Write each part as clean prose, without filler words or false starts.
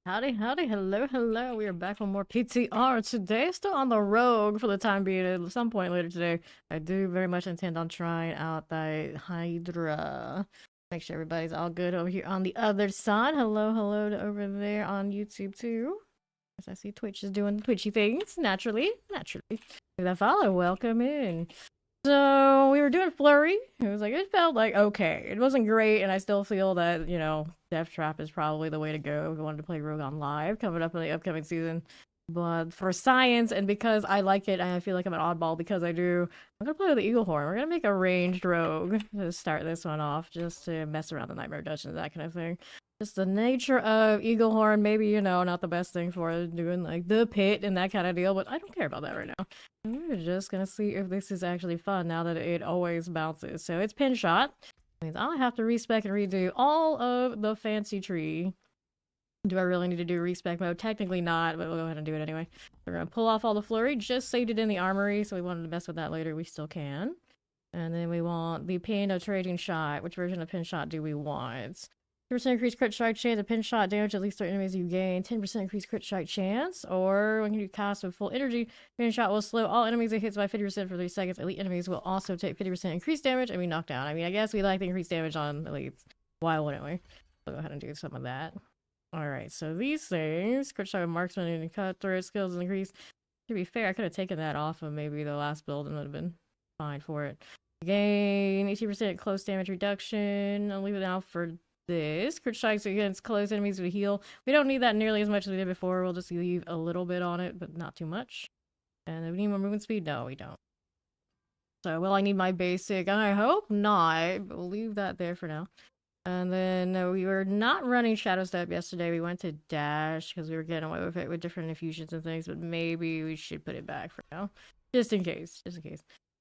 Howdy, howdy, hello, hello. We are back with more PTR today. Still on the rogue for the time being. At some point later today, I do very much intend on trying out that Hydra. Make sure everybody's all good over here on the other side. Hello, hello to over there on YouTube too. As I see Twitch is doing the twitchy things naturally. That follow, welcome in. So we were doing flurry. It was like it felt like okay. It wasn't great, and I still feel that Death Trap is probably the way to go if you wanted to play Rogue on Live coming up in the upcoming season. But for science, and because I like it, and I feel like I'm an oddball because I do, I'm gonna play with the Eagle Horn. We're gonna make a ranged rogue to start this one off, just to mess around the Nightmare Dungeons, that kind of thing. Just the nature of Eagle Horn, maybe not the best thing for doing like the pit and that kind of deal, but I don't care about that right now. We're just gonna see if this is actually fun now that it always bounces. So it's pin shot. Means I'll have to respec and redo all of the fancy tree. Do I really need to do respec mode? Technically not, but we'll go ahead and do it anyway. We're gonna pull off all the flurry, just saved it in the armory, so we wanted to mess with that later, we still can. And then we want the pin of trading shot. Which version of pin shot do we want? 10% increased crit strike chance, a pin shot damage at least 3 enemies you gain, 10% increased crit strike chance, or when you cast with full energy, pin shot will slow all enemies it hits by 50% for 3 seconds. Elite enemies will also take 50% increased damage and be knocked down. I mean, I guess we like the increased damage on elites. Why wouldn't we? We'll go ahead and do some of that. Alright, so these things, crit strike with marksman and cutthroat skills increase. To be fair, I could have taken that off of maybe the last build and would have been fine for it. Gain 18% close damage reduction. I'll leave it out for this. Crit strikes against close enemies with heal. We don't need that nearly as much as we did before. We'll just leave a little bit on it, but not too much. And we need more movement speed? No, we don't. So, will I need my basic? I hope not, but we'll leave that there for now. And then we were not running Shadow Step yesterday. We went to Dash because we were getting away with it with different infusions and things, but maybe we should put it back for now. Just in case.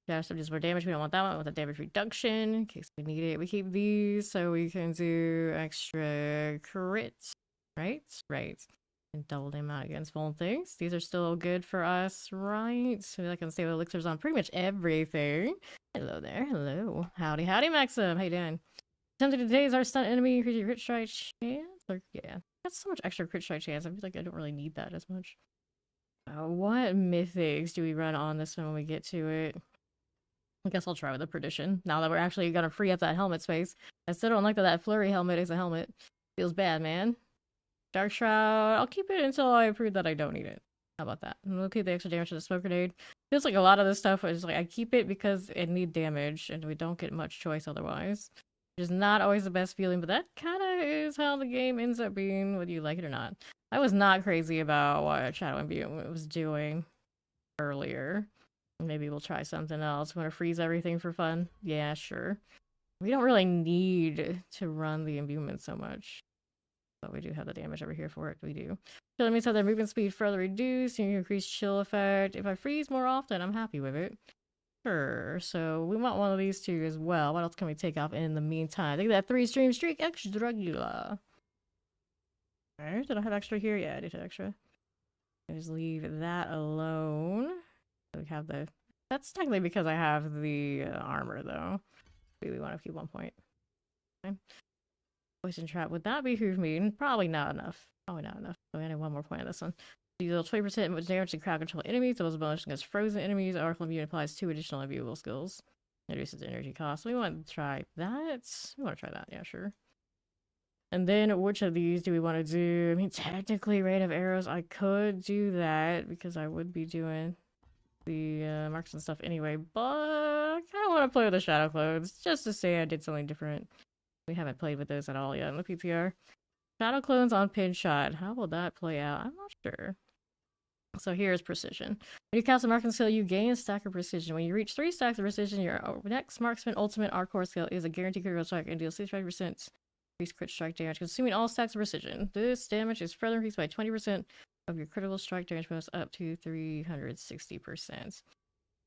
Dash Step just more damage. We don't want that one. We want the damage reduction in case we need it. We keep these so we can do extra crits. Right? And double the amount against full things. These are still good for us, right? So I can save elixirs on pretty much everything. Hello there. Hello. Howdy, Maxim. How you doing? Attempting to tase our stunned enemy, increase your crit strike chance. Or, yeah, that's so much extra crit strike chance. I feel like I don't really need that as much. What mythics do we run on this one when we get to it? I guess I'll try with the Perdition. Now that we're actually gonna free up that helmet space. I still don't like that flurry helmet is a helmet. Feels bad, man. Dark Shroud. I'll keep it until I prove that I don't need it. How about that? And we'll keep the extra damage to the smoke grenade. Feels like a lot of this stuff is like I keep it because it needs damage, and we don't get much choice otherwise. Which is not always the best feeling, but that kind of is how the game ends up being, whether you like it or not. I was not crazy about what Shadow Imbuement was doing earlier. Maybe we'll try something else. Want to freeze everything for fun? Yeah, sure. We don't really need to run the imbuement so much. But we do have the damage over here for it. We do. Chill enemies have their movement speed further reduced. You can increase chill effect. If I freeze more often, I'm happy with it. Sure, so we want one of these two as well. What else can we take off in the meantime? I think that 3 stream streak extra regular. Alright, did I have extra here? Yeah, I did have extra. I just leave that alone. We have the... That's technically because I have the armor, though. We want to keep 1 point. Okay. Poison trap. Would that behoove me? Probably not enough. Probably not enough. So we only 1 more point on this one. Deal 20% damage to crowd control enemies. Those bonus against frozen enemies. Oracle Immune applies 2 additional unviewable skills. Reduces energy cost. We want to try that. We want to try that. Yeah, sure. And then which of these do we want to do? I mean, technically, Rain of Arrows. I could do that because I would be doing the marks and stuff anyway. But I kind of want to play with the Shadow Clones just to say I did something different. We haven't played with those at all yet in the PTR. Shadow Clones on pin shot. How will that play out? I'm not sure. So here's precision. When you cast a marksman skill, you gain a stack of precision. When you reach 3 stacks of precision, your next marksman ultimate R-core skill is a guaranteed critical strike and deals 65% increased crit strike damage, consuming all stacks of precision. This damage is further increased by 20% of your critical strike damage bonus up to 360%.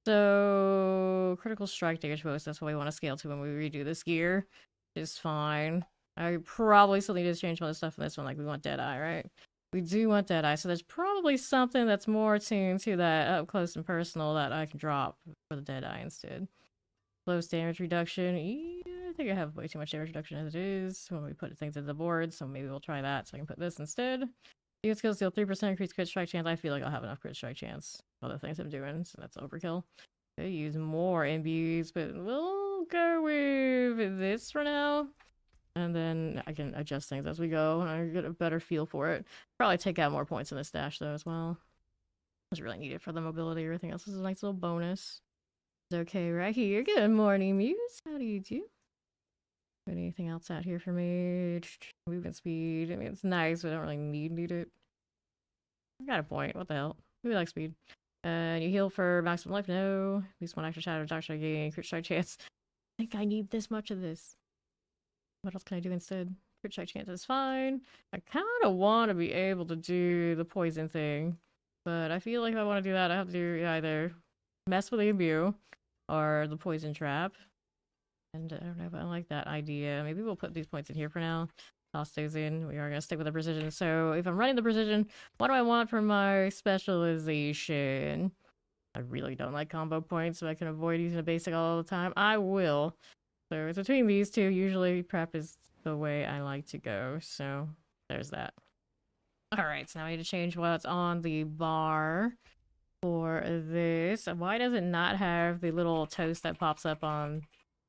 So critical strike damage bonus, that's what we want to scale to when we redo this gear. Is fine. I probably still need to change some of the stuff in this one, like we want Deadeye, right? We do want Deadeye, so there's probably something that's more tuned to that up close and personal that I can drop for the Deadeye instead. Close damage reduction. Yeah, I think I have way too much damage reduction as it is when we put things into the board, so maybe we'll try that so I can put this instead. Use skills deal 3% increased crit strike chance. I feel like I'll have enough crit strike chance. Other things I'm doing, so that's overkill. They use more imbues, but we'll go with this for now. And then I can adjust things as we go, and I get a better feel for it. Probably take out more points in the stash, though, as well. It's really needed for the mobility. Everything else is a nice little bonus. It's okay right here. Good morning, Muse. How do you do? Anything else out here for me? Movement speed. I mean, it's nice, but I don't really need it. I got a point. What the hell? We like speed. And you heal for maximum life? No. At least one extra shadow, dark strike gain, crit strike chance. I think I need this much of this. What else can I do instead? Crit strike chance is fine. I kind of want to be able to do the poison thing. But I feel like if I want to do that, I have to do either mess with the imbue or the poison trap. And I don't know if I like that idea. Maybe we'll put these points in here for now. Toss those in. We are going to stick with the precision. So if I'm running the precision, what do I want for my specialization? I really don't like combo points, so I can avoid using a basic all the time. I will. So it's between these two. Usually prep is the way I like to go. So there's that. Alright, so now I need to change what's on the bar for this. Why does it not have the little toast that pops up on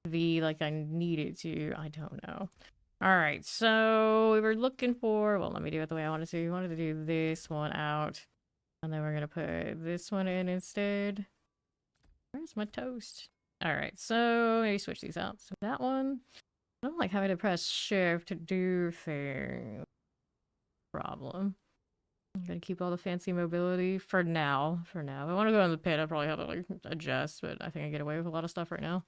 V like I need it to? I don't know. Alright, so we were looking for... Well, let me do it the way I wanted to. We wanted to do this one out. And then we're going to put this one in instead. Where's my toast? Alright, so maybe switch these out. So that one... I don't like having to press shift to do things. Problem. I'm gonna keep all the fancy mobility for now. If I want to go in the pit, I probably have to like adjust, but I think I get away with a lot of stuff right now.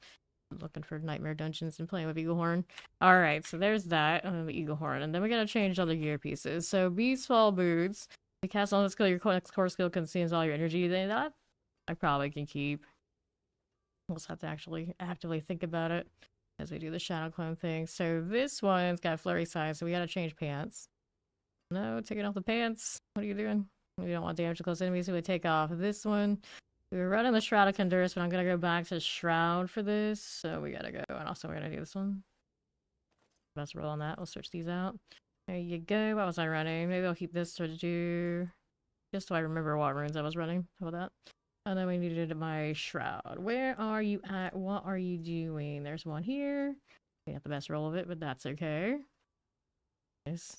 I'm looking for nightmare dungeons and playing with Eaglehorn. Alright, so there's that, and then the Eaglehorn. And then we gotta change other gear pieces. So Beast Fall Boots. The cast on the skill, your next core skill consumes all your energy. That I probably can keep. We'll just have to actually actively think about it as we do the Shadow Clone thing. So this one's got flurry size, so we gotta change pants. No, taking off the pants. What are you doing? We don't want damage to close enemies, so we take off this one. We were running the Shroud of Condurus, but I'm gonna go back to Shroud for this. So we gotta go. And also we're gonna do this one. Best roll on that. We'll switch these out. There you go. What was I running? Maybe I'll keep this to do... just so I remember what runes I was running. How about that? And then we needed my Shroud. Where are you at? What are you doing? There's one here. We got the best roll of it, but that's okay. Nice.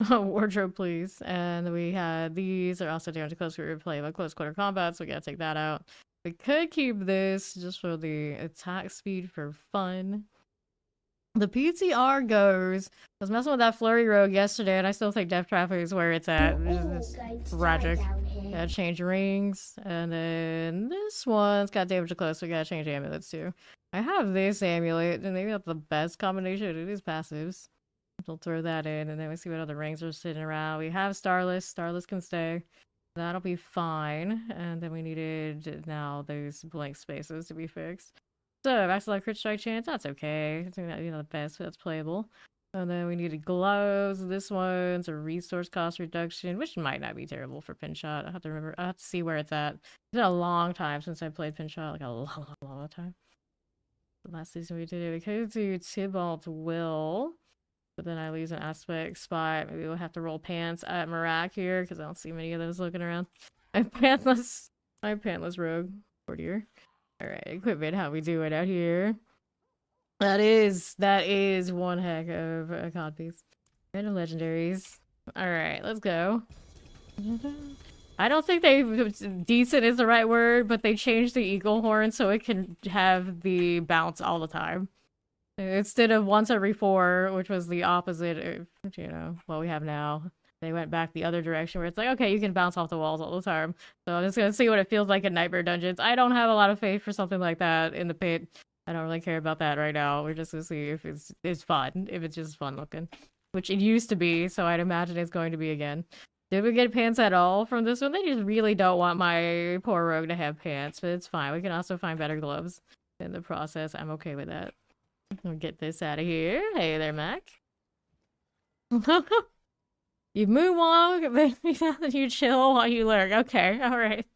Wardrobe, please. And we had these are also down to close quarter play, but close quarter combat, so we gotta take that out. We could keep this just for the attack speed for fun. The PTR goes. I was messing with that Flurry Rogue yesterday, and I still think Death Traffic is where it's at. It's tragic. Gotta change rings. And then this one's got damage to close, so we gotta change amulets too. I have this amulet, and maybe not the best combination. It is passives. We'll throw that in, and then we see what other rings are sitting around. We have Starless. Starless can stay. That'll be fine. And then we needed now those blank spaces to be fixed. So back to that crit strike chance. That's okay. I think that, you know, the best, but that's playable. And then we needed gloves. This one's a resource cost reduction, which might not be terrible for Pinshot. I have to remember. I have to see where it's at. It's been a long time since I played Pinshot, like a long time. The last season we did it. We could do Tybalt Will. But then I lose an aspect spot. Maybe we'll have to roll pants at Marak here, because I don't see many of those looking around. I'm pantless rogue. Courtier. Alright, equipment, how we do it out here. That is one heck of a codpiece. Random legendaries. Alright, let's go. I don't think decent is the right word, but they changed the eagle horn so it can have the bounce all the time. Instead of once every 4, which was the opposite of, you know, what we have now. They went back the other direction where it's like, okay, you can bounce off the walls all the time. So I'm just gonna see what it feels like in Nightmare Dungeons. I don't have a lot of faith for something like that in the pit. I don't really care about that right now. We're just gonna see if it's fun, if it's just fun looking. Which it used to be, so I'd imagine it's going to be again. Did we get pants at all from this one? They just really don't want my poor rogue to have pants, but it's fine. We can also find better gloves in the process. I'm okay with that. We'll get this out of here. Hey there, Mac. You moonwalk, then you chill while you lurk. Okay, alright.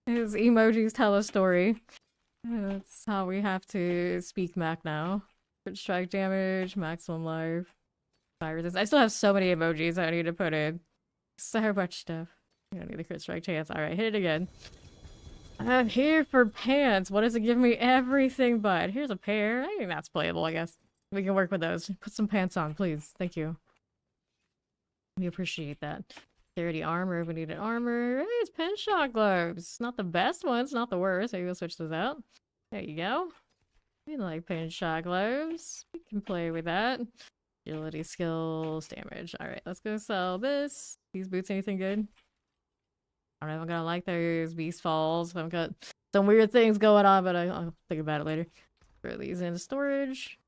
His emojis tell a story. That's how we have to speak Mac now. Crit strike damage, maximum life, fire resist. I still have so many emojis I need to put in. So much stuff. I don't need the crit strike chance. Alright, hit it again. I'm here for pants. What does it give me? Everything but. Here's a pair. I think that's playable, I guess. We can work with those. Put some pants on, please. Thank you. We appreciate that. 30 armor if we needed armor. Hey, it's pen shot gloves. Not the best ones, not the worst. Maybe we'll switch those out. There you go. We like pen shot gloves. We can play with that. Agility, skills, damage. Alright, let's go sell this. These boots anything good? I don't know if I'm gonna like those beast falls. I've got some weird things going on, but I'll think about it later. Throw these into storage.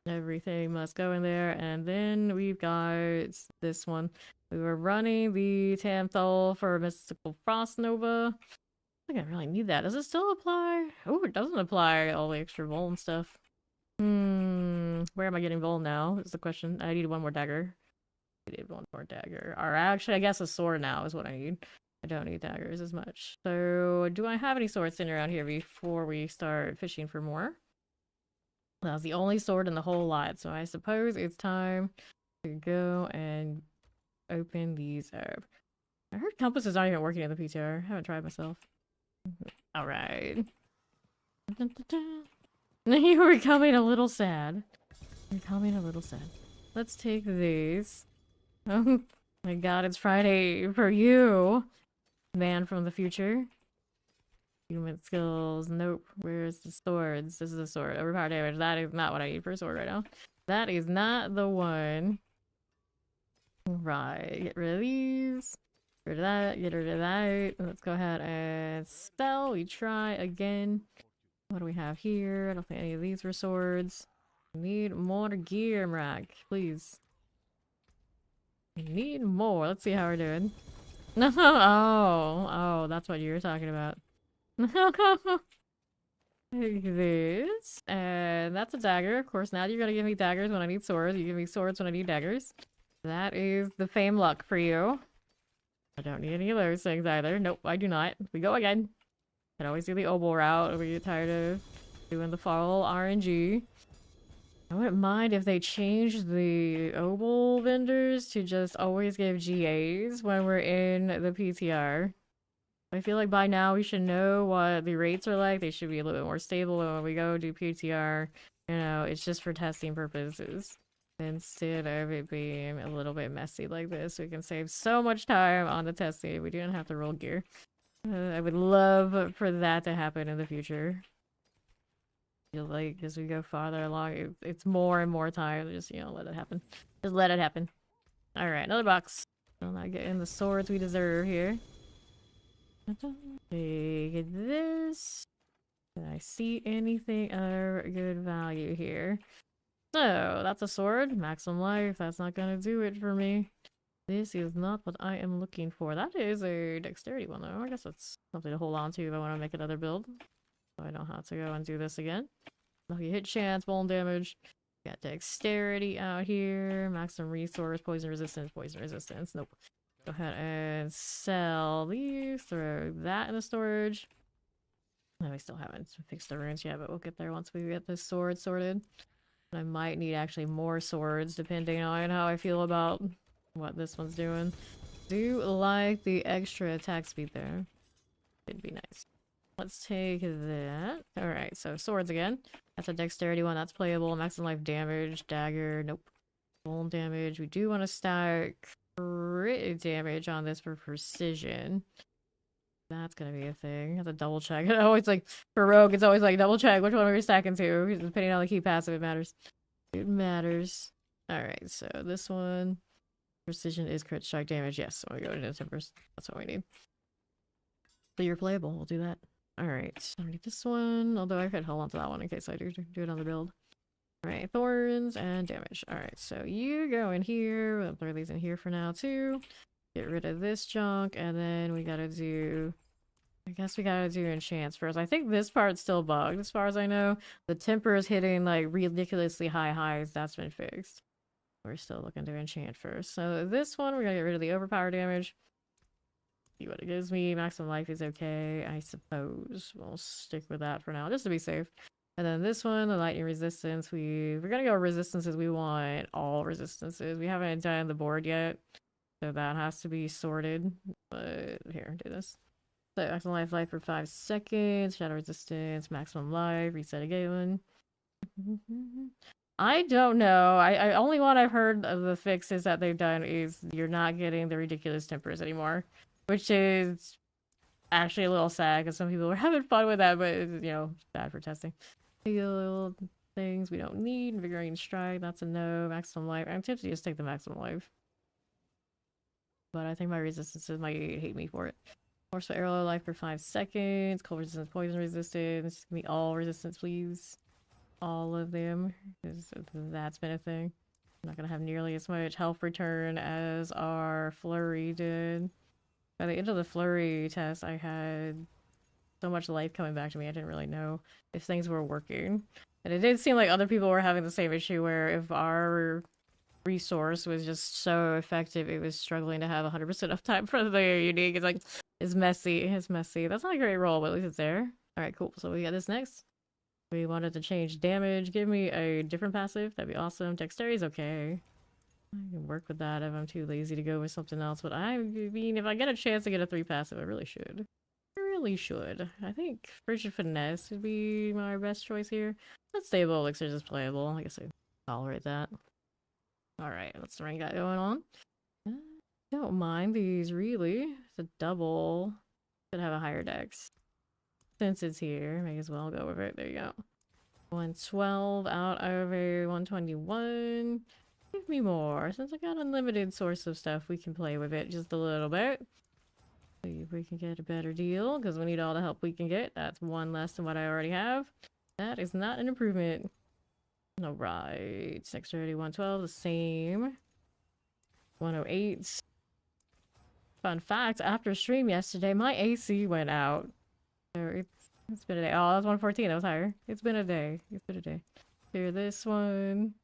Everything must go in there. And then we've got this one. We were running the Tamthol for Mystical Frost Nova. I think I really need that. Does it still apply? Oh, it doesn't apply all the extra vol and stuff. Where am I getting vol now? Is the question. I need one more dagger. I need one more dagger. Or actually, I guess a sword now is what I need. I don't need daggers as much. So, do I have any swords sitting around here before we start fishing for more? That was the only sword in the whole lot, so I suppose it's time to go and open these up. I heard compasses aren't even working in the PTR. I haven't tried myself. Alright. You were becoming a little sad. You're becoming a little sad. Let's take these. Oh my god, it's Friday for you. Man from the future. Human skills. Nope. Where's the swords? This is a sword. Overpower damage. That is not what I need for a sword right now. That is not the one. Right. Get rid of these. Get rid of that. Get rid of that. Let's go ahead and sell. We try again. What do we have here? I don't think any of these were swords. We need more gear, Mrak. Please. We need more. Let's see how we're doing. No. Oh, that's what you were talking about. Take this. And that's a dagger. Of course, now you're gonna give me daggers when I need swords. You give me swords when I need daggers. That is the fame luck for you. I don't need any of those things either. Nope, I do not. We go again. I'd always do the obol route. We get tired of doing the fall RNG. I wouldn't mind if they changed the obol vendors to just always give GAs when we're in the PTR. I feel like by now we should know what the rates are like. They should be a little bit more stable when we go do PTR. You know, it's just for testing purposes. Instead of it being a little bit messy like this, we can save so much time on the testing. We don't have to roll gear. I would love for that to happen in the future. I feel like as we go farther along, it's more and more time. Just, you know, let it happen. Just let it happen. Alright, another box. We'll not get in the swords we deserve here. Take this. Did I see anything of good value here? So, that's a sword. Maximum life. That's not gonna do it for me. This is not what I am looking for. That is a dexterity one, though. I guess that's something to hold on to if I want to make another build. So I don't have to go and do this again. Lucky hit chance, bone damage. Got dexterity out here. Maximum resource, poison resistance, poison resistance. Nope. Go ahead and sell these. Throw that in the storage. And we still haven't fixed the runes yet, but we'll get there once we get this sword sorted. I might need actually more swords depending on how I feel about what this one's doing. Do like the extra attack speed there. It'd be nice. Let's take that. Alright, so swords again. That's a dexterity one. That's playable. Maximum life damage. Dagger. Nope. Bone damage. We do want to stack crit damage on this for precision. That's gonna be a thing. I have to double check. I always like, for Rogue, it's always like double check which one we're stacking to. Depending on the key passive, it matters. It matters. Alright, so this one. Precision is crit strike damage. Yes, so we go into timbers. That's what we need. So you're playable. We'll do that. Alright, I need this one. Although I could hold on to that one in case I do another build. Alright, thorns and damage. Alright, so you go in here. We'll throw these in here for now too. Get rid of this junk, and then we gotta do... I guess we gotta do enchants first. I think this part's still bugged, as far as I know. The temper is hitting like ridiculously high highs. That's been fixed. We're still looking to enchant first. So this one, we're gonna get rid of the overpower damage. See what it gives me. Maximum life is okay, I suppose. We'll stick with that for now, just to be safe. And then this one, the lightning resistance. We're gonna go resistances. We want all resistances. We haven't done the board yet. So that has to be sorted. But here, do this. So maximum life for 5 seconds, shadow resistance, maximum life, reset again. I don't know. I only one I've heard of the fixes that they've done is you're not getting the ridiculous tempers anymore, which is actually a little sad because some people were having fun with that, but it's, you know, bad for testing. Heal things we don't need. Invigorating strike, that's a no. Maximum life. I'm tempted to just take the maximum life, but I think my resistances might hate me for it. Forceful arrow life for 5 seconds. Cold resistance, poison resistance. Give me all resistance, please. All of them, because that's been a thing. I'm not gonna have nearly as much health return as our flurry did. By the end of the flurry test, I had so much life coming back to me, I didn't really know if things were working. And it did seem like other people were having the same issue where if our resource was just so effective, it was struggling to have 100% uptime for the unique. It's like, it's messy, it's messy. That's not a great roll, but at least it's there. Alright, cool. So we got this next. We wanted to change damage. Give me a different passive. That'd be awesome. Dexterity's okay. I can work with that if I'm too lazy to go with something else. But I mean, if I get a chance to get a 3 passive, I really should. I really should. I think Frigid Finesse would be my best choice here. But Stable Elixirs is playable. I guess I tolerate that. Alright, what's the rank got going on? Don't mind these, really. It's a double. Could have a higher dex. Since it's here, may as well go with it. There you go. 112 out of a 121. Give me more. Since I got unlimited source of stuff, we can play with it just a little bit. See if we can get a better deal, because we need all the help we can get. That's one less than what I already have. That is not an improvement. Alright. Dexterity 112, the same. 108. Fun fact, after stream yesterday, my AC went out. It's been a day. Oh, that was 114. That was higher. It's been a day. It's been a day. Here, this one.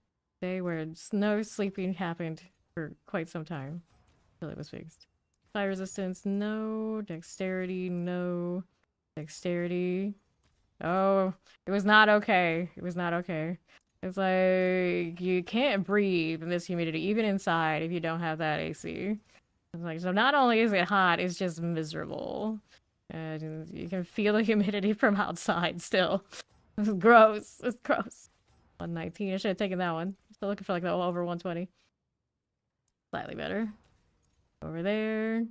Day where no sleeping happened for quite some time until it was fixed. Fire resistance, no. Dexterity, no. Dexterity. Oh, it was not okay. It was not okay. It's like you can't breathe in this humidity, even inside, if you don't have that AC. It's like, so not only is it hot, it's just miserable. And you can feel the humidity from outside still. It's gross. It's gross. 119. I should have taken that one. Still looking for like the over 120. Slightly better. Over there.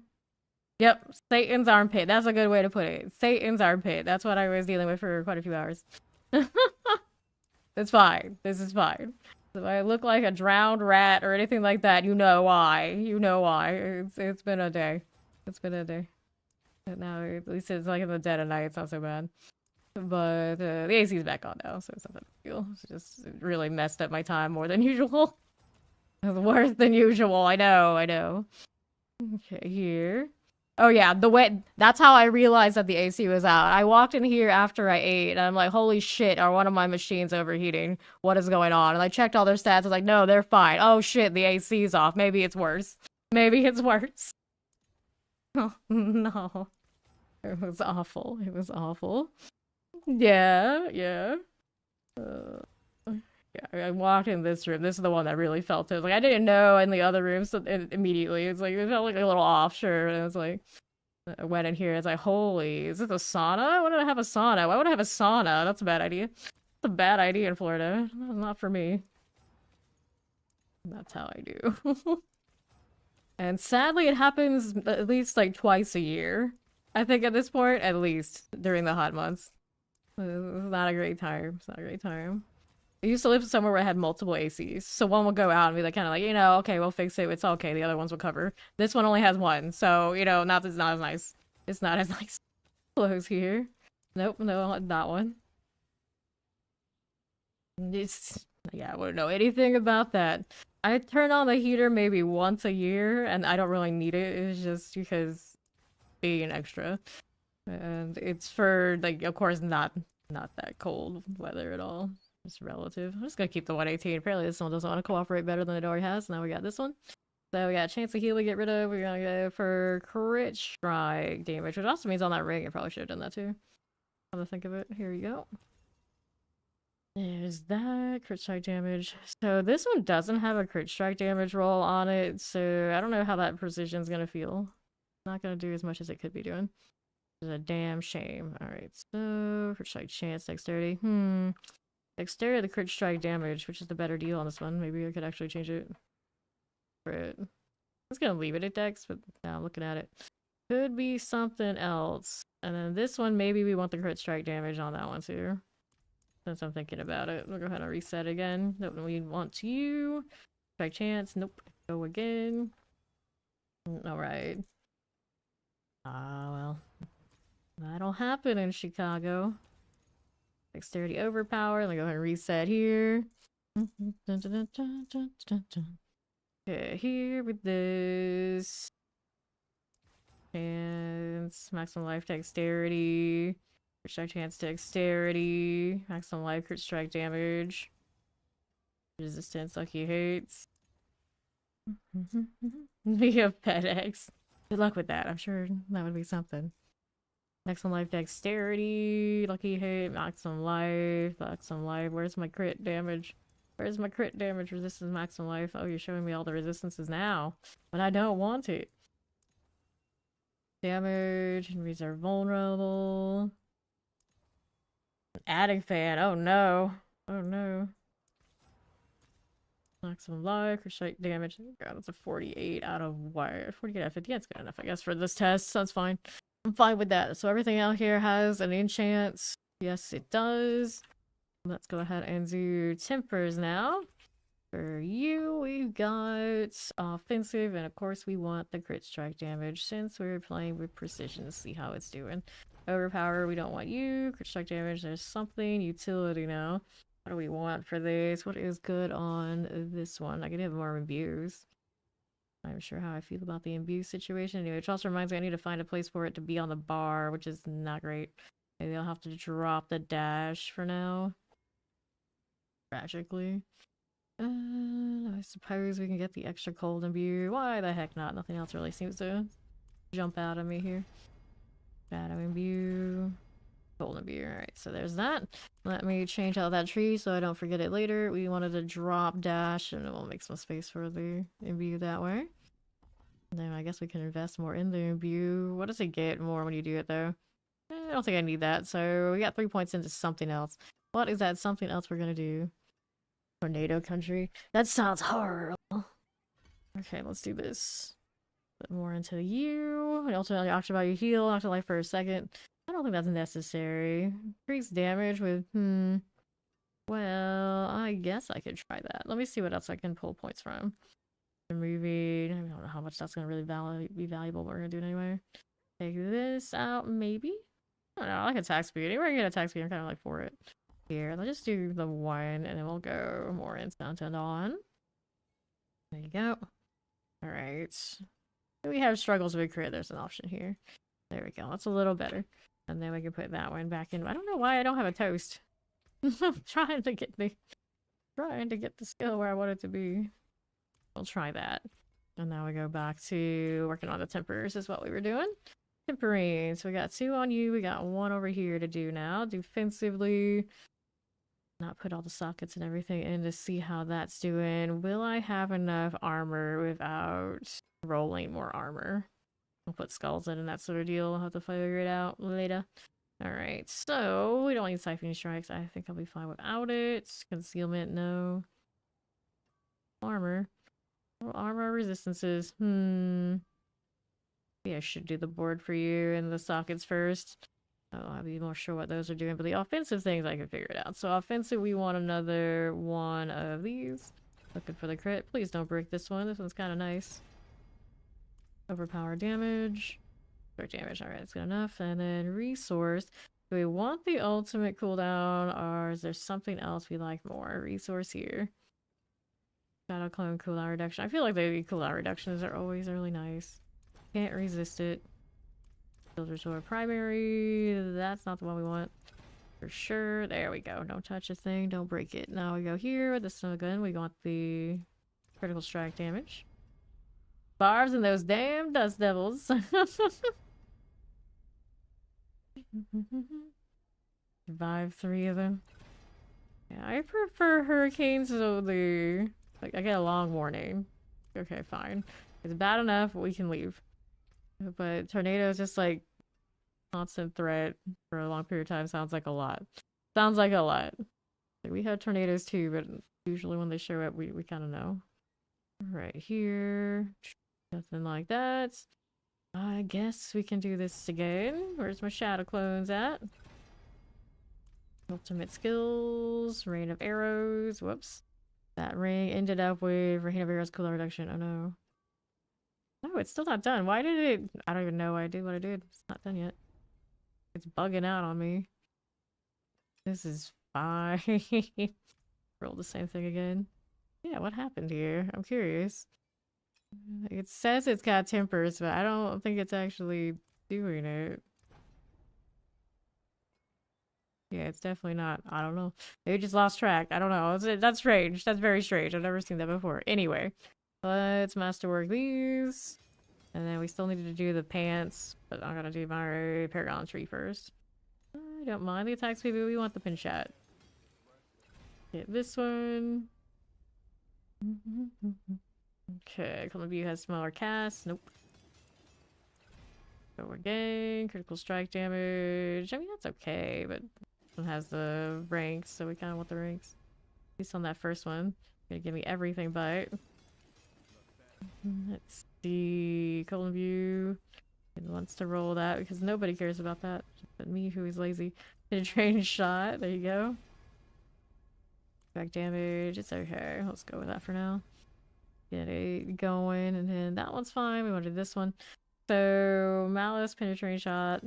Yep. Satan's armpit. That's a good way to put it. Satan's armpit. That's what I was dealing with for quite a few hours. It's fine. This is fine. If I look like a drowned rat or anything like that, you know why. You know why. It's been a day. It's been a day. Now, at least it's like in the dead of night, it's not so bad. But the AC's back on now, so it's not that big deal. It's just it really messed up my time more than usual. It's worse than usual, I know, I know. Okay, here. Oh yeah, the way that's how I realized that the AC was out. I walked in here after I ate, and I'm like, holy shit, are one of my machines overheating? What is going on? And I checked all their stats, I was like, no, they're fine. Oh shit, the AC's off. Maybe it's worse. Maybe it's worse. Oh, no. It was awful. It was awful. Yeah, yeah. Yeah, I walked in this room. This is the one that really felt it. Like, I didn't know in the other rooms so immediately. It's like, it felt like a little off, sure. And it was like, I went in here. It's like, holy, is this a sauna? Why would I have a sauna? Why would I have a sauna? That's a bad idea. That's a bad idea in Florida. Not for me. That's how I do. And sadly, it happens at least like twice a year. I think at this point, at least during the hot months. It's not a great time. It's not a great time. I used to live somewhere where I had multiple ACs. So one would go out and be like, kind of like, you know, okay, we'll fix it. It's okay. The other ones will cover. This one only has one. So, you know, it's not as nice. It's not as nice. Close here. Nope, no, not one. Yeah, I wouldn't know anything about that. I turn on the heater maybe once a year, and I don't really need it. It's just because being extra. And it's for, like, of course, not that cold weather at all. It's relative. I'm just gonna keep the 118. Apparently this one doesn't want to cooperate better than it already has. Now we got this one. So we got a chance to heal to get rid of. We're gonna go for crit strike damage, which also means on that ring I probably should have done that too. Come to think of it. Here we go. There's that crit strike damage. So this one doesn't have a crit strike damage roll on it, so I don't know how that precision's gonna feel. Not gonna do as much as it could be doing. It's a damn shame. Alright, so crit strike chance, dexterity. Dexterity, the crit strike damage, which is the better deal on this one. Maybe I could actually change it. Crit. I was gonna leave it at dex, but now I'm looking at it. Could be something else. And then this one, maybe we want the crit strike damage on that one too. Since I'm thinking about it. We'll go ahead and reset again. That one we want to you. Strike chance. Nope. Go again. Alright. Ah, well. That'll happen in Chicago. Dexterity overpower. Let me go ahead and reset here. Okay, here with this. Chance. Maximum life dexterity. Crit strike chance dexterity. Maximum life crit strike damage. Resistance Lucky hates. We have FedEx. Good luck with that. I'm sure that would be something. Maximum life dexterity. Lucky hate. Maximum life. Maximum life. Where's my crit damage? Where's my crit damage? Resistance maximum life. Oh, you're showing me all the resistances now. But I don't want it. Damage. Enemies are vulnerable. Attic fan. Oh no. Oh no. Maximum life, crit strike damage. God, that's a 48 out of what? 48 out of 50. That's good enough, I guess, for this test. That's fine. I'm fine with that. So everything out here has an enchant. Yes, it does. Let's go ahead and do tempers now. For you, we've got offensive, and of course we want the crit strike damage since we're playing with precision to see how it's doing. Overpower, we don't want you. Crit strike damage, there's something. Utility now. What do we want for this? What is good on this one? I could have more imbues. I'm sure how I feel about the imbue situation. Anyway, it also reminds me I need to find a place for it to be on the bar, which is not great. Maybe I'll have to drop the dash for now. Tragically. I suppose we can get the extra cold imbue. Why the heck not? Nothing else really seems to jump out at me here. Shadow imbue. Cold imbue. Alright, so there's that. Let me change out that tree so I don't forget it later. We wanted to drop dash and we'll make some space for the imbue that way. And then I guess we can invest more in the imbue. What does it get more when you do it though? I don't think I need that. So we got 3 points into something else. What is that something else we're gonna do? Tornado country? That sounds horrible. Okay, let's do this. Put more into you. I also talked about your heal, knocked to life for a second. I don't think that's necessary. Increase damage with, well, I guess I could try that. Let me see what else I can pull points from. Removing, I don't know how much that's going to really be valuable, but we're going to do it anyway. Take this out, maybe? I don't know, I like attack speed. Anywhere I get attack speed, I'm kind of like for it. Here, let's just do the one, and then we'll go more in content on. There you go. Alright. We have struggles with crit, there's an option here. There we go, that's a little better. And then we can put that one back in. I don't know why I don't have a toast. I'm trying to get the skill where I want it to be. We'll try that. And now we go back to working on the tempers is what we were doing. Tempering. So we got 2 on you. We got 1 over here to do now. Defensively. Not put all the sockets and everything in to see how that's doing. Will I have enough armor without rolling more armor? I'll put skulls in and that sort of deal. I'll have to figure it out later. Alright, so we don't need siphoning strikes. I think I'll be fine without it. Concealment, no. Armor. Armor resistances. Maybe I should do the board for you and the sockets first. Oh, I'll be more sure what those are doing. But the offensive things, I can figure it out. So offensive, we want another one of these. Looking for the crit. Please don't break this one. This one's kind of nice. Overpower damage. Dark damage. Alright, that's good enough. And then resource. Do we want the ultimate cooldown, or is there something else we like more? Resource here. Shadow clone cooldown reduction. I feel like the cooldown reductions are always really nice. Can't resist it. Field resort primary. That's not the one we want. For sure. There we go. Don't touch a thing. Don't break it. Now we go here with the snow gun. We want the critical strike damage. Barbs and those damn dust devils. Survive 3 of them. Yeah, I prefer hurricanes so the like I get a long warning. Okay, fine. It's bad enough we can leave. But tornadoes just like constant threat for a long period of time sounds like a lot. Sounds like a lot. Like, we had tornadoes too, but usually when they show up we kinda know. Right here. Nothing like that. I guess we can do this again. Where's my shadow clones at? Ultimate skills, rain of arrows. Whoops. That ring ended up with rain of arrows cooldown reduction. Oh no. No, it's still not done. Why did it? I don't even know why I did what I did. It's not done yet. It's bugging out on me. This is fine. Roll the same thing again. Yeah, what happened here? I'm curious. It says it's got tempers, but I don't think it's actually doing it. Yeah, it's definitely not. I don't know. They just lost track. I don't know. That's strange. That's very strange. I've never seen that before. Anyway, let's masterwork these. And then we still needed to do the pants, but I'm gonna do my Paragon tree first. I don't mind the attack speed, but we want the pin shot. Hit this one. Okay, Come of You has smaller cast. Nope. Go again. Critical strike damage. I mean, that's okay, but this one has the ranks, so we kind of want the ranks. At least on that first one. Gonna give me everything but. Let's see. Colon of You. He wants to roll that because nobody cares about that. But me, who is lazy. Penetrating shot. There you go. Back damage. It's okay. Let's go with that for now. Get it going. And then that one's fine. We want to do this one. So, Malice, Penetrating Shot.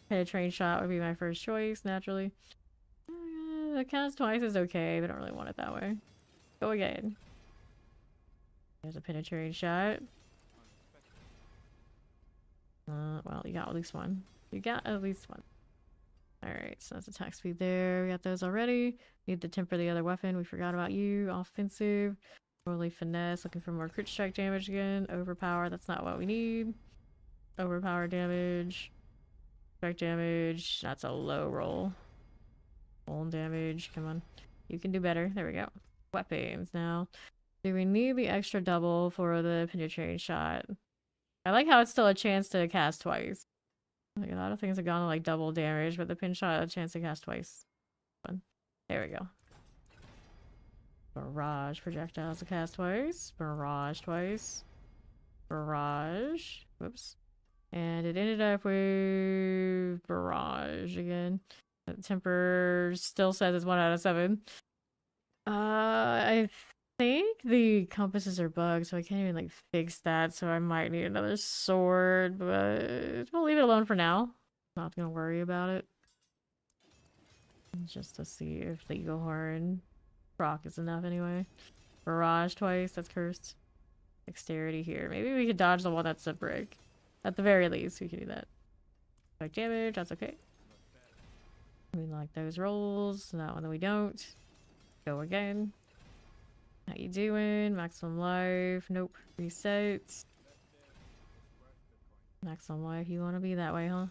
Penetrating Shot would be my first choice, naturally. The cast twice is okay, but I don't really want it that way. Go again. There's a Penetrating Shot. Well, you got at least one. You got at least one. Alright, so that's attack speed there. We got those already. Need to temper the other weapon. We forgot about you. Offensive. Totally finesse. Looking for more crit strike damage again. Overpower. That's not what we need. Overpower damage. Strike damage. That's a low roll. Bone damage. Come on. You can do better. There we go. Weapons now. Do we need the extra double for the penetrating shot? I like how it's still a chance to cast twice. Like, a lot of things have gone to like double damage, but the pin shot a chance to cast twice. There we go. Barrage projectiles to cast twice. Barrage twice. Barrage. Whoops. And it ended up with barrage again. Temper still says it's 1 out of 7. I think the compasses are bugged, so I can't even like fix that. So I might need another sword, but we'll leave it alone for now. Not gonna worry about it. Just to see if the Eagle Horn proc is enough anyway. Barrage twice, that's cursed. Dexterity here. Maybe we could dodge the one that's a brick. At the very least, we can do that. Like damage, that's okay. We like those rolls. That one that we don't. Go again. How you doing? Maximum life. Nope. Reset. Maximum life. You want to be that way, huh?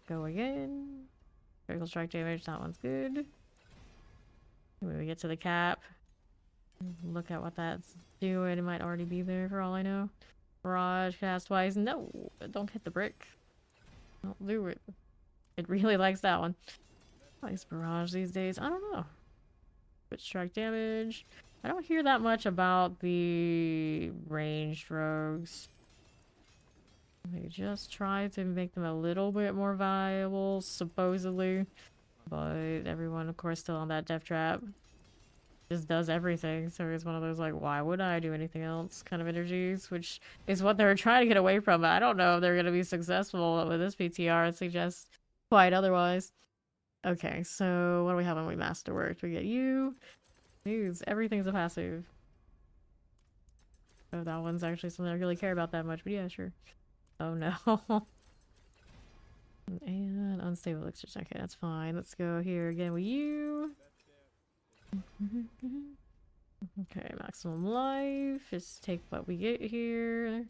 Go again. Critical strike damage. That one's good. When we get to the cap, look at what that's doing. It might already be there for all I know. Barrage cast twice. No, don't hit the brick. Don't do it. It really likes that one. Likes barrage these days. I don't know. But strike damage. I don't hear that much about the ranged rogues. They just try to make them a little bit more viable, supposedly. But everyone, of course, still on that death trap. Just does everything. So it's one of those, like, why would I do anything else kind of energies, which is what they're trying to get away from. But I don't know if they're going to be successful with this PTR. It suggests quite otherwise. Okay, so what do we have when we masterworked? We get you. News. Everything's a passive. Oh, that one's actually something I really care about that much, but yeah, sure. Oh no. And unstable elixirs. Okay, that's fine. Let's go here again with you. Okay, maximum life. Just take what we get here.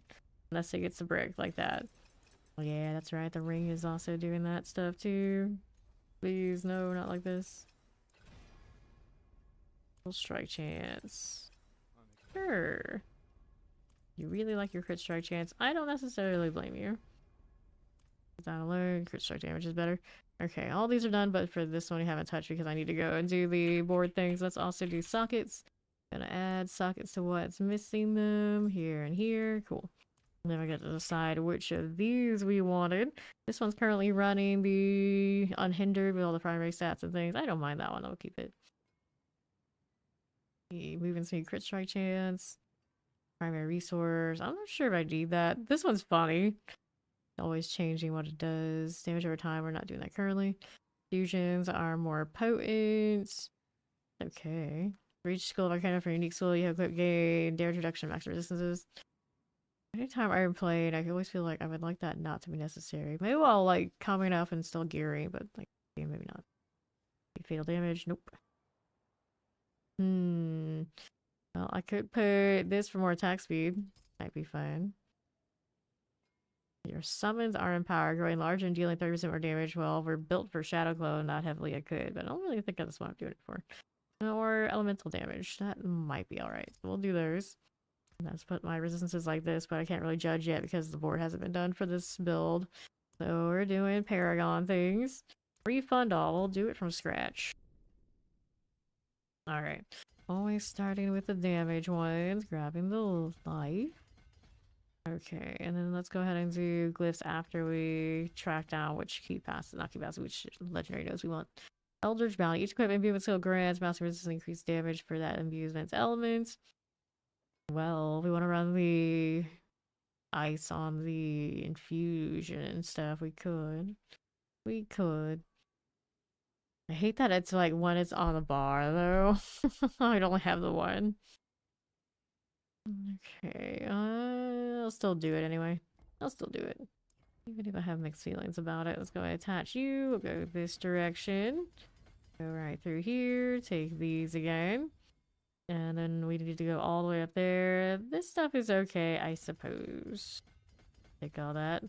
Unless it gets a brick like that. Oh yeah, that's right. The ring is also doing that stuff too. Please, no, not like this. strike chance. Sure. You really like your crit strike chance. I don't necessarily blame you. That alone, crit strike damage is better. Okay, all these are done, but for this one, we haven't touched because I need to go and do the board things. Let's also do sockets. Gonna add sockets to what's missing them here and here. Cool. And then we get to decide which of these we wanted. This one's currently running the unhindered with all the primary stats and things. I don't mind that one. I'll keep it. The movement speed, crit strike chance, primary resource. I'm not sure if I need that. This one's funny. Always changing what it does. Damage over time, we're not doing that currently. Fusions are more potent. Okay. For each skill of Arcana for unique skill, you have equip gain, damage reduction, max resistances. Anytime I'm playing, I always feel like I would like that not to be necessary. Maybe while like coming up and still gearing, but like maybe not. Fatal damage, nope. Well, I could put this for more attack speed. Might be fun. Your summons are empowered, growing large and dealing 30% more damage. Well, we're built for Shadow Glow, not heavily I could, but I don't really think that's what I'm doing it for. Or elemental damage. That might be alright. So we'll do those. Let's put my resistances like this, but I can't really judge yet because the board hasn't been done for this build. So we're doing Paragon things. Refund all. We'll do it from scratch. Alright. Always starting with the damage ones. Grabbing the life. Okay, and then let's go ahead and do glyphs after we track down which key passes, not key passes, which legendary nodes we want. Eldritch Bounty. Each equipment imbuement skill grants mouse resistance increased damage for that imbuement's element. Well, we want to run the ice on the infusion and stuff. We could. We could. I hate that it's like when it's on the bar though. I don't have the one. Okay, I'll still do it anyway. I'll still do it. Even if I have mixed feelings about it. Let's go ahead and attach you. We'll go this direction. Go right through here. Take these again. And then we need to go all the way up there. This stuff is okay, I suppose. Take all that.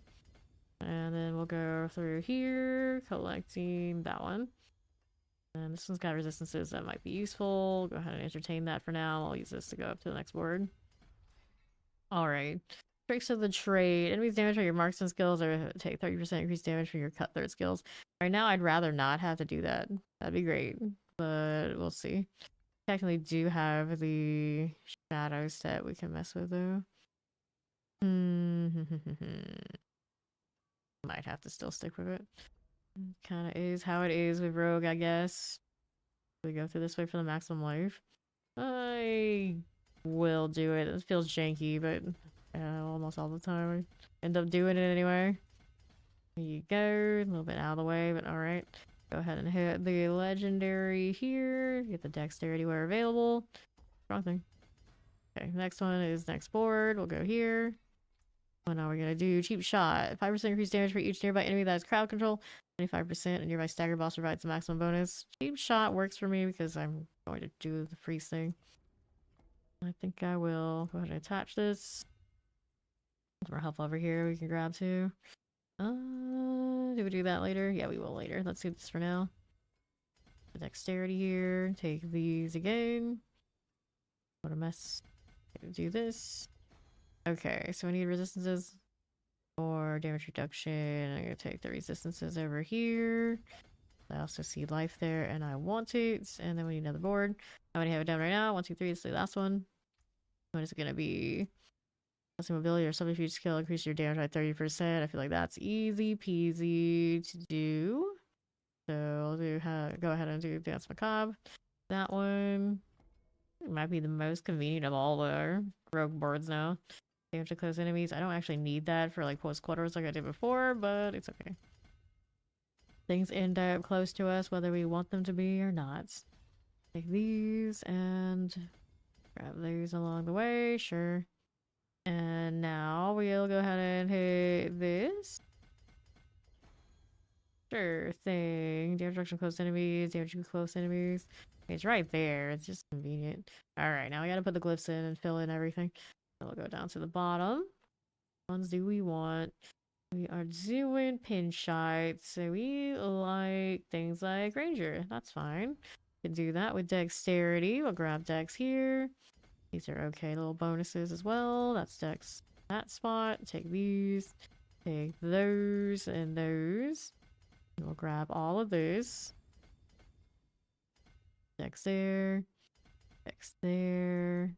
And then we'll go through here, collecting that one. And this one's got resistances that might be useful. Go ahead and entertain that for now. I'll use this to go up to the next board. Alright. Tricks of the trade. Enemies damage for your marksman skills or take 30% increased damage for your cut third skills. Right now, I'd rather not have to do that. That'd be great. But we'll see. Technically do have the shadow set we can mess with though. Might have to still stick with it. Kinda is how it is with Rogue, I guess. We go through this way for the maximum life. I will do it. It feels janky, but almost all the time I end up doing it anyway. There you go. A little bit out of the way, but alright. Go ahead and hit the legendary here. Get the dexterity where available. Wrong thing. Okay, next one is next board. We'll go here. What now we're gonna do? Cheap shot. 5% increased damage for each nearby enemy that has crowd control. 25% and nearby stagger boss provides a maximum bonus. Cheap shot works for me because I'm going to do the freeze thing. I think I will go ahead and attach this. Some more help over here we can grab too. Do we do that later? Yeah, we will later. Let's do this for now. The dexterity here. Take these again. What a mess. Do this. Okay, so I need resistances or damage reduction. I'm gonna take the resistances over here. I also see life there and I want it. And then we need another board. How many have it down right now? 1, 2, 3. It's the last one. What is it gonna be? Mobility or subterfuge skill increase your damage by 30%. I feel like that's easy peasy to do. So I'll do go ahead and do Dance Macabre. That one might be the most convenient of all the rogue boards now. Damage to close enemies. I don't actually need that for like close quarters like I did before, but it's okay. Things end up close to us whether we want them to be or not. Take these and grab these along the way. Sure. And now we'll go ahead and hit this. Sure thing. Damage reduction close enemies, damage to close enemies. It's right there. It's just convenient. Alright, now we gotta put the glyphs in and fill in everything. So we'll go down to the bottom. Which ones do we want? We are doing pin shots. So we like things like Ranger. That's fine. Can do that with dexterity. We'll grab dex here. These are okay little bonuses as well. That's dex that spot. Take these. Take those and those. And we'll grab all of this. Dex there. Dex there.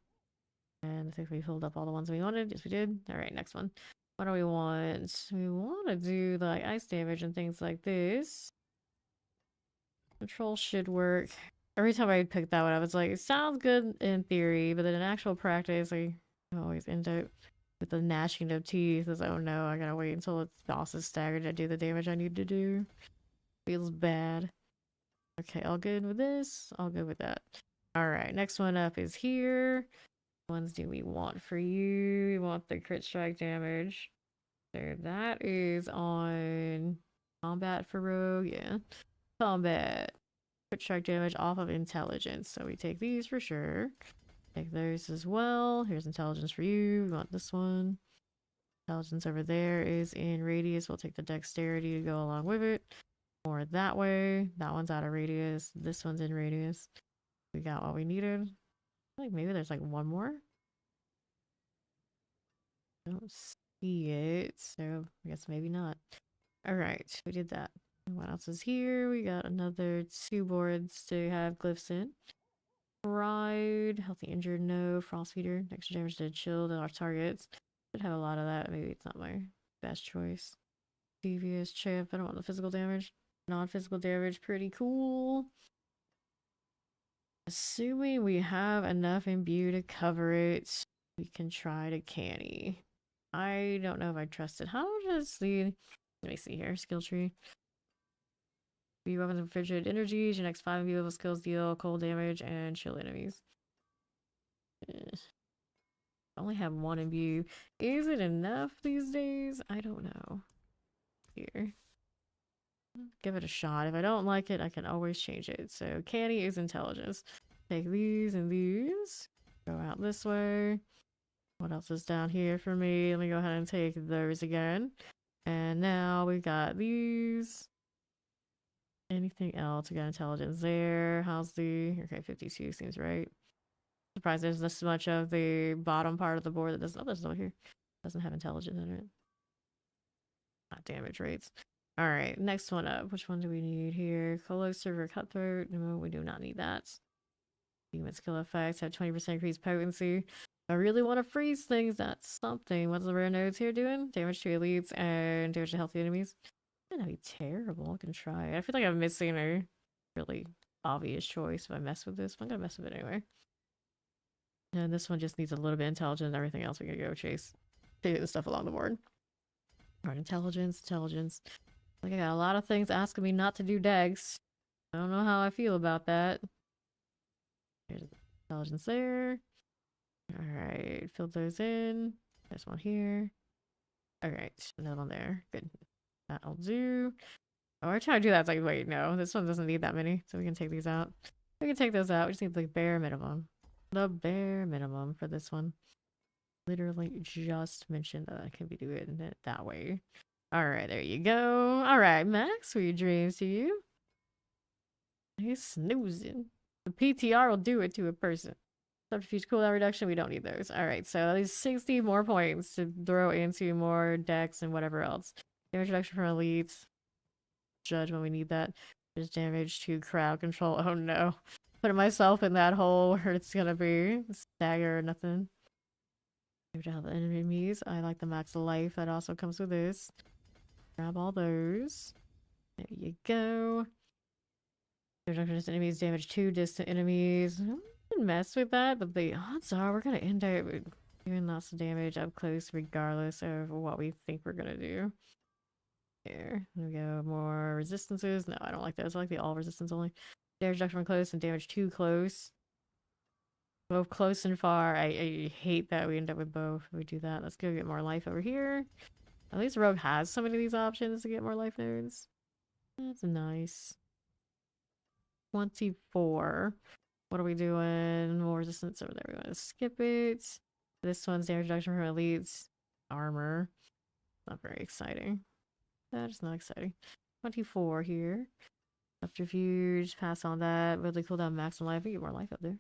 And I think we filled up all the ones we wanted. Yes, we did. Alright, next one. What do we want? We want to do like ice damage and things like this. Control should work. Every time I picked that one, I was like, it sounds good in theory, but then in actual practice, I always end up with the gnashing of teeth. It's like, oh no, I gotta wait until it's boss is staggered to do the damage I need to do. Feels bad. Okay, all good with this. All good with that. Alright, next one up is here. What ones do we want for you? We want the crit strike damage. So that is on combat for Rogue. Yeah. Combat. Crit strike damage off of intelligence. So we take these for sure. Take those as well. Here's intelligence for you. We want this one. Intelligence over there is in radius. We'll take the dexterity to go along with it. More that way. That one's out of radius. This one's in radius. We got what we needed. I think maybe there's like one more. I don't see it, so I guess maybe not. Alright, we did that. What else is here? We got another 2 boards to have glyphs in. Pride, healthy injured, no. Frost feeder, extra damage to chill to our targets. Should have a lot of that. Maybe it's not my best choice. Devious chip, I don't want the physical damage. Non-physical damage, pretty cool. Assuming we have enough imbue to cover it, we can try to canny. I don't know if I trust it. How does the... Let me see here. Skill tree. Imbue weapons and refrigerated energies. Your next 5 imbue level skills deal cold damage and chill enemies. I only have 1 imbue. Is it enough these days? I don't know. Here. Give it a shot. If I don't like it, I can always change it. So canny is intelligence. Take these and these. Go out this way. What else is down here for me? Let me go ahead and take those again. And now we got these. Anything else? We got intelligence there. How's the... Okay, 52 seems right. Surprised there's this much of the bottom part of the board that doesn't... Oh, there's over here. Doesn't have intelligence in it. Not damage rates. Alright, next one up. Which one do we need here? Colo Server Cutthroat. No, we do not need that. Human skill effects have 20% increased potency. I really want to freeze things. That's something. What's the rare nodes here doing? Damage to elites and damage to healthy enemies. That'd be terrible. I can try. I feel like I'm missing a really obvious choice if I mess with this. But I'm gonna mess with it anyway. And this one just needs a little bit of intelligence. Everything else we can go chase. Take the stuff along the board. Alright, intelligence. Like I got a lot of things asking me not to do dex. I don't know how I feel about that. There's intelligence there. Alright, fill those in. There's one here. Alright, another one there. Good. That'll do. Oh, I try to do that. It's like, wait, no, this one doesn't need that many. So we can take these out. We can take those out. We just need the bare minimum. The bare minimum for this one. Literally just mentioned that I can be doing it that way. Alright, there you go. Alright, Max, sweet dreams to you. He's snoozing. The PTR will do it to a person. Subterfuge cooldown reduction, we don't need those. Alright, so at least 60 more points to throw into more decks and whatever else. Damage reduction from elites. Judge when we need that. There's damage to crowd control. Oh no. Putting myself in that hole where it's gonna be stagger or nothing. Damage to health enemies. I like the max life that also comes with this. Grab all those. There you go. Reduction to enemies, damage to distant enemies. I don't mess with that, but the odds are we're gonna end up doing lots of damage up close regardless of what we think we're gonna do. Here we go. More resistances. No, I don't like those. I like the all resistance only. Damage reduction from close and damage too close. Both close and far. I hate that we end up with both. If we do that. Let's go get more life over here. At least Rogue has so many of these options to get more life nodes. That's nice. 24. What are we doing? More resistance over there. We want to skip it. This one's damage reduction from elites. Armor. Not very exciting. That is not exciting. 24 here. Subterfuge, pass on that. Really cool down maximum life. We get more life up there.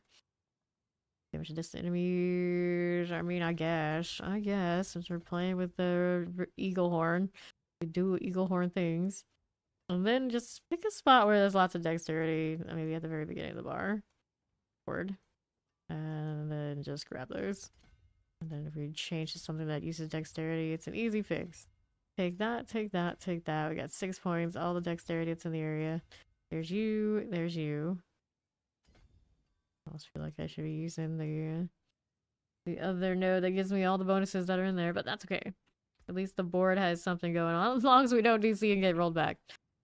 Damage to distant enemies. I mean, I guess, since we're playing with the eagle horn, we do eagle horn things. And then just pick a spot where there's lots of dexterity. Maybe at the very beginning of the bar. Board. And then just grab those. And then if we change to something that uses dexterity, it's an easy fix. Take that, take that, take that. We got 6 points, all the dexterity that's in the area. There's you, there's you. I almost feel like I should be using the other node that gives me all the bonuses that are in there, but that's okay. At least the board has something going on, as long as we don't DC and get rolled back.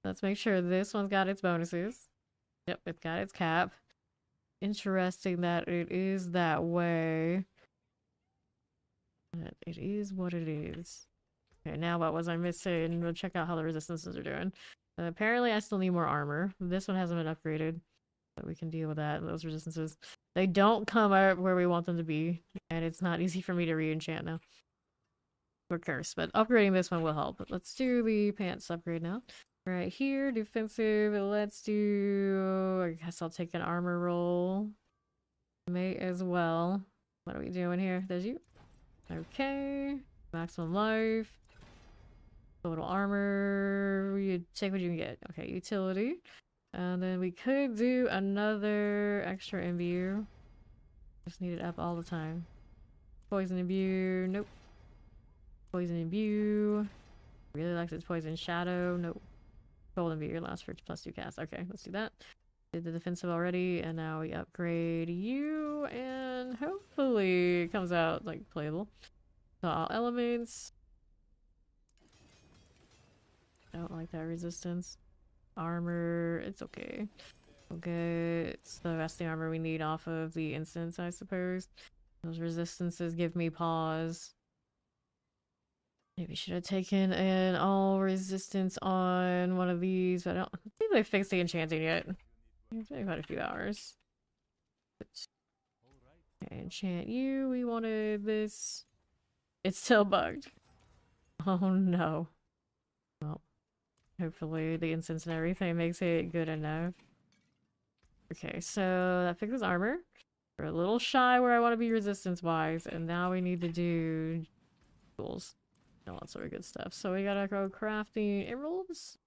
Let's make sure this one's got its bonuses. Yep, it's got its cap. Interesting that it is that way. But it is what it is. Okay, now what was I missing? We'll check out how the resistances are doing. Apparently I still need more armor. This one hasn't been upgraded. But we can deal with that. Those resistances. They don't come out where we want them to be. And it's not easy for me to re-enchant now. We're cursed. But upgrading this one will help. But let's do the pants upgrade now. Right here, defensive. Let's do... I guess I'll take an armor roll. May as well. What are we doing here? There's you. Okay. Maximum life. Total armor. You take what you can get. Okay, utility. And then we could do another extra imbue. Just need it up all the time. Poison imbue. Nope. Poison imbue. Really likes its poison shadow. Nope. Cold imbue lasts for +2 cast. Okay, let's do that. Did the defensive already, and now we upgrade you, and hopefully it comes out like playable. So all elements. I don't like that resistance. Armor, it's okay. We'll get the rest of the armor we need off of the instance, I suppose. Those resistances give me pause. Maybe should have taken an all resistance on one of these, but I don't think they fixed the enchanting yet. It's been quite a few hours. Okay, enchant you. We wanted this. It's still bugged. Oh no. Well, hopefully the instance and everything makes it good enough. Okay, so that fixes armor. We're a little shy where I want to be resistance-wise, and now we need to do tools. And all that sort of good stuff. So we gotta go crafting emeralds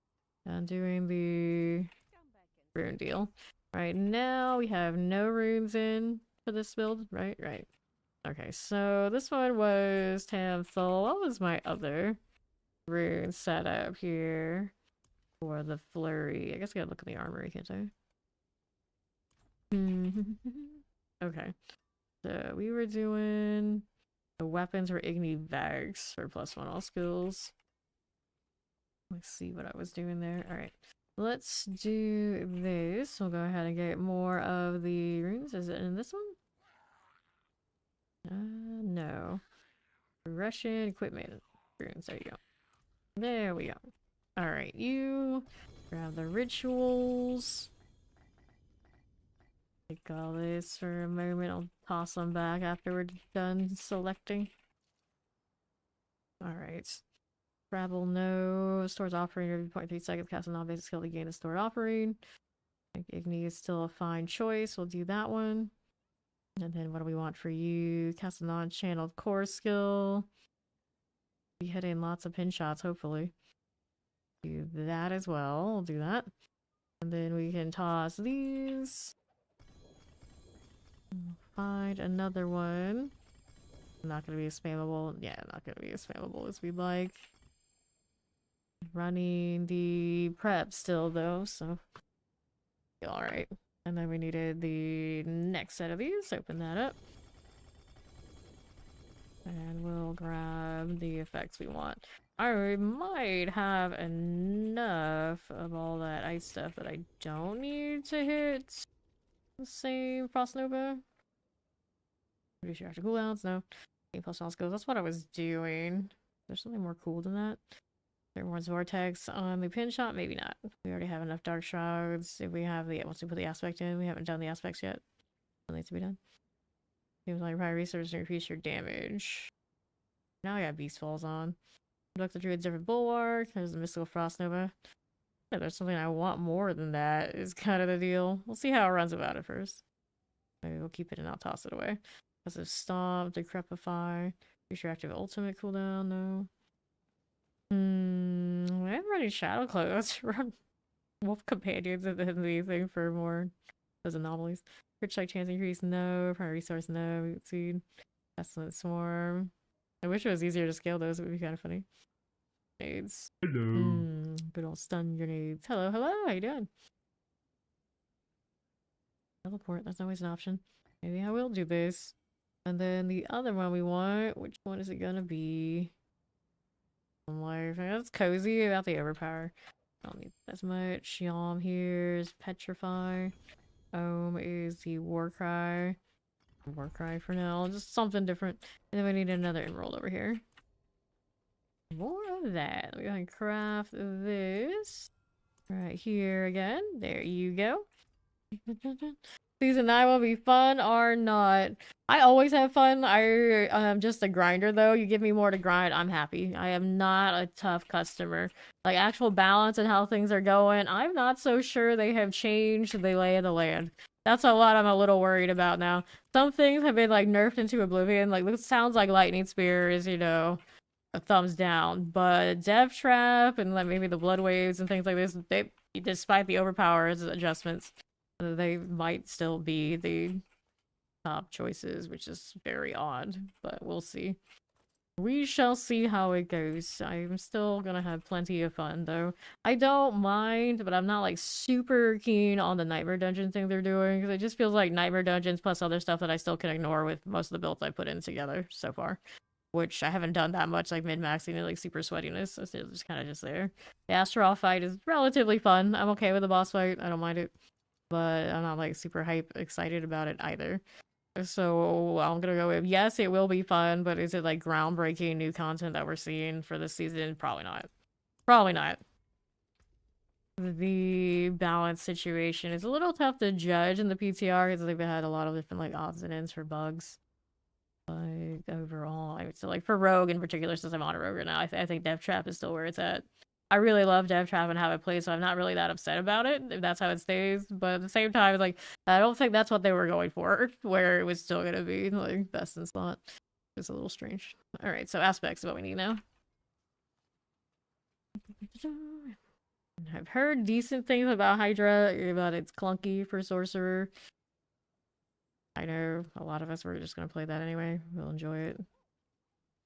and doing the rune deal. Right now we have no runes in for this build, right? Right. Okay, so this one was Tamthel. What was my other rune setup here for the flurry? I guess I gotta look at the armory, can't I? Okay. So we were doing the weapons were Igni bags for +1 all skills. Let's see what I was doing there. Alright. Let's do this. We'll go ahead and get more of the runes. Is it in this one? No. Russian equipment runes. There you go. There we go. Alright, you grab the rituals. Take all this for a moment. I'll toss them back after we're done selecting. Alright. Travel no. Stores offering every 0.3 seconds. Cast a non-basic skill to gain a stored offering. I think Igni is still a fine choice. We'll do that one. And then what do we want for you? Cast a non-channeled core skill. Be hitting lots of pin shots, hopefully. Do that as well. We'll do that. And then we can toss these. Find another one. Not gonna be as spammable. Yeah, not gonna be as spammable as we'd like. Running the prep still though, so alright. And then we needed the next set of these. Open that up. And we'll grab the effects we want. I might have enough of all that ice stuff that I don't need to hit the same Frost Nova. Reduce your after cooldowns, no. +1 skills, that's what I was doing. There's something more cool than that. Everyone's vortex on the pin shot, maybe not. We already have enough dark shrouds. If we have the once we put the aspect in, we haven't done the aspects yet. It needs to be done. Seems like prior research to increase your damage. Now I got beast falls on. Conduct the druid's different bulwark. There's the mystical frost nova. Yeah, there's something I want more than that is kind of the deal. We'll see how it runs about it first. Maybe we'll keep it and I'll toss it away. Passive Stomp, Decrepify. Use your active ultimate cooldown, no. I haven't run any Shadow Cloak. Let's run Wolf Companions and then the thing for more those anomalies. Crit check chance increase, no. Primary resource, no. Seed. Pestilent Swarm. I wish it was easier to scale those, it would be kind of funny. Grenades. Hello. Good old stun grenades. Hello, hello, how you doing? Teleport, that's always an option. Maybe I will do this. And then the other one we want, which one is it gonna be? Life. That's cozy about the overpower. I don't need as much. Yom here's Petrify. Is the Warcry. Warcry for now. Just something different. And then we need another emerald over here. More of that. We can craft this. Right here again. There you go. Season 9 will be fun or not. I always have fun. I'm just a grinder though. You give me more to grind, I'm happy. I am not a tough customer. Like actual balance and how things are going, I'm not so sure they have changed the lay of the land. That's a lot I'm a little worried about now. Some things have been like nerfed into oblivion. Like this sounds like Lightning Spear is, you know, a thumbs down. But Death Trap and like maybe the Blood Waves and things like this, they, despite the overpowers adjustments, they might still be the top choices, which is very odd, but we'll see. We shall see how it goes. I'm still gonna have plenty of fun, though. I don't mind, but I'm not, like, super keen on the Nightmare Dungeon thing they're doing, because it just feels like Nightmare Dungeons plus other stuff that I still can ignore with most of the builds I put in together so far. Which I haven't done that much, like, min-maxing and, like, super sweatiness, so it's just kind of just there. The Astaroth fight is relatively fun. I'm okay with the boss fight. I don't mind it. But I'm not, like, super excited about it either. So I'm gonna go with yes, it will be fun, but is it like groundbreaking new content that we're seeing for this season? Probably not. Probably not. The balance situation is a little tough to judge in the PTR because they've had a lot of different like odds and ends for bugs. But overall, I would say like for Rogue in particular, since I'm on a Rogue right now, I think Death Trap is still where it's at. I really love Death Trap and how it plays, so I'm not really that upset about it if that's how it stays. But at the same time, like I don't think that's what they were going for, where it was still gonna be like best in slot. It's a little strange. All right, so aspects is what we need now. I've heard decent things about Hydra, about it's clunky for Sorcerer. I know a lot of us were just gonna play that anyway. We'll enjoy it.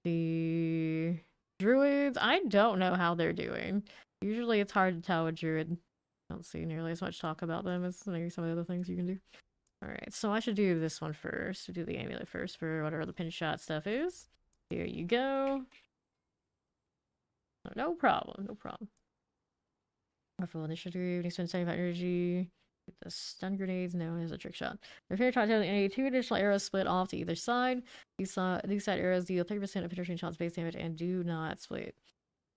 The druids, I don't know how they're doing. Usually it's hard to tell with druid. I don't see nearly as much talk about them as maybe some of the other things you can do. Alright, so I should do this one first. We'll do the amulet first for whatever the pin shot stuff is. Here you go. No problem, no problem. Powerful initiative, you spend 75 energy. Get the stun grenades, no, here's a trick shot. If you're trying to any 2 additional arrows split off to either side. These side arrows deal 30% of penetrating shots base damage and do not split.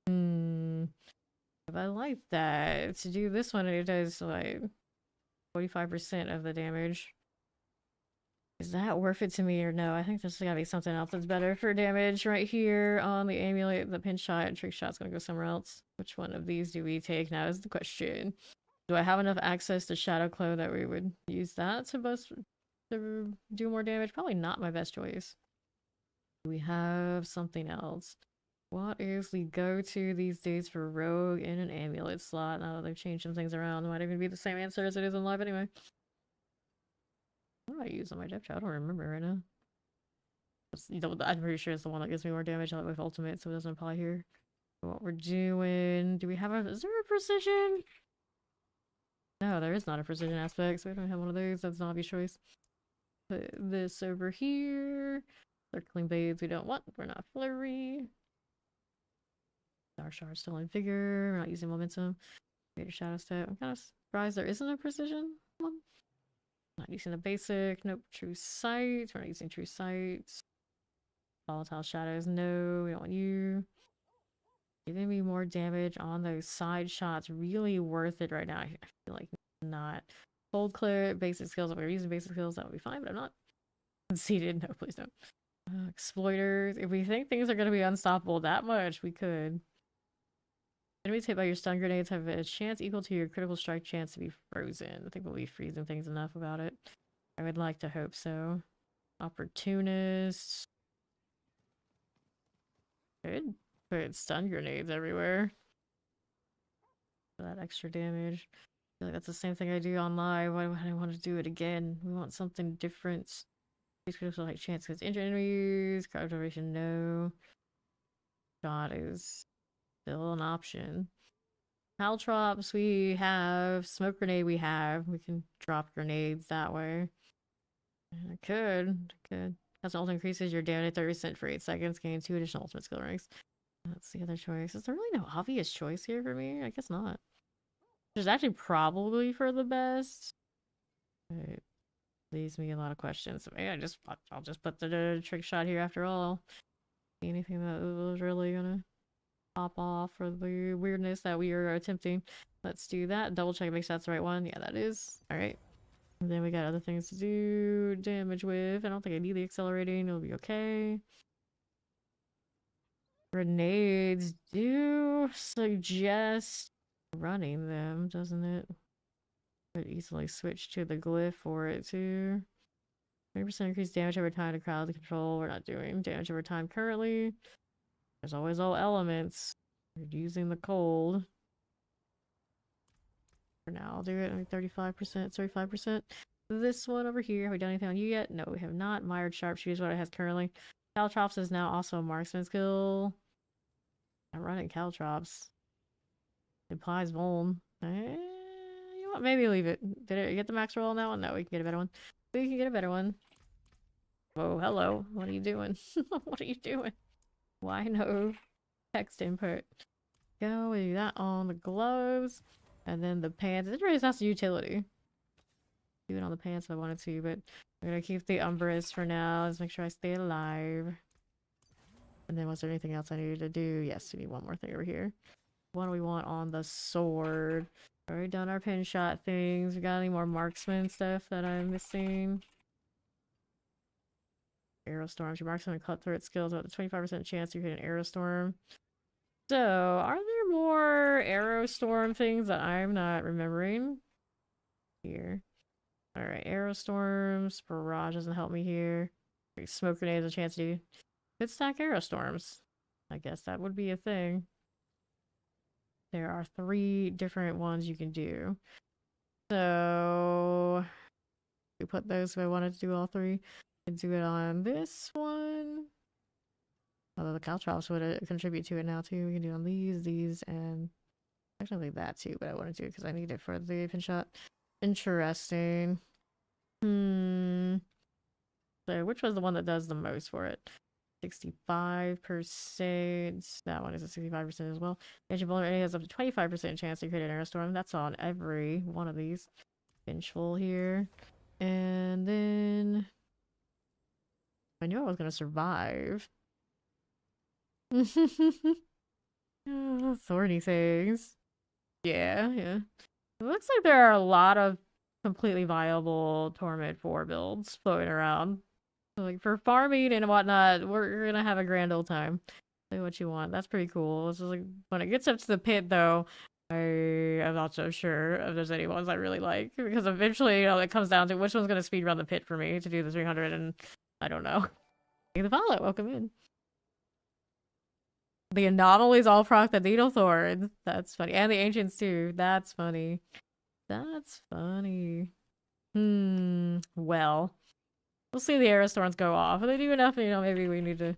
If I like that, to do this one, it does like 45% of the damage. Is that worth it to me or no? I think there's gotta be something else that's better for damage right here on the amulet. The pin shot and trick shot's gonna go somewhere else. Which one of these do we take now is the question. Do I have enough access to Shadow Cloak that we would use that to do more damage? Probably not my best choice. Do we have something else? What is the go-to these days for Rogue in an amulet slot? Now that they've changed some things around, it might even be the same answer as it is in live anyway. What do I use on my Death Trap? I don't remember right now. I'm pretty sure it's the one that gives me more damage with ultimate, so it doesn't apply here. What we're doing... Do we have a... Is there a precision? No, there is not a precision aspect, so we don't have one of those. That's an obvious choice. Put this over here. Circling blades we don't want. We're not flurry. Our shard still in vigor. We're not using momentum. Greater shadow step. I'm kind of surprised there isn't a precision one. Not using the basic. Nope. True sight. We're not using true sight. Volatile shadows. No, we don't want you. Giving me more damage on those side shots. Really worth it right now. I feel like not. Cold clear. Basic skills. If we're using basic skills, that would be fine, but I'm not. Conceded. No, please don't. Exploiters. If we think things are going to be unstoppable that much, we could. Enemies hit by your stun grenades have a chance equal to your critical strike chance to be frozen. I think we'll be freezing things enough about it. I would like to hope so. Opportunists. Could put stun grenades everywhere. For that extra damage. I feel like that's the same thing I do on live. Why do I want to do it again? We want something different. These critical like chance because injured enemies. Crowd duration, no. Shot is still an option. Caltrops we have. Smoke grenade we have. We can drop grenades that way. I could. That's also increases your damage 30% for 8 seconds. Gain 2 additional ultimate skill ranks. That's the other choice. Is there really no obvious choice here for me? I guess not. There's actually probably for the best. It leaves me a lot of questions. So maybe I'll just put the trick shot here after all. Anything that was really gonna pop off for the weirdness that we are attempting. Let's do that. Double check make sure that's the right one. Yeah, that is. Alright. And then we got other things to do damage with. I don't think I need the accelerating. It'll be okay. Grenades do suggest running them, doesn't it? Could easily switch to the glyph for it too. 20% increased damage over time to crowd control. We're not doing damage over time currently. There's always all elements. Reducing the cold. For now, I'll do it. I mean, 35%, 35%. This one over here, have we done anything on you yet? No, we have not. Mired Sharpshooter is what it has currently. Caltrops is now also a marksman skill. I'm running Caltrops. Implies Vuln. You know what? Maybe leave it. Did it get the max roll on that one? No, we can get a better one. We can get a better one. Whoa, hello. What are you doing? What are you doing? Why no text input? Go, we do that on the gloves. And then the pants. It really has utility. Do it on the pants if I wanted to, but I'm gonna keep the Umbrus for now. Let's make sure I stay alive. And then was there anything else I needed to do? Yes, we need one more thing over here. What do we want on the sword? Already done our pin shot things. We got any more marksman stuff that I'm missing? Arrow storms. Your marksman and cutthroat skills have a 25% chance you hit an arrow storm. So, are there more arrow storm things that I'm not remembering? Here. Alright, arrow storms. Barrage doesn't help me here. Smoke grenades a chance to do. Could stack arrow storms. I guess that would be a thing. There are 3 different ones you can do. So we put those if I wanted to do all 3. And do it on this one. Although the caltrops would contribute to it now too. We can do it on these, and actually that too, but I want to do it because I need it for the pin shot. Interesting. So which was the one that does the most for it? 65%. That one is a 65% as well. Engine vulnerability has up to 25% chance to create an arrow storm. That's on every one of these. Vengeful here. And then I knew I was gonna survive. Thorny things. Yeah. It looks like there are a lot of completely viable Torment 4 builds floating around. So, like, for farming and whatnot, we're gonna have a grand old time. Say what you want. That's pretty cool. It's just like, when it gets up to the pit, though, I am not so sure if there's any ones I really like. Because eventually, it comes down to which one's gonna speedrun the pit for me to do the 300, and I don't know. Hey, the follow. Welcome in. The anomalies all proc the needle thorns. That's funny. And the ancients too. That's funny. That's funny. Well. We'll see the arrow storms go off. If they do enough, maybe we need to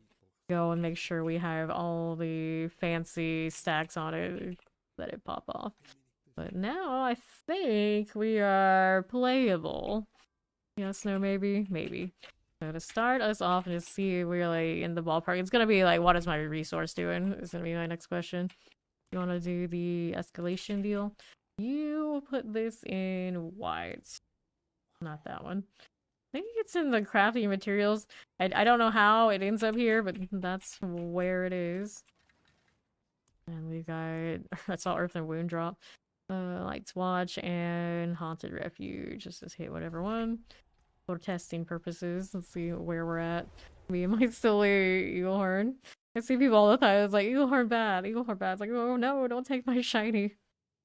go and make sure we have all the fancy stacks on it. Let it pop off. But now I think we are playable. Yes, no, maybe? Maybe. So to start us off and just see if we're like in the ballpark, it's gonna be like, what is my resource doing? Is gonna be my next question. You wanna do the escalation deal? You put this in white. Not that one. I think it's in the crafting materials. I don't know how it ends up here, but that's where it is. And we got that's all Earth and Wound drop. Lights Watch and Haunted Refuge. Just hit whatever one. For testing purposes. Let's see where we're at. We might still Eaglehorn. I see people all the time. It's like Eaglehorn bad, Eaglehorn bad. It's like, oh no, don't take my shiny.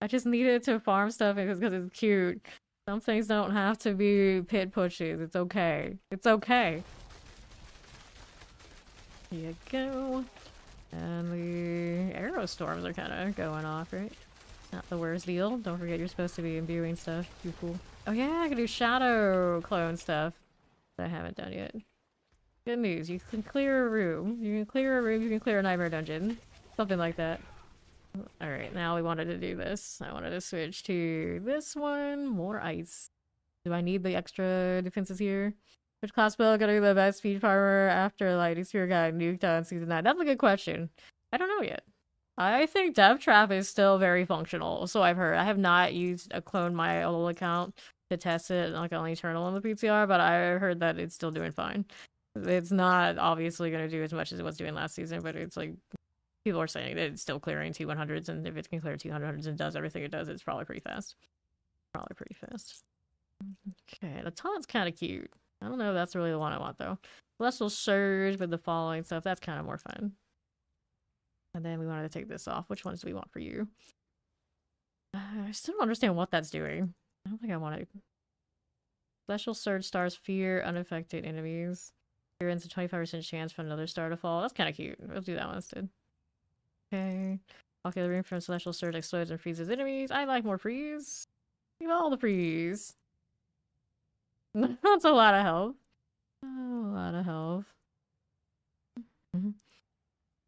I just need it to farm stuff because it's cute. Some things don't have to be pit pushes. It's okay. It's okay. Here you go. And the arrow storms are kind of going off, right? Not the worst deal. Don't forget you're supposed to be imbuing stuff. You fool. Oh yeah, I can do shadow clone stuff that I haven't done yet. Good news, you can clear a room. You can clear a room, you can clear a nightmare dungeon. Something like that. Alright, now we wanted to do this. I wanted to switch to this one. More ice. Do I need the extra defenses here? Which class spell gonna be the best speed farmer after Lightning Spear got nuked on season 9? That's a good question. I don't know yet. I think Dev Trap is still very functional, so I've heard. I have not used a clone my old account to test it like on Eternal on the PTR, but I heard that it's still doing fine. It's not obviously going to do as much as it was doing last season, but it's like people are saying that it's still clearing T100s, and if it can clear T100s and does everything it does, it's probably pretty fast. Probably pretty fast. Okay, the taunt's kind of cute. I don't know if that's really the one I want though. Celestial Surge with the following stuff, that's kind of more fun. And then we wanted to take this off. Which ones do we want for you? I still don't understand what that's doing. I don't think I want it. Celestial Surge stars fear unaffected enemies. Experience a 25% chance for another star to fall. That's kind of cute. We'll do that one instead. Okay. Okay, the room from Celestial Surge explodes and freezes enemies. I like more freeze. Give all the freeze. That's a lot of health. A lot of health.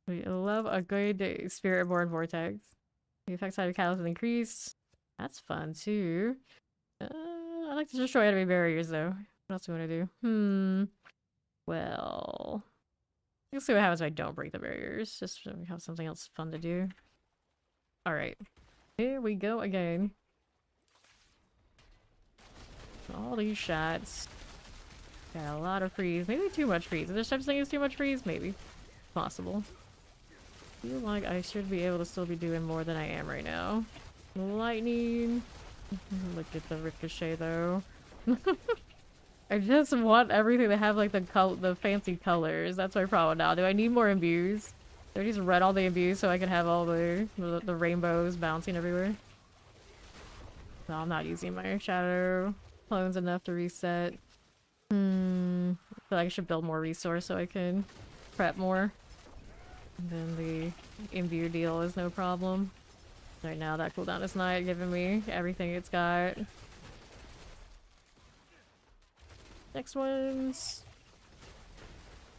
We love a good Spirit-born Vortex. The effect side of catalyst is increased. That's fun too. I like to destroy enemy barriers though. What else do we want to do? Well, let's see what happens if I don't break the barriers. Just so we have something else fun to do. Alright. Here we go again. All these shots. Got a lot of freeze. Maybe too much freeze. Is there such thing as too much freeze? Maybe. Possible. I feel like I should be able to still be doing more than I am right now. Lightning. Look at the ricochet though. I just want everything to have like the fancy colors. That's my problem now. Do I need more imbues? Do I just run all the imbues so I can have all the rainbows bouncing everywhere? No, I'm not using my shadow clones enough to reset. I feel like I should build more resource so I can prep more. And then the imbue deal is no problem. Right now that cooldown is not giving me everything it's got. Next one's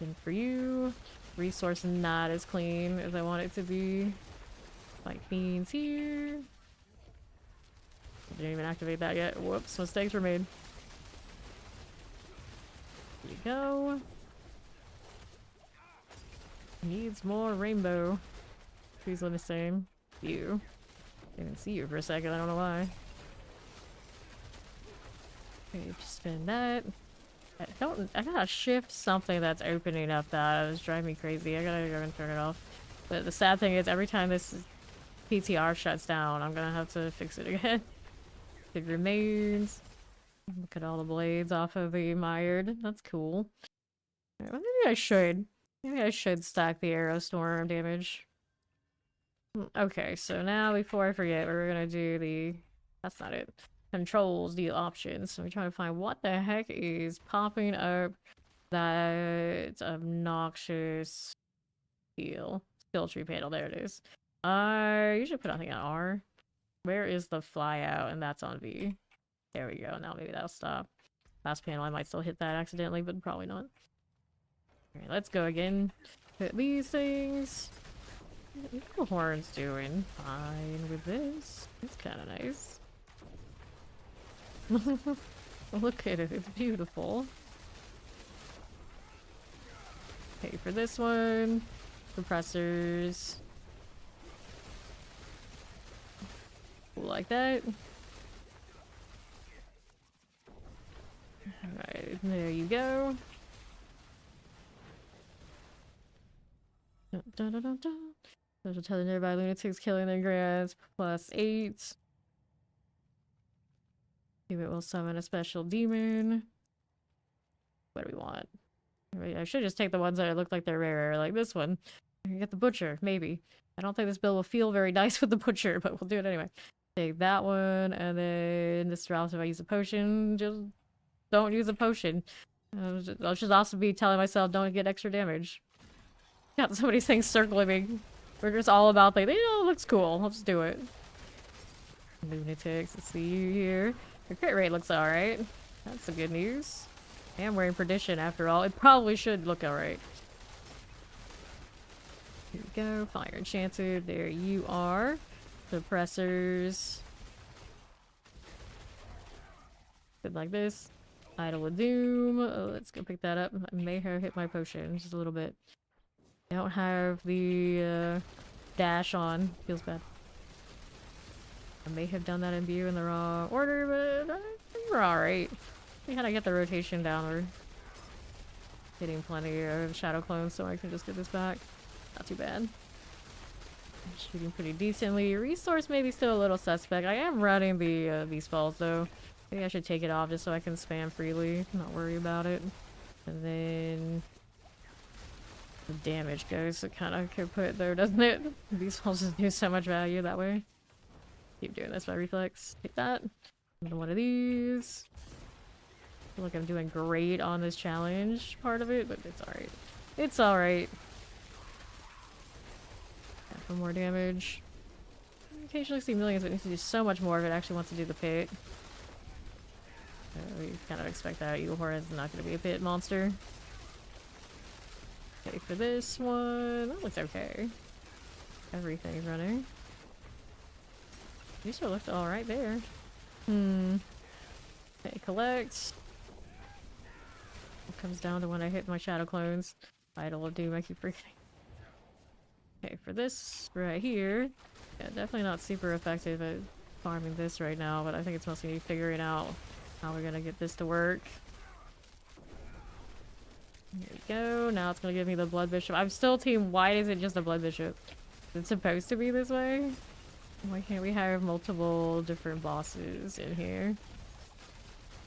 in for you. Resource not as clean as I want it to be. Like beans here. Didn't even activate that yet. Whoops, mistakes were made. Here you go. Needs more rainbow. Trees look the same. You. Didn't see you for a second, I don't know why. Okay, just spin that. I gotta shift something that's opening up that is driving me crazy. I gotta go and turn it off. But the sad thing is every time this PTR shuts down, I'm gonna have to fix it again. It remains. Look at all the blades off of the mired. That's cool. Right, well, maybe I should. Maybe I should stack the arrow storm damage. Okay, so now before I forget, we're gonna do the... That's not it. Controls, the options. So we're trying to find what the heck is popping up that obnoxious skill tree panel. There it is. I usually put something on R. Where is the fly out? And that's on V. There we go. Now maybe that'll stop. Last panel, I might still hit that accidentally, but probably not. Alright, let's go again. Hit these things. The horn's doing fine with this. It's kind of nice. Look at it, it's beautiful. Okay, for this one, compressors. Like that. Alright, there you go. Dun, dun, dun, dun, dun. Those will tell the nearby lunatics killing their grass +8. Maybe it will summon a special demon. What do we want? I should just take the ones that look like they're rare, like this one. You get the butcher, maybe. I don't think this build will feel very nice with the butcher, but we'll do it anyway. Take that one, and then this drops if I use a potion. Just don't use a potion. I'll just also be telling myself don't get extra damage. Got so many things circling me. We're just all about like, it looks cool. Let's do it. Lunatics, let's see you here. Your crit rate looks alright. That's the good news. I am wearing Perdition after all. It probably should look alright. Here we go. Fire Enchanted. There you are. Suppressors. Good like this. Idol of Doom. Oh, let's go pick that up. I may have hit my potion just a little bit. I don't have the dash on. Feels bad. I may have done that imbue in the wrong order, but we're alright. We gotta get the rotation down. We're getting plenty of shadow clones, so I can just get this back. Not too bad. Shooting pretty decently. Resource maybe still a little suspect. I am running the these balls though. Maybe I should take it off just so I can spam freely. Not worry about it. And then the damage goes. It kind of could put it there, doesn't it? These balls just do so much value that way. Keep doing this by reflex. Take that. Another one of these. I feel like I'm doing great on this challenge part of it, but it's alright. It's alright. For more damage. I occasionally see millions, but it needs to do so much more if it actually wants to do the pit. We kind of expect that. Eagle Horde is not going to be a pit monster. Okay, for this one, that looks okay. Everything's running. These are looked alright there. Okay, collect. It comes down to when I hit my shadow clones. Idol of Doom, I keep forgetting. Okay, for this right here, yeah, definitely not super effective at farming this right now, but I think it's mostly me figuring out how we're gonna get this to work. Here we go. Now it's gonna give me the Blood Bishop. I'm still team, why is it just a Blood Bishop? Is it supposed to be this way? Why can't we have multiple different bosses in here?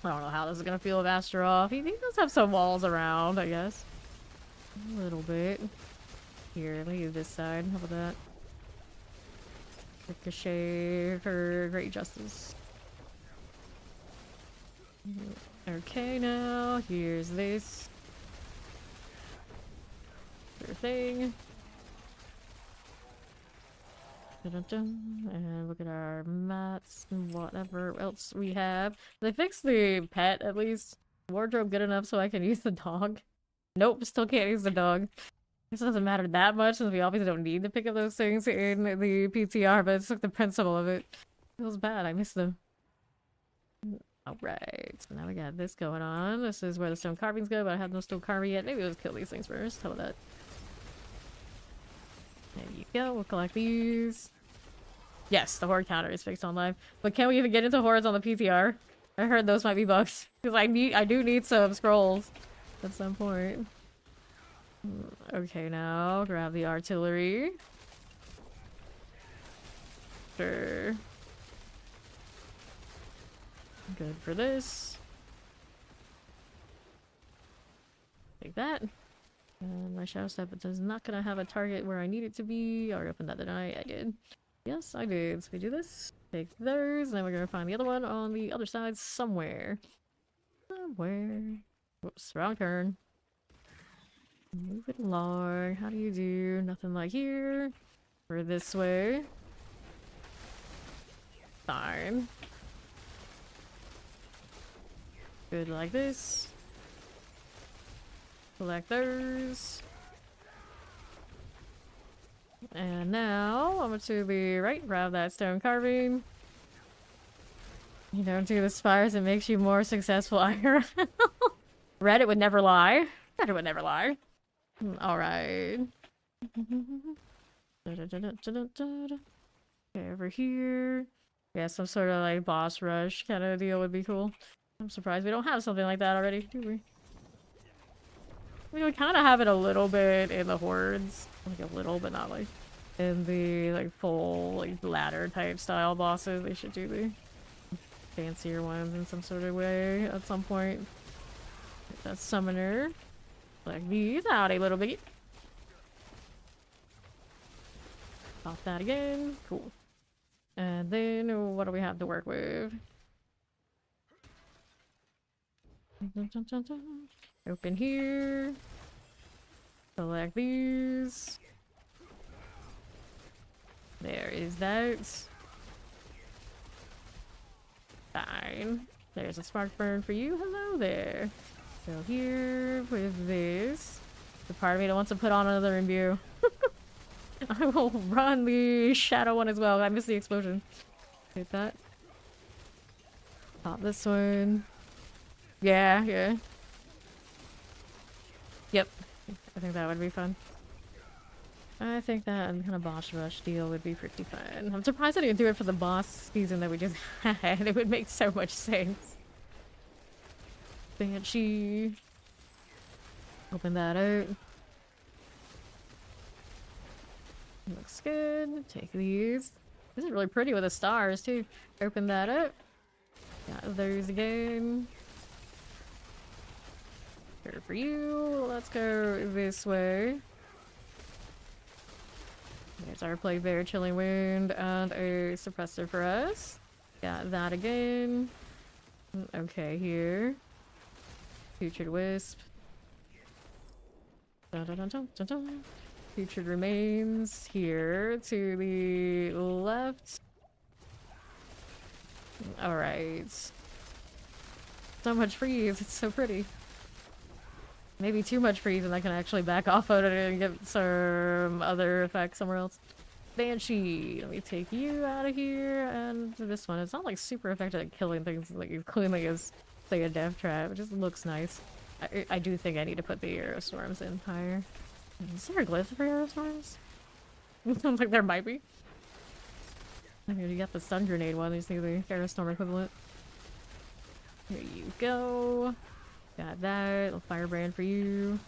I don't know how this is gonna feel with Astaroth. He does have some walls around, I guess. A little bit. Here, let me use this side. How about that? Ricochet for great justice. Okay, now here's this. Sure thing. Dun-dun-dun. And look at our mats and whatever else we have. They fixed the pet at least. Wardrobe good enough so I can use the dog. Nope, still can't use the dog. This doesn't matter that much since we obviously don't need to pick up those things in the PTR, but it's like the principle of it. Feels bad, I miss them. Alright, so now we got this going on. This is where the stone carvings go, but I have no stone carving yet. Maybe we'll just kill these things first. How about that? There you go, we'll collect these. Yes, the horde counter is fixed on live. But can we even get into hordes on the PTR? I heard those might be bugs. Because I do need some scrolls at some point. Okay, now grab the artillery. Sure. Good for this. Take that. And my shadow step is not gonna have a target where I need it to be. I already opened that, didn't I? I did. Yes, I did. So we do this. Take those, and then we're gonna find the other one on the other side somewhere. Somewhere. Whoops, wrong turn. Move it along. How do you do? Nothing like here. We're this way. Fine. Good like this. Collect those. And now, over to the right, grab that stone carving. You don't do the spires, it makes you more successful IRL. Reddit would never lie. Reddit would never lie. Alright. Okay, over here. Yeah, some sort of like boss rush kind of deal would be cool. I'm surprised we don't have something like that already, do we? I mean, we kind of have it a little bit in the hordes. Like a little, but not like in the like full like ladder type style bosses. They should do the fancier ones in some sort of way at some point. That summoner. Like these out a little bit. Pop that again. Cool. And then what do we have to work with? Open here. Select these. There is that. Fine. There's a spark burn for you. Hello there. So here with this. The part of me that wants to put on another imbue. I will run the shadow one as well. I missed the explosion. Hit that. Pop this one. Yeah, yeah. Yep. I think that would be fun. I think that kind of boss rush deal would be pretty fun. I'm surprised I didn't do it for the boss season that we just had. It would make so much sense. Banshee. Open that out. Looks good. Take these. This is really pretty with the stars too. Open that up. Got those again. Here for you. Let's go this way. There's our Plague Bear, Chilling Wound, and a suppressor for us. Got that again. Okay, here. Putrid Wisp. Dun, dun, dun, dun, dun, dun. Putrid Remains here to the left. Alright. So much freeze, it's so pretty. Maybe too much freeze and I can actually back off of it and get some other effects somewhere else. Banshee! Let me take you out of here, and this one. It's not like super effective at killing things like as cleanly as, say, a death trap. It just looks nice. I do think I need to put the arrow storms in higher. Is there a glyph for arrow storms? It sounds like there might be. I mean, you got the stun grenade one, you just need the arrow storm equivalent. Here you go. Got that. Little firebrand for you.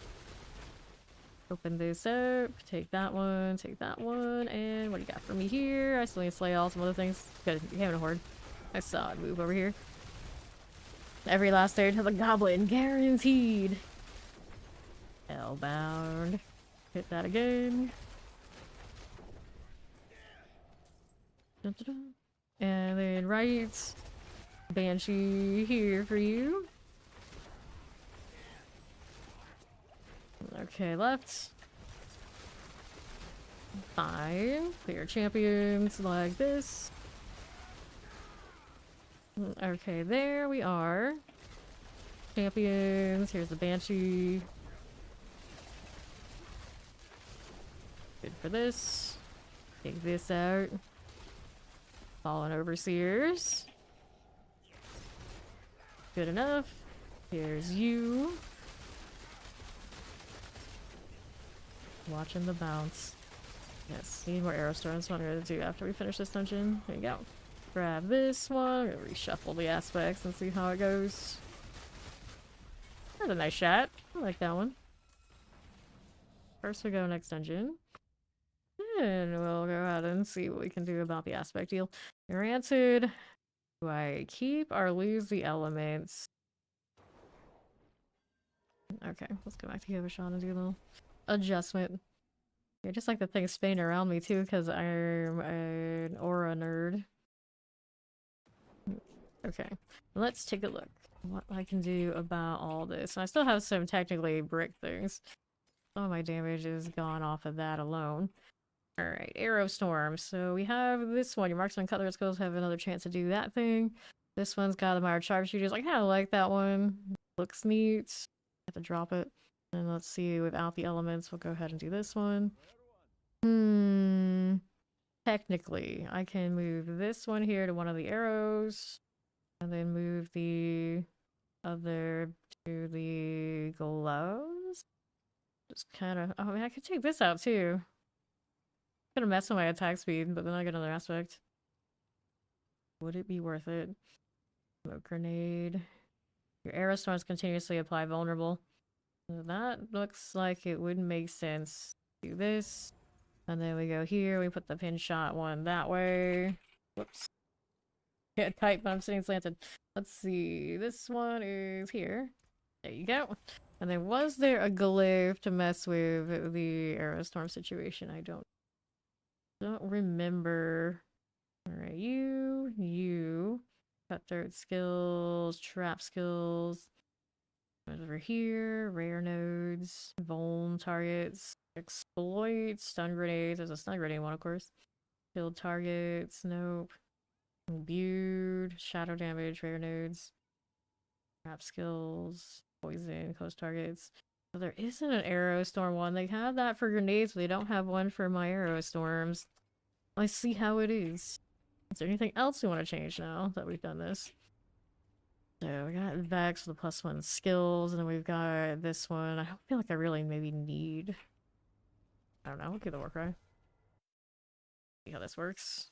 Open this up. Take that one. Take that one. And what do you got for me here? I still need to slay all some other things. Good. You're having a horde. I saw it move over here. Every last stage of the goblin. Guaranteed. Hellbound. Hit that again. Dun, dun, dun. And then right. Banshee here for you. Okay, left. Fine. Clear champions like this. Okay, there we are. Champions. Here's the Banshee. Good for this. Take this out. Fallen Overseers. Good enough. Here's you. Watching the bounce. Yes, need more arrow storms. What I'm gonna do after we finish this dungeon. There you go. Grab this one. Gonna reshuffle the aspects and see how it goes. That's a nice shot. I like that one. First we go next dungeon. And we'll go out and see what we can do about the aspect deal. Granted, do I keep or lose the elements? Okay, let's go back to Gavashan and do a little adjustment. Yeah, just like the thing spinning around me too, because I'm an aura nerd. Okay, let's take a look. What I can do about all this. And I still have some technically brick things. Some of my damage is gone off of that alone. Alright, Arrow Storm. So we have this one. Your marksman cutler skills have another chance to do that thing. This one's got the Mired Sharpshooters. I kind of like that one. Looks neat. Have to drop it. And let's see, without the elements, we'll go ahead and do this one. Technically, I can move this one here to one of the arrows. And then move the other to the gloves. Just kind of... Oh, I mean, I could take this out too. Gonna mess with my attack speed, but then I get another aspect. Would it be worth it? Smoke grenade. Your arrow storms continuously apply vulnerable. So that looks like it would make sense. Do this. And then we go here, we put the pin shot one that way. Whoops. Get tight, but I'm sitting slanted. Let's see. This one is here. There you go. And then was there a glyph to mess with the arrow storm situation? I don't Don't remember. Alright, you. Cutthroat skills, trap skills. Over here, rare nodes, vuln targets, exploit, stun grenades. There's a stun grenade one, of course. Killed targets, nope. Imbued, shadow damage, rare nodes, trap skills, poison, close targets. So there isn't an arrow storm one. They have that for grenades, but they don't have one for my arrow storms. I see how it is. Is there anything else we want to change now that we've done this? So we got Vex with the +1 skills, and then we've got this one. I don't feel like I really maybe need... I don't know, we'll give the Warcry. See how this works.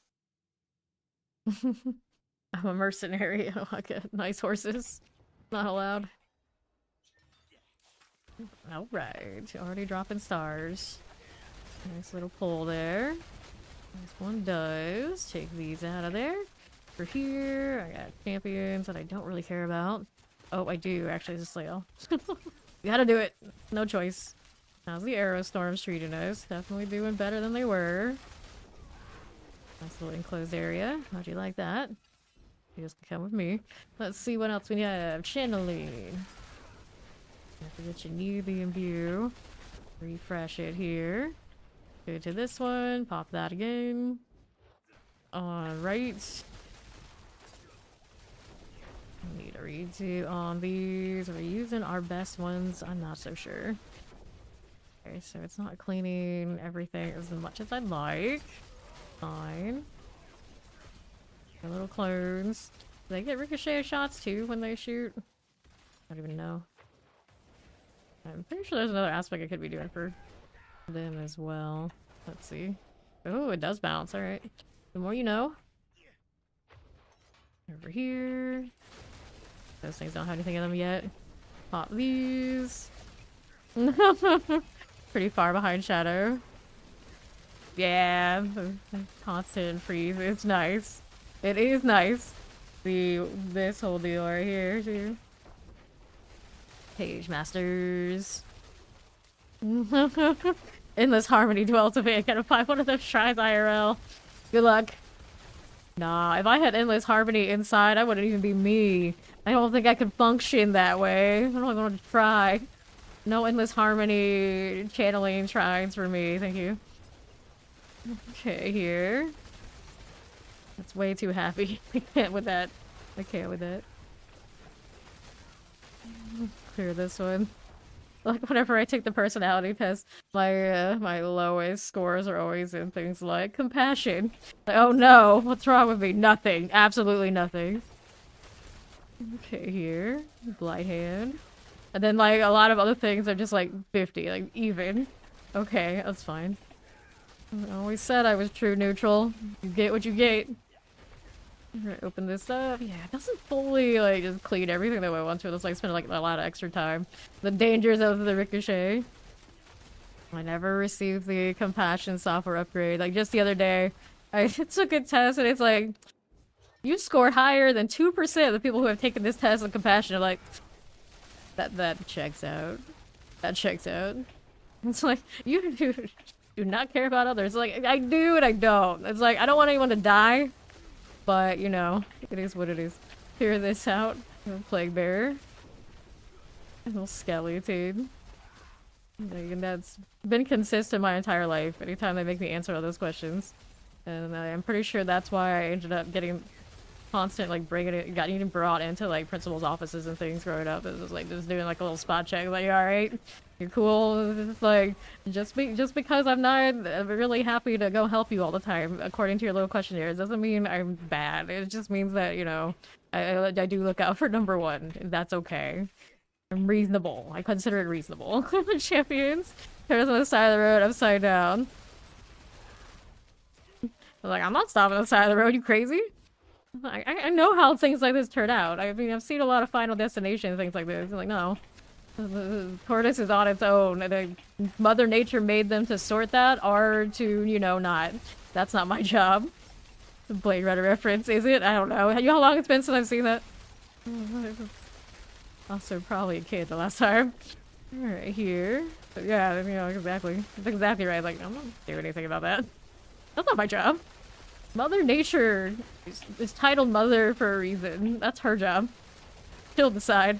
I'm a mercenary, I get nice horses. Not allowed. Alright, already dropping stars. Nice little pull there. This one does. Take these out of there. For here, I got champions that I don't really care about. Oh, I do actually, this Slayo. Gotta do it. No choice. How's the arrow storms treating us? Definitely doing better than they were. Nice little enclosed area. How'd you like that? You just come with me. Let's see what else we have. Channeling. Don't forget you need the imbue. Refresh it here. Go to this one. Pop that again. Alright. Need a redo on these. Are we using our best ones? I'm not so sure. Okay, so it's not cleaning everything as much as I'd like. Fine. My little clones. Do they get ricochet shots too when they shoot? I don't even know. I'm pretty sure there's another aspect I could be doing for them as well. Let's see. Oh, it does bounce. Alright. The more you know. Over here. Those things don't have anything in them yet. Pop these. Pretty far behind Shadow. Yeah, the constant freeze. It's nice. It is nice. This whole deal right here too. Page Masters. Endless Harmony dwells within. I gotta find one of those shrines IRL. Good luck. Nah, if I had Endless Harmony inside, I wouldn't even be me. I don't think I could function that way. I don't even want to try. No Endless Harmony channeling shrines for me, thank you. Okay, here. That's way too happy. I can't with that. I can't with that. Clear this one. Like, whenever I take the personality test, my lowest scores are always in things like compassion. Like, oh no, what's wrong with me? Nothing. Absolutely nothing. Okay, here. Blight Hand. And then, like, a lot of other things are just, like, 50, like, even. Okay, that's fine. I always said I was true neutral. You get what you get. I'm gonna open this up. Yeah, it doesn't fully, like, just clean everything that I want to. It's like spending, like, a lot of extra time. The dangers of the ricochet. I never received the compassion software upgrade. Like, just the other day, I took a test and it's like, you scored higher than 2% of the people who have taken this test on compassion are like, that checks out. That checks out. It's like, you do not care about others. Like, I do and I don't. It's like, I don't want anyone to die. But, you know, it is what it is. Clear this out. Plague Bearer. A little skeleton. And that's been consistent my entire life. Anytime they make me answer all those questions. And I'm pretty sure that's why I ended up getting constant, like, getting brought into, like, principal's offices and things growing up. It was like, just doing, like, a little spot check. Like, you alright? You're cool? It's like, just because I'm not really happy to go help you all the time, according to your little questionnaire, doesn't mean I'm bad. It just means that, you know, I do look out for number one. That's okay. I'm reasonable. I consider it reasonable. Champions. There's on the side of the road, upside down. I was like, I'm not stopping on the side of the road, you crazy? I know how things like this turn out. I mean, I've seen a lot of Final Destination things like this. I'm like, no. The tortoise is on its own. Mother Nature made them to sort that, or to, you know, not. That's not my job. Blade Runner reference, is it? I don't know. You know how long it's been since I've seen that? Also, probably a kid the last time. Alright, here. But yeah, you know, exactly. That's exactly right. Like, I'm not doing anything about that. That's not my job. Mother Nature is titled Mother for a reason. That's her job. She'll decide.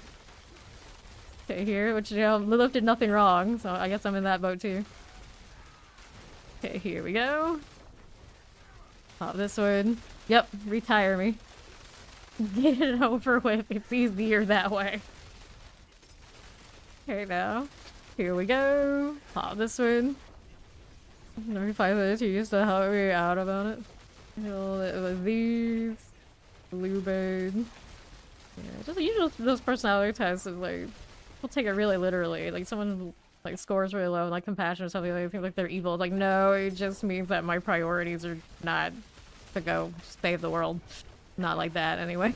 Okay, here, which, you know, Lilith did nothing wrong, so I guess I'm in that boat too. Okay, here we go. Pop this one. Yep, retire me. Get it over with. It's easier that way. Okay, now. Here we go. Pop this one. 35 minutes you used to help me out about it. Kill it with these. Blue bird. Yeah, just usually those personality tests is like, we'll take it really literally. Like someone who, like, scores really low, like compassion or something, like, they think like they're evil. It's like, no, it just means that my priorities are not to go save the world. Not like that anyway.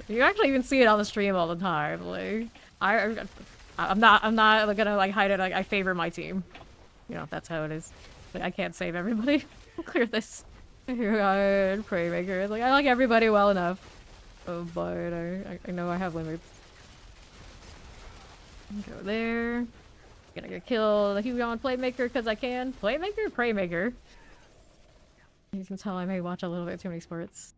You actually even see it on the stream all the time. Like, I'm not gonna like hide it. Like, I favor my team. You know, that's how it is. Like, I can't save everybody. Clear this. God, Praymaker. Like, I like everybody well enough. Oh, but I know I have limits. Go there. Gonna get killed. Hugon Playmaker because I can. Playmaker? Praymaker. You can tell I may watch a little bit too many sports.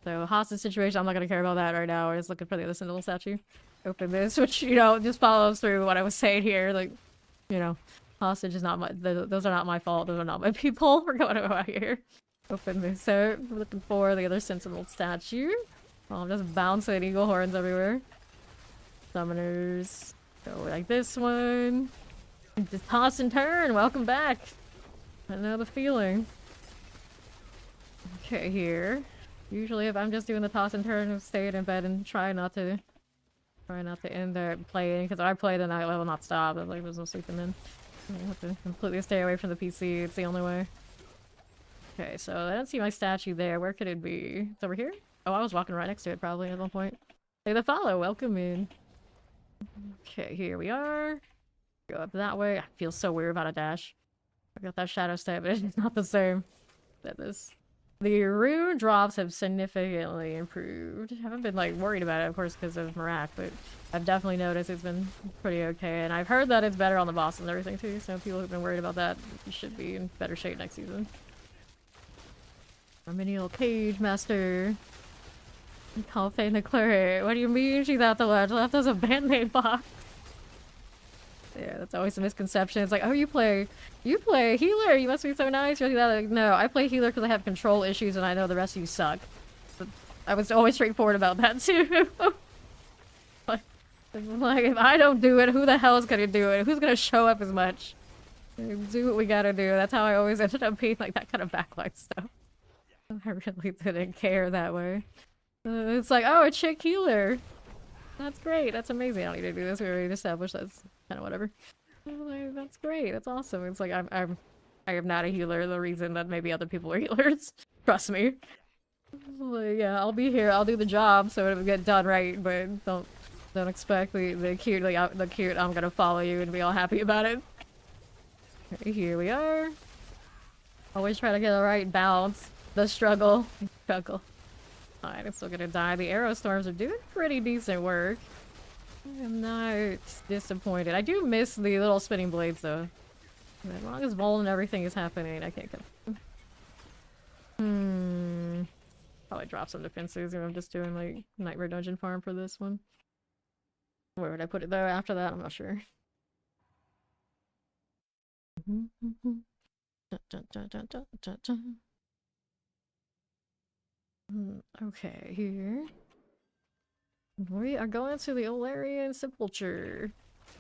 So, hostage situation, I'm not gonna care about that right now. We're just looking for the other Sentinel statue. Open this, which, you know, just follows through what I was saying here. Like, you know, hostage is not my- those are not my fault. Those are not my people. We're going out here. Open this out. We're looking for the other Sentinel statue. Oh, I'm just bouncing eagle horns everywhere. Summoners. Go like this one. Just toss and turn. Welcome back. I know the feeling. Okay, here. Usually if I'm just doing the toss and turn, I'm staying in bed and try not to end up playing, because if I play then I will not stop. Like, there's no sleeping in. I have to completely stay away from the PC. It's the only way. Okay, so I don't see my statue there. Where could it be? It's over here? Oh, I was walking right next to it probably at one point. Hey, the follow. Welcome in. Okay, here we are. Go up that way. I feel so weird about a dash. I got that shadow step, but it's not the same. That this. The rune drops have significantly improved. I haven't been, like, worried about it, of course, because of Marak, but I've definitely noticed it's been pretty okay. And I've heard that it's better on the bosses and everything, too, so people who've been worried about that should be in better shape next season. Our mini old page master. Call Faye Niclaire. What do you mean she's out the ledge? Left us a band-aid box. Yeah, that's always a misconception. It's like, oh, you play healer. You must be so nice. You're like, no, I play healer because I have control issues and I know the rest of you suck. But I was always straightforward about that too. like, if I don't do it, who the hell is gonna do it? Who's gonna show up as much? Do what we gotta do. That's how I always ended up being like that kind of backlight stuff. I really didn't care that way. It's like, oh, a chick healer. That's great. That's amazing. I don't need to do this. We already established that's kind of whatever. Like, that's great. That's awesome. It's like I am not a healer. The reason that maybe other people are healers. Trust me. Like, yeah, I'll be here. I'll do the job so it'll get done right. But don't expect the cute I'm gonna follow you and be all happy about it. Okay, here we are. Always try to get the right balance. The struggle. Alright, I'm still gonna die. The arrow storms are doing pretty decent work. I'm not disappointed. I do miss the little spinning blades though. As long as Vol and everything is happening, I can't come. Probably drop some defenses if I'm just doing like Nightmare Dungeon farm for this one. Where would I put it though after that? I'm not sure. Okay, here. We are going to the Olarian Sepulture.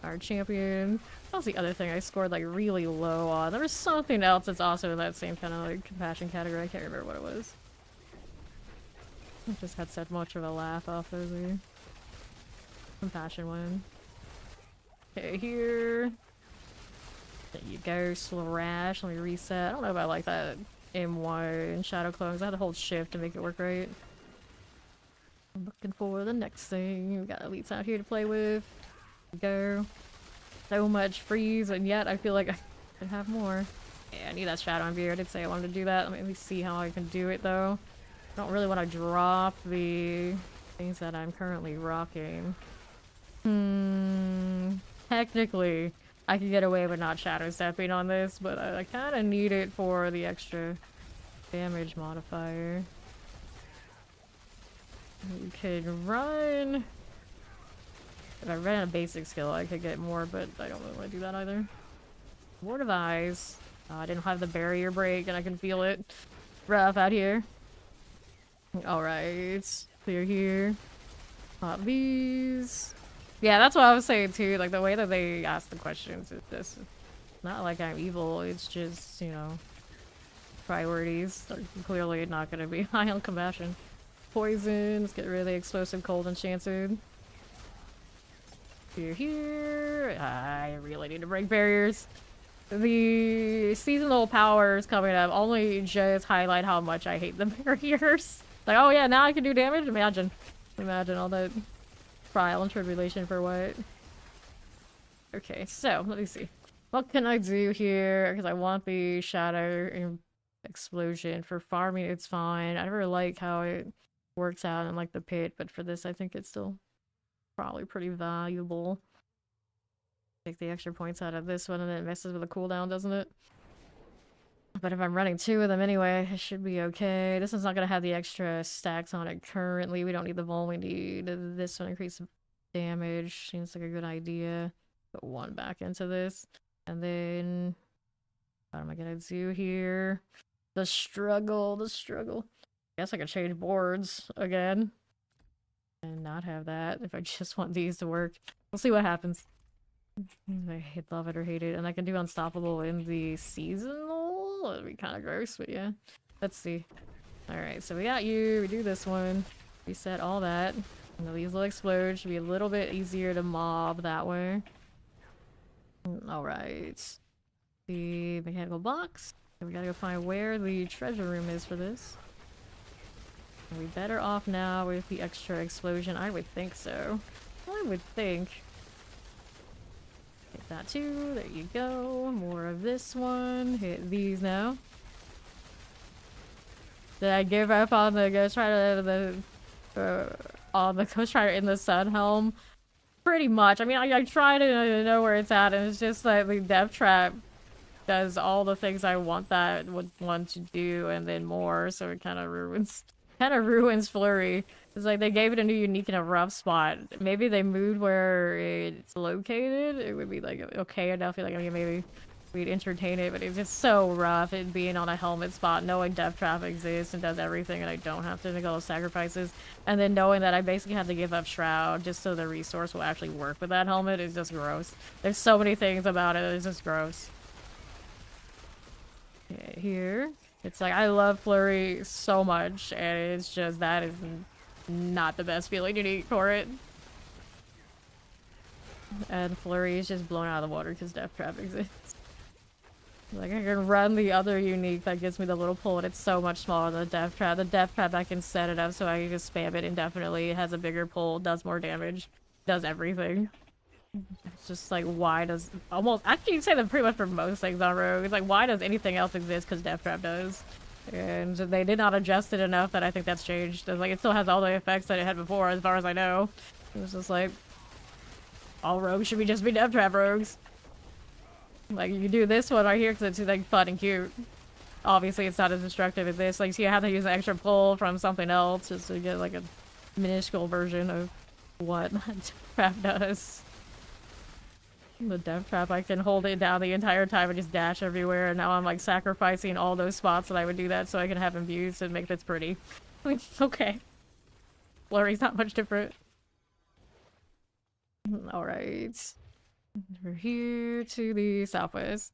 Our champion. That was the other thing I scored like really low on. There was something else that's also in that same kind of like compassion category. I can't remember what it was. I just had such much of a laugh off of the compassion one. Okay, here. There you go, Slash. Let me reset. I don't know if I like that M1 Shadow Clones. I had to hold shift to make it work right. I'm looking for the next thing. We got elites out here to play with. Go. So much freeze, and yet I feel like I could have more. Yeah, I need that shadow on view. I did say I wanted to do that. Let me see how I can do it though. I don't really want to drop the things that I'm currently rocking. Technically, I could get away with not shadow stepping on this, but I kind of need it for the extra damage modifier. You could run. If I ran a basic skill, I could get more, but I don't really want to do that either. Ward of Eyes. I didn't have the barrier break, and I can feel it. Rough out here. Alright. Clear here. Pop these. Yeah, that's what I was saying too. Like, the way that they ask the questions is just not like I'm evil. It's just, you know, priorities are clearly not going to be high on compassion. Poisons, get really explosive, cold, enchanted. Here. I really need to break barriers. The seasonal powers coming up only just highlight how much I hate the barriers. Like, oh yeah, now I can do damage? Imagine all that trial and tribulation for what? Okay, so, let me see. What can I do here? Because I want the shadow explosion. For farming, it's fine. I never like how it works out in, like, the pit, but for this, I think it's still probably pretty valuable. Take the extra points out of this one, and then it messes with the cooldown, doesn't it? But if I'm running 2 of them anyway, it should be okay. This one's not gonna have the extra stacks on it currently. We don't need the vol, we need this one. Increase damage. Seems like a good idea. Put 1 back into this. And then... what am I gonna do here? The struggle. I guess I could change boards again. And not have that if I just want these to work. We'll see what happens. I love it or hate it. And I can do Unstoppable in the seasonal? That'd be kind of gross, but yeah. Let's see. Alright, so we got you. We do this one. Reset all that. And these will explode. Should be a little bit easier to mob that way. Alright. The mechanical box. So we gotta go find where the treasure room is for this. Are we better off now with the extra explosion? I would think so. I would think. Hit that too. There you go. More of this one. Hit these now. Did I give up on the Ghost Rider on the Ghost Rider in the Sun Helm? Pretty much. I mean, I tried it and I know where it's at, and it's just like the Death Trap does all the things I want that would want to do and then more, so it kind of ruins Flurry. It's like they gave it a new unique in a rough spot. Maybe they moved where it's located. It would be like okay enough. Like, I mean, maybe we'd entertain it, but it's just so rough. It being on a helmet spot, knowing Death Trap exists and does everything, and I don't have to make all those sacrifices, and then knowing that I basically have to give up Shroud just so the resource will actually work with that helmet is just gross. There's so many things about it. It's just gross. Okay, here. It's like, I love Flurry so much, and it's just, that is not the best feeling unique for it. And Flurry is just blown out of the water because Death Trap exists. Like, I can run the other unique that gives me the little pull, and it's so much smaller than the Death Trap. The Death Trap, I can set it up so I can just spam it indefinitely. It has a bigger pull, does more damage, does everything. It's just like, why does... almost... actually, you can say that pretty much for most things on Rogue. It's like, why does anything else exist? Because Death Trap does. And they did not adjust it enough that I think that's changed. It's like, it still has all the effects that it had before, as far as I know. It was just like... all rogues should just be Death Trap rogues. Like, you do this one right here because it's like fun and cute. Obviously, it's not as destructive as this. Like, so you have to use an extra pull from something else just to get like a minuscule version of what Death Trap does. The Death Trap, I can hold it down the entire time and just dash everywhere, and now I'm like sacrificing all those spots that I would do that so I can have imbues and make this pretty. Like, okay. Flurry's not much different. Alright. We're here to the southwest.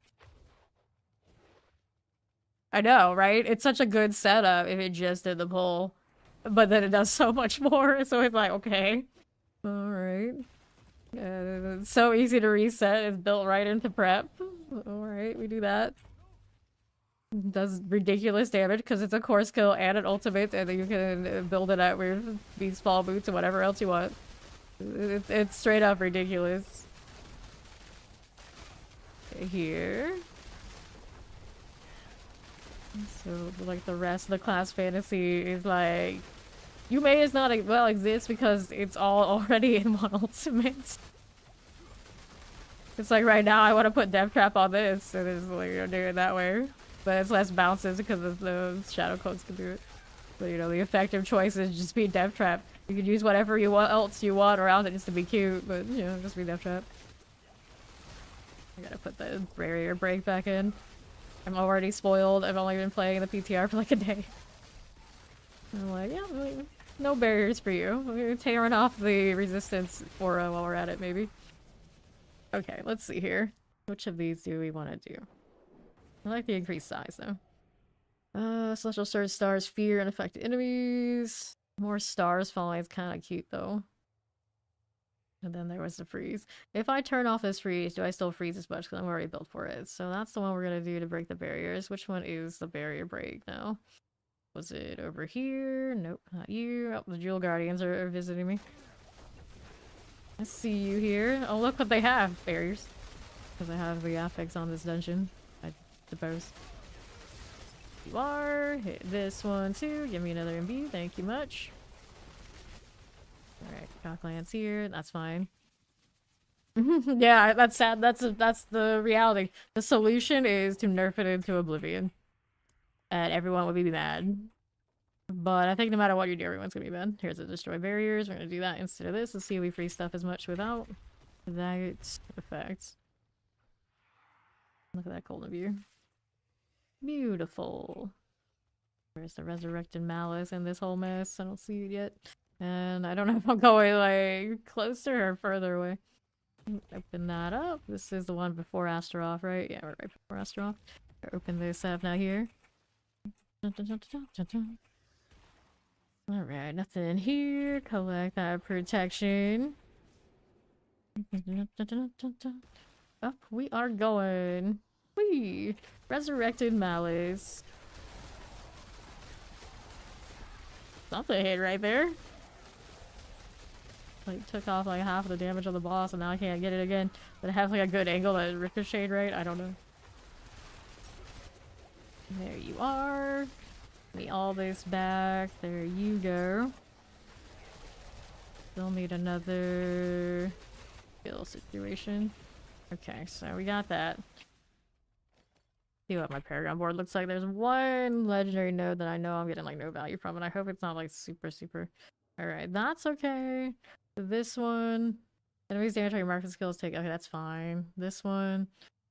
I know, right? It's such a good setup if it just did the pull. But then it does so much more, so it's like, okay. Alright. It's so easy to reset. It's built right into prep. Alright, we do that. It does ridiculous damage because it's a core skill and an ultimate, and then you can build it out with these small boots and whatever else you want. It's straight up ridiculous. Here. So, like, the rest of the class fantasy is like... you may as not well exist because it's all already in one ultimate. It's like right now I want to put Death Trap on this, and it's like, do it that way. But it's less bounces because of those Shadow Clones can do it. But you know, the effective choice is just be Death Trap. You can use whatever else you want around it just to be cute, but you know, just be Death Trap. I gotta put the barrier break back in. I'm already spoiled. I've only been playing the PTR for like a day. I'm like, yeah, no barriers for you. We're tearing off the resistance aura while we're at it, maybe. Okay, let's see here. Which of these do we want to do? I like the increased size, though. Celestial Surge stars, fear, unaffected enemies. More stars falling is kind of cute, though. And then there was the freeze. If I turn off this freeze, do I still freeze as much? Because I'm already built for it. So that's the one we're going to do to break the barriers. Which one is the barrier break now? Was it over here? Nope, not you. Oh, the Jewel Guardians are visiting me. I see you here. Oh, look what they have. Barriers. Because I have the affix on this dungeon, I suppose. You are. Hit this one too. Give me another MB. Thank you much. Alright, Cocklands here. That's fine. Yeah, that's sad. That's the reality. The solution is to nerf it into oblivion. And everyone would be mad. But I think no matter what you do, everyone's gonna be mad. Here's the destroy barriers. We're gonna do that instead of this. Let's see if we freeze stuff as much without that effect. Look at that golden view. Beautiful. Where's the resurrected malice in this whole mess? I don't see it yet. And I don't know if I'm going like closer or further away. Open that up. This is the one before Astaroth, right? Yeah, we're right before Astaroth. Open this up now here. Alright, nothing in here. Collect that protection. Up we are going. Whee! Resurrected Malice. Something hit right there. Like, took off like half of the damage on the boss, and now I can't get it again. But it has like a good angle that ricocheted right? I don't know. There you are. Give me all this back. There you go. Still need another skill situation. Okay, so we got that. See what my Paragon board looks like. There's one legendary node that I know I'm getting like no value from, and I hope it's not like super. Alright, that's okay. This one, enemies damage on your market skills take. Okay, that's fine. This one,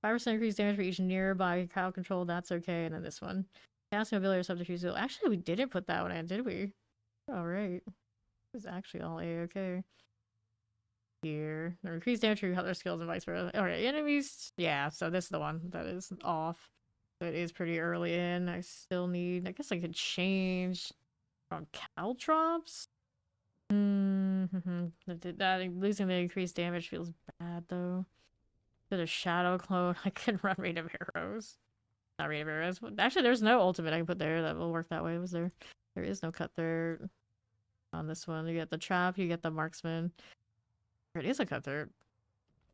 5% increased damage for each nearby crowd control. That's okay. And then this one, casting ability or subterfuge. Actually, we didn't put that one in, did we? Alright. It was actually all A-okay. Here. Increased damage for other skills and vice versa. Alright, enemies. Yeah, so this is the one that is off. It is pretty early in. I still need. I guess I could change from Caltrops. That losing the increased damage feels bad though. Did a shadow clone. I can run Rain of Arrows. Not Rain of Arrows. Actually, there's no ultimate I can put there that will work that way. Was there? There is no cut there on this one. You get the trap. You get the marksman. It is a cut there.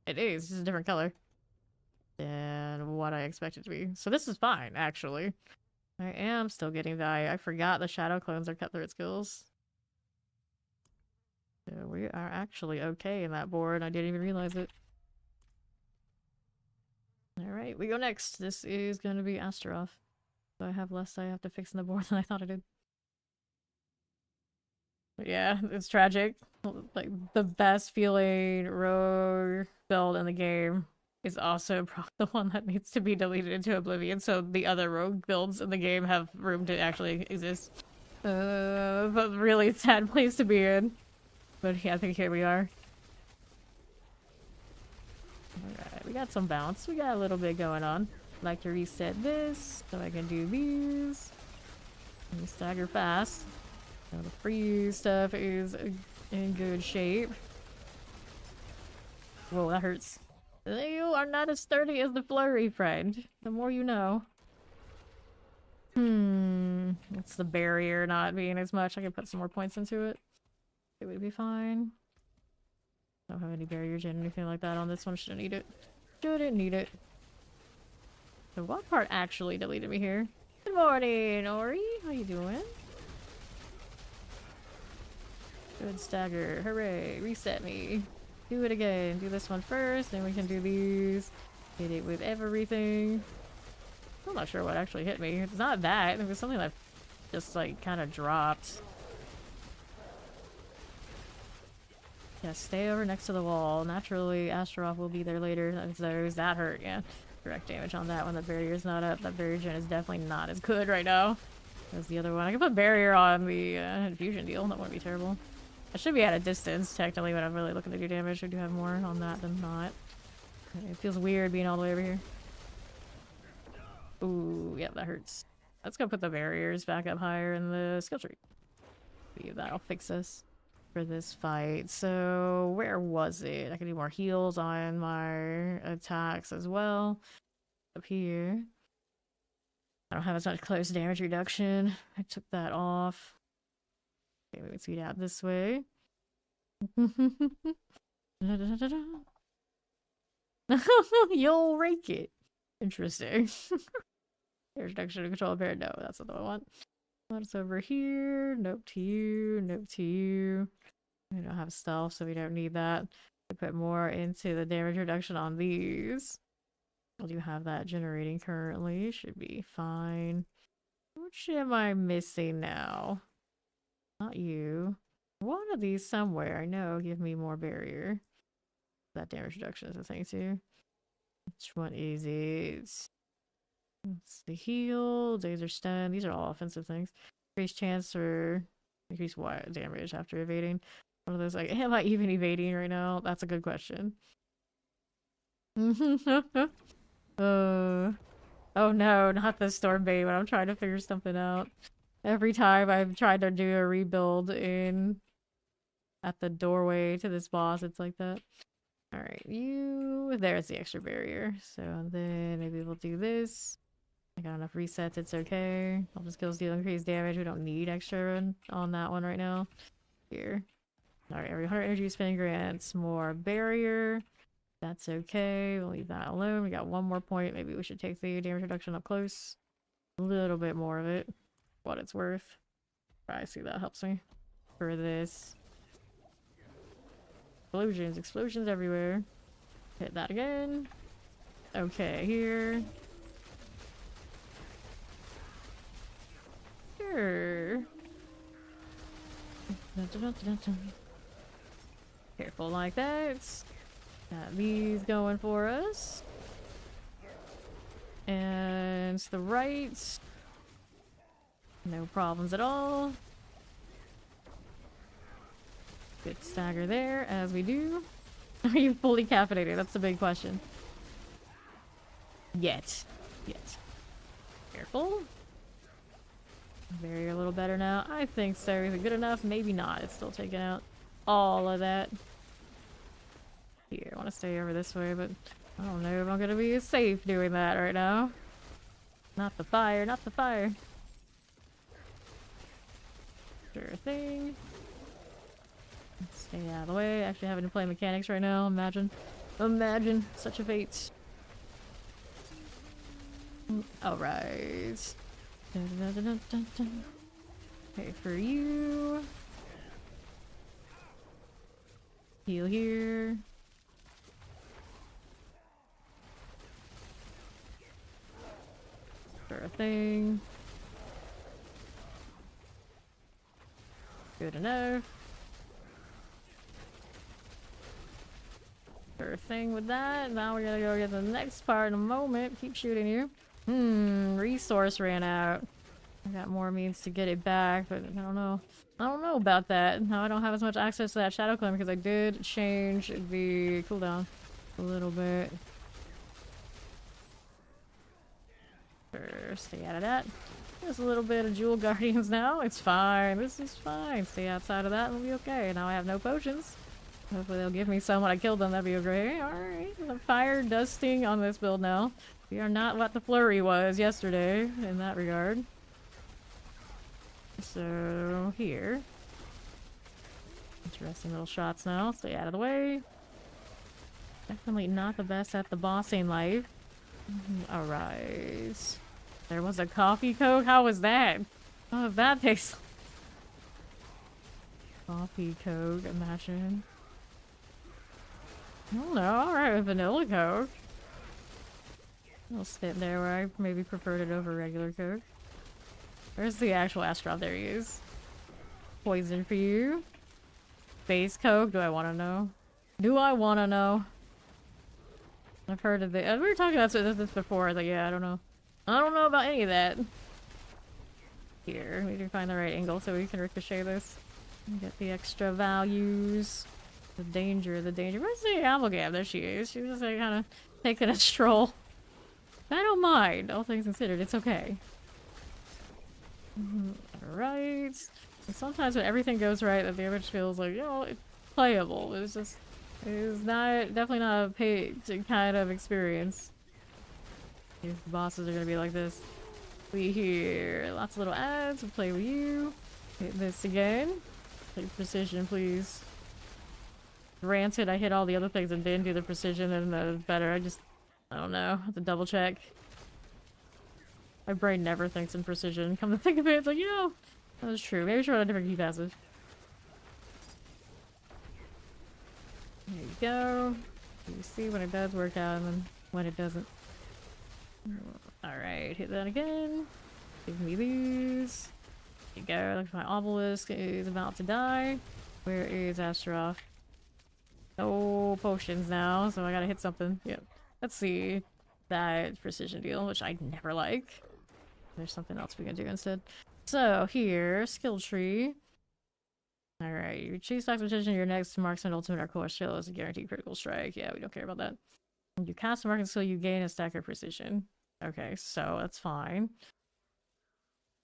It is. It's just a different color than what I expected to be. So this is fine, actually. I am still getting value. I forgot the shadow clones are cut through skills. So we are actually okay in that board. I didn't even realize it. Alright, we go next. This is going to be Astaroth. So I have less I have to fix in the board than I thought I did. But yeah, it's tragic. Like, the best feeling rogue build in the game is also the one that needs to be deleted into oblivion, so the other rogue builds in the game have room to actually exist. But really sad place to be in. But yeah, I think here we are. Alright, we got some bounce. We got a little bit going on. I'd like to reset this so I can do these. And stagger fast. So the freeze stuff is in good shape. Whoa, that hurts. You are not as sturdy as the flurry, friend. The more you know. It's the barrier not being as much. I can put some more points into it. It would be fine. Don't have any barriers or anything like that on this one. Shouldn't need it. Shouldn't need it. So what part actually deleted me here? Good morning, Ori. How you doing? Good stagger. Hooray. Reset me. Do it again. Do this one first, then we can do these. Hit it with everything. I'm not sure what actually hit me. It's not that. It was something that just like kind of dropped. Yeah, stay over next to the wall. Naturally, Astaroth will be there later. That hurt, yeah. Direct damage on that one. The barrier's not up. That barrier gen is definitely not as good right now as the other one. I can put barrier on the infusion deal. That wouldn't be terrible. I should be at a distance, technically, when I'm really looking to do damage. I do have more on that than not. It feels weird being all the way over here. Ooh, yeah, that hurts. Let's go put the barriers back up higher in the skill tree. See if that'll fix us for this fight. So, where was it? I can do more heals on my attacks as well. Up here. I don't have as much close damage reduction. I took that off. Okay, we can speed out this way. You'll rake it. Interesting. There's reduction to control impaired. No, that's not what I want. What's over here? Nope to you. Nope to you. We don't have stealth, so we don't need that. I put more into the damage reduction on these. I do have that generating currently. Should be fine. Which am I missing now? Not you. One of these somewhere. I know. Give me more barrier. That damage reduction is a thing too. Which one is it? It's the heal. Laser stun. These are all offensive things. Increased chance for increased what damage after evading. One of those like, am I even evading right now? That's a good question. Oh no, not the Stormbait when I'm trying to figure something out. Every time I've tried to do a rebuild at the doorway to this boss, it's like that. Alright, there's the extra barrier. So then maybe we'll do this. I got enough resets, it's okay. I'll just go deal increased damage. We don't need extra on that one right now. Here. Alright, every 100 energy spin grants more barrier. That's okay. We'll leave that alone. We got one more point. Maybe we should take the damage reduction up close. A little bit more of it. What it's worth. I see that helps me. For this. Explosions. Explosions everywhere. Hit that again. Okay, here. Sure. Careful like that. Got these going for us. And to the right. No problems at all. Good stagger there, as we do. Are you fully caffeinated? That's the big question. Yet. Careful. Very a little better now. I think so. Is it good enough? Maybe not. It's still taking out all of that. Here, I want to stay over this way, but I don't know if I'm gonna be safe doing that right now. Not the fire, not the fire. Sure thing. Stay out of the way. Actually having to play mechanics right now. Imagine such a fate. Alright. Okay, for you. Heal here. For a thing. Good enough. For a thing with that. Now we're gonna go get the next part in a moment. Keep shooting you. Resource ran out. I got more means to get it back, but I don't know. I don't know about that. Now I don't have as much access to that Shadow Clan because I did change the cooldown a little bit. Stay out of that. There's a little bit of Jewel Guardians now. It's fine. This is fine. Stay outside of that and we'll be okay. Now I have no potions. Hopefully they'll give me some when I kill them. That'd be great. Alright. The fire does sting on this build now. We are not what the flurry was yesterday in that regard. So, here. Interesting little shots now. Stay out of the way. Definitely not the best at the bossing life. Alright. There was a coffee coke? How was that? How did that taste? Coffee coke, imagine. I don't know. Alright with vanilla Coke. I'll sit there where I maybe preferred it over regular Coke. Where's the actual Astaroth? There he is. Poison for you. Base Coke? Do I want to know? Do I want to know? I've heard of it. We were talking about this before. I was like, yeah, I don't know. I don't know about any of that. Here, we need to find the right angle so we can ricochet this. Get the extra values. The danger. Where's the Amalgam? There she is. She's just like kind of taking a stroll. I don't mind, all things considered. It's okay. Alright. Sometimes when everything goes right, the damage feels like, you know, it's playable. It's just, it's not, definitely not a paid kind of experience. These bosses are gonna be like this. We hear lots of little ads. We'll play with you. Hit this again. Take precision, please. Granted, I hit all the other things and didn't do the precision and the better. I don't know. I have to double check. My brain never thinks in precision. Come to think of it, it's like, you know, that was true. Maybe we should run a different key passive. There you go. You see when it does work out and then when it doesn't. Alright, hit that again. Give me these. There you go. Looks like my obelisk is about to die. Where is Astaroth? No potions now, so I gotta hit something. Yep. Let's see that precision deal, which I never like. There's something else we can do instead. So here, skill tree. Alright, you choose type of precision, your next marksman ultimate or core skill is a guaranteed critical strike. Yeah, we don't care about that. When you cast a marking skill, you gain a stack of precision. Okay, so that's fine.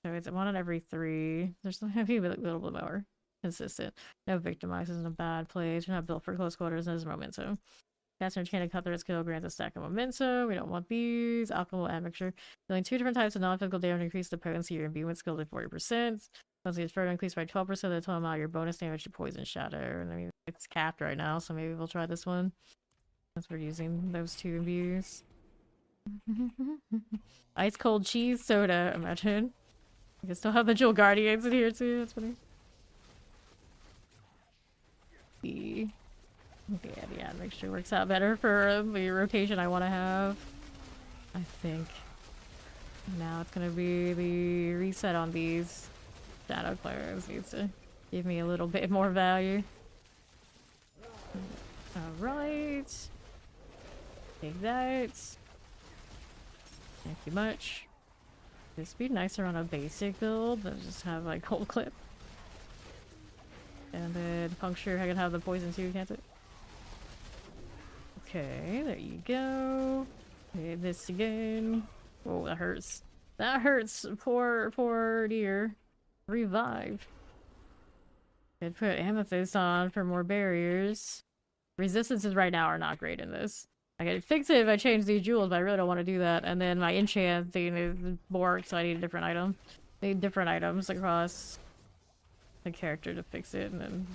So it's 1 on every 3. There's maybe a little bit more consistent. No victimizes in a bad place. You're not built for close quarters, and there's momentum. Cast an enchanted cutthroat skill grants a stack of momentum. We don't want these. Alchemical admixture. Dealing 2 different types of non-physical damage increase the potency of your imbuement skill to 40%. Potency is further increased by 12% of the total amount of your bonus damage to poison shatter. And I mean, it's capped right now, so maybe we'll try this one. Since we're using those 2 imbues. Ice cold cheese soda, imagine. I can still have the Jewel Guardians in here too, that's funny. Yeah, the admixture works out better for the rotation I want to have. I think. Now it's gonna be the reset on these. Shadow Clearance needs to give me a little bit more value. Alright. Take that. Thank you much. This would be nicer on a basic build than just have like cold clip. And then puncture, I can have the poison too, can't it? Okay, there you go. Okay, this again. Oh, that hurts. That hurts. Poor dear. Revive. Could put Amethyst on for more barriers. Resistances right now are not great in this. I could fix it if I change these jewels, but I really don't want to do that. And then my enchant thing is borked, so I need a different item. I need different items across the character to fix it, and then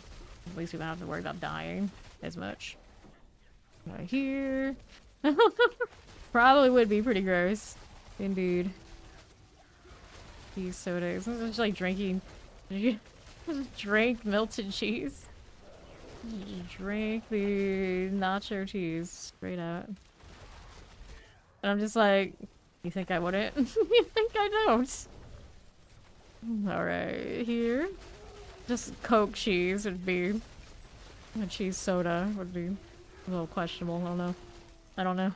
at least we don't have to worry about dying as much. Right here. Probably would be pretty gross. Indeed. These sodas. It's just like drinking. Drink melted cheese. Drink the nacho cheese straight out. And I'm just like, you think I wouldn't? You think I don't? Alright, here. Just Coke cheese would be. A cheese soda would be a little questionable. I don't know.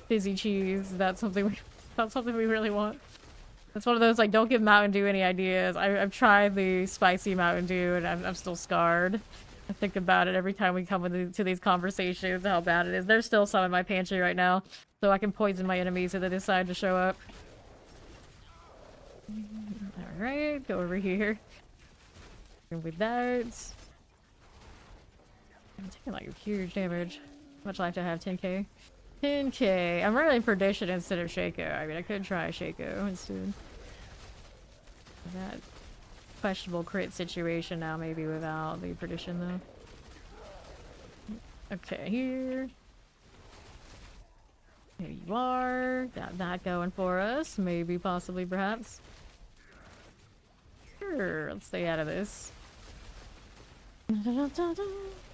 Fizzy cheese, that's something we really want. It's one of those, like, don't give Mountain Dew any ideas. I've tried the spicy Mountain Dew and I'm still scarred. I think about it every time we come to these conversations, how bad it is. There's still some in my pantry right now, so I can poison my enemies if they decide to show up. Alright, go over here. And with that... I'm taking, like, huge damage. How much life do I have? 10k? 10k. I'm running Perdition instead of Shaco. I mean, I could try Shaco instead. That questionable crit situation now, maybe without the Perdition, though. Okay, here. Here you are. Got that going for us. Maybe, possibly, perhaps. Sure, let's stay out of this.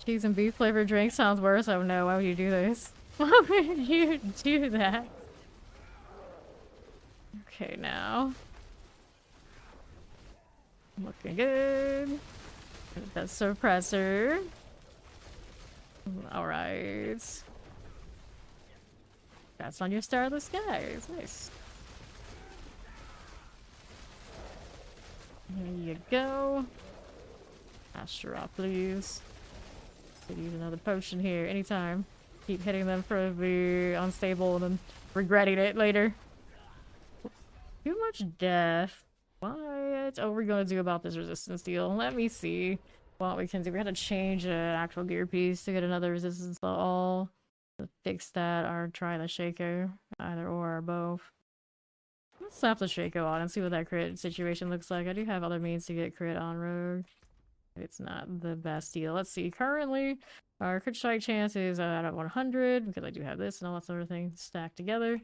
Cheese and beef flavored drink sounds worse. Oh no, why would you do this? Why would you do that? Okay, now. Looking good. That's suppressor. Alright. That's on your starless skies. Nice. There you go. Astro, please. Could use another potion here anytime. Keep hitting them for the unstable and then regretting it later. Too much death. What are we gonna do about this resistance deal? Let me see what we can do. We had to change an actual gear piece to get another resistance to all. To fix that or try the Shaco. Either or both. Let's slap the Shaco on and see what that crit situation looks like. I do have other means to get crit on Rogue. It's not the best deal. Let's see. Currently, our crit strike chance is at 100 because I do have this and all that sort of thing stacked together.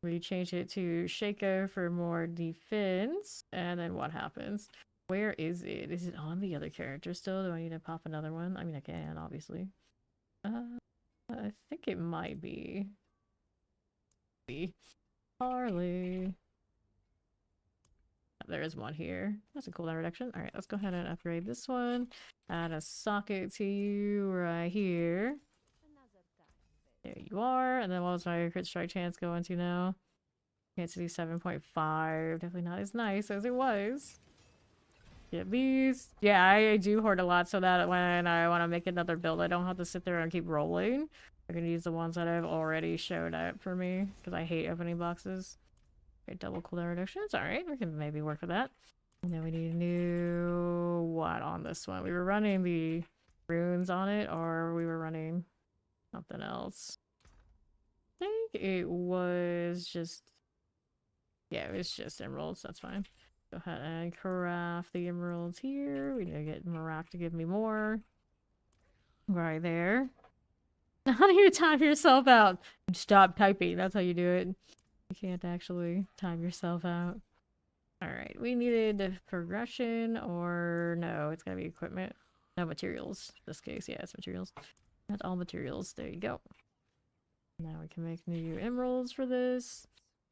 We change it to Shaco for more defense, and then what happens? Where is it? Is it on the other character still? Do I need to pop another one? I mean, I can, obviously. I think it might be. Harley. There is one here. That's a cooldown reduction. Alright, let's go ahead and upgrade this one. Add a socket to you right here. There you are. And then what was my crit strike chance going to now? Chance to do 7.5. Definitely not as nice as it was. Get these. Yeah, I do hoard a lot so that when I want to make another build, I don't have to sit there and keep rolling. I can use the ones that I've already showed up for me because I hate opening boxes. Okay, double cooldown reductions. Alright, we can maybe work with that. And then we need a new... what on this one? We were running the runes on it, or we were running something else. I think it was just... yeah, it was just emeralds. That's fine. Go ahead and craft the emeralds here. We need to get Marak to give me more. Right there. How do you time yourself out? Stop typing. That's how you do it. You can't actually time yourself out. Alright, we needed progression, or no, it's gotta be equipment. No, materials. In this case, yeah, it's materials. That's all materials. There you go. Now we can make new emeralds for this.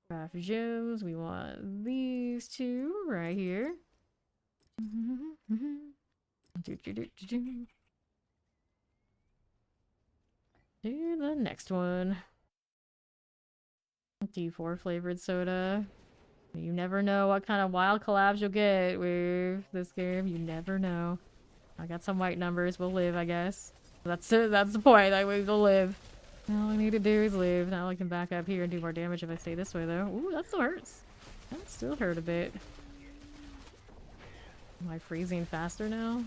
Craft gems. We want these two right here. Do the next one. D4 flavored soda. You never know what kind of wild collabs you'll get with this game. You never know. I got some white numbers. We'll live, I guess. That's it. That's the point. Like, we'll live. All I need to do is live. Now I can back up here and do more damage if I stay this way, though. Ooh, that still hurts. That still hurt a bit. Am I freezing faster now?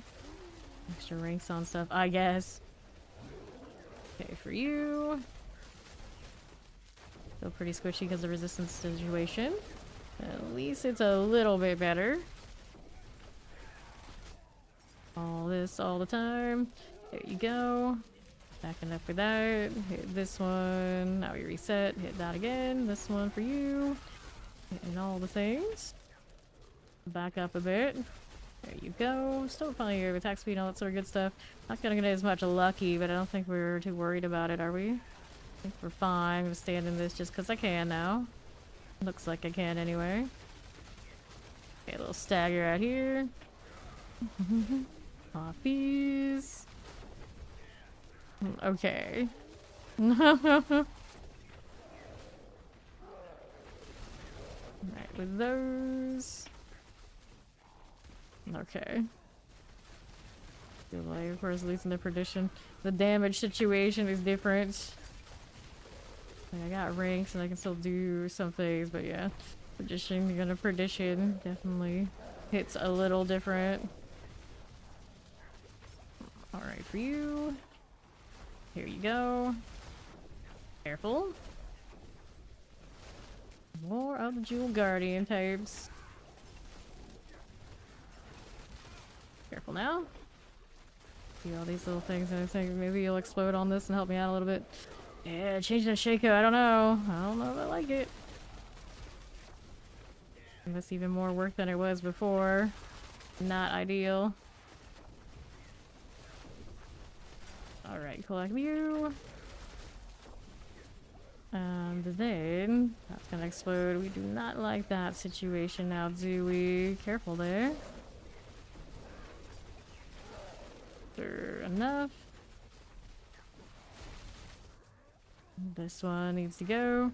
Extra ranks on stuff, I guess. Okay, for you. Still pretty squishy because of the resistance situation. At least it's a little bit better. All this all the time. There you go. Backing up for that. Hit this one. Now we reset. Hit that again. This one for you. Hitting all the things. Back up a bit. There you go. Still plenty of attack speed and all that sort of good stuff. Not gonna get as much lucky, but I don't think we're too worried about it, are we? I think we're fine. I'm gonna stand in this just because I can now. Looks like I can anyway. Okay, a little stagger out here. Poppies. Okay. Alright, with those. Okay. Delay, of course, leads into perdition. The damage situation is different. Like, I got ranks and I can still do some things, but yeah. Perdition, you're gonna perdition. Definitely hits a little different. Alright, for you. Here you go. Careful. More of the Jewel Guardian types. Careful now. See all these little things, and I think maybe you'll explode on this and help me out a little bit. Yeah, changing the Shaco, I don't know. I don't know if I like it. That's even more work than it was before. Not ideal. Alright, collect you. And then that's gonna explode. We do not like that situation now, do we? Careful there. Sure enough. This one needs to go.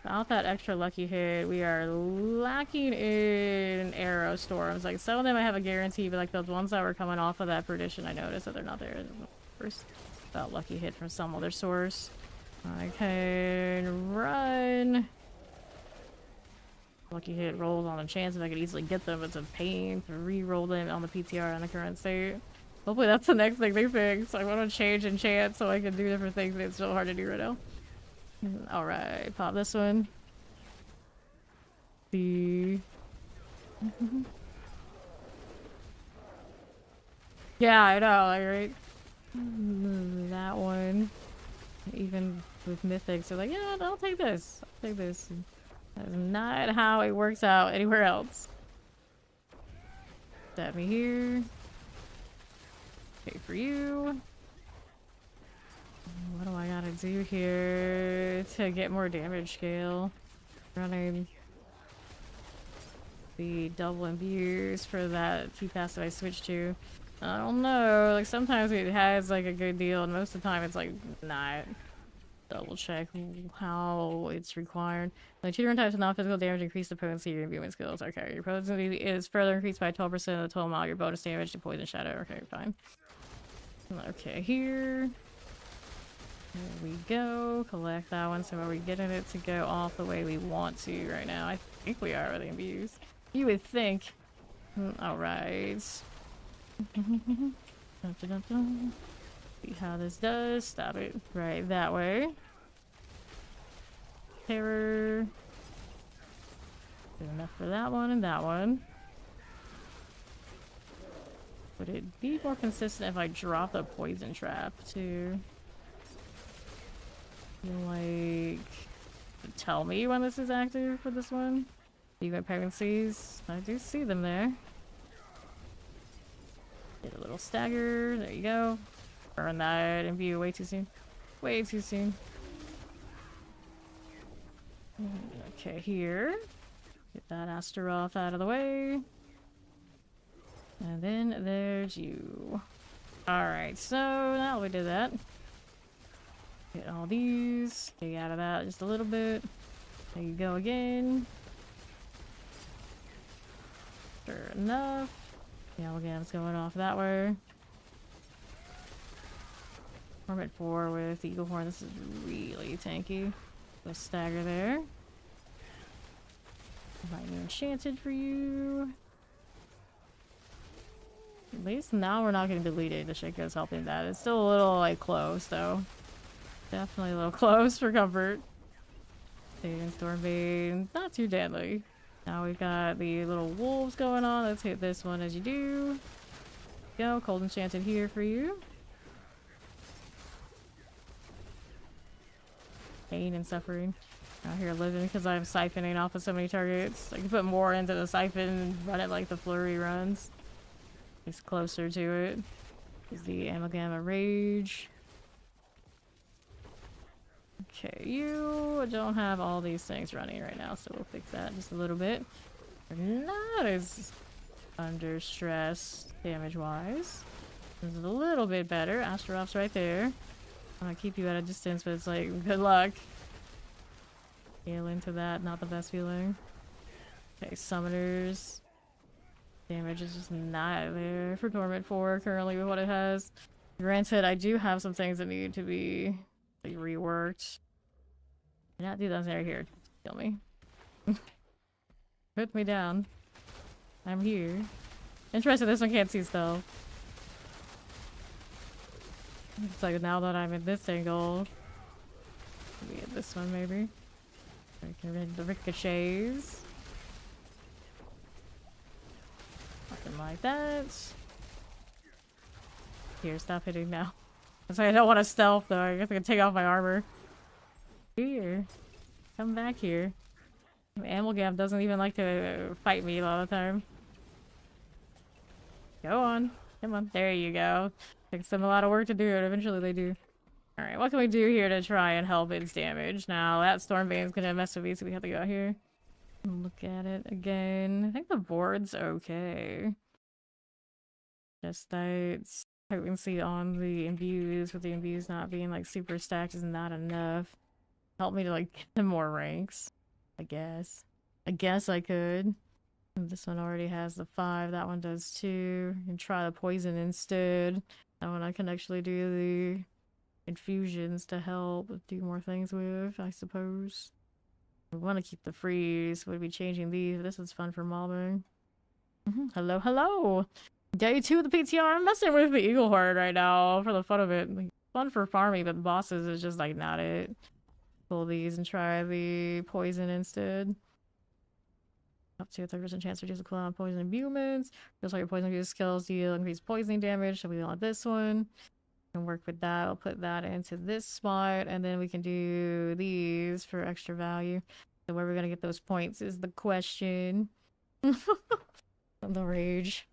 Without that extra lucky hit, we are lacking in arrow storms. Like, some of them I have a guarantee, but like those ones that were coming off of that perdition, I noticed that they're not there. First, that lucky hit from some other source. I can run. Lucky hit rolls on a chance if I could easily get them. It's a pain to re-roll them on the PTR in the current state. Hopefully that's the next thing they fix. I want to change enchant so I can do different things, but it's so hard to do right now. Alright, pop this one. The... yeah, I know, like, right? That one. Even with mythics, they're like, yeah, I'll take this. I'll take this. That's not how it works out anywhere else. Stab me here. Okay, for you. What do I gotta do here to get more damage scale? Running the double imbues for that key passive I switched to. I don't know, like sometimes it has like a good deal and most of the time it's like not. Double check how it's required. Like two different types of non-physical damage increase the potency of your imbuing skills. Okay, your potency is further increased by 12% of the total amount of your bonus damage to poison shadow. Okay, fine. Okay, here. There we go. Collect that one. So are we getting it to go off the way we want to right now? I think we are with the imbues. You would think. Alright. See how this does. Stop it. Right that way. Terror. Good enough for that one and that one. Would it be more consistent if I drop the poison trap too? Feel like tell me when this is active for this one. Even pregnancies. I do see them there. Get a little stagger. There you go. Burn that imbue way too soon. Way too soon. Okay, here. Get that Astaroth out of the way. And then there's you. Alright, so now we did that. Get all these. Take out of that just a little bit. There you go again. Sure enough. Yeah, again, it's going off that way. Torment 4 with Eagle Horn. This is really tanky. So stagger there. Lightning Enchanted for you. At least now we're not getting deleted. The Shaco's helping that. It's still a little like close though. Definitely a little close for comfort. Stormbane, not too deadly. Now we've got the little wolves going on. Let's hit this one as you do. Go, Cold Enchanted here for you. Pain and suffering. Out here living because I'm siphoning off of so many targets. I can put more into the siphon and run it like the flurry runs. It's closer to it. Is the Amalgama Rage. Okay, you don't have all these things running right now, so we'll fix that just a little bit. We're not as under stress damage-wise. This is a little bit better. Astaroth's right there. I'm gonna keep you at a distance, but it's like, good luck. Scale into that, not the best feeling. Okay, Summoners. Damage is just not there for Torment 4 currently with what it has. Granted, I do have some things that need to be like reworked. Not do those right here. Kill me. Put me down. I'm here. Interesting, this one can't see stealth. It's like now that I'm in this angle. Let me get this one maybe. I can read the ricochets. Something like that. Here, stop hitting now. That's why I don't want to stealth though. I guess I can take off my armor. Here. Come back here. Amalgam doesn't even like to fight me a lot of the time. Go on. Come on. There you go. Takes them a lot of work to do it. Eventually they do. Alright, what can we do here to try and help its damage? Now, that Stormbane's gonna mess with me, so we have to go out here. Look at it again. I think the board's okay. Just that potency on the imbues, with the imbues not being like super stacked is not enough. Help me to like get them more ranks. I guess. I guess I could. This one already has the 5. That one does 2. You can try the poison instead. That one I can actually do the infusions to help do more things with, I suppose. We want to keep the freeze. We'll be changing these. This is fun for mobbing. Hello, hello! Day 2 of the PTR. I'm messing with the Eagle Heart right now for the fun of it. Like, fun for farming, but bosses is just like not it. Pull these and try the poison instead. Up to a 30% chance to reduce the cooldown on poison imbuements. Just like your poison abuse skills deal increased poisoning damage, so we want this one. Can work with that. I'll put that into this spot, and then we can do these for extra value. So where we're gonna get those points is the question. The rage.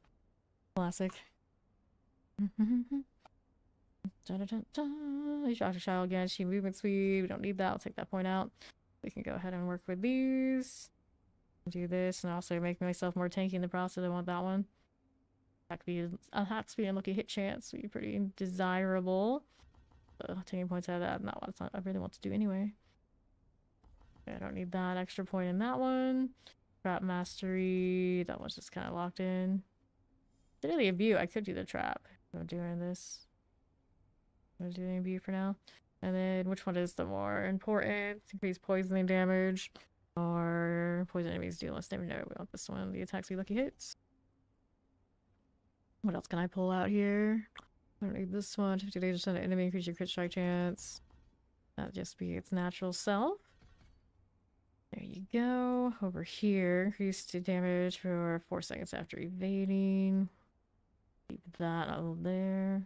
Classic. Dr. Child again. She movement speed. We don't need that. I'll take that point out. We can go ahead and work with these. Do this and also make myself more tanky in the process. I want that one. Attack speed and lucky hit chance would be pretty desirable. Taking points out of that, not what I really want to do anyway. Okay, I don't need that extra point in that one. Trap mastery, that one's just kind of locked in. Really a view, I could do the trap. I'm doing this. I'm doing view for now. And then which one is the more important? Increase poisoning damage or poison enemies deal less damage. No, we want this one. The attack speed lucky hits. What else can I pull out here? I don't need this one. 50% enemy increase your crit strike chance. That'll just be its natural self. There you go. Over here, increase the damage for 4 seconds after evading. Keep that over there.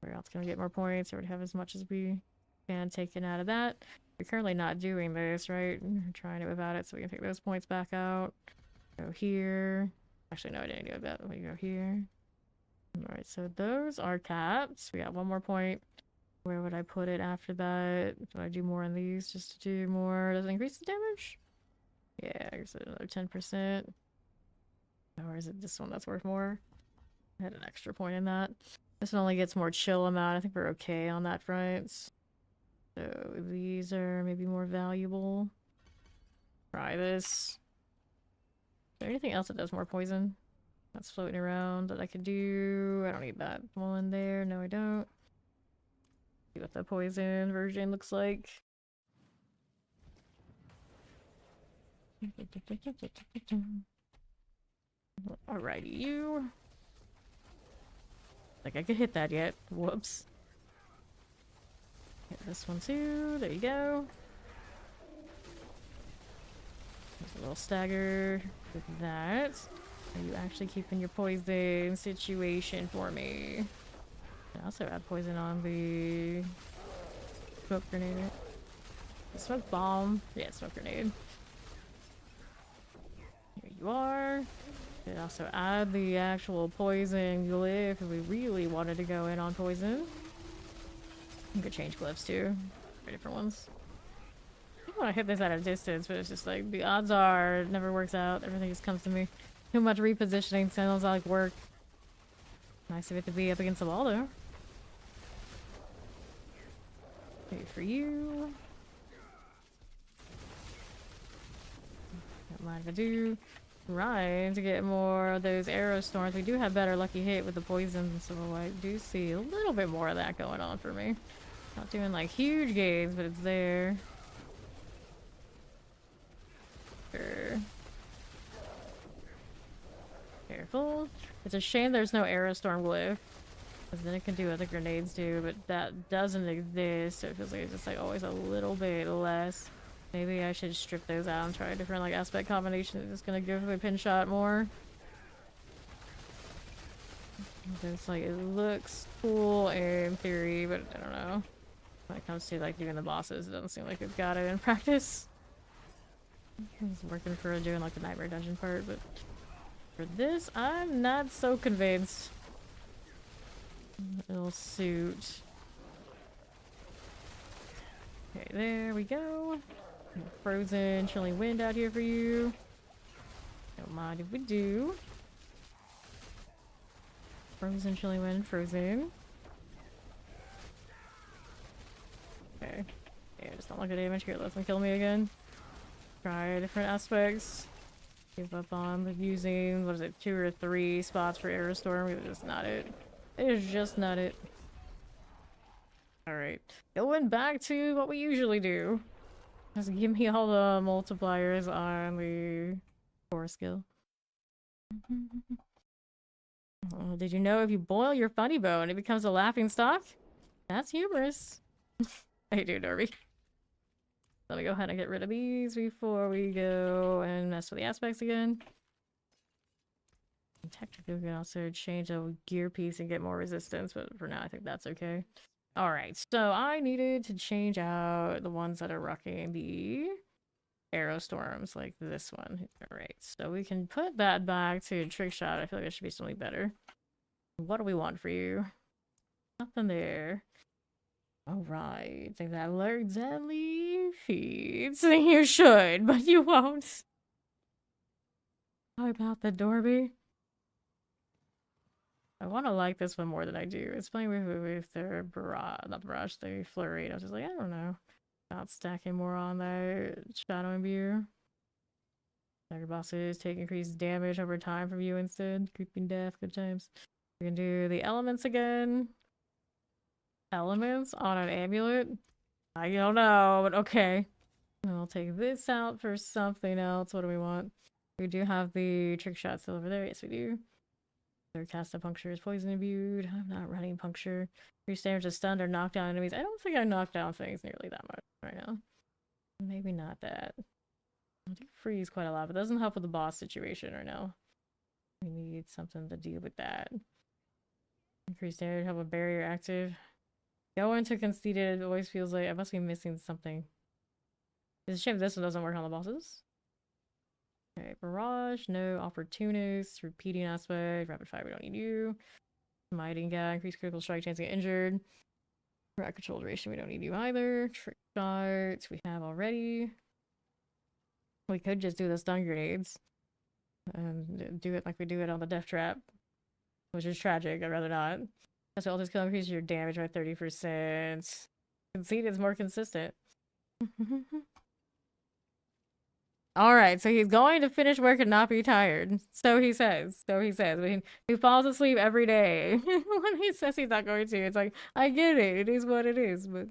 Where else can we get more points? Or have as much as we can taken out of that. We're currently not doing this, right? We're trying it without it, so we can take those points back out. Go here. Actually, no, I didn't do that. Let me go here. Alright, so those are capped. We got one more point. Where would I put it after that? Do I do more on these just to do more? Does it increase the damage? Yeah, I guess another 10%. Or is it this one that's worth more? I had an extra point in that. This one only gets more chill amount. I think we're okay on that front. So these are maybe more valuable. Try this. Is there anything else that does more poison? That's floating around that I could do. I don't need that one there. No, I don't. See what the poison version looks like. Alrighty, you. Like I could hit that yet. Whoops. Hit this one too. There you go. There's a little stagger with that. Are you actually keeping your poison situation for me? I also add poison on the smoke grenade. The smoke bomb. Yeah, smoke grenade. Here you are. Could also add the actual poison glyph if we really wanted to go in on poison. You could change glyphs too. 3 different ones. I want to hit this at a distance, but it's just like the odds are it never works out. Everything just comes to me. Too much repositioning sounds like work. Nice of it to be up against the wall though. Okay, for you. Don't mind if I do. Right, to get more of those arrow storms. We do have better lucky hit with the poisons, so I do see a little bit more of that going on for me. Not doing like huge gains, but it's there. Sure. Careful. It's a shame there's no arrow storm glyph. Because then it can do what the grenades do, but that doesn't exist, so it feels like it's just like always a little bit less. Maybe I should strip those out and try a different like aspect combination that's just gonna give the pin shot more. It's like it looks cool in theory, but I don't know. When it comes to like doing the bosses, it doesn't seem like it's got it in practice. It's working for doing like the nightmare dungeon part, but For this, I'm not so convinced. It'll suit. Okay, there we go. Frozen, chilling wind out here for you. Don't mind if we do. Frozen, chilling wind, frozen. Okay. Yeah, just don't look at damage here. Let them kill me again. Try different aspects. Give up on using, what is it, 2 or 3 spots for Arrow Storm. It's just not it. It is just not it. Alright. Going back to what we usually do. Just give me all the multipliers on the core skill. Oh, did you know if you boil your funny bone, it becomes a laughing stock? That's humorous. I do, Norby. Let me go ahead and get rid of these before we go and mess with the aspects again. Technically, we can also change a gear piece and get more resistance, but for now, I think that's okay. Alright, so I needed to change out the ones that are rocking the Arrow Storms, like this one. Alright, so we can put that back to Trick Shot. I feel like it should be something better. What do we want for you? Nothing there. Alright, think that alert deadly feeds. You should, but you won't. How about the Dorby? I want to like this one more than I do. It's playing with their barrage, not barrage, the flurry. I was just like, I don't know. Not stacking more on that shadow imbue. Dagger bosses take increased damage over time from you instead. Creeping death, good times. We can do the elements again. Elements on an amulet? I don't know, but okay. I'll take this out for something else. What do we want? We do have the trick shot still over there. Yes, we do. Their cast of puncture is poison imbued. I'm not running puncture. Increased damage to stunned or knocked down enemies. I don't think I knocked down things nearly that much right now. Maybe not that. I do freeze quite a lot, but it doesn't help with the boss situation right now. We need something to deal with that. Increased damage, have a barrier active. Go into conceited, it always feels like I must be missing something. It's a shame this one doesn't work on the bosses. Okay, barrage, no opportunist, repeating aspect, rapid fire, we don't need you. Smiting gag, increased critical strike chance to get injured. Rat control duration, we don't need you either. Trick shots, we have already. We could just do the stun grenades. And do it like we do it on the death trap. Which is tragic, I'd rather not. So I'll just increase your damage by 30%. Concede is more consistent. Alright, so he's going to finish work and not be tired. So he says. So he says. I mean, he falls asleep every day. When he says he's not going to, it's like, I get it. It is what it is. But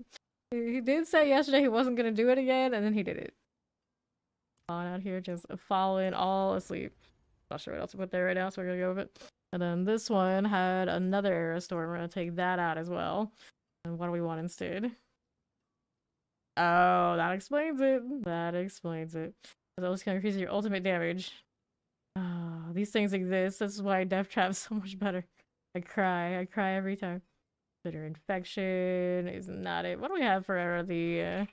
he did say yesterday he wasn't going to do it again, and then he did it. On out here, just falling all asleep. Not sure what else to put there right now, so we're going to go with it. And then this one had another arrow storm. We're going to take that out as well. And what do we want instead? Oh, that explains it. That explains it. Those can increase your ultimate damage. Oh, these things exist. This is why Death Trap's so much better. I cry every time. Bitter infection is not it. What do we have for the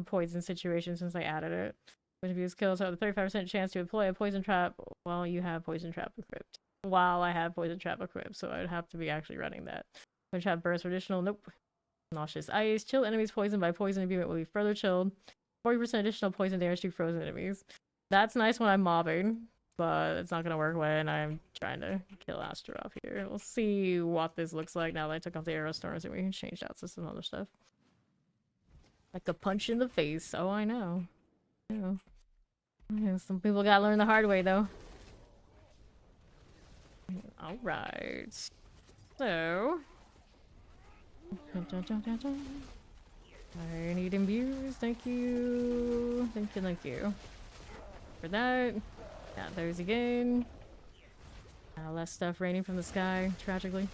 poison situation since I added it? When abuse kills, so have a 35% chance to employ a poison trap while you have poison trap equipped. While I have poison trap equipped, so I'd have to be actually running that. Poison trap burst additional. Nope. Nauseous ice. Chill enemies poisoned by poison imbuement will be further chilled. 40% additional poison damage to frozen enemies. That's nice when I'm mobbing, but it's not gonna work when I'm trying to kill Astaroth here. We'll see what this looks like now that I took off the arrow storms and we can change out some other stuff. Like a punch in the face. Oh, I know. Yeah, some people gotta learn the hard way, though. Alright. So... I need imbues, thank you. Thank you. For that. Got those again. Less stuff raining from the sky, tragically.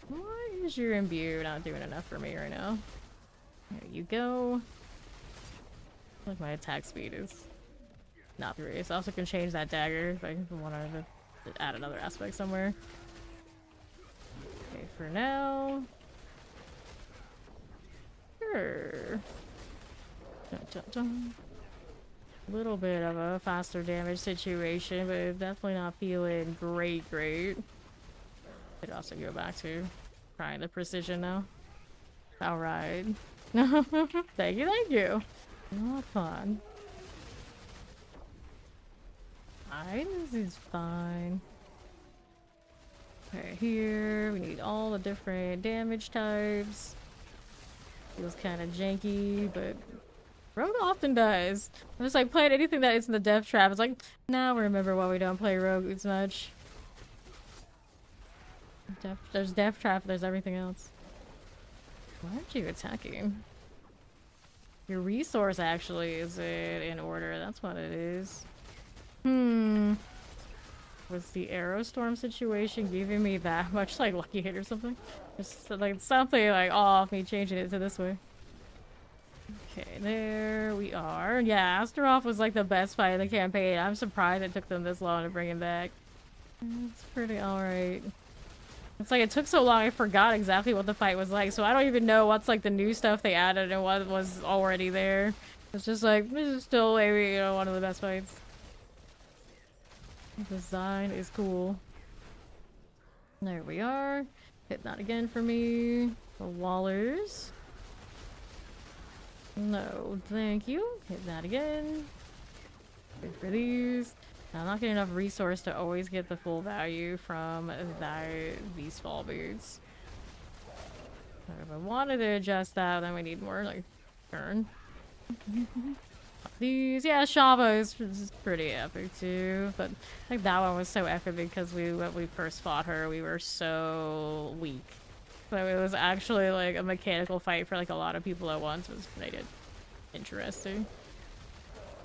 Why is your imbue not doing enough for me right now? There you go. Like my attack speed is not the race. I also can change that dagger if I wanted to add another aspect somewhere. Okay, for now. Sure. Dun, dun, dun. A little bit of a faster damage situation, but definitely not feeling great. Could also go back to trying the precision now. Alright. Thank you. Not fun. Alright, this is fine. Okay, here we need all the different damage types. Feels kind of janky, but Rogue often does. I'm just like playing anything that isn't the death trap. It's like, now remember why we don't play Rogue as much. There's death trap, there's everything else. Why aren't you attacking? Your resource actually is in order. That's what it is. Was the arrow storm situation giving me that much like lucky hit or something? Just like something like off me changing it to this way. Okay, there we are. Yeah, Astaroth was like the best fight in the campaign. I'm surprised it took them this long to bring him back. It's pretty alright. It's like it took so long I forgot exactly what the fight was like, so I don't even know what's like the new stuff they added and what was already there. It's just like, this is still maybe, you know, one of the best fights. The design is cool. There we are. Hit that again for me. The Wallers. No, thank you. Hit that again. Good for these. Now, I'm not getting enough resource to always get the full value from these fall boots. If I wanted to adjust that, then we need more like turn. These, yeah, Shava is pretty epic too, but I think that one was so epic because when we first fought her, we were so weak. So it was actually like a mechanical fight for like a lot of people at once. Was made it interesting.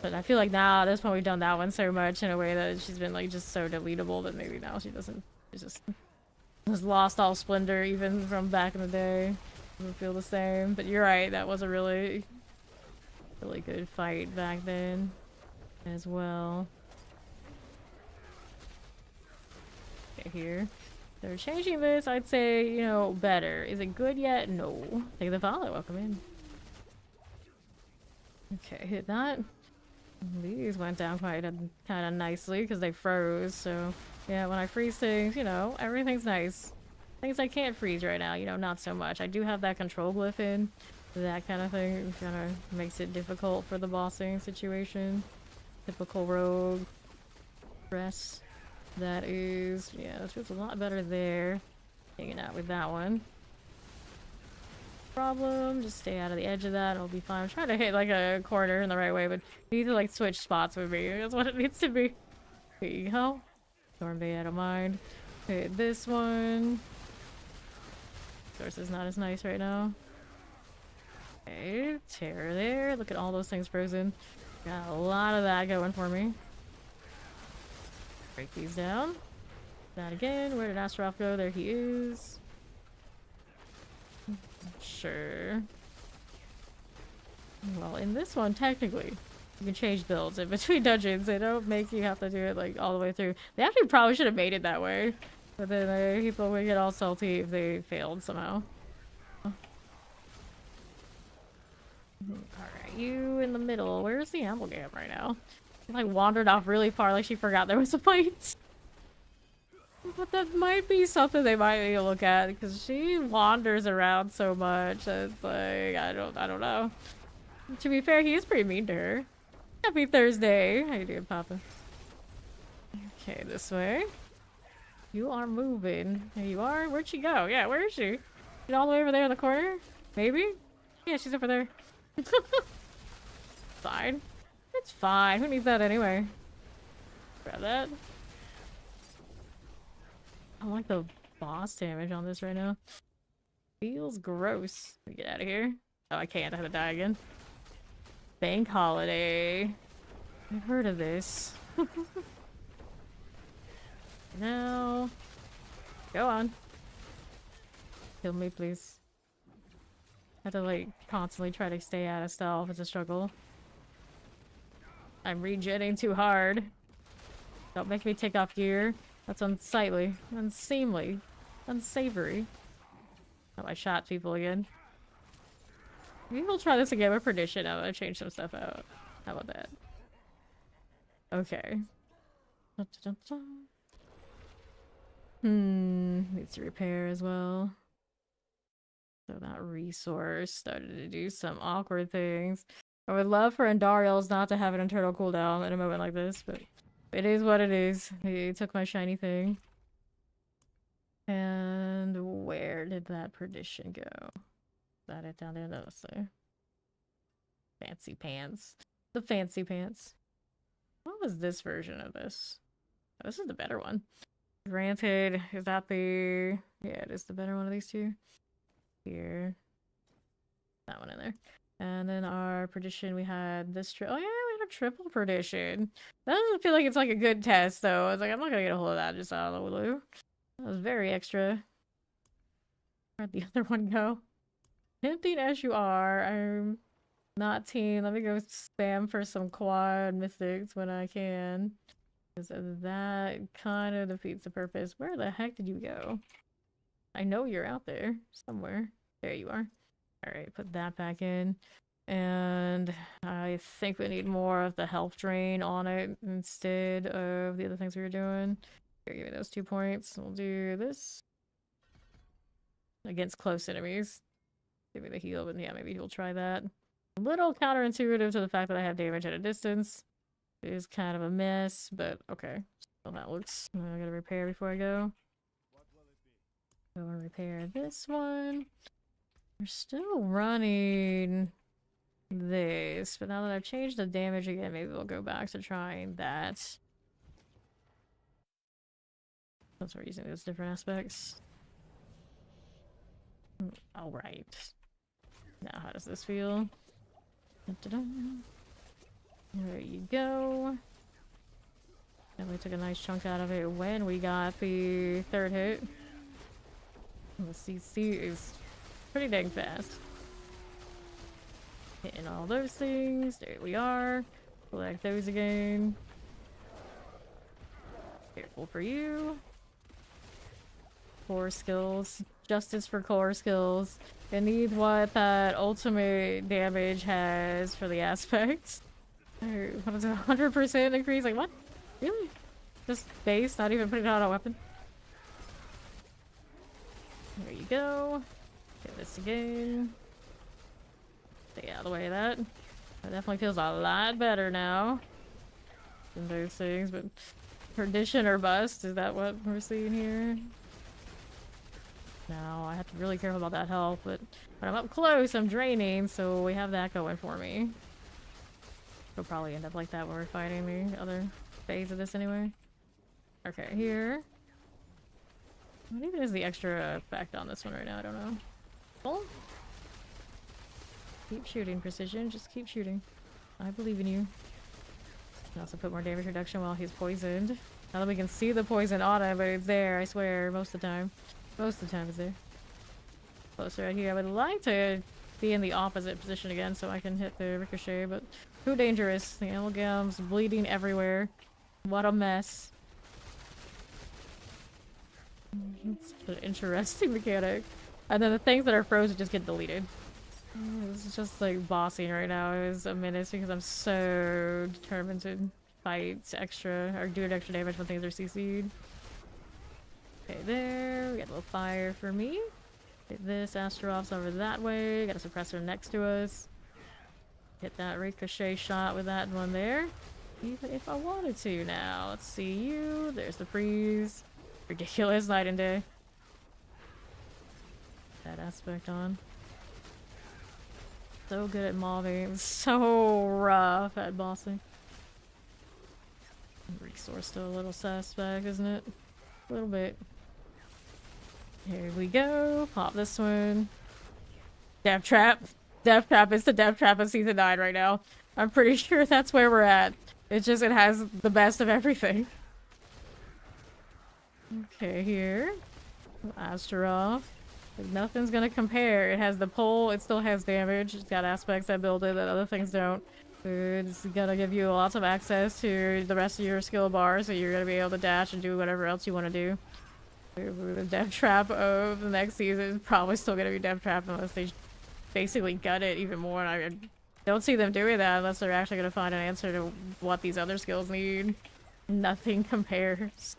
But I feel like now at this point we've done that one so much in a way that she's been like just so deletable that maybe now she doesn't. She's just lost all splendor even from back in the day. Doesn't feel the same. But you're right, that was a really good fight back then as well. Okay, here. They're changing this, I'd say, you know, better. Is it good yet? No. Take the follow. Welcome in. Okay, hit that. These went down quite kind of nicely because they froze. So, yeah, when I freeze things, you know, everything's nice. Things I can't freeze right now, you know, not so much. I do have that control glyph in. That kind of thing kind of makes it difficult for the bossing situation. Typical rogue dress. That is, yeah, it feels a lot better there. Hanging out with that one. Problem, just stay out of the edge of that, it'll be fine. I'm trying to hit like a corner in the right way, but you need to like switch spots with me. That's what it needs to be. There you go. Stormbay, I don't mind. Hit this one. Source is not as nice right now. Okay, terror there. Look at all those things frozen. Got a lot of that going for me. Break these down. That again. Where did Astaroth go? There he is. Sure. Well, in this one, technically, you can change builds in between dungeons. They don't make you have to do it like all the way through. They actually probably should have made it that way. But then people would get all salty if they failed somehow. Alright, you in the middle. Where's the Amalgam right now? She like wandered off really far like she forgot there was a fight. But that might be something they might need to look at because she wanders around so much. It's like I don't know. To be fair, he is pretty mean to her. Happy Thursday. How you doing, Papa? Okay, this way. You are moving. There you are. Where'd she go? Yeah, where is she? She's all the way over there in the corner? Maybe? Yeah, she's over there. Fine. It's fine. Who needs that anyway? Grab that. I like the boss damage on this right now. Feels gross. Let me get out of here. Oh, I can't. I have to die again. Bank holiday. I've heard of this. Now. Go on. Kill me, please. I have to, like, constantly try to stay out of stealth. It's a struggle. I'm regenning too hard. Don't make me take off gear. That's unsightly. Unseemly. Unsavory. Oh, I shot people again. Maybe we'll try this again with Perdition. I'm gonna change some stuff out. How about that? Okay. Needs to repair as well. So that resource started to do some awkward things. I would love for Andariel's not to have an internal cooldown in a moment like this, but it is what it is. He took my shiny thing. And where did that perdition go? Is that it down there? No, it's there. Fancy pants. The fancy pants. What was this version of this? Oh, this is the better one. Granted, is that the... Yeah, it is the better one of these two. Here. That one in there. And then our perdition, we had this... Oh yeah, we had a triple perdition. That doesn't feel like it's like a good test, though. I was like, I'm not gonna get a hold of that just out of the blue. That was very extra. Where'd the other one go? Tempting as you are, I'm not team. Let me go spam for some quad mythics when I can. Because that kind of defeats the purpose. Where the heck did you go? I know you're out there somewhere. There you are. Alright, put that back in. And I think we need more of the health drain on it instead of the other things we were doing. Here, give me those 2 points. We'll do this. Against close enemies. Give me the heal, but yeah, maybe he'll try that. A little counterintuitive to the fact that I have damage at a distance. It is kind of a mess, but okay. Well, that looks... I gotta repair before I go. Go and repair this one. We're still running this, but now that I've changed the damage again, maybe we'll go back to trying that. Since we're using those different aspects. Alright. Now, how does this feel? Dun-dun-dun. There you go. Definitely took a nice chunk out of it when we got the third hit. The CC is pretty dang fast. Hitting all those things. There we are. Collect those again. Careful for you. Core skills. Justice for core skills. It needs what that ultimate damage has for the aspects. What is it? 100% increase? Like, what? Really? Just base, not even putting on a weapon? There you go. Get this again. Stay out of the way of that. That definitely feels a lot better now than those things, but perdition or bust, is that what we're seeing here? No, I have to be really careful about that health, but when I'm up close, I'm draining, so we have that going for me. It'll probably end up like that when we're fighting the other phase of this anyway. Okay, here. What even is the extra effect on this one right now? I don't know. Well, keep shooting, Precision. Just keep shooting. I believe in you. Can also put more damage reduction while he's poisoned. Now that we can see the poison on him, but it's there, I swear, most of the time. Most of the time it's there. Closer right here. I would like to be in the opposite position again so I can hit the ricochet, but too dangerous. The amalgam's bleeding everywhere. What a mess. It's an interesting mechanic. And then the things that are frozen just get deleted. It's just like bossing right now is a menace because I'm so determined to fight extra or do extra damage when things are CC'd. Okay, there. We got a little fire for me. Hit this. Astaroth's over that way. Got a suppressor next to us. Hit that ricochet shot with that one there. Even if I wanted to now. Let's see you. There's the freeze. Ridiculous night and day. That aspect on. So good at mobbing. So rough at bossing. Resource still a little suspect, isn't it? A little bit. Here we go. Pop this one. Death Trap. Death Trap is the Death Trap of Season 9 right now. I'm pretty sure that's where we're at. It's just, it has the best of everything. Okay, here. Astaroth. Nothing's gonna compare. It has the pole, it still has damage. It's got aspects that build it that other things don't. It's gonna give you lots of access to the rest of your skill bar, so you're gonna be able to dash and do whatever else you want to do. The Death Trap of the next season is probably still gonna be Death Trap unless they basically gut it even more, and I don't see them doing that unless they're actually gonna find an answer to what these other skills need. Nothing compares.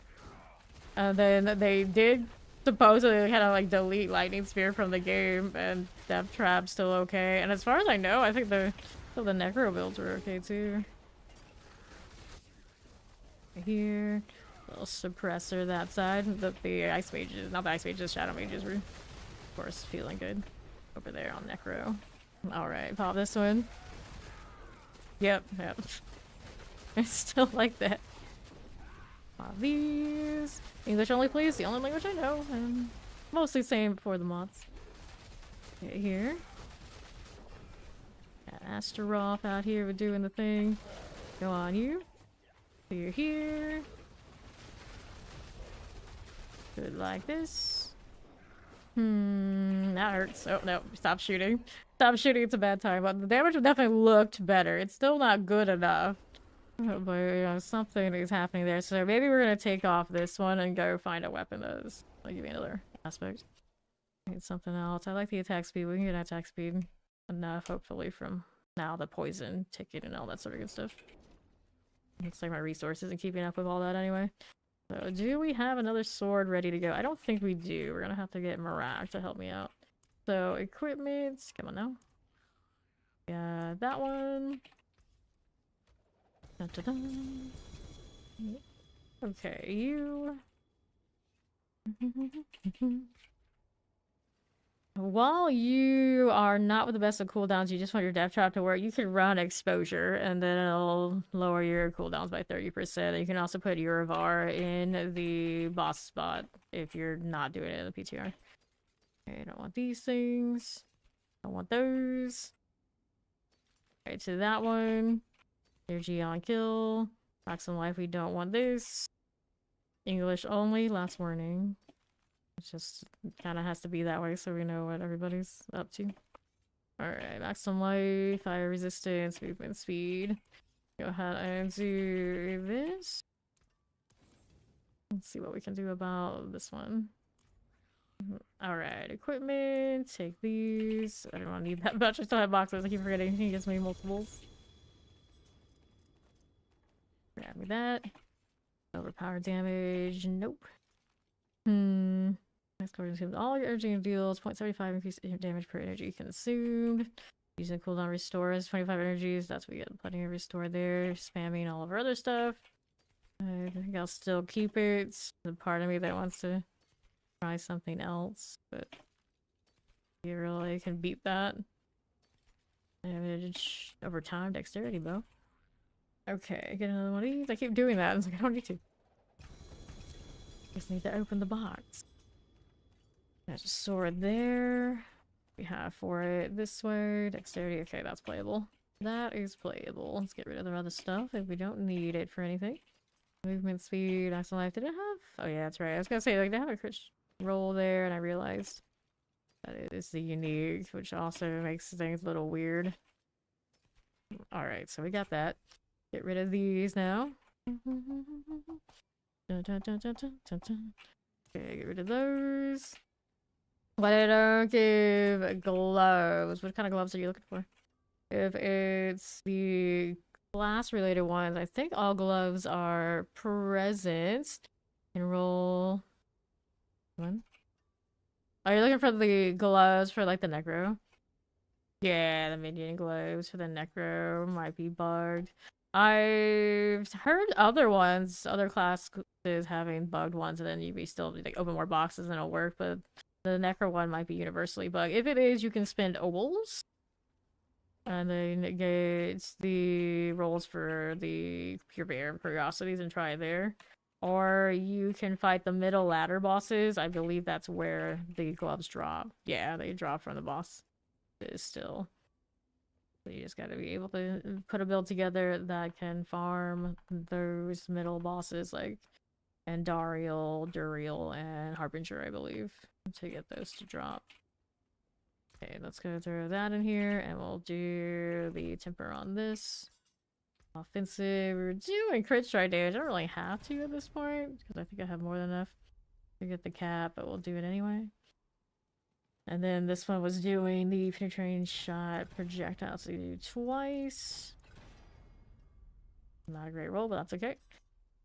And then they did supposedly kind of like delete Lightning Spear from the game, and Death Trap's still okay. And as far as I know, I think the Necro builds were okay too. Here, little suppressor that side. The Ice Mages, not the Ice Mages, Shadow Mages were, of course, feeling good over there on Necro. Alright, pop this one. Yep. I still like that. Pop these. English only, please. The only language I know. And mostly same for the mods. Okay, here. Got Astaroth out here. We're doing the thing. Go on, you. So you're here. Good like this. That hurts. Oh, no. Stop shooting. Stop shooting. It's a bad time. But the damage definitely looked better. It's still not good enough. But, you know, something is happening there. So maybe we're going to take off this one and go find a weapon that is... I'll give you another aspect. Need something else. I like the attack speed. We can get attack speed enough, hopefully, from now the poison ticket and all that sort of good stuff. Looks like my resources and keeping up with all that anyway. So, do we have another sword ready to go? I don't think we do. We're going to have to get Marak to help me out. So, equipment. Come on now. Yeah, that one. Dun, dun, dun. Okay, you. While you are not with the best of cooldowns, you just want your Death Trap to work, you can run Exposure, and then it'll lower your cooldowns by 30%. You can also put Urivar in the boss spot if you're not doing it in the PTR. Okay, I don't want these things. Don't want those. Okay, to that one. Energy on kill. Maximum life, we don't want this. English only, last warning. It just kind of has to be that way so we know what everybody's up to. Alright, maximum life, fire resistance, movement speed. Go ahead and do this. Let's see what we can do about this one. Alright, equipment, take these. I don't need that much, I still have boxes, I keep forgetting he gives me multiples. Grab me that. Overpowered damage, nope. Next card consumes all your energy and deals 0.75 increase damage per energy consumed. Using cooldown restores 25 energies. That's what we get plenty of restore there. Spamming all of our other stuff. I think I'll still keep it. The part of me that wants to try something else, but you really can beat that. Damage over time, dexterity bow. Okay, get another one of these. I keep doing that. It's like I don't need to. Just need to open the box. There's a sword there. We have for it this way. Dexterity. Okay, that's playable. That is playable. Let's get rid of the other stuff if we don't need it for anything. Movement speed. Maximum life. Did it have? Oh yeah, that's right. I was gonna say like they have a crit roll there, and I realized that it is the unique, which also makes things a little weird. All right, so we got that. Get rid of these now. Dun, dun, dun, dun, dun, dun, dun. Okay, get rid of those. Why did I give gloves? What kind of gloves are you looking for? If it's the class-related ones, I think all gloves are present. Can roll. One. Are you looking for the gloves for like the Necro? Yeah, the minion gloves for the Necro might be bugged. I've heard other ones, other classes having bugged ones, and then you be still like open more boxes and it'll work, but the Necro one might be universally bugged. If it is, you can spend obols, and then get the rolls for the Pure Bear Curiosities and try it there. Or you can fight the middle ladder bosses. I believe that's where the gloves drop. Yeah, they drop from the boss. It is still. So you just gotta be able to put a build together that can farm those middle bosses like Andariel, Duriel, and Harbinger, I believe, to get those to drop. Okay, let's go throw that in here, and we'll do the temper on this. Offensive, we're doing crit strike damage. I don't really have to at this point, because I think I have more than enough to get the cap, but we'll do it anyway. And then this one was doing the penetrating shot projectile, so you do twice. Not a great roll, but that's okay.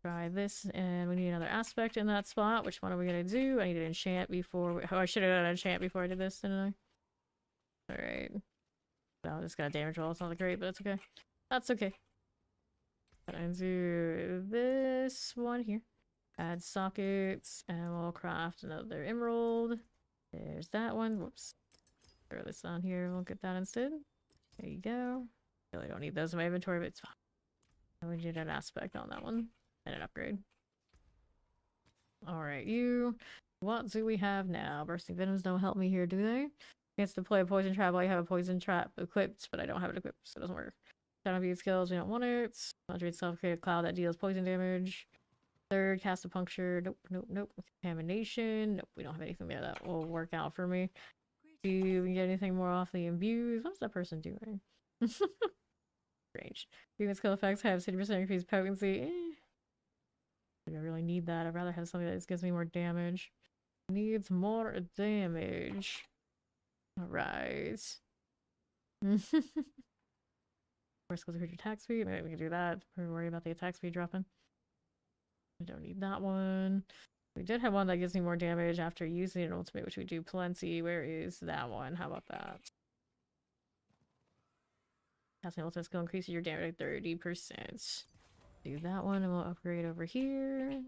Try this, and we need another aspect in that spot. Which one are we gonna do? I need to enchant before. Oh, I should have done an enchant before I did this, didn't I? Alright. No, this got a damage roll. It's not great, but it's okay. That's okay. And do this one here. Add sockets, and we'll craft another emerald. There's that one. Whoops. Throw this on here. We'll get that instead. There you go. Really don't need those in my inventory, but it's fine. And we did an aspect on that one. And an upgrade. Alright, you. What do we have now? Bursting Venoms don't help me here, do they? Against deploy a poison trap while you have a poison trap equipped, but I don't have it equipped, so it doesn't work. Shadow Bead skills, we don't want it. Conjure self-created cloud that deals poison damage. Third, cast a puncture. Nope, nope, nope. Contamination. Nope, we don't have anything there that will work out for me. Do you get anything more off the imbues? What's that person doing? Strange. Demon skill effects have 60% increased potency. I don't really need that. I'd rather have something that just gives me more damage. Needs more damage. Alright. First goes to your attack speed. Maybe we can do that. We're worried about the attack speed dropping. We don't need that one. We did have one that gives me more damage after using an ultimate, which we do plenty. Where is that one? How about that? Casting ultimate skill increases your damage by 30%. Do that one and we'll upgrade over here.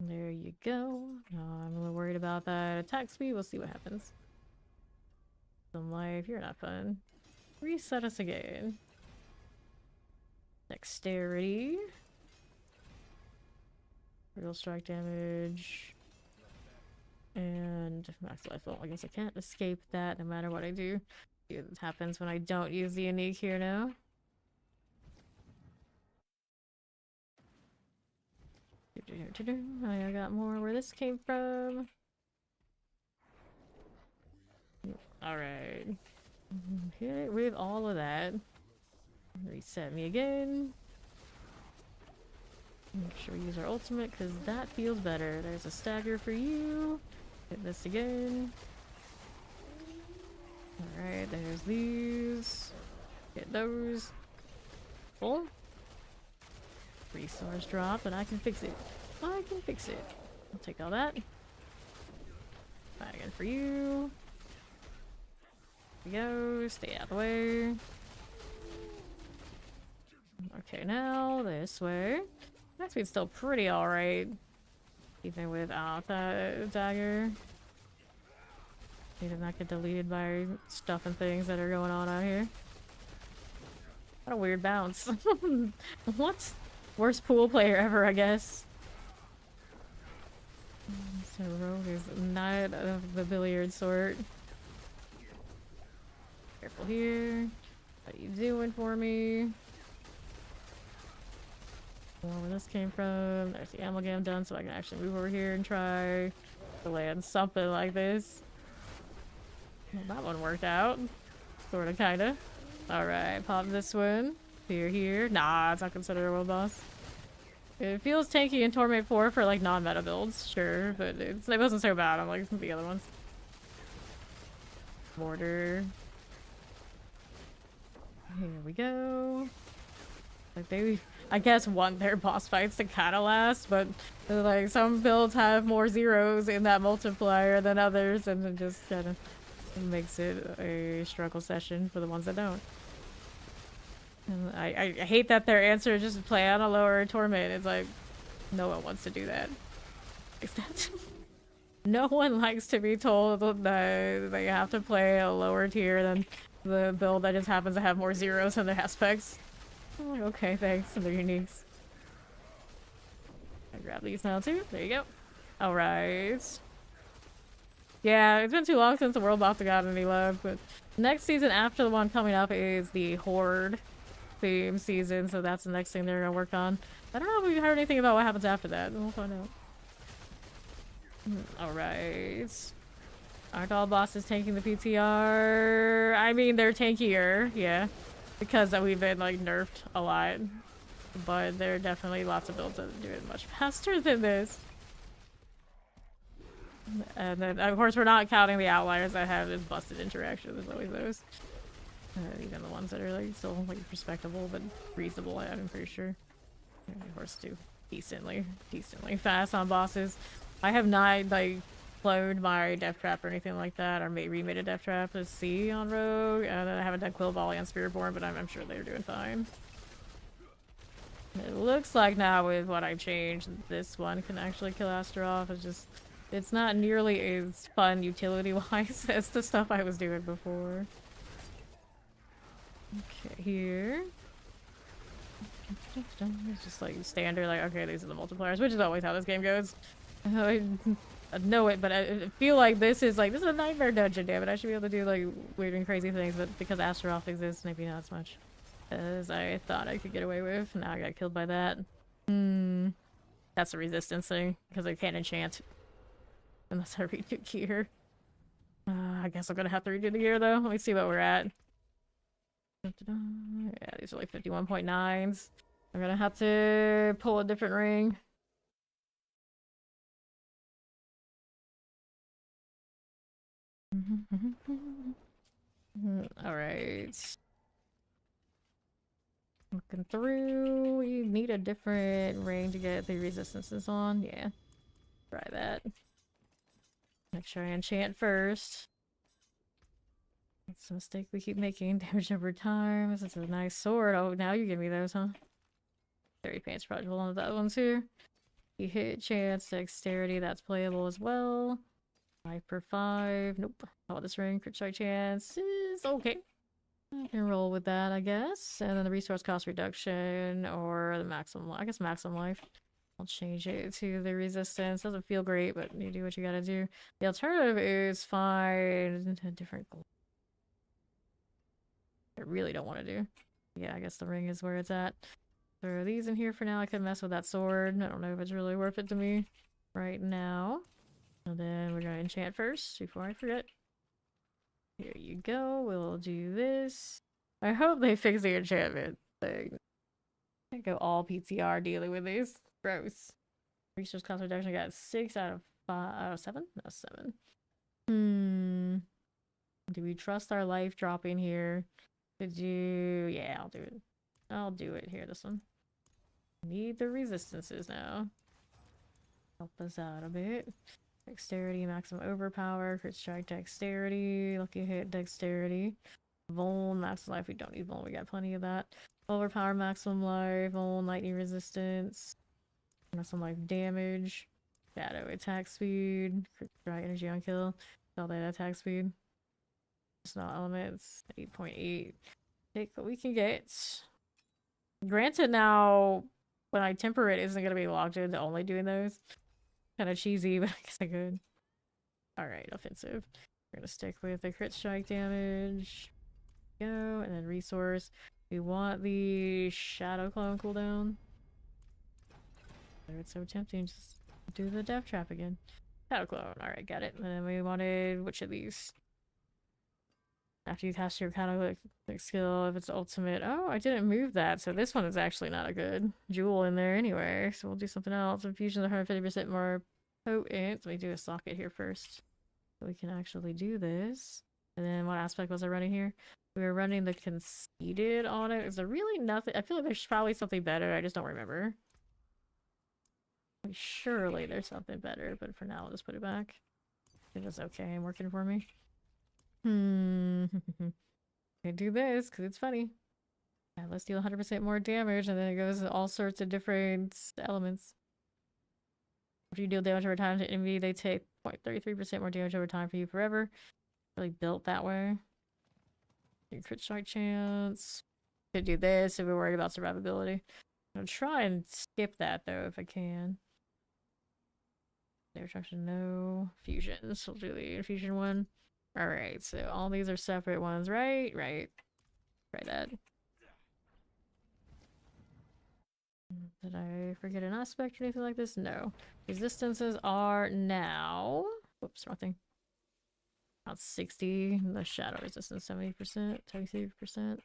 There you go. I'm a little worried about that attack speed. We'll see what happens. Some life. You're not fun. Reset us again. Dexterity. Real strike damage. And max life. Well, I guess I can't escape that no matter what I do. It happens when I don't use the unique here now. I got more where this came from. Alright. Hit it with all of that. Reset me again. Make sure we use our ultimate because that feels better. There's a stagger for you. Hit this again. Alright, there's these. Get those. Full. Resource drop, but I can fix it. I can fix it. I'll take all that. Back again for you. Here we go. Stay out of the way. Okay, now this way. That speed's still pretty alright. Even without that dagger. Need to not get deleted by stuff and things that are going on out here. What a weird bounce. What? Worst pool player ever, I guess. So Rogue is not of the billiard sort. Careful here. What are you doing for me? Where this came from. There's the amalgam done, so I can actually move over here and try to land something like this. Well, that one worked out. Sorta, kinda. Alright, pop this one. Here. Nah, it's not considered a world boss. It feels tanky in Torment 4 for like non-meta builds, sure, but it wasn't so bad on like the other ones. Border. Here we go. Like they, I guess, want their boss fights to kind of last, but like some builds have more zeros in that multiplier than others, and it just kind of makes it a struggle session for the ones that don't. And I hate that their answer is just to play on a lower torment. It's like, no one wants to do that. Is that? No one likes to be told that they have to play a lower tier than the build that just happens to have more zeros in their aspects. I'm like, okay, thanks. And their uniques. I grab these now too. There you go. Alright. Yeah, it's been too long since the world boss got any love, but next season after the one coming up is the Horde theme season, so that's the next thing they're gonna work on. I don't know if we heard anything about what happens after that. We'll find out. Alright. Aren't all bosses tanking the PTR? I mean, they're tankier, yeah. Because we've been, like, nerfed a lot. But there are definitely lots of builds that do it much faster than this. And then, of course, we're not counting the outliers that have this busted interaction. There's always those. Even the ones that are like still like respectable but reasonable, I'm pretty sure. And of course, do decently fast on bosses. I have not like cloned my death trap or anything like that, or remade a death trap to see on Rogue, and then I haven't done Quill Volley on Spiritborn, but I'm sure they're doing fine. It looks like now with what I've changed, this one can actually kill Astaroth. It's not nearly as fun utility-wise as the stuff I was doing before. Okay, here. It's just like standard, like, okay, these are the multipliers, which is always how this game goes. I know it, but I feel like this is a nightmare dungeon, damn it. I should be able to do like weird and crazy things, but because Astaroth exists, maybe not as much as I thought I could get away with. Now I got killed by that. That's a resistance thing, because I can't enchant unless I redo gear. I guess I'm gonna have to redo the gear though. Let me see what we're at. Yeah, these are like 51.9s. I'm gonna have to pull a different ring. Alright. Looking through, we need a different ring to get the resistances on. Yeah. Try that. Make sure I enchant first. That's a mistake we keep making. Damage over time. This is a nice sword. Oh, now you give me those, huh? 30 pants probably hold on to that one too. You hit chance, dexterity, that's playable as well. 5 per 5. Nope. How about this ring? Crit strike chance is okay. I can roll with that, I guess. And then the resource cost reduction or the maximum, I guess maximum life. I'll change it to the resistance. Doesn't feel great, but you do what you gotta do. The alternative is find a different goal. I really don't want to do. Yeah, I guess the ring is where it's at. Throw these in here for now. I could mess with that sword. I don't know if it's really worth it to me right now. And then we're gonna enchant first before I forget. Here you go. We'll do this. I hope they fix the enchantment thing. I go all PTR dealing with these. Gross. Resource cost reduction got 6 out of 5 out of 7? No, 7. Do we trust our life dropping here? Could you? Yeah, I'll do it. I'll do it here, this one. Need the resistances now. Help us out a bit. Dexterity, maximum overpower, crit strike dexterity, lucky hit dexterity. Vuln, max life, we don't need Vuln, we got plenty of that. Overpower, maximum life, Vuln, lightning resistance. Maximum life damage. Shadow attack speed, crit strike energy on kill. All that attack speed. Personal elements, 8.8. Take what we can get. Granted, now when I temper it, isn't gonna be locked into only doing those. Kind of cheesy, but I guess I could. Alright, offensive. We're gonna stick with the crit strike damage. Go, and then resource. We want the shadow clone cooldown. It's so tempting, just do the death trap again. Shadow clone, alright, got it. And then we wanted which of these? After you cast your kind of skill, if it's ultimate. Oh, I didn't move that, so this one is actually not a good jewel in there anyway. So we'll do something else. Infusion is 150% more potent. Let me do a socket here first, so we can actually do this. And then what aspect was I running here? We were running the conceited on it. Is there really nothing? I feel like there's probably something better. I just don't remember. Surely there's something better, but for now, I'll just put it back. It was okay and working for me. I do this because it's funny. Yeah, let's deal 100% more damage, and then it goes to all sorts of different elements. After you deal damage over time to enemy, they take 0.33% more damage over time for you forever. Really built that way. Your crit strike chance. Could do this if we're worried about survivability. I'm gonna try and skip that though if I can. Destruction, no. Fusions. We'll do the infusion one. Alright, so all these are separate ones, right? Right. Try that. Did I forget an aspect or anything like this? No. Resistances are now... Whoops, wrong thing. About 60. The shadow resistance 70%, 23%.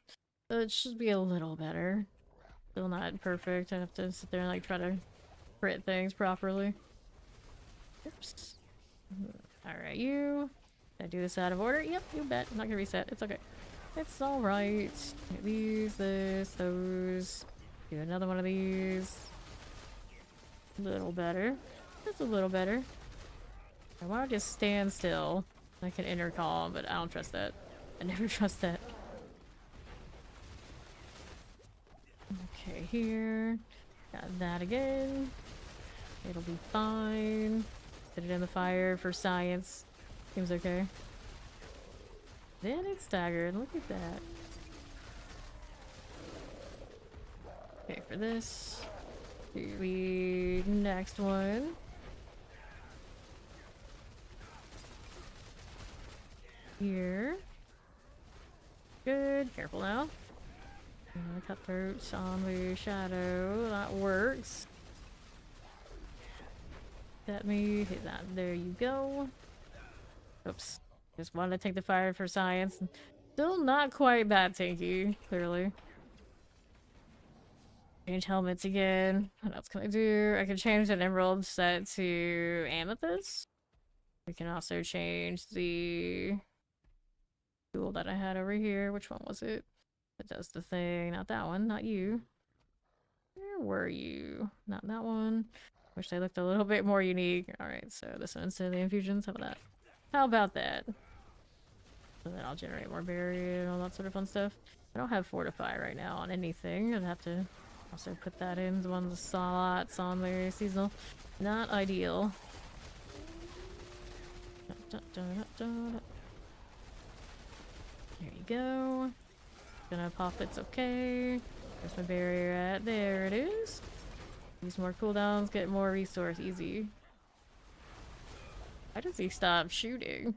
So it should be a little better. Still not perfect. I have to sit there and like try to crit things properly. Oops. Alright, you. Did I do this out of order? Yep, you bet. I'm not gonna reset. It's okay. It's alright. These, this, those. Do another one of these. A little better. That's a little better. I want to just stand still. I can intercom, but I don't trust that. I never trust that. Okay, here. Got that again. It'll be fine. Put it in the fire for science. Seems okay. Then it's staggered. Look at that. Okay, for this. Do the next one. Here. Good. Careful now. Cutthroats on the shadow. That works. Let me hit that. There you go. Oops. Just wanted to take the fire for science. Still not quite that tanky, clearly. Change helmets again. What else can I do? I can change an emerald set to amethyst. We can also change the tool that I had over here. Which one was it? That does the thing. Not that one. Not you. Where were you? Not that one. Wish they looked a little bit more unique. Alright, so this one instead of the infusions. How about that? How about that? And then I'll generate more barrier and all that sort of fun stuff. I don't have fortify right now on anything. I'd have to also put that in one of the slots on the seasonal. Not ideal. There you go. Gonna pop it's okay. Where's my barrier at? There it is. Use more cooldowns, get more resource. Easy. Why does he stop shooting?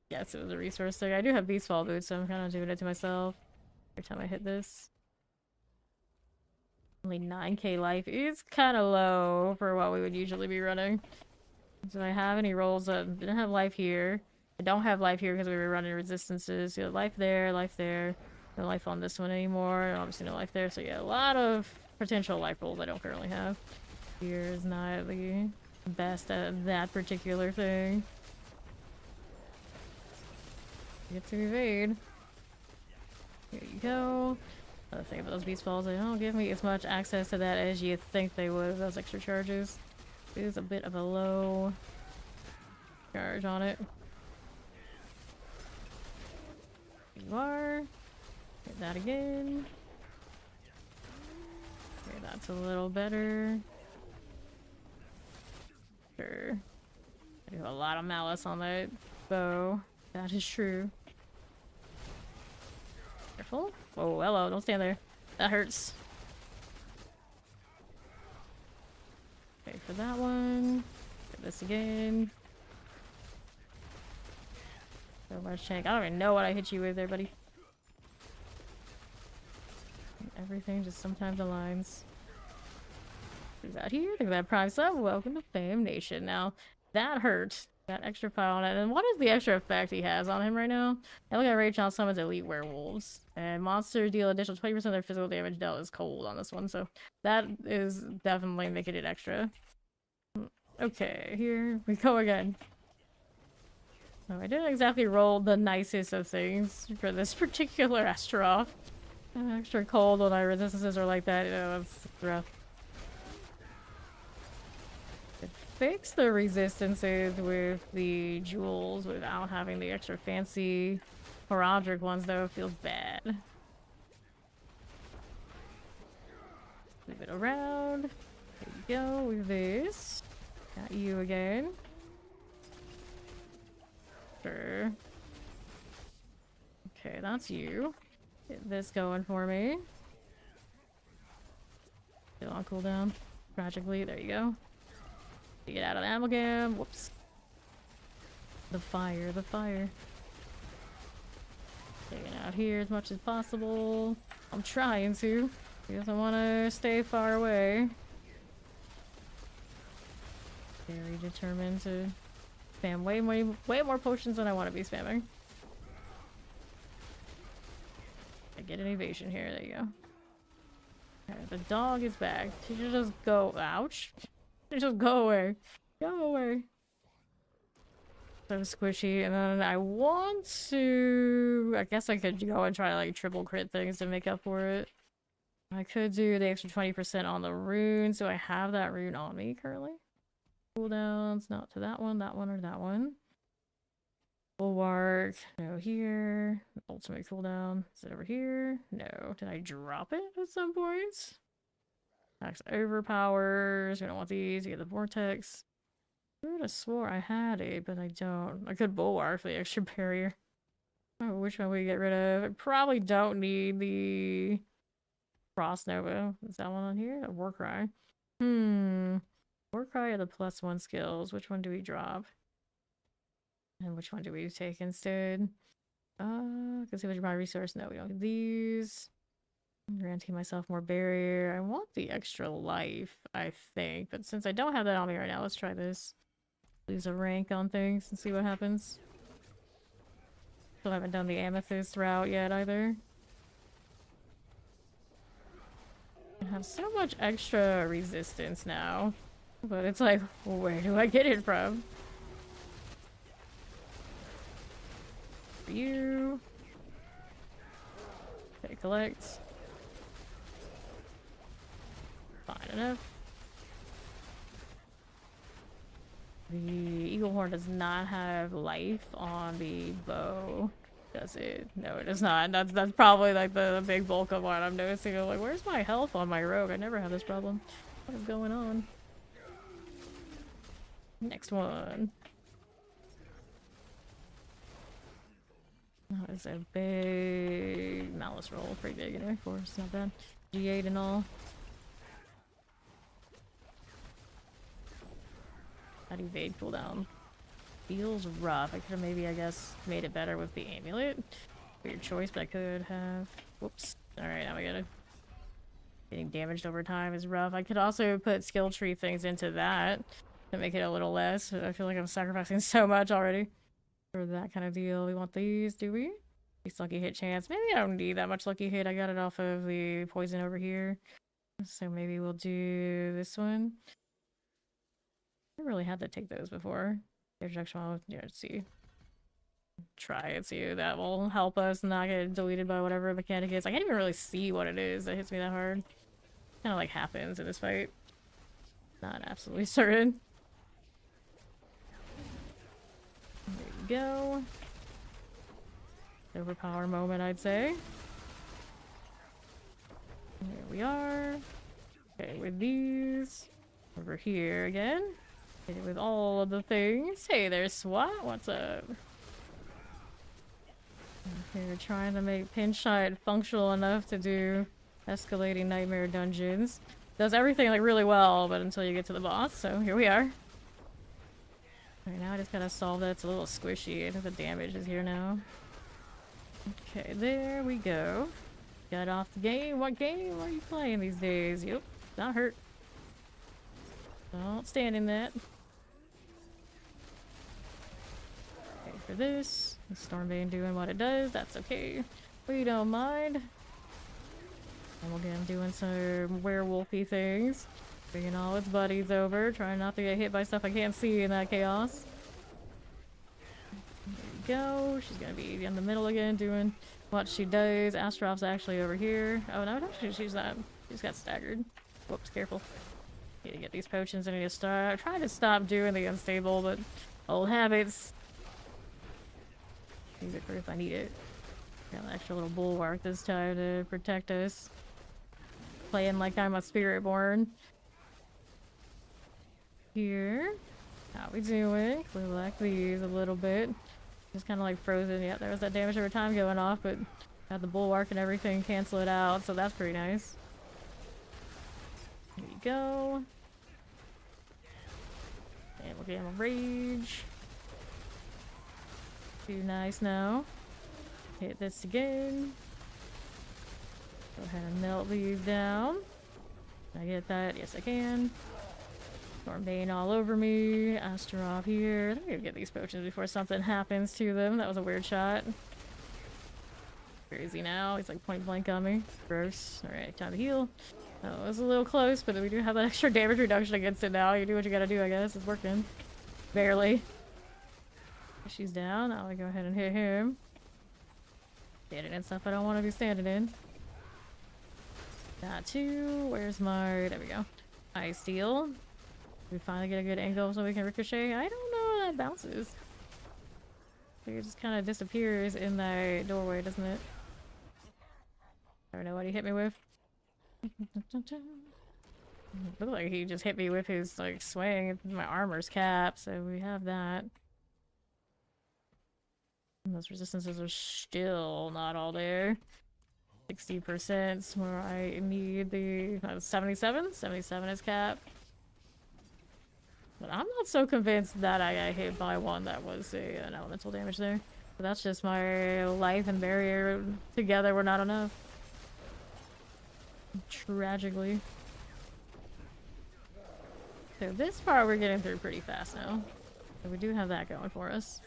Yes, it was a resource thing. I do have beast fall boots, so I'm kind of doing it to myself every time I hit this. Only 9k life is kind of low for what we would usually be running. Do I have any rolls that didn't have life here? I don't have life here because we were running resistances. You know, life there, life there. No life on this one anymore. And obviously no life there. So yeah, a lot of potential life rolls I don't currently have. Here is not the best at that particular thing. Get to evade. Here you go. Other thing about those beast falls, they don't give me as much access to that as you think they would. Those extra charges. It is a bit of a low charge on it. Here you are. Hit that again. Okay, that's a little better. Sure. I do have a lot of malice on that bow. That is true. Careful. Oh, hello, don't stand there. That hurts. Okay, for that one. Get this again. So much tank. I don't even know what I hit you with there, buddy. Everything just sometimes aligns. Who's out here? Think that Prime Sub. Welcome to Fame Nation. Now, that hurt. Got extra pile on it. And what is the extra effect he has on him right now? I look at Rage on summons elite werewolves. And monsters deal additional 20% of their physical damage dealt is cold on this one. So that is definitely making it extra. Okay, here we go again. So I didn't exactly roll the nicest of things for this particular Astaroth. Extra cold when our resistances are like that, you know, that's rough. Fix the resistances with the jewels without having the extra fancy Horadric ones, though. It feels bad. Move it around. There you go with this. Got you again. Sure. Okay, that's you. Get this going for me. Still on cooldown. Tragically, there you go. Get out of the amalgam. Whoops. The fire, the fire. Taking out here as much as possible. I'm trying to, because I want to stay far away. Very determined to spam way more potions than I want to be spamming. I get an evasion here. There you go. Okay, the dog is back. She should just go. Ouch. Just go away. Go away. So squishy, and then I want to... I guess I could go and try like triple crit things to make up for it. I could do the extra 20% on the rune, so I have that rune on me currently. Cooldowns, not to that one, or that one. Bulwark, no here. Ultimate cooldown, is it over here? No. Did I drop it at some point? Max overpowers, we don't want these, you get the vortex. I would have swore I had it, but I don't. I could bulwark for the extra barrier. Oh, which one we get rid of? I probably don't need the Frost Nova. Is that one on here? A Warcry. Warcry are the +1 skills. Which one do we drop? And which one do we take instead? Consume my resource. No, we don't need these. I'm granting myself more barrier. I want the extra life, I think. But since I don't have that on me right now, let's try this. Lose a rank on things and see what happens. Still haven't done the amethyst route yet either. I have so much extra resistance now. But it's like, where do I get it from? For you. Okay, collect. Fine enough. The eagle horn does not have life on the bow, does it? No, it does not. That's probably like the big bulk of what I'm noticing. I'm like, where's my health on my rogue? I never have this problem. What is going on? Next one. Oh, it's a big malice roll. Pretty big anyway for us. Not bad. G8 and all. That evade cooldown feels rough. I could have maybe, I guess, made it better with the amulet. Weird choice, but I could have. Whoops. Alright, now we got it. Getting damaged over time is rough. I could also put skill tree things into that to make it a little less. I feel like I'm sacrificing so much already for that kind of deal. We want these, do we? These lucky hit chance. Maybe I don't need that much lucky hit. I got it off of the poison over here. So maybe we'll do this one. I really had to take those before. Introduction mode. Yeah, let's see. Try it, see if that will help us not get deleted by whatever the mechanic is. I can't even really see what it is that hits me that hard. Kind of like happens in this fight. Not absolutely certain. There you go. Overpower moment, I'd say. There we are. Okay, with these. Over here again. Hit it with all of the things. Hey there, SWAT. What's up? Okay, we're trying to make Pinch Shot functional enough to do escalating nightmare dungeons. Does everything like really well, but until you get to the boss. So here we are. Alright, now I just gotta solve that. It's a little squishy. I think the damage is here now. Okay, there we go. Got off the game. What game are you playing these days? Yep, not hurt. Don't stand in that. Okay, for this, the Stormbane doing what it does, that's okay. We don't mind. And we'll get him doing some werewolfy things. Bringing all its buddies over, trying not to get hit by stuff I can't see in that chaos. There we go. She's gonna be in the middle again, doing what she does. Astrop's actually over here. Oh no, she's not. She's got staggered. Whoops, careful. Need to get these potions. I need to start. I tried to stop doing the unstable, but old habits. Use it for if I need it. Got an extra little bulwark this time to protect us. Playing like I'm a spiritborn. Here. How we doing? We like these a little bit. Just kind of like frozen. Yeah, there was that damage over time going off, but had the bulwark and everything cancel it out, so that's pretty nice. There you go. And we'll get him a rage. Too nice now. Hit this again. Go ahead and melt these down. Can I get that? Yes, I can. Stormbane all over me. Astaroth here. Let me get these potions before something happens to them. That was a weird shot. Where is he now? He's like point blank on me. Gross. Alright, time to heal. Oh, it was a little close, but we do have that extra damage reduction against it now. You do what you gotta do, I guess. It's working. Barely. She's down. I'll go ahead and hit him. Standing in stuff I don't want to be standing in. Got two. Where's my... There we go. Ice Steel. We finally get a good angle so we can ricochet. I don't know how that bounces. It just kind of disappears in that doorway, doesn't it? I don't know what he hit me with. Looked like he just hit me with his like swing. My armor's capped, so we have that. And those resistances are still not all there. 60% where I need the 77? 77 is capped. But I'm not so convinced that I got hit by one that was an elemental damage there. But that's just my life and barrier together were not enough. Tragically. So this part we're getting through pretty fast now. So we do have that going for us.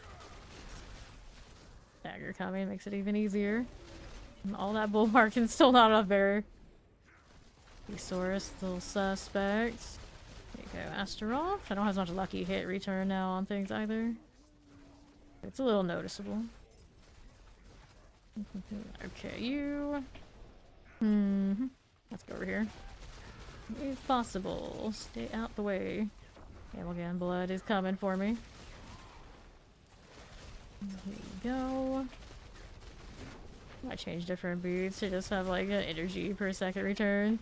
Dagger coming makes it even easier. And all that bulwark still not enough barrier. Thesaurus still suspect. There you go, Astaroth. I don't have as much lucky hit return now on things either. It's a little noticeable. Okay, you. Let's go over here. If possible, stay out the way. Amalgam blood is coming for me. Here you go. I change different boots to just have like an energy per second return.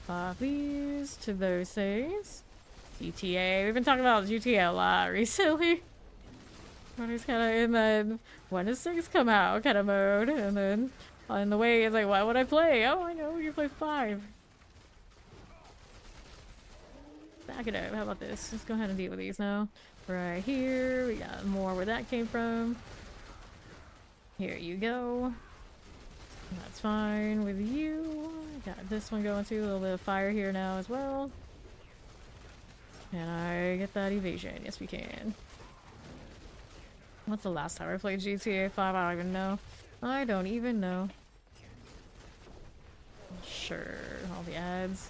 Pop these to those things. GTA. We've been talking about GTA a lot recently. When he's kind of in that when does 6 come out kind of mode, and then on the way it's like, why would I play? Oh, I know you play 5. Back it up. How about this? Let's go ahead and deal with these now. Right here, we got more where that came from. Here you go. That's fine with you. Got this one going too. A little bit of fire here now as well. Can I get that evasion? Yes, we can. What's the last time I played GTA 5? I don't even know. I don't even know. Sure, all the ads.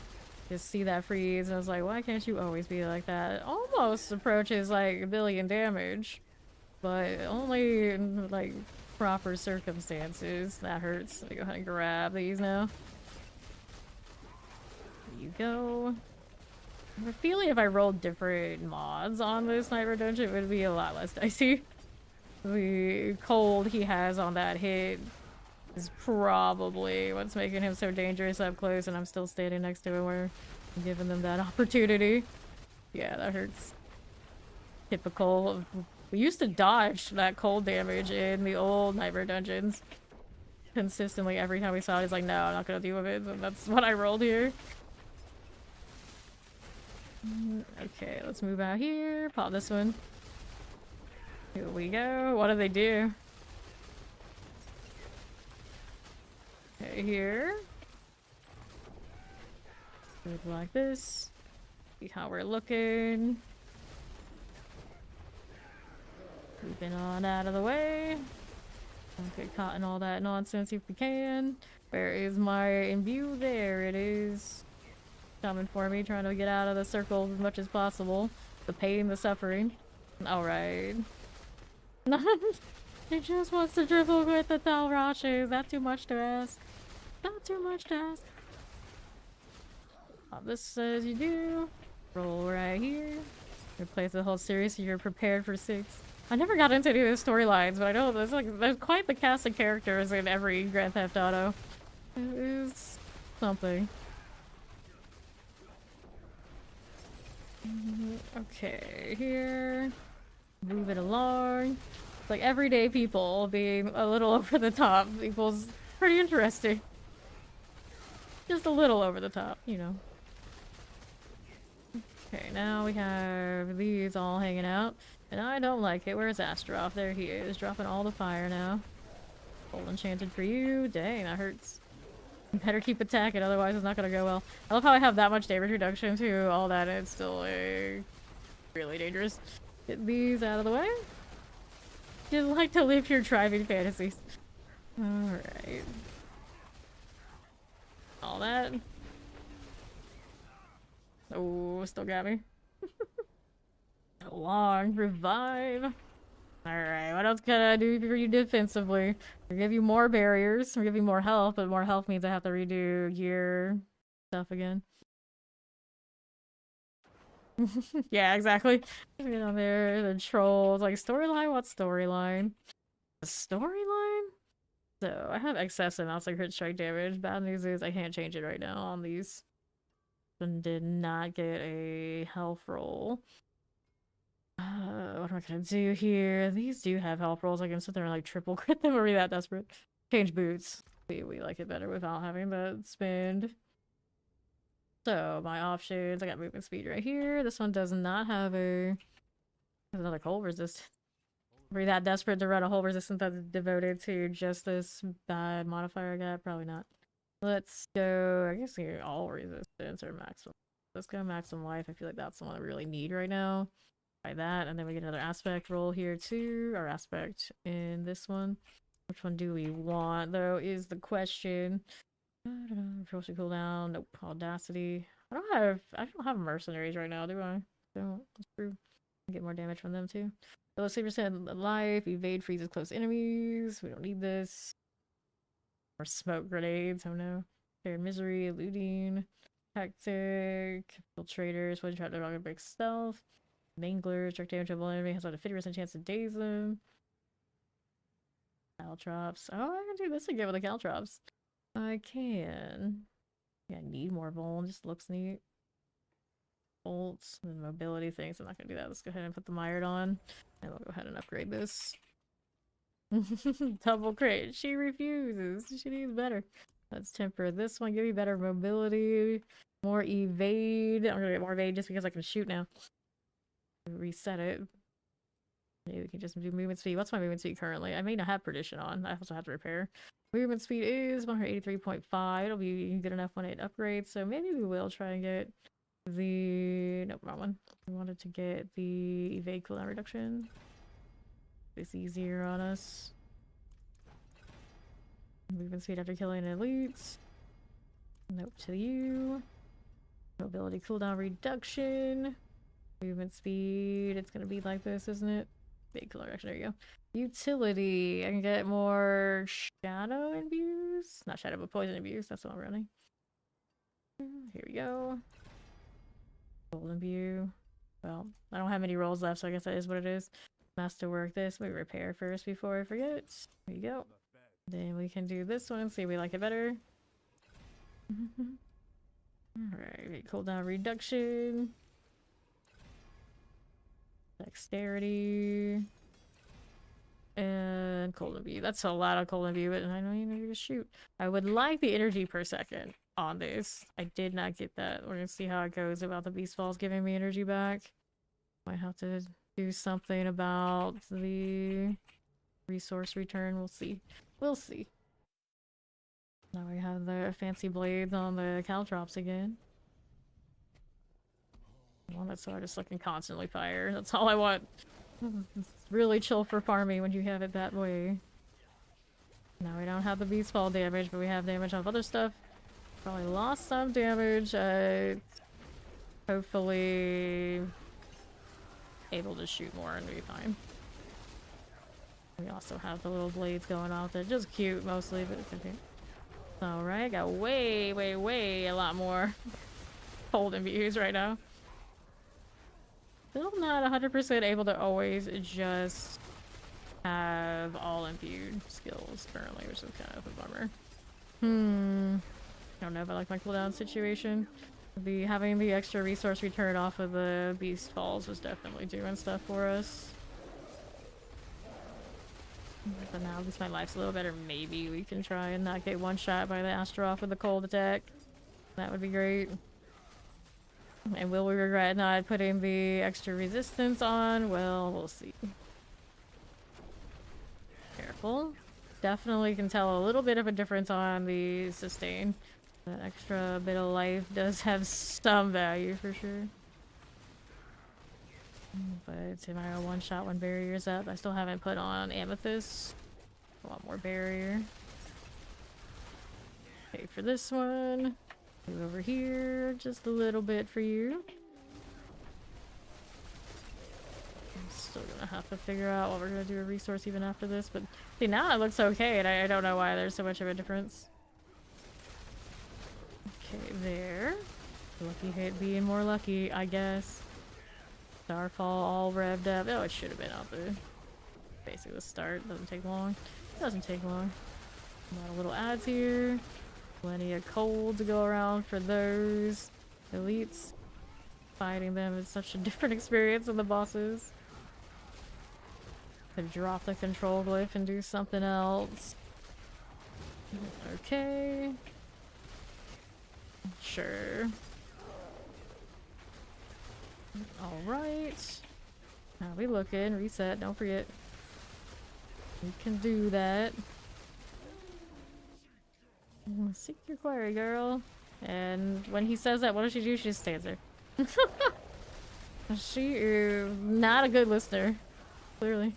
Just see that freeze, and I was like, why can't you always be like that? Almost approaches like 1 billion damage, but only in like proper circumstances. That hurts. Let me go ahead and grab these now. There you go. I have a feeling if I rolled different mods on this Nightmare Dungeon, it would be a lot less dicey. The cold he has on that hit is probably what's making him so dangerous up close, and I'm still standing next to him where I'm giving them that opportunity. Yeah, that hurts. Typical. We used to dodge that cold damage in the old Nightmare Dungeons. Consistently, every time we saw it, it's like, no, I'm not gonna deal with it. And that's what I rolled here. Okay, let's move out here. Pop this one. Here we go. What do they do? Okay, here. Move like this. See how we're looking. Moving on out of the way. Don't get caught in all that nonsense if we can. Where is my imbue? There it is. Coming for me, trying to get out of the circle as much as possible. The pain, the suffering. Alright. He just wants to dribble with the Thalrache. Is that too much to ask? Not too much to ask. This says you do. Roll right here. Replace the whole series so you're prepared for 6. I never got into any of the storylines, but I know there's quite the cast of characters in every Grand Theft Auto. It is something. Okay, here. Move it along. It's like everyday people being a little over the top equals pretty interesting. Just a little over the top, you know. Okay, now we have these all hanging out. And I don't like it. Where's Astaroth? There he is, dropping all the fire now. Full enchanted for you. Dang, that hurts. Better keep attacking, otherwise it's not gonna go well. I love how I have that much damage reduction to all that, and it's still really dangerous. Get these out of the way. You'd like to live your driving fantasies. Alright. All that. Oh, still got me. Long revive. Alright, what else can I do for you defensively? I'll give you more barriers, I'll give you more health, but more health means I have to redo gear stuff again. Yeah, exactly. Get on there, the trolls, like storyline, what storyline? The storyline? So, I have excess amounts of crit strike damage. Bad news is I can't change it right now on these. And did not get a health roll. What am I gonna do here? These do have health rolls. I can sit there and like triple crit them or be that desperate. Change boots. We like it better without having that spend. So my options, I got movement speed right here. This one does not have a has another cold resist. Are we that desperate to run a whole resistance that's devoted to just this bad modifier I got? Probably not. Let's go, I guess here all resistance or maximum. Let's go maximum life. I feel like that's the one I really need right now. By that, and then we get another aspect roll here too, or aspect in this one. Which one do we want though is the question. I don't know, force to cool down. Nope. Audacity. I don't have mercenaries right now, do I? Don't. That's true. Get more damage from them too. So let's see percent life, evade freezes close enemies. We don't need this. More smoke grenades, oh no. Shared misery, looting, tactic, infiltrators, what try to break stealth. Manglers, direct damage to a enemy has about a 50% chance to daze them. Caltrops. Oh, I can do this again with the caltrops. I can. Yeah, I need more Vuln. Just looks neat. Bolts and mobility things. I'm not gonna do that. Let's go ahead and put the mired on. And we'll go ahead and upgrade this. Double crit. She refuses. She needs better. Let's temper this one. Give you better mobility. More evade. I'm gonna get more evade just because I can shoot now. Reset it. Maybe we can just do movement speed. What's my movement speed currently? I may not have perdition on. I also have to repair. Movement speed is 183.5. It'll be good enough when it upgrades. So maybe we will try and get the... Nope, wrong one. We wanted to get the evade cooldown reduction. It's easier on us. Movement speed after killing elites. Nope to you. Mobility cooldown reduction. Movement speed. It's gonna be like this, isn't it? Big color action, there you go. Utility. I can get more shadow imbues. Not shadow, but poison imbues. That's what I'm running. Here we go. Gold imbue. Well, I don't have many rolls left, so I guess that is what it is. Masterwork this. We repair first before I forget. There you go. Then we can do this one. See if we like it better. Alright, cooldown reduction. Dexterity. And cold imbue. That's a lot of cold imbue, but I don't even know to shoot. I would like the energy per second on this. I did not get that. We're gonna see how it goes about the beast falls giving me energy back. Might have to do something about the resource return. We'll see. We'll see. Now we have the fancy blades on the caltrops again. One that's so just looking constantly fire. That's all I want. It's really chill for farming when you have it that way. Now we don't have the beast fall damage, but we have damage on other stuff. Probably lost some damage. Hopefully able to shoot more and be fine. We also have the little blades going off. They're just cute mostly, but it's okay. Alright, got way a lot more cold imbues right now. Still not 100% able to always just have all imbued skills currently, which is kind of a bummer. I don't know if I like my cooldown situation. Having the extra resource return off of the beast falls was definitely doing stuff for us. But now at least my life's a little better. Maybe we can try and not get one shot by the Astaroth with the cold attack. That would be great. And will we regret not putting the extra resistance on? Well, we'll see. Careful. Definitely can tell a little bit of a difference on the sustain. That extra bit of life does have some value for sure. But am I a one shot when barrier's up? I still haven't put on amethyst. I want more barrier. Okay, for this one. Move over here just a little bit for you. I'm still gonna have to figure out what we're gonna do a resource even after this, but see, now it looks okay, and I don't know why there's so much of a difference. Okay, there. Lucky hit being more lucky, I guess. Starfall all revved up. Oh, it should have been out there. Basically the start. Doesn't take long. Doesn't take long. A lot of little ads here. Plenty of cold to go around for those elites. Fighting them is such a different experience than the bosses. Could drop the control glyph and do something else. Okay. Sure. Alright. How we looking? Reset, don't forget. We can do that. Seek your quarry, girl. And when he says that, what does she do? She just stands there. She is not a good listener. Clearly.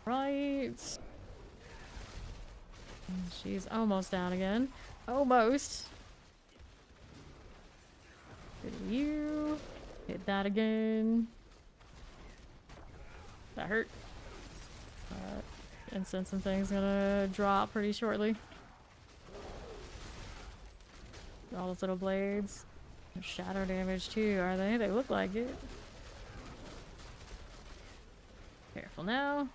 Right. She's almost down again. Almost. Hit you. Hit that again. That hurt. Incense and things gonna drop pretty shortly. All those little blades. Shadow damage too, are they? They look like it. Careful now.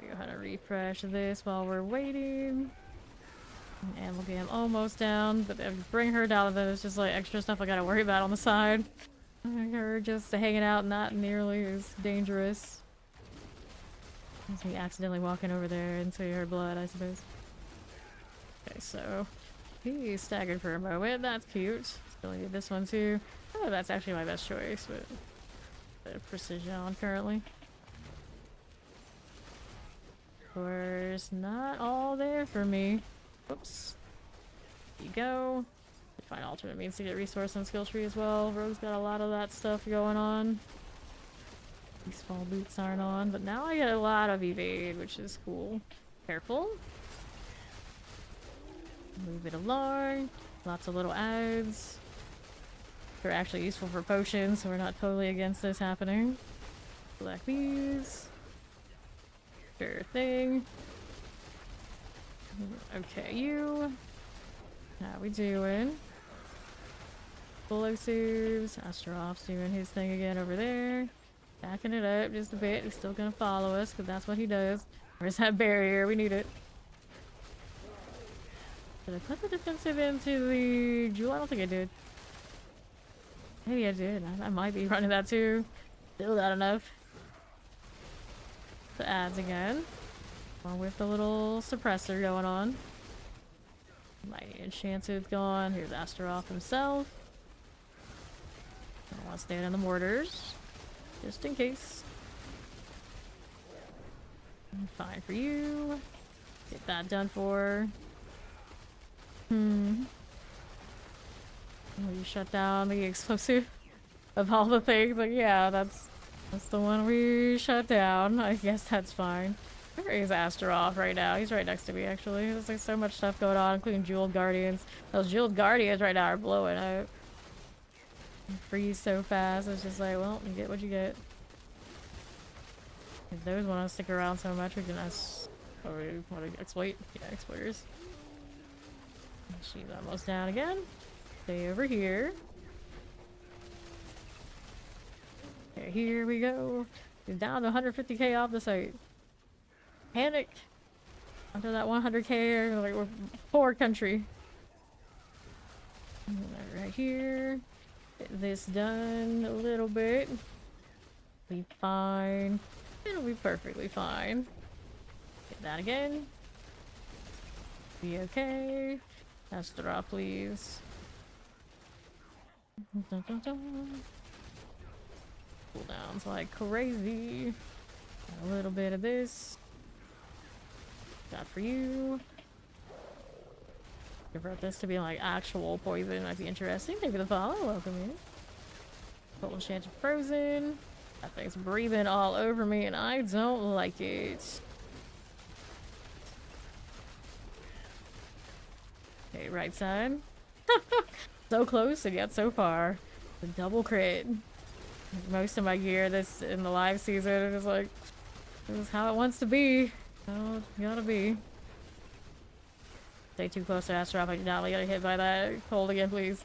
We go ahead and refresh this while we're waiting. And we'll get him almost down, but then bring her down, and then it's just like extra stuff I gotta worry about on the side. Her just hanging out, not nearly as dangerous. It's me accidentally walking over there into her blood, I suppose. Okay, so he staggered for a moment. That's cute. Still need this one too. Oh, that's actually my best choice, but a bit of precision on currently. Of course, not all there for me. Oops. There you go. Find alternate means to get resource and skill tree as well. Rogue's got a lot of that stuff going on. These fall boots aren't on, but now I get a lot of evade, which is cool. Careful. Move it along. Lots of little ads. They're actually useful for potions, so we're not totally against this happening. Select these. Sure thing. Okay, you. How we doing? Explosives. Astaroth's doing his thing again over there. Backing it up just a bit. He's still gonna follow us, because that's what he does. Where's that barrier? We need it. Did I put the defensive into the jewel? I don't think I did. Maybe I did. I might be running that too. Still not enough. The ads again. Along with the little suppressor going on. My enchanted's gone. Here's Astaroth himself. I want to stand in the mortars. Just in case. Fine for you. Get that done for. Will you shut down the explosive of all the things? Like, yeah, that's the one we shut down. I guess that's fine. Where is Astaroth right now? He's right next to me, actually. There's like so much stuff going on, including Jeweled Guardians. Those Jeweled Guardians right now are blowing up. Freeze so fast. It's just like, well, you get what you get. If those want to stick around so much, we can want to exploit. Yeah, exploiters. She's almost down again. Stay over here. Okay, here we go. He's down to 150k off the site. Panic. Under that 100k, like we're poor country. Right here. Get this done a little bit. Be fine. It'll be perfectly fine. Get that again. Be okay. Astaroth, please. Cooldowns like crazy. Got a little bit of this. Got for you. Convert this to be like actual poison. Might be interesting. Maybe the follow. Welcome in. Full enchanted frozen. That thing's breathing all over me and I don't like it. Okay, right side. So close and yet so far. The double crit. Most of my gear this in the live season is like, this is how it wants to be. Oh, it's gotta be. Stay too close to Astrop. I do not want to get hit by that. Hold again, please.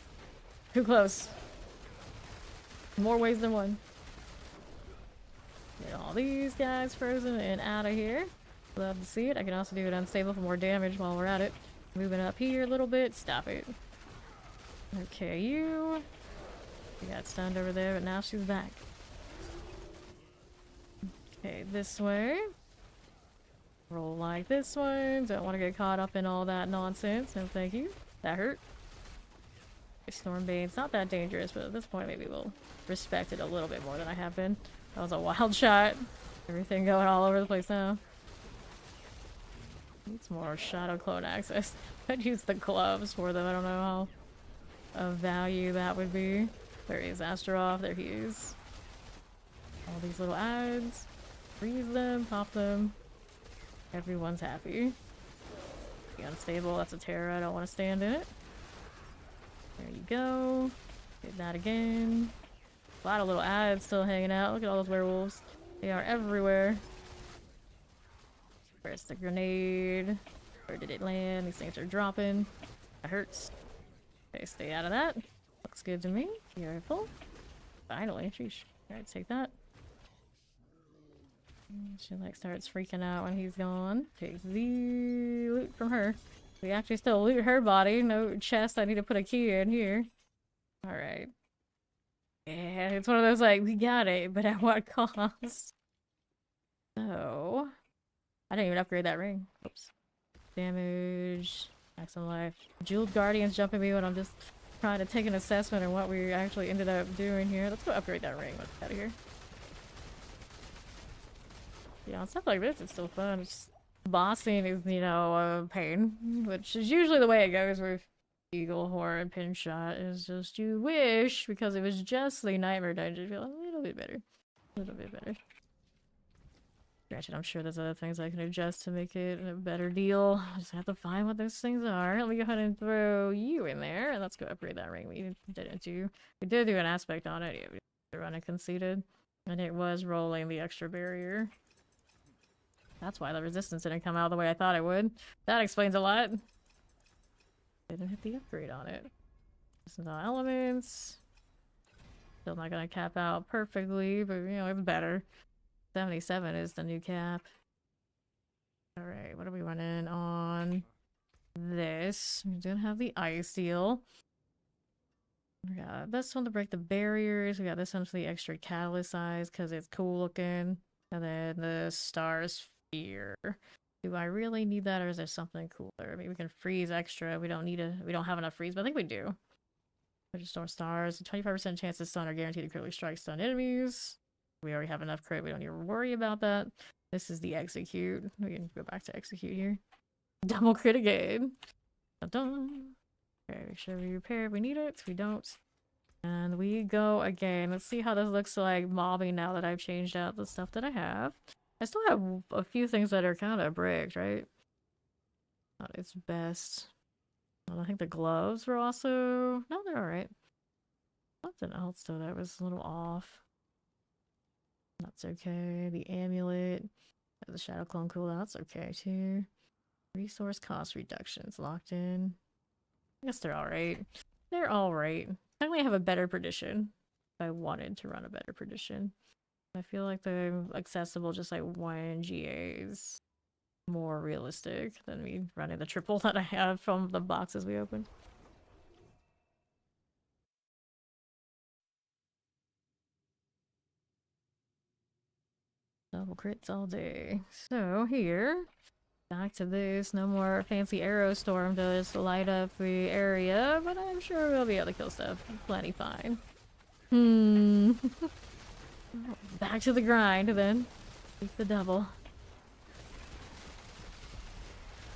Too close. More ways than one. Get all these guys frozen and out of here. Love to see it. I can also do it unstable for more damage while we're at it. Moving up here a little bit. Stop it. Okay, you. She got stunned over there, but now she's back. Okay, this way. Roll like this one. Don't want to get caught up in all that nonsense. No, thank you. That hurt. Stormbane's not that dangerous, but at this point maybe we'll respect it a little bit more than I have been. That was a wild shot. Everything going all over the place now. Needs more Shadow Clone access. I'd use the gloves for them. I don't know how of value that would be. There he is, Astaroth. There he is. All these little ads. Freeze them, pop them. Everyone's happy. Be unstable. That's a terror. I don't want to stand in it. There you go. Get that again. A lot of little ads still hanging out. Look at all those werewolves. They are everywhere. Where's the grenade? Where did it land? These things are dropping. That hurts. Okay, stay out of that. Looks good to me. Careful. Finally. Sheesh. Alright, take that. She like starts freaking out when he's gone. Take the loot from her. We actually still loot her body. No chest. I need to put a key in here. Alright. Yeah, it's one of those like, we got it, but at what cost? So... I didn't even upgrade that ring. Oops. Damage. Maximum life. Jeweled Guardians jumping me when I'm just trying to take an assessment on what we actually ended up doing here. Let's go upgrade that ring. Let's get out of here. Yeah, on stuff like this, it's still fun. It's bossing is, you know, a pain, which is usually the way it goes with Eagle, Horror, and Pin Shot. Is just you wish, because it was just the Nightmare Dungeon, feel a little bit better. A little bit better. Granted, I'm sure there's other things I can adjust to make it a better deal. I just have to find what those things are. Let me go ahead and throw you in there, and let's go upgrade that ring we didn't do. We did do an aspect on it. Yeah, we did run it conceded, and it was rolling the extra barrier. That's why the resistance didn't come out the way I thought it would. That explains a lot. Didn't hit the upgrade on it. This is all elements. Still not gonna cap out perfectly, but you know, it's better. 77 is the new cap. Alright, what are we running on this? We didn't have the ice deal. We got this one to break the barriers. We got this one for the extra catalyst size because it's cool looking. And then the star sphere. Do I really need that, or is there something cooler? Maybe we can freeze extra. We don't have enough freeze, but I think we do. Storm stars. 25% chance to stun or guaranteed to critically strike stun enemies. We already have enough crit. We don't need to worry about that. This is the execute. We can go back to execute here. Double crit again. Dun-dun. Okay, make sure we repair if we need it. If we don't. And we go again. Let's see how this looks like mobbing now that I've changed out the stuff that I have. I still have a few things that are kind of bricked, right? Not its best. I think the gloves were also... No, they're alright. Something else though that was a little off. That's okay. The amulet. The shadow clone cooldown. That's okay too. Resource cost reductions locked in. I guess they're alright. They're alright. I only have a better perdition. If I wanted to run a better perdition. I feel like they're accessible just like one GA is more realistic than me running the triple that I have from the boxes we opened. Double crits all day. So here, back to this. No more fancy arrow storm to just light up the area, but I'm sure we'll be able to kill stuff plenty fine. Back to the grind then. Keep the double.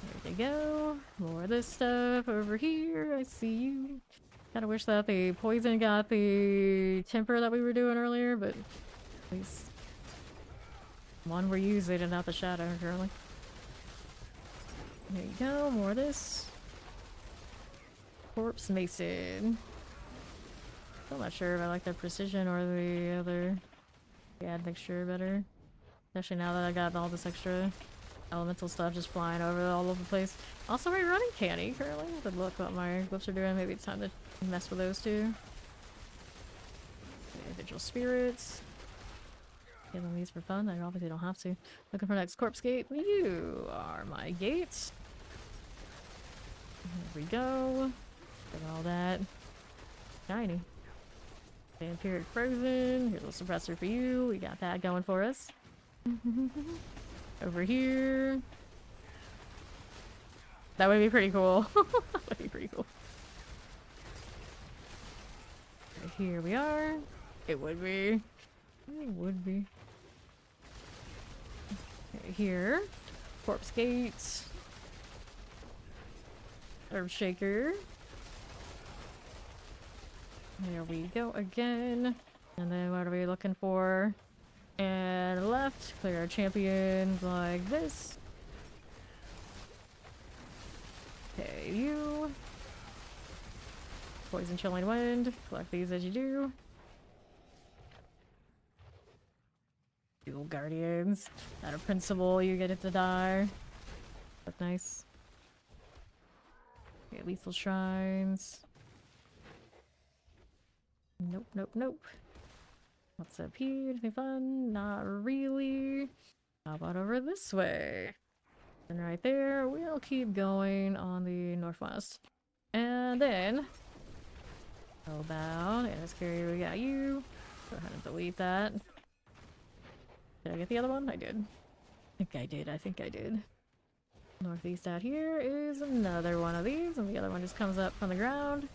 There we go. More of this stuff over here. I see you. Kinda wish that the poison got the temper that we were doing earlier, but at least one we're using and not the shadow currently. There you go, more of this. Corpse Mason. Still not sure if I like the precision or the other admixture better. Especially now that I got all this extra elemental stuff just flying over all over the place. Also, we're running canny currently. But look what my whips are doing. Maybe it's time to mess with those too. Individual spirits. Killing these for fun. I obviously don't have to. Looking for next corpse gate. You are my gates. There we go. Look at all that. Shiny. Vampiric Frozen. Here's a little suppressor for you. We got that going for us. Over here. That would be pretty cool. That would be pretty cool. Right here we are. It would be. It would be. Right here. Corpse Gates. Herb Shaker. There we go again. And then what are we looking for? And left, clear our champions like this. Okay, you. Poison Chilling Wind. Collect these as you do. Dual Guardians. Out of principle, you get it to die. That's nice. Okay, Lethal Shrines. Nope, nope, nope. What's up here? Anything fun? Not really. How about over this way? And right there, we'll keep going on the northwest. And then, Hellbound, and this carrier, we got you. Go ahead and delete that. Did I get the other one? I did. I think I did. Northeast out here is another one of these, and the other one just comes up from the ground.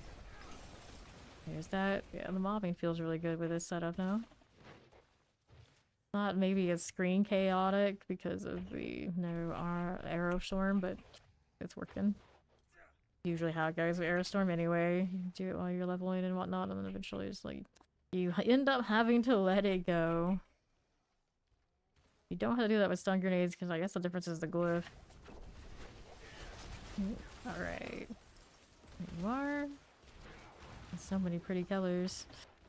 There's that. Yeah, the mobbing feels really good with this setup now. Not maybe as screen chaotic because of the arrow storm, but it's working. Usually how it goes with arrow storm anyway. You do it while you're leveling and whatnot, and then eventually it's like you end up having to let it go. You don't have to do that with stun grenades because I guess the difference is the glyph. Alright. There you are. So many pretty colors.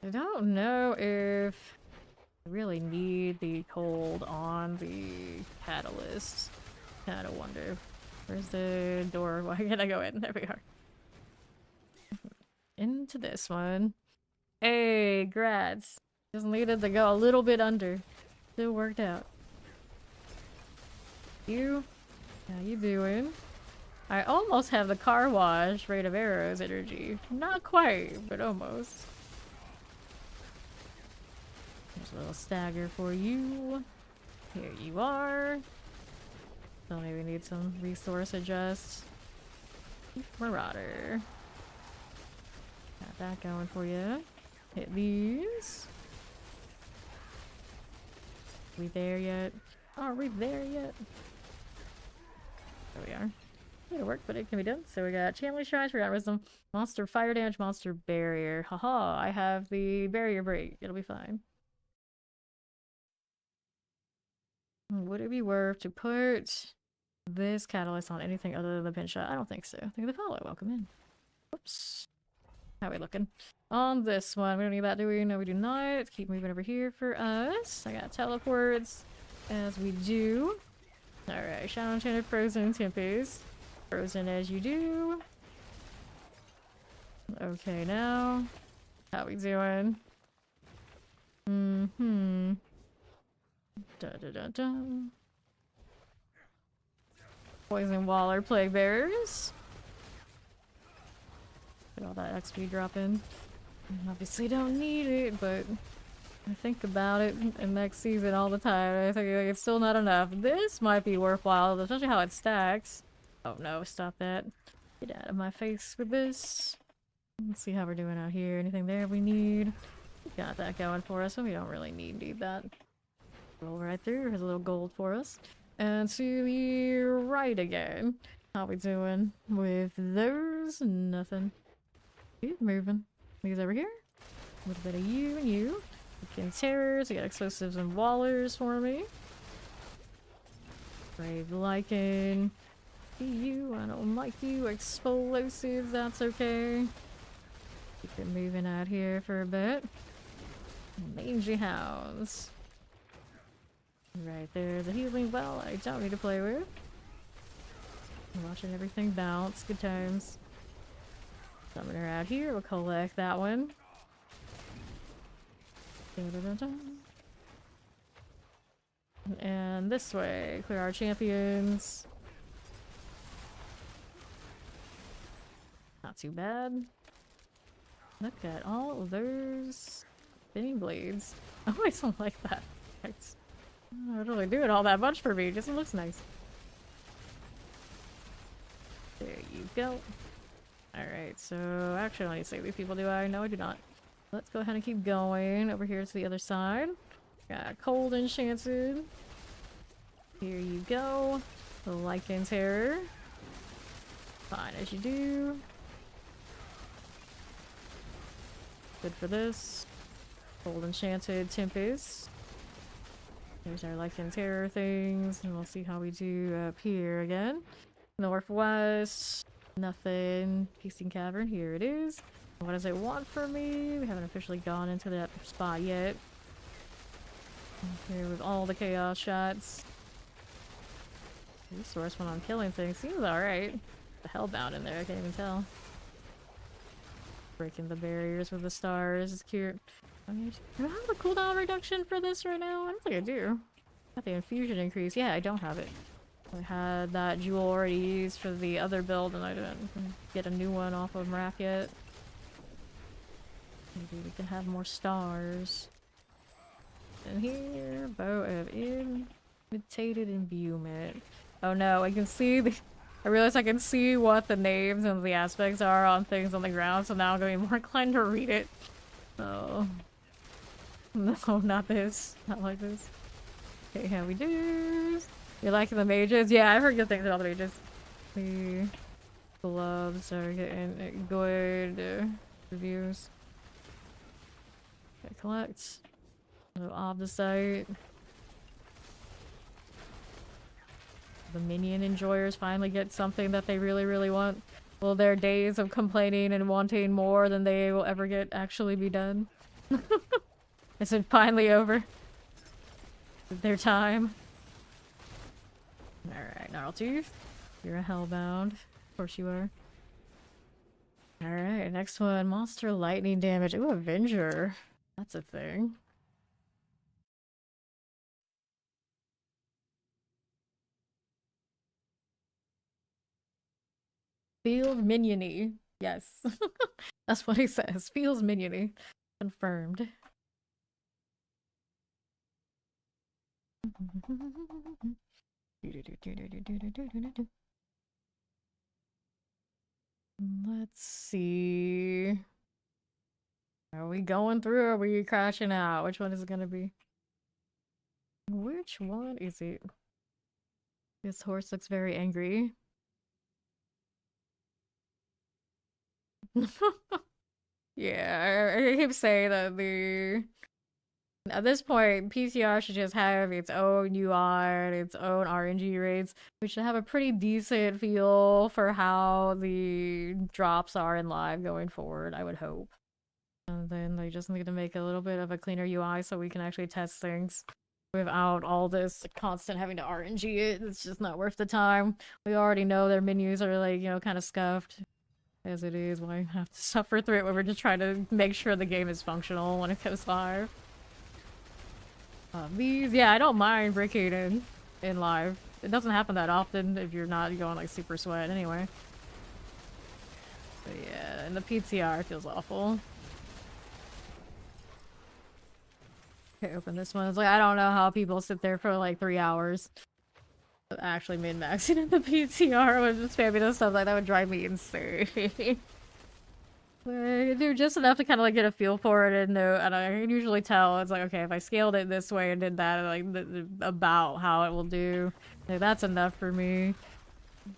I don't know if I really need the cold on the catalyst. Kinda wonder. Where's the door? Why can't I go in? There we are. Into this one. Hey, grats. Just needed to go a little bit under. Still worked out. You? How you doing? I almost have the car wash rate of arrows energy. Not quite, but almost. There's a little stagger for you. Here you are. So maybe need some resource adjust. Marauder. Got that going for you. Hit these. We there yet? Are we there yet? There we are. It'll work, but it can be done. So we got Chamberlain Shrines, we got Wisdom, Monster Fire Damage, Monster Barrier. Haha, I have the Barrier Break. It'll be fine. Would it be worth to put this catalyst on anything other than the pin shot? I don't think so. I think the follow. Welcome in. Whoops. How are we looking? On this one, we don't need that, do we? No, we do not. Let's keep moving over here for us. I got teleports, as we do. Alright, Shadow Enchanted Frozen Tempest. Frozen as you do. Okay, now. How we doing? Da-da-da-da. Poison Waller Plague Bearers. Get all that XP dropping. Obviously don't need it, but I think about it in next season all the time. I think it's still not enough. This might be worthwhile, especially how it stacks. Oh no, stop that. Get out of my face with this. Let's see how we're doing out here. Anything there we need? We got that going for us, so we don't really need that. Roll right through. Here's a little gold for us. And to the right again. How we doing with those? Nothing. Keep moving. These over here. A little bit of you and you. Freaking terrors. We got explosives and wallers for me. Brave Lycan. see you. I don't like you. Explosives, that's okay. Keep it moving out here for a bit. Mangy hounds. Right there, the healing well I don't need to play with. I'm watching everything bounce. Good times. Summon her out here. We'll collect that one. And this way, clear our champions. Not too bad. Look at all of those spinning blades. I always don't like that. It's not really doing all that much for me, just it looks nice. There you go. Alright, so actually I need to save these people, do I? No, I do not. Let's go ahead and keep going over here to the other side. Got cold enchanted. Here you go. The Lycan Terror. Fine as you do. Good for this. Cold enchanted Tempest. There's our Lycan Terror things, and we'll see how we do up here again. Northwest. Nothing. Feasting Cavern, here it is. What does it want from me? We haven't officially gone into that spot yet. Here with all the chaos shots. Resource when I'm killing things seems alright. The hellbound in there, I can't even tell. Breaking the barriers with the stars is cute. Do I have a cooldown reduction for this right now? I don't think I do. Got the infusion increase. Yeah, I don't have it. I had that jewel already used for the other build and I didn't get a new one off of Mraf yet. Maybe we can have more stars. And here, bow of imitated imbuement. Oh no, I can see the— I realize I can see what the names and the aspects are on things on the ground, so now I'm going to be more inclined to read it. Oh. No, not this. Not like this. Okay, how we do? You're liking the mages? Yeah, I've heard good things about the mages. The gloves are getting good reviews. Okay, collect. Go off the site. The minion enjoyers finally get something that they really, really want. Will their days of complaining and wanting more than they will ever get actually be done? Is it finally over? Their time? Alright, Gnarltooth. You're a hellbound. Of course you are. Alright, next one. Monster lightning damage. Ooh, Avenger. That's a thing. Feels minion-y. Yes. That's what he says. Feels minion-y. Confirmed. Let's see. Are we going through or are we crashing out? Which one is it gonna be? Which one is it? This horse looks very angry. Yeah, I keep saying that at this point, PTR should just have its own UI and its own RNG rates. We should have a pretty decent feel for how the drops are in live going forward, I would hope. And then they just need to make a little bit of a cleaner UI so we can actually test things without all this constant having to RNG it. It's just not worth the time. We already know their menus are like, you know, kind of scuffed. As it is, why have to suffer through it when we're just trying to make sure the game is functional when it goes live. These, yeah, I don't mind breaking in live. It doesn't happen that often if you're not going like super sweat anyway. But yeah, and the PTR feels awful. Okay, open this one. It's like, I don't know how people sit there for like 3 hours. Actually min-maxing in the PTR with just spamming and stuff like that would drive me insane. I do just enough to kind of like get a feel for it and know, and I can usually tell it's like, okay, if I scaled it this way and did that, like about how it will do, like, that's enough for me.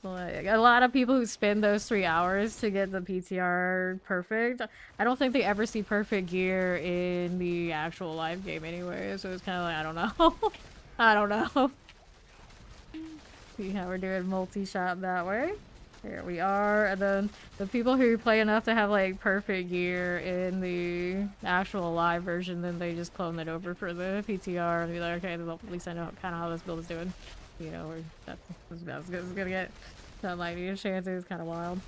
Like a lot of people who spend those 3 hours to get the PTR perfect, I don't think they ever see perfect gear in the actual live game anyway. So it's kind of like, I don't know. I don't know. See how we're doing multi-shot that way. Here we are, and then the people who play enough to have like perfect gear in the actual live version, then they just clone it over for the PTR and be like, okay, well, at least I know kind of how this build is doing. You know, or that's about as good as it's gonna get. That might be a chance. It's kind of wild.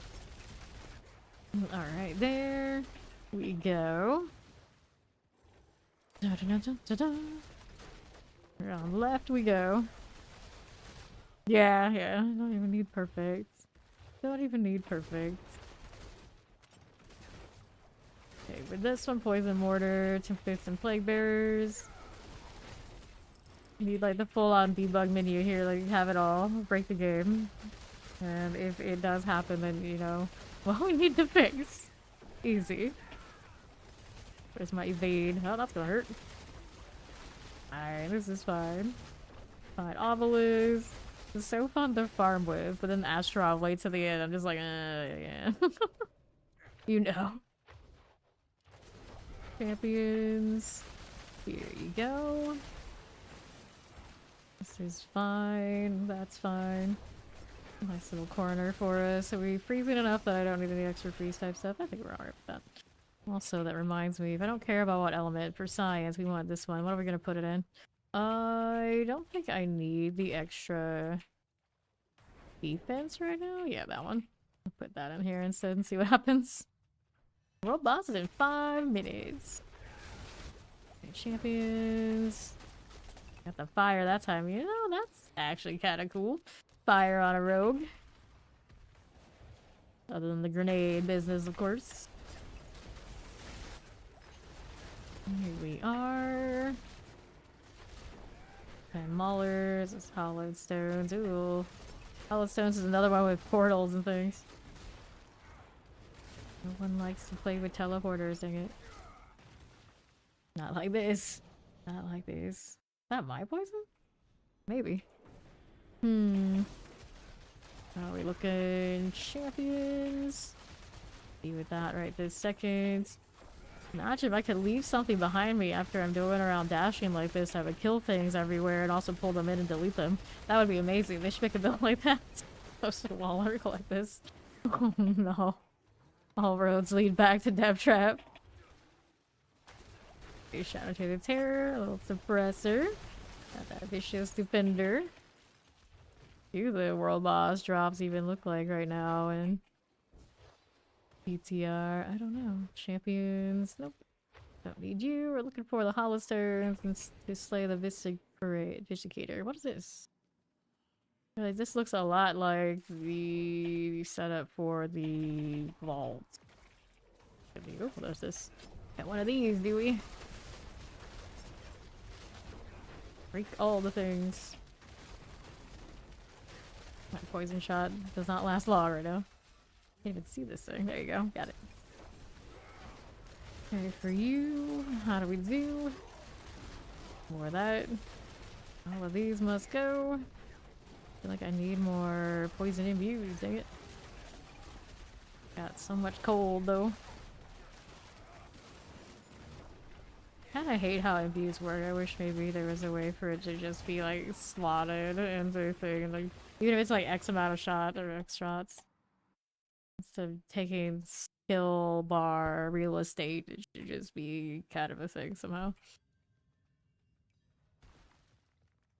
Alright, there we go. Da -da -da -da -da. On left we go. Yeah, I don't even need perfect. Don't even need perfect. Okay, with this one, poison mortar, templates and plague bearers. You need like the full-on debug menu here, like have it all, break the game. And if it does happen, then you know, well, we need to fix. Easy. Where's my evade? Oh, that's gonna hurt. Alright, this is fine. Fine, obelisk. It's so fun to farm with, but then Astrov wait to the end. I'm just like, yeah. You know. Champions. Here you go. This is fine. That's fine. Nice little corner for us. So we freezing enough that I don't need any extra freeze type stuff. I think we're alright with that. Also, that reminds me, if I don't care about what element, for science, we want this one. What are we gonna put it in? I don't think I need the extra defense right now. Yeah, that one. I'll put that in here instead and see what happens. World boss is in 5 minutes. Okay, champions. Got the fire that time. You know, that's actually kind of cool. Fire on a rogue. Other than the grenade business, of course. Here we are. And maulers, this hollowed stones. Ooh. Hollowed stones is another one with portals and things. No one likes to play with teleporters, dang it. Not like this. Not like this. Is that my poison? Maybe. How are we looking? Champions. See with that right this second. Imagine if I could leave something behind me after I'm doing around dashing like this. I would kill things everywhere and also pull them in and delete them. That would be amazing. They should make a build like that. Post a wall article like this. Oh no. All roads lead back to Death Trap. Shadow to the Terror, a little suppressor. Got that vicious defender. Do the world boss drops even look like right now? And PTR, I don't know. Champions, nope. Don't need you. We're looking for the hollow stones and to slay the Vicicator. What is this? Like, this looks a lot like the setup for the vault. Oh, there's this. Got one of these, do we? Break all the things. My poison shot does not last long right now. Can't even see this thing. There you go. Got it. Okay, for you, how do we do? More of that. All of these must go. I feel like I need more poison imbues, dang it. Got so much cold though. Kinda hate how imbues work. I wish maybe there was a way for it to just be like slotted into a thing. Like, even if it's like X amount of shot or X shots. Instead of taking skill bar real estate, it should just be kind of a thing somehow.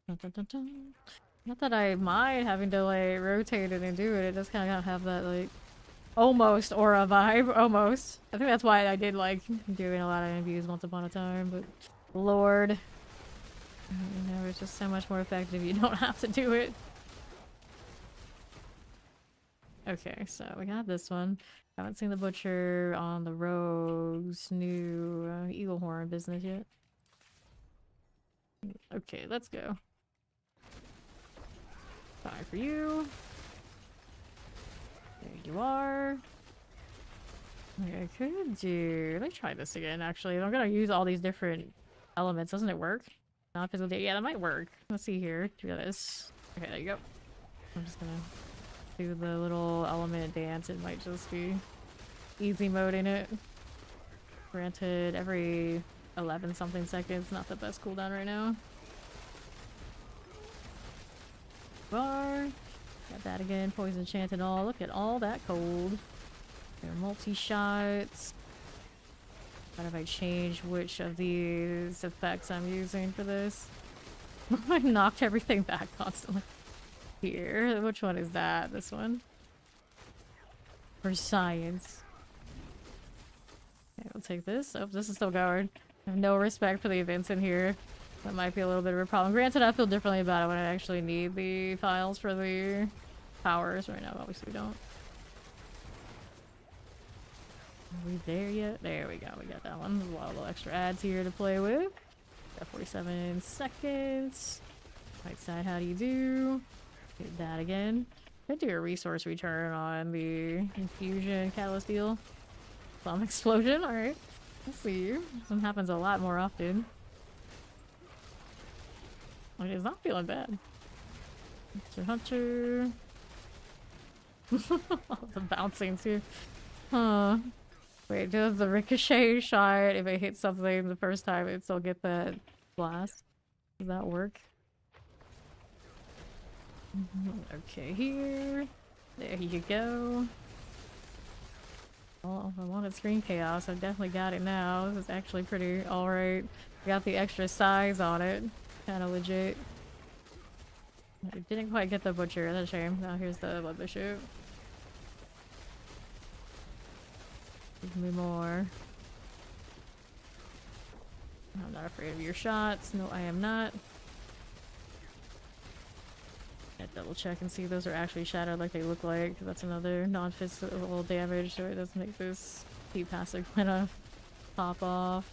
Dun, dun, dun, dun. Not that I mind having to like rotate it and do it, it just kind of have that like almost aura vibe, almost. I think that's why I did like doing a lot of interviews once upon a time, but lord. You know, it's just so much more effective you don't have to do it. Okay, so we got this one. Haven't seen the butcher on the rogue's new eagle horn business yet. Okay, let's go. Fire for you. There you are. Okay, I could do... Let me try this again, actually. I'm gonna use all these different elements. Doesn't it work? Not physical data. Yeah, that might work. Let's see here. Do this. Okay, there you go. I'm just gonna do the little element dance. It might just be easy moding it. Granted, every 11 something seconds, not the best cooldown right now. Bar. Got that again. Poison chant and all. Look at all that cold. There are multi-shots. What if I change which of these effects I'm using for this? I knocked everything back constantly. Here. Which one is that? This one? For science. Okay, we'll take this. Oh, this is still going. I have no respect for the events in here. That might be a little bit of a problem. Granted, I feel differently about it when I actually need the files for the powers. Right now, obviously, we don't. Are we there yet? There we go. We got that one. There's a lot of little extra ads here to play with. Got 47 seconds. Right side, how do you do? Hit that again. Could do a resource return on the infusion catalyst deal. Bomb explosion. Alright. Let's see. This one happens a lot more often. Like, it's not feeling bad. Mr. Hunter. All the bouncing too. Huh. Wait, does the ricochet shot, if it hits something the first time, it still get that blast? Does that work? Okay, here. There you go. Well, if I wanted screen chaos, I've definitely got it now. This is actually pretty alright. Got the extra size on it. Kinda legit. I didn't quite get the butcher, that's a shame. Now here's the blood bishop. Give me more. I'm not afraid of your shots. No, I am not. I double check and see those are actually shattered like they look like. That's another non-physical damage, so it does make this P passive kind of pop off.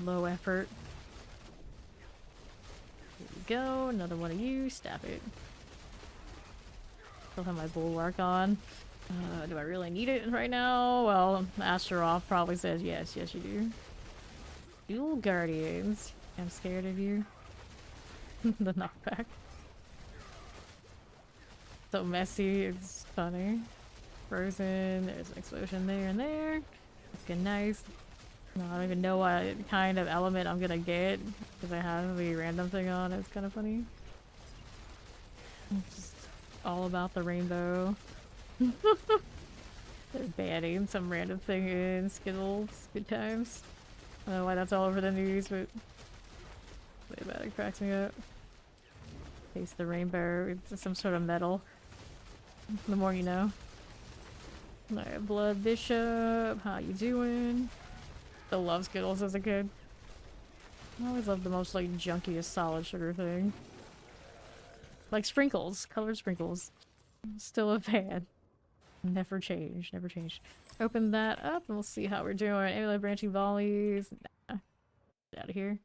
Low effort. Here we go. Another one of you. Stab it. Still have my bulwark on. Do I really need it right now? Well, Astaroth probably says yes. Yes, you do. Dual Guardians. I'm scared of you. The knockback. So messy, it's funny. Frozen, there's an explosion there and there. Looking nice. No, I don't even know what kind of element I'm gonna get because I have the random thing on. It's kind of funny. It's just all about the rainbow. They're banning some random thing in Skittles. Good times. I don't know why that's all over the news, but it cracks me up. Taste the rainbow. It's some sort of metal. The more you know. Alright, Blood Bishop. How you doing? Still love Skittles as a kid. I always loved the most like junkiest solid sugar thing. Like sprinkles. Colored sprinkles. Still a fan. Never change. Never change. Open that up and we'll see how we're doing. Amulet branching volleys. Nah. Get out of here.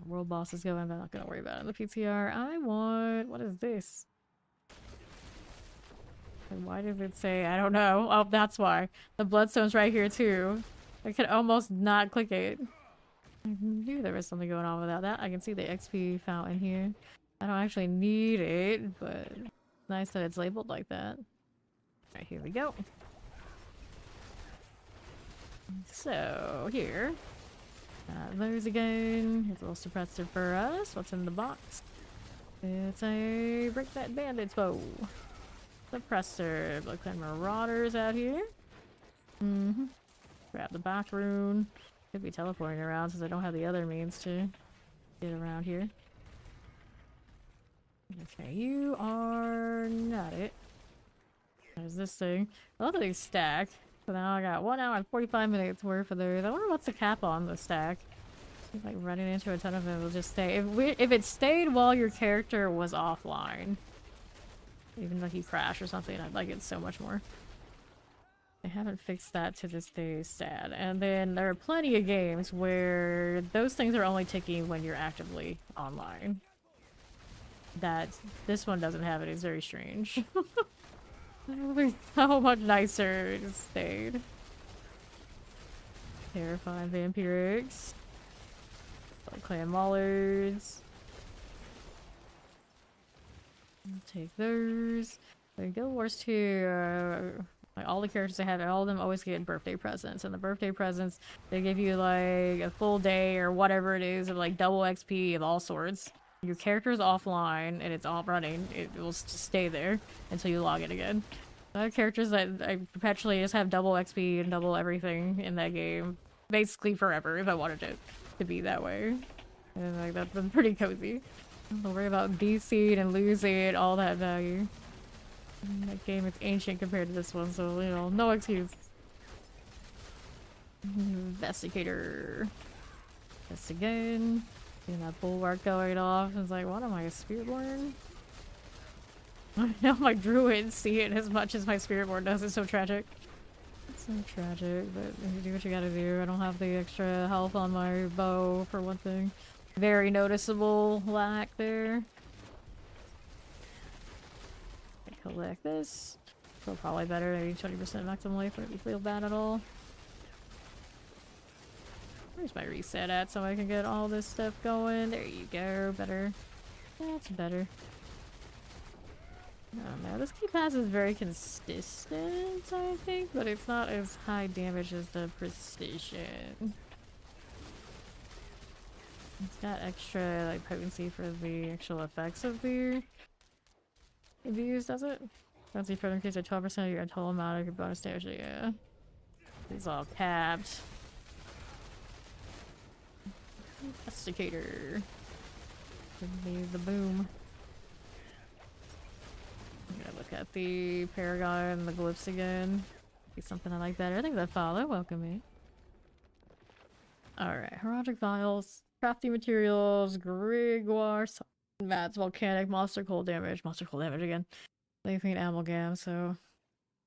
World boss is going, but I'm not gonna worry about it in the PTR. I want... what is this? And why did it say... I don't know. Oh, that's why. The bloodstone's right here too. I could almost not click it. I knew there was something going on without that. I can see the XP fountain here. I don't actually need it, but it's nice that it's labeled like that. Alright, here we go. So, here. Those again. Here's a little suppressor for us. What's in the box? It's a break that bandit's bow. Suppressor. Blood Clan Marauders out here. Grab the back rune. Could be teleporting around since I don't have the other means to get around here. Okay, you are not it. There's this thing. I love that they stack. So now I got 1 hour and 45 minutes worth of those. I wonder what's the cap on the stack. It's like running into a ton of them will just stay. If it stayed while your character was offline, even though he crashed or something, I'd like it so much more. They haven't fixed that to this day. Sad. And then there are plenty of games where those things are only ticking when you're actively online. This one doesn't have it. It's very strange. So much nicer it just stayed. Terrifying vampirics. Clan Maulers. I'll take those. The Guild Wars 2, like all the characters I have, all of them always get birthday presents. And the birthday presents, they give you like a full day or whatever it is of like double XP of all sorts. your character is offline and it's all running, it will just stay there until you log in again. I have characters that I perpetually just have double XP and double everything in that game, basically forever if I wanted it to be that way. And like that's been pretty cozy. Don't worry about DC'd and losing all that value. That game is ancient compared to this one, so you know, no excuse. Investigator. This again. Seeing that bulwark going off. It's like, what am I, a spiritborn? I know my druids see it as much as my spiritborn does. It's so tragic. It's so tragic, but you do what you gotta do. I don't have the extra health on my bow, for one thing. Very noticeable lack there. I collect this. Feel probably better. Maybe 20% maximum life. Wouldn't feel bad at all. Where's my reset at so I can get all this stuff going? There you go. Better. That's better. Oh no, this key pass is very consistent, I think, but it's not as high damage as the precision. It's got extra like potency for the actual effects of the abuse, does it? Potency for increase by 12% of your total amount of your bonus damage. Yeah. It's all capped. Investigator. Give me the boom. I'm gonna look at the Paragon and the glyphs again. See something I like better. I think that follow. Welcome me. Alright, heraldic vials, crafting materials, Grimoire, mats, volcanic, monster cold damage again. Lengthening amalgam, so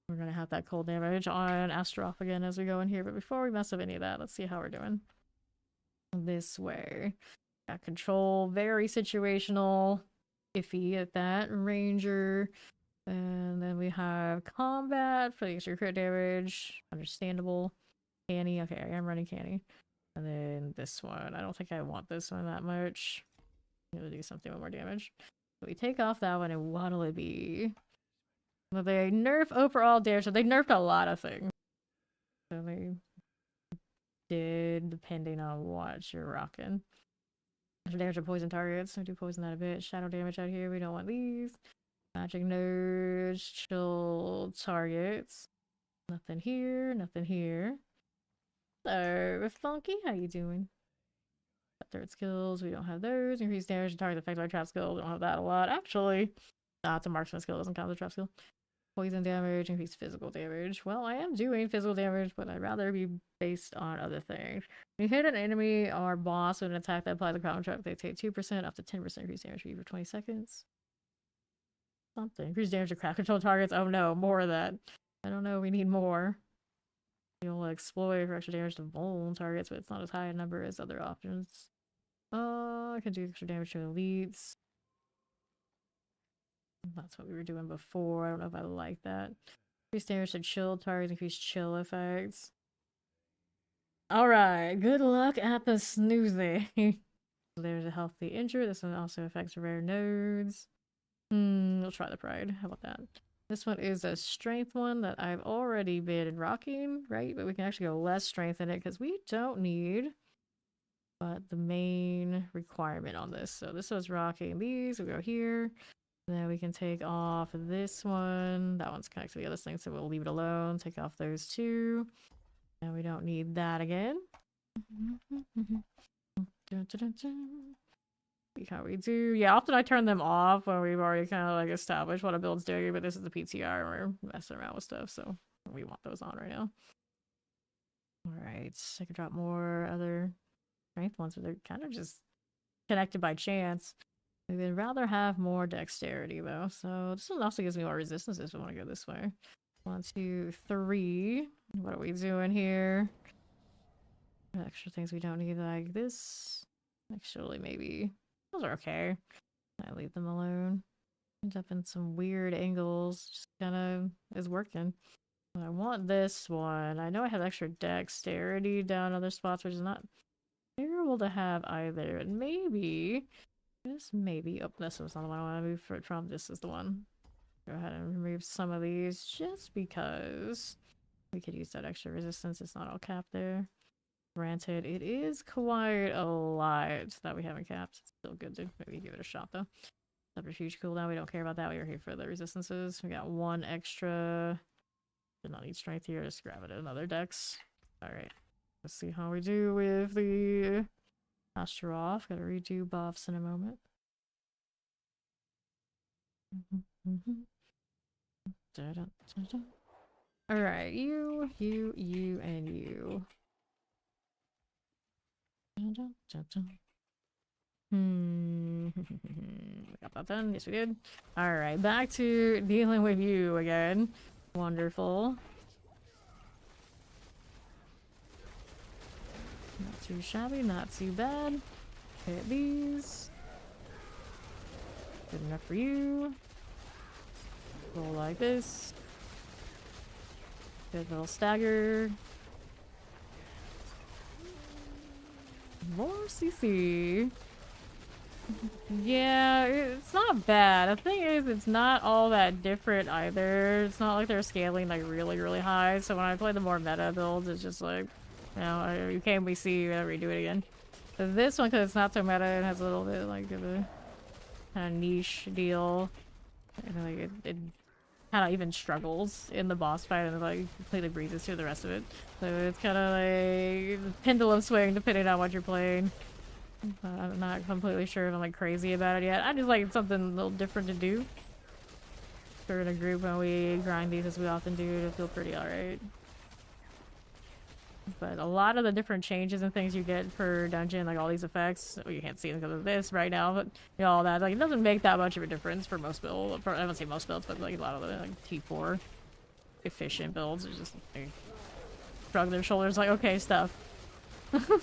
we're gonna have that cold damage on Astaroth again as we go in here. But before we mess up any of that, let's see how we're doing. This way. Got control, very situational, iffy at that. Ranger. And then we have combat for the extra crit damage. Understandable. Canny. Okay, I am running Canny. And then this one. I don't think I want this one that much. I'm gonna do something with more damage. So we take off that one, and what'll it be? Well, they nerf overall damage, so they nerfed a lot of things. So they did, depending on what you're rocking. Extra damage to poison targets. I do poison that a bit. Shadow damage out here. We don't want these. Magic nodes. Chill targets. Nothing here. Nothing here. So, Funky, how you doing? Third skills. We don't have those. Increase damage to target effect by trap skill. We don't have that a lot. Actually, it's a marksman skill. It doesn't count as a trap skill. Poison damage. Increase physical damage. Well, I am doing physical damage, but I'd rather be based on other things. When you hit an enemy or boss with an attack that applies a counter trap, they take 2% up to 10% increased damage for you for 20 seconds. Something. Increased damage to crowd control targets. Oh no, more of that. I don't know, we need more. You'll exploit for extra damage to vuln targets, but it's not as high a number as other options. I can do extra damage to elites. That's what we were doing before. I don't know if I like that. Increased damage to chill targets, increased chill effects. Alright, good luck at the snoozing. There's a healthy injury. This one also affects rare nodes. We'll try the pride. How about that? This one is a strength one that I've already been rocking, right? But we can actually go less strength in it because we don't need but the main requirement on this. So this was rocking these. We go here. Then we can take off this one. That one's connected to the other thing, so we'll leave it alone. Take off those two. And we don't need that again. See how we do. Yeah, often I turn them off when we've already kind of like established what a build's doing, but this is the PTR and we're messing around with stuff, so we want those on right now. Alright, I can drop more other strength ones, but they're kind of just connected by chance. We'd rather have more dexterity though, so this one also gives me more resistance if we want to go this way. 1, 2, 3. What are we doing here? Extra things we don't need like this. Actually, maybe those are okay. I leave them alone. End up in some weird angles. Just kind of is working. I want this one. I know I have extra dexterity down other spots, which is not terrible to have either. And maybe, just maybe. Oh, this was not the one I want to move from. This is the one. Go ahead and remove some of these just because we could use that extra resistance. It's not all capped there. Granted, it is quite a lot that we haven't capped. It's still good to maybe give it a shot though. Subterfuge cooldown, we don't care about that. We are here for the resistances. We got one extra. Did not need strength here. Just grab it at another dex. Alright. Let's see how we do with the Astro off. Gotta redo buffs in a moment. Alright, you, and you. We got that done. Yes, we did. Alright, back to dealing with you again. Wonderful. Not too shabby, not too bad. Hit these. Good enough for you. Roll like this. Good little stagger. More CC. Yeah, it's not bad. The thing is, it's not all that different either. It's not like they're scaling like really, really high. So when I play the more meta builds, it's just like, you know, you can't see whenever you do it again. But this one, because it's not so meta, it has a little bit like of a kind of niche deal. And like it kind of even struggles in the boss fight and like completely breezes through the rest of it. So it's kind of like pendulum swing depending on what you're playing. I'm not completely sure if I'm like crazy about it yet. I just like something a little different to do. We're in a group when we grind these as we often do, it'll feel pretty alright. But a lot of the different changes and things you get per dungeon, like all these effects, well, you can't see them because of this right now, but you know, all that, like it doesn't make that much of a difference for most builds. I don't say most builds, but like a lot of the like T4 efficient builds are just like, shrug their shoulders like, okay, stuff.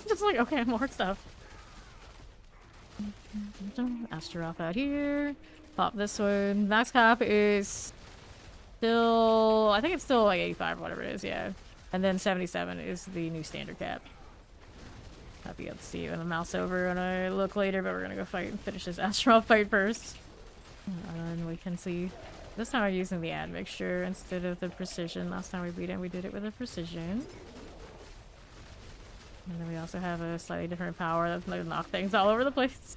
Just like, okay, more stuff. Astaroth out here. Pop this one. Max cap is still, I think it's still like 85 or whatever it is, yeah. And then 77 is the new standard cap. I'll be able to see it when the mouse over when I look later, but we're gonna go fight and finish this Astaroth fight first. And we can see. This time we're using the admixture instead of the precision. Last time we beat it, we did it with a precision. And then we also have a slightly different power that's gonna knock things all over the place.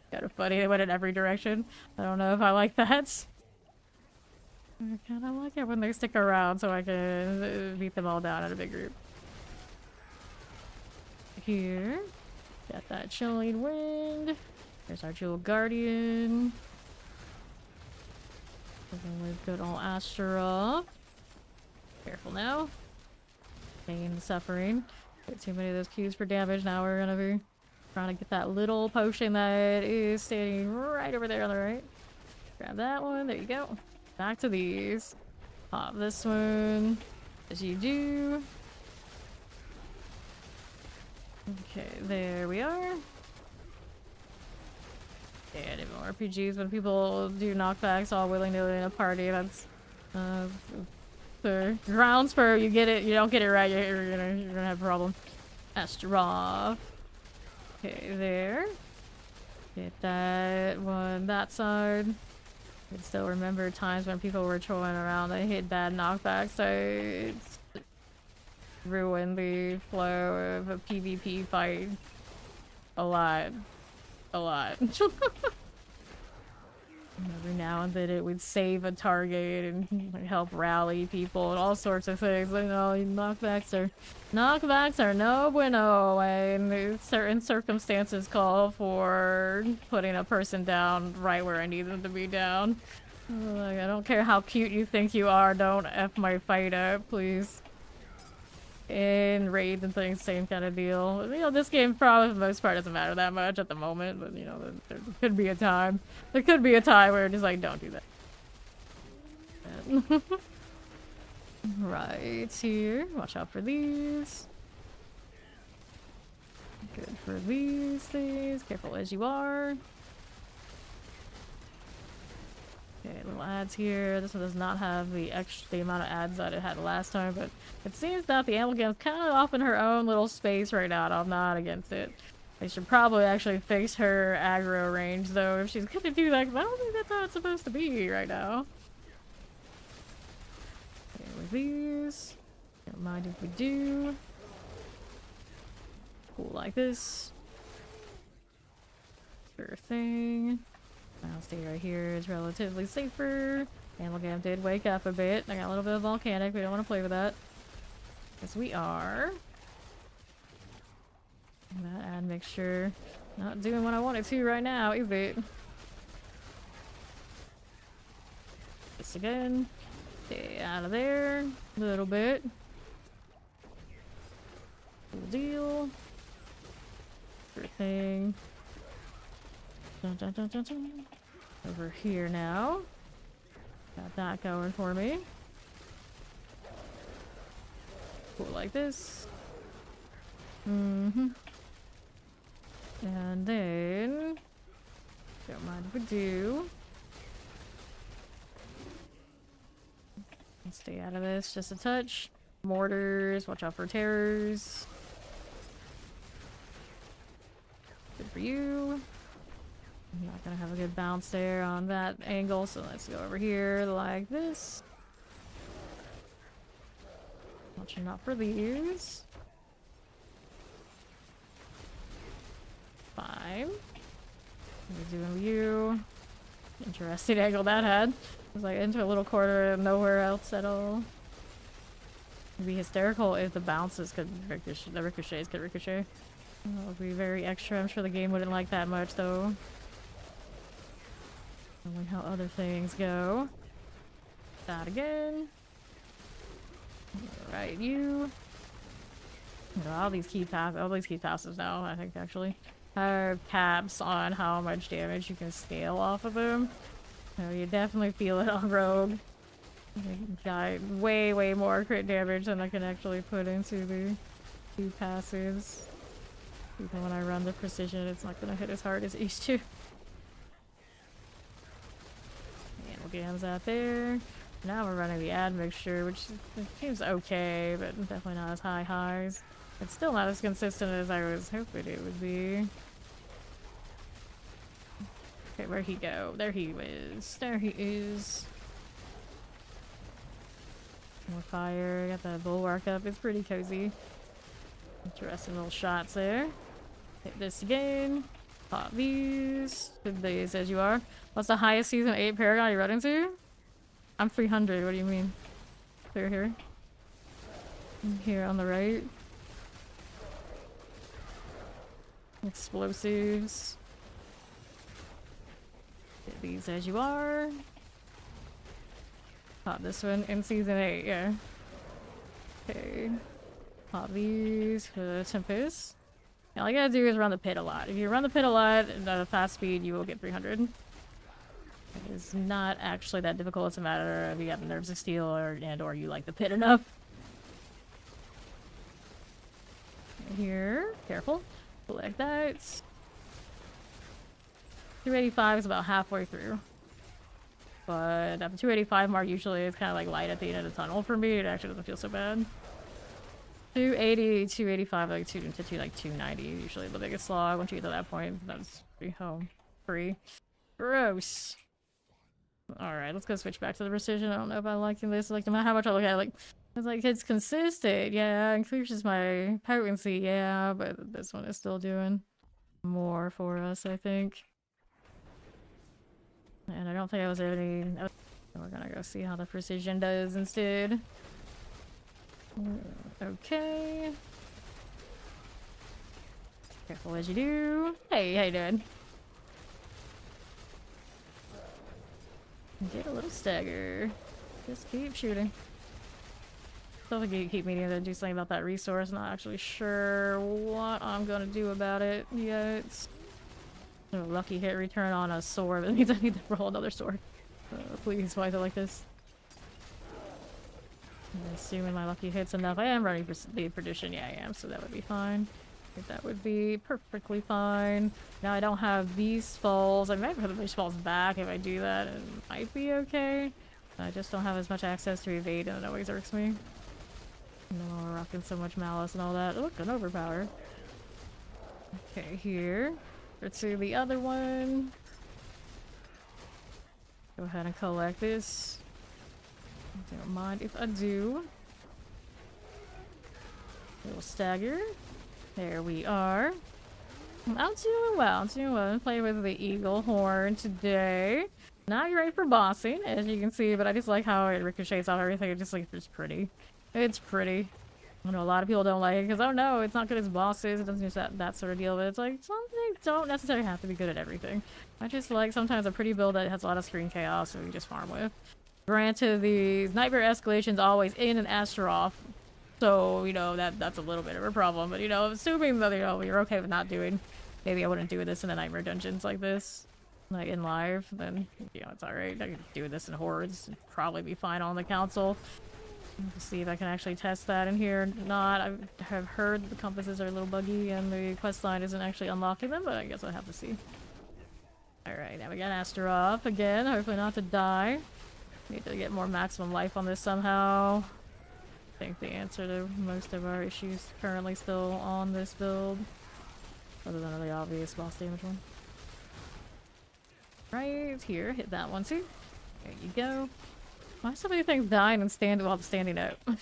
Kind of funny, they went in every direction. I don't know if I like that. I kind of like it when they stick around so I can beat them all down in a big group. Here, got that chilling wind. There's our jewel guardian. With good old Astro. Careful now. Pain and suffering. Get too many of those Qs for damage. Now we're gonna be trying to get that little potion that is standing right over there on the right. Grab that one. There you go. Back to these. Pop this one. As you do. Okay, there we are. And more RPGs when people do knockbacks all willy-nilly in a party. That's the grounds for you get it, you don't get it right, you're gonna have a problem. Astaroth. Okay, there. Get that one that side. I can still remember times when people were trolling around, they hit bad knockbacks, so it's ruined the flow of a PvP fight a lot. A lot. Every now and then it would save a target and help rally people and all sorts of things. You know, knockbacks are no bueno, and certain circumstances call for putting a person down right where I need them to be down. Like, I don't care how cute you think you are, don't F my fight up, please. In raids and things, same kind of deal. You know, this game probably for the most part doesn't matter that much at the moment, but you know, there could be a time. There could be a time where it's just like, don't do that. Right here. Watch out for these. Good for these things. Careful as you are. Okay, little ads here. This one does not have the amount of ads that it had last time, but it seems that the Amalgam's kind of off in her own little space right now, and I'm not against it. They should probably actually fix her aggro range, though, if she's gonna do that, because I don't think that's how it's supposed to be right now. Okay, with these. Don't mind if we do. Cool, like this. Sure thing. I'll stay right here. It's relatively safer. And look, I did wake up a bit. I got a little bit of volcanic. We don't want to play with that. Because we are. That admixture. Not doing what I wanted to right now, is it? This again. Stay out of there. A little bit. Cool deal. Sure thing. Dun, dun, dun, dun, dun. Over here now. Got that going for me. Cool, like this. And then... Don't mind if we do. Stay out of this just a touch. Mortars, watch out for terrors. Good for you. I'm not gonna have a good bounce there on that angle, so let's go over here like this. Watching out for these. Fine. What are we doing with you? Interesting angle that had. It was like into a little corner and nowhere else at all. It'd be hysterical if the bounces could ricochet, the ricochets could ricochet. That would be very extra. I'm sure the game wouldn't like that much though. Only how other things go. That again. Alright, you. All these key passes now, I think actually, have caps on how much damage you can scale off of them. So you definitely feel it on Rogue. Got way more crit damage than I can actually put into the two passes. Even when I run the precision, it's not gonna hit as hard as it used to. And Gams out there. Now we're running the admixture, which seems okay, but definitely not as high highs. It's still not as consistent as I was hoping it would be. Okay, where'd he go? There he is. There he is. More fire. Got the bulwark up. It's pretty cozy. Interesting little shots there. Hit this again. Pop these. Hit these as you are. What's the highest season 8 Paragon you run into? I'm 300. What do you mean? Clear here. Here on the right. Explosives. Hit these as you are. Pop this one in season 8, yeah. Okay. Pop these for the Tempest. And all you gotta do is run the pit a lot. If you run the pit a lot at a fast speed, you will get 300. It is not actually that difficult. It's a matter of you have nerves of steel or you like the pit enough. Here, careful. Like that. 285 is about halfway through. But at the 285 mark, usually it's kind of like light at the end of the tunnel for me. It actually doesn't feel so bad. 280, 285, like 290, usually the biggest slog. Once you get to that point, that's pretty home free. Gross. Alright, let's go switch back to the precision. I don't know if I'm liking this. Like, no matter how much I look at it, like, it's like, it's consistent. Yeah, increases my potency. Yeah, but this one is still doing more for us, I think. And I don't think I was any... We're gonna go see how the precision does instead. Okay. Careful as you do. Hey, how you doing? Get a little stagger. Just keep shooting. Still think you keep meaning to do something about that resource. Not actually sure what I'm gonna do about it yet. No lucky hit return on a sword. That means I need to roll another sword. Please, why is it like this? I'm assuming my lucky hit's enough. I am running for the perdition. Yeah, I am, so that would be fine. I think that would be perfectly fine. Now I don't have these falls. I might put these falls back if I do that. It might be okay. I just don't have as much access to evade, and it always irks me. No, we're rocking so much malice and all that. Look, an overpower. Okay, here. Let's do the other one. Go ahead and collect this. Don't mind if I do. Little stagger. There we are. I'm doing well. I'm doing well. I'm playing with the Eagle Horn today. Not ready for bossing, as you can see, but I just like how it ricochets off everything. It's just like, it's pretty. It's pretty. I know a lot of people don't like it because, oh no, it's not good as bosses. It doesn't use that sort of deal, but it's like, some things don't necessarily have to be good at everything. I just like sometimes a pretty build that has a lot of screen chaos that we just farm with. Granted, these nightmare escalations always in and Astaroth. So, you know, that's a little bit of a problem. But, you know, assuming that, you know, you're okay with not doing... Maybe I wouldn't do this in the nightmare dungeons like this. Like, in live, then, you know, it's alright. I can do this in hordes. It'd probably be fine on the council. Let's see if I can actually test that in here. Not. I have heard the compasses are a little buggy and the quest line isn't actually unlocking them, but I guess I'll have to see. Alright, now we got Astaroth again. Hopefully not to die. Need to get more maximum life on this somehow. I think the answer to most of our issues currently still on this build. Other than the obvious boss damage one. Right here, hit that one too. There you go. Why so many things dying and standing while standing up? That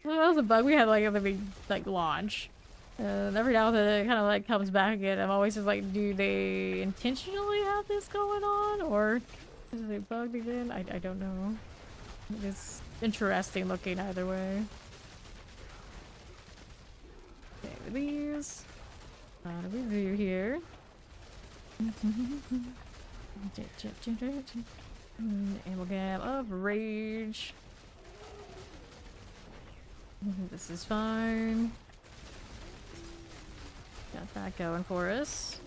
was a bug we had like at the big like launch. Every now and then it kind of like comes back again. I'm always just like, do they intentionally have this going on, or is it bugged again? I don't know. It's interesting looking either way. Okay, with these. What do we do here? Amalgam of Rage. This is fine. Got that going for us.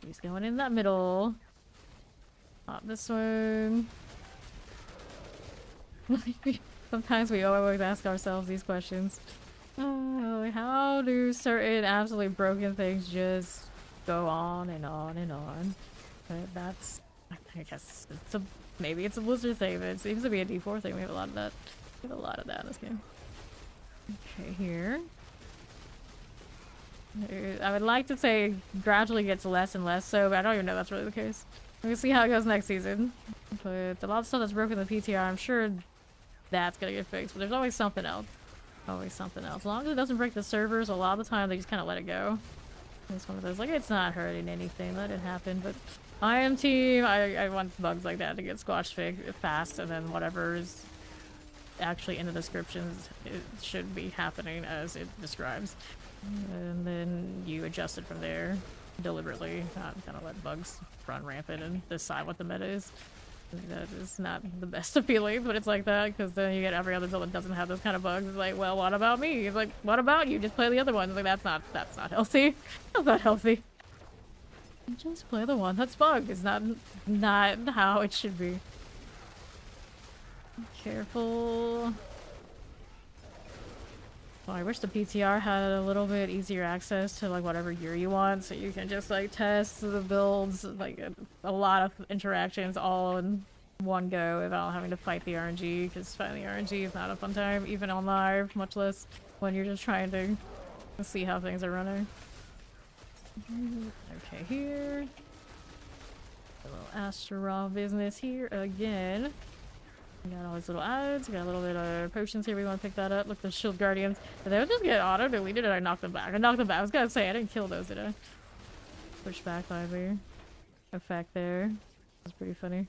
He's going in that middle. Pop this one. Sometimes we always ask ourselves these questions. Oh, how do certain absolutely broken things just go on and on and on? But that's, I guess, maybe it's a Blizzard thing, but it seems to be a D4 thing. We have a lot of that. We have a lot of that in this game. Okay, here. I would like to say gradually gets less and less so, but I don't even know that's really the case. We'll see how it goes next season. But a lot of stuff that's broken in the PTR, I'm sure that's gonna get fixed, but there's always something else. Always something else. As long as it doesn't break the servers, a lot of the time they just kind of let it go. It's one of those, like, it's not hurting anything, let it happen, but I am team, I want bugs like that to get squashed fast, and then whatever is actually in the descriptions, it should be happening as it describes. And then you adjust it from there, deliberately, not kind of let bugs run rampant and decide what the meta is. That is not the best of feelings, but it's like that, because then you get every other build that doesn't have those kind of bugs. It's like, well, what about me? It's like, what about you? Just play the other ones. It's like, that's not healthy. That's not healthy. Just play the one that's bugged. It's not how it should be. Careful. Well, I wish the PTR had a little bit easier access to like whatever gear you want, so you can just like test the builds, like a lot of interactions all in one go without having to fight the RNG, because fighting the RNG is not a fun time, even on live, much less when you're just trying to see how things are running. Okay, here. A little Astaroth business here again. We got all these little ads, we got a little bit of potions here, we want to pick that up. Look, the shield guardians. Did they just get auto-deleted, or I knocked them back? I knocked them back. I was gonna say, I didn't kill those, did I? Push back library. Effect there. That's pretty funny.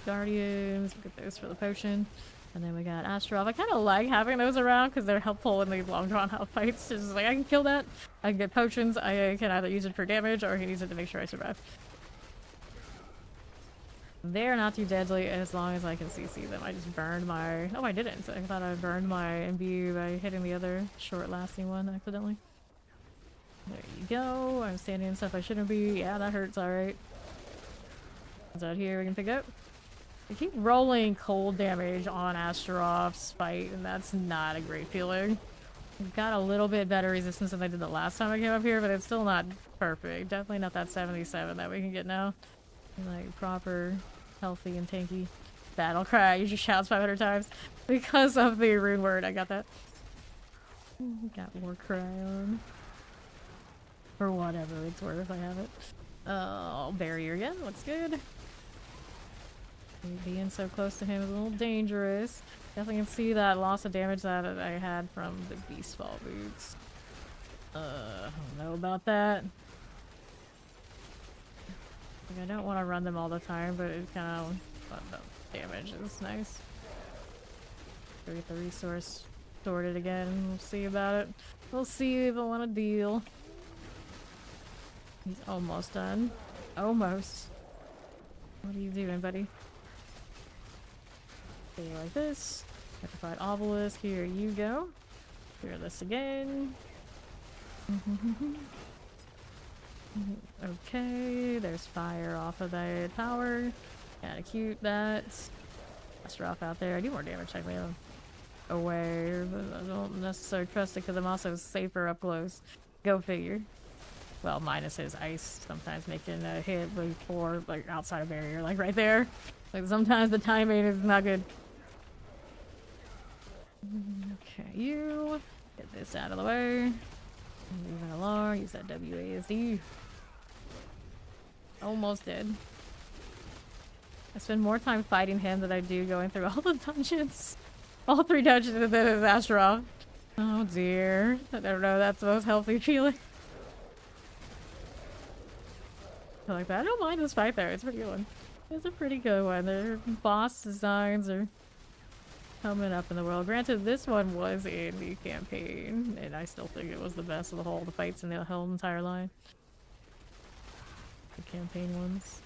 Guardians, we get those for the potion. And then we got Astaroth. I kind of like having those around because they're helpful in these long drawn out fights. Just like, I can kill that, I can get potions, I can either use it for damage or I can use it to make sure I survive. They're not too deadly as long as I can CC them. I just burned my... Oh, I didn't. I thought I burned my imbue by hitting the other short-lasting one accidentally. There you go. I'm standing in stuff I shouldn't be. Yeah, that hurts. Alright. What's out here we can pick up? I keep rolling cold damage on Astaroth's fight, and that's not a great feeling. I've got a little bit better resistance than I did the last time I came up here, but it's still not perfect. Definitely not that 77 that we can get now. Like proper, healthy, and tanky battle cry. You just shouts 500 times because of the rune word. I got that. Got war cry on. For whatever it's worth, I have it. Oh, barrier again. Looks good. Being so close to him is a little dangerous. Definitely can see that loss of damage that I had from the Beast Fall boots. I don't know about that. Like, I don't want to run them all the time, but it kind of the damage is nice. Go get the resource sorted again. We'll see about it. We'll see if I want to deal. He's almost done. Almost. What are you doing, buddy? Stay like this. Petrified obelisk. Here you go. Clear this again. Okay, there's fire off of that tower. Kinda cute that. Let's off out there. I do more damage technically away, but I don't necessarily trust it because I'm also safer up close. Go figure. Well, minus his ice sometimes making a hit before, like, outside a barrier, like right there. Like, sometimes the timing is not good. Okay, you get this out of the way. Moving along, use that WASD. Almost dead. I spend more time fighting him than I do going through all the dungeons. All 3 dungeons and then his Astaroth. Oh dear. I don't know, that's the most healthy feeling. I like that. I don't mind this fight though, it's a pretty good one. It's a pretty good one. Their boss designs are coming up in the world. Granted, this one was in the campaign, and I still think it was the best of the fights in the whole entire line. The campaign ones.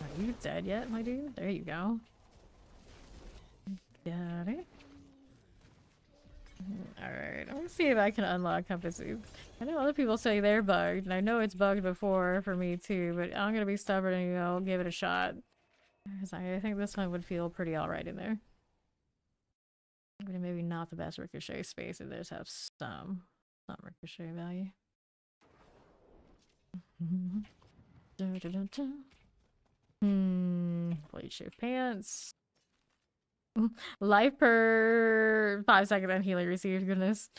Are you dead yet, my dude? There you go. Got it. Alright, I'm gonna see if I can unlock compasses. I know other people say they're bugged, and I know it's bugged before for me too, but I'm gonna be stubborn and, you know, give it a shot. Because I think this one would feel pretty alright in there. But maybe not the best ricochet space, it does have some ricochet value. Blade shift pants. Life per 5 seconds and healing received, goodness.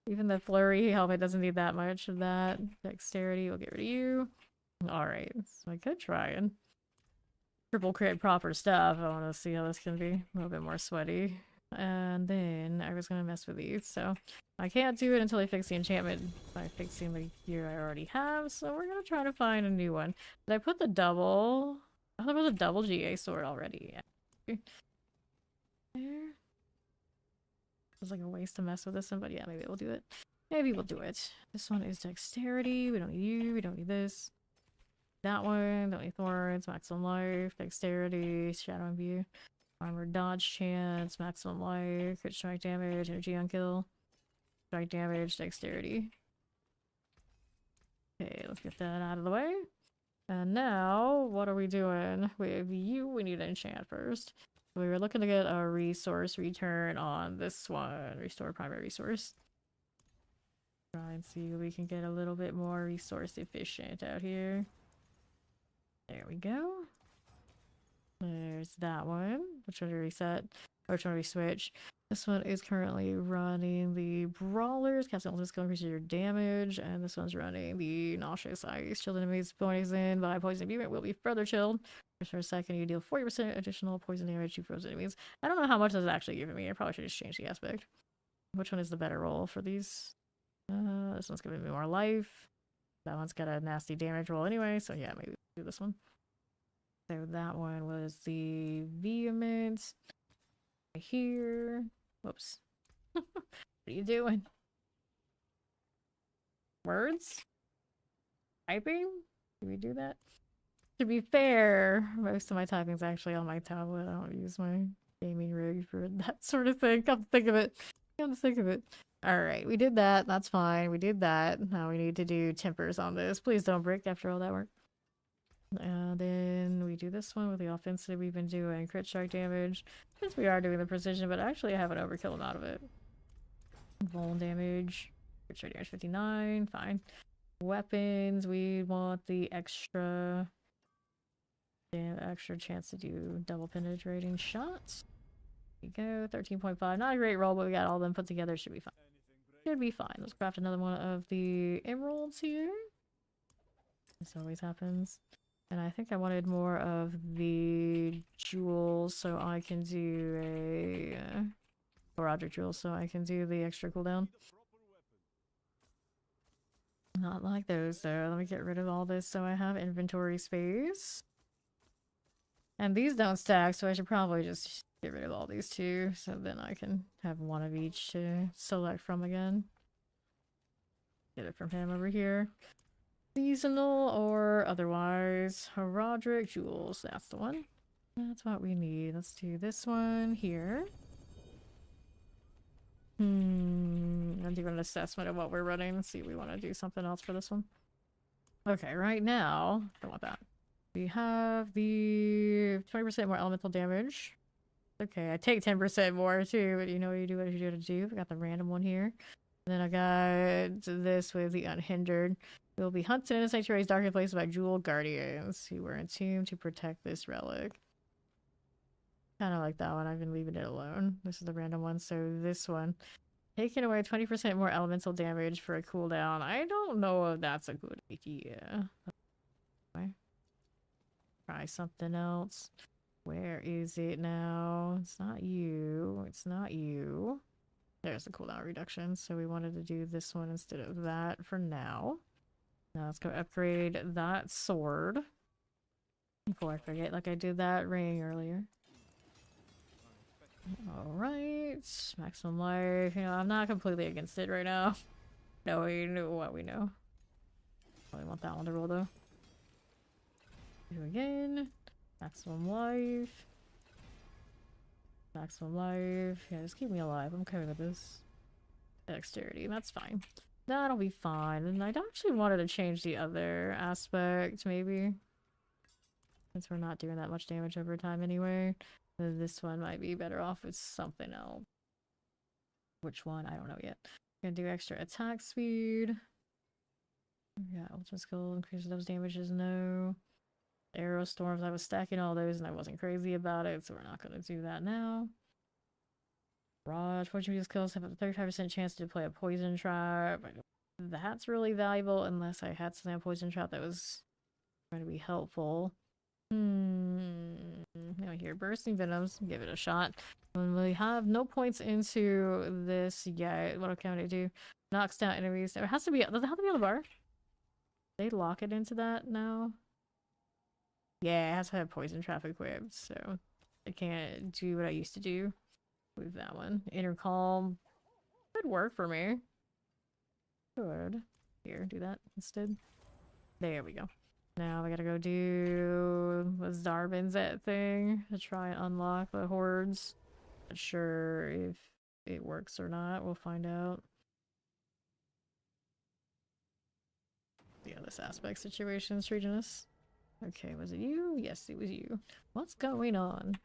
Even the flurry helmet doesn't need that much of that. Dexterity, we'll get rid of you. Alright, so I could try and triple crit proper stuff. I want to see how this can be a little bit more sweaty. And then I was going to mess with these, so I can't do it until I fix the enchantment by fixing the gear I already have, so we're going to try to find a new one. Did I put the double... I thought there was a double GA sword already. There. It's like a waste to mess with this one, but yeah, maybe we'll do it. Maybe we'll do it. This one is dexterity. We don't need you. We don't need this. That one. Don't need thorns. Maximum life. Dexterity. Shadow and view. Armor dodge chance. Maximum life. Crit strike damage. Energy on kill. Strike damage. Dexterity. Okay, let's get that out of the way. And now, what are we doing? With you, we need to enchant first. We were looking to get a resource return on this one. Restore primary resource. Try and see if we can get a little bit more resource efficient out here. There we go. There's that one. Which one do we reset? Or which one do we switch? This one is currently running the Brawlers, casting ultimate skill increases your damage, and this one's running the Nauseous Ice. Chilled enemies poison by poison imbuement will be further chilled. For a second, you deal 40% additional poison damage to frozen enemies. I don't know how much this is actually giving me. I probably should just change the aspect. Which one is the better roll for these? This one's giving me more life. That one's got a nasty damage roll anyway, so yeah, maybe we'll do this one. So that one was the Vehement. Right here. Whoops. What are you doing? Words? Typing? Do we do that? To be fair, most of my typing is actually on my tablet. I don't use my gaming rig for that sort of thing. Come to think of it. Come to think of it. Alright, we did that. That's fine. We did that. Now we need to do tempers on this. Please don't break after all that work. And then we do this one with the offensive we've been doing. Crit strike damage. Since we are doing the precision, but actually I have an overkill amount of it. Vuln damage. Crit strike damage 59. Fine. Weapons. We want the extra chance to do double penetrating shots. There you go. 13.5. Not a great roll, but we got all of them put together. Should be fine. Should be fine. Let's craft another one of the emeralds here. This always happens. And I think I wanted more of the jewels so I can do a Roderick jewel so I can do the extra cooldown. Not like those though. Let me get rid of all this so I have inventory space. And these don't stack, so I should probably just get rid of all these too, so then I can have one of each to select from again. Get it from him over here. Seasonal or otherwise. Roderick jewels, that's the one. That's what we need. Let's do this one here. I'll do an assessment of what we're running and see if we want to do something else for this one. Okay, right now, don't want that. We have the 20% more elemental damage. Okay, I take 10% more too, but you know what you do what you gotta do. I got the random one here. And then I got this with the unhindered. We will be hunted in a sanctuary's darker place by jewel guardians who were entombed to protect this relic. Kind of like that one. I've been leaving it alone. This is the random one. So this one. Taking away 20% more elemental damage for a cooldown. I don't know if that's a good idea. Try something else. Where is it now? It's not you. It's not you. There's the cooldown reduction. So we wanted to do this one instead of that for now. Now let's go upgrade that sword. Before I forget, like I did that ring earlier. Alright. Maximum life. You know, I'm not completely against it right now. Knowing what we know. Probably want that one to roll though. Do again. Maximum life. Maximum life. Yeah, just keep me alive. I'm okay with this. Dexterity. That's fine. That'll be fine. And I actually wanted to change the other aspect, maybe. Since we're not doing that much damage over time anyway. This one might be better off with something else. Which one? I don't know yet. Gonna do extra attack speed. Yeah, ultimate skill increases those damages. No. Arrow storms. I was stacking all those and I wasn't crazy about it, so we're not gonna do that now. Barrage. Fortune use skills have a 35% chance to play a poison trap. That's really valuable unless I had something on poison trap that was going to be helpful. Now here, bursting venoms. Give it a shot. And we have no points into this yet. What can I do? Knocks down enemies. It has to be. Does it have to be on the bar? They lock it into that now. Yeah, it has to have poison trap equipped, so I can't do what I used to do with that one. Inner calm could work for me. Good. Here, do that instead. There we go. Now we gotta go do the Zarbin's thing to try and unlock the hordes. Not sure if it works or not. We'll find out. Yeah, this aspect situation's treating us. Okay, was it you? Yes, it was you. What's going on?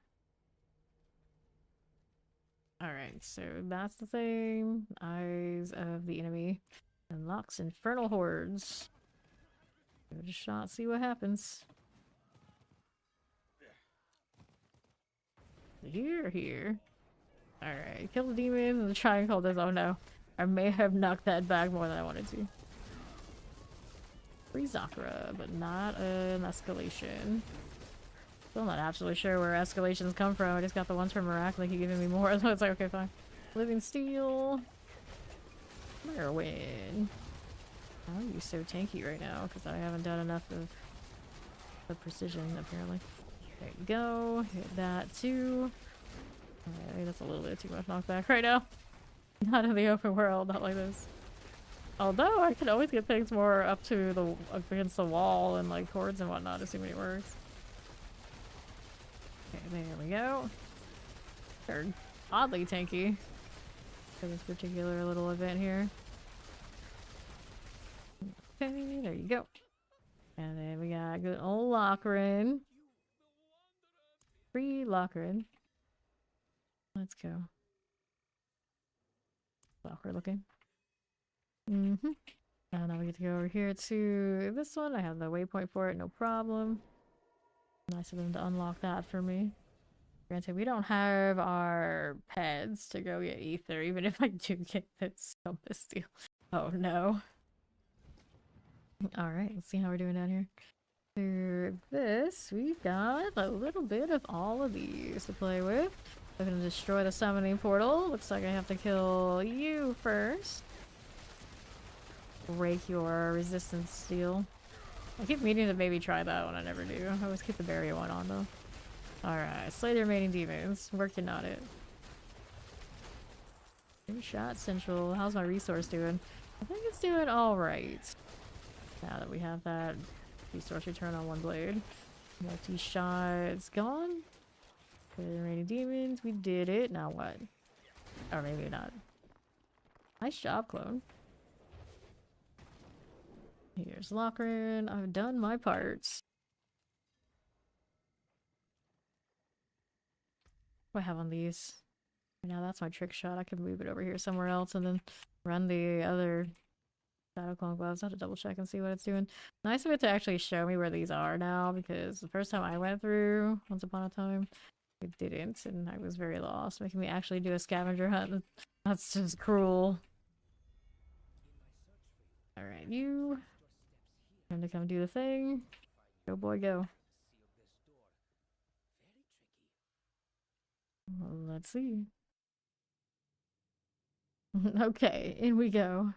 Alright, so that's the thing. Eyes of the enemy. Unlocks infernal hordes. Give it a shot, see what happens. Here. Alright, kill the demon and the triangle does. Oh no. I may have knocked that back more than I wanted to. Free Zakra, but not an escalation. Still not absolutely sure where escalations come from. I just got the ones from Iraq, like he giving me more, so it's like, okay, fine. Living Steel. Merwin. How are you so tanky right now? Because I haven't done enough of the precision, apparently. There you go. Hit that too. Alright, that's a little bit too much knockback right now. Not in the open world, not like this. Although I can always get things more up to the against the wall and like cords and whatnot, assuming it works. Okay, there we go. They're oddly tanky for this particular little event here. Okay, there you go. And then we got good old Lockerin. Free Lockerin. Let's go. Locker looking. And now we get to go over here to this one. I have the waypoint for it, no problem. Nice of them to unlock that for me. Granted, we don't have our pets to go get ether, even if I do get this deal. Oh no. Alright, let's see how we're doing down here. For this, we've got a little bit of all of these to play with. I'm gonna destroy the summoning portal. Looks like I have to kill you first. Break your resistance steel. I keep meaning to maybe try that one. I never do. I always keep the barrier one on though. Alright, slay the remaining demons. Working on it. 3-shot central. How's my resource doing? I think it's doing alright. Now that we have that resource return on one blade. Multi-shots gone. Slay the remaining demons. We did it. Now what? Or maybe not. Nice job, clone. Here's Lochran. I've done my parts. What do I have on these? Now that's my trick shot. I could move it over here somewhere else and then run the other Shadow Clone gloves. I have to double check and see what it's doing. Nice of it to actually show me where these are now, because the first time I went through, once upon a time, it didn't, and I was very lost, making me actually do a scavenger hunt. That's just cruel. Alright, you. Time to come do the thing. Go boy, go. Well, let's see. Okay, in we go.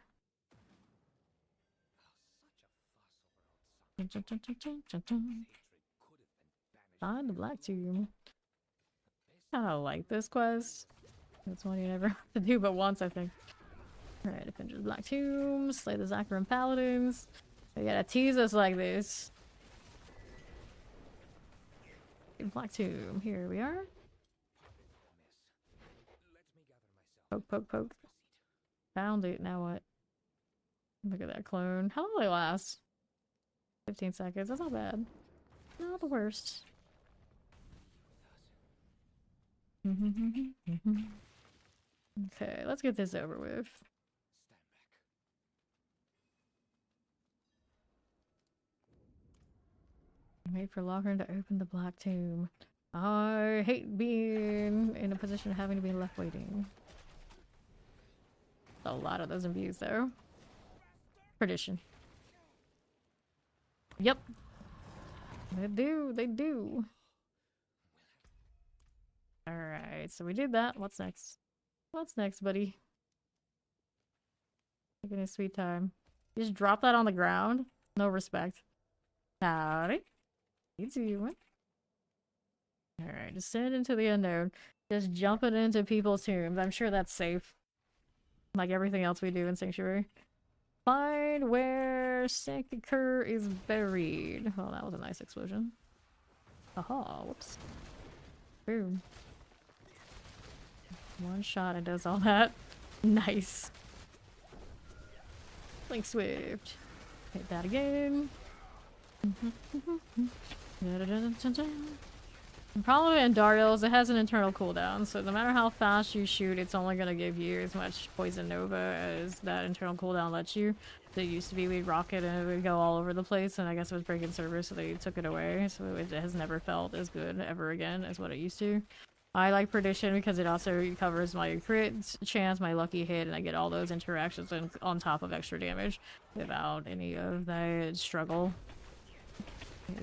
Find the black tomb. I kinda like this quest. It's one you never have to do but once, I think. Alright, defend the black tomb, slay the Zacharan paladins. They gotta tease us like this. Black tomb, here we are. Poke, poke, poke. Found it, now what? Look at that clone. How long will they last? 15 seconds, that's not bad. Not the worst. Okay, let's get this over with. Wait for Lochran to open the black tomb. I hate being in a position of having to be left waiting. A lot of those imbues though. Perdition. Yep. They do, they do. Alright, so we did that. What's next? What's next, buddy? Taking a sweet time. You just drop that on the ground? No respect. Howdy. You doing? Alright, descend into the unknown. Just jumping into people's tombs. I'm sure that's safe. Like everything else we do in Sanctuary. Find where Sanctuary is buried. Oh, that was a nice explosion. Aha, whoops. Boom. One shot and does all that. Nice. Link Swift. Hit that again. The problem with Andariel is it has an internal cooldown, so no matter how fast you shoot, it's only going to give you as much Poison Nova as that internal cooldown lets you. It used to be we'd rock it and it would go all over the place, and I guess it was breaking server, so they took it away, so it has never felt as good ever again as what it used to. I like Perdition because it also covers my crit chance, my lucky hit, and I get all those interactions on top of extra damage without any of that struggle.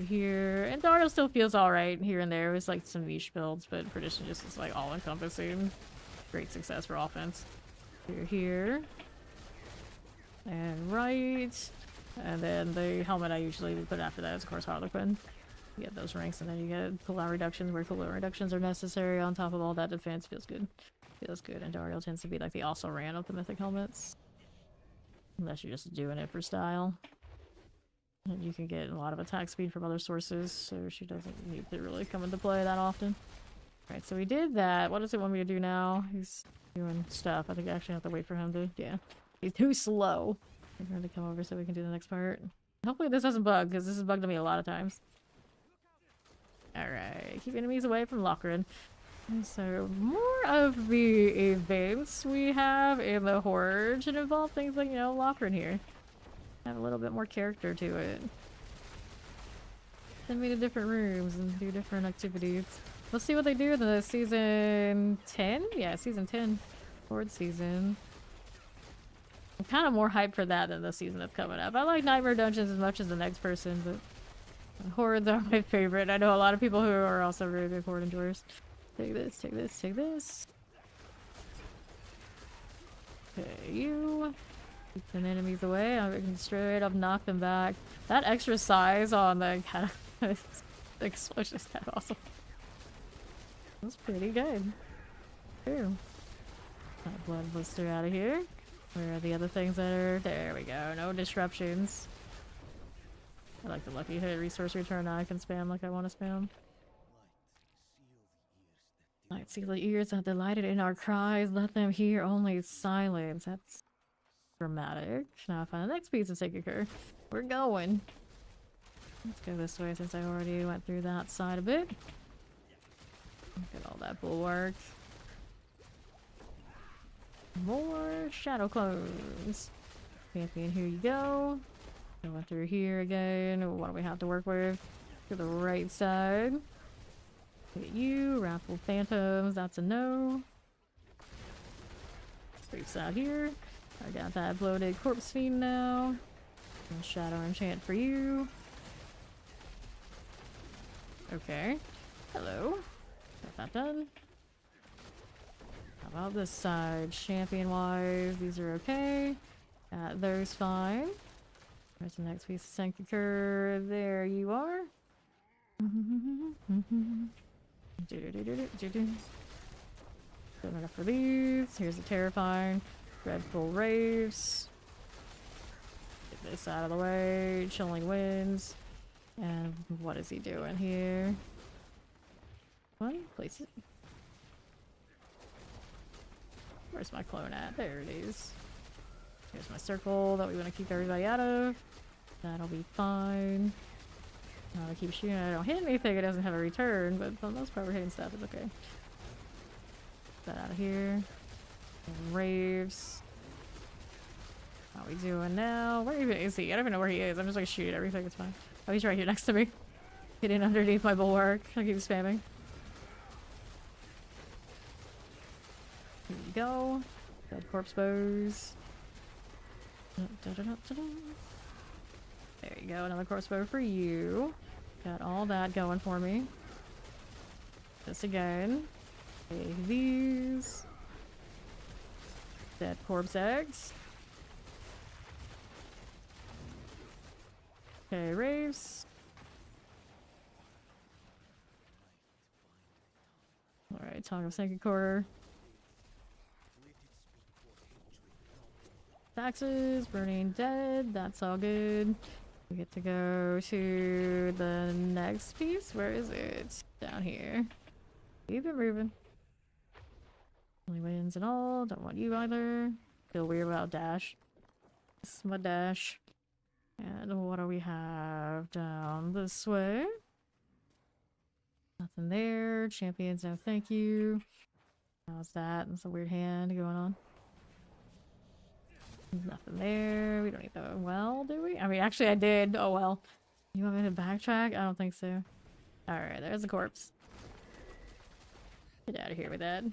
Here, and Dario still feels alright here and there. It's like some niche builds, but Perdition just is like all-encompassing. Great success for offense. Here. And right. And then the helmet I usually put after that is, of course, Harlequin. You get those ranks, and then you get cooldown reductions where cooldown reductions are necessary on top of all that defense. Feels good. Feels good. And Dario tends to be like the also-ran of the mythic helmets. Unless you're just doing it for style. And you can get a lot of attack speed from other sources, so she doesn't need to really come into play that often. Alright, so we did that. What does it want me to do now? He's doing stuff. I think I actually have to wait for him to... Yeah. He's too slow. I'm going to come over so we can do the next part. Hopefully this doesn't bug, because this has bugged me a lot of times. Alright, keep enemies away from Lochran. So, more of the events we have in the Horde should involve things like, you know, Lochran here. Have a little bit more character to it. Send me to different rooms and do different activities. Let's see what they do in the season 10? Yeah, season 10. Horde season. I'm kind of more hyped for that than the season that's coming up. I like Nightmare Dungeons as much as the next person, but Hordes are my favorite. I know a lot of people who are also really big horde enjoyers. Take this, take this, take this. Okay, you. Keep some enemies away. I can straight up knock them back. That extra size on the explosion is kind of awesome. That's pretty good. Ooh. That blood blister out of here. Where are the other things that are? There we go. No disruptions. I like the lucky hit resource return. Now I can spam like I want to spam. Light seal the ears that delighted in our cries. Let them hear only silence. That's dramatic. Now I find the next piece of Sacred Cur. We're going. Let's go this way since I already went through that side a bit. Look at all that bulwark. More shadow clones. Champion, here you go. Going through here again. What do we have to work with? To the right side. Look at you. Wrathful Phantoms. That's a no. Creeps out here. I got that bloated corpse fiend now. And shadow enchant for you. Okay. Hello. Got that done. How about this side? Champion wise, these are okay. Those fine. There's the next piece of Sacred Cur. There you are. Good enough for these. Here's the terrifying. Dreadful Raves. Get this out of the way. Chilling Winds. And what is he doing here? One, place it. Where's my clone at? There it is. Here's my circle that we want to keep everybody out of. That'll be fine. I keep shooting. I don't hit anything. It doesn't have a return, but for the most part, we're hitting stuff. It's okay. Get that out of here. And Raves. How are we doing now? Where even is he? I don't even know where he is. I'm just like shooting everything. It's fine. Oh, he's right here next to me. Hitting underneath my bulwark. I keep spamming. Here we go. Dead corpse bows. There you go. Another corpse bow for you. Got all that going for me. This again. Take these. Dead corpse eggs. Okay, Raves. Alright, Tongue of Sacred Quarter. Taxes, Burning Dead, that's all good. We get to go to the next piece. Where is it? Down here. Keep it moving. Only wins and all. Don't want you either. Feel weird about dash. This is my dash. And what do we have down this way? Nothing there. Champions, no thank you. How's that? That's a weird hand going on. Nothing there. We don't need the well, do we? I mean, actually I did. Oh well. You want me to backtrack? I don't think so. Alright, there's the corpse. Get out of here with that.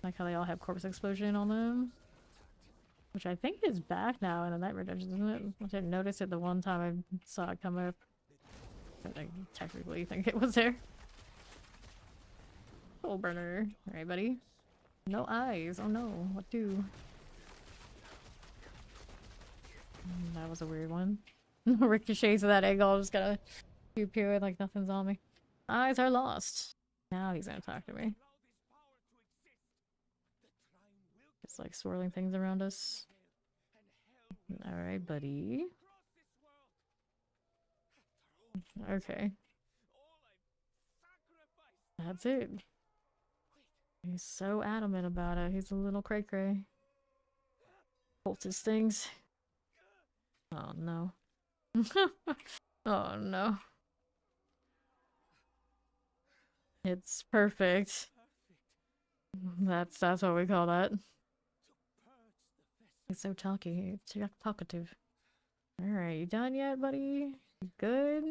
Like how they all have corpse explosion on them. Which I think is back now in the Nightmare Dungeons, isn't it? I didn't notice it the one time I saw it come up. But I technically think it was there. Soul burner. Alright, buddy. No eyes. Oh no. What do? That was a weird one. Ricochets of that egg all just gotta pew pew it like nothing's on me. Eyes are lost. Now he's gonna talk to me. It's like swirling things around us. Alright, buddy. Okay. That's it. He's so adamant about it. He's a little cray cray. Holds his things. Oh no. Oh no. It's perfect. That's what we call that. He's so talky. Talkative. Alright, you done yet, buddy? You good?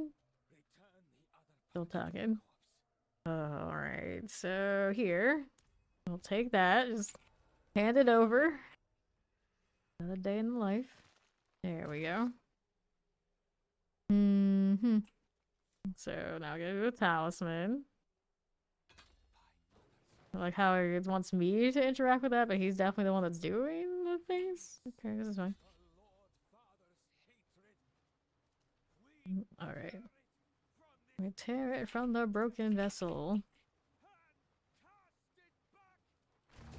Still talking. Alright, so here. We'll take that. Just hand it over. Another day in the life. There we go. So now I gotta do the talisman. I like how he wants me to interact with that, but he's definitely the one that's doing the things. Okay, this is fine. Alright. We tear it from the broken vessel.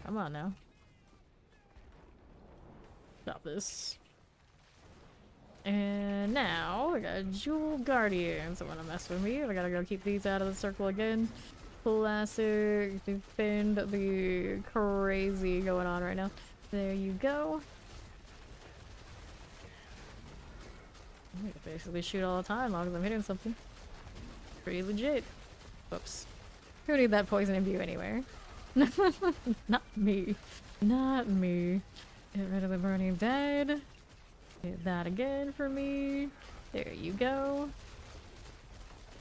Come on now. Stop this. And now we got Jewel Guardians that want to mess with me. I gotta go keep these out of the circle again. Classic. Defend the crazy going on right now. There you go. I can basically shoot all the time as long as I'm hitting something. Pretty legit. Whoops. Who need that poison imbue anywhere? Not me. Not me. Get rid of the burning dead. Hit that again for me. There you go.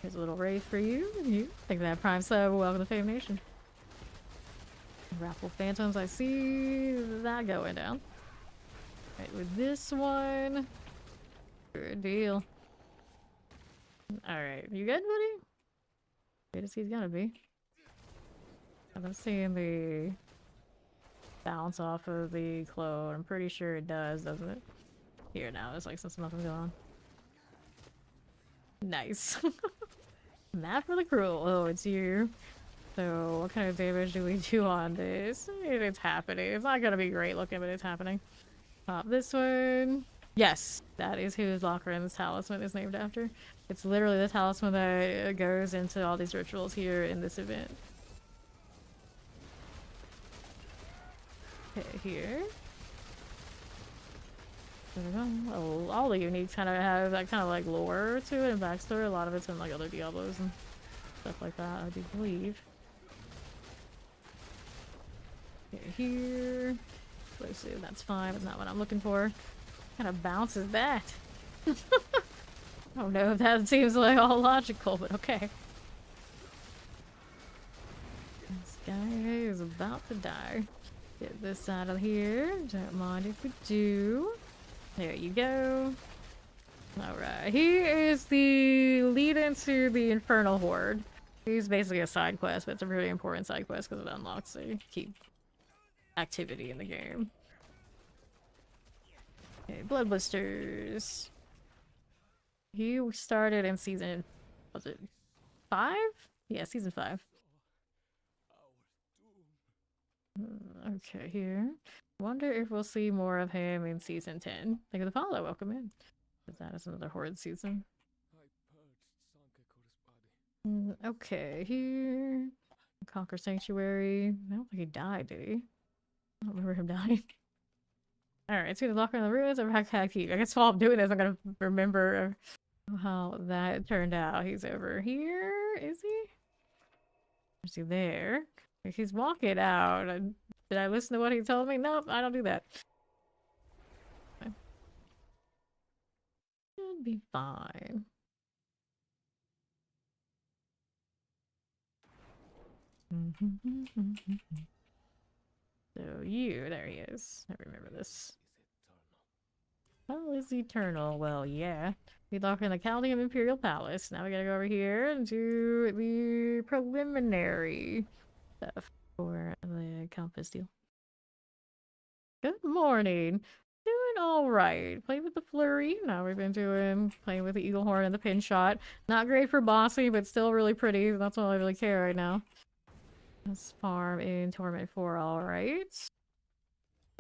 Here's a little wraith for you. Take that prime sub. Welcome to Fame Nation. Raffle Phantoms. I see that going down. Right, with this one. Good deal. Alright, you good, buddy? Good as he's gonna be. I'm seeing the bounce off of the clone. I'm pretty sure it does, doesn't it? Here now, there's like some nothing going on. Nice. Map for the cruel. Oh, it's you. So, what kind of damage do we do on this? It's happening. It's not gonna be great looking, but it's happening. Pop this one. Yes, that is whose locker and this talisman is named after. It's literally the talisman that goes into all these rituals here in this event. Okay, here. Oh, all the uniques kind of have that kind of like lore to it and backstory. A lot of it's in like other Diablos and stuff like that, I do believe. Okay, here. Explosive, that's fine, but not what I'm looking for. What kind of bounce is that? I don't know if that seems like all logical, but okay. This guy is about to die. Get this out of here. Don't mind if we do. There you go. Alright, he is the lead into the Infernal Horde. He's basically a side quest, but it's a really important side quest because it unlocks a key activity in the game. Okay, Blood Blisters. He started in season, was it 5? Yeah, season 5. Okay, here. Wonder if we'll see more of him in season 10. Thank you for the follow, welcome in. That is another Horde season. Okay, here. Conquer Sanctuary. I don't think he died, did he? I don't remember him dying. Alright, so the locker in the ruins of Hakaki. I guess while I'm doing this, I'm gonna remember how that turned out. He's over here, is he? Is he there? He's walking out. Did I listen to what he told me? Nope, I don't do that. Should be fine. So there he is. I remember this. Oh, is eternal? Well, yeah. We lock in the Chaldean Imperial Palace. Now we gotta go over here and do the preliminary stuff for the Compass deal. Good morning. Doing alright. Playing with the Flurry. Now we've been playing with the Eagle Horn and the Pin Shot. Not great for bossy, but still really pretty. That's all I really care right now. Let's farm in Torment 4, alright.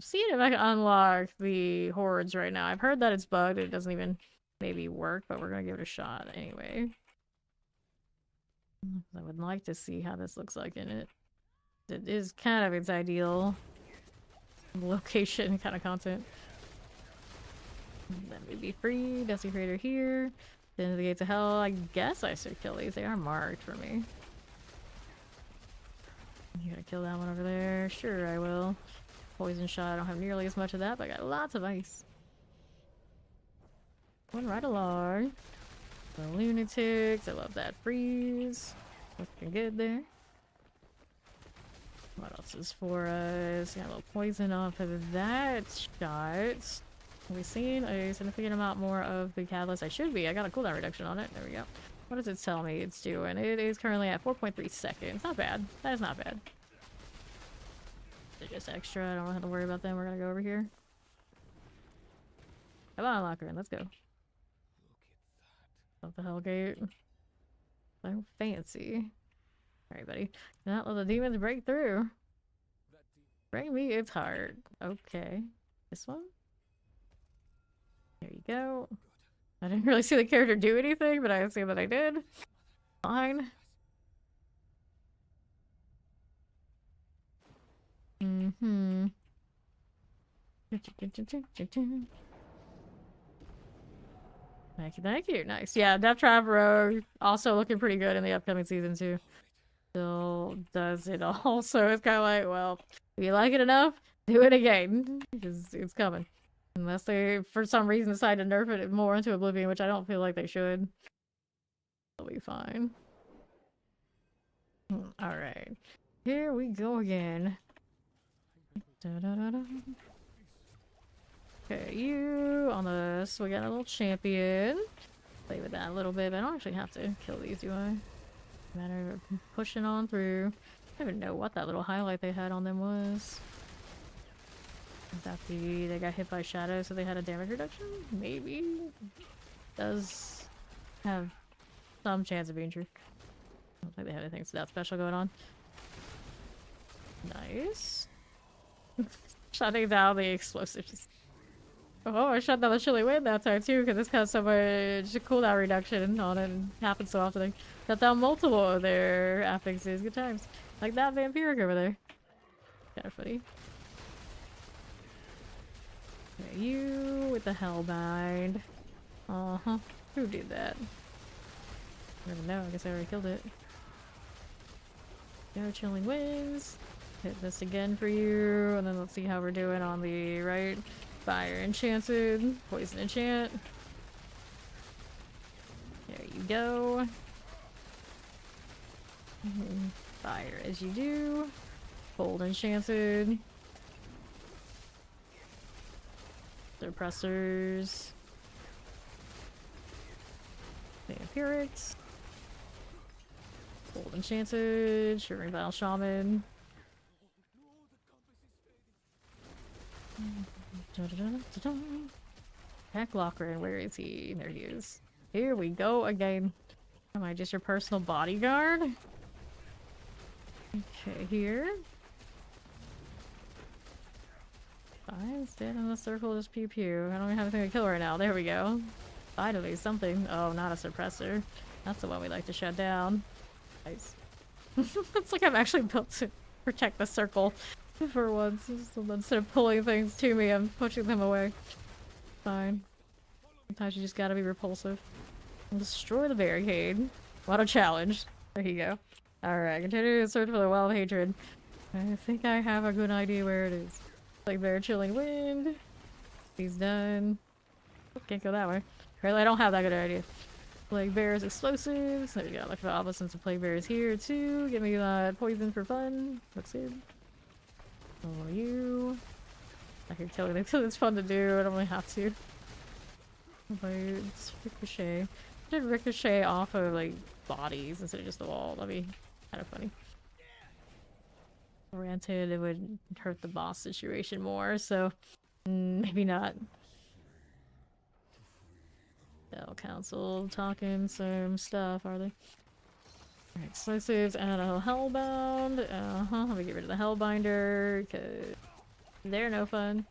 Seeing if I can unlock the hordes right now. I've heard that it's bugged. It doesn't even maybe work, but we're gonna give it a shot anyway. I would like to see how this looks like in it. It is kind of its ideal location kind of content. Let me be free. Dusty Crater here. Then the Gates of Hell. I guess I should kill these. They are marked for me. You gotta kill that one over there. Sure, I will. Poison shot, I don't have nearly as much of that, but I got lots of ice. Going right along. The lunatics, I love that freeze. Looking good there. What else is for us? Got a little poison off of that shot. Have we seen a significant amount more of the catalyst? I should be. I got a cooldown reduction on it. There we go. What does it tell me it's doing? It is currently at 4.3 seconds. Not bad. That is not bad. They're just extra. I don't have to worry about them. We're gonna go over here. Come on, locker in. Let's go. Up the hell gate. So fancy. Alright, buddy. Do not let the demons break through. Bring me its heart. Okay. This one? There you go. I didn't really see the character do anything, but I assume that I did. Fine. Mm-hmm. Thank you. Nice. Yeah, Death Trap Rogue also looking pretty good in the upcoming season too. Still does it all, so it's kind of like, well, if you like it enough, do it again, because it's coming. Unless they, for some reason, decide to nerf it more into Oblivion, which I don't feel like they should. It'll be fine. Alright. Here we go again. Okay, you on this. We got a little champion. Play with that a little bit, but I don't actually have to kill these, do I? Matter of pushing on through. I don't even know what that little highlight they had on them was. Is that they got hit by shadow, so they had a damage reduction? Maybe. Does have some chance of being true. I don't think they have anything that special going on. Nice. Shutting down the explosives. Oh, I shut down the chilly wind that time too, because it's got so much cooldown reduction on it and happens so often. Shut down multiple of their affixes. Good times. Like that vampiric over there. Kinda funny. Okay, you with the Hellbind. Uh-huh. Who did that? I don't know. I guess I already killed it. No chilling winds. Hit this again for you, and then let's see how we're doing on the right. Fire enchanted, poison enchant. There you go. Fire as you do. Cold enchanted. Suppressors. Vampirics. Cold enchanted. Shivering Vile Shaman. Heck Locker, and where is he? There he is. Here we go again. Am I just your personal bodyguard? Okay, here. Fine, stand in the circle, just pew pew. I don't have anything to kill right now. There we go. Finally, something. Oh, not a suppressor. That's the one we like to shut down. Nice. It's like I'm actually built to protect the circle. For once, so instead of pulling things to me, I'm pushing them away. Fine. Sometimes you just gotta be repulsive. And destroy the barricade. What a challenge. There you go. Alright, continue to search for the Well of Hatred. I think I have a good idea where it is. Like Bear Chilling Wind. He's done. Can't go that way. Apparently I don't have that good idea. Plague Bear's explosives. There we go. Look for the opposites of Plague Bear's here too. Give me that poison for fun. Looks good. Oh, you. I can kill it because it's fun to do. I don't really have to. But it's ricochet. I did ricochet off of like bodies instead of just the wall. That'd be kind of funny. Granted, it would hurt the boss situation more, so maybe not. Bell Council talking some stuff, are they? Alright, explosives and a Hellbound. Let me get rid of the Hellbinder, because they're no fun.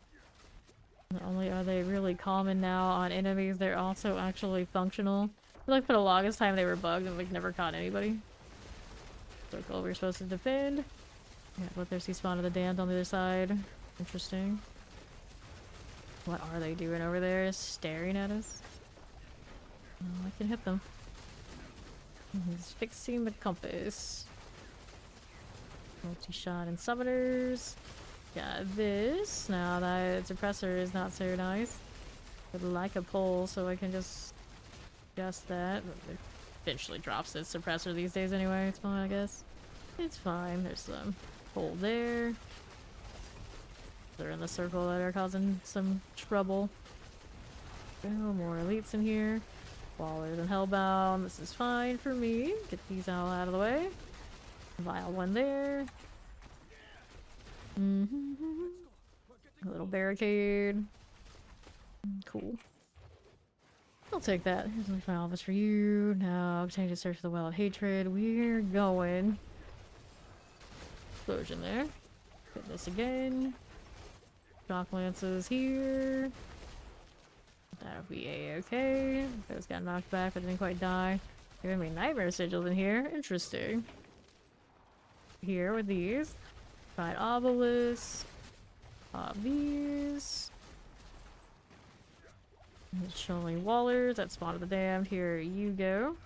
Not only are they really common now on enemies, they're also actually functional. I feel like for the longest time they were bugged and like never caught anybody. Circle we're supposed to defend. Yeah, but there's the Spawn of the Damned on the other side. Interesting. What are they doing over there? Staring at us? Oh, I can hit them. He's fixing the compass. Multi-shot and summoners. Got this. Now that suppressor is not so nice. Would like a pull so I can just adjust that. It eventually drops its suppressor these days anyway. It's fine, I guess. It's fine. There's some pull there. They're in the circle that are causing some trouble. Oh, more elites in here. Wallers and Hellbound. This is fine for me. Get these all out of the way. Vile one there. A little barricade. Cool. I'll take that. Here's my final office for you. Now, continue to search for the Well of Hatred. We're going. Explosion there. Hit this again. Shock lances here. That'll be a-okay. Those got knocked back but didn't quite die. Giving me nightmare sigils in here. Interesting. Here with these. Fight obelisk. Pop these. Showing Wallers that Spawn of the Damned. Here you go.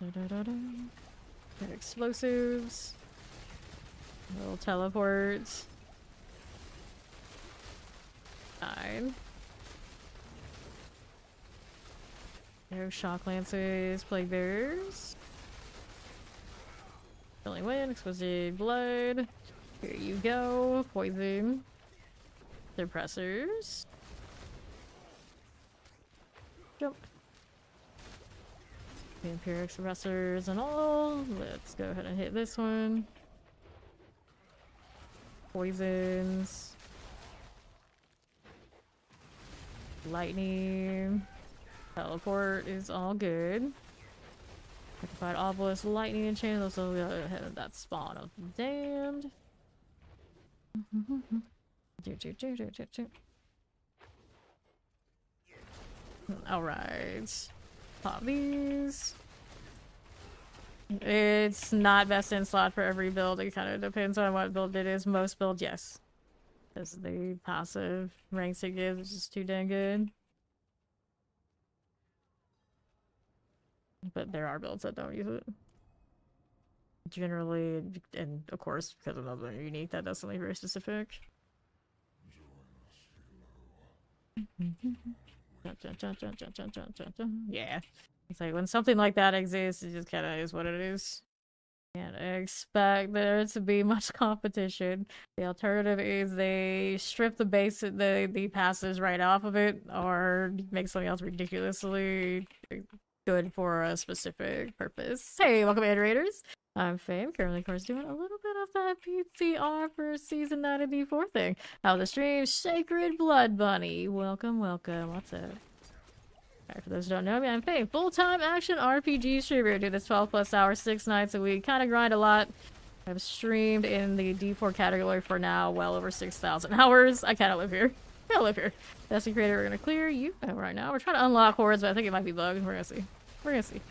Got explosives. Little teleports. Fine. No shock lances, plague bearers. Killing wind, explosive blood. Here you go. Poison. Suppressors. Jump. Vampiric suppressors and all. Let's go ahead and hit this one. Poisons. Lightning. Teleport is all good. Rectified obelisk, lightning enchant. Also, we have that Spawn of the Damned. Alright. Pop these. It's not best in slot for every build. It kind of depends on what build it is. Most builds, yes. Because the passive ranks it gives is just too dang good. But there are builds that don't use it. Generally, and of course, because of those are unique, that does something very specific. Yeah. It's like when something like that exists, it just kind of is what it is. Can't expect there to be much competition. The alternative is they strip the base, the passives right off of it, or make something else ridiculously good for a specific purpose. Hey, welcome Raiders. I'm Fame, currently of course doing a little bit of that PTR for season 9 of D4 thing. How the stream, Sacred Blood Bunny. Welcome, welcome. What's up? Alright, for those who don't know me, I'm Fame, full-time action RPG streamer. Do this 12+ hours, 6 nights a week. Kind of grind a lot. I've streamed in the D4 category for now well over 6,000 hours. I kind of live here. I live here. Destiny Creator, we're gonna clear you right now. We're trying to unlock hordes, but I think it might be bugged. We're gonna see. We're gonna see.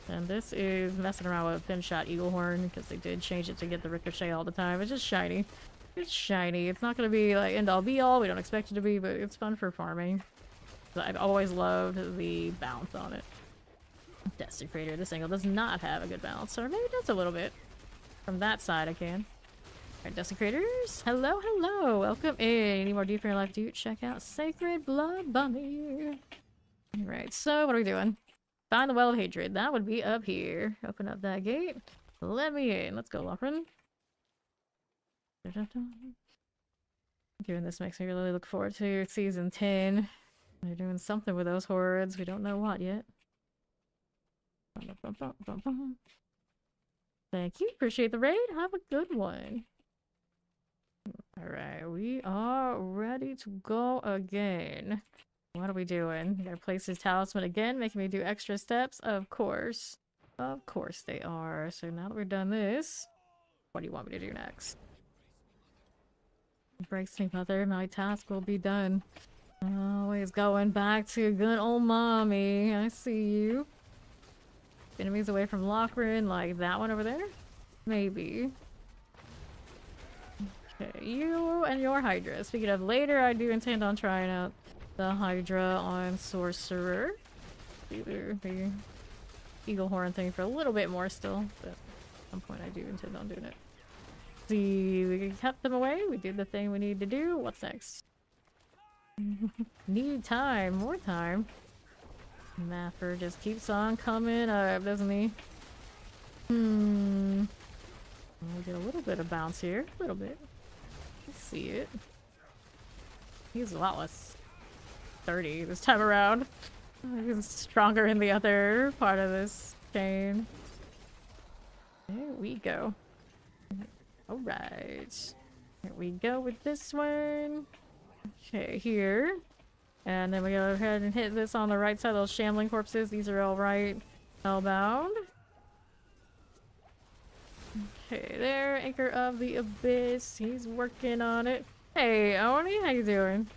And this is messing around with Pin Shot Eagle Horn because they did change it to get the ricochet all the time. It's just shiny. It's shiny. It's not gonna be like end all be all. We don't expect it to be, but it's fun for farming. I've always loved the bounce on it. Destiny Creator, this angle does not have a good bounce, or maybe just a little bit. From that side, I can. Alright, Destiny Creators, hello, hello, welcome in. Any more deep in your life, dude? Check out Sacred Blood Bunny. Alright, so what are we doing? Find the Well of Hatred. That would be up here. Open up that gate. Let me in. Let's go, Lachlan. Doing this makes me really look forward to season 10. They're doing something with those hordes. We don't know what yet. Thank you. Appreciate the raid. Have a good one. Alright, we are ready to go again. What are we doing? We gotta place his talisman again, making me do extra steps? Of course. Of course they are. So now that we've done this, what do you want me to do next? Breaks me, mother. My task will be done. Always going back to good old mommy. I see you. Enemies away from Lochran, like that one over there? Maybe. Okay, you and your Hydra. Speaking of later, I do intend on trying out the Hydra on Sorcerer. Either the Eagle Horn thing for a little bit more still, but at some point I do intend on doing it. See, we kept them away. We did the thing we need to do. What's next? Need time. More time. Mapper just keeps on coming up, doesn't he? We get a little bit of bounce here. A little bit. Let's see it. He's a lot less 30 this time around. He's stronger in the other part of this chain. There we go. Alright. Here we go with this one. Okay, here. And then we go ahead and hit this on the right side. Those shambling corpses. These are all right. Hellbound. Okay, there. Anchor of the Abyss. He's working on it. Hey, Oni, how you doing?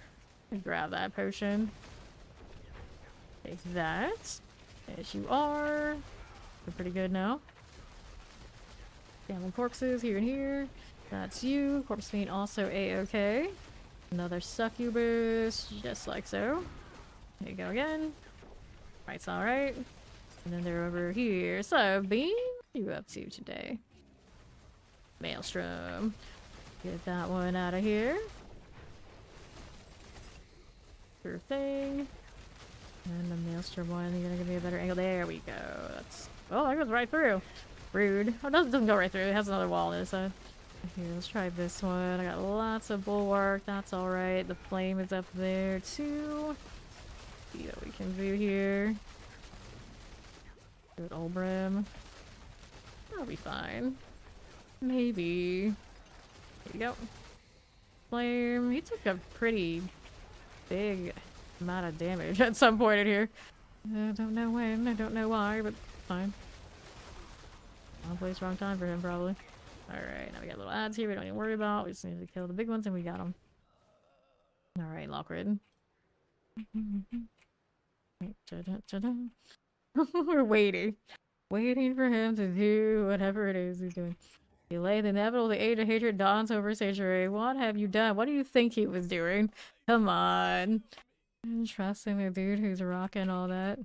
Grab that potion. Take that. As you are. We're pretty good now. Shambling corpses here and here. That's you. Corpse Fiend also A-okay. Another succubus, just like so. There you go again. Right's alright. And then they're over here. So, Bean, what are you up to today? Maelstrom. Get that one out of here. Sure thing. And the Maelstrom one, you're gonna give me a better angle. There we go. That's. Oh, that goes right through. Rude. Oh, it doesn't go right through. It has another wall on the side. Here, let's try this one. I got lots of bulwark. That's alright. The flame is up there too. See what we can do here. Good old brim. That'll be fine. Maybe. There you go. Flame. He took a pretty big amount of damage at some point in here. I don't know when. I don't know why, but fine. Wrong place, wrong time for him, probably. Alright, now we got little ads here we don't even worry about. We just need to kill the big ones and we got them. Alright, Lockrid. We're waiting. Waiting for him to do whatever it is he's doing. Delay the inevitable, the age of hatred dawns over Sanctuary. What have you done? What do you think he was doing? Come on. Trusting the dude who's rocking all that.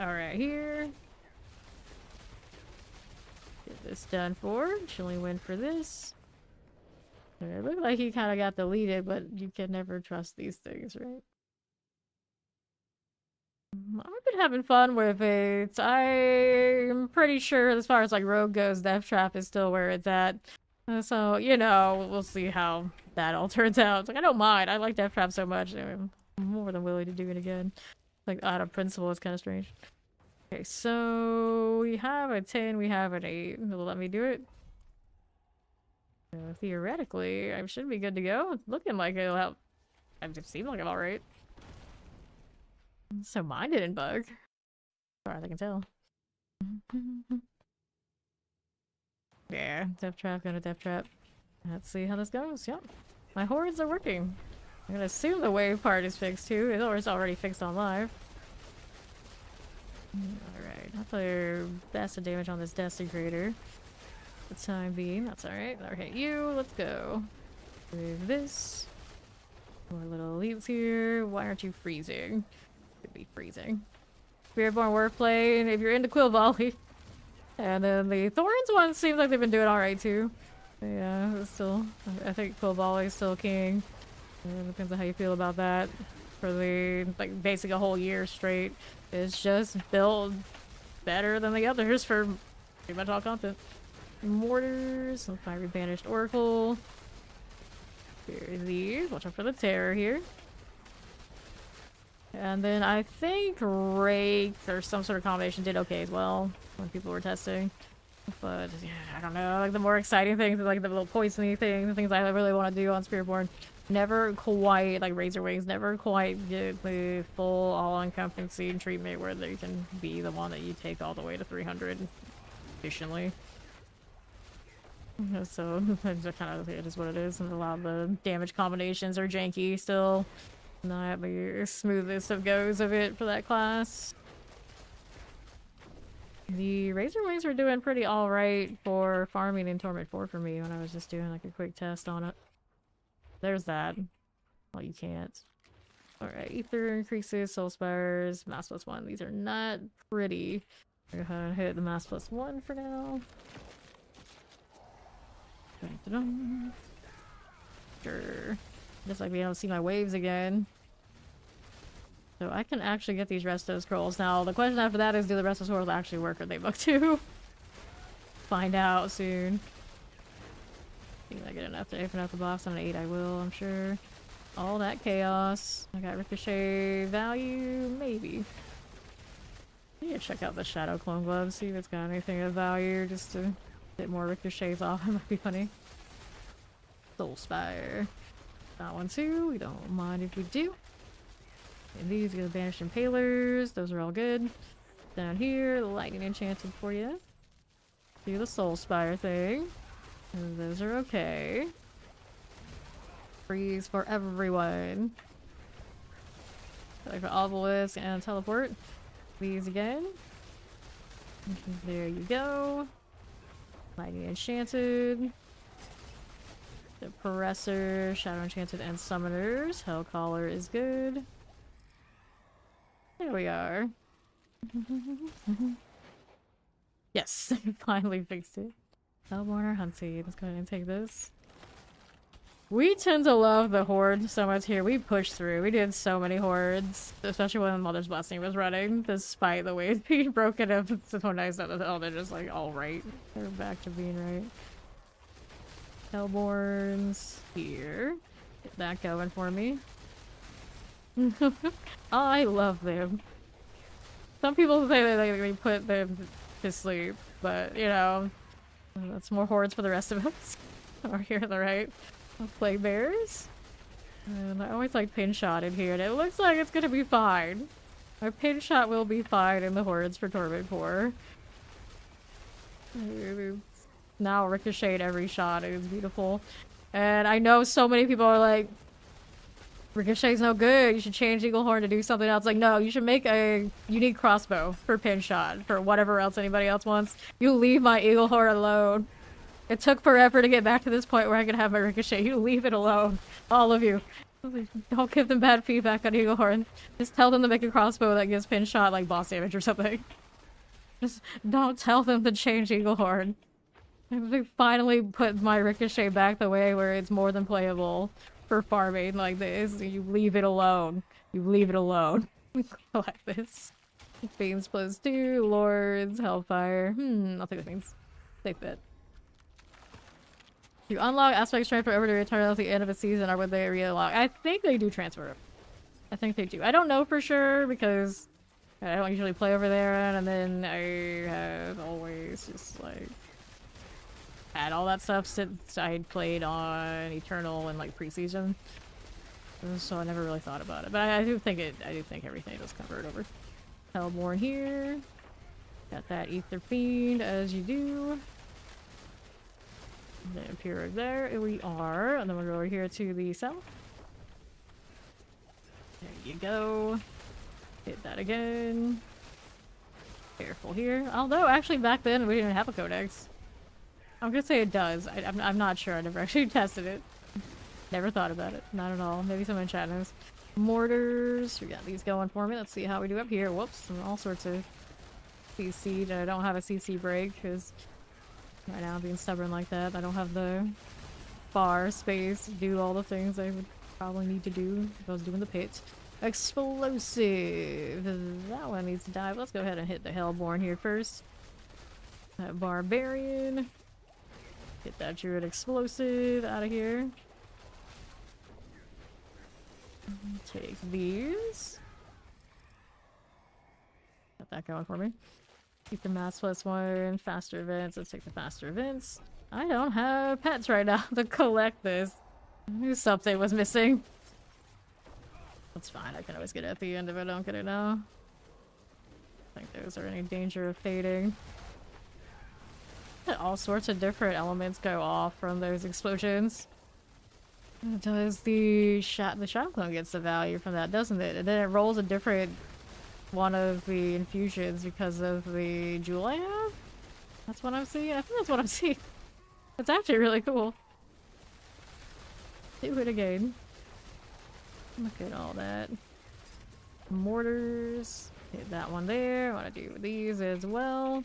Alright, here. Get this done for. Chilly win for this. It looked like he kind of got deleted, but you can never trust these things, right? I've been having fun with it. I'm pretty sure as far as like Rogue goes, Death Trap is still where it's at. So, you know, we'll see how that all turns out. It's like, I don't mind. I like Death Trap so much. I'm more than willing to do it again. Like, out of principle, it's kind of strange. Okay, so we have a 10, we have an 8. Will let me do it? Theoretically, I should be good to go. It's looking like it'll help. It seems like I'm alright. So mine didn't bug. As far as I can tell. Yeah, Death Trap, gonna Death Trap. Let's see how this goes. Yep. My hordes are working. I'm gonna assume the wave part is fixed too, or it's already fixed on live. Alright, I'll play best of damage on this Desecrator. For the time being, that's alright. I'll hit you, let's go. With this. More little elites here. Why aren't you freezing? Could be freezing. Spiritborn Wordplay, and if you're into Quill Volley. And then the Thorns one seems like they've been doing alright too. Yeah, it's still, I think Quill Volley is still king. It depends on how you feel about that. For the, like, basically a whole year straight. It's just built better than the others for pretty much all content. Mortars, Fiery Banished Oracle. Here are these. Watch out for the Terror here. And then I think Rake or some sort of combination did okay as well when people were testing. But yeah, I don't know, like the more exciting things, like the little poisony things, the things I really want to do on Spiritborn, never quite, like Razor Wings, never quite get the full all-encompassing treatment where they can be the one that you take all the way to 300 efficiently. So that's kind of, it is what it is, and a lot of the damage combinations are janky still. Not the smoothest of goes of it for that class. The Razor Wings were doing pretty alright for farming in Torment 4 for me when I was just doing like a quick test on it. There's that. Well, you can't. Alright, Ether increases, Soul Spires, Mass plus 1. These are not pretty. I'm gonna hit the Mass plus 1 for now. Dun-dun-dun. Sure. Just like being able to see my waves again. So I can actually get these Resto Scrolls. Now, the question after that is, do the Resto Scrolls actually work or they bug too? Find out soon. I think I get enough to open up the box on an 8, I will, I'm sure. all that chaos. I got ricochet value, maybe. I need to check out the Shadow Clone Glove, see if it's got anything of value, just to get more ricochets off. It might be funny. Soul Spire. That one too, we don't mind if we do. And these are the Banished Impalers, those are all good. Down here, the Lightning Enchanted for you. Do the Soul Spire thing. And those are okay. Freeze for everyone. Like for Obelisk and Teleport. These again. There you go. Lightning Enchanted. The Presser, Shadow Enchanted, and Summoners. Hellcaller is good. There we are. Yes, finally fixed it. Hellborn or Hunty. Let's go ahead and take this. We tend to love the Horde so much here. We pushed through. We did so many Hordes. Especially when Mother's Blessing was running. Despite the way it's being broken up. It's so nice that they're just like, alright. They're back to being right. Hellborns here. Get that going for me. I love them. Some people say that they put them to sleep, but you know, that's more hordes for the rest of us. We're here to the right. Plague Bears. And I always like pin shot in here, and it looks like it's gonna be fine. My pin shot will be fine in the hordes for Torment 4. Now ricochet every shot. It is beautiful. And I know so many people are like, Ricochet's no good. You should change Eaglehorn to do something else. Like, no, you should make a unique crossbow for pin shot, for whatever else anybody else wants. You leave my Eaglehorn alone. It took forever to get back to this point where I could have my Ricochet. You leave it alone. All of you. Don't give them bad feedback on Eaglehorn. Just tell them to make a crossbow that gives pin shot like boss damage or something. Just don't tell them to change Eaglehorn. They finally put my Ricochet back the way where it's more than playable. For farming like this, you leave it alone. You leave it alone. Like this. Fiends +2, Lords, Hellfire. I'll take the Fiends. They fit. You unlock aspect transfer over to return at the end of a season, or would they re-unlock? I think they do transfer. I think they do. I don't know for sure because I don't usually play over there, and then I have always just like had all that stuff since I played on Eternal and like preseason, so I never really thought about it. But I do think everything does convert over. Hellborn here, got that Ether Fiend as you do. And then Pew Rogue there, here we are, and then we'll go over here to the south. There you go. Hit that again. Careful here. Although actually back then we didn't have a codex. I'm gonna say it does. I'm not sure. I never actually tested it. Never thought about it. Not at all. Maybe someone in chat knows. Mortars. We got these going for me. Let's see how we do up here. Whoops. And all sorts of CC. I don't have a CC break because right now I'm being stubborn like that. I don't have the bar space to do all the things I would probably need to do if I was doing the pit. Explosive. That one needs to die. Let's go ahead and hit the Hellborn here first. That Barbarian. Get that Druid Explosive out of here. Take these. Got that going for me. Keep the mass +1. Faster events. Let's take the faster events. I don't have pets right now to collect this. I knew something was missing. That's fine. I can always get it at the end if I don't get it now. I think those are any danger of fading. All sorts of different elements go off from those explosions. Does the Shadow Clone gets the value from that, doesn't it? And then it rolls a different one of the infusions because of the jewel I have? That's what I'm seeing? I think that's what I'm seeing. That's actually really cool. Do it again. Look at all that. Mortars. Hit that one there. I want to do these as well.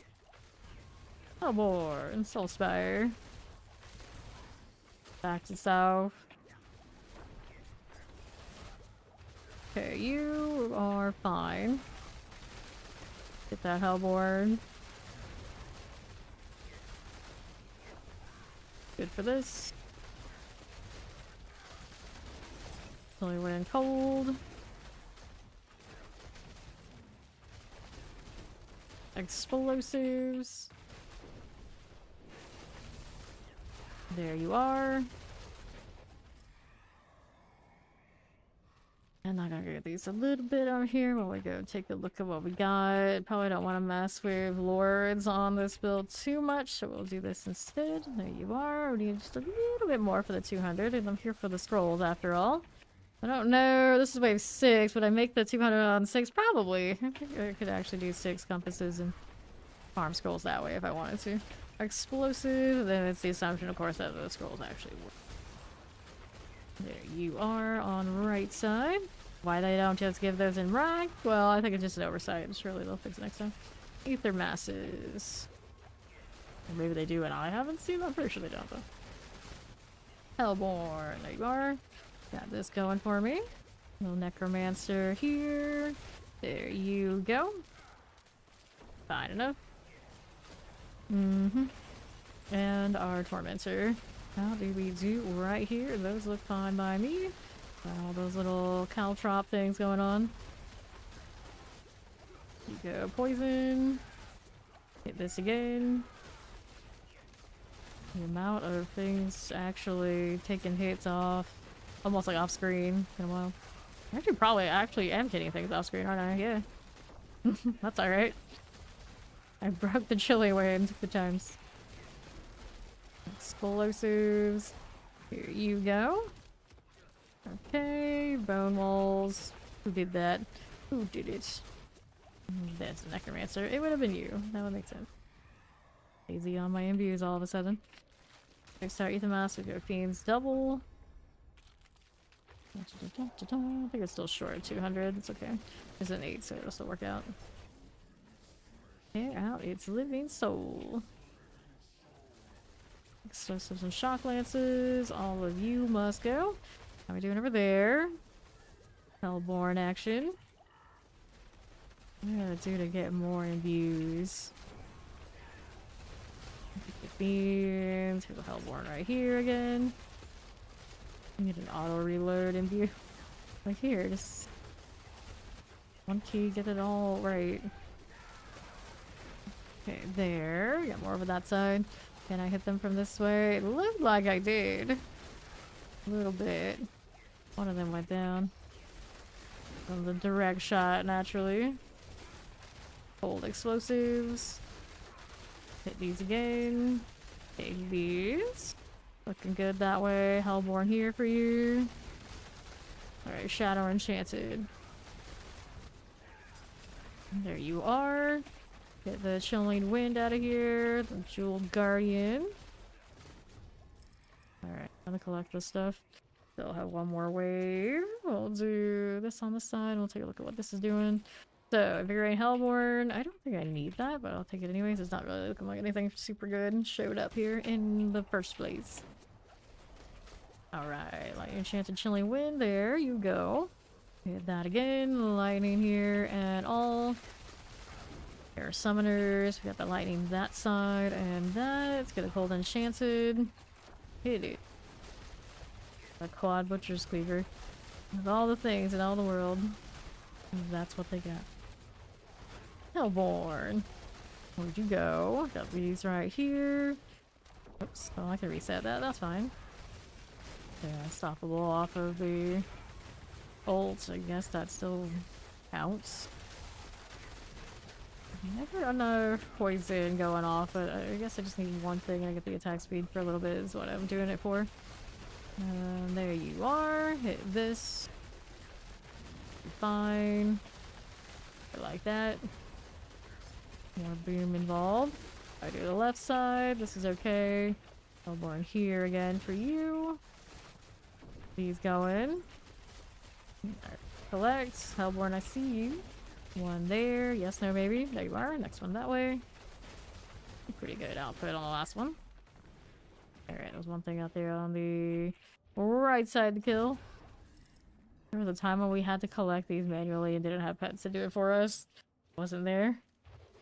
Hellborn, Soulspire. Back to south. Okay, you are fine. Get that Hellborn. Good for this. Chilly wind cold. Explosives. There you are. And I'm gonna get these a little bit on here while we go take a look at what we got. Probably don't want to mess with lords on this build too much, so we'll do this instead. There you are. We need just a little bit more for the 200, and I'm here for the scrolls after all. I don't know. This is wave 6. Would I make the 200 on 6? Probably. I think I could actually do 6 compasses and farm scrolls that way if I wanted to. Explosive. Then it's the assumption, of course, that the scrolls actually work. There you are on right side. Why they don't just give those in rank? Well, I think it's just an oversight. Surely they'll fix it next time. Ether masses. Or maybe they do and I haven't seen them. I'm pretty sure they don't though. Hellborn. There you are. Got this going for me. Little necromancer here. There you go. Fine enough. And our tormentor. How do we do right here? Those look fine by me. Got all those little caltrop things going on. You go poison. Hit this again. The amount of things actually taking hits off. Almost like off screen in a while. I actually am getting things off screen, aren't I? Yeah. That's alright. I broke the chilly wind the times. Explosives. Here you go. Okay, bone walls. Who did that? Who did it? That's a necromancer. It would have been you. That would make sense. Easy on my imbues all of a sudden. Next start Ether Mask, we go Fiends double. I think it's still short of 200. It's okay. There's an 8, so it'll still work out. Tear out its living soul. Explosives and shock lances. All of you must go. How are we doing over there? Hellborn action. What do I gotta do to get more imbues? Beans. Here's a Hellborn right here again. I need an auto reload imbue. Like here, just one key, get it all right. Okay, there. Got more over that side. Can I hit them from this way? It looked like I did. A little bit. One of them went down. From the direct shot, naturally. Hold explosives. Hit these again. Take these. Looking good that way. Hellborn here for you. Alright, Shadow Enchanted. There you are. Get the Chilling Wind out of here. The Jeweled Guardian. Alright, I'm gonna collect this stuff. Still have one more wave. We'll do this on the side. We'll take a look at what this is doing. So, Invigorate Hellborn. I don't think I need that, but I'll take it anyways. It's not really looking like anything super good showed up here in the first place. Alright, Lightning Enchanted Chilling Wind. There you go. Hit that again. Lightning here and all. Air Summoners. We got the lightning that side and that. Let's get a Cold Enchanted. Hit it. A Quad Butcher's Cleaver. With all the things in all the world. That's what they got. Hellborn. Where'd you go? Got these right here. Oops. Oh, I can reset that. That's fine. Yeah, unstoppable off of the ult. I guess that still counts. Never enough poison going off, but I guess I just need one thing and I get the attack speed for a little bit is what I'm doing it for. There you are. Hit this. Fine. Like that. More boom involved. I do the left side. This is okay. Hellborn here again for you. He's going. Collect. Hellborn, I see you. One there. Yes, no, maybe. There you are. Next one that way. Pretty good output on the last one. Alright, there's one thing out there on the right side to kill. There was a time when we had to collect these manually and didn't have pets to do it for us. Wasn't there?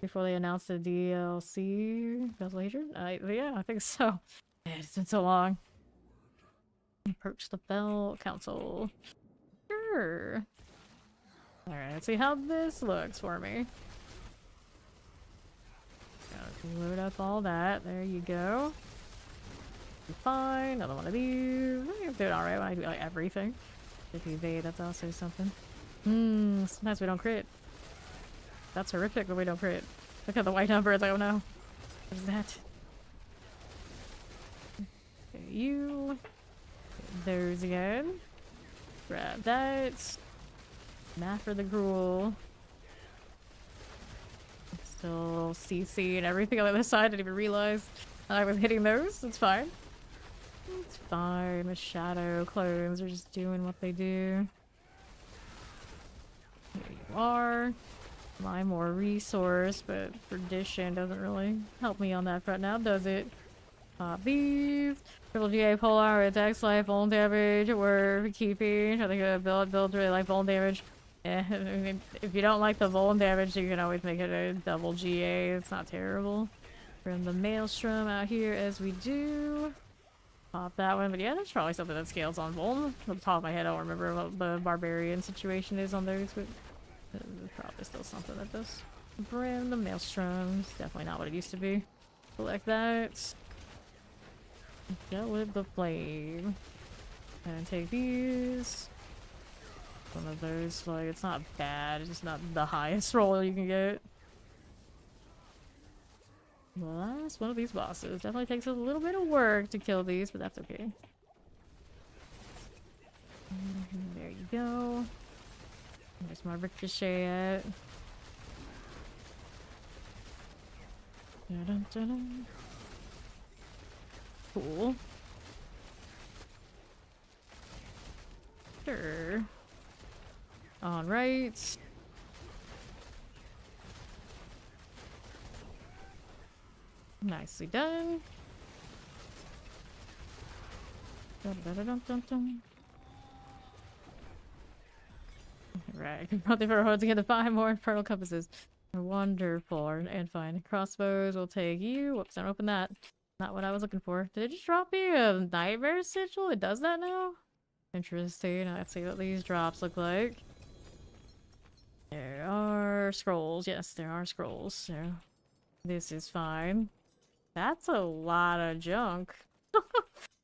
Before they announced the DLC later? Yeah, I think so. Man, it's been so long. Approach the Fell Council. Sure. Alright, let's see how this looks for me. Gotta load up all that. There you go. Fine. Another one of these. I'm doing alright when I do like everything. If you evade, that's also something. Sometimes we don't crit. That's horrific, but we don't crit. Look at the white number. It's like, oh no. What is that? Okay, you. Those again. Grab that. Math for the gruel. Still CC and everything on the other side. I didn't even realize I was hitting those. It's fine. It's fine. The shadow clones are just doing what they do. Here you are. My more resource, but tradition doesn't really help me on that front now, does it? These. Triple GA polar, attacks life, vuln damage, we're keeping. I think a build really like vuln damage. Yeah, I mean, if you don't like the vuln damage, you can always make it a double GA. It's not terrible. From the Maelstrom out here as we do. Pop that one, but yeah, there's probably something that scales on vuln. Off the top of my head, I don't remember what the barbarian situation is on those, but there's probably still something that does. Brim the Maelstroms. Definitely not what it used to be. Collect that. Go with the flame. And take these. One of those, like, it's not bad, it's just not the highest roll you can get. The last one of these bosses. Definitely takes a little bit of work to kill these, but that's okay. There you go. There's my ricochet at. Dun, dun, dun. Cool. Sure. Alright. Nicely done. Dun, dun, dun, dun, dun. Right, probably for a to get the 5 more infernal compasses. Wonderful and fine. Crossbows will take you. Whoops, don't open that. Not what I was looking for. Did it just drop me a nightmare sigil? It does that now? Interesting. Let's see what these drops look like. There are scrolls. Yes, there are scrolls. So this is fine. That's a lot of junk.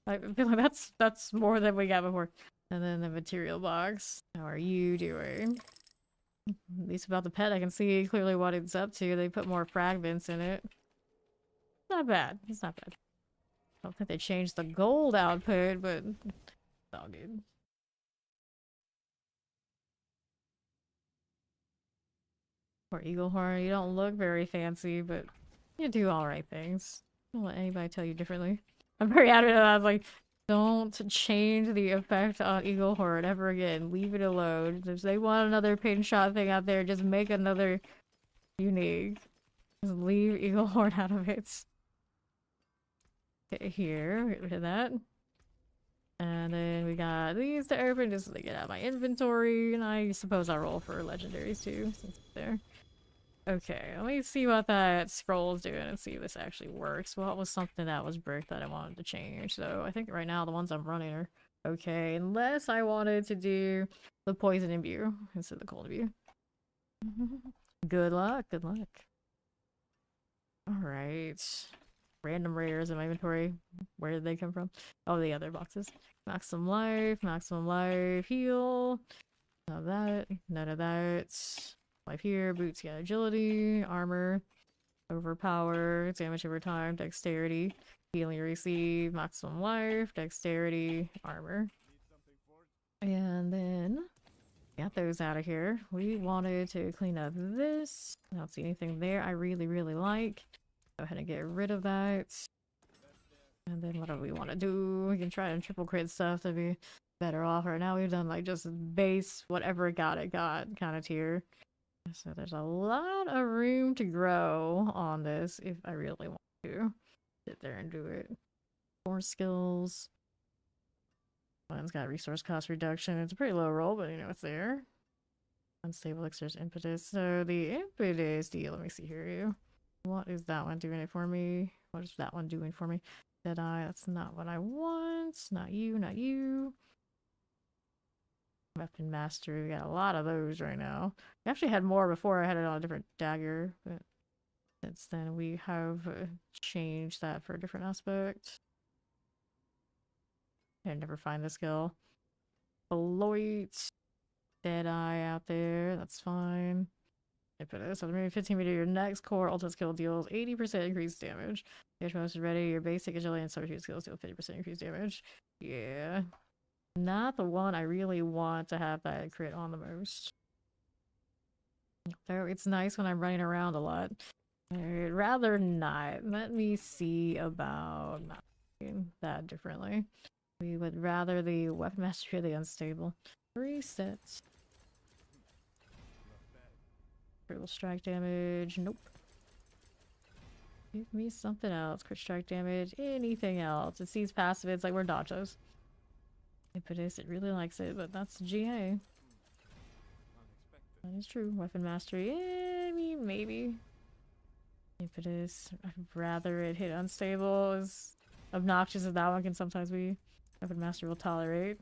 I feel like that's more than we got before. And then the material box. How are you doing? At least about the pet, I can see clearly what it's up to. They put more fragments in it. Not bad. It's not bad. I don't think they changed the gold output, but it's all good. Poor Eaglehorn, you don't look very fancy, but you do alright things. Don't let anybody tell you differently. I'm very adamant about it. I was like, don't change the effect on Eaglehorn ever again. Leave it alone. If they want another pin shot thing out there, just make another unique. Just leave Eaglehorn out of it. Okay, here, get rid of that. And then we got these to open just to get out of my inventory. And I suppose I'll roll for legendaries too, since it's there. Okay, let me see what that scroll is doing and see if this actually works. What was something that was brick that I wanted to change? So I think right now the ones I'm running are okay, unless I wanted to do the poison imbue instead of the cold imbue. Good luck, good luck. Alright. Random rares in my inventory. Where did they come from? Oh, the other boxes. Maximum life, heal. None of that, none of that. Life here, boots get agility, armor, overpower, damage over time, dexterity, healing you receive, maximum life, dexterity, armor. And then got those out of here. We wanted to clean up this. I don't see anything there I really, really like. Go ahead and get rid of that. And then what do we want to do? We can try and triple crit stuff to be better off. Right now we've done like just base whatever it got kind of tier. So there's a lot of room to grow on this if I really want to sit there and do it. More skills. One's got resource cost reduction. It's a pretty low roll, but you know it's there. Unstable elixirs impetus. So the impetus deal, let me see here. What is that one doing it for me? What is that one doing for me? That's not what I want. Not you, not you. Weapon mastery. We got a lot of those right now. We actually had more before. I had it on a different dagger, but since then we have changed that for a different aspect. I never find the skill. Beloit. Deadeye out there. That's fine. I put this. So maybe 15 meter. Your next core ultimate skill deals 80% increased damage. Your most is ready. Your basic agility and substitute skills deal 50% increased damage. Yeah. Not the one I really want to have that crit on the most. Though it's nice when I'm running around a lot. I'd rather not. Let me see about not doing that differently. We would rather the weapon mastery or the unstable. Resets. Critical strike damage. Nope. Give me something else. Crit strike damage. Anything else. It sees passive. It's like we're dodgos. Impetus. It really likes it, but that's GA. That is true. Weapon mastery. I mean, maybe. Impetus. I'd rather it hit unstable. As obnoxious as that one can sometimes be. Weapon mastery will tolerate.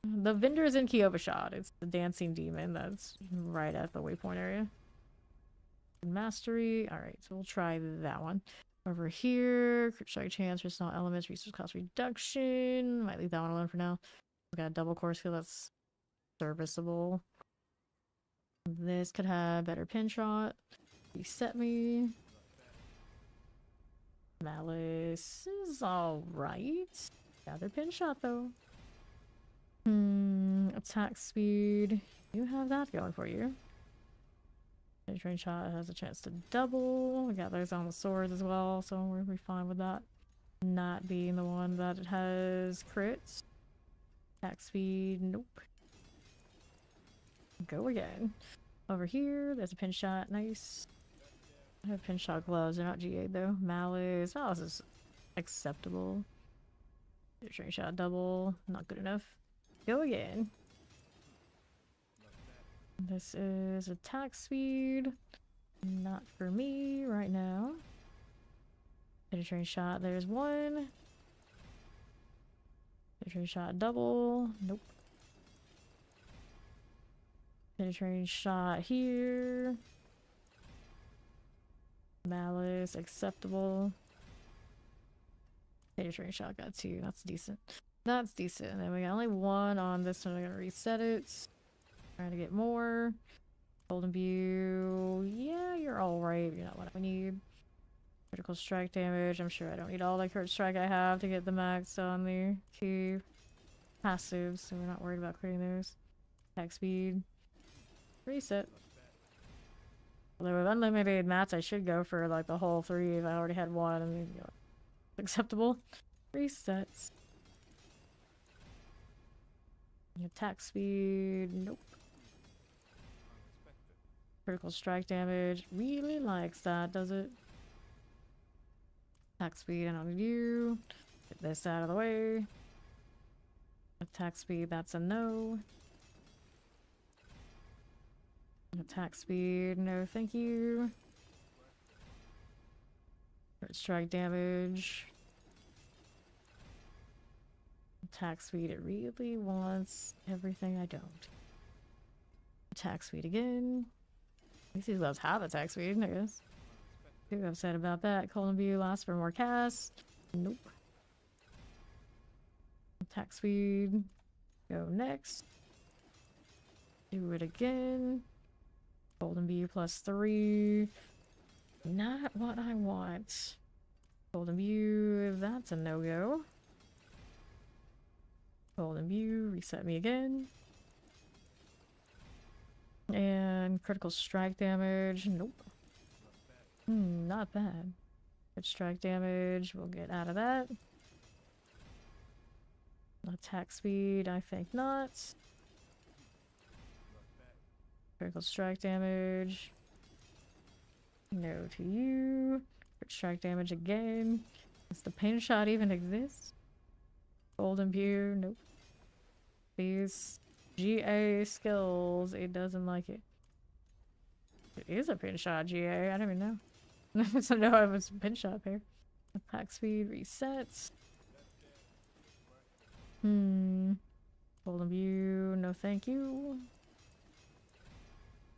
The vendor is in Kyovashad. It's the dancing demon that's right at the waypoint area. Mastery. Alright, so we'll try that one. Over here, crit strike chance, personal elements, resource cost reduction. Might leave that one alone for now. We got a double core skill that's serviceable. This could have better pin shot. Reset me. Malice is alright. Gather pin shot though. Attack speed. You have that going for you. Train shot has a chance to double. We got those on the swords as well, so we're fine with that. Not being the one that it has crits. Attack speed, nope. Go again. Over here, there's a pin shot, nice. I have pin shot gloves, they're not GA'd though. Malice, Malice is acceptable. Train shot double, not good enough. Go again. This is attack speed. Not for me right now. Penetrating shot, there's one. Penetrating shot double. Nope. Penetrating shot here. Malice, acceptable. Penetrating shot got two. That's decent. That's decent. And then we got only one on this one. We're gonna reset it. Trying to get more. Golden View. Yeah, you're alright. You're not what I need. Critical strike damage. I'm sure I don't need all the crit strike I have to get the max on the two passives, so we're not worried about critting those. Attack speed. Reset. Although with unlimited mats, I should go for like the whole three if I already had one. I mean, you know, acceptable. Resets. Attack speed. Nope. Critical strike damage. Really likes that, does it? Attack speed, I don't need you. Get this out of the way. Attack speed, that's a no. Attack speed, no thank you. Crit strike damage. Attack speed, it really wants everything I don't. Attack speed again. At least these gloves have attack speed, I guess. Too upset about that. Golden View lasts for more casts. Nope. Attack speed. Go next. Do it again. Golden View plus 3. Not what I want. Golden View, that's a no-go. Golden View, reset me again. And critical strike damage. Nope. Not bad. Good strike damage. We'll get out of that. Attack speed, I think not. Critical strike damage. No to you. Crit strike damage again. Does the pain shot even exist? Golden View, nope. These GA skills, it doesn't like it. It is a pin shot GA, I don't even know. I don't know if it's a pin shot pair. Attack speed resets. Golden View, no thank you.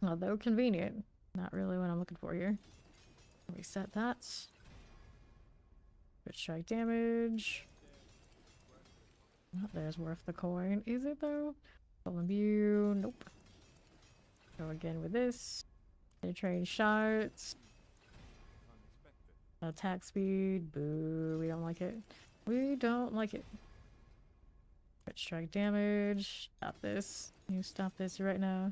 Although convenient. Not really what I'm looking for here. Reset that. Good strike damage. Not there's worth the coin. Is it though? Golden View, nope. Go again with this. Penetrating shots. Attack speed. Boo. We don't like it. We don't like it. Crit strike damage. Stop this. You stop this right now.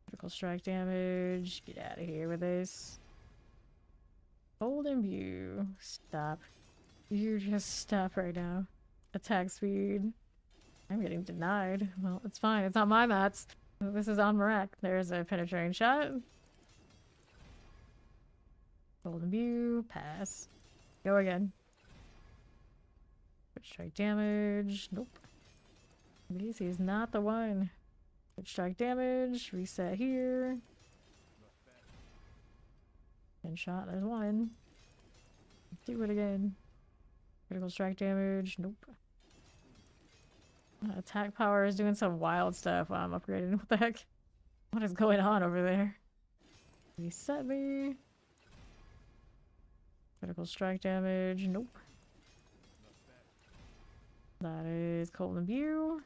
Critical strike damage. Get out of here with this. Golden View. Stop. You just stop right now. Attack speed. I'm getting denied. Well, it's fine. It's not my mats. This is on Marak. There's a penetrating shot. Golden View. Pass. Go again. Quick strike damage. Nope. Easy is not the one. Quick strike damage. Reset here. And shot. There's one. Do it again. Critical strike damage. Nope. Attack power is doing some wild stuff while I'm upgrading. What the heck? What is going on over there? Reset me. Critical strike damage. Nope. That is Golden View.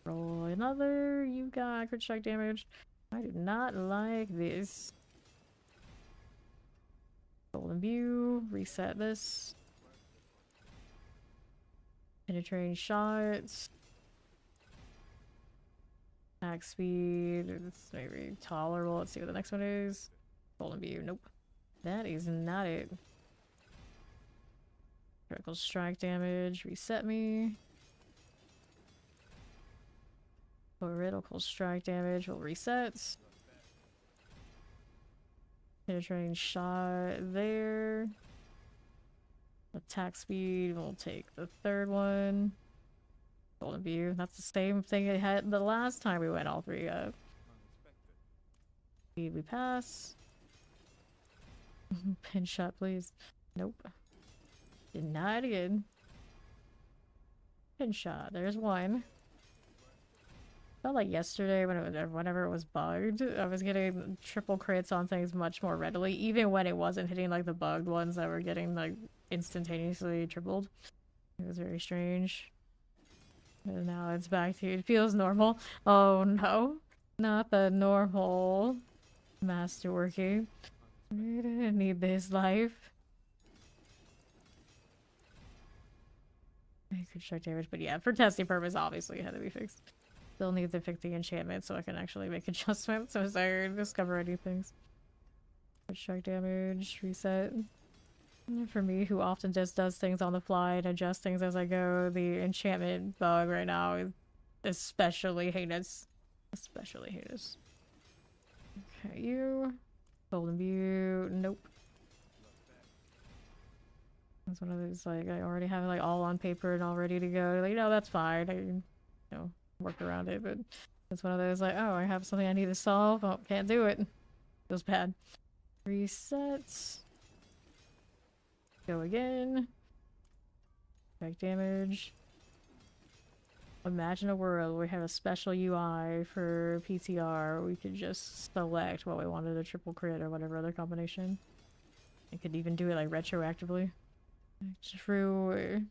Roll another. You got crit strike damage. I do not like this. Golden View. Reset this. Penetrating shots. Attack speed. It's maybe tolerable. Let's see what the next one is. Golden View. Nope. That is not it. Critical strike damage. Reset me. Critical strike damage will reset. Penetrating shot there. Attack speed, we'll take the third one. Golden View, that's the same thing it had the last time we went all three up. Speed, we pass. Pin shot, please. Nope. Denied again. Pin shot, there's one. Felt like yesterday when whenever it was bugged, I was getting triple crits on things much more readily, even when it wasn't hitting like the bugged ones that were getting like instantaneously tripled. It was very strange. And now it's back to it feels normal. Oh no, not the normal masterworking. We didn't need this life. I could strike damage, but yeah, for testing purpose, obviously it had to be fixed. Still need to fix the enchantment so I can actually make adjustments as I discover new things. Strike damage, reset. For me, who often just does things on the fly and adjusts things as I go, the enchantment bug right now is especially heinous. Especially heinous. Okay, you. Golden View. Nope. It's one of those, like, I already have it, like, all on paper and all ready to go. Like, no, that's fine. I, you know, work around it, but it's one of those, like, oh, I have something I need to solve. Oh, can't do it. Feels bad. Reset. Go again. Strike damage. Imagine a world where we have a special UI for PTR. We could just select what we wanted, a triple crit or whatever other combination. I could even do it like retroactively. True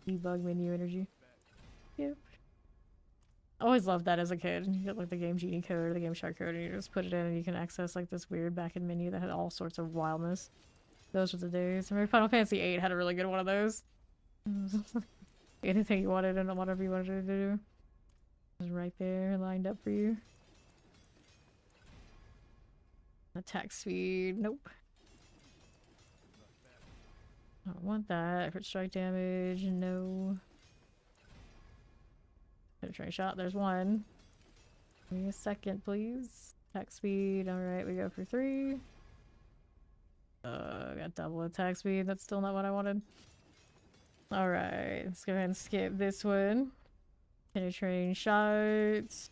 debug menu energy. Yep. I always loved that as a kid. You get like the Game Genie code or the Game Shark code and you just put it in and you can access like this weird backend menu that had all sorts of wildness. Those were the days. I remember Final Fantasy VIII had a really good one of those. Anything you wanted and whatever you wanted to do was right there, lined up for you. Attack speed, nope. I don't want that. Crit strike damage, no. Penetrating shot, there's one. Give me a second, please. Attack speed, alright, we go for 3. Got double attack speed, that's still not what I wanted. Alright, let's go ahead and skip this one. Penetrating shots.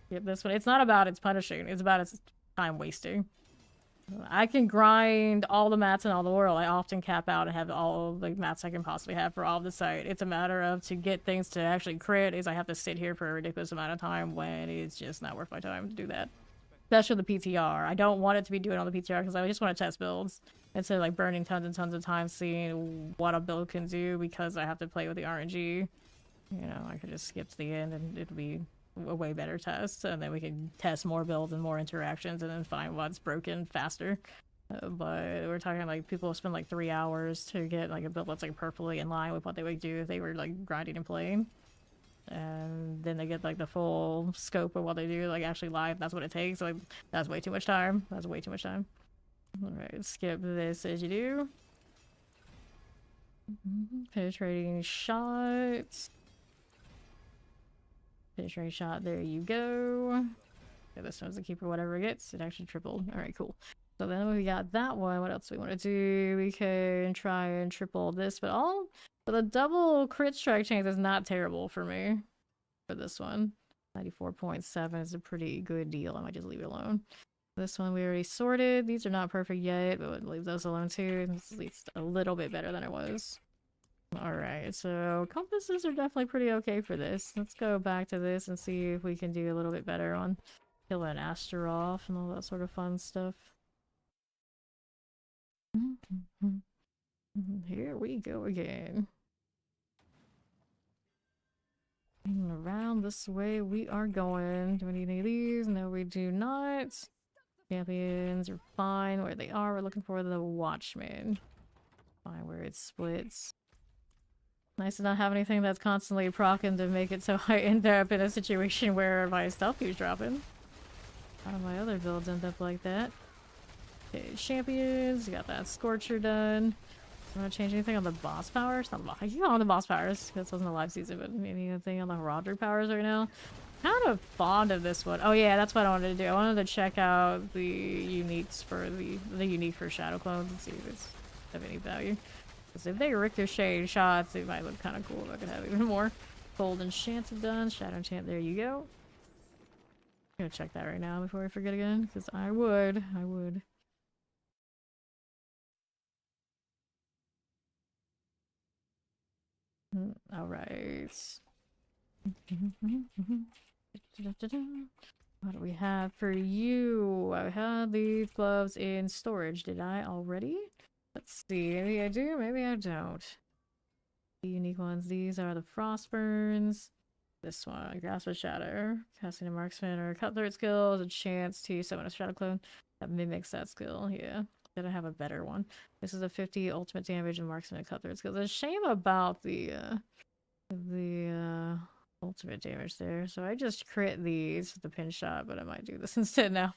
Skip this one. It's not about its punishing, it's about its time wasting. I can grind all the mats in all the world. I often cap out and have all the mats I can possibly have for all of the site. It's a matter of to get things to actually crit is I have to sit here for a ridiculous amount of time when it's just not worth my time to do that. Especially the PTR. I don't want it to be doing on the PTR because I just want to test builds instead of like burning tons and tons of time seeing what a build can do because I have to play with the RNG. You know, I could just skip to the end and it'd be a way better test, and then we can test more builds and more interactions and then find what's broken faster. But we're talking like people spend like 3 hours to get like a build that's like perfectly in line with what they would do if they were like grinding and playing. And then they get like the full scope of what they do like actually live. That's what it takes. Like that's way too much time. That's way too much time. All right, skip this as you do. Penetrating shots. Penetrating shot, there you go. Okay, this one's the keeper, whatever it gets. It actually tripled. Alright, cool. So then we got that one. What else do we want to do? We can try and triple this, but the double crit strike chance is not terrible for me for this one. 94.7 is a pretty good deal. I might just leave it alone. This one we already sorted. These are not perfect yet, but we'll leave those alone too. It's at least a little bit better than it was. Alright, so compasses are definitely pretty okay for this. Let's go back to this and see if we can do a little bit better on killing Astaroth and all that sort of fun stuff. Here we go again. And around this way we are going. Do we need any of these? No, we do not. Champions are fine where they are. We're looking for the Watchmen. Fine where it splits. Nice to not have anything that's constantly proccing to make it so I end up in a situation where my stealth keeps dropping. A lot of my other builds end up like that. Okay, champions, we got that Scorcher done. Do you want to change anything on the boss powers? Not I keep on the boss powers, because this wasn't a live season, but anything on the Roderick powers right now? Kind of fond of this one. Oh yeah, that's what I wanted to do. I wanted to check out the uniques for the unique for Shadow Clones and see if it's of any value. Because if they ricochet shots, it might look kind of cool if I could have even more. Gold Enchanted done. Shadow Enchant, there you go. I'm gonna check that right now before I forget again, because I would. Alright. What do we have for you? I had these gloves in storage. Did I already? Let's see. Maybe I do, maybe I don't. The unique ones. These are the Frostburns. This one, Grasp of Shadow. Casting a marksman or cutthroat skill is a chance to summon a shadow clone that mimics that skill. Yeah. Did I have a better one? This is a 50 ultimate damage and marksman and cutthroat skill. There's a shame about the ultimate damage there. So I just crit these with the pin shot, but I might do this instead now.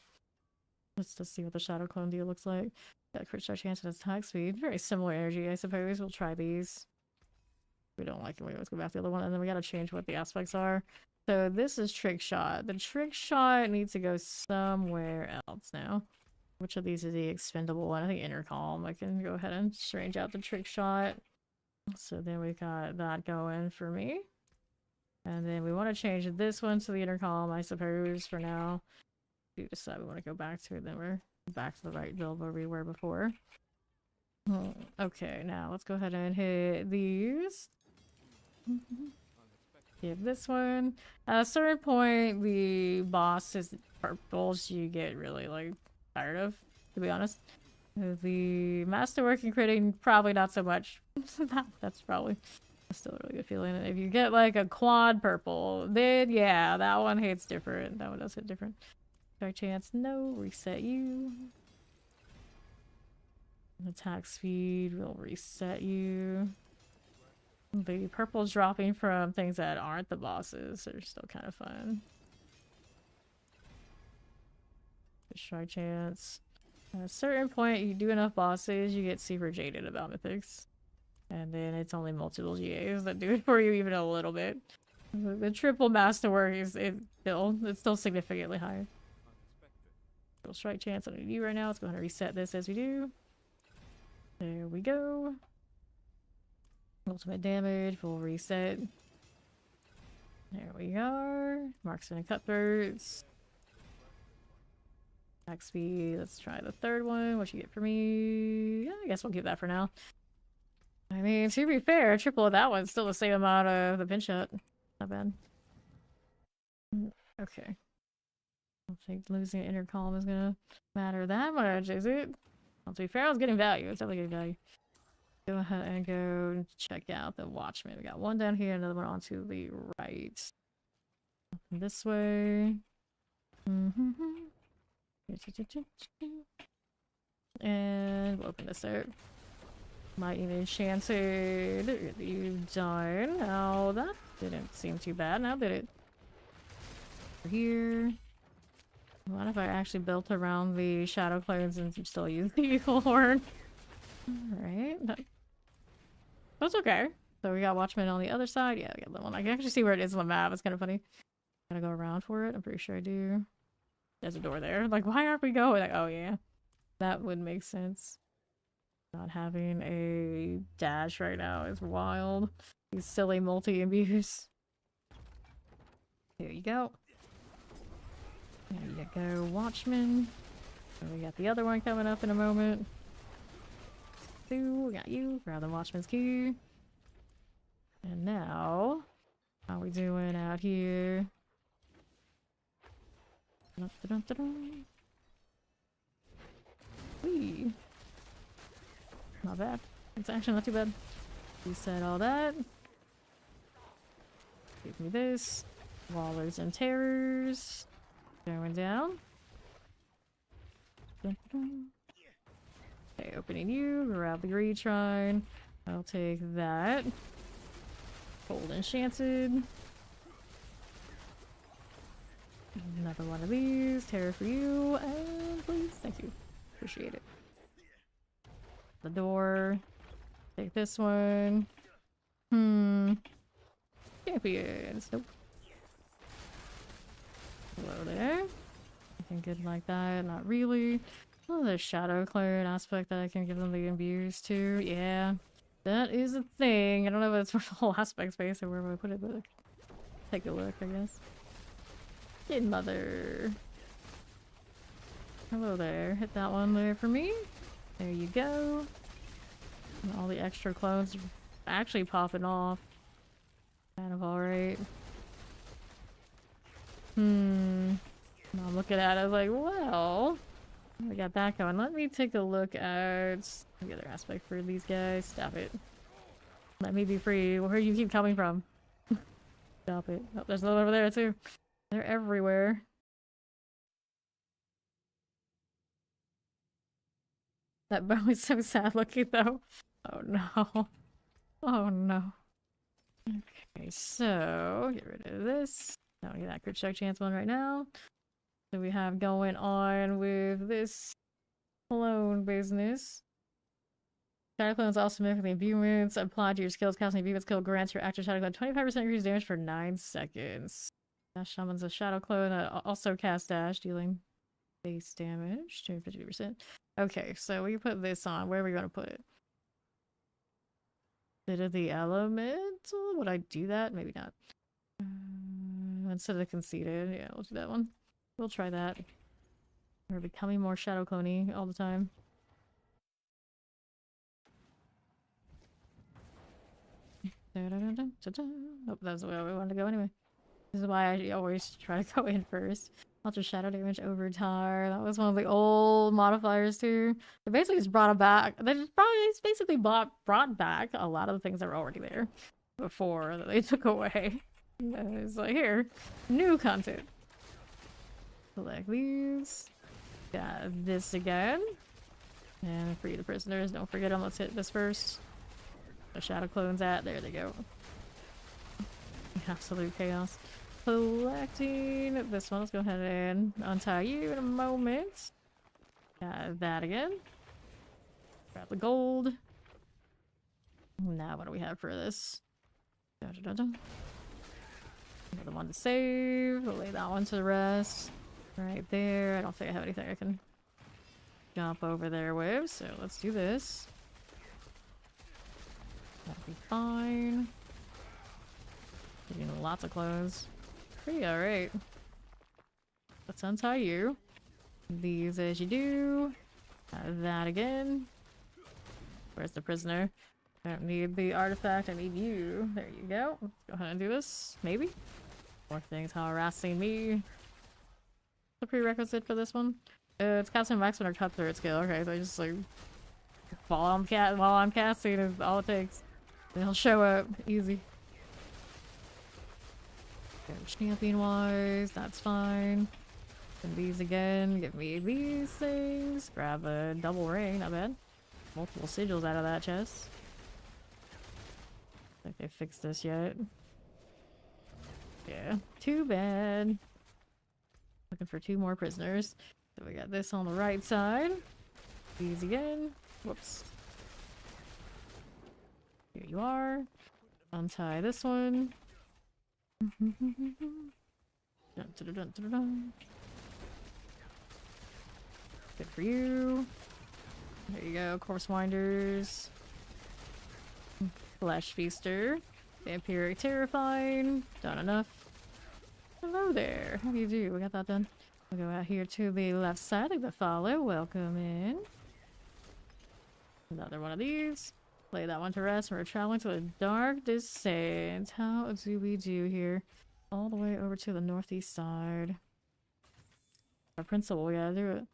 Let's just see what the shadow clone deal looks like. Got crit shot chance and attack speed. Very similar energy, I suppose. We'll try these. We don't like it. Let's go back to the other one, and then we gotta change what the aspects are. So this is trick shot. The trick shot needs to go somewhere else now. Which of these is the expendable one? I think intercom. I can go ahead and change out the trick shot. So then we got that going for me. And then we want to change this one to the intercom, I suppose, for now. If we decide we want to go back to it, then we're back to the right build where we were before. Okay, now let's go ahead and hit these. Give this one. At a certain point, the boss is purples you get really, like, tired of, to be honest. The masterwork and critting, probably not so much. That's probably still a really good feeling. And if you get, like, a quad purple, then, yeah, that one hits different. That one does hit different. Strike chance, no. Reset you. Attack speed will reset you. The purple's dropping from things that aren't the bosses are still kind of fun. Strike chance. At a certain point, you do enough bosses, you get super jaded about mythics. And then it's only multiple GAs that do it for you even a little bit. The triple masterwork is it's still significantly higher. Strike chance on you right now. Let's go ahead and reset this as we do. There we go. Ultimate damage, full reset. There we are. Marksman and cutthroats. Attack speed. Let's try the third one. What you get for me? Yeah, I guess we'll keep that for now. I mean, to be fair, triple of that one's still the same amount of the pinch shot. Not bad. Okay. I don't think losing an inner column is gonna matter that much, is it? Well, to be fair, I was getting value. It's definitely getting value. Go ahead and go check out the Watchmen. We got one down here, another one onto the right. This way. And we'll open this out. Might even enchanted. You done. Oh, that didn't seem too bad. Now did it? Here. What if I actually built around the shadow clones and still use the eagle horn? Alright. That's okay. So we got Watchmen on the other side. Yeah, we got that one. I can actually see where it is on the map. It's kind of funny. Gotta go around for it. I'm pretty sure I do. There's a door there. Like, why aren't we going? Like, oh yeah. That would make sense. Not having a dash right now is wild. These silly multi-imbues. Here you go. There you go, Watchmen. And we got the other one coming up in a moment. We got you. Grab the Watchman's key. And now, how we doing out here? Whee. Not bad. It's actually not too bad. Reset all that. Give me this. Wallers and Terrors. Going down. Okay, opening you. Grab the Greed Shrine. I'll take that. Cold Enchanted. Another one of these. Terror for you. And please. Thank you. Appreciate it. The door. Take this one. Champions. Nope. Hello there. Looking good like that. Not really. Oh, there's shadow clone aspect that I can give them the imbues to. Yeah. That is a thing. I don't know if it's for the whole aspect space or where would I put it, but take a look, I guess. Kid mother. Hello there. Hit that one there for me. There you go. And all the extra clones are actually popping off. Kind of alright. I'm looking at it, I was like, well, we got that going. Let me take a look at the other aspect for these guys. Stop it. Let me be free. Where do you keep coming from? Stop it. Oh, there's one over there too. They're everywhere. That bow is so sad looking though. Oh no. Oh no. Okay, so get rid of this. Don't need that crit strike chance one right now. So we have going on with this clone business. Shadow clones also make the imbuements applied to your skills. Casting imbuements skill grants your active shadow clone 25% increased damage for 9 seconds. Dash Shaman's a shadow clone that also casts dash, dealing base damage to 50%. Okay, so we put this on. Where are we going to put it? Bit of the elemental? Would I do that? Maybe not. Instead of conceited, yeah, we'll do that one. We'll try that. We're becoming more shadow clone-y all the time. Oh, that's where we wanted to go anyway. This is why I always try to go in first. Ultra shadow damage over time. That was one of the old modifiers too. They basically just brought it back. They just basically brought back a lot of the things that were already there before that they took away. It's like, here, new content. Select these. Got this again. And free the prisoners. Don't forget them. Let's hit this first. The shadow clones at. There they go. Absolute chaos. Collecting this one. Let's go ahead and untie you in a moment. Got that again. Grab the gold. Now what do we have for this? Another one to save. We'll lay that one to rest. Right there. I don't think I have anything I can jump over there with, so let's do this. That'll be fine. Getting lots of clothes. Pretty alright. Let's untie you. These as you do. That again. Where's the prisoner? I don't need the artifact, I need you. There you go. Let's go ahead and do this. Maybe? More things harassing me. The prerequisite for this one? It's casting max when our cutthroat skill. Okay, so I just like while I'm casting is all it takes. They'll show up. Easy. Champion wise, that's fine. And these again, give me these things. Grab a double ring, not bad. Multiple sigils out of that chest. I think they fixed this yet. Yeah, too bad. Looking for 2 more prisoners. So we got this on the right side. These again. Whoops. Here you are. Untie this one. Dun, dun, dun, dun, dun, dun. Good for you. There you go, corpse winders. Flesh feaster. Vampiric terrifying. Done enough. Hello there. How do you do? We got that done. We'll go out here to the left side of the follow. Welcome in. Another one of these. Lay that one to rest. We're traveling to a dark descent. How do we do here? All the way over to the northeast side. Our principal, we gotta do it.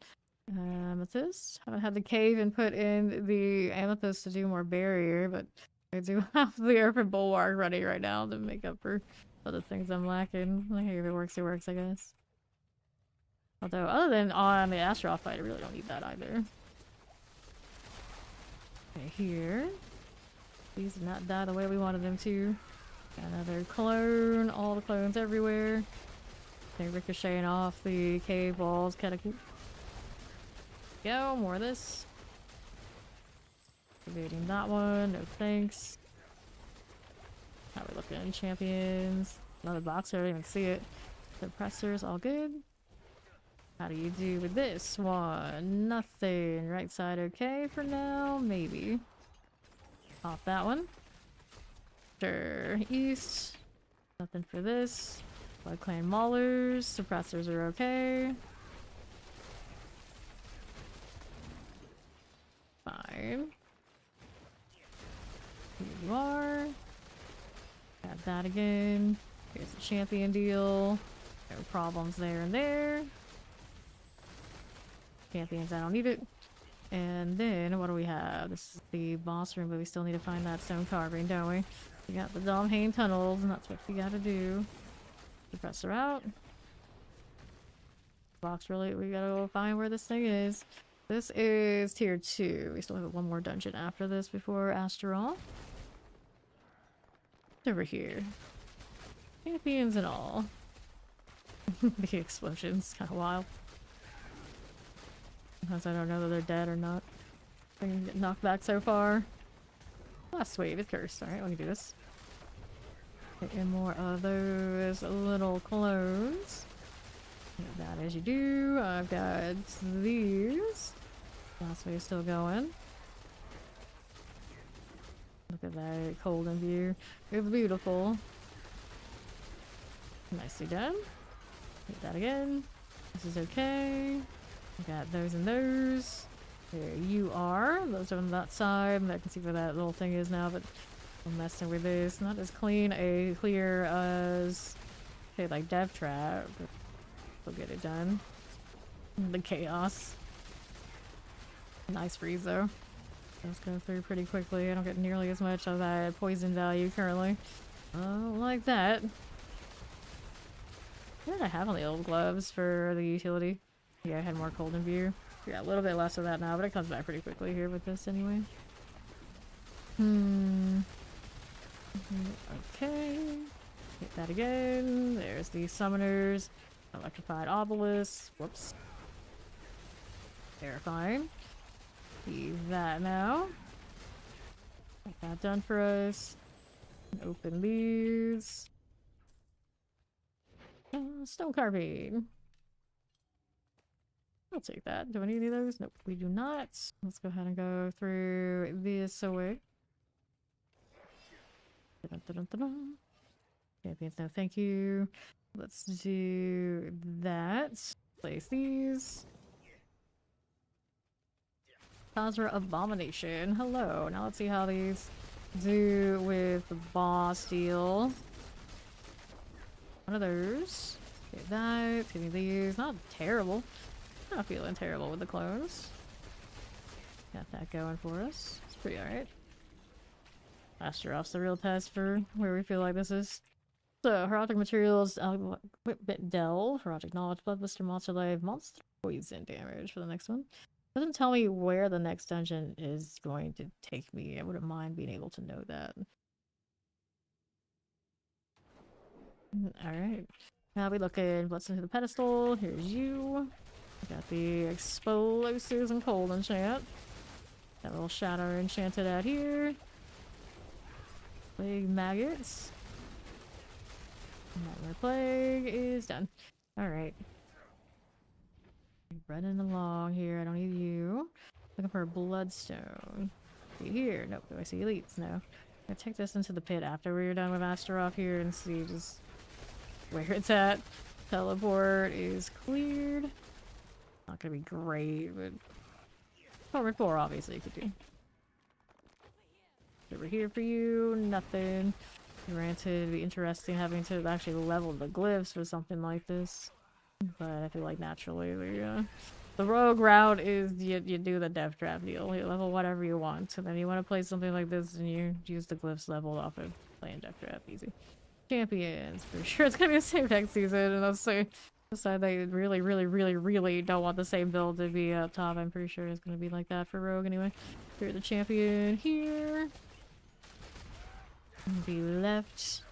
Amethyst. Haven't had the cave and put in the amethyst to do more barrier, but I do have the earthen bulwark ready right now to make up for other things I'm lacking. Hey, if it works, I guess. Although, other than on the Astaroth fight, I really don't need that either. Okay, here. These did not die the way we wanted them to. Another clone. All the clones everywhere. Okay, ricocheting off the cave walls. Go, more of this. Evading that one, no thanks. How are we looking? Champions. Another box, I don't even see it. Suppressors, all good. How do you do with this one? Nothing. Right side okay for now? Maybe. Off that one. Sure. East. Nothing for this. Blood Clan Maulers. Suppressors are okay. Fine. Here you are. Got that again. Here's the champion deal. No problems there and there. Champions, I don't need it. And then, what do we have? This is the boss room, but we still need to find that stone carving, don't we? We got the Domhain tunnels, and that's what we gotta do. Suppressor out. Box really, we gotta go find where this thing is. This is tier 2. We still have one more dungeon after this before Astaroth. It's over here. Champions and all. The explosions, kind of wild. Sometimes I don't know that they're dead or not. I can get knocked back so far. Last wave is cursed. Alright, we can do this. And more of those little clones. That as you do. I've got these. Last wave still going. Look at that cold in view. It's beautiful. Nicely done. Hit that again. This is okay. Got those and those. There you are. Those are on that side. I can see where that little thing is now, but I'm messing with this. Not as clear as, say, like Dev Trap, but we'll get it done. The chaos. Nice freeze though. Let's go through pretty quickly. I don't get nearly as much of that poison value currently. Oh, like that. What did I have on the old gloves for the utility? Yeah, I had more cold in view. Yeah, a little bit less of that now, but it comes back pretty quickly here with this anyway. Okay. Hit that again. There's the summoners. Electrified obelisk. Whoops. Terrifying. Leave that now. Get that done for us. Open these. Stone carving. I'll take that. Do I need any of those? Nope, we do not. Let's go ahead and go through this away. Dun-dun-dun-dun-dun. Champions, no thank you. Let's do that. Place these. Khazra Abomination. Hello. Now let's see how these do with the boss deal. One of those. Get that. Give me these. Not terrible. Not feeling terrible with the clones. Got that going for us. It's pretty alright. Astaroth's the real test for where we feel like this is. So, Heraldic Materials, Equipment Delve, Heraldic Knowledge, Bloodbuster, Monster Life, Monster Poison damage for the next one. Doesn't tell me where the next dungeon is going to take me. I wouldn't mind being able to know that. Alright. Now we look at what's into the pedestal. Here's you. Got the Explosives and Cold enchant. That little Shadow enchanted out here. Plague Maggots. Nightmare Plague is done. Alright. Running along here. I don't need you. Looking for a Bloodstone. See here. Nope. Do I see elites? No. I'm gonna take this into the pit after we're done with Astaroth here and see just where it's at. Teleport is cleared. Not gonna be great, but Forward 4 obviously could do. Over here for you, nothing. Granted, it'd be interesting having to actually level the glyphs for something like this. But I feel like naturally the rogue route is you do the death trap deal. You level whatever you want. And then you want to play something like this and you use the glyphs leveled off of playing death trap. Easy. Champions. For sure it's gonna be the same next season unless they decide they really don't want the same build to be up top. I'm pretty sure it's gonna be like that for rogue anyway. Here's the champion here. Be left.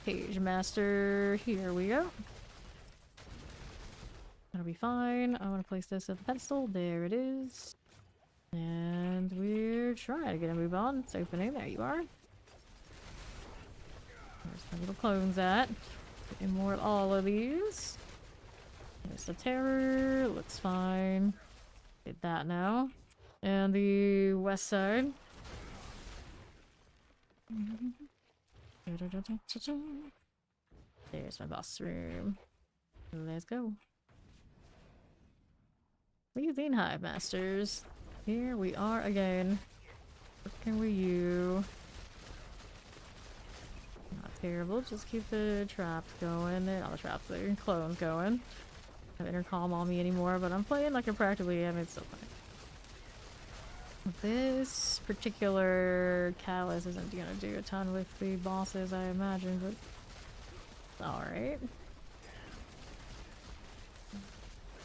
Page Master, here we go. That'll be fine. I want to place this at the pedestal. There it is. And we're trying to get a move on. It's opening. There you are. There's my little clones at. Getting more of all of these. There's the terror. Looks fine. Did that now. And the west side. There's my boss room. Let's go. Leaving Hive Masters. Here we are again. What can we do? Not terrible. Just keep the traps going. Not the traps, the clones going. I don't have intercom on me anymore, but I'm playing like I practically am. It's still fine. This particular catalyst isn't gonna do a ton with the bosses, I imagine, but alright.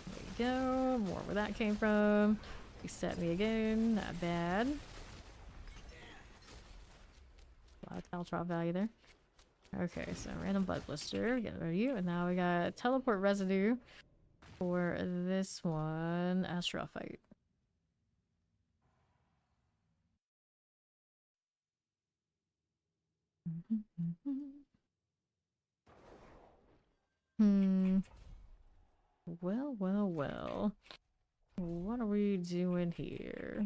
There you go. More where that came from. Reset me again. Not bad. A lot of Caltrop value there. Okay, so random blood blister. Get rid of you. And now we got teleport residue for this one. Astral fight. Well. What are we doing here?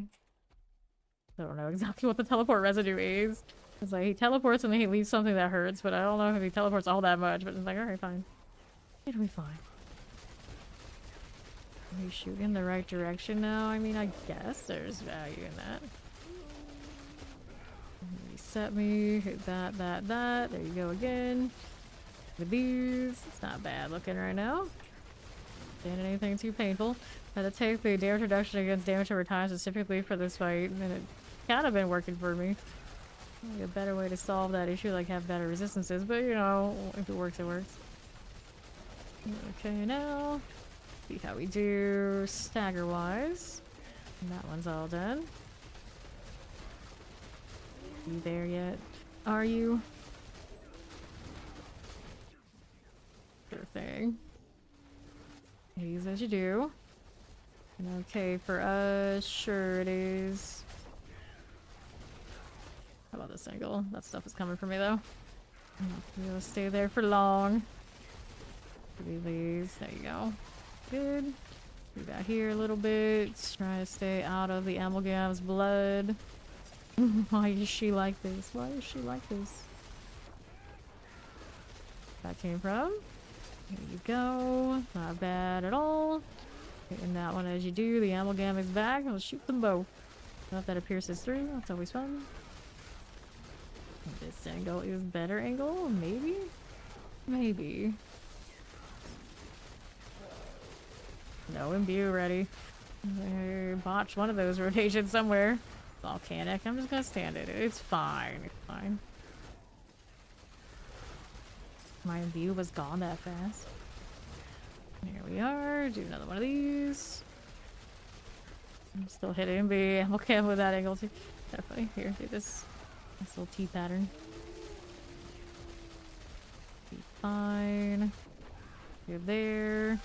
I don't know exactly what the teleport residue is. It's like he teleports and then he leaves something that hurts, but I don't know if he teleports all that much, but it's like, alright, fine. It'll be fine. Are you shooting the right direction now? I mean, I guess there's value in that. Reset me, hit that. There you go again. With these, it's not bad looking right now. Ain't anything too painful. I had to take the damage reduction against damage over time specifically for this fight, and it kind of been working for me. Maybe a better way to solve that issue, like have better resistances, but you know, if it works, it works. Okay, now, see how we do stagger-wise. And that one's all done. You there yet? Are you? Sure thing. Use as you do. And okay, for us, sure it is. How about this angle? That stuff is coming for me though. I'm not gonna be able to stay there for long. Do these. There you go. Good. Move out here a little bit. Just trying to stay out of the Amalgam's blood. Why is she like this? Why is she like this? That came from? There you go. Not bad at all. And that one, as you do, the amalgam is back. I'll shoot them both. Not that it pierces through. That's always fun. This angle is better angle, maybe? Maybe. No imbue ready. I botched one of those rotations somewhere. Volcanic. I'm just gonna stand it. It's fine. It's fine. My imbue was gone that fast. Here we are. Do another one of these. I'm still hitting B. I'm okay with that angle too. Definitely. Here, do this. This little T pattern. Be fine. You're there.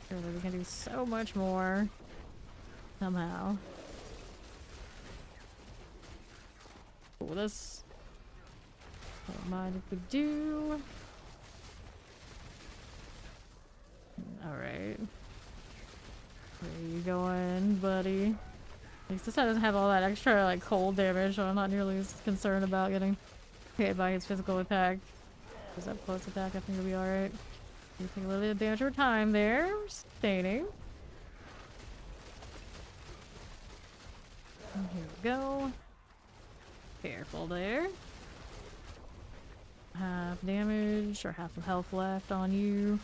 Surely we can do so much more. Somehow. Cool, this. Don't mind if we do. Alright. Where are you going, buddy? At least this side doesn't have all that extra, like, cold damage, so I'm not nearly as concerned about getting hit by his physical attack. His up close attack, I think it'll be alright. You take a little bit of damage over time there. Staining. And here we go. Careful there. Half damage, or half of health left on you.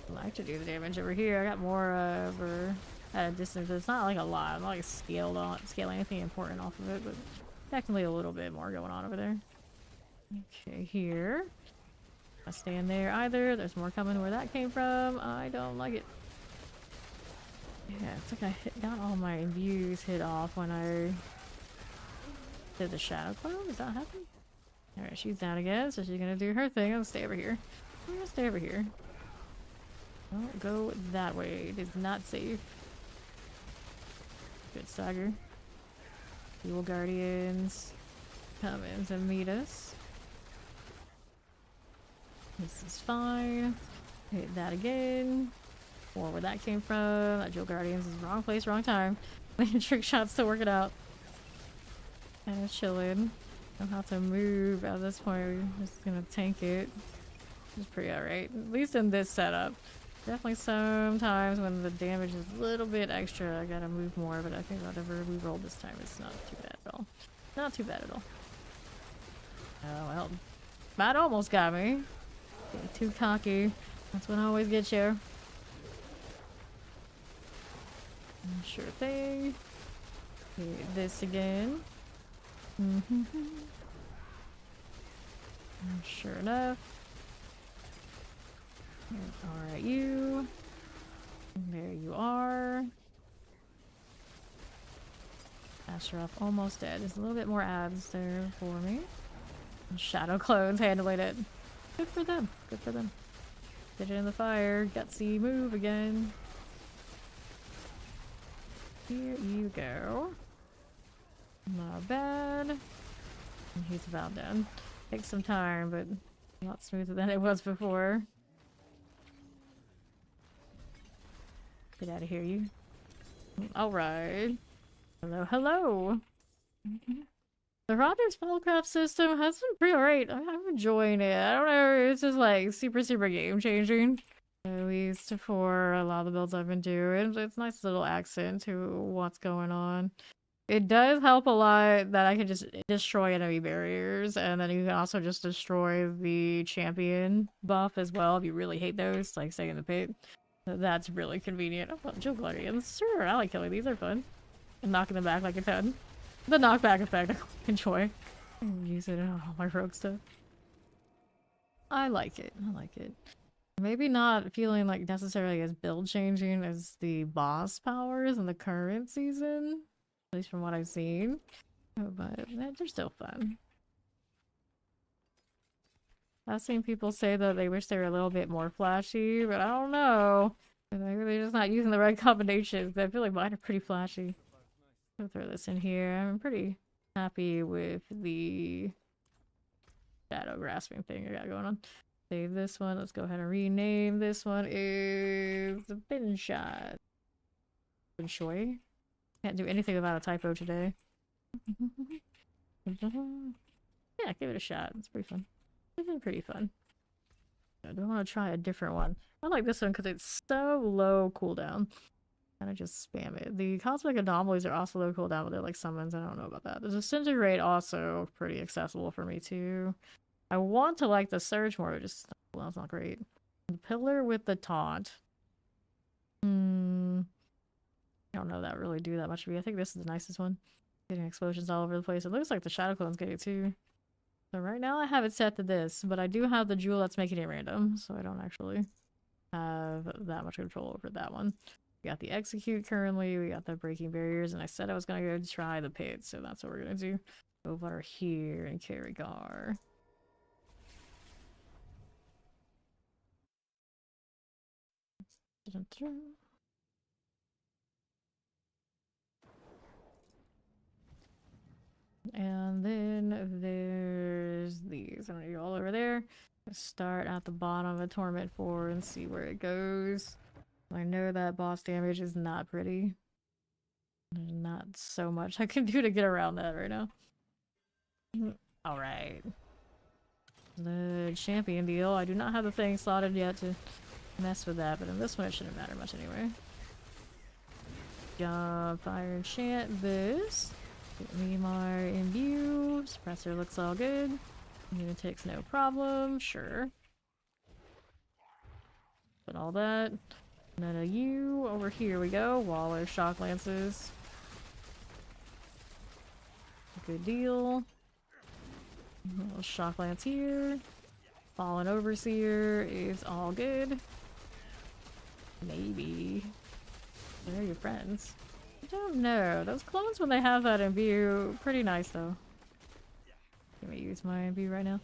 I like to do the damage over here. I got more over at a distance. It's not like a lot. I'm not like scaling anything important off of it, but technically a little bit more going on over there. Okay, here. I stand there either. There's more coming where that came from. I don't like it. Yeah, it's like I got all my views hit off when I did the shadow clone. Does that happen? Alright, she's down again, so she's gonna do her thing. I'm gonna stay over here. I'm gonna stay over here. Don't go that way. It is not safe. Good stagger. Dual guardians come in to meet us. This is fine. Hit that again. Or where that came from. That dual guardians is wrong place, wrong time. Trick shots to work it out. Kind of chilling. Don't have to move at this point. We're just gonna tank it. It's pretty alright. At least in this setup. Definitely sometimes when the damage is a little bit extra, I gotta move more, but I think whatever we rolled this time is not too bad at all. Not too bad at all. Oh well. That almost got me. Getting too cocky. That's what always gets you. Sure thing. Hit this again. Sure enough. Alright, you. There you are. Asheroth almost dead. There's a little bit more ads there for me. And Shadow clones handling it. Good for them. Good for them. Did it in the fire. Gutsy move again. Here you go. Not bad. And he's about done. Takes some time, but a lot smoother than it was before. Get out of here, you. Alright. Hello, hello. The Rogers Spellcraft system has been pretty alright. I'm enjoying it. I don't know, it's just like super game changing. At least for a lot of the builds I've been doing. It's a nice little accent to what's going on. It does help a lot that I can just destroy enemy barriers, and then you can also just destroy the champion buff as well if you really hate those, like say in the pit. That's really convenient. Oh, Joe Guardians. Sure, I like killing these. They're fun. And knocking them back like a ton. The knockback effect I enjoy. I use it in all my rogue stuff. I like it. I like it. Maybe not feeling like necessarily as build changing as the boss powers in the current season. At least from what I've seen. But they're still fun. I've seen people say that they wish they were a little bit more flashy, but I don't know. They're just not using the right combinations. I feel like mine are pretty flashy. I'll throw this in here. I'm pretty happy with the shadow grasping thing I got going on. Save this one. Let's go ahead and rename this one. Is the bin shot. Bin shoy. Can't do anything without a typo today. Yeah, give it a shot. It's pretty fun. It's been pretty fun. do I want to try a different one? I like this one because it's so low cooldown. Kind of just spam it. The cosmic anomalies are also low cooldown, but they're like summons. I don't know about that. The disintegrate also pretty accessible for me too. I want to like the surge more, but just well, it's not great. The pillar with the taunt. I don't know that really do that much for me. I think this is the nicest one. Getting explosions all over the place. It looks like the shadow clone's getting it too. So right now I have it set to this, but I do have the jewel that's making it random, so I don't actually have that much control over that one. We got the execute currently, we got the breaking barriers, and I said I was gonna go try the pit, so that's what we're gonna do. Over here and Carrigar. And then there's these. I'm gonna go all over there. Start at the bottom of a Torment 4 and see where it goes. I know that boss damage is not pretty. There's not so much I can do to get around that right now. Alright. The champion deal. I do not have the thing slotted yet to mess with that, but in this one it shouldn't matter much anyway. Fire enchant this. Get me more imbue. Suppressor looks all good. Lunatics no problem. Sure. But all that. None of you. Over here we go. Waller shock lances. Good deal. Little shock lance here. Fallen overseer is all good. Maybe. Where are your friends? I don't know. Those clones, when they have that imbue, pretty nice though. Can we use my imbue right now?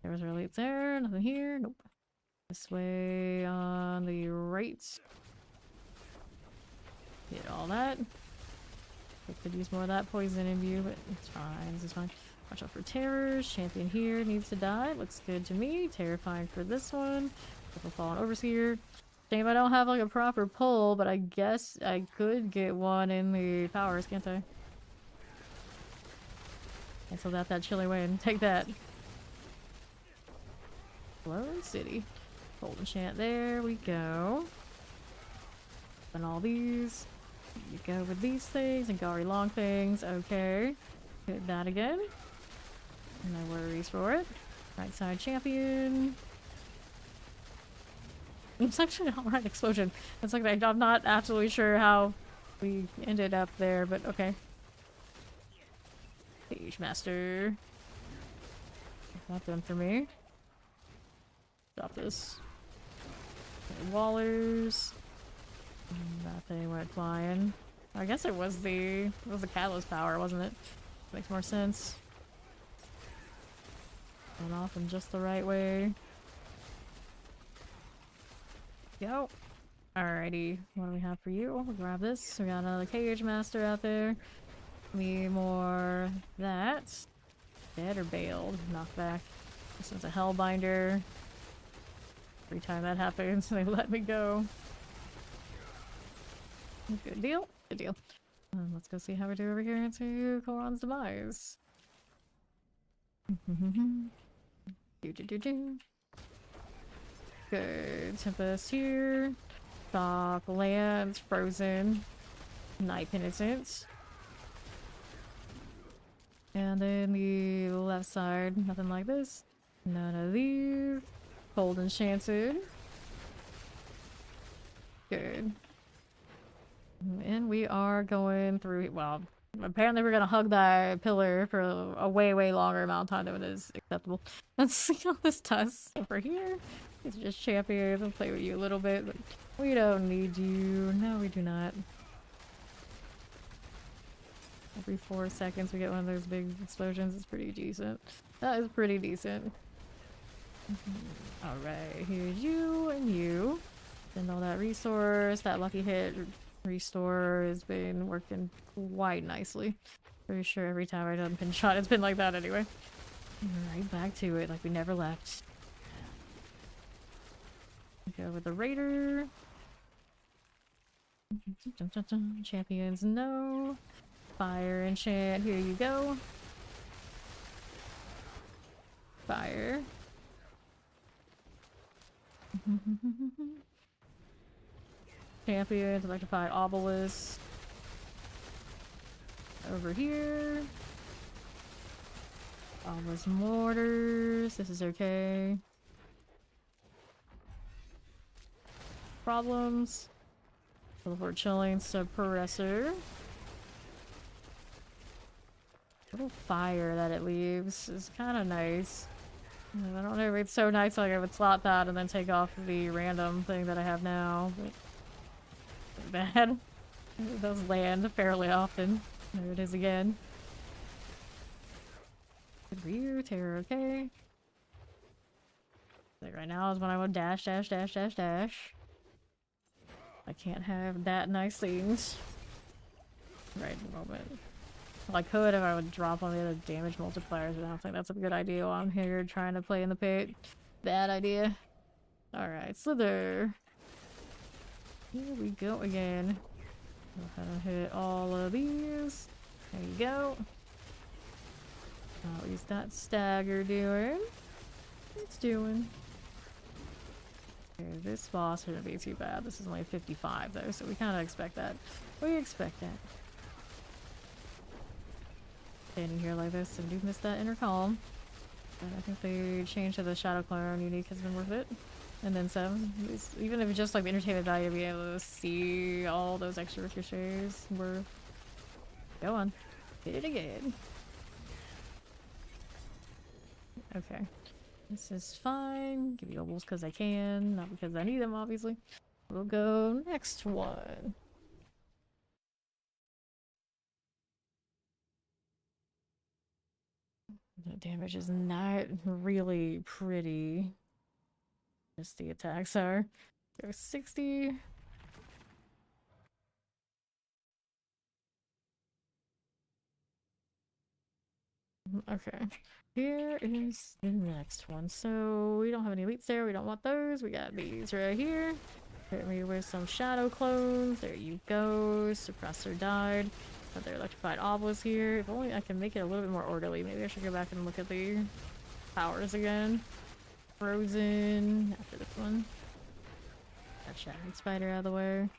There was really there. Nothing here. Nope. This way on the right. Get all that. I could use more of that poison imbue, but it's fine. This is fine. Watch out for terrors. Champion here needs to die. Looks good to me. Terrifying for this one. Couple fallen overseer. Shame I don't have like a proper pull, but I guess I could get one in the powers, can't I? Cancel that chilly wind. Take that. Lone City. Golden Chant, there we go. And all these. You go with these things and Gari long things. Okay. Hit that again. No worries for it. Right side champion. It's actually an alright explosion. It's like I'm not absolutely sure how we ended up there, but okay. Page Master. Not done for me. Stop this. Okay, Wallers. That thing went flying. I guess it was the catalyst power, wasn't it? Makes more sense. Went off in just the right way. Go. Alrighty, what do we have for you? We'll grab this. We got another Cage Master out there. Need more that. Dead or bailed? Knockback. This one's a Hellbinder. Every time that happens, they let me go. Good deal. Good deal. Let's go see how we do over here into Koron's demise. Good. Tempest here. Shock, Lance, Frozen, Night Penitent. And then the left side, nothing like this. None of these. Cold Enchanted. Good. And we are going through, well, apparently we're gonna hug that pillar for a way longer amount of time than it is acceptable. Let's see how this does. Over here, it's just champions. I'll play with you a little bit, but we don't need you. No, we do not. Every 4 seconds we get one of those big explosions. It's pretty decent. That is pretty decent. Alright, here's you and you. Send all that resource. That lucky hit restore has been working quite nicely. Pretty sure every time I've done pin shot, it's been like that anyway. Right back to it, like we never left. Go with the Raider. Champions, no. Fire enchant, here you go. Fire. Champions, electrified obelisk. Over here. Obelisk mortars. This is okay. Problems. Teleport chilling suppressor. Little fire that it leaves is kind of nice. I don't know if it's so nice like I would slot that and then take off the random thing that I have now, but bad. It does land fairly often. There it is again. Good view, terror, okay. Like right now is when I would dash, dash, dash, dash, dash. I can't have that nice things right in the moment. Well, I could if I would drop on the other damage multipliers, but I don't think that's a good idea while I'm here trying to play in the pit. Bad idea. Alright, Slither. Here we go again. Go ahead and hit all of these. There you go. At least that stagger doing. It's doing. Okay, this boss shouldn't be too bad. This is only 55 though, so we kind of expect that. We expect that. Standing here like this, and do miss that inner column. But I think the change to the Shadow Clone unique has been worth it. And then some. Even if it's just like the entertainment value to be able to see all those extra ricochets worth. Go on. Hit it again. Okay. This is fine. Give you obels because I can, not because I need them, obviously. We'll go next one. The damage is not really pretty. Just the attacks are. Go 60. Okay. Here is the next one. So we don't have any elites there. We don't want those. We got these right here. Hit me with some shadow clones. There you go. Suppressor died. Another electrified obelisk here. If only I can make it a little bit more orderly. Maybe I should go back and look at the powers again. Frozen. After this one. Got Shattered Spider out of the way.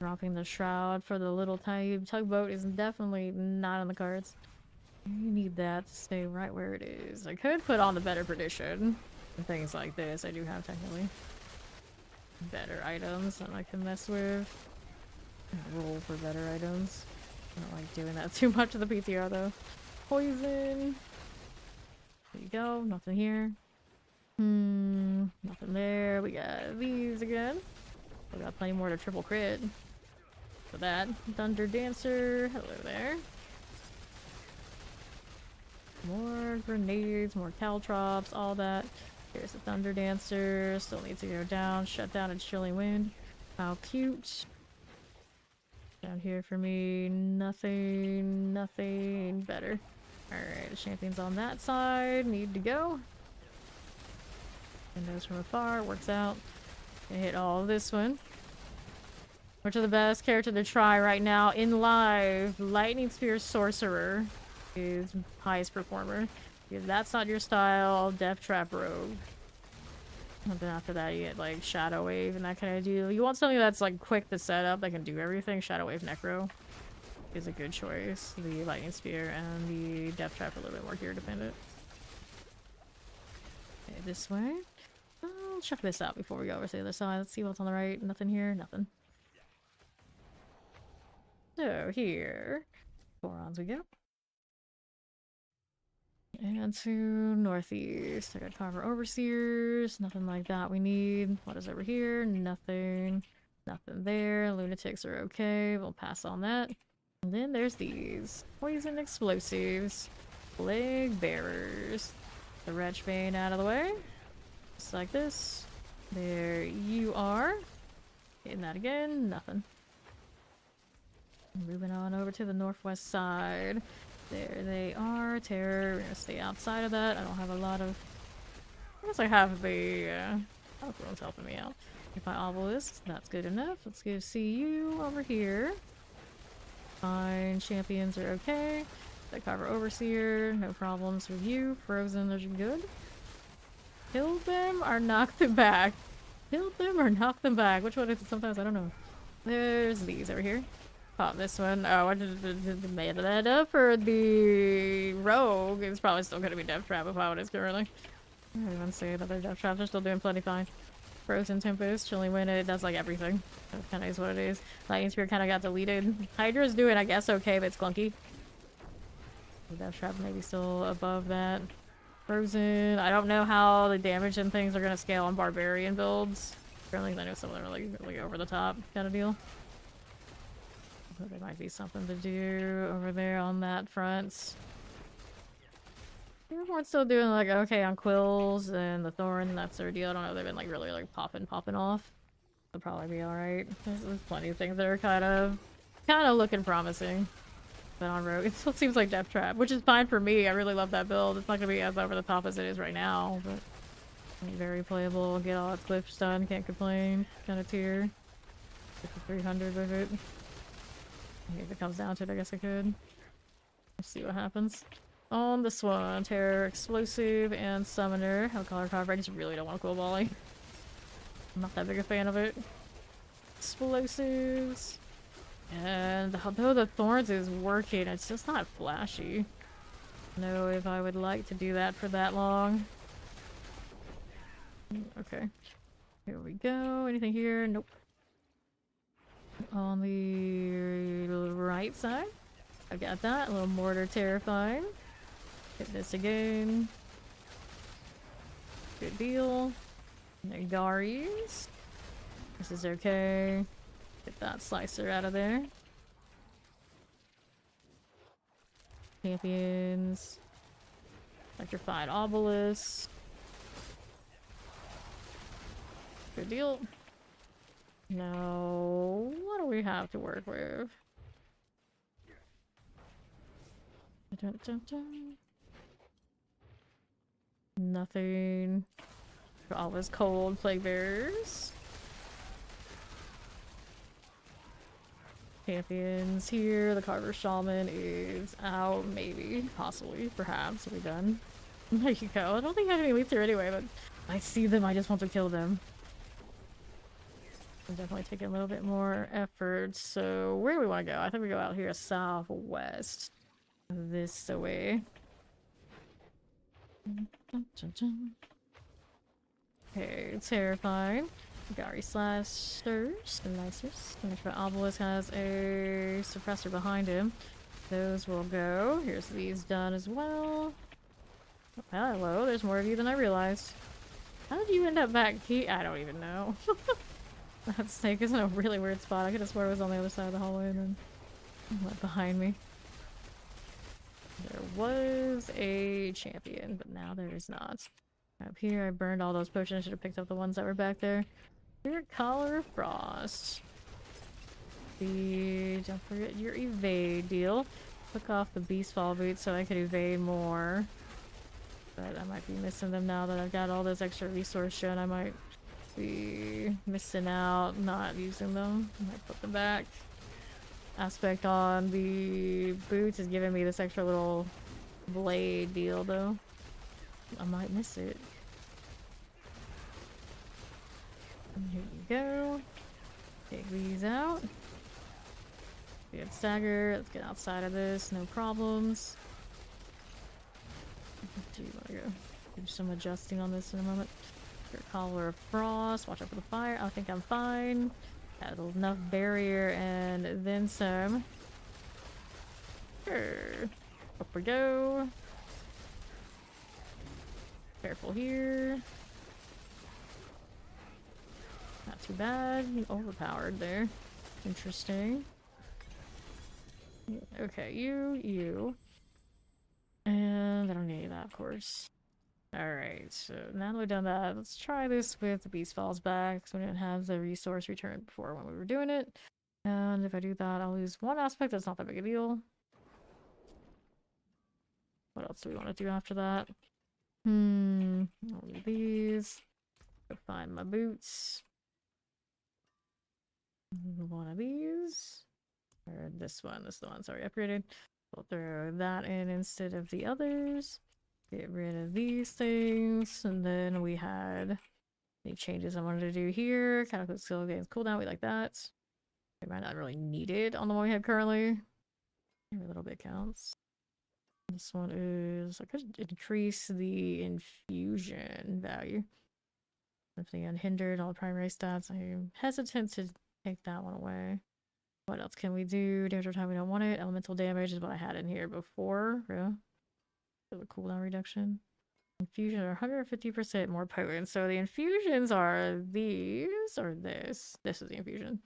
Dropping the shroud for the little tiny tugboat is definitely not on the cards. You need that to stay right where it is. I could put on the better perdition and things like this. I do have technically better items that I can mess with. Roll for better items. I don't like doing that too much of the PTR though. Poison. There you go. Nothing here. Nothing there. We got these again. We got plenty more to triple crit. For that. Thunder Dancer. Hello there. More grenades, more caltrops, all that. Here's the Thunder Dancer. Still needs to go down. Shut down its chilling wind. How cute. Down here for me, nothing better. Alright, the champions on that side need to go. Windows from afar, works out. Gonna hit all of this one. Which is the best character to try right now in live? Lightning Spear Sorcerer is highest performer. If that's not your style, Death Trap Rogue. And then after that you get like Shadow Wave and that kind of deal. You want something that's like quick to set up that can do everything. Shadow Wave Necro is a good choice. The Lightning Spear and the Death Trap are a little bit more gear dependent. Okay, this way. I'll check this out before we go over to the other side. Let's see what's on the right. Nothing here. Nothing. So here. Gorons we go. And to northeast. I got Carver Overseers. Nothing like that we need. What is over here? Nothing. Nothing there. Lunatics are okay. We'll pass on that. And then there's these. Poison Explosives. Plague Bearers. The Wretch Bane out of the way. Just like this. There you are. Hitting that again. Nothing. Moving on over to the northwest side. There they are. Terror. We're gonna stay outside of that. I don't have a lot of... I guess I have the... Alpharon's helping me out. If I obelisk, that's good enough. Let's go see you over here. Fine. Champions are okay. The Carver Overseer. No problems with you. Frozen, those are good. Killed them or knocked them back. Killed them or knocked them back? Which one is it? Sometimes I don't know. There's these over here. Pop this one. Oh, I just made that up for the rogue. It's probably still gonna be Death Trap if I would currently. I don't even say that their Death Traps are still doing plenty fine. Frozen Tempest, chilling when it does like everything. That kind of is what it is. Lightning Spear kind of got deleted. Hydra's doing, I guess, okay, but it's clunky. The Death Trap maybe still above that. Frozen. I don't know how the damage and things are gonna scale on Barbarian builds. Apparently, I know some of them are like really over the top kind of deal. But there might be something to do over there on that front. Everyone's still doing like okay on Quills and the Thorn, that's their deal. I don't know, they've been like really like popping off. They'll probably be alright. There's plenty of things that are kind of looking promising. But on Rogue, it still seems like Death Trap, which is fine for me. I really love that build. It's not gonna be as over the top as it is right now, but very playable. Get all its clips done, can't complain. Kind of tier. Get the 300 with it. If it comes down to it, I guess I could. Let's see what happens. On this one, Terror, Explosive, and Summoner. I'll call her cover. I just really don't want to Quill Volley. I'm not that big a fan of it. Explosives. And although the Thorns is working, it's just not flashy. I don't know if I would like to do that for that long. Okay. Here we go. Anything here? Nope. On the right side, I got that. A little Mortar Terrifying. Hit this again. Good deal. Negaris. This is okay. Get that Slicer out of there. Champions. Electrified Obelisk. Good deal. Now, what do we have to work with? Dun, dun, dun. Nothing. Always cold. Plague Bearers. Champions here. The Carver Shaman is out. Maybe. Possibly. Perhaps. Are we done? There you go. I don't think I have any leads here anyway, but I see them. I just want to kill them. Definitely taking a little bit more effort. So where do we want to go? I think we go out here southwest. This way. Okay, Terrifying. Gary Slashers. Slicers. Electrified Obelisk has a suppressor behind him. Those will go. Here's these done as well. Oh, hello, there's more of you than I realized. How did you end up back here? I don't even know. That snake is in a really weird spot. I could have sworn it was on the other side of the hallway and then went behind me. There was a champion, but now there is not. Up here, I burned all those potions. I should have picked up the ones that were back there. Your Collar of Frost. Don't forget your evade deal. Took off the Beast Fall boots so I could evade more. But I might be missing them now that I've got all this extra resource shown. I might be missing out, not using them. I might put them back. Aspect on the boots is giving me this extra little blade deal though. I might miss it. And here you go. Take these out. Good stagger. Let's get outside of this. No problems. Do you want to go do some adjusting on this in a moment? Your Collar of Frost. Watch out for the fire. I think I'm fine. Got enough barrier and then some. Sure. Up we go. Careful here. Not too bad. Overpowered there. Interesting. Okay, you. And I don't need that, of course. Alright, so now that we've done that, let's try this with the Beast Falls back, so we didn't have the resource return before when we were doing it. And if I do that, I'll lose one aspect. That's not that big a deal. What else do we want to do after that? I'll leave these. Go find my boots. One of these. Or this one. This is the one that's already upgraded. We'll throw that in instead of the others. Get rid of these things. And then we had Any changes I wanted to do here? Kind of skill gains cooldown. We like that. It might not really need it on the one we have currently. Every little bit counts. This one is, I could increase the infusion value. If the unhindered, all primary stats. I'm hesitant to take that one away. What else can we do? Damage over time, we don't want it. Elemental damage is what I had in here before. Yeah. The cooldown reduction. Infusion are 150% more potent. So the infusions are these or this. This is the infusion.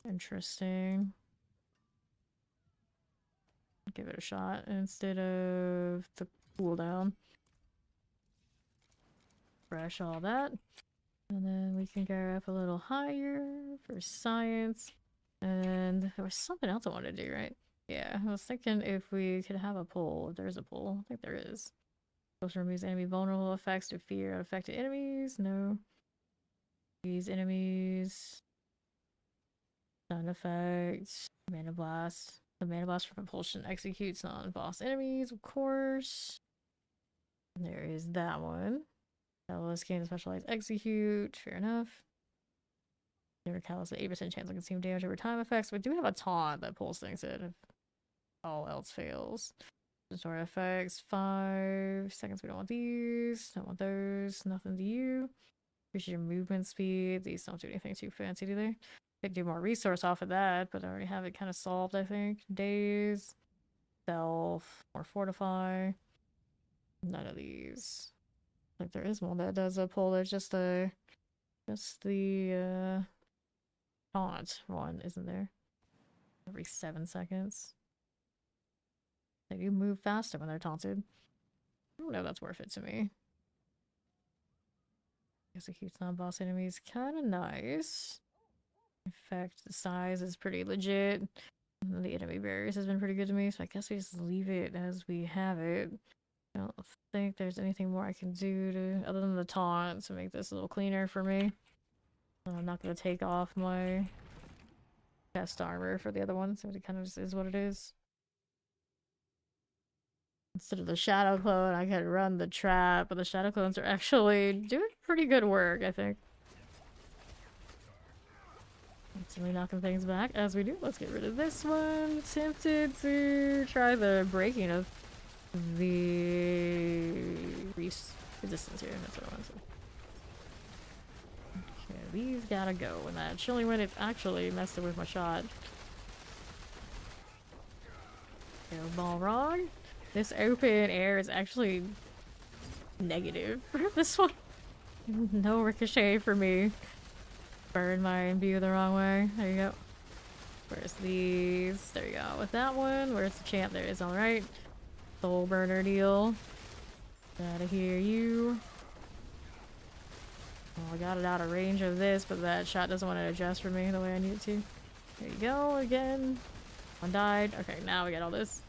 Interesting. Give it a shot instead of the cooldown. Fresh all that. And then we can go up a little higher for science. And there was something else I wanted to do, right? Yeah, I was thinking if we could have a pull. If there's a pull. I think there is. Supposed to remove enemy vulnerable effects to fear unaffected enemies. No. These enemies. Stun effects. Mana blast. The mana blast for propulsion executes on boss enemies, of course. And there is that one. Catalyst gains specialized execute. Fair enough. Never catalyst at 8% chance to consume damage over time effects. We do have a taunt that pulls things in if all else fails. Story effects, 5 seconds. We don't want these. Don't want those. Nothing to you. Increase your movement speed. These don't do anything too fancy, do they? Could do more resource off of that, but I already have it kind of solved, I think. Days. Self. More fortify. None of these. Like there is one that does a pull. There's just the taunt one, isn't there? Every 7 seconds. They do move faster when they're taunted. I don't know if that's worth it to me. Executes non-boss enemies, kind of nice. In fact, the size is pretty legit. The enemy barriers has been pretty good to me, so I guess we just leave it as we have it. I don't think there's anything more I can do to, other than the taunt, to make this a little cleaner for me. I'm not going to take off my chest armor for the other one, so it kind of just is what it is. Instead of the shadow clone, I could run the trap, but the shadow clones are actually doing pretty good work, I think. Instantly knocking things back as we do. Let's get rid of this one. Tempted to try the breaking of the resistance here. That's what I want to say. Okay, these gotta go. And that chilling wind, it's actually messed with my shot. Go ball wrong. This open air is actually negative for this one. No ricochet for me. Burn my imbue the wrong way. There you go. Where's these? There you go. With that one. Where's the champ? There it is. Alright. Soul burner deal. Gotta hear you. Well, I got it out of range of this, but that shot doesn't want to adjust for me the way I need it to. There you go. Again. One died. Okay, now we got all this.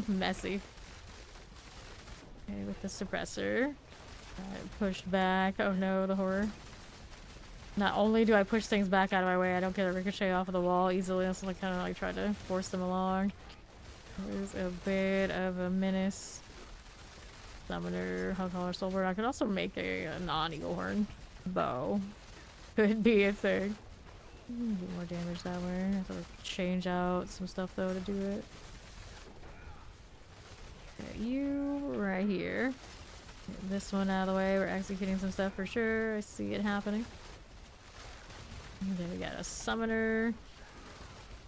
Messy. Okay, with the suppressor. I pushed back. Oh no, the horror. Not only do I push things back out of my way, I don't get a ricochet off of the wall easily. That's like kind of like try to force them along. There's a bit of a menace. Summoner, Hellcaller, Soulbird. I could also make a non-eagle horn bow. Could be a thing. Do more damage that way. I have to change out some stuff though to do it. Okay, you right here. Get this one out of the way. We're executing some stuff for sure. I see it happening. And then we got a summoner.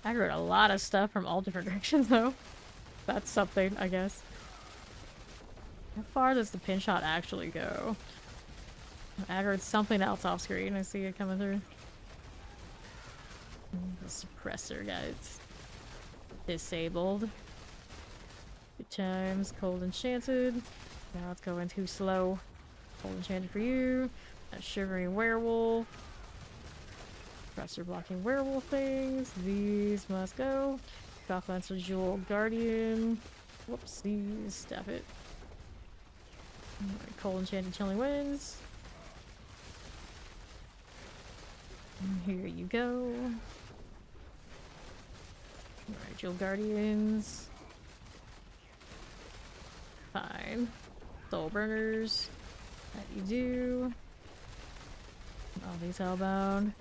I heard a lot of stuff from all different directions though. That's something, I guess. How far does the pin shot actually go? I heard something else off screen. I see it coming through. The suppressor guy's disabled. Good times. Cold enchanted. Now it's going too slow. Cold enchanted for you. That shivering werewolf. Suppressor blocking werewolf things. These must go. Shock Lancer Jewel Guardian. Whoopsies. Stop it. Right, cold enchanted chilling winds. And here you go. Alright, Jewel Guardians. Fine. Soul burners. That you do. All these hellbound.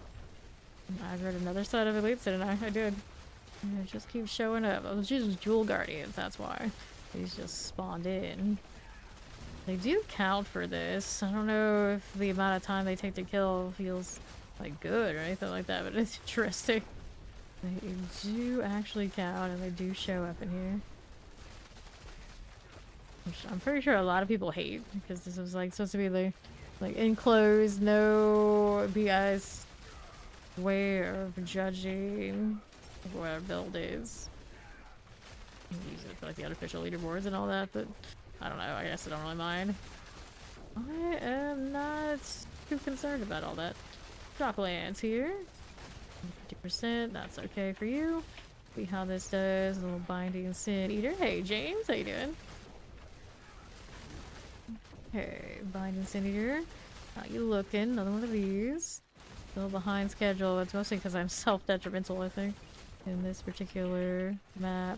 I read another set of elites, didn't I? I did. And it just keeps showing up. Oh, it's just Jewel Guardians, that's why. These just spawned in. They do count for this. I don't know if the amount of time they take to kill feels like good or anything like that, but it's interesting. They do actually count and they do show up in here. Which I'm pretty sure a lot of people hate because this was like supposed to be the like enclosed, no BS way of judging what our build is. Use it for like the unofficial leaderboards and all that, but I don't know, I guess I don't really mind. I am not too concerned about all that. Droplands here. 50%, that's okay for you. See how this does. A little binding sin eater. Hey James, how you doing? Okay, binding sin eater. How you looking? Another one of these. Still behind schedule. It's mostly because I'm self-detrimental, I think, in this particular map.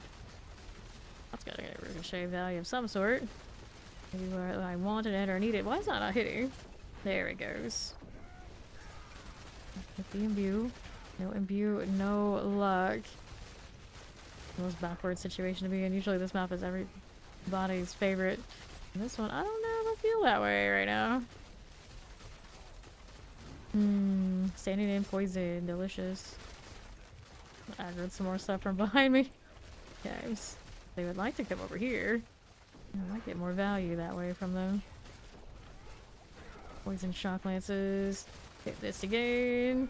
That's gotta get a ricochet value of some sort. Maybe where I wanted it or needed. Why is that not hitting? There it goes. Hit the imbue. No imbue, no luck. Most backward situation to be in. Usually this map is everybody's favorite. And this one, I don't know if I feel that way right now. Standing in poison, delicious. I heard some more stuff from behind me. Guys, they would like to come over here. I might get more value that way from them. Poison shock lances. Hit this again.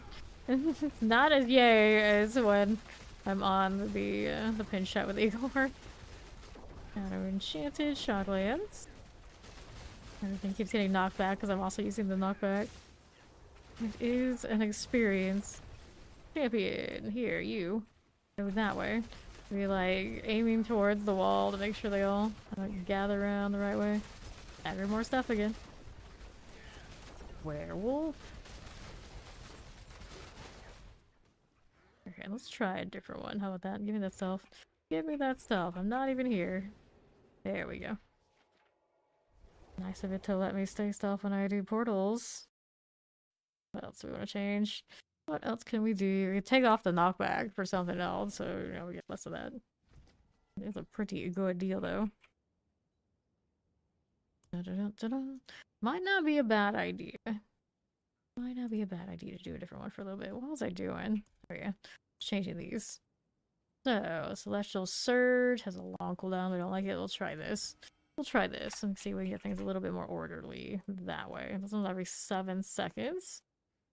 Not as yay as when I'm on the pin shot with Eagle Horn. Shadow enchanted shock lance. Everything keeps getting knocked back because I'm also using the knockback. It is an experience. Champion, here, you. Go that way. Be like aiming towards the wall to make sure they all gather around the right way. Add more stuff again. Werewolf. Okay, let's try a different one. How about that? Give me that stealth. Give me that stealth. I'm not even here. There we go. Nice of it to let me stay stealth when I do portals. What else do we want to change? What else can we do? We can take off the knockback for something else, so you know we get less of that. It's a pretty good deal though. Might not be a bad idea. Might not be a bad idea to do a different one for a little bit. What was I doing? Oh yeah, changing these. So Celestial Surge has a long cooldown. I don't like it. We'll try this. We'll try this and see if we can get things a little bit more orderly that way. This one's every 7 seconds.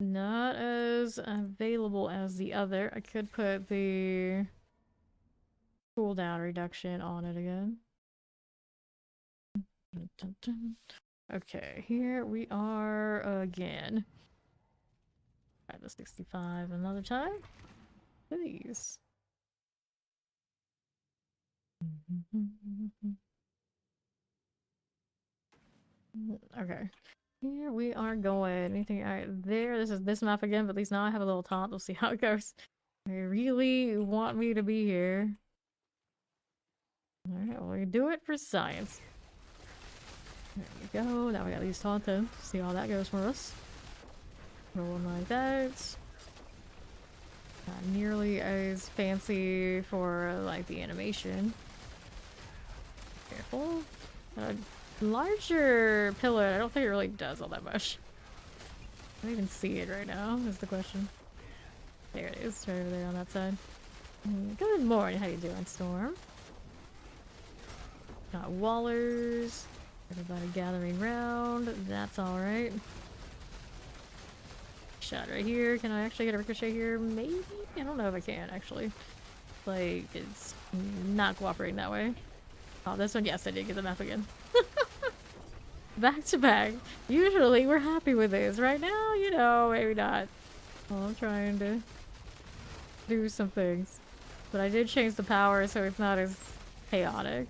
Not as available as the other. I could put the cooldown reduction on it again. Okay, here we are again. Try the 65 another time. Please. Okay. Here we are going. Anything right there? This is this map again, but at least now I have a little taunt. We'll see how it goes. They really want me to be here. Alright, well, we do it for science. There we go. Now we got these taunted. See how that goes for us. Rolling like that. Not nearly as fancy for like the animation. Careful. Larger pillar, I don't think it really does all that much. I don't even see it right now, is the question. There it is, right over there on that side. Good morning, how you doing, Storm? Got wallers. Everybody gathering round. That's alright. Shot right here. Can I actually get a ricochet here? Maybe? I don't know if I can, actually. Like, it's not cooperating that way. Oh, this one, yes, I did get the map again. Back to back. Usually we're happy with this. Right now, you know, maybe not. Well, I'm trying to do some things. But I did change the power so it's not as chaotic.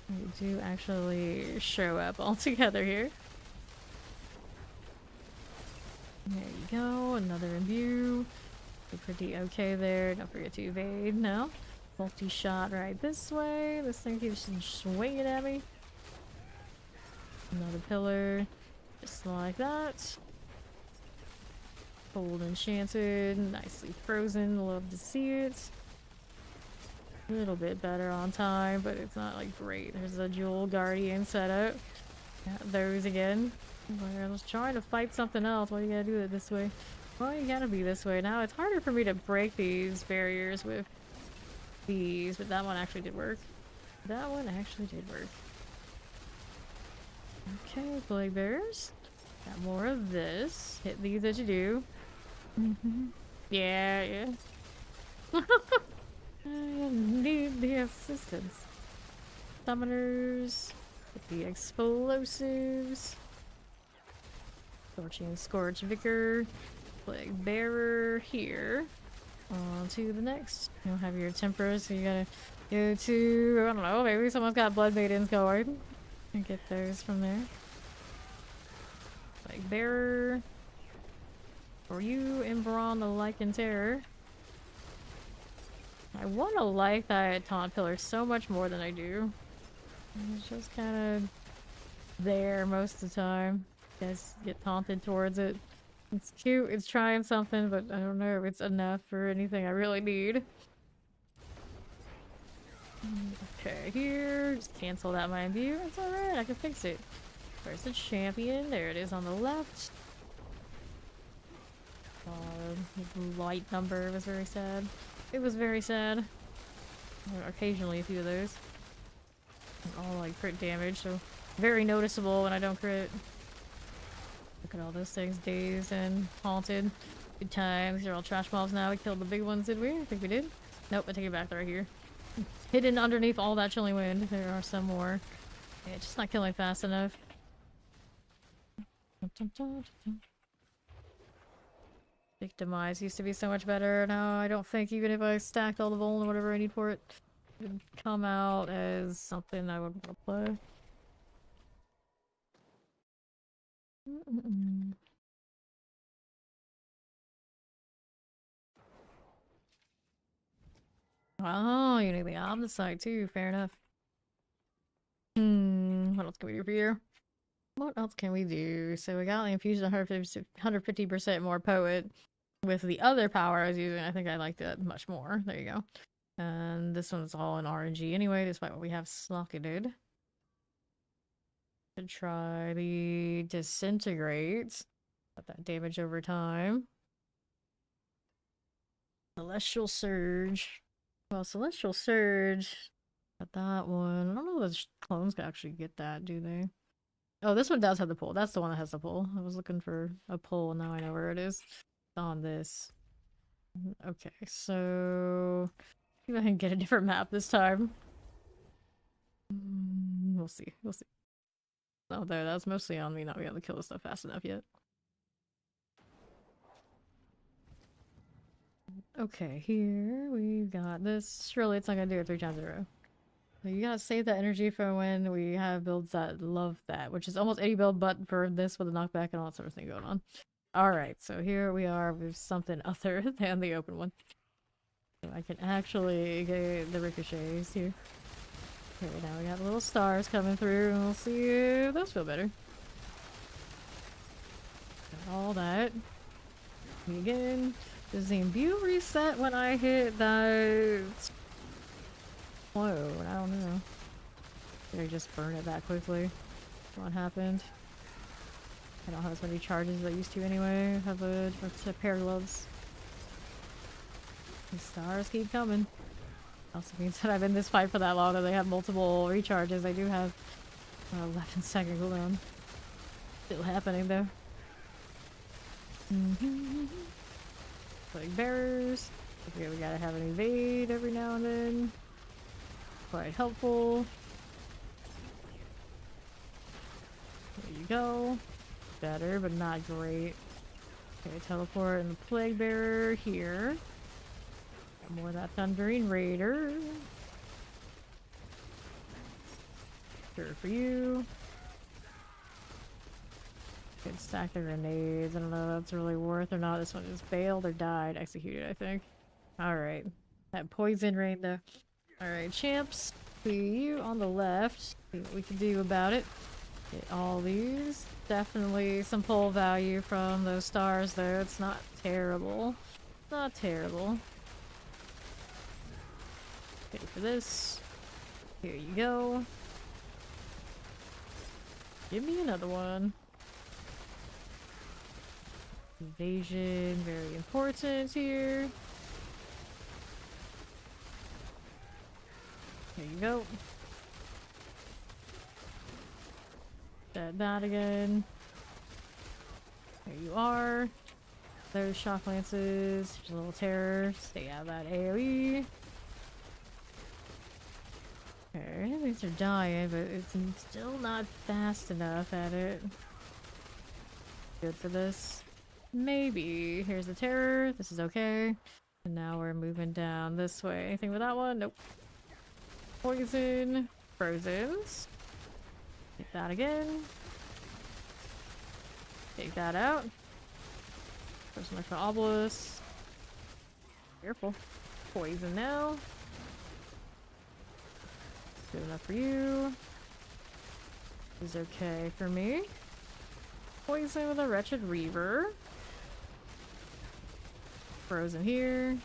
We do actually show up all together here. There you go. Another imbue. We're pretty okay there. Don't forget to evade now. Multi-shot right this way. This thing keeps swinging at me. Another pillar. Just like that. Cold enchanted, nicely frozen, love to see it. A little bit better on time, but it's not like great. There's a Jewel Guardian setup. Got those again. I was trying to fight something else. Why do you gotta do it this way? Well, you gotta be this way. Now it's harder for me to break these barriers with these, but that one actually did work. That one actually did work. Okay, Plague Bears. Got more of this. Hit these as you do. Yeah. I need the assistance. Summoners. With the explosives. Scorching Scorch Vicar. Plague Bearer here. On to the next. You'll have your Temper, so you gotta go to, I don't know, maybe someone's got Blood Maidens going. And get those from there. Plague Bearer. For you, Embrawn the Lycan Terror. I want to like that Taunt Pillar so much more than I do. It's just kind of there most of the time. You guys get taunted towards it. It's cute, it's trying something, but I don't know if it's enough for anything I really need. Okay, here, just cancel that mind view. It's alright, I can fix it. Where's the champion? There it is on the left. Light number was very sad. It was very sad. Occasionally a few of those. And all like crit damage, so very noticeable when I don't crit. Look at all those things, dazed and haunted. Good times. They're all trash mobs now. We killed the big ones, did we? I think we did. Nope, I take it back. They're right here. Hidden underneath all that chilling wind. There are some more. Yeah, just not killing fast enough. Victimize used to be so much better. Now I don't think even if I stacked all the vul and whatever I need for it, it would come out as something I would want to play. Oh, you need the Omnicide too. Fair enough. What else can we do for you? What else can we do? So we got the infusion 150% more poet. With the other power I was using, I think I liked it much more. There you go. And this one's all in RNG anyway, despite what we have slocketed. To try the Disintegrate. Got that damage over time. Celestial Surge. Well, Celestial Surge. Got that one. I don't know if those clones can actually get that, do they? Oh, this one does have the pull. That's the one that has the pull. I was looking for a pull, and now I know where it is. It's on this. Okay, so... see if I can get a different map this time. We'll see. We'll see. Oh, there. That's mostly on me not being able to kill this stuff fast enough yet. Okay, here we've got this. Surely it's not gonna do it 3 times in a row. So you gotta save that energy for when we have builds that love that, which is almost any build but for this with a knockback and all that sort of thing going on. Alright, so here we are with something other than the open one. So I can actually get the ricochets here. Okay, now we got little stars coming through and we'll see if those feel better. Got all that. Again. Does the imbue reset when I hit that? Whoa, I don't know. Did I just burn it that quickly? What happened? I don't have as many charges as I used to anyway. I have a pair of gloves. The stars keep coming. Also means that I've been in this fight for that long that they have multiple recharges. I do have 11-second cooldown. Still happening though. Plague Bearers. Okay, we gotta have an evade every now and then. Quite helpful. There you go. Better, but not great. Okay, teleport and the Plague Bearer here. Got more of that Thundering Raider. Sure for you. Good stack of grenades. I don't know if that's really worth or not. This one just failed or died. Executed, I think. Alright. That poison rain though. Alright, champs. See you on the left. See what we can do about it. Get all these. Definitely some pull value from those stars though. It's not terrible. Not terrible. Okay, for this. Here you go. Give me another one. Evasion, very important here. There you go. That again. There you are. There's shock lances. There's a little terror. Stay out of that AoE. Okay, these are dying, but it's still not fast enough at it. Good for this. Maybe. Here's the terror. This is okay. And now we're moving down this way. Anything with that one? Nope. Poison. Frozens. Take that again. Take that out. There's some extra obelisk. Careful. Poison now. Good enough for you. Is okay for me. Poison with a wretched reaver. Frozen here.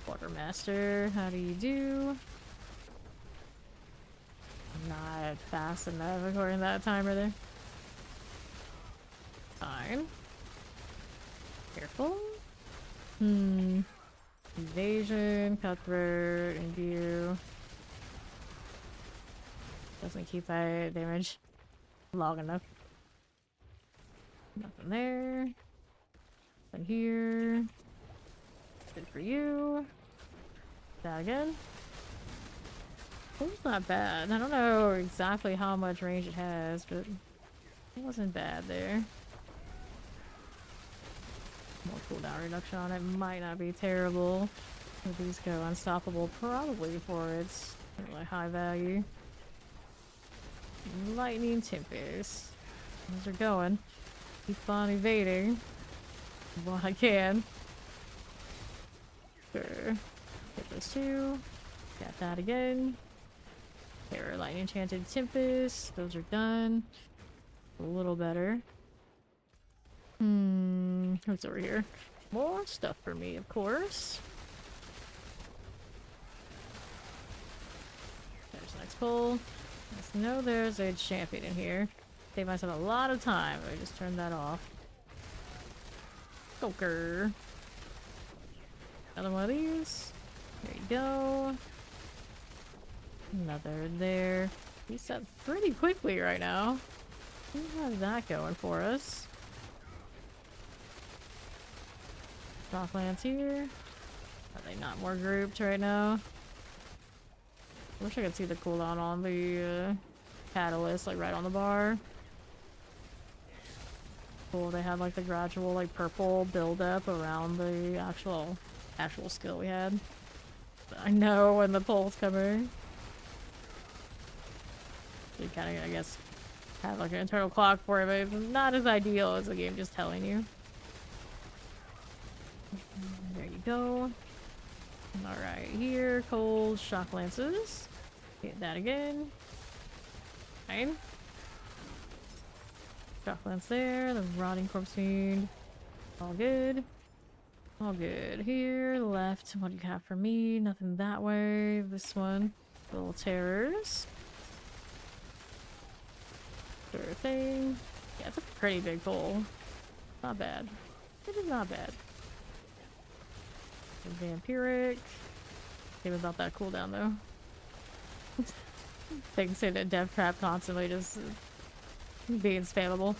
Watermaster, how do you do? Not fast enough according to that timer there. Fine. Careful. Evasion, cutthroat, imbue. Doesn't keep that damage long enough. Nothing there. Nothing here. Good for you. That again. It's not bad. I don't know exactly how much range it has, but it wasn't bad there. More cooldown reduction on it might not be terrible. If these go unstoppable, probably for its really high value. Lightning Tempest. Those are going. Keep on evading. Well, I can. Sure. Get those two. Got that again. There, Lightning Enchanted Tempest. Those are done. A little better. What's over here? More stuff for me, of course. There's the next pull. Just know there's a champion in here. Save myself a lot of time. I just turned that off. Poker. Another one of these. There you go. Another there. He's set pretty quickly right now. We have that going for us. Shocklands here. Are they not more grouped right now? Wish I could see the cooldown on the catalyst, like right on the bar. Cool, they had like the gradual like purple build up around the actual skill we had. But I know when the pull's coming. You kind of, I guess, have like an internal clock for it, but it's not as ideal as the game just telling you. There you go. Alright, here, cold shock lances. Get that again. Fine. Shock lance there, the rotting corpse fiend. All good. All good. Here, left. What do you have for me? Nothing that way. This one. Little terrors. Sure thing. Yeah, it's a pretty big pull. Not bad. It is not bad. Vampiric. Think about that cooldown though. Things in a death trap constantly just being spammable.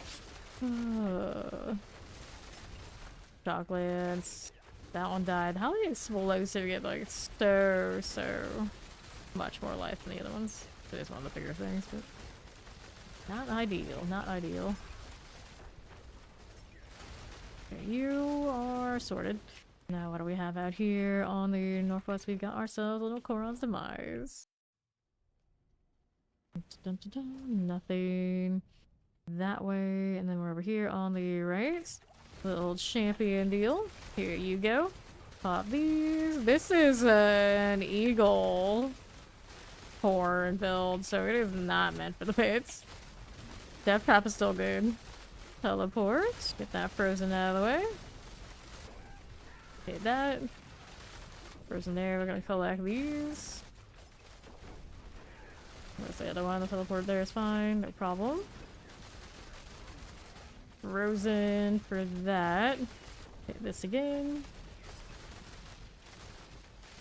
Shock lance. That one died. How the explosive get like so much more life than the other ones? It is one of the bigger things, but not ideal. Not ideal. Okay, you are sorted. Now what do we have out here on the northwest? We've got ourselves a little Koron's Demise. Dun, dun, dun. Nothing that way, and then we're over here on the right. Little champion deal. Here you go. Pop these. This is an eagle horn build, so it is not meant for the pits. Death Trap is still good. Teleport. Get that frozen out of the way. Hit that. Frozen there. We're gonna collect these. Where's the other one? The teleport there is fine. No problem. Frozen for that. Hit this again.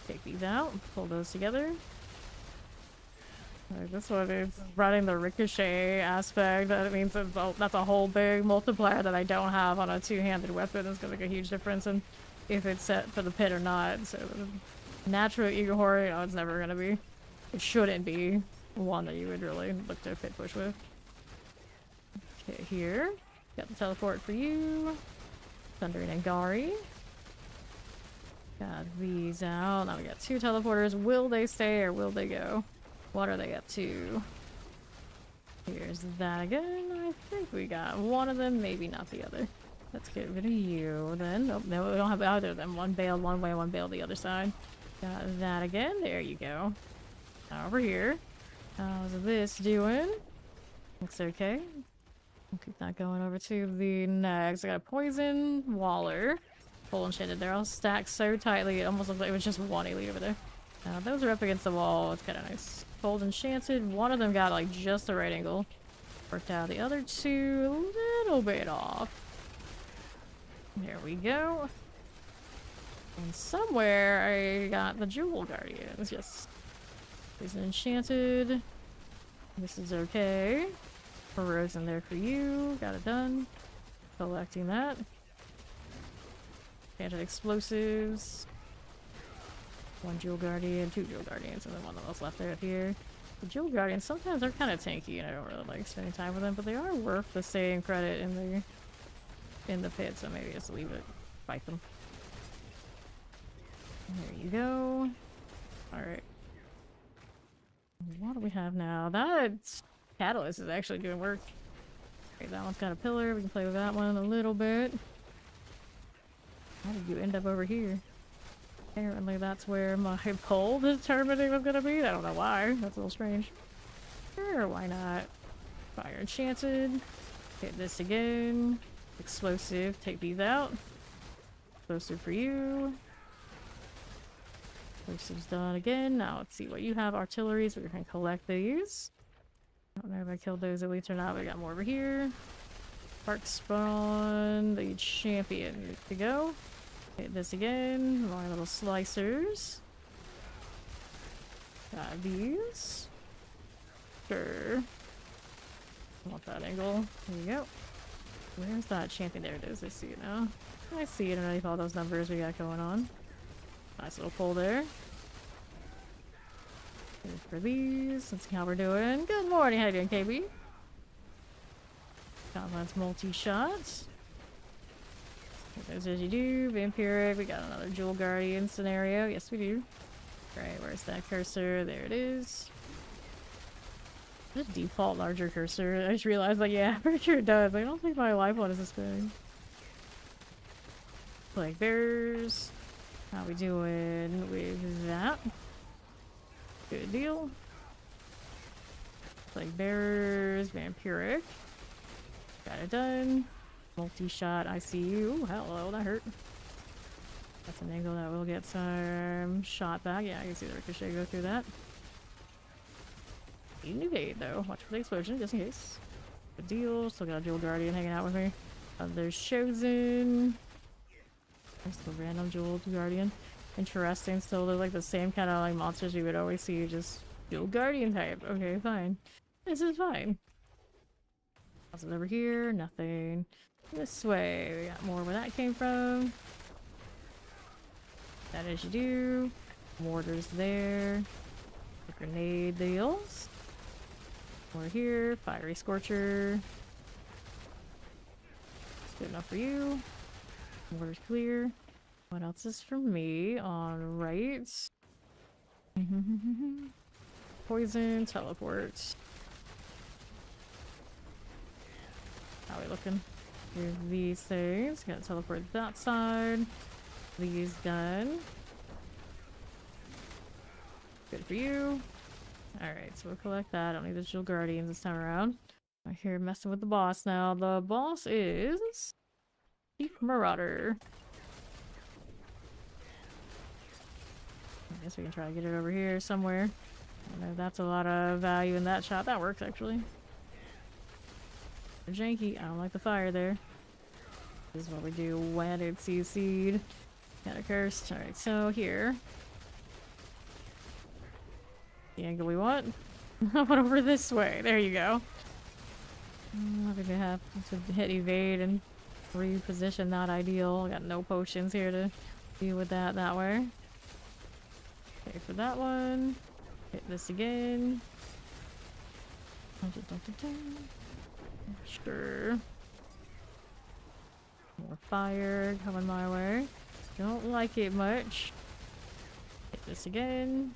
Take these out. Pull those together. Right, this one is running the ricochet aspect. That means that's a whole big multiplier that I don't have on a two-handed weapon. It's gonna make a huge difference in if it's set for the pit or not. So natural Igor, you know, it's never gonna be. It shouldn't be one that you would really look to pit push with. Okay, here. Got the teleport for you. Thundering Angari. Got these out. Now we got two teleporters. Will they stay or will they go? What are they up to? Here's that again. I think we got one of them, maybe not the other. Let's get rid of you then. Nope, no, we don't have either of them. One bailed one way, one bailed the other side. Got that again. There you go. Now over here. How's this doing? Looks okay. I'll keep that going over to the next. I got a poison Waller. Full enchanted. They're all stacked so tightly, it almost looked like it was just one elite over there. Those are up against the wall. It's kind of nice. Cold enchanted. One of them got like just the right angle. Worked out. The other two a little bit off. There we go. And somewhere I got the Jewel Guardians. Yes. There's an enchanted. This is okay. Frozen there for you. Got it done. Collecting that. Enchanted explosives. One Jewel Guardian, two Jewel Guardians, and then one of those left there here. The Jewel Guardians sometimes are kind of tanky, and I don't really like spending time with them, but they are worth the same credit in the pit, so maybe just leave it, fight them. There you go. All right. What do we have now? That catalyst is actually doing work. Okay, that one's got a pillar. We can play with that one a little bit. How did you end up over here? Apparently that's where my pole determining was gonna be. I don't know why. That's a little strange. Sure, why not? Fire enchanted. Hit this again. Explosive. Take these out. Explosive for you. Explosive's done again. Now let's see what you have. Artillery, so we can collect these. I don't know if I killed those elites or not. We got more over here. Spark spawn. The champion. Good to go. Hit this again. More little slicers. Got these. Sure. I want that angle. There you go. Where's that champion? There it is. I see it now. I see it underneath all those numbers we got going on. Nice little pull there. Good for these. Let's see how we're doing. Good morning. How you doing, KB? Confidence multi-shots. Those as you do. Vampiric. We got another Jewel Guardian scenario. Yes, we do. Right, where's that cursor? There it is. Just default larger cursor. I just realized, like, yeah, pretty sure it does. I don't think my life one is this big. Plague Bears. How we doing with that? Good deal. Plague Bearers. Vampiric. Got it done. Multi-shot ICU. Ooh, hello, that hurt. That's an angle that will get some shot back. Yeah, I can see the ricochet go through that. Need an evade though. Watch for the explosion, just in case. Good deal. Still got a Jewel Guardian hanging out with me. There's Chosen. There's the random Jewel Guardian. Interesting. Still, they're like the same kind of like monsters you would always see. Just Jewel Guardian type. Okay, fine. This is fine. What's over here? Nothing. This way. We got more where that came from. That as you do. Mortars there. The grenade deals. More here. Fiery Scorcher. Good enough for you. Mortar's clear. What else is for me? On right. Poison. Teleport. How are we looking? Here's these things. Gotta teleport that side. These done. Good for you. Alright, so we'll collect that. I don't need the Jewel Guardians this time around. I'm here messing with the boss now. The boss is Chief Marauder. I guess we can try to get it over here somewhere. I know that's a lot of value in that shot. That works actually. Janky. I don't like the fire there. This is what we do when it's CC'd. Got a curse. Alright, so here. The angle we want. What over this way? There you go. I'm gonna have to hit evade and reposition. Not ideal. I got no potions here to deal with that way. Okay, for that one. Hit this again. Sure. More fire coming my way. Don't like it much. Hit this again.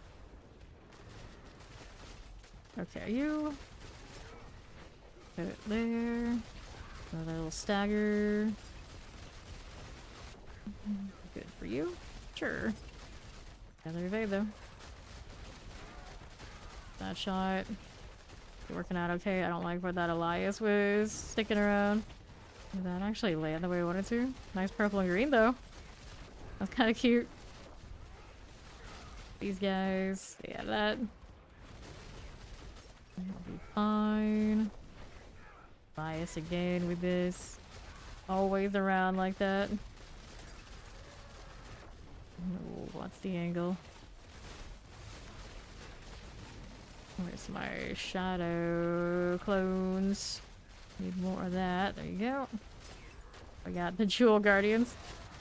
Okay, you. Put it there. Another little stagger. Good for you. Sure. Another evade though. That shot. Working out okay. I don't like where that Elias was sticking around. Did that actually land the way I wanted to? Nice purple and green though. That's kind of cute. These guys. Yeah, that. I'll be fine. Bias again with this. Always around like that. Ooh, what's the angle? Where's my shadow clones? Need more of that. There you go. I got the Jewel Guardians.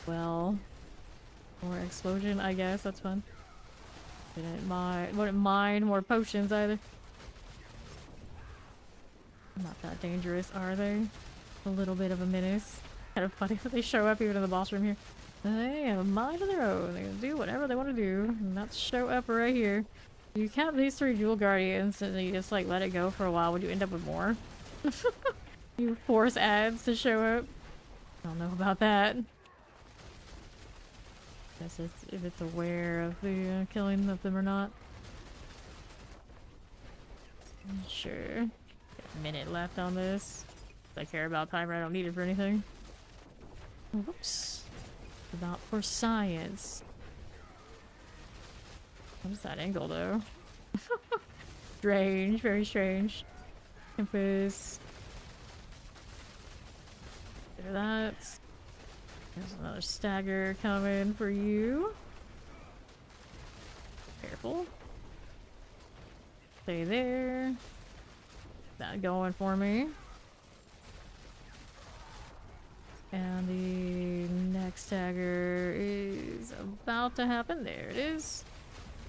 Well, more explosion, I guess. That's fun. Wouldn't mind more potions either. Not that dangerous, are they? A little bit of a menace. Kind of funny that they show up even in the boss room here. They have a mind of their own. They can do whatever they want to do. And that's show up right here. You count these 3 Jewel Guardians and then you just like let it go for a while. Would you end up with more? You force ads to show up. I don't know about that. Guess if it's aware of the killing of them or not. Sure. A minute left on this. If I care about timer, I don't need it for anything. Whoops. Not for science. What is that angle though? Strange, very strange. Tempest. Consider that. There's another stagger coming for you. Careful. Stay there. That going for me. And the next stagger is about to happen. There it is.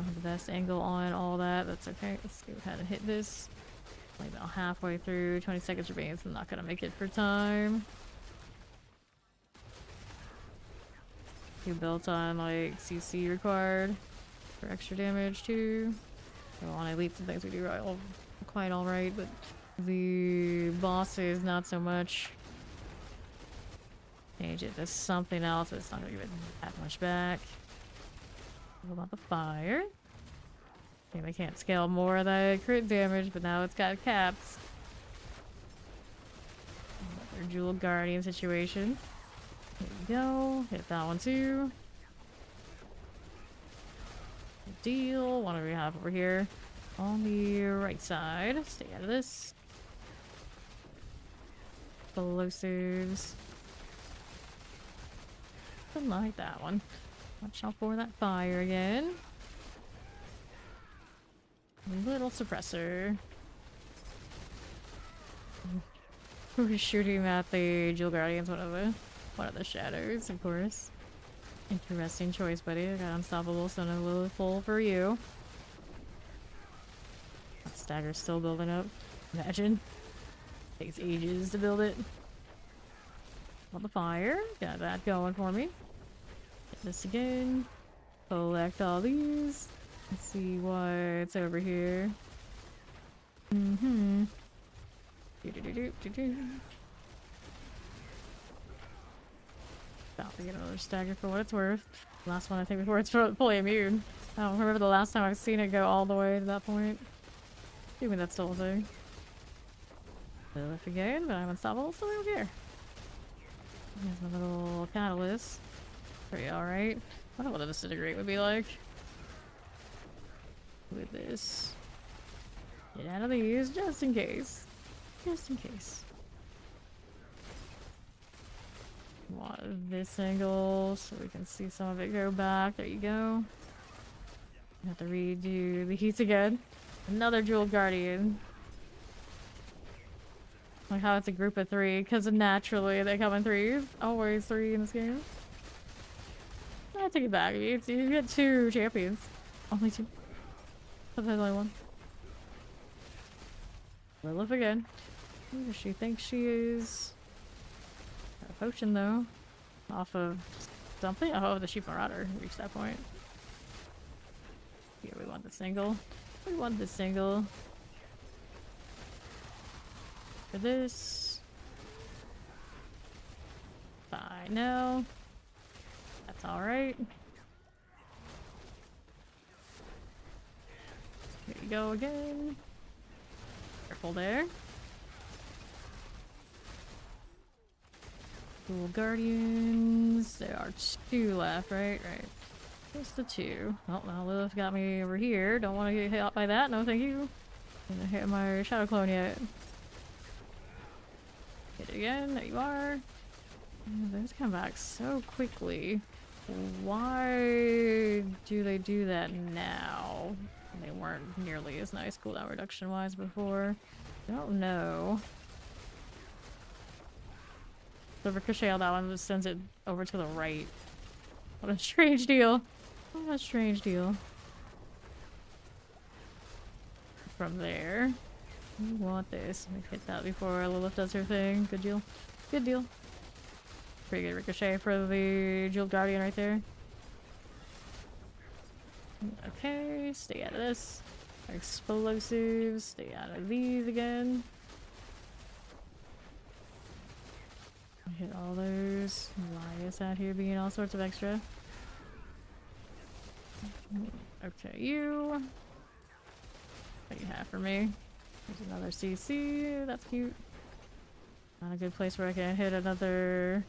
I have the best angle on all that. That's okay. Let's go ahead and hit this. Only about halfway through. 20 seconds remains. I'm not gonna make it for time. You built on like CC required for extra damage too. So on elites and things we do quite alright, but the bosses not so much. Change it to something else, but it's not gonna give it that much back. What about the fire? Okay, they can't scale more of that crit damage, but now it's got caps. Another Jewel Guardian situation. There you go. Hit that one too. Good deal. What do we have over here? On the right side. Stay out of this. Explosives. Didn't like that one. Watch out for that fire again. A little suppressor. We're shooting at the Jewel Guardians, one of the shadows, of course. Interesting choice, buddy. I got Unstoppable, so no little full for you. That stagger's still building up. Imagine. Takes ages to build it. On the fire. Got that going for me. Hit this again. Collect all these. Let's see what's over here. Mm-hmm. About to get another stagger for what it's worth. Last one I think before it's fully immune. I don't remember the last time I've seen it go all the way to that point. Assuming that's still a thing. If again, but I'm unstoppable, so I don't care. Here's my little catalyst. Pretty alright. I wonder what a disintegrate would be like. With this. Get out of these, just in case. Just in case. Want this angle so we can see some of it go back. There you go. Have to redo the heats again. Another Jewel Guardian. Like how it's a group of 3, because naturally they come in 3s. Always 3 in this game. I take it back. You get 2 champions. Only 2. Sometimes only 1. Lilith again. Who does she think she is? Got a potion though. Off of something? Oh, the Sheep Marauder reached that point. Yeah, we want the single. We want the single. For this. Fine, no. That's alright. Here you go again. Careful there. Dual Guardians. There are 2 left, right? Right. Just the 2. Oh, now Lilith got me over here. Don't want to get hit by that. No, thank you. I'm gonna hit my Shadow Clone yet. Hit it again. There you are. Those come back so quickly. Why do they do that now? They weren't nearly as nice cooldown reduction wise before. Don't know. The ricochet on that one just sends it over to the right. What a strange deal. What a strange deal. From there. We want this. Let me hit that before Lilith does her thing. Good deal. Good deal. Pretty good ricochet for the Jewel Guardian right there. Okay, stay out of this. Explosives, stay out of these again. Hit all those. Elias out here being all sorts of extra. Okay, you. What do you have for me? There's another CC. That's cute. Not a good place where I can hit another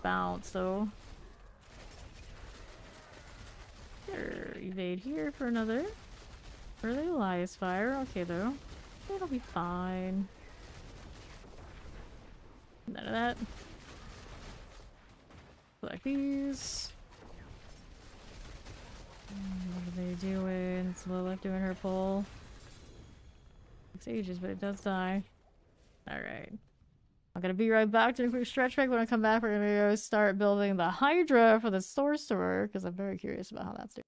bounce, though. Sure, evade here for another early Elias fire. Okay, though. It'll be fine. None of that. Like these. What are they doing? It's Lilith doing her pull. Takes ages, but it does die. Alright. I'm gonna be right back to a quick stretch break. When I come back, we're gonna go start building the Hydra for the Sorcerer, because I'm very curious about how that's doing.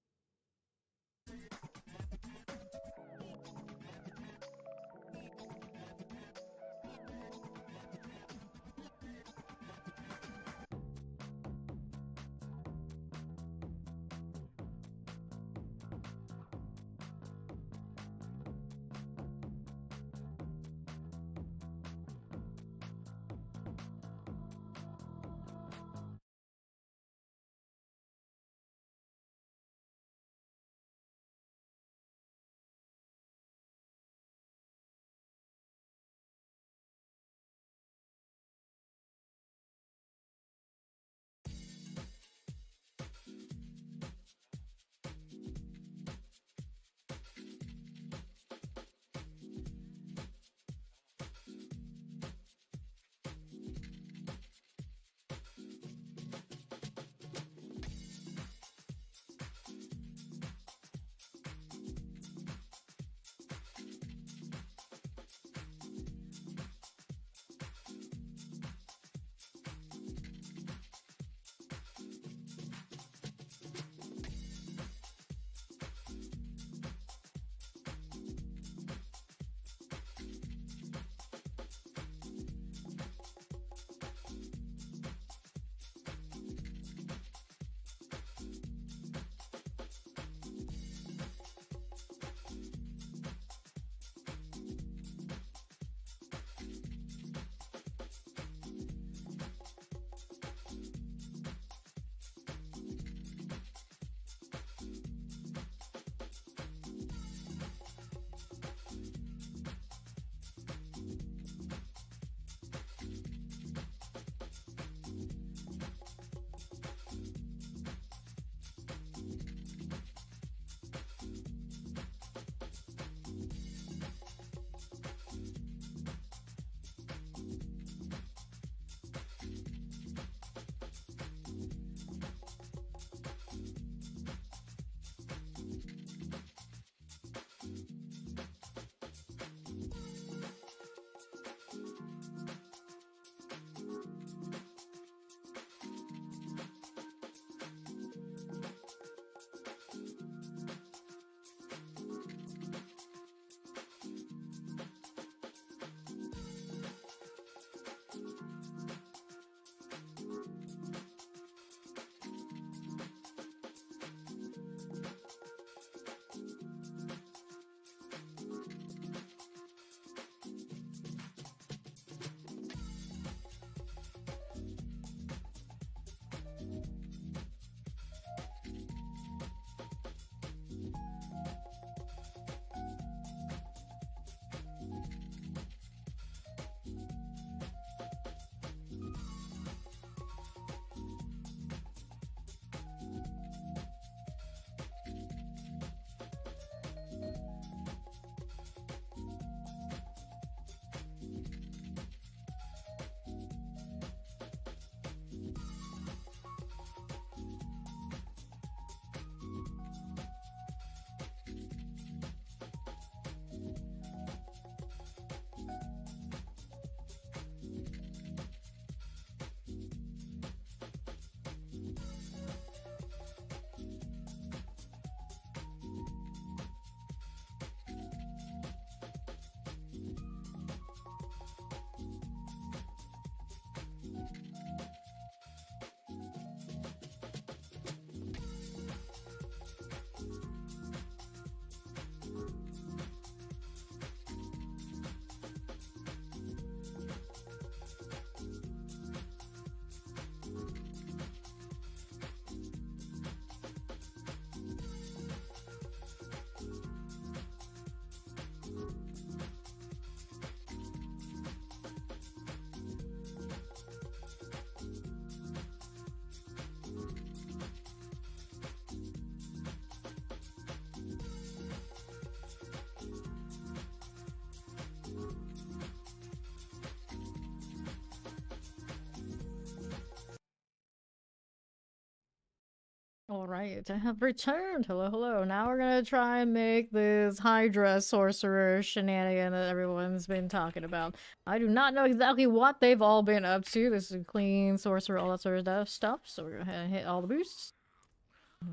Alright, I have returned. Hello, hello. Now we're gonna try and make this Hydra Sorcerer shenanigan that everyone's been talking about. I do not know exactly what they've all been up to. This is clean sorcerer, all that sort of stuff. So we're gonna go ahead and hit all the boosts.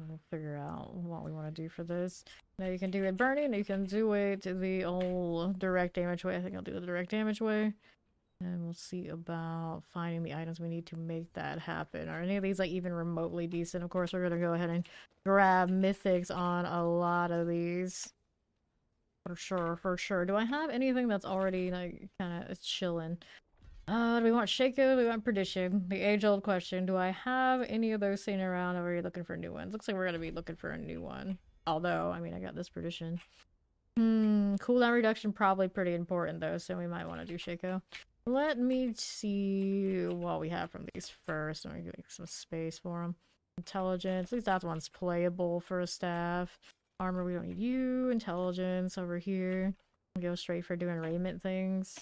We'll figure out what we want to do for this. Now you can do it burning, you can do it the old direct damage way. I think I'll do the direct damage way. And we'll see about finding the items we need to make that happen. Are any of these like even remotely decent? Of course, we're gonna go ahead and grab mythics on a lot of these. For sure, for sure. Do I have anything that's already like kind of chilling? Do we want Shaco? Do we want Perdition? The age-old question. Do I have any of those sitting around, or are you looking for new ones? Looks like we're gonna be looking for a new one. Although, I mean, I got this Perdition. Cooldown reduction probably pretty important though, so we might want to do Shaco. Let me see what we have from these first. Let me make some space for them. Intelligence. At least that one's playable for a staff. Armor, we don't need you. Intelligence over here. Go straight for doing raiment things.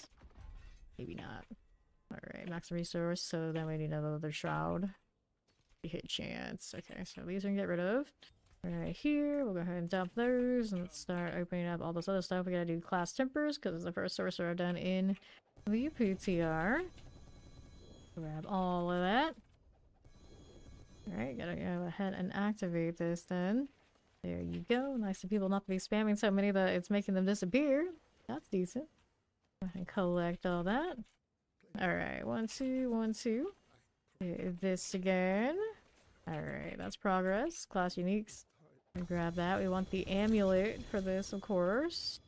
Maybe not. Alright, max resource. So then we need another shroud. Hit chance. Okay, so these we can get rid of. Right here, we'll go ahead and dump those and let's start opening up all this other stuff. We gotta do class tempers because it's the first sorcerer I've done in the PTR. Grab all of that. Alright, gotta go ahead and activate this then. There you go. Nice of people not to be spamming so many that it's making them disappear. That's decent. Go ahead and collect all that. Alright, 1, 2, 1, 2. Hit this again. Alright, that's progress. Class uniques. Grab that. We want the amulet for this, of course.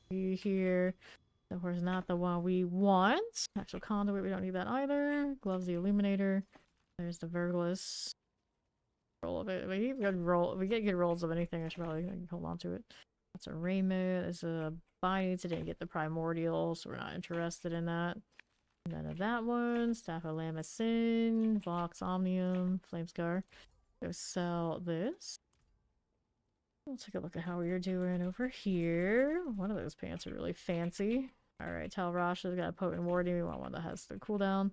Here. Of course, not the one we want. Actual conduit, we don't need that either. Gloves, the illuminator. There's the Verglas. Roll of it. We get good rolls of anything. I should probably hold on to it. That's a raiment. It's a binding. So didn't get the primordial, so we're not interested in that. None of that one. Staff of Lamacin. Vox Omnium. Flamescar. Go sell this. We'll take a look at how we're doing over here. One of those pants are really fancy. Alright, Tal Rosh has got a potent warding. We want one that has the cooldown.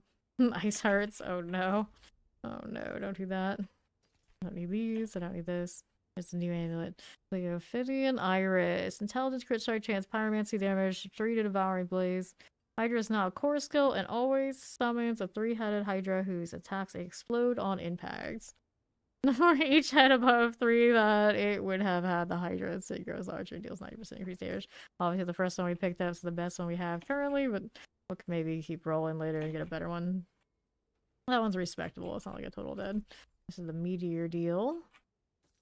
Ice hearts. Oh no. Oh no, don't do that. I don't need these. I don't need this. There's a new amulet. Leophidian Iris. Intelligence, crit strike chance, pyromancy damage, 3 to devouring blaze. Hydra is now a core skill and always summons a 3-headed Hydra whose attacks explode on impacts. For each head above 3 that it would have had, the Hydra it grows larger and deals 90% increased damage. Obviously the first one we picked up is the best one we have currently, but we'll maybe keep rolling later and get a better one. That one's respectable. It's not like a total dead. This is the meteor deal.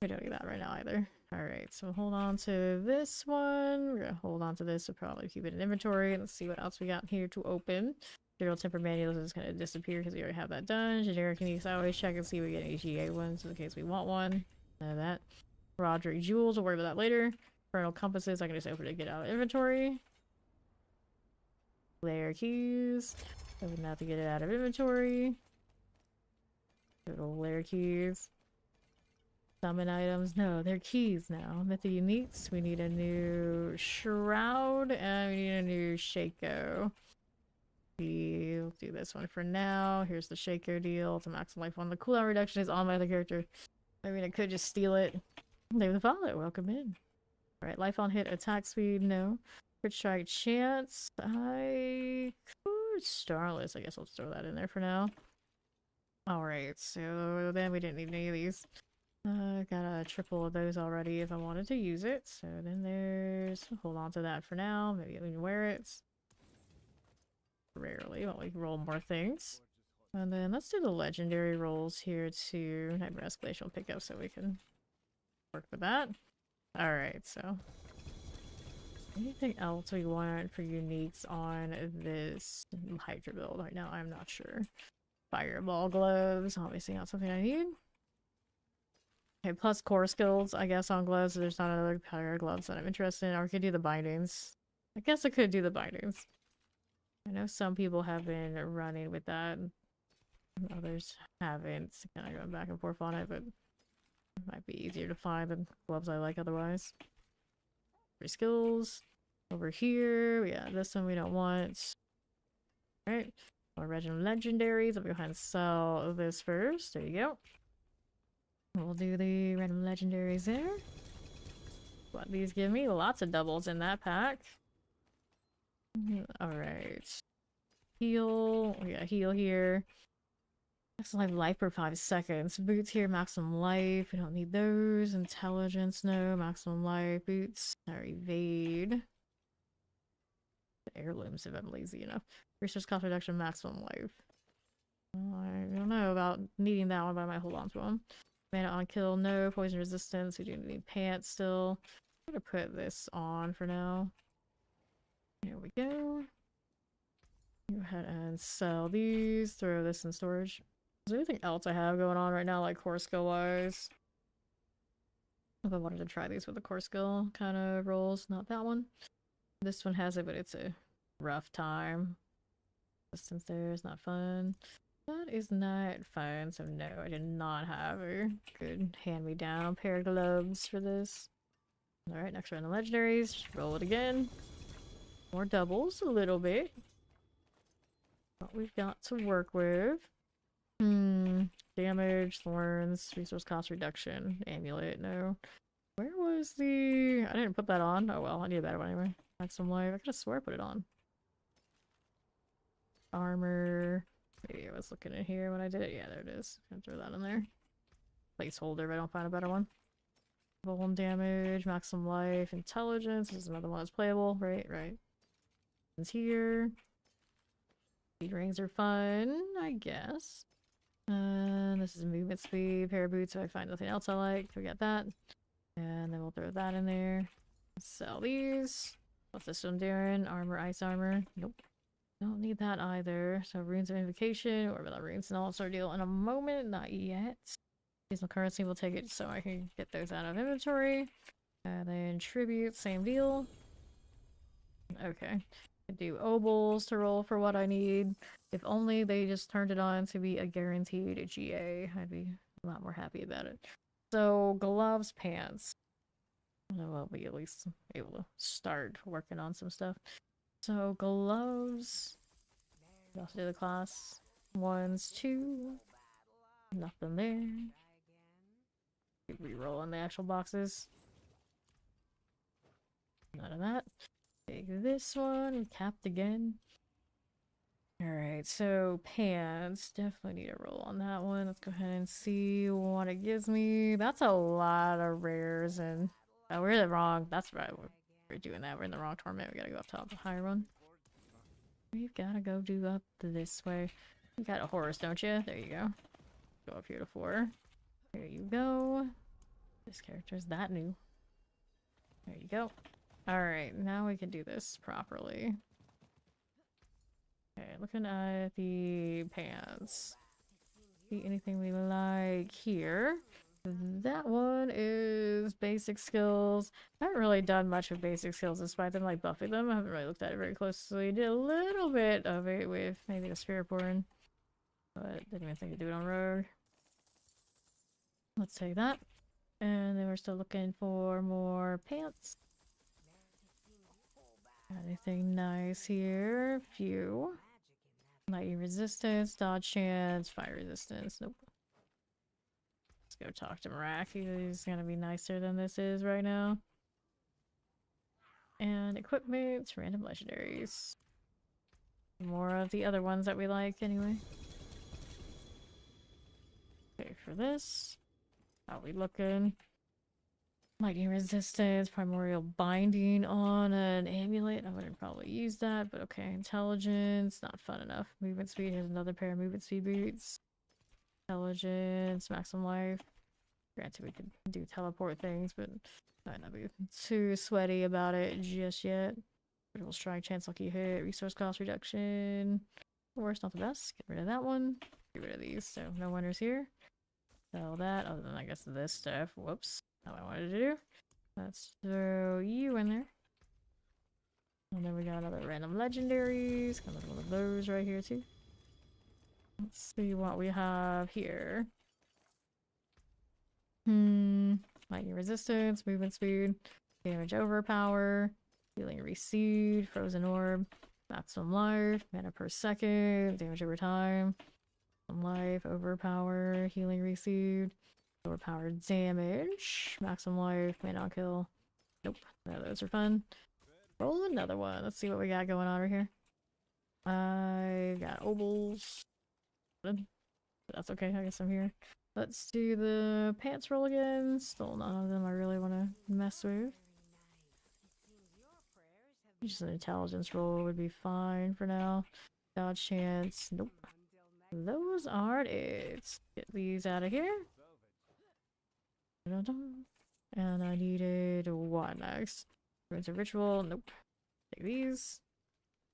We don't need that right now either. Alright, so hold on to this one. We're gonna hold on to this, so probably keep it in inventory. Let's see what else we got here to open. General Temper Manuals is gonna disappear because we already have that done. Generic Uniques, I always check and see if we get an HEA ones in case we want one. None of that. Roderick Jewels, we'll worry about that later. Infernal Compasses, I can just open it and get out of inventory. Layer Keys. Open that to get it out of inventory. Little layer keys. Summon items. No, they're keys now. Mythic Uniques. We need a new Shroud and we need a new Shaco. We'll do this one for now. Here's the Shaco deal. It's a maximum life one. The cooldown reduction is on my other character. I mean, I could just steal it. Name the follow. Welcome in. Alright, life on hit, attack speed, no. Crit strike chance. I could Starless. I guess I'll just throw that in there for now. Alright, so then we didn't need any of these. Got a triple of those already if I wanted to use it. So then there's... Hold on to that for now. Maybe I can wear it. Rarely, but we can roll more things. And then let's do the legendary rolls here too. Nightmare Escalation will pick up so we can work with that. Alright, so... Anything else we want for uniques on this Hydra build? Right now, I'm not sure. Fireball gloves, obviously not something I need. Okay, plus core skills, I guess, on gloves. So there's not another pair of gloves that I'm interested in. Or we could do the bindings. I guess I could do the bindings. I know some people have been running with that. Others haven't. Kind of going back and forth on it, but it might be easier to find than gloves I like otherwise. Free skills. Over here, yeah, this one we don't want. Alright. Original legendaries. I'll go ahead and sell this first. There you go. We'll do the random legendaries there. What these give me? Lots of doubles in that pack. Alright. Heal. We got heal here. Maximum life per 5 seconds. Boots here, maximum life. We don't need those. Intelligence, no. Maximum life. Boots. Or evade. The heirlooms if I'm lazy enough. Resource cost reduction, maximum life. I don't know about needing that one, but I might hold on to them. Mana on kill, no. Poison resistance. We do need pants still. I'm gonna put this on for now. Here we go. Go ahead and sell these. Throw this in storage. Is there anything else I have going on right now, like core skill wise? If I wanted to try these with the core skill kind of rolls, not that one. This one has it, but it's a rough time. Distance there is not fun. That is not fun, so no, I did not have a good hand-me-down pair of gloves for this. Alright, next round of legendaries. Roll it again. More doubles, a little bit. What we've got to work with. Damage, thorns, resource cost reduction, amulet, no. Where was the... I didn't put that on. Oh well, I need a better one anyway. Maximum life. I could've swore I put it on. Armor. Maybe I was looking in here when I did it. Yeah, there it is. Gonna throw that in there. Placeholder if I don't find a better one. Volume damage, maximum life, intelligence. This is another one that's playable. Right, right. It's here. Speed rings are fun, I guess. This is movement speed, pair of boots if I find nothing else I like. Forget that. And then we'll throw that in there. Sell these. What's this one doing? Armor, ice armor. Nope. Don't need that either. So runes of invocation, or about runes and all sort of deal in a moment. Not yet. Seasonal currency, we'll take it so I can get those out of inventory. And then tribute, same deal. Okay. I do obols to roll for what I need. If only they just turned it on to be a guaranteed GA, I'd be a lot more happy about it. So gloves, pants. I'll be at least able to start working on some stuff. So gloves. We also do the class 1s, 2. Nothing there. Reroll on the actual boxes. None of that. Take this one. Capped again. Alright, so pants. Definitely need a roll on that one. Let's go ahead and see what it gives me. That's a lot of rares and... Oh, we're in the wrong. That's right. We're doing that. We're in the wrong tournament. We gotta go up top. The higher one. We've gotta go do up this way. You got a horse, don't you? There you go. Go up here to 4. There you go. This character's that new. There you go. Alright, now we can do this properly. Okay, looking at the pants. See anything we like here? That one is basic skills. I haven't really done much with basic skills despite them like buffing them. I haven't really looked at it very closely. Did a little bit of it with maybe the Spiritborn, but didn't even think to do it on Rogue. Let's take that. And then we're still looking for more pants. Anything nice here? Few. Lightning resistance, dodge chance, fire resistance. Nope. Let's go talk to Marak. He's gonna be nicer than this is right now. And equipment, random legendaries. More of the other ones that we like anyway. Okay, for this. How we looking? Lightning resistance, primordial binding on an amulet. I wouldn't probably use that, but okay. Intelligence, not fun enough. Movement speed, here's another pair of movement speed boots. Intelligence, maximum life. Granted, we could do teleport things, but I might not be too sweaty about it just yet. Critical strike, chance lucky hit, resource cost reduction. Worst, not the best. Get rid of that one. Get rid of these, so no winners here. Sell that, other than I guess this stuff. Whoops. Not what I wanted to do. Let's throw you in there. And then we got other random legendaries. Kind of one of those right here too. Let's see what we have here. Lightning resistance, movement speed, damage overpower, healing reseed, frozen orb, maximum life, mana per second, damage over time, life, overpower, healing reseed. Overpowered damage. Maximum life, may not kill. Nope. No, those are fun. Roll another one. Let's see what we got going on over here. I got obols. That's okay, I guess I'm here. Let's do the pants roll again. Still none of them I really want to mess with. Just an intelligence roll would be fine for now. Dodge chance. Nope. Those aren't it. Get these out of here. And I needed what next? Ruins of Ritual. Nope. Take these.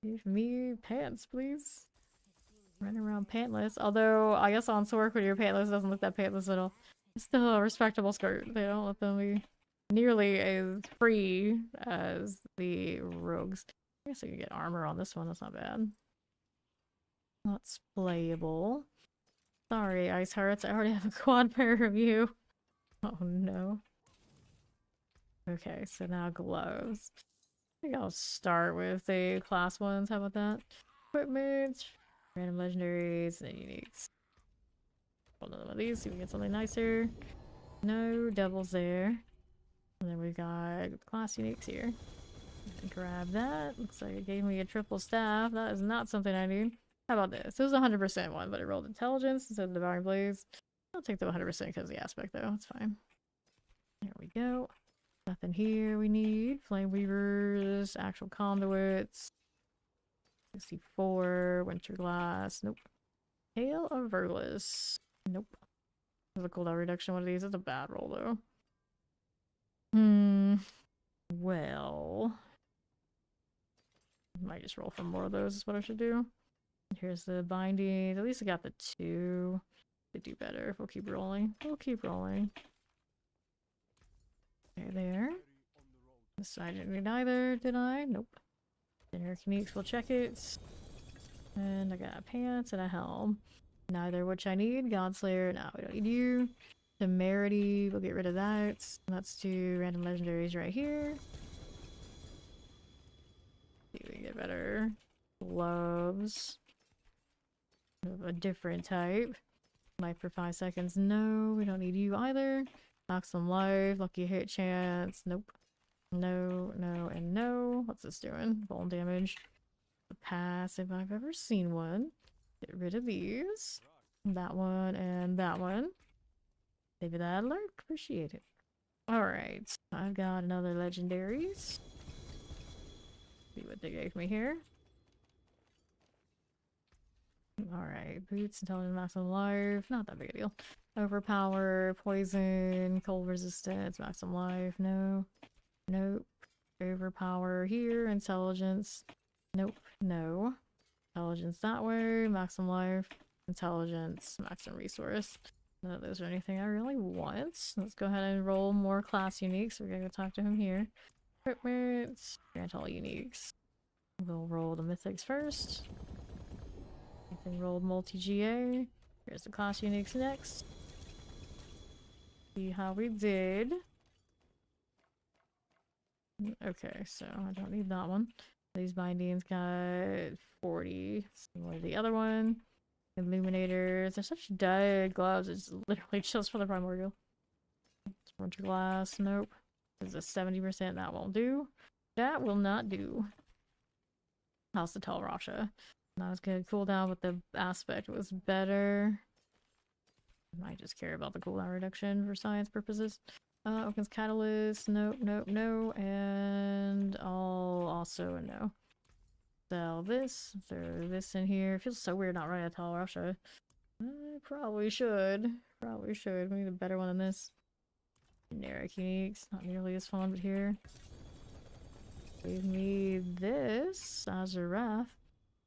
Give me pants, please. Run around pantless. Although, I guess on Sork when you're pantless, it doesn't look that pantless at all. It's still a respectable skirt. They don't let them be nearly as free as the rogues. I guess I could get armor on this one. That's not bad. That's playable. Sorry, Ice Hearts. I already have a quad pair of you. Oh no. Okay, so now gloves. I think I'll start with the class ones. How about that? Equipment, random legendaries, and then uniques. Hold on one of these, see if we can get something nicer. No devils there. And then we've got class uniques here. Grab that. Looks like it gave me a triple staff. That is not something I need. How about this? This was a 100% one, but it rolled intelligence instead of devouring blaze. I'll take the 100% because of the aspect, though. It's fine. There we go. Nothing here we need. Flame weavers, actual conduits. 64, winter glass. Nope. Hail of Verlis. Nope. There's a cooldown reduction. One of these is a bad roll, though. Well, might just roll for more of those is what I should do. Here's the binding. At least I got the 2. Could do better if we'll keep rolling. We'll keep rolling. There. This side didn't need either, did I? Nope. Generic uniques, we'll check it. And I got pants and a helm. Neither which I need. Godslayer, no, we don't need you. Temerity, we'll get rid of that. Let's do random legendaries right here. See if we can get better gloves. Of a different type. Life for 5 seconds. No, we don't need you either. Maximum life, lucky hit chance. Nope. No, no, and no. What's this doing? Bone damage. Pass if I've ever seen one. Get rid of these. That one and that one. David Adler, appreciate it. Alright, I've got another legendaries. See what they gave me here. Alright, boots, intelligence, maximum life. Not that big a deal. Overpower, poison, cold resistance, maximum life. No. Nope. Overpower here, intelligence. Nope. No. Intelligence that way, maximum life. Intelligence, maximum resource. None of those are anything I really want. Let's go ahead and roll more class uniques. We're gonna go talk to him here. Equipment, grant all uniques. We'll roll the mythics first. Anything rolled multi-GA. Here's the class uniques next. See how we did. Okay, so I don't need that one. These bindings got 40. Similar to the other one. Illuminators. They're such dead gloves. It's literally just for the primordial. Winter glass. Nope. There's a 70%. That won't do. That will not do. House of Tal Rasha. Not as good. Cooldown with the aspect was better. Might just care about the cooldown reduction for science purposes. Opens Catalyst. Nope, nope, no. And I'll also a no. Sell this. Throw this in here. It feels so weird not running a Tal Rasha. I probably should. Probably should. We need a better one than this. Generic uniques. Not nearly as fun, but here. Give me this. Azurath.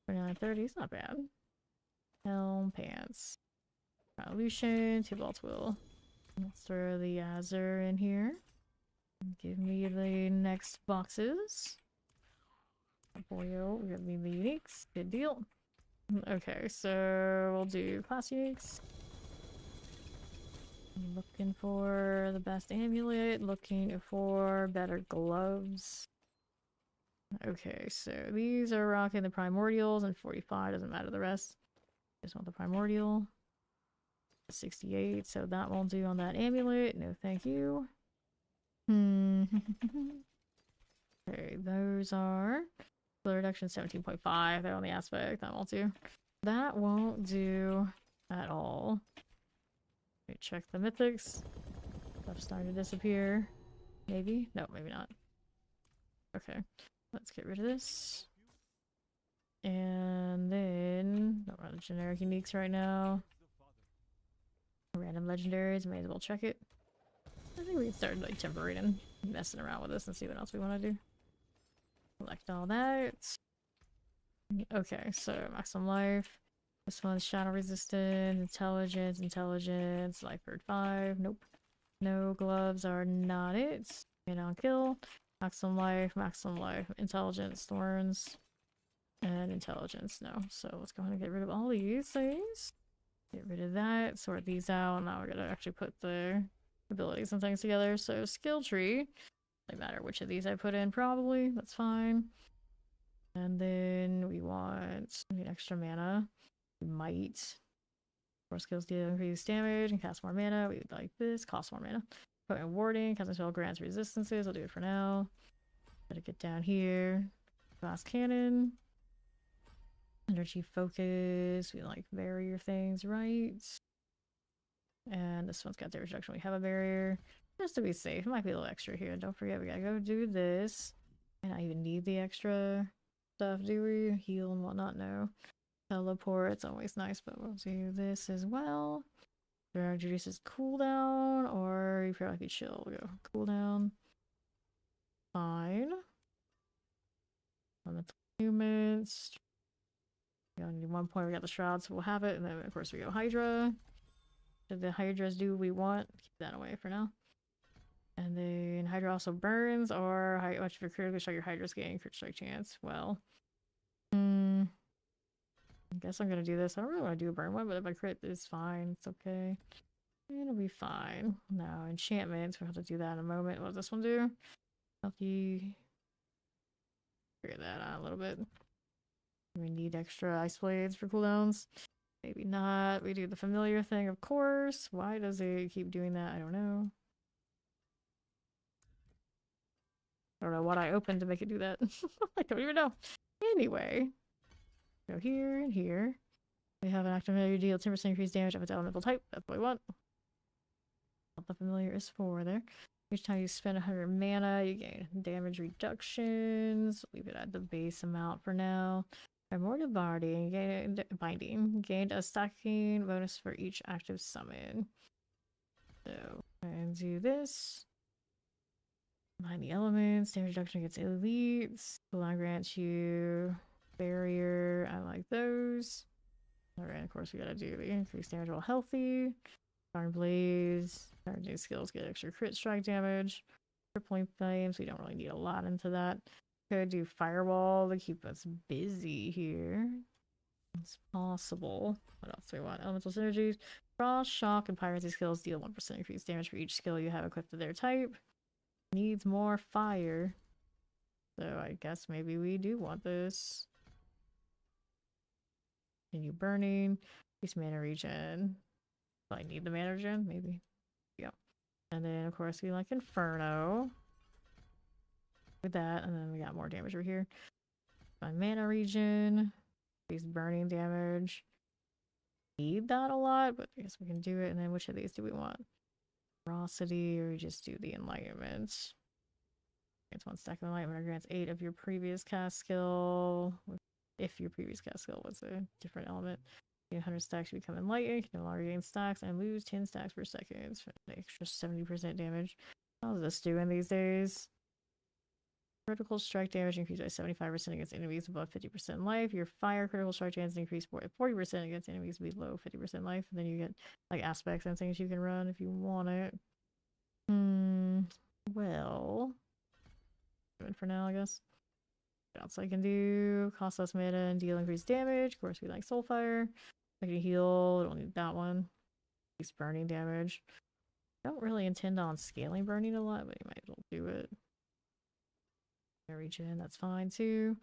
2930. It's not bad. Helm, pants. Revolution. 2 bolts will. Let's throw the Azure in here. Give me the next boxes. Boyo, give me the uniques. Good deal. Okay, so we'll do class uniques. Looking for the best amulet. Looking for better gloves. Okay, so these are rocking the primordials and 45. Doesn't matter the rest. Just want the primordial. 68, so that won't do on that amulet. No, thank you. Okay, those are flow reduction 17.5. They're on the aspect. That won't do. That won't do at all. Okay, check the mythics. Stuff's starting to disappear. Maybe? No, maybe not. Okay, let's get rid of this. And then, don't run the generic uniques right now. Random legendaries, may as well check it. I think we can start like temporary and messing around with this and see what else we want to do. Collect all that. Okay, so maximum life. This one's shadow resistant, intelligence, life bird 5. Nope. No gloves are not it. And on kill. Maximum life, intelligence, thorns, and intelligence. No. So let's go ahead and get rid of all these things. Get rid of that, sort these out. Now we're gonna actually put the abilities and things together. So skill tree. Doesn't matter which of these I put in, probably. That's fine. And then we need extra mana. We might. 4 skills deal increased damage and cast more mana. We would like this. Cost more mana. Put in warding. Casting spell grants resistances. I'll do it for now. Gotta get down here. Glass cannon. Energy focus. We like barrier things, right? And this one's got damage reduction. We have a barrier. Just to be safe. It might be a little extra here. Don't forget, we gotta go do this. And I even need the extra stuff, do we? Heal and whatnot? No. Teleport, it's always nice, but we'll do this as well. There introduces cooldown, or you feel like you chill. We'll go cooldown. Fine. Elemental humans. We only need 1 point. We got the shroud, so we'll have it. And then, of course, we go Hydra. Did the Hydras do what we want? Keep that away for now. And then Hydra also burns, or how much of your critically strike your Hydra's gain crit strike chance? Well, I guess I'm gonna do this. I don't really want to do a burn one, but if I crit, it's fine. It's okay. It'll be fine. Now, enchantments. We'll have to do that in a moment. What does this one do? Help you figure that out a little bit. We need extra ice blades for cooldowns. Maybe not. We do the familiar thing, of course. Why does it keep doing that? I don't know. I don't know what I opened to make it do that. I don't even know. Anyway, go here and here. We have an active familiar deal 10% increased damage of its elemental type. That's what we want. What the familiar is for there. Each time you spend 100 mana, you gain damage reductions. Leave it at the base amount for now. Primordial Binding. Gained a stacking bonus for each active summon. So, and do this. Combine the elements. Damage reduction against elites. Cooldown grants you barrier. I like those. Alright, of course we gotta do the increased damage while healthy. Iron Blaze. Our skills get extra crit strike damage. Crippling Flames. We don't really need a lot into that. Could do Firewall to keep us busy here. It's possible. What else do we want? Elemental Synergies. Frost, Shock, and Piracy skills deal 1% increased damage for each skill you have equipped to their type. Needs more fire. So I guess maybe we do want this. Continue burning. Increase mana regen. Do I need the mana regen? Maybe. Yeah. And then of course we like Inferno. With that, and then we got more damage over here. My mana regen. Increase burning damage. Need that a lot, but I guess we can do it. And then which of these do we want? Ferocity, or just do the enlightenment? It's 1 stack of enlightenment, or grants 8 of your previous cast skill. If your previous cast skill was a different element. 100 stacks, you become enlightened. You can no longer gain stacks and lose 10 stacks per second for an extra 70% damage. How's this doing these days? Critical strike damage increased by 75% against enemies above 50% life. Your fire critical strike chance increased by 40% against enemies below 50% life. And then you get like aspects and things you can run if you want it. Well, good for now, I guess. What else I can do? Cost less mana and deal increased damage. Of course, we like Soulfire. I can heal. Don't need that one. Increased burning damage. Don't really intend on scaling burning a lot, but you might as well do it. Regen, that's fine too.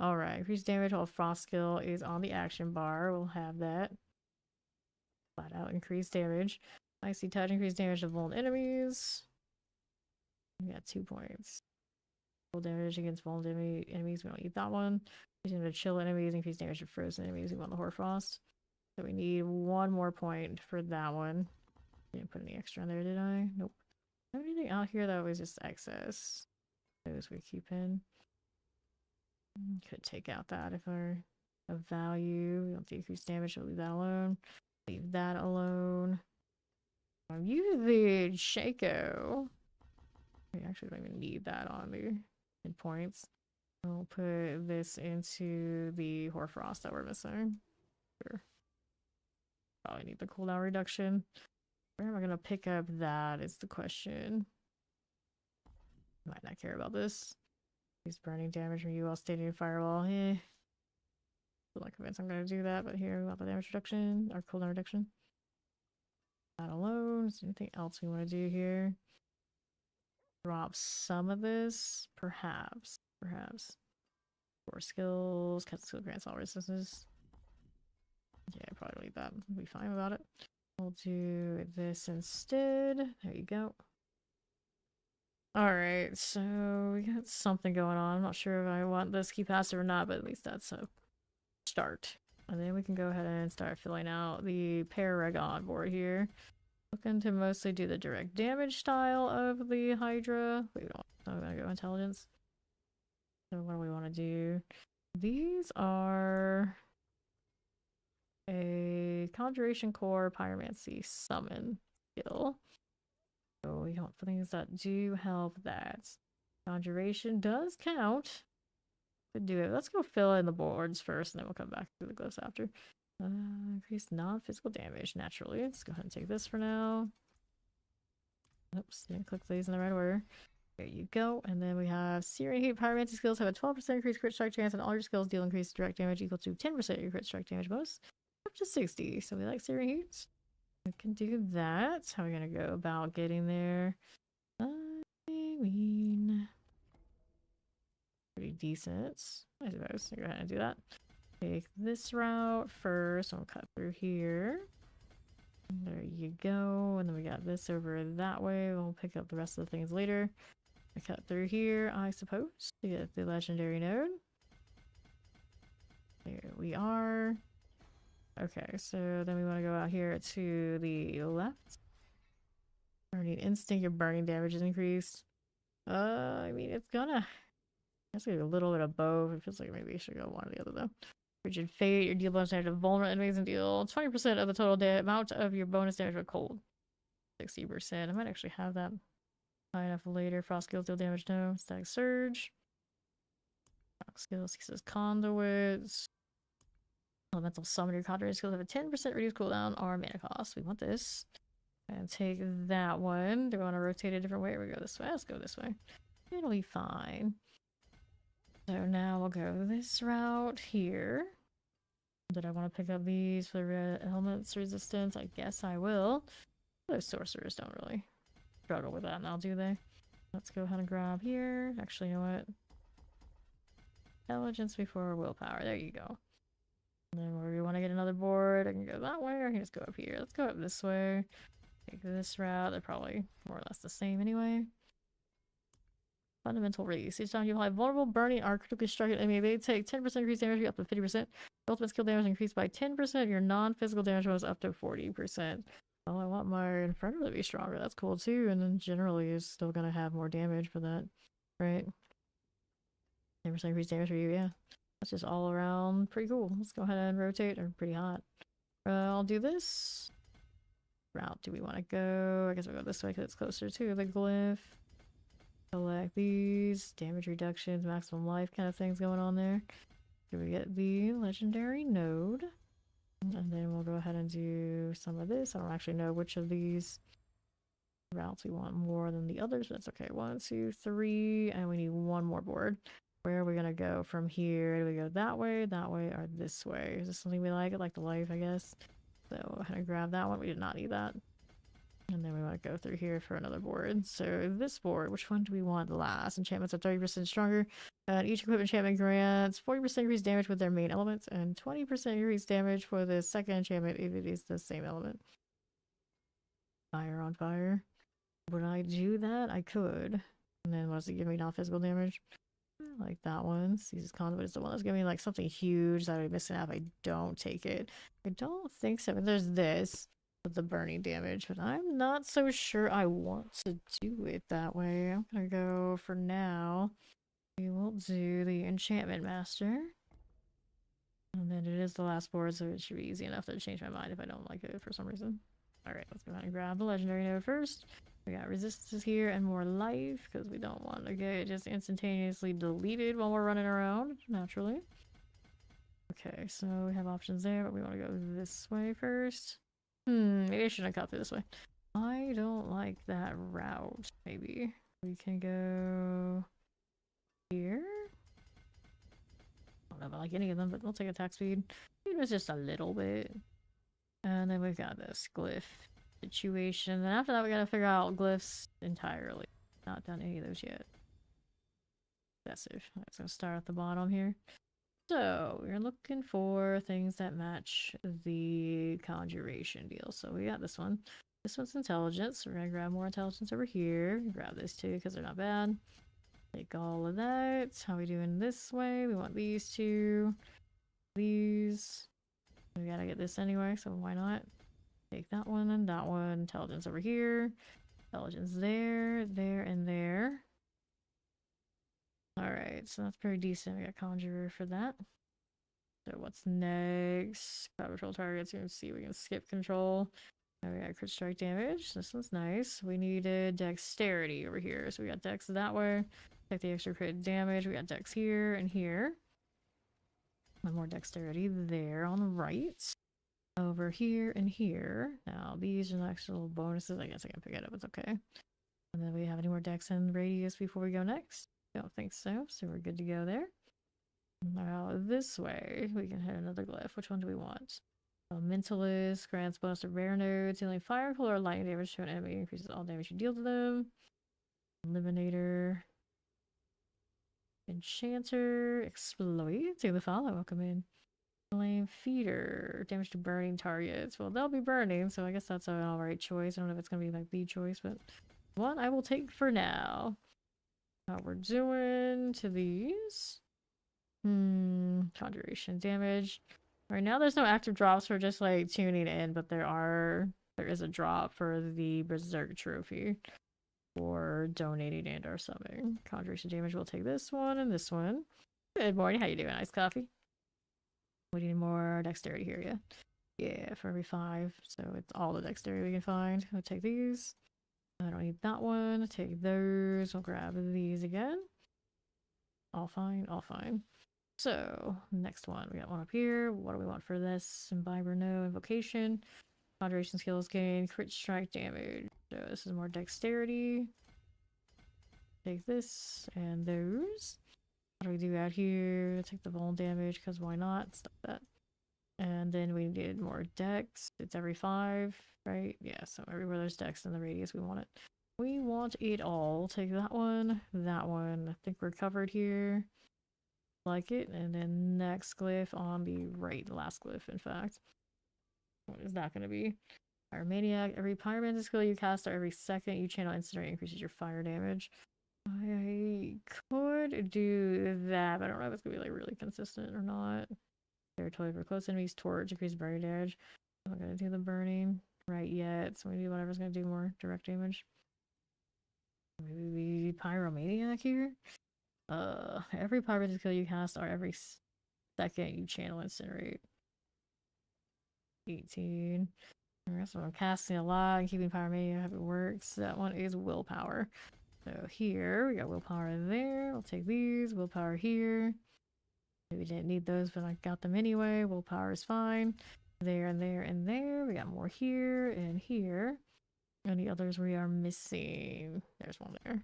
Alright, increased damage while frost skill is on the action bar. We'll have that. Flat out increased damage. Icy touch, increased damage to vulnerable enemies. We got 2 points. Full damage against vulnerable enemies. We don't need that one. We're going to chill enemies, increase damage to frozen enemies. We want the Hoarfrost. So we need 1 more point for that one. Didn't put any extra in there, did I? Nope. Anything out here that was just excess? Those we keep in. Could take out that if we're of value. We don't decrease damage, so leave that alone. Leave that alone. I'll use the Shaco. We actually don't even need that on the endpoints. We'll put this into the Hoarfrost that we're missing. Sure. Probably need the cooldown reduction. Where am I gonna pick up that is the question. Might not care about this. He's burning damage from you while standing in firewall. I'm not convinced I'm gonna do that, but here we want the damage reduction or cooldown reduction. That alone. Is there anything else we want to do here? Drop some of this, perhaps. 4 skills, cut skill grants all resistances. Yeah, probably leave that. We'll be fine about it. We'll do this instead. There you go. Alright, so we got something going on. I'm not sure if I want this key passive or not, but at least that's a start. And then we can go ahead and start filling out the Paragon board here. Looking to mostly do the direct damage style of the Hydra. We don't want to go intelligence. So what do we want to do? These are a Conjuration Core Pyromancy Summon skill. So we want things that do help that. Conjuration does count. Could do it. Let's go fill in the boards first, and then we'll come back to the glyphs after. Increase non-physical damage naturally. Let's go ahead and take this for now. Oops, didn't click these in the right order. There you go. And then we have Searing Heat. Pyromancy skills have a 12% increased crit strike chance, and all your skills deal increased direct damage equal to 10% of your crit strike damage bonus, up to 60. So we like Searing Heat. We can do that. How are we gonna go about getting there? I mean, pretty decent. I suppose. Go ahead and do that. Take this route first. I'll cut through here. There you go. And then we got this over that way. We'll pick up the rest of the things later. I cut through here, I suppose, to get the legendary node. There we are. Okay, so then we want to go out here to the left. Burning instinct, your burning damage is increased. I mean, it's gonna be a little bit of both. It feels like maybe you should go one or the other though. Frigid Fate, your deal bonus damage to vulnerable enemies and deal 20% of the total amount of your bonus damage with cold. 60%. I might actually have that high enough later. Frost skills deal damage, no. Static Surge. Frost skills, he says Conduits. Elemental Summon, your conjuring skills have a 10% reduced cooldown or mana cost. We want this. And take that one. Do we want to rotate a different way or we go this way? Let's go this way. It'll be fine. So now we'll go this route here. Did I want to pick up these for the elements resistance? I guess I will. Those sorcerers don't really struggle with that now, do they? Let's go ahead and grab here. Actually, you know what? Intelligence before willpower. There you go. And then where we want to get another board, I can go that way or I can just go up here. Let's go up this way. Take this route. They're probably more or less the same anyway. Fundamental release. Each time you apply vulnerable, burning, or critically striking enemy, they take 10% increased damage up to 50%. Ultimate skill damage increased by 10%. Your non-physical damage was up to 40%. Oh, I want my Inferno to be stronger. That's cool too. And then generally is still gonna have more damage for that, right? 10% increased damage for you, yeah. That's just all around pretty cool. Let's go ahead and rotate. They're pretty hot. I'll do this. Route do we want to go? I guess we'll go this way because it's closer to the glyph. Select these. Damage reductions, maximum life kind of things going on there. Do we get the legendary node? And then we'll go ahead and do some of this. I don't actually know which of these routes we want more than the others, but that's okay. 1, 2, 3, and we need one more board. Where are we gonna go from here? Do we go that way, or this way? Is this something we like? I like the life, I guess. So we'll go ahead and grab that one. We did not need that. And then we want to go through here for another board. So this board, which one do we want last? Enchantments are 30% stronger. Each equipment enchantment grants 40% increased damage with their main elements and 20% increased damage for the second enchantment if it is the same element. Fire on fire. Would I do that? I could. And then what does it give me? Non-physical damage? Like that one. Seizes Conduit is the one that's giving me like something huge that I'm missing out if I don't take it. I don't think so. There's this with the burning damage, but I'm not so sure I want to do it that way. I'm gonna go for now. We will do the Enchantment Master. And then it is the last board, so it should be easy enough to change my mind if I don't like it for some reason. Alright, let's go ahead and grab the Legendary node first. We got resistances here and more life, because we don't want to get it just instantaneously deleted while we're running around, naturally. Okay, so we have options there, but we want to go this way first. Maybe I shouldn't cut through this way. I don't like that route, maybe. We can go here. I don't know if I like any of them, but we'll take attack speed. It was just a little bit. And then we've got this glyph situation. Then after that, we gotta figure out glyphs entirely. Not done any of those yet. Excessive. Let's go start at the bottom here. So we're looking for things that match the conjuration deal. So we got this one. This one's intelligence. So we're gonna grab more intelligence over here. Grab this too because they're not bad. Take all of that. How are we doing this way? We want these two. These. We gotta get this anyway, so why not? Take that one and that one. Intelligence over here. Intelligence there, there, and there. Alright, so that's pretty decent. We got Conjurer for that. So what's next? Crowd control targets. You can see we can skip control. Now we got crit strike damage. This one's nice. We needed dexterity over here. So we got dex that way. Take the extra crit damage. We got dex here and here. One more dexterity there on the right. Over here and here. Now these are actual bonuses. I guess I can pick it up. It's okay. And then we have any more dex and radius before we go next? Don't think so. So we're good to go there. Now this way we can hit another glyph. Which one do we want? Mentalist grants bonus to rare nodes, dealing fire, cold, or lightning damage to an enemy. Increases all damage you deal to them. Eliminator. Enchanter. Exploit. Take the follow. Welcome in. Flame feeder. Damage to burning targets. Well, they'll be burning, so I guess that's an alright choice. I don't know if it's gonna be like the choice, but one I will take for now. We're doing to these. Conjuration damage. Right now there's no active drops for just like tuning in, but there is a drop for the Berserk trophy for donating and or summing. Conjuration damage, we'll take this one and this one. Good morning, how you doing? Iced coffee? We need more dexterity here, yeah? Yeah, for every 5. So it's all the dexterity we can find. I'll take these. I don't need that one. Take those. I'll grab these again. All fine, all fine. So, next one. We got one up here. What do we want for this? Imbiber, no. Invocation. Conjuration skills gain. Crit strike damage. So this is more dexterity. Take this and those. What do we do out here? Take the vuln damage, because why not? Stop that. And then we needed more dex. It's every 5, right? Yeah, so everywhere there's dex in the radius, we want it. We want it all. Take that one, that one. I think we're covered here. Like it. And then next glyph on the right, the last glyph, in fact. What is that going to be? Pyromaniac. Every pyromantic skill you cast or every second you channel incinerate increases your fire damage. I could do that, but I don't know if it's going to be like really consistent or not. Territory for close enemies, torch, increase burning damage. I'm not going to do the burning right yet, so we do whatever's going to do more direct damage. Maybe Pyromaniac here? Every pyromantic skill you cast or every second you channel incinerate. 18. So I'm casting a lot and keeping Pyromaniac if it works. That one is willpower. So here, we got willpower there. I'll take these. Willpower here. Maybe didn't need those, but I got them anyway. Willpower is fine. There and there and there. We got more here and here. Any others we are missing? There's one there.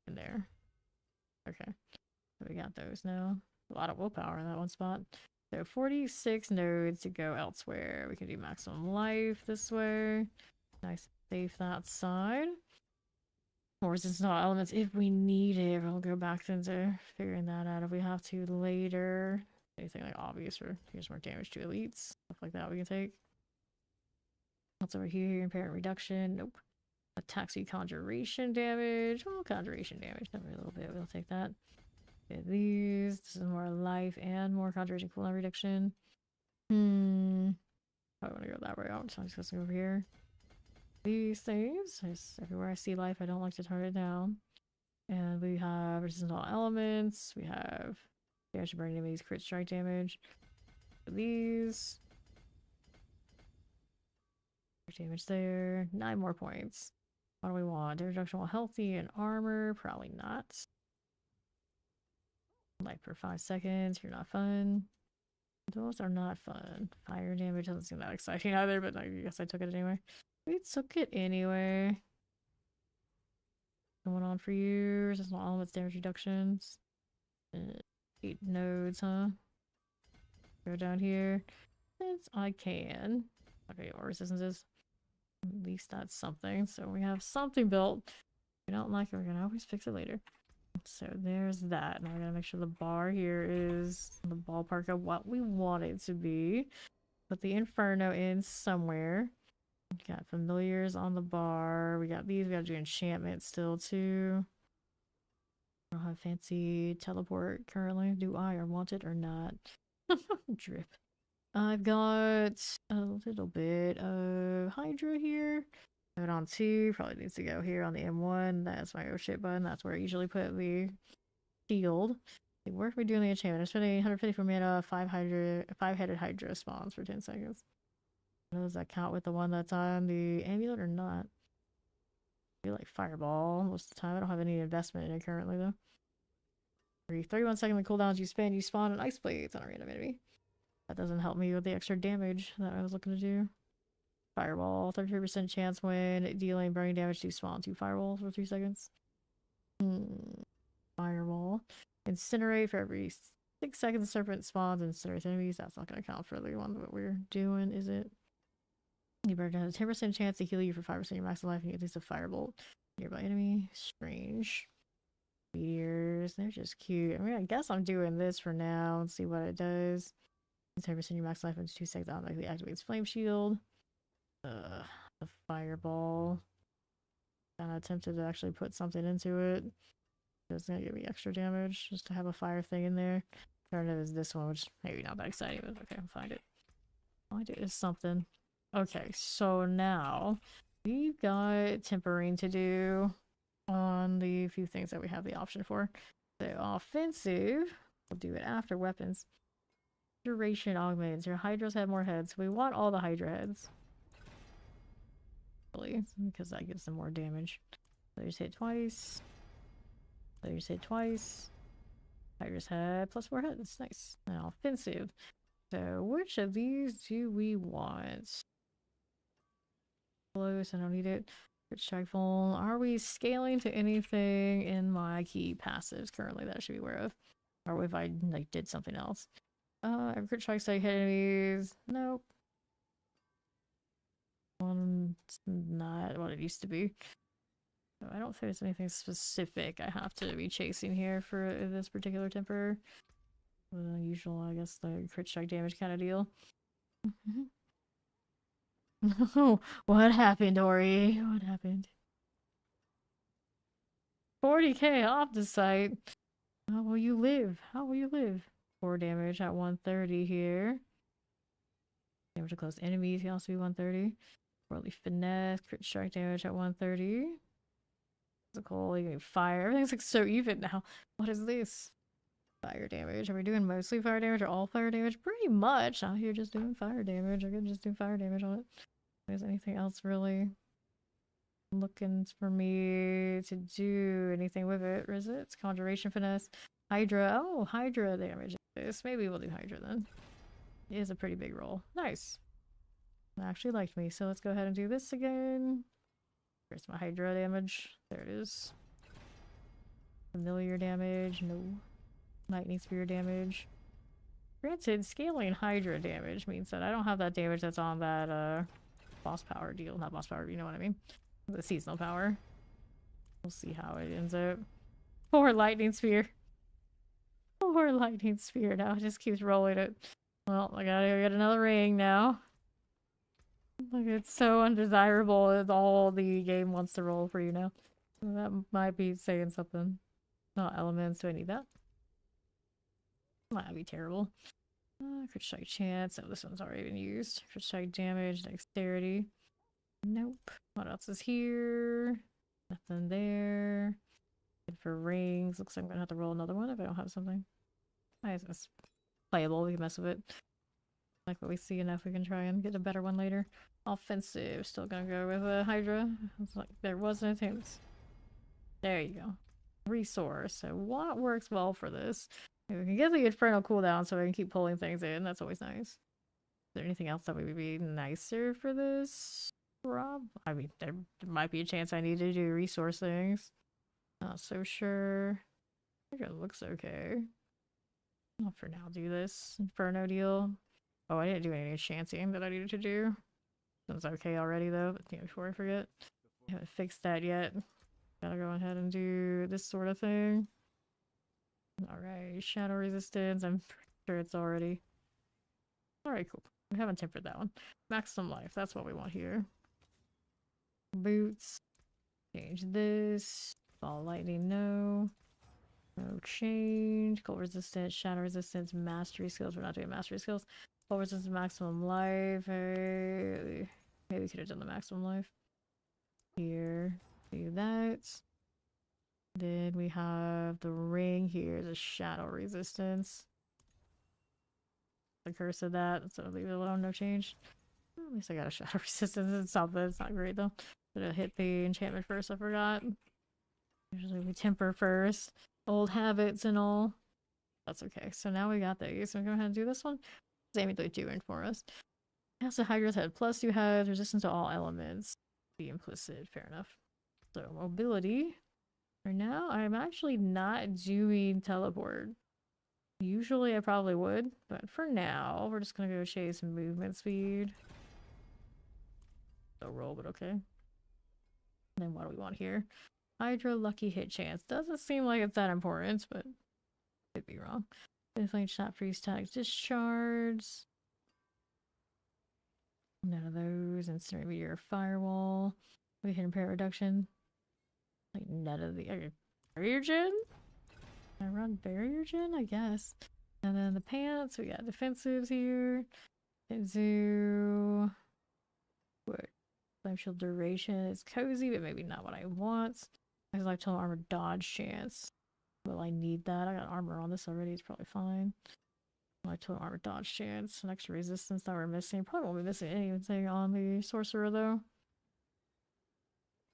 And there. Okay. So we got those now. A lot of willpower in that one spot. So 46 nodes to go elsewhere. We can do maximum life this way. Nice. save that side. More resistance to all elements if we need it. We'll go back into figuring that out if we have to later. Anything like obvious, or here's more damage to elites. Stuff like that we can take. What's over here? Impairment reduction. Nope. Attacks you conjuration damage. Oh, conjuration damage. Never a little bit. We'll take that. Get these. This is more life and more conjuration cooldown reduction. I want to go that way out, so I'm just going over here. These things. Everywhere I see life, I don't like to turn it down. And we have resistance to all elements. We have damage to burning enemies, crit strike damage. These. Damage there. 9 more points. What do we want? Damage reduction while healthy and armor. Probably not. Life per 5 seconds. You're not fun. Those are not fun. Fire damage doesn't seem that exciting either, but I guess I took it anyway. We took it anyway. Going on for you. Resistance to all elements damage reductions. 8 nodes, huh? Go down here. Since I can. Okay, what resistance is. At least that's something. So we have something built. If we don't like it, we're gonna always fix it later. So there's that. Now I gotta make sure the bar here is the ballpark of what we want it to be. Put the Inferno in somewhere. We got familiars on the bar. We got these. We gotta do enchantment still too. I don't have fancy teleport currently. Do I or want it or not? Drip. I've got a little bit of Hydra here. I have it on 2. Probably needs to go here on the M1. That's my oh shit button. That's where I usually put the shield. Where can we do the enchantment? I'm spending 154 mana, 5-headed Hydra spawns for 10 seconds. Does that count with the one that's on the amulet or not? I feel like Fireball most of the time. I don't have any investment in it currently though. 31 second cooldowns you spend, you spawn an Ice Blades on a random enemy. That doesn't help me with the extra damage that I was looking to do. Fireball, 33% chance when dealing burning damage to spawn 2 fireballs for 3 seconds. Fireball. Incinerate for every 6 seconds serpent spawns and incinerates enemies. That's not going to count for the one that we're doing, is it? You burn down a 10% chance to heal you for 5% of your max life and you get at least a firebolt. Nearby enemy. Strange. Meteors. They're just cute. I mean, I guess I'm doing this for now and see what it does. 10% your max life into 2 seconds automatically activates Flame Shield. The Fireball. Kinda tempted to actually put something into it. It's gonna give me extra damage just to have a fire thing in there. Alternative is this one, which maybe not that exciting, but okay, I'll find it. Find it is something. Okay, so now we've got tempering to do on the few things that we have the option for. So offensive, we'll do it after weapons. Duration augments. Your Hydras have more heads. We want all the Hydra heads. Really, because that gives them more damage. Players hit twice. Players hit twice. Hydras head plus 4 heads. Nice. Now offensive. So which of these do we want? Close, I don't need it. Strikeful. Are we scaling to anything in my key passives currently that I should be aware of? Or if I like did something else? Every crit strike so you hit enemies. Nope. It's not what it used to be. So I don't think there's anything specific I have to be chasing here for this particular temper. The usual, I guess, the crit strike damage kind of deal. What happened, Ori? What happened? 40k off the site. How will you live? How will you live? 4 damage at 130 here. Damage to close enemies can also be 130. Worldly finesse, crit strike damage at 130. Physical, you can fire. Everything's like so even now. What is this? Fire damage. Are we doing mostly fire damage or all fire damage? Pretty much. Out here just doing fire damage. I could just do fire damage on it. Is anything else really looking for me to do anything with it? Resist, conjuration finesse, Hydra. Oh, Hydra damage. Maybe we'll do Hydra then. It is a pretty big roll. Nice. It actually liked me, so let's go ahead and do this again. Where's my Hydra damage? There it is. Familiar damage. No. Lightning spear damage. Granted, scaling Hydra damage means that I don't have that damage that's on that boss power deal. Not boss power, you know what I mean? The seasonal power. We'll see how it ends up. Poor lightning spear. Poor lightning spear now. It just keeps rolling it. Well, I gotta go get another ring now. Like, it's so undesirable. It's all the game wants to roll for you now. That might be saying something. Not elements. Do I need that? Might be terrible. Crit strike chance. Oh, this one's already been used. Crit strike damage, dexterity. Nope. What else is here? Nothing there. Good for rings. Looks like I'm gonna have to roll another one if I don't have something. It's playable. We can mess with it. Like what we see enough, we can try and get a better one later. Offensive. Still gonna go with a Hydra. It's like there wasn't hints. There you go. Resource. So what works well for this? We can get the Infernal cooldown so we can keep pulling things in. That's always nice. Is there anything else that would be nicer for this? Rob? I mean, there might be a chance I need to do resource things. Not so sure. I think it looks okay. I'll for now do this Inferno deal. Oh, I didn't do any chancing that I needed to do. It's okay already though, but yeah, before I forget. I haven't fixed that yet. Gotta go ahead and do this sort of thing. Alright, shadow resistance. I'm sure it's already. Alright, cool. We haven't tempered that one. Maximum life, that's what we want here. Boots. Change this. Ball lightning, no. No change. Cold resistance, shadow resistance, mastery skills. We're not doing mastery skills. Cold resistance, maximum life. Maybe we could have done the maximum life. Here. Do that. Then we have the ring here, the shadow resistance. The curse of that, so leave it alone, no change. At least I got a shadow resistance and something. It's not great though. But I'll hit the enchantment first, I forgot. Usually we temper first. Old habits and all. That's okay. So now we got these. So I'm gonna go ahead and do this one. It's aimingly doing for us. Has the Hydra's head. Plus you have resistance to all elements. Be implicit, fair enough. So mobility. For now, I'm actually not doing teleport. Usually I probably would, but for now, we're just gonna go chase movement speed. So roll, but okay. And then what do we want here? Hydra lucky hit chance. Doesn't seem like it's that important, but could be wrong. Flame shot, freeze tag, discharge. None of those. Instant meteor, firewall. We hit impair reduction. Like none of the barrier gen? Can I run barrier gen? I guess. And then the pants, we got defensives here. Zoo. What? Flame shield duration is cozy, but maybe not what I want. I like total armor dodge chance. Will I need that? I got armor on this already, it's probably fine. Like total armor dodge chance, an extra resistance that we're missing. Probably won't be missing anything on the sorcerer though.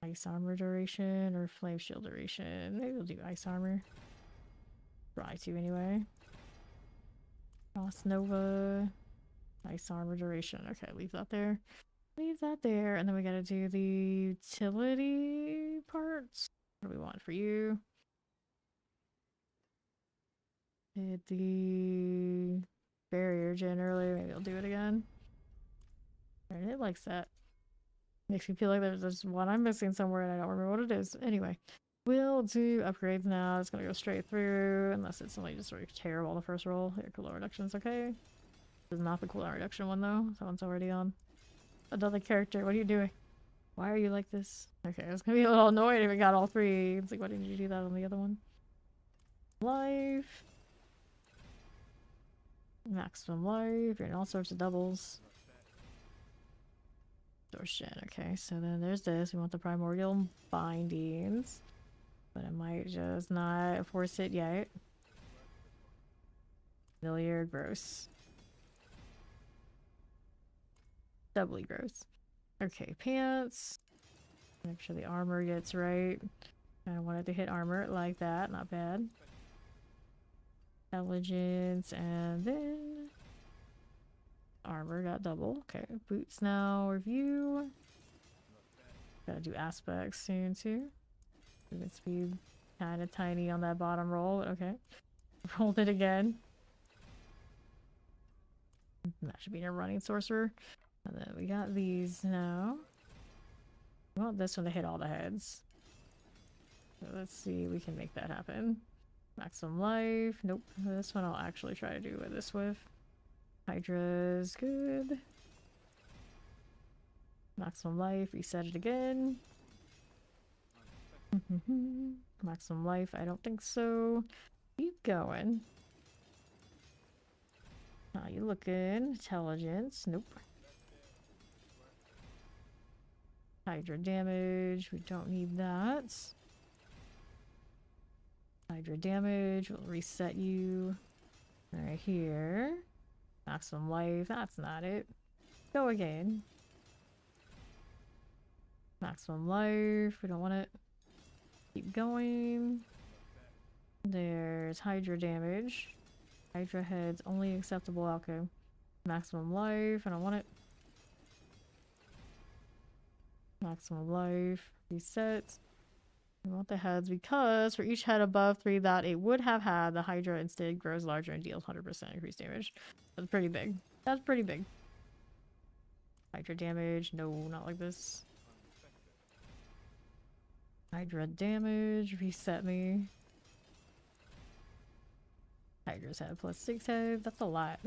Ice armor duration or flame shield duration. Maybe we'll do ice armor. Try to anyway. Frost Nova. Ice armor duration. Okay, leave that there. Leave that there. And then we gotta do the utility parts. What do we want for you? Did the barrier gen earlier. Maybe I'll do it again. And it likes that. Makes me feel like there's this one I'm missing somewhere and I don't remember what it is. Anyway, we'll do upgrades now. It's gonna go straight through unless it's something just sort of terrible the first roll. Here, cooldown reduction's okay. This is not the cooldown reduction one though. That one's already on. Another character, what are you doing? Why are you like this? Okay, I was gonna be a little annoyed if we got all three. It's like, why didn't you do that on the other one? Life. Maximum life, and all sorts of doubles. Distortion, okay, so then there's this. We want the primordial bindings. But I might just not force it yet. Familiar, gross. Doubly gross. Okay, pants. Make sure the armor gets right. I wanted to hit armor like that, not bad. Intelligence, and then armor got double. Okay, boots now, review. Gotta do aspects soon too. Movement speed kind of tiny on that bottom roll, but okay. Rolled it again. That should be a running sorcerer. And then we got these now. We want this one to hit all the heads. So let's see, we can make that happen. Maximum life. Nope. This one I'll actually try to do with this with. Hydra's good. Maximum life. Reset it again. Maximum life. I don't think so. Keep going. How you looking? Intelligence. Nope. Hydra damage. We don't need that. Hydra damage. We'll reset you. Right here. Maximum life. That's not it. Go again. Maximum life. We don't want it. Keep going. There's Hydra damage. Hydra heads. Only acceptable outcome. Maximum life. I don't want it. Maximum life. Reset. We want the heads because for each head above 3 that it would have had, the Hydra instead grows larger and deals 100% increased damage. That's pretty big. That's pretty big. Hydra damage. No, not like this. Hydra damage. Reset me. Hydra's had +6 heads. That's a lot.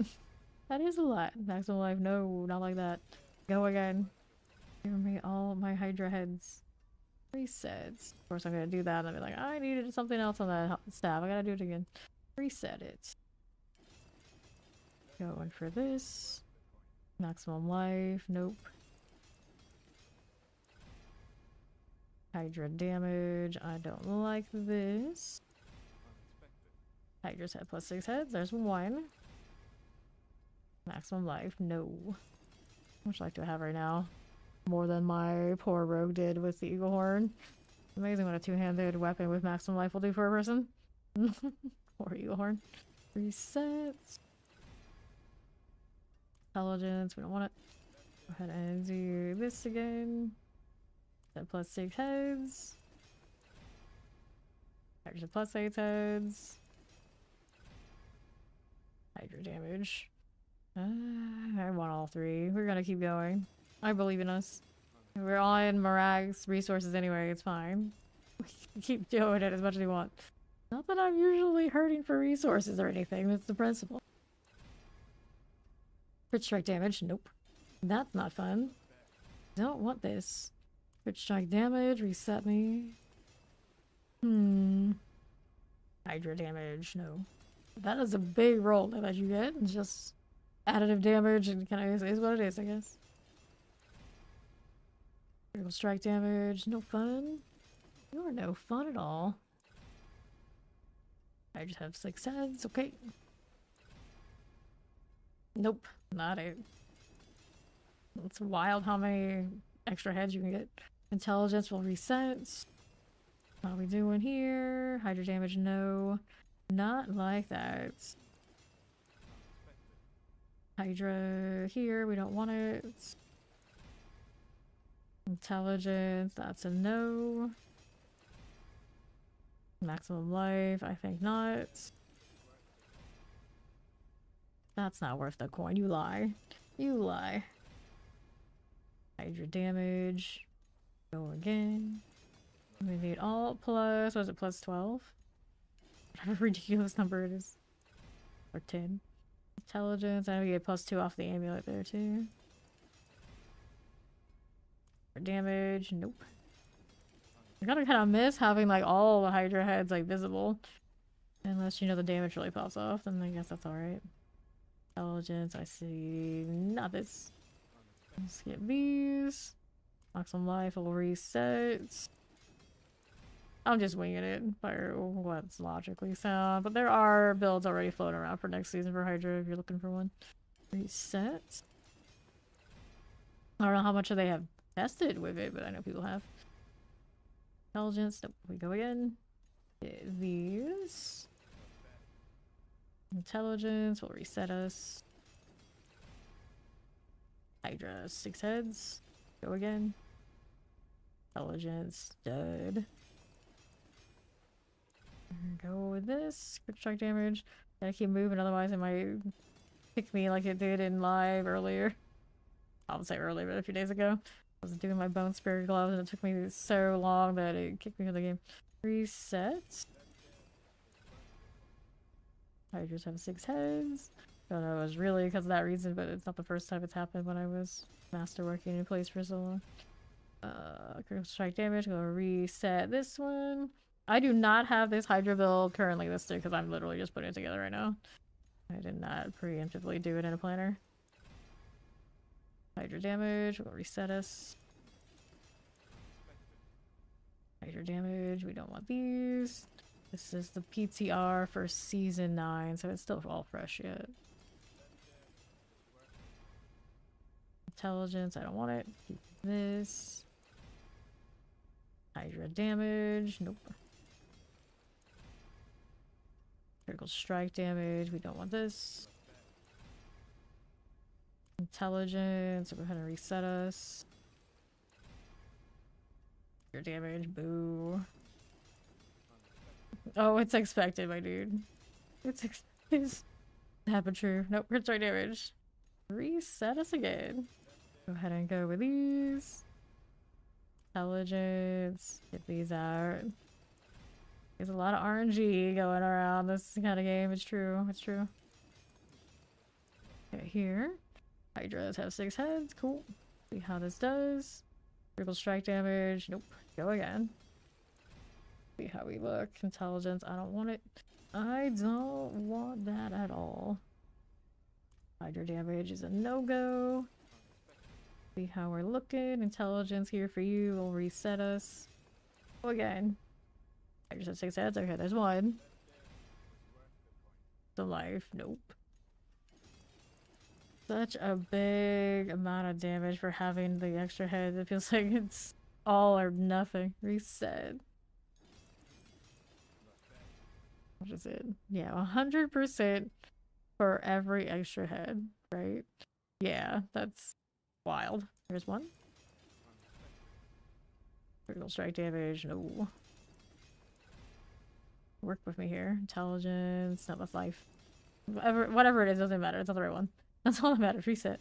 That is a lot. Maximum life. No, not like that. Go again. Give me all my Hydra heads. Resets. Of course, I'm gonna do that and I'll be like, I needed something else on that staff. I gotta do it again. Reset it. Going for this. Maximum life. Nope. Hydra damage. I don't like this. Hydra's had +6 heads. There's 1. Maximum life. No. How much life do I have right now? More than my poor rogue did with the eagle horn. Amazing what a two-handed weapon with maximum life will do for a person. Poor eagle horn. Reset. Intelligence. We don't want it. Go ahead and do this again. That +6 heads. Hydra +8 heads. Hydra damage. I want all 3. We're gonna keep going. I believe in us. We're on Marag's resources anyway, it's fine. We can keep doing it as much as we want. Not that I'm usually hurting for resources or anything, that's the principle. Crit strike damage, nope. That's not fun. Don't want this. Crit strike damage, reset me. Hydra damage, no. That is a big roll that you get. It's just additive damage and kind of is what it is, I guess. Critical strike damage, no fun. You are no fun at all. I just have 6 heads, okay. Nope, not it. It's wild how many extra heads you can get. Intelligence will reset. What are we doing here? Hydra damage, no. Not like that. Hydra here, we don't want it. Intelligence, that's a no. Maximum life, I think not. That's not worth the coin, you lie. You lie. Hydra damage. Go again. We need all plus, what is it, +12? Whatever ridiculous number it is. Or 10. Intelligence, and we get +2 off the amulet there too. For damage, nope. I gotta kind of miss having like all the Hydra heads like visible. Unless you know the damage really pops off, then I guess that's alright. Intelligence, I see not this. Let's get these. Maximum life will reset. I'm just winging it by what's logically sound, but there are builds already floating around for next season for Hydra if you're looking for one. Reset. I don't know how much they have tested with it, but I know people have. Intelligence, nope, we go again. Get these. Intelligence will reset us. Hydra, 6 heads. Go again. Intelligence, dead. Go with this. Crit strike damage. Gotta keep moving, otherwise it might pick me like it did in live earlier. I would say earlier, but a few days ago. I was doing my Bone Spirit gloves and it took me so long that it kicked me out of the game. Reset. Hydras have 6 heads. Don't know if it was really because of that reason, but it's not the first time it's happened when I was masterworking in place for so long. Critical strike damage. I'm gonna reset this one. I do not have this Hydra build currently listed because I'm literally just putting it together right now. I did not preemptively do it in a planner. Hydra damage. We'll reset us. Hydra damage. We don't want these. This is the PTR for season 9, so it's still all fresh yet. Intelligence. I don't want it. Keep this. Hydra damage. Nope. Critical strike damage. We don't want this. Intelligence. Go ahead and reset us. Your damage. Boo. Oh, it's expected, my dude. It's expected. Happen true. Nope. Crit strike damage. Reset us again. Go ahead and go with these. Intelligence. Get these out. There's a lot of RNG going around this kind of game. It's true. It's true. Okay, here. Hydras have 6 heads. Cool. See how this does. Critical strike damage. Nope. Go again. See how we look. Intelligence. I don't want it. I don't want that at all. Hydra damage is a no-go. See how we're looking. Intelligence here for you. Will reset us. Go again. I just have 6 heads. Okay, there's one. The life. Nope. Such a big amount of damage for having the extra head. It feels like it's all or nothing. Reset. What is it? Yeah, 100% for every extra head, right? Yeah, that's wild. There's one. Critical strike damage. No. Work with me here. Intelligence. No, that's life. Whatever it is, doesn't matter. It's not the right one. That's all that matters. Reset.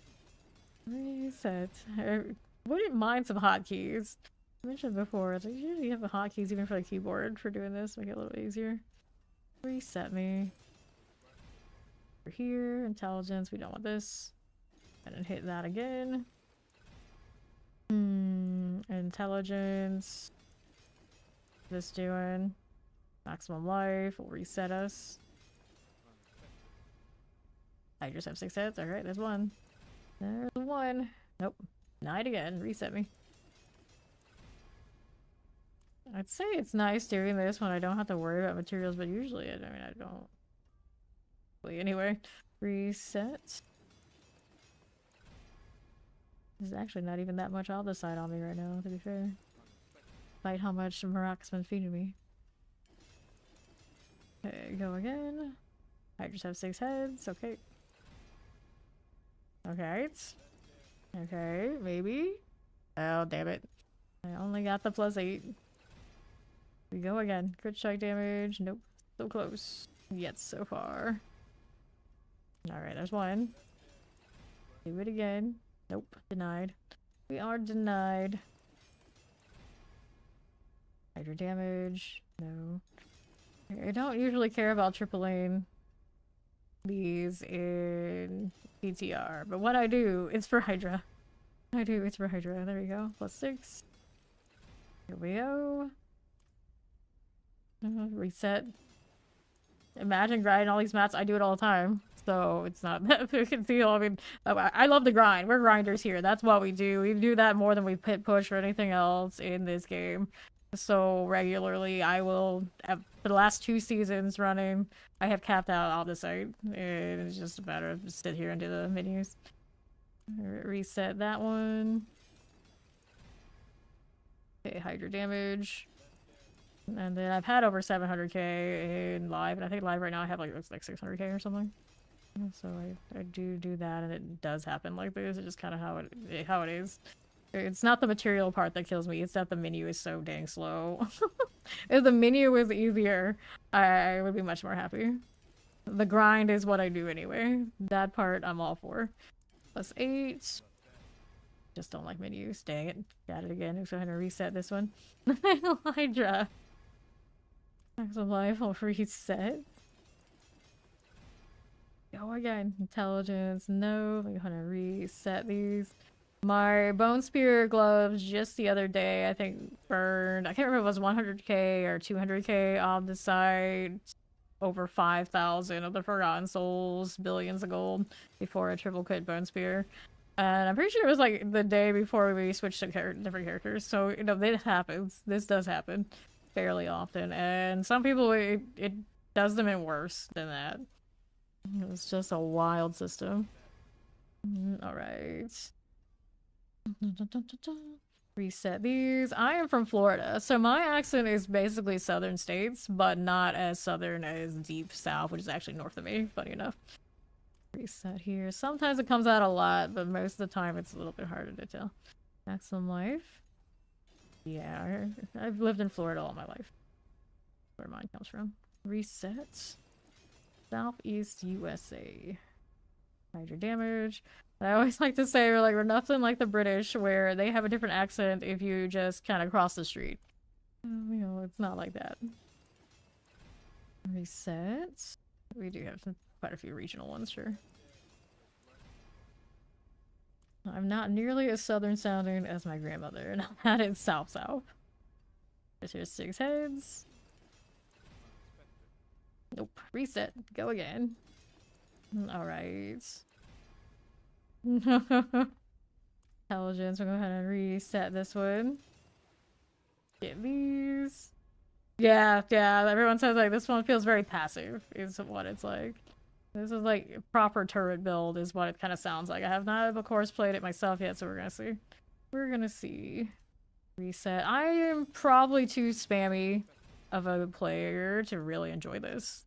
Reset. I wouldn't mind some hotkeys. I mentioned before, it's like usually you have the hotkeys even for the keyboard for doing this. Make it a little easier. Reset me. Over here. Intelligence. We don't want this. And then hit that again. Intelligence. This doing. Maximum life. Will reset us. I just have 6 hits. Alright, there's one. There's one. Nope. Denied again. Reset me. I'd say it's nice doing this when I don't have to worry about materials, but usually, I mean, I don't. Anyway, reset. There's actually not even that much on the side on me right now, to be fair. Despite how much Marac's been feeding me. Okay, go again. I just have 6 heads. Okay. Okay. Okay, maybe. Oh, damn it. I only got the +8. We go again. Crit strike damage. Nope. So close. Yet so far. Alright, there's one. Do it again. Nope. Denied. We are denied. Hydra damage. No. I don't usually care about tripling these in PTR, but what I do is for Hydra. It's for Hydra. There we go. +6. Here we go. Reset. Imagine grinding all these mats. I do it all the time, so it's not that big a deal. I mean, I love the grind. We're grinders here. That's what we do. We do that more than we pit push or anything else in this game. So regularly, I will, for the last 2 seasons running, I have capped out all the site. And it's just a matter of just sit here and do the menus. Reset that one. Okay, Hydra damage. And then I've had over 700k in live, and I think live right now I have like 600k or something. So I do that, and it does happen like this. It's just kind of how it is. It's not the material part that kills me. It's that the menu is so dang slow. If the menu was easier, I would be much more happy. The grind is what I do anyway. That part I'm all for. +8. Just don't like menus. Dang it. Got it again. Let's go ahead and reset this one. Hydra. Max of life will reset. Go again. Intelligence. No. I'm gonna reset these. My Bone Spear gloves just the other day, I think, burned. I can't remember if it was 100k or 200k on the side. Over 5,000 of the Forgotten Souls, billions of gold before I triple quit Bone Spear. And I'm pretty sure it was like the day before we switched to different characters. So, you know, this happens. This does happen fairly often. And some people, it does them in worse than that. It's just a wild system. Alright. Reset these. I am from Florida, so my accent is basically southern states, but not as southern as deep south, which is actually north of me, funny enough. Reset here. Sometimes it comes out a lot, but most of the time it's a little bit harder to tell. Maximum life. Yeah, I've lived in Florida all my life. Where mine comes from. Reset. Southeast USA. Hydra damage. I always like to say we're nothing like the British, where they have a different accent if you just kind of cross the street. You know, it's not like that. Reset. We do have quite a few regional ones, sure. I'm not nearly as southern sounding as my grandmother, and that is south. Here's 6 heads. Nope. Reset. Go again. Alright. Intelligence. We'll go ahead and reset this one. Get these. Yeah, everyone says like this one feels very passive is what it's like. This is like proper turret build is what it kind of sounds like. I have not, of course, played it myself yet, so we're gonna see. Reset. I am probably too spammy of a player to really enjoy this.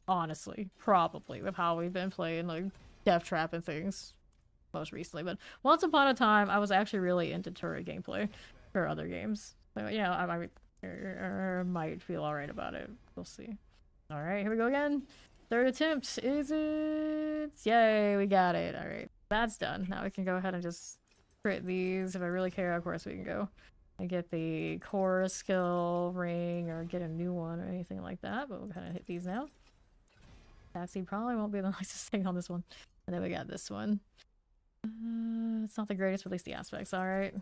Honestly, probably with how we've been playing like Death Trap and things most recently. But once upon a time, I was actually really into turret gameplay for other games. So, you know, I might feel alright about it. We'll see. Alright, here we go again. Third attempt. Is it? Yay, we got it. Alright, that's done. Now we can go ahead and just crit these. If I really care, of course we can go and get the core skill ring or get a new one or anything like that. But we'll kind of hit these now. Taxi probably won't be the nicest thing on this one. And then we got this one. It's not the greatest, but at least the aspects, alright.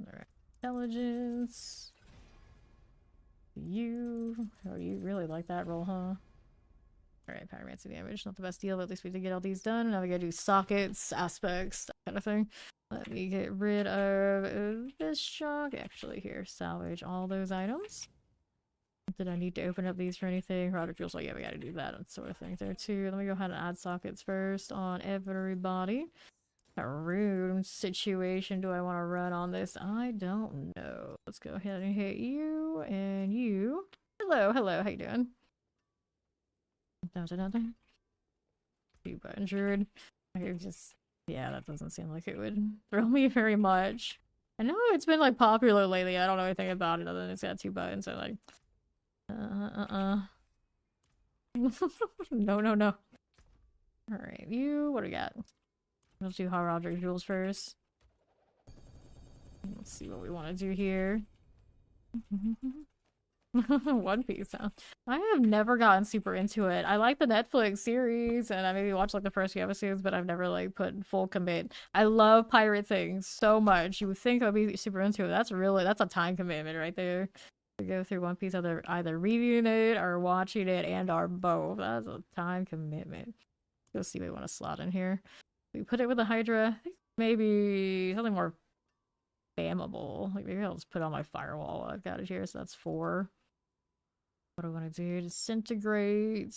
Alright. Intelligence. You. Oh, you really like that roll, huh? Alright, pyromancy damage. Not the best deal, but at least we did get all these done. Now we gotta do sockets, aspects, that kind of thing. Let me get rid of this junk. Actually, here, salvage all those items. Did I need to open up these for anything? Roger feels like, yeah, we gotta do that sort of thing there too. Let me go ahead and add sockets first on everybody. A room situation do I want to run on this? I don't know. Let's go ahead and hit you and you. Hello, how you doing? Two button druid. I just, yeah, that doesn't seem like it would throw me very much. I know it's been like popular lately. I don't know anything about it other than it's got 2 buttons. So like, no. Alright, you, what do we got? Let's do Hot Roderick Jewels first. Let's see what we want to do here. One Piece, huh? I have never gotten super into it. I like the Netflix series, and I maybe watched like the first few episodes, but I've never like put full commit. I love pirate things so much. You would think I'd be super into it. That's a time commitment right there. To go through One Piece, either reading it or watching it, and or both. That's a time commitment. Let's see what we want to slot in here. We put it with the Hydra. I think maybe something more spammable. Like maybe I'll just put on my firewall. I've got it here, so that's 4. What do I want to do? Disintegrate.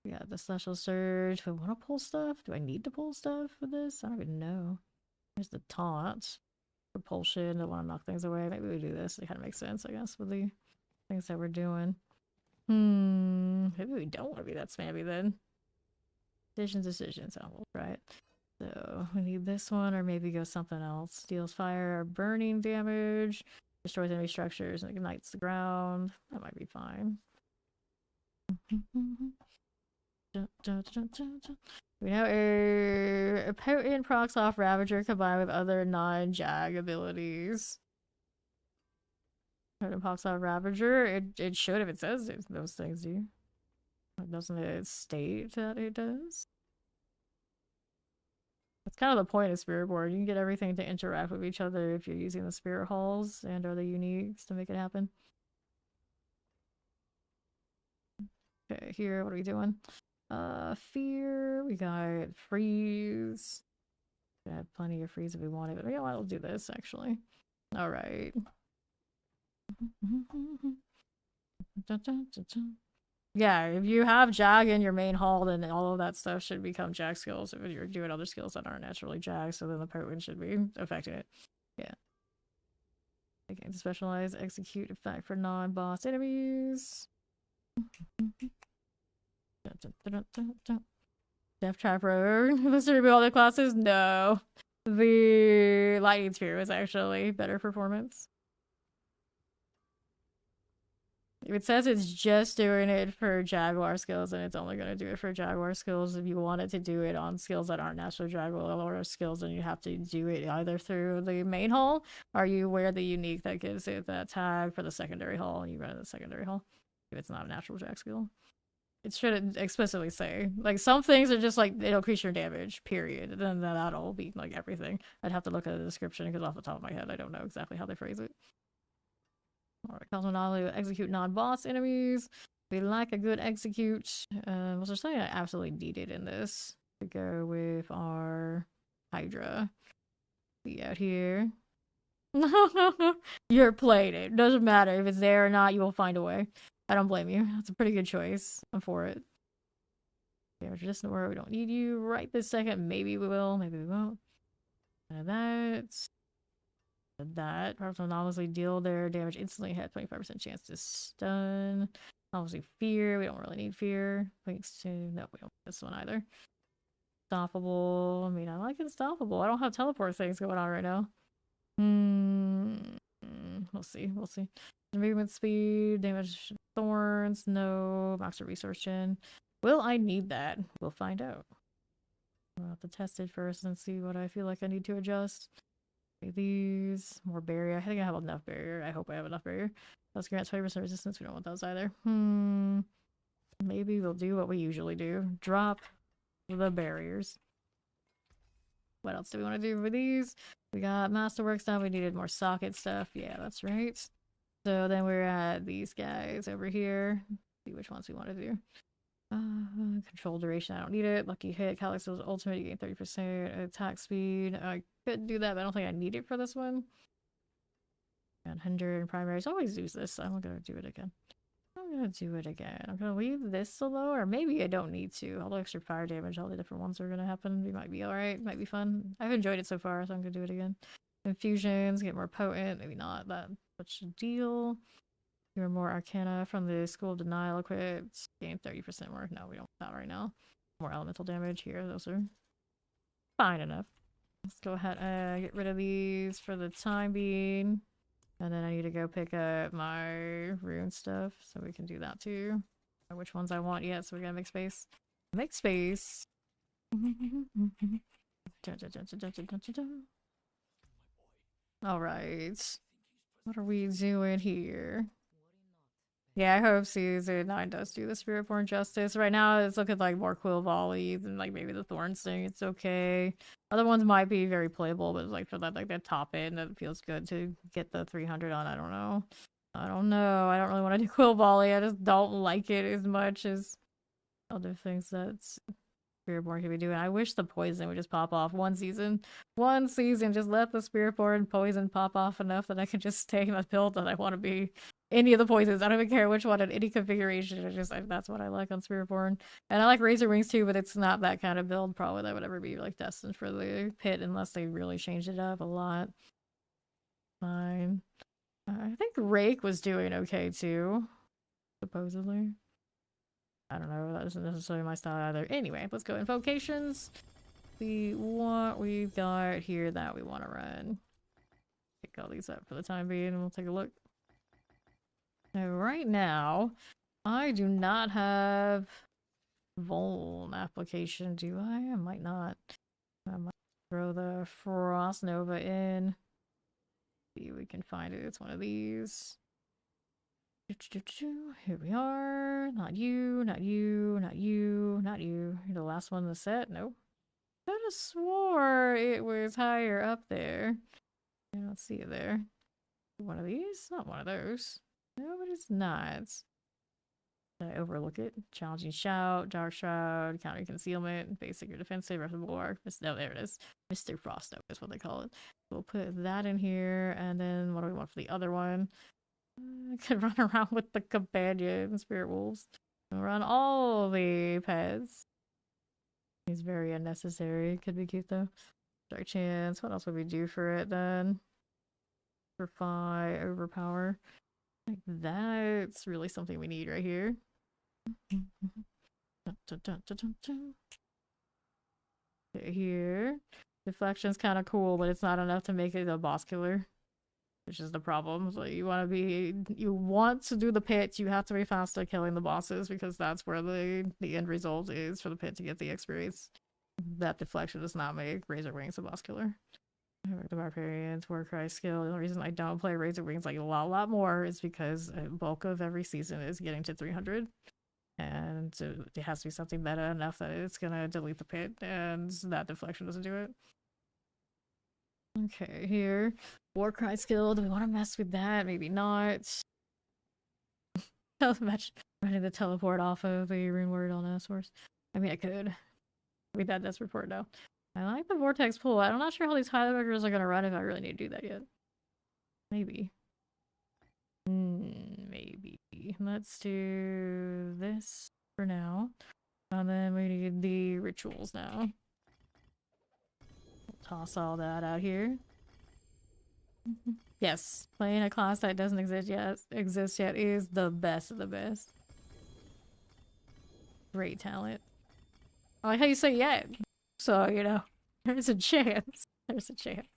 We got the Celestial Surge. Do I want to pull stuff? Do I need to pull stuff for this? I don't even know. There's the taunt. Propulsion. Don't want to knock things away. Maybe we do this. It kind of makes sense, I guess, with the things that we're doing. Maybe we don't want to be that spammy then. Decisions. I'll try it. So we need this one, or maybe go something else. Deals fire or burning damage. Destroys enemy structures and ignites the ground. That might be fine. We We know a potent procs off Ravager combined with other non-Jag abilities. Potent procs off Ravager, it should if it says those things, do. Doesn't it state that it does? That's kind of the point of Spirit Board. You can get everything to interact with each other if you're using the Spirit Halls and or the uniques to make it happen. Okay, here, what are we doing? Fear, we got freeze. We had plenty of freeze if we wanted, but you know what, we'll do this actually. Alright. Yeah, if you have Jag in your main hall, then all of that stuff should become Jag skills. If you're doing other skills that aren't naturally Jag, so then the potent should be affecting it. Yeah. Again, specialize execute effect for non-boss enemies. Death Trap Rogue. Let's review all the classes. No, the Lightning Spear was actually better performance. If it says it's just doing it for Jaguar skills, and it's only going to do it for Jaguar skills. If you want it to do it on skills that aren't naturally Jaguar skills, then you have to do it either through the main hall, or you wear the unique that gives it that tag for the secondary hall, and you run the secondary hall if it's not a natural Jag skill. It shouldn't explicitly say. Like, some things are just like, it'll increase your damage, period. And then that'll be like everything. I'd have to look at the description because off the top of my head, I don't know exactly how they phrase it. Alright, Cosmonauts execute non-boss enemies. We like a good execute. Was there something I absolutely needed in this to go with our Hydra? Be out here. No. You're playing it. Doesn't matter if it's there or not, you will find a way. I don't blame you. That's a pretty good choice. I'm for it. Damage resistant where we don't need you right this second. Maybe we will. Maybe we won't. That. Powerful anomalously deal their damage instantly. Had 25% chance to stun. Obviously fear. We don't really need fear. Thanks to... No, we don't need this one either. Unstoppable. I mean, I like unstoppable. I don't have teleport things going on right now. We'll see. We'll see. Movement speed, damage thorns, no. Master resource gen. Will I need that? We'll find out. We'll have to test it first and see what I feel like I need to adjust. Okay, these. More barrier. I think I have enough barrier. I hope I have enough barrier. Those grant 20% resistance. We don't want those either. Maybe we'll do what we usually do. Drop the barriers. What else do we want to do for these? We got Masterwork stuff. We needed more socket stuff. Yeah, that's right. So then we're at these guys over here. See which ones we want to do. Control duration, I don't need it. Lucky hit, Calyxo's ultimate, you gain 30% attack speed. I could do that, but I don't think I need it for this one. 100 primaries, always use this. I'm gonna do it again. I'm gonna leave this alone, or maybe I don't need to. All the extra fire damage, all the different ones are gonna happen. We might be alright, might be fun. I've enjoyed it so far, so I'm gonna do it again. Infusions, get more potent, maybe not that much deal. You're more Arcana from the School of Denial equipped. Gain 30% more. No, we don't want that right now. More elemental damage here. Those are fine enough. Let's go ahead and get rid of these for the time being. And then I need to go pick up my rune stuff so we can do that too. I don't know which ones I want yet, so we gotta make space. Make space. Alright. What are we doing here? Yeah, I hope Season 9 does do the Spiritborn justice. Right now, it's looking like more Quill Volleys and like maybe the Thorns thing. It's okay. Other ones might be very playable, but like for that, like the top end, it feels good to get the 300 on. I don't know. I don't really want to do Quill Volley. I just don't like it as much as other things that Spiritborn could be doing. I wish the poison would just pop off one season. Just let the Spiritborn poison pop off enough that I can just stay in the build that I want to be. Any of the poisons. I don't even care which one in any configuration. That's what I like on Spiritborn. And I like Razor Wings too, but it's not that kind of build probably that would ever be like destined for the pit unless they really changed it up a lot. Fine. I think Rake was doing okay too. Supposedly. I don't know, that isn't necessarily my style either. Anyway, let's go invocations. See what we've got here that we want to run. Pick all these up for the time being and we'll take a look. So right now, I do not have Vuln application, do I? I might not. I might throw the Frost Nova in. See if we can find it. It's one of these. Here we are. Not you, not you, not you, not you. You're the last one in the set? Nope. I could have swore it was higher up there. I don't see it there. One of these? Not one of those. No, it is not. Did I overlook it? Challenging Shout, Dark Shroud, Counter Concealment, Basic or Defensive, Rest of the Bulwark. No, there it is. Mr. Frosto is what they call it. We'll put that in here, and then what do we want for the other one? I could run around with the companion Spirit Wolves. We'll run all the pets. He's very unnecessary. Could be cute though. Dark Chance. What else would we do for it then? Fortify, Overpower. Like that's really something we need right here. Here. Deflection's kind of cool, but it's not enough to make it a boss killer. Which is the problem. So you want to do the pit, you have to be fast at killing the bosses because that's where the end result is for the pit to get the experience. That deflection does not make Razor Wings a boss killer. The Barbarians, Warcry skill. The only reason I don't play Razor Wings like a lot more is because a bulk of every season is getting to 300. And it has to be something meta enough that it's gonna delete the pit, and that deflection doesn't do it. Okay, here. Warcry skill. Do we want to mess with that? Maybe not. Imagine running the teleport off of the rune word on a source. I mean, I could. Read that death report now. I like the vortex pool. I'm not sure how these highlighters are gonna run if I really need to do that yet. Maybe. Maybe. Let's do this for now. And then we need the rituals now. We'll toss all that out here. Yes, playing a class that doesn't exist yet is the best of the best. Great talent. I like how you say yet. So, you know, there's a chance. There's a chance.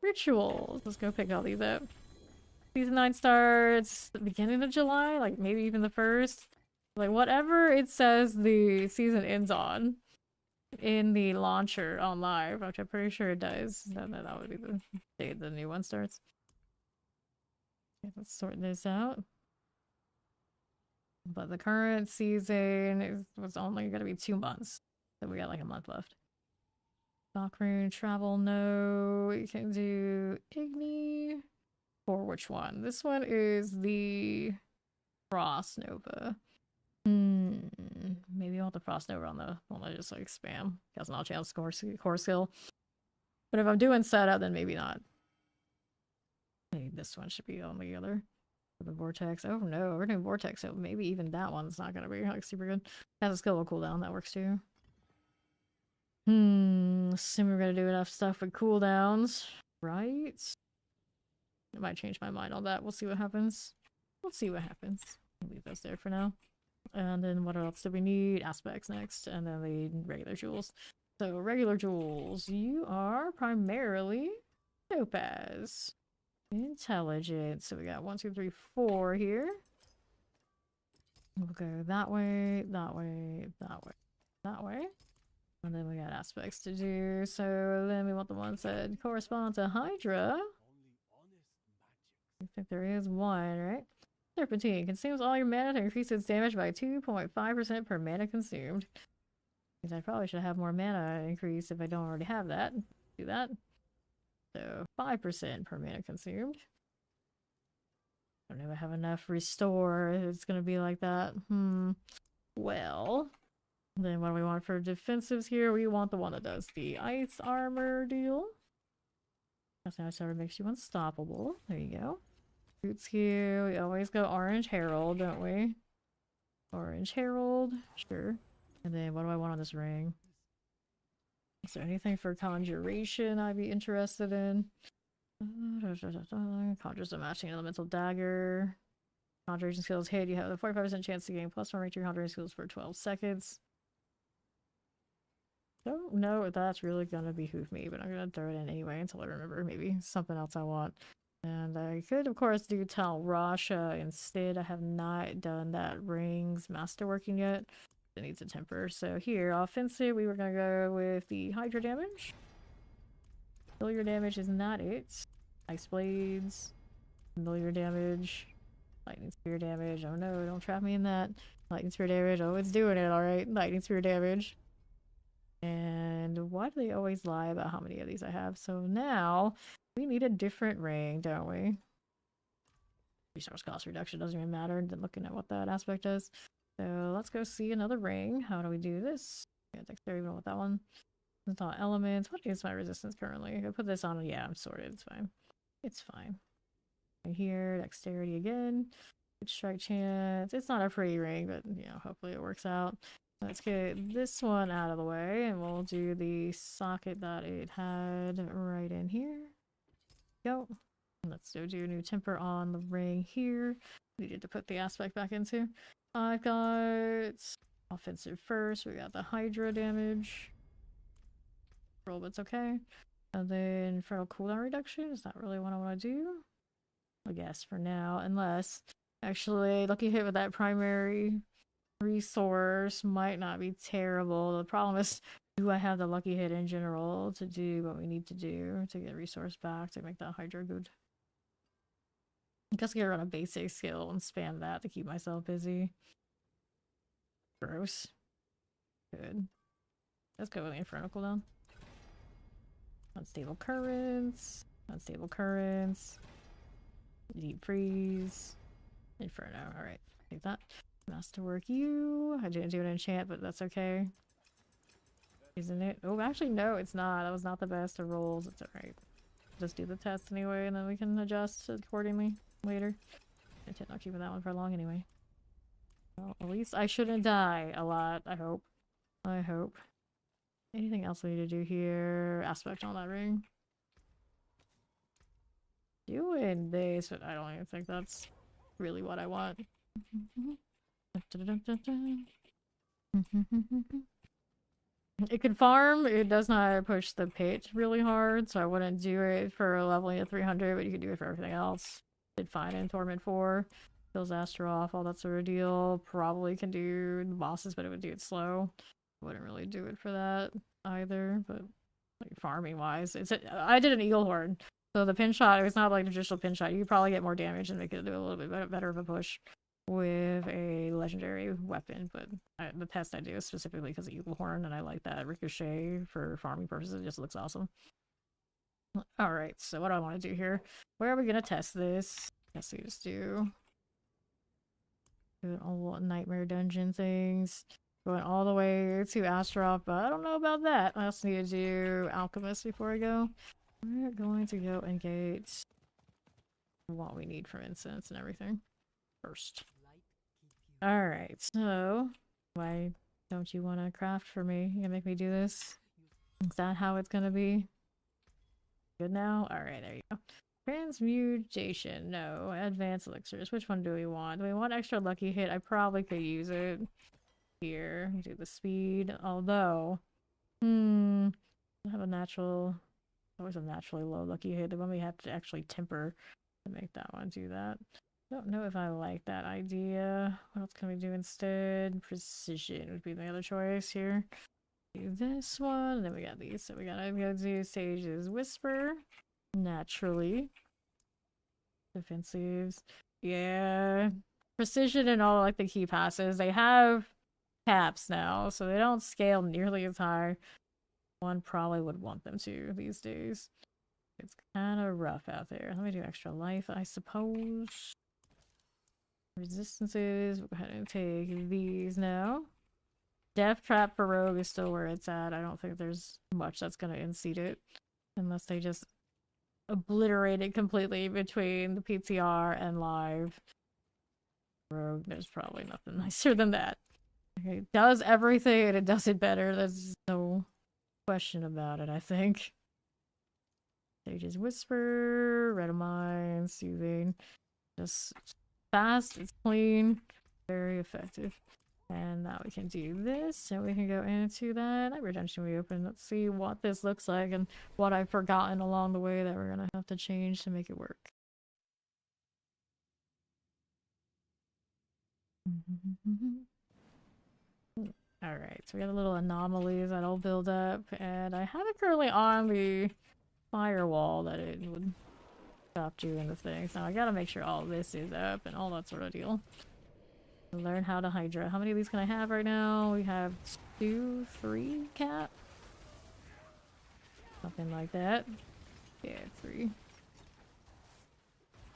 Rituals. Let's go pick all these up. Season 9 starts the beginning of July, like maybe even the 1st. Like whatever it says the season ends on in the launcher on live, which I'm pretty sure it does. That would be the date the new one starts. Okay, let's sort this out. But the current season was only going to be 2 months. So we got like a month left. Stock rune, travel, no. We can do Igni. For which one? This one is the Frost Nova. Maybe I want the Frost Nova on the one I just like spam. Has an all chance core skill. But if I'm doing setup, then maybe not. Maybe this one should be on the other. For the Vortex. Oh no, we're doing Vortex, so maybe even that one's not gonna be like super good. Has a skill cooldown, that works too. Assume we're gonna do enough stuff with cooldowns, right? I might change my mind on that. We'll see what happens. We'll see what happens. I'll leave those there for now. And then what else do we need? Aspects next, and then the regular jewels. So regular jewels, you are primarily Topaz. Intelligence. So we got 1, 2, 3, 4 here. We'll go that way, that way, that way, that way. And then we got aspects to do. So then we want the ones that correspond to Hydra. I think there is one, right? Serpentine consumes all your mana to increase its damage by 2.5% per mana consumed. Because I probably should have more mana increase if I don't already have that. Do that. So 5% per mana consumed. I don't know if I have enough restore. It's gonna be like that. Well, then what do we want for defensives here? We want the one that does the ice armor deal. That's how it makes you unstoppable. There you go. Root skill. We always go Orange Herald, don't we? Orange Herald. Sure. And then what do I want on this ring? Is there anything for conjuration I'd be interested in? Conjures a matching elemental dagger. Conjuration skills hit. You have a 45% chance to gain +1 rate to your conjuration skills for 12 seconds. Don't know if that's really gonna behoove me, but I'm gonna throw it in anyway until I remember maybe something else I want. And I could, of course, do Tal Rasha instead. I have not done that ring's masterworking yet. it needs a temper. So here, offensive, we were gonna go with the Hydra damage. Familiar damage is not it. Ice blades, familiar damage, lightning spear damage. Oh no, don't trap me in that. Lightning spear damage. Oh, it's doing it, alright. Lightning spear damage. And why do they always lie about how many of these I have? So now we need a different ring, don't we? Resource cost reduction doesn't even matter than looking at what that aspect does. So let's go see another ring. How do we do this? Yeah, dexterity, even with that one. It's not elements. What is my resistance currently? I put this on. Yeah, I'm sorted. It's fine. It's fine. Right here, dexterity again. Good strike chance. It's not a pretty ring, but you know, hopefully it works out. Let's get this one out of the way, and we'll do the socket that it had right in here. Go. Let's do a new temper on the ring here. Needed to put the aspect back into. I've got offensive first. We got the Hydra damage. Roll, but it's okay. And then for a cooldown reduction, is that really what I want to do? I guess for now, unless actually lucky hit with that primary resource might not be terrible. The problem is, do I have the lucky hit in general to do what we need to do to get resource back to make that Hydra good? I guess I gotta run a basic skill and spam that to keep myself busy. Gross. Good. Let's go with the Inferno cooldown. Unstable currents. Unstable currents. Deep freeze. Inferno. Alright. Take that. Masterwork you. I didn't do an enchant, but that's okay. Isn't it? Oh, actually, no, it's not. That was not the best of rolls. It's alright. Just do the test anyway, and then we can adjust accordingly later. I intend on keeping that one for long anyway. Well, at least I shouldn't die a lot, I hope. I hope. Anything else we need to do here? Aspect on that ring. Doing this, but I don't even think that's really what I want. It can farm, it does not push the pit really hard, so I wouldn't do it for leveling at 300, but you can do it for everything else. Did fine in Torment 4. Kills Astro off, all that sort of deal. Probably can do the bosses, but it would do it slow. Wouldn't really do it for that either, but like farming wise, I did an Eagle Horn, so the pin shot, it's not like a traditional pin shot. You could probably get more damage and make it do a little bit better of a push with a legendary weapon, but the test I do is specifically because of Eagle Horn, and I like that ricochet for farming purposes. It just looks awesome. Alright, so what do I want to do here? Where are we gonna test this? Guess we just do good old nightmare dungeon things. Going all the way to Astaroth, but I don't know about that. I also need to do Alchemist before I go. We're going to go and get what we need from incense and everything first. Alright, so why don't you want to craft for me? You gonna make me do this? Is that how it's gonna be? Good now? Alright, there you go. Transmutation, no. Advanced elixirs, which one do we want? Do we want extra lucky hit? I probably could use it. Here, do the speed, although, I have a natural, always a naturally low lucky hit. The one we have to actually temper to make that one do that. Don't know if I like that idea. What else can we do instead? Precision would be the other choice here. Do this one, and then we got these. So we gotta go do Sage's Whisper. Naturally. Defensives. Yeah. Precision and all like the key passes. They have caps now, so they don't scale nearly as high. One probably would want them to these days. It's kind of rough out there. Let me do extra life, I suppose. Resistances, we'll go ahead and take these now. Death Trap for Rogue is still where it's at. I don't think there's much that's going to unseat it. Unless they just obliterate it completely between the PTR and live. Rogue, there's probably nothing nicer than that. Okay, it does everything and it does it better. There's no question about it, I think. Sage's Whisper, Red of Mine, Soothing. Just fast, it's clean, very effective. And now we can do this, and we can go into that Night Redemption we opened. Let's see what this looks like and what I've forgotten along the way that we're gonna have to change to make it work. Alright, so we have a little anomalies that'll build up, and I have it currently on the firewall that it would stop doing the things. Now I gotta make sure all this is up and all that sort of deal. Learn how to Hydra. How many of these can I have right now? We have 2, 3 cat? Something like that. Yeah, 3.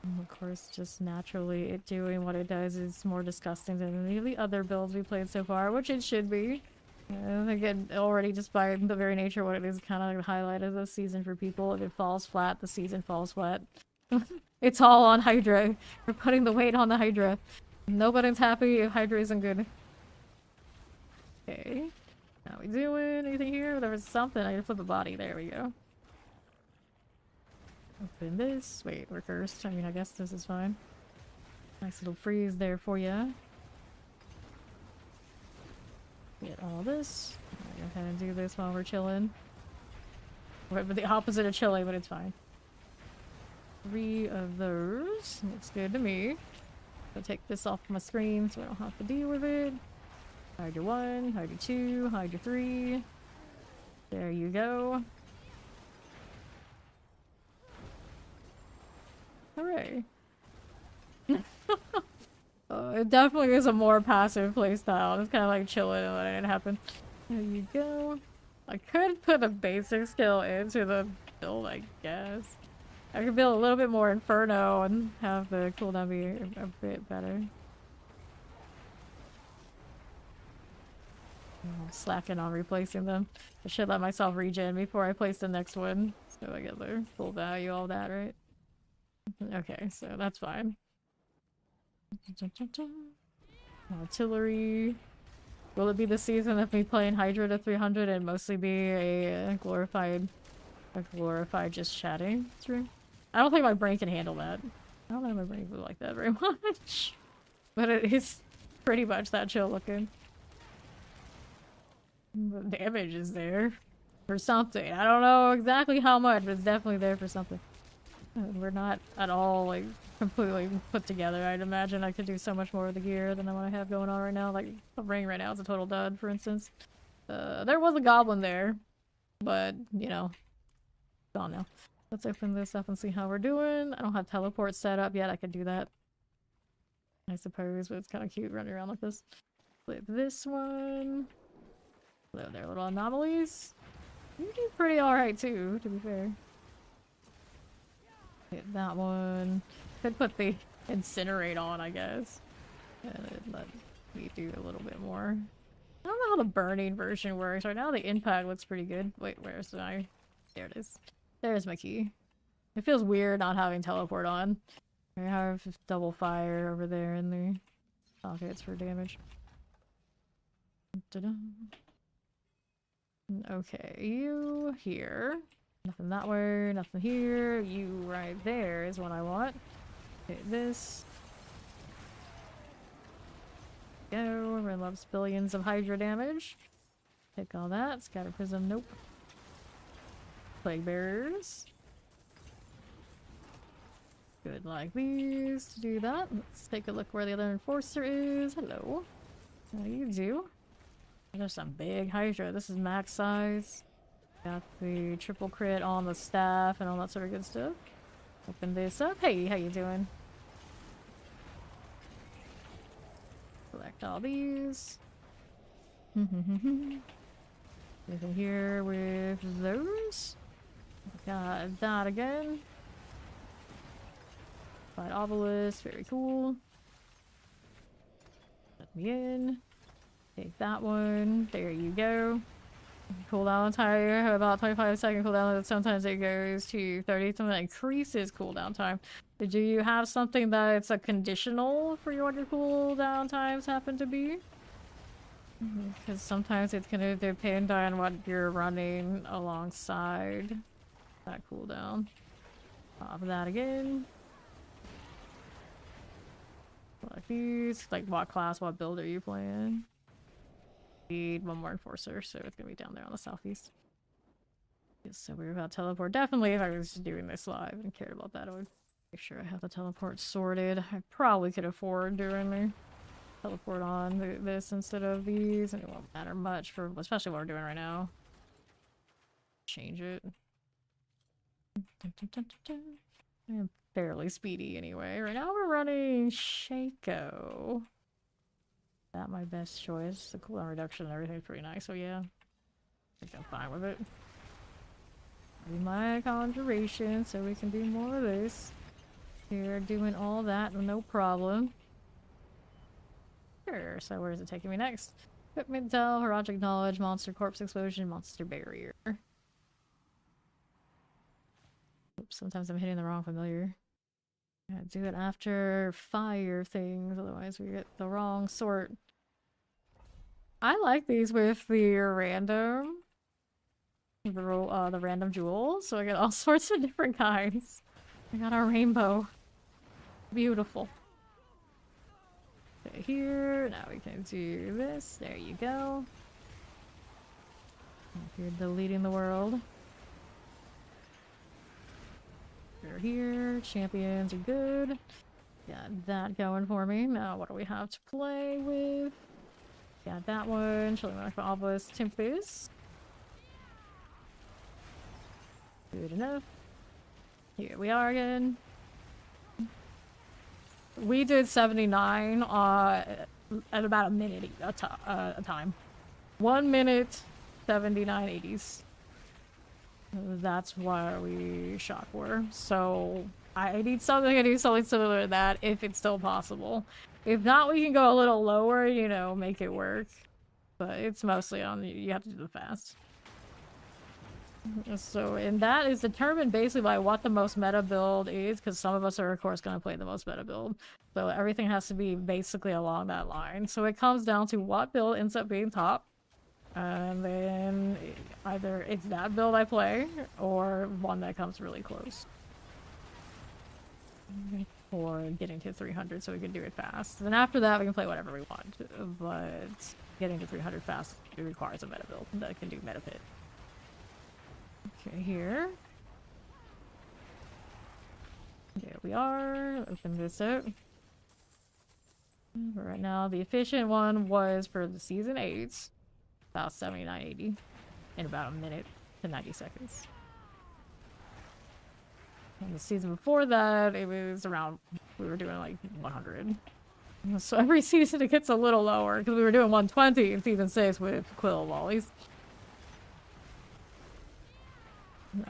And of course, just naturally it doing what it does is more disgusting than any of the other builds we played so far, which it should be. I think it already, just by the very nature of what it is, kind of like highlighted the season for people. If it falls flat, the season falls flat. It's all on Hydra. We're putting the weight on the Hydra. Nobody's happy if Hydra isn't good. Okay. How we doing? Anything here? There was something. I gotta flip the body. There we go. Open this. Wait, we're cursed. I mean, I guess this is fine. Nice little freeze there for ya. Get all this. I'll go ahead and do this while we're chilling. We're the opposite of chilling, but it's fine. 3 of those. Looks good to me. I'll take this off my screen so I don't have to deal with it. Hydra 1, Hydra 2, Hydra 3. There you go. Hooray. It definitely is a more passive playstyle. It's kind of like chilling and letting it happen. There you go. I could put a basic skill into the build, I guess. I could build a little bit more Inferno and have the cooldown be a bit better. I'm slacking on replacing them. I should let myself regen before I place the next one, so I get the full value, all that, right? Okay, so that's fine. Artillery. Will it be the season of me playing Hydra to 300 and mostly be a glorified just chatting stream? I don't think my brain can handle that. I don't think my brain would like that very much. But it is pretty much that chill looking. The damage is there for something. I don't know exactly how much, but it's definitely there for something. We're not at all like completely put together. I'd imagine I could do so much more with the gear than what I have going on right now. Like the ring right now is a total dud, for instance. There was a goblin there, but you know, gone now. Let's open this up and see how we're doing. I don't have teleport set up yet. I could do that, I suppose, but it's kind of cute running around like this. Flip this one. Hello there, little anomalies. You do pretty alright too, to be fair. Hit that one. Could put the incinerate on, I guess. And let me do a little bit more. I don't know how the burning version works. Right now the impact looks pretty good. Wait, where's my... There it is. There's my key. It feels weird not having teleport on. I have double fire over there in the pockets for damage. Okay, you here. Nothing that way, nothing here. You right there is what I want. Hit this. Go. Everyone loves billions of Hydra damage. Take all that. Scatter Prism, nope. Plague Bearers. Good like these to do that. Let's take a look where the other Enforcer is. Hello. How do you do? There's some big Hydra. This is max size. Got the triple crit on the staff and all that sort of good stuff. Open this up. Hey, how you doing? Select all these. Anything here with those? Got that again. Fight Obelisk, very cool. Let me in. Take that one. There you go. Cooldown time, about 25-second cooldown, and sometimes it goes to 30, something that increases cooldown time. Do you have something that it's a conditional for what your cooldown times happen to be? Because sometimes it's gonna depend on what you're running alongside that cooldown. Pop that again. Like these, like what class, what build are you playing? Need one more Enforcer, so it's gonna be down there on the southeast. So we're about to teleport. Definitely, if I was just doing this live and cared about that, I would make sure I have the teleport sorted. I probably could afford doing teleport on this instead of these, and it won't matter much for especially what we're doing right now. Change it. I'm fairly speedy anyway. Right now we're running Shaco. That my best choice. The cooldown reduction and everything's pretty nice, so yeah. I think I'm fine with it. Do my conjuration so we can do more of this. Here, doing all that, no problem. Sure, so where is it taking me next? Equipment Dell, Heroic Knowledge, Monster Corpse Explosion, Monster Barrier. Oops, sometimes I'm hitting the wrong familiar. Gotta do it after fire things, otherwise we get the wrong sort. I like these with the random the random jewels, so I get all sorts of different kinds. I got our rainbow. Beautiful. Okay, here, now we can do this. There you go. If you're deleting the world. We're here. Champions are good. Got that going for me. Now, what do we have to play with? Got that one. Chilling Monarch Obelisk, Tempest. Good enough. Here we are again. We did 79 at about a minute a time. 1 minute, 79 80s. That's why we shot for. So I need something to do something similar to that if it's still possible. If not, we can go a little lower, you know, make it work. But it's mostly on you have to do the fast. So, and that is determined basically by what the most meta build is, because some of us are, of course, going to play the most meta build. So everything has to be basically along that line. So it comes down to what build ends up being top. And then either it's that build I play, or one that comes really close. Or getting to 300 so we can do it fast. Then after that we can play whatever we want. But getting to 300 fast, it requires a meta build that can do meta pit. Okay, here. There we are. Open this up. Right now, the efficient one was for the season 8. About 79.80 in about a minute to 90 seconds. And the season before that, it was around, we were doing like 100. So every season it gets a little lower because we were doing 120 in season 6 with Quill Lollies.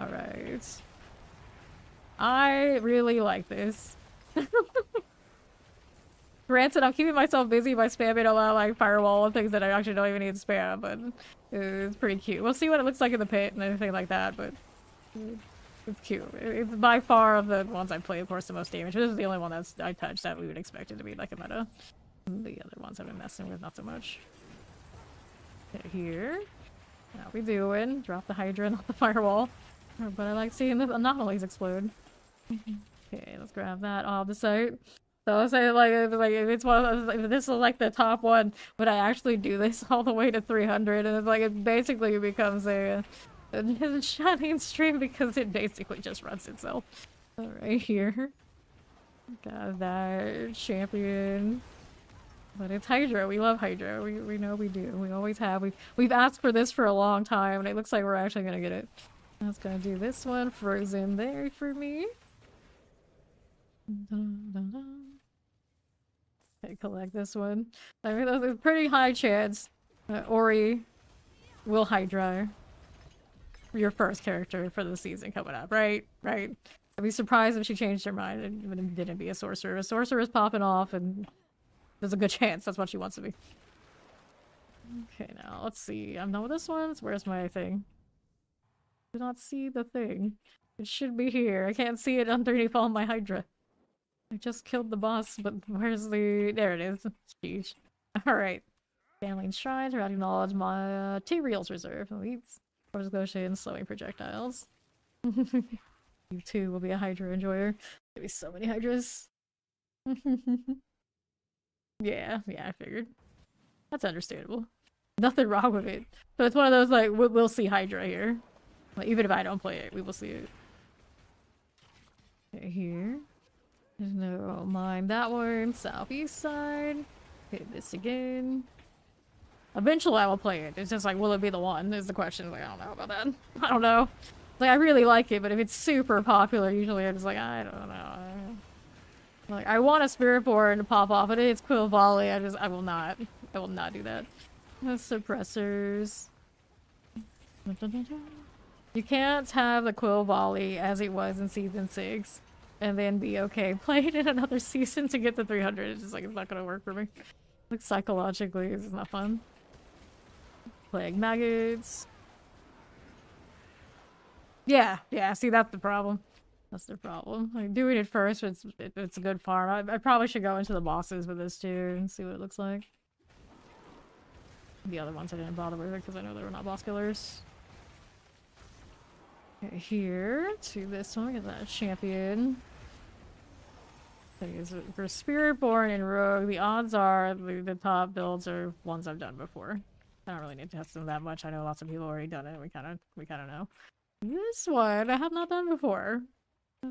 Alright. I really like this. Granted, I'm keeping myself busy by spamming a lot of like firewall and things that I actually don't even need to spam, but it's pretty cute. We'll see what it looks like in the pit and everything like that, but it's cute. It's by far of the ones I've played, of course, the most damage. This is the only one that's I touched that we would expect it to be like a meta. The other ones I've been messing with, not so much. Okay, here. How we doing? Drop the Hydra, not the firewall. But I like seeing the anomalies explode. Okay, let's grab that off the site. So I was saying, like, if it's one of those, if this is like the top one, would I actually do this all the way to 300? And it's like, it basically becomes a shining stream because it basically just runs itself. Right here. Got that champion. But it's Hydra. We love Hydra. We know we do. We always have. We've asked for this for a long time, and it looks like we're actually gonna get it. I was gonna do this one. Frozen there for me. Okay, collect this one. I mean, there's a pretty high chance Ori will Hydra your first character for the season coming up, right? Right. I'd be surprised if she changed her mind and didn't be a sorcerer. A sorcerer is popping off, and there's a good chance that's what she wants to be. Okay, now let's see. I'm done with this one. Where's my thing? Do not see the thing. It should be here. I can't see it underneath all my Hydra. I just killed the boss, but where's the... There it is. Sheesh. Alright. Family Shrines, Routing Knowledge, my T-Reels Reserve. Elites. Force Explosion, Slowing Projectiles. You too will be a Hydra enjoyer. There'll be so many Hydras. Yeah, I figured. That's understandable. Nothing wrong with it. So it's one of those, like, we'll see Hydra here. Like, even if I don't play it, we will see it. Okay, here. There's no mind that one. Southeast side. Okay, this again. Eventually I will play it. It's just like, will it be the one is the question. Like, I don't know about that. I don't know. Like, I really like it, but if it's super popular, usually I'm just like, I don't know. Like, I want a Spiritborn to pop off, but it's Quill Volley. I will not do that. Suppressors. You can't have the Quill Volley as it was in Season 6 and then be okay playing in another season to get to 300. It's just like, it's not gonna work for me. Like, psychologically, it's not fun. Plague Maggots. Yeah, see, that's the problem. That's the problem. Like, doing it first, it's a good farm. I probably should go into the bosses with this too and see what it looks like. The other ones I didn't bother with because I know they were not boss killers. Okay, here to this one, get that champion. For Spiritborn and Rogue, the odds are the top builds are ones I've done before. I don't really need to test them that much. I know lots of people already done it. We kind of know. This one I have not done before,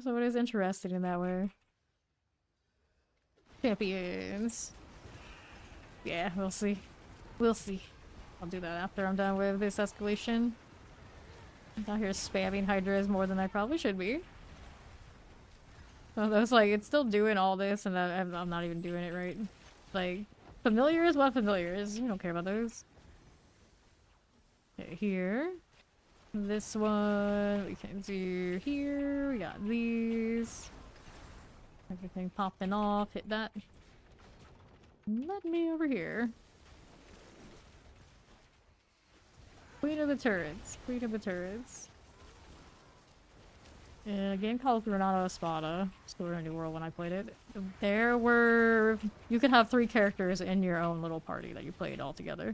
so it is interesting in that way. Champions. Yeah, we'll see. We'll see. I'll do that after I'm done with this escalation. I'm out here spamming Hydras more than I probably should be. So it's like, it's still doing all this and I'm not even doing it right. Like, familiars? What familiars? You don't care about those. Okay, here. This one we can do here. We got these. Everything popping off. Hit that. Let me over here. Queen of the turrets. Queen of the turrets. In a game called Granada Espada, still in a new world when I played it, you could have 3 characters in your own little party that you played all together.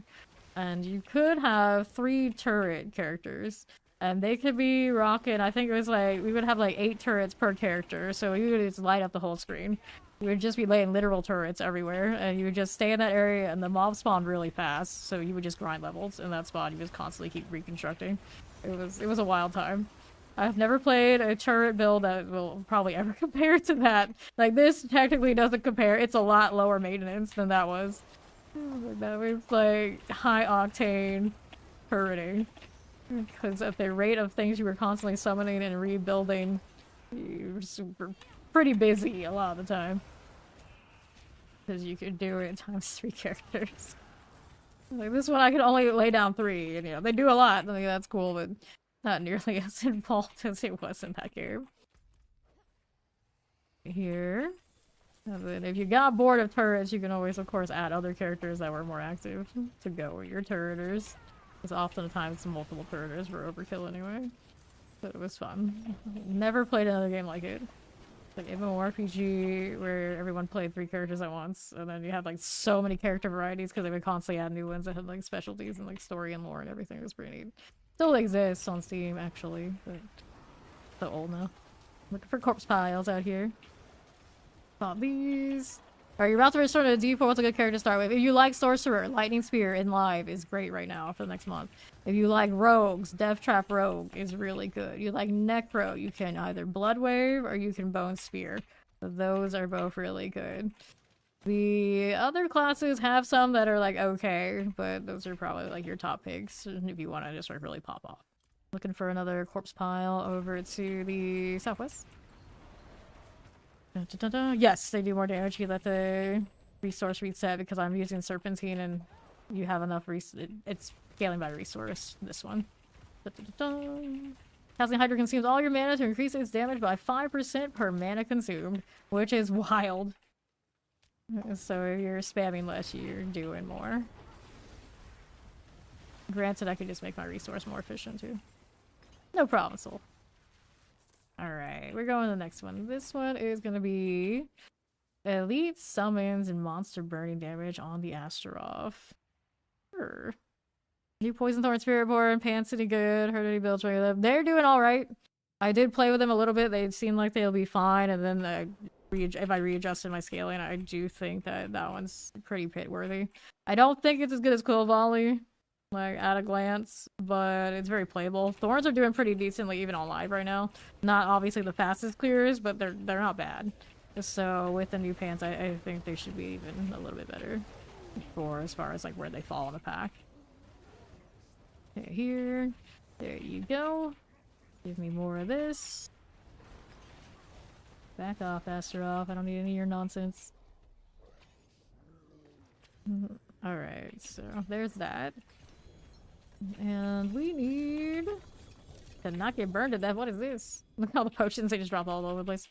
And you could have 3 turret characters. And they could be rocking, I think it was like, we would have like 8 turrets per character, so you would just light up the whole screen. You would just be laying literal turrets everywhere, and you would just stay in that area, and the mobs spawned really fast, so you would just grind levels in that spot. You just constantly keep reconstructing. It was a wild time. I've never played a turret build that will probably ever compare to that. Like, this technically doesn't compare. It's a lot lower maintenance than that was. That was like high octane turreting. Because at the rate of things you were constantly summoning and rebuilding, you were pretty busy a lot of the time. Because you could do it times 3 characters. Like, this one I could only lay down 3, and you know, they do a lot. I think that's cool, but not nearly as involved as it was in that game. Here. And then if you got bored of turrets, you can always, of course, add other characters that were more active to go with your turreters. Because oftentimes multiple turreters were overkill anyway. But it was fun. Never played another game like it. Like MMORPG where everyone played 3 characters at once, and then you had like so many character varieties because they would constantly add new ones that had like specialties and like story and lore and everything. It was pretty neat. Still exists on Steam actually, but so old now. Looking for corpse piles out here. Got these. Alright, you're about to return to D4. What's a good character to start with? If you like Sorcerer, Lightning Spear in Live is great right now for the next month. If you like Rogues, Death Trap Rogue is really good. You like Necro, you can either Blood Wave or you can Bone Spear. So those are both really good. The other classes have some that are like okay, but those are probably like your top picks if you want to just like really pop off. Looking for another corpse pile over to the southwest. Yes, they do more damage. You let the resource reset because I'm using Serpentine and you have enough it's scaling by resource, this one. Casting Hydra consumes all your mana to increase its damage by 5% per mana consumed, which is wild. So if you're spamming less, you're doing more. Granted, I could just make my resource more efficient too. No problem, Soul. Alright, we're going to the next one. This one is going to be Elite Summons and Monster Burning damage on the Astaroth. Sure. New Poison Thorn Spiritborn, Pansity good, heard any builds where you live. They're doing alright. I did play with them a little bit. They seem like they'll be fine, and then if I readjusted my scaling, I do think that one's pretty pit-worthy. I don't think it's as good as Quill Volley, like at a glance, but it's very playable. Thorns are doing pretty decently even on live right now. Not obviously the fastest clears, but they're not bad. So with the new pants, I think they should be even a little bit better. for as far as like where they fall in the pack. Okay, here. There you go. Give me more of this. Back off, Astaroth. I don't need any of your nonsense. Alright, so there's that. And we need to not get burned to death. What is this? Look at all the potions they just dropped all over the place.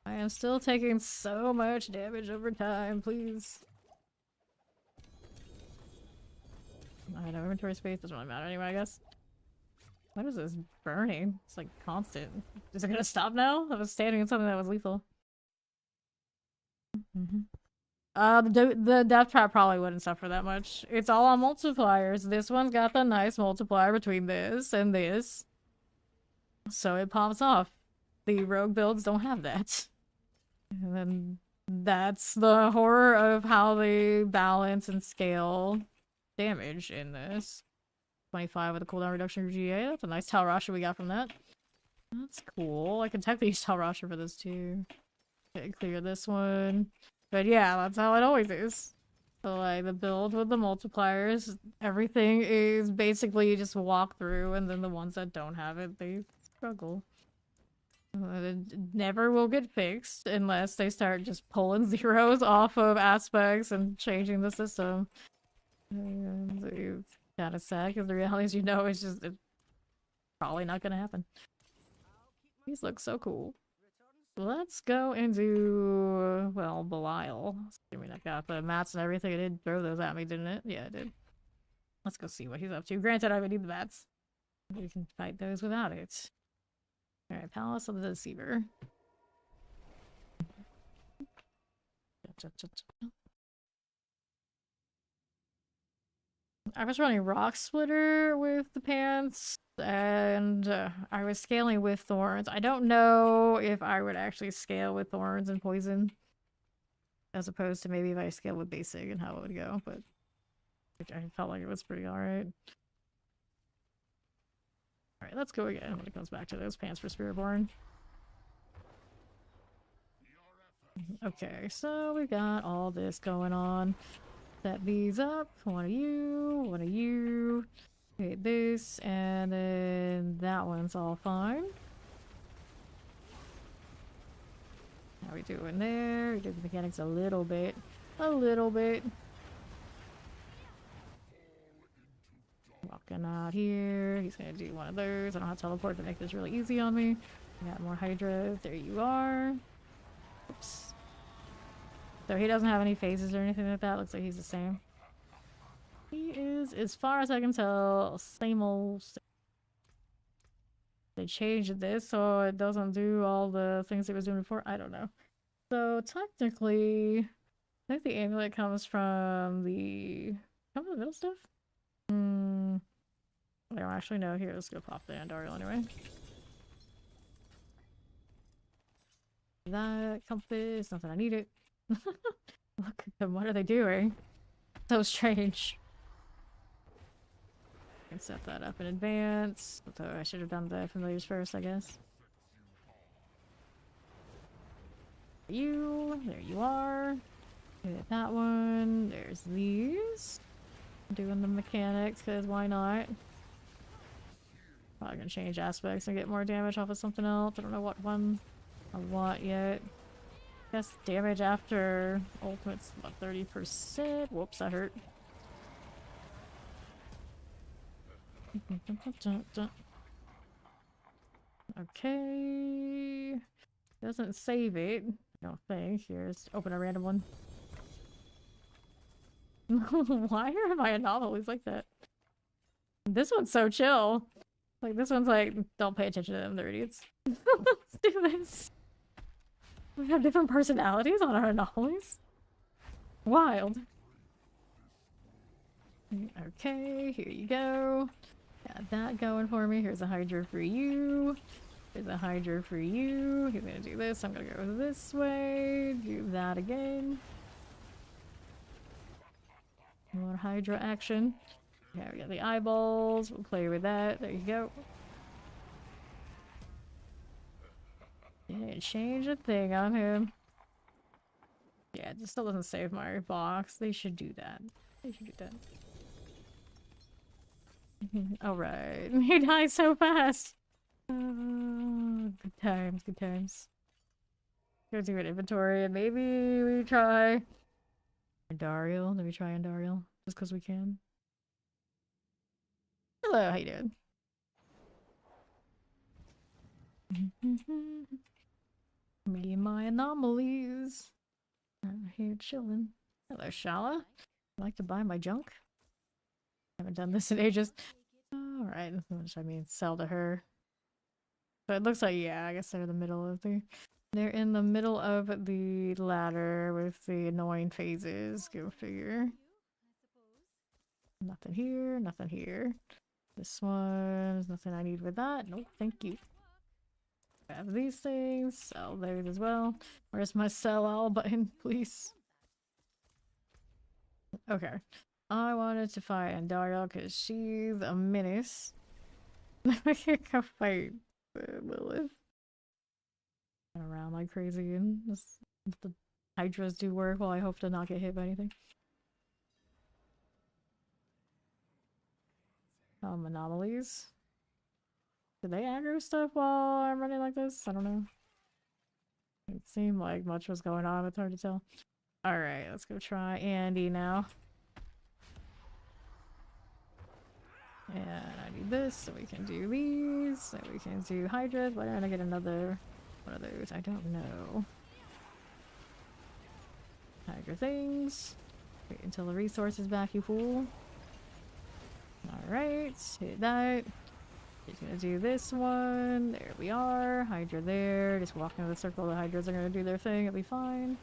I am still taking so much damage over time, please. I know inventory space doesn't really matter anyway, I guess. What is this burning? It's like constant. Is it gonna stop now? I was standing in something that was lethal. The death trap probably wouldn't suffer that much. It's all on multipliers. This one's got the nice multiplier between this and this. So it pops off. The rogue builds don't have that. And then that's the horror of how they balance and scale damage in this. 25 with a cooldown reduction for GA. That's a nice Tal Rasha we got from that. That's cool. I can technically use Tal Rasha for this too. Okay, clear this one. But yeah, that's how it always is. So like the build with the multipliers, everything is basically just walk through, and then the ones that don't have it, they struggle. It never will get fixed unless they start just pulling zeros off of aspects and changing the system. And it's kind of sad because the reality is, it's probably not gonna happen. These look so cool. Let's go into, well, Belial. I mean, I got the mats and everything. It did throw those at me, didn't it? Yeah, it did. Let's go see what he's up to. Granted, I would need the mats. We can fight those without it. Alright, Palace of the Deceiver. I was running Rock Splitter with the pants, and I was scaling with Thorns. I don't know if I would actually scale with Thorns and Poison, as opposed to maybe if I scale with Basic and how it would go, but I felt like it was pretty alright. Alright, let's go again when it comes back to those pants for Spiritborn. Okay, so we got all this going on. Set these up. One of you. Hit this, and then that one's all fine. How we doing there? We did the mechanics a little bit. Walking out here. He's gonna do one of those. I don't have to teleport to make this really easy on me. We got more Hydra. There you are. Oops. So he doesn't have any phases or anything like that. Looks like he's the same. He is, as far as I can tell, same old. They changed this so it doesn't do all the things it was doing before. I don't know. So technically, I think the amulet comes from the middle stuff. I don't actually know. Here, let's go pop the Andariel anyway. That compass, not that I need it. Look at them, what are they doing? So strange. I can set that up in advance. Although I should have done the familiars first, I guess. There you are. Hit that one. There's these. Doing the mechanics, because why not? Probably gonna change aspects and get more damage off of something else. I don't know what one I want yet. Guess damage after ultimate's about 30%. Whoops, that hurt. Okay. Doesn't save it. I don't think. Here's open a random one. Why are my anomalies like that? This one's so chill. Like, this one's like, don't pay attention to them, they're idiots. Let's do this. We have different personalities on our anomalies. Wild. Okay, here you go. Got that going for me. Here's a Hydra for you. Here's a Hydra for you. He's gonna do this. I'm gonna go this way. Do that again. More Hydra action. Okay, we got the eyeballs. We'll play with that. There you go. Didn't change a thing on him. Yeah, it just still doesn't save my box. They should do that. I should do that. Alright. He died so fast! Good times, good times. Go do an inventory and maybe we try Andariel. Let me try Andariel. Just because we can. Hello, how you doing? Me and my anomalies. I'm here chilling. Hello, Shala. Like to buy my junk? Haven't done this in ages. Alright, which I mean, sell to her. So it looks like, yeah, I guess they're in the middle of the... They're in the middle of the ladder with the annoying phases. Go figure. Nothing here, nothing here. This one, there's nothing I need with that. Nope, thank you. I have these things, sell those as well. Where's my sell all button, please? Okay. I wanted to fight Andariel because she's a menace. I can't go fight Lilith. Run around like crazy and just the Hydras do work while I hope to not get hit by anything. Anomalies. Do they aggro stuff while I'm running like this? I don't know. It seemed like much was going on, it's hard to tell. Alright, let's go try Andy now. And I need this, so we can do these, so we can do Hydra. Why don't I get another one of those? I don't know. Hydra things. Wait until the resource is back, you fool. Alright, hit that. He's gonna do this one. There we are. Hydra there. Just walk into the circle. The Hydras are gonna do their thing. It'll be fine.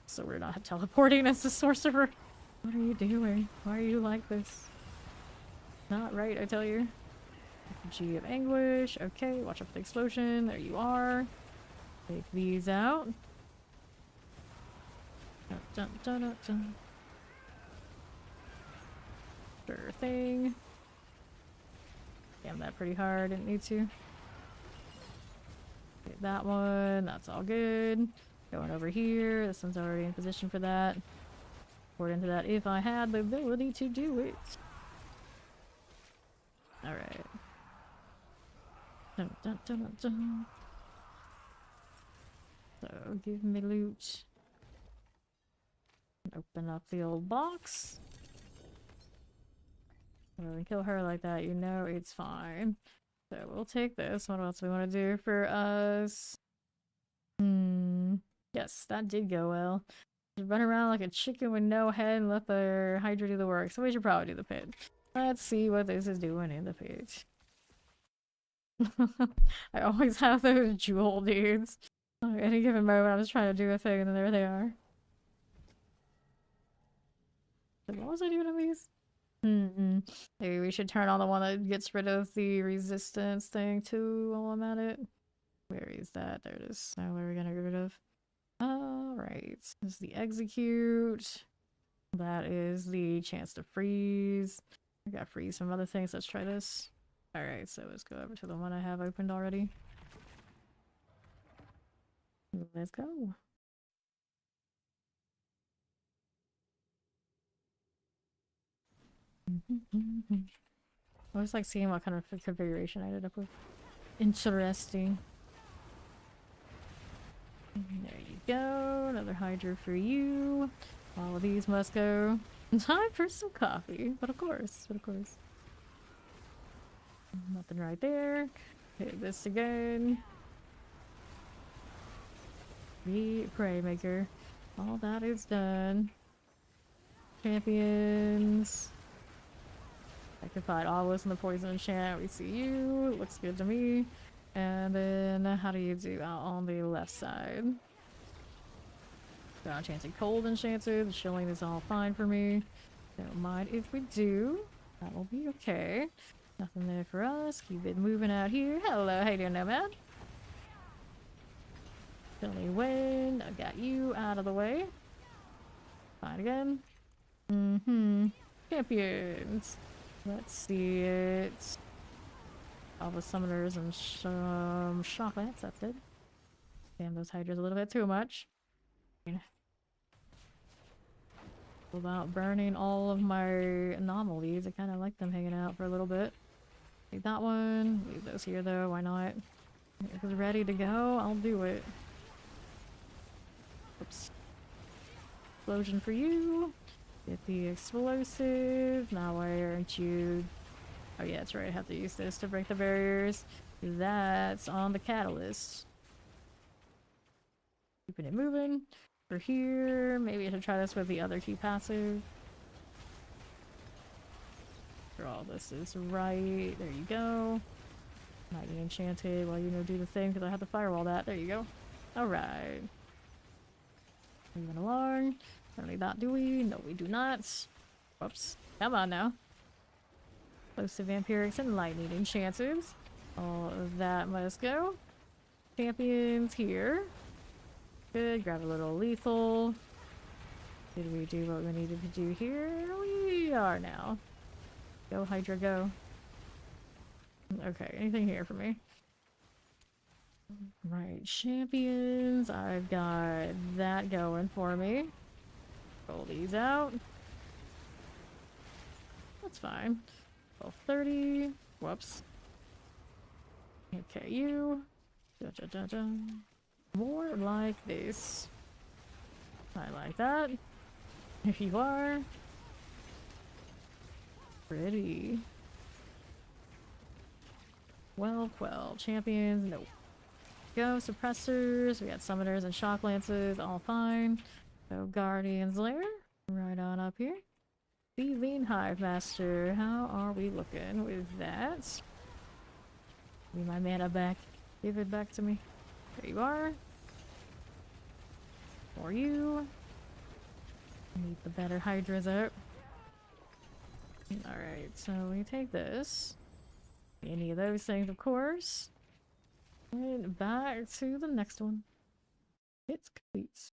So we're not teleporting as the sorcerer. What are you doing? Why are you like this? Not right, I tell you. G of Anguish. Okay, watch out for the explosion. There you are. Take these out. Dun, dun, dun, dun, dun. Sure thing. Damn that pretty hard, didn't need to. Get that one, that's all good. Going over here, this one's already in position for that. Port into that if I had the ability to do it. Alright. Dun, dun, dun, dun, dun. So, give me loot. Open up the old box. When we kill her like that, you know it's fine. So we'll take this. What else do we want to do for us? Yes, that did go well. Just run around like a chicken with no head and let the Hydra do the work. So we should probably do the pit. Let's see what this is doing in the pit. I always have those jewel dudes. At any given moment, I'm just trying to do a thing and then there they are. So what was I doing on these? Maybe we should turn on the one that gets rid of the resistance thing too while I'm at it. Where is that? There it is. Now where are we gonna get rid of? Alright. This is the execute. That is the chance to freeze. I got freeze from other things. Let's try this. Alright, so let's go over to the one I have opened already. Let's go. I always like seeing what kind of configuration I ended up with. Interesting. There you go. Another Hydra for you. All of these must go. Time for some coffee. But of course. Nothing right there. Hit this again. The Prey Maker. All that is done. Champions. I can fight all this in the poison enchant. We see you. Looks good to me. And then how do you do out on the left side? Got enchanted cold enchanted. The chilling is all fine for me. Don't mind if we do. That will be okay. Nothing there for us. Keep it moving out here. Hello, how you doing, Nomad? Chilly wind. I got you out of the way. Fine again. Champions. Let's see it. All the summoners and some chocolates, that's good. Damn, those Hydras a little bit too much. About burning all of my anomalies. I kind of like them hanging out for a little bit. Take that one. Leave those here though. Why not? If it's ready to go, I'll do it. Oops. Explosion for you. Get the explosive. Now why aren't you... Oh yeah, that's right. I have to use this to break the barriers. That's on the catalyst. Keeping it moving. For here, maybe I should try this with the other key passive. For all this is right. There you go. Might be enchanted while you do the thing because I have to firewall that. There you go. Alright. Moving along. Don't need that, do we? No, we do not. Whoops. Come on now. Explosive vampirics and lightning enchanters. All of that must go. Champions here. Good. Grab a little lethal. Did we do what we needed to do here? We are now. Go, Hydra, go. Okay, anything here for me? Right, champions. I've got that going for me. Roll these out. That's fine. 1230. Whoops. Okay, you. More like this. I like that. If you are. Pretty. Well, champions, nope. Go, suppressors, we got summoners and shock lances, all fine. So Guardian's Lair, right on up here. Thieving Hive Master, how are we looking with that? Give me my mana back. Give it back to me. There you are. For you. Need the better Hydras out. Alright, so we take this. Any of those things, of course. And back to the next one. It's complete.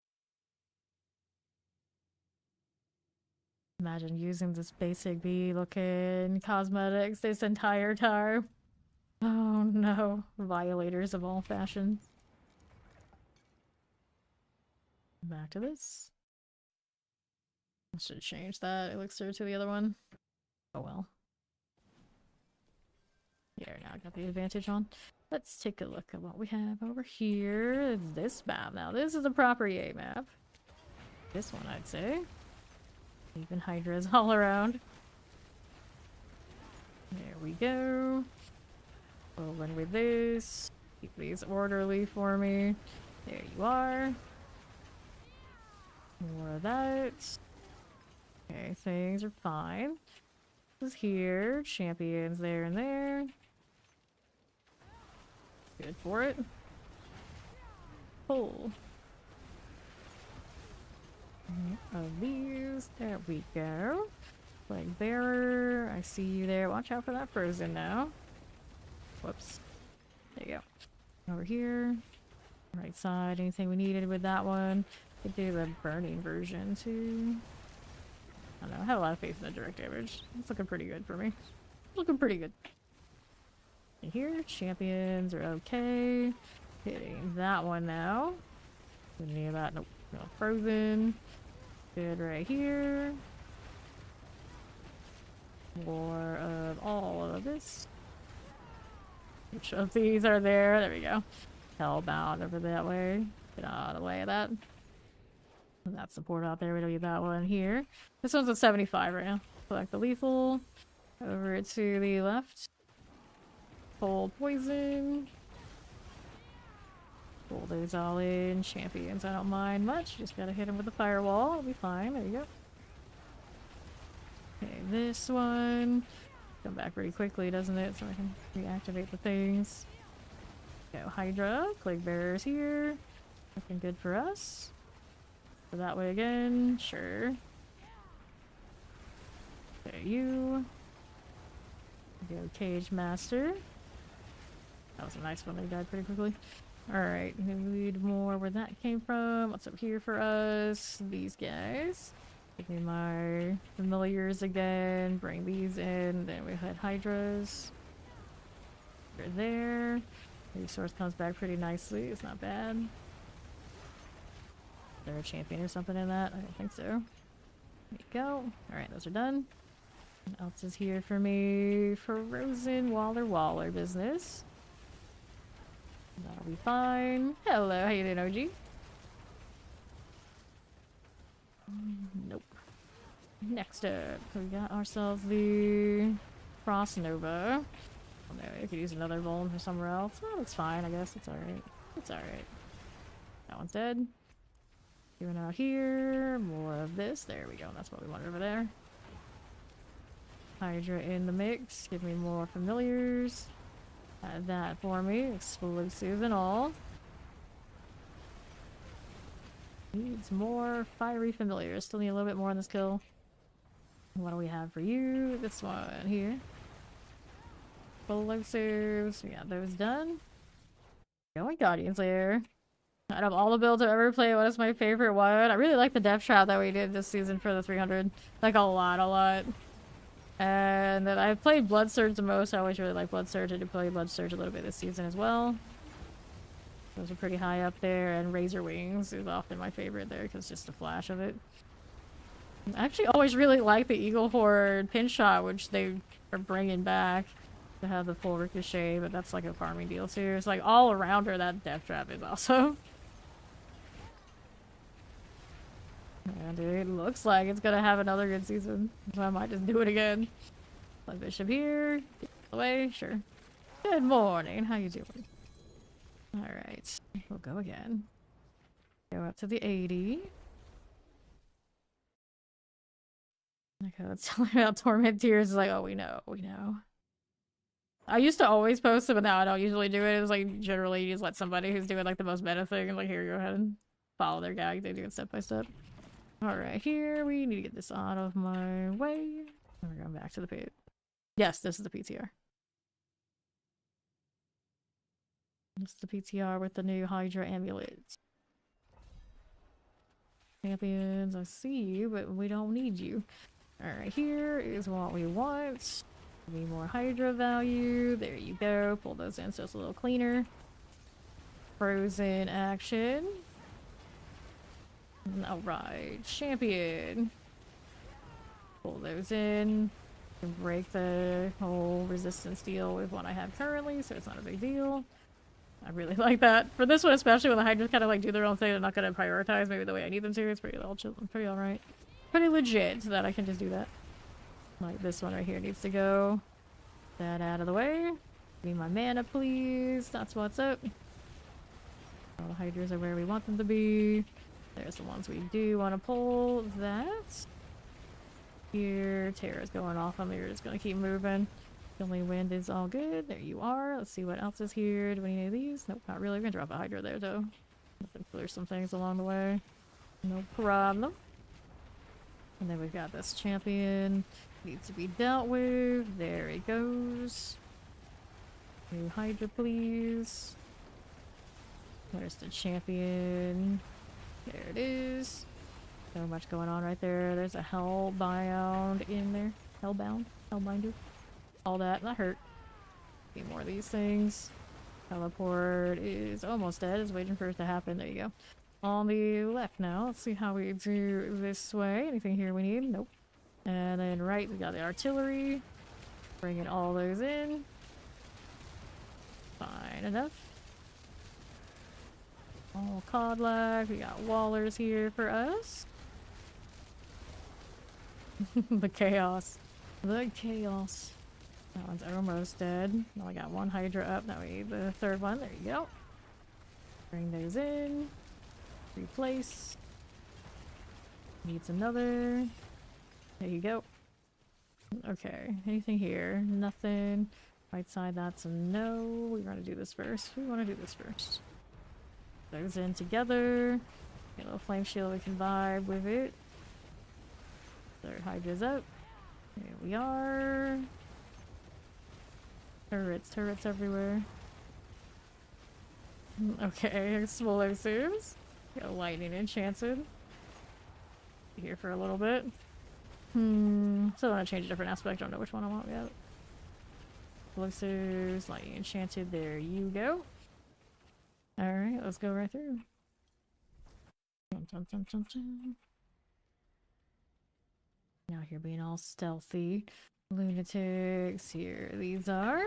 Imagine using this basic bee looking cosmetics this entire time. Oh no. Violators of all fashions. Back to this. I should change that elixir to the other one. Oh well. Yeah, now I got the advantage on. Let's take a look at what we have over here. It's this map. Now, this is a proper EA map. This one, I'd say. Even Hydras all around. There we go. Rolling with this. Keep these orderly for me. There you are. More of that. Okay, things are fine. This is here. Champions there and there. Good for it. Pull. Of these. There we go. Flag bearer. I see you there. Watch out for that frozen now. Whoops. There you go. Over here. Right side. Anything we needed with that one. Could do the burning version too. I don't know. I had a lot of faith in the direct damage. It's looking pretty good for me. Looking pretty good. And here, champions are okay. Hitting that one now. Any of that? Nope. No, frozen. Good right here. More of all of this. Which of these are there? There we go. Hellbound over that way. Get out of the way of that. That support out there. We don't need that one here. This one's at 75 right now. Select the lethal. Over to the left. Cold poison. Pull those all in. Champions, I don't mind much. Just gotta hit them with the firewall. It'll be fine. There you go. Okay, this one. Come back pretty quickly, doesn't it? So I can reactivate the things. Go Hydra. Plague Bearers here. Looking good for us. Go that way again. Sure. There you. Go Cage Master. That was a nice one. They died pretty quickly. Alright, we need more where that came from. What's up here for us? These guys. Give me my familiars again. Bring these in. Then we had Hydras. They're there. Resource comes back pretty nicely. It's not bad. Is there a champion or something in that? I don't think so. There you go. Alright, those are done. What else is here for me? Frozen Waller business. That'll be fine. Hello, how you doing, OG? Nope. Next up, we got ourselves the Frost Nova. Oh, no, we could use another Vuln for somewhere else. Oh, that's fine, I guess. It's alright. It's alright. That one's dead. Doing out here. More of this. There we go. That's what we want over there. Hydra in the mix. Give me more familiars. Add that for me. Explosive and all. Needs more fiery familiars. Still need a little bit more on this kill. What do we have for you? This one here. Explosives. We got those done. Going Guardian Slayer. Out of all the builds I've ever played, what is my favorite one? I really like the Death Trap that we did this season for the 300. Like a lot. And then I've played Blood Surge the most. I always really like Blood Surge. I did play Blood Surge a little bit this season as well. Those are pretty high up there. And Razor Wings is often my favorite there because just the flash of it. I actually always really like the Eagle Horde pin shot, which they are bringing back to have the full ricochet, but that's like a farming deal too. It's like all around her, that Death Trap is awesome. Yeah, dude, it looks like it's gonna have another good season, so I might just do it again. Play Bishop here. Get away, sure. Good morning, how you doing? Alright, we'll go again. Go up to the 80. Okay, let's tell me about Torment Tears. It's like, oh, we know. I used to always post it, but now I don't usually do it. It's like, generally, you just let somebody who's doing like the most meta thing, and like, here, go ahead and follow their gag. They do it step by step. Alright, here, we need to get this out of my way. We're going back to the pit. Yes, this is the PTR. This is the PTR with the new Hydra amulets. Champions, I see you, but we don't need you. Alright, here is what we want. Need more Hydra value. There you go. Pull those in so it's a little cleaner. Frozen action. Alright, champion. Pull those in. And break the whole resistance deal with what I have currently, so it's not a big deal. I really like that. For this one especially, when the Hydras kind of like do their own thing, they're not going to prioritize maybe the way I need them to. It's pretty alright. Pretty legit, so that I can just do that. Like this one right here needs to go. That out of the way. Give me my mana, please. That's what's up. All the Hydras are where we want them to be. There's the ones we do want to pull. That. Here, Terra's going off on me. We're just going to keep moving. Only wind is all good. There you are. Let's see what else is here. Do we need any of these? Nope, not really. We're gonna drop a Hydra there, though. Clear some things along the way. No problem. And then we've got this champion. Needs to be dealt with. There it goes. New Hydra, please. Where's the champion? There it is. So much going on right there. There's a Hellbound in there. Hellbinder. All that hurt. Need more of these things. Teleport is almost dead. Is waiting for it to happen. There you go. On the left now. Let's see how we do this way. Anything here we need? Nope. And then right, we got the artillery. Bringing all those in. Fine enough. All COD lag. We got Wallers here for us. The chaos. The chaos. That one's almost dead. Now I got one Hydra up. Now we need the third one. There you go. Bring those in. Replace. Needs another. There you go. Okay. Anything here? Nothing. Right side, that's a no. We want to do this first. We want to do this first. Those in together. Get a little flame shield we can vibe with it. Third Hydra's up. Here we are. Turrets everywhere. Okay, explosives. Got lightning enchanted. Here for a little bit. So I want to change a different aspect. I don't know which one I want yet. Explosives, lightning enchanted. There you go. Alright, let's go right through. Dun, dun, dun, dun, dun. Now here being all stealthy. Lunatics, here these are.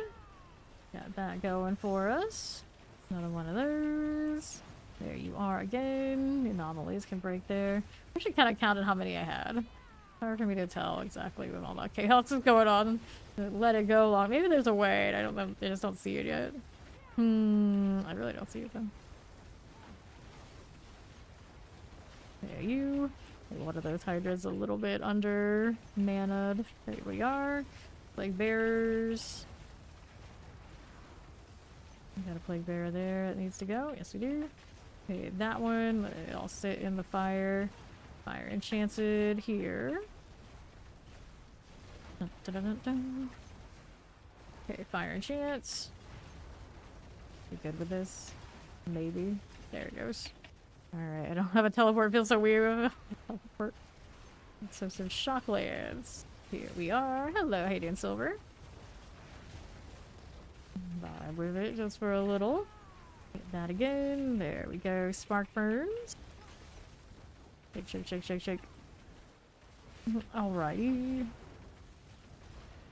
Got that going for us. Another one of those. There you are again. Anomalies can break there. I actually kind of counted how many I had. Hard for me to tell exactly when all that chaos is going on. Let it go long. Maybe there's a way. I don't know. I just don't see it yet. I really don't see it then. There you. One of those hydras a little bit under mana'd. There we are. Plague bearers. We got a plague bearer there that needs to go. Yes, we do. Okay, that one. I'll sit in the fire. Fire enchanted here. Dun, dun, dun, dun. Okay, fire enchants. You good with this? Maybe. There it goes. Alright, I don't have a teleport. It feels so weird. Teleport. So some shocklands. Here we are. Hello, Hydra and Silver. Vibe with it just for a little. Get that again. There we go. Spark burns. Shake, shake, shake, shake, shake. Alrighty.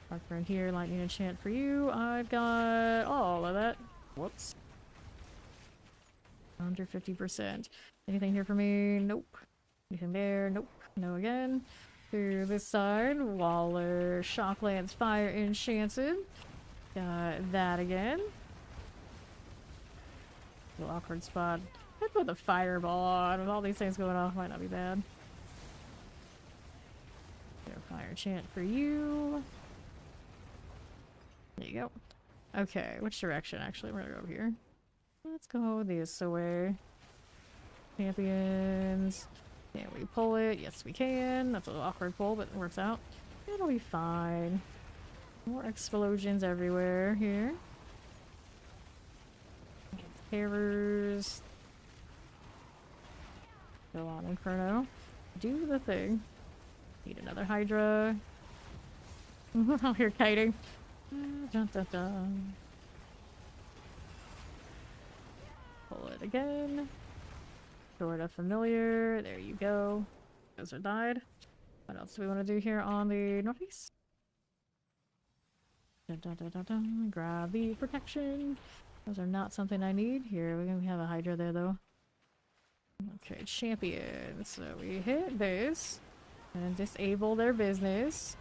Spark burn here. Lightning enchant for you. I've got all of that. Whoops. Under 50%. Anything here for me? Nope. Anything there? Nope. No again. To this side. Waller. Shocklands. Fire enchanted. Got that again. Little awkward spot. I'd put the fireball on. With all these things going off, might not be bad. There, fire chant for you. There you go. Okay, which direction? Actually, we're gonna go over here. Let's go this way. Champions. Can we pull it? Yes, we can. That's a little awkward pull, but it works out. It'll be fine. More explosions everywhere here. Terrors. Go on, Inferno. Do the thing. Need another Hydra. Out here kiting. Dun, dun, dun. Pull it again. Sort of familiar. There you go. Those are died. What else do we want to do here on the northeast? Dun, dun, dun, dun, dun. Grab the protection. Those are not something I need. Here, we're gonna have a Hydra there though. Okay, champions. So we hit this and disable their business.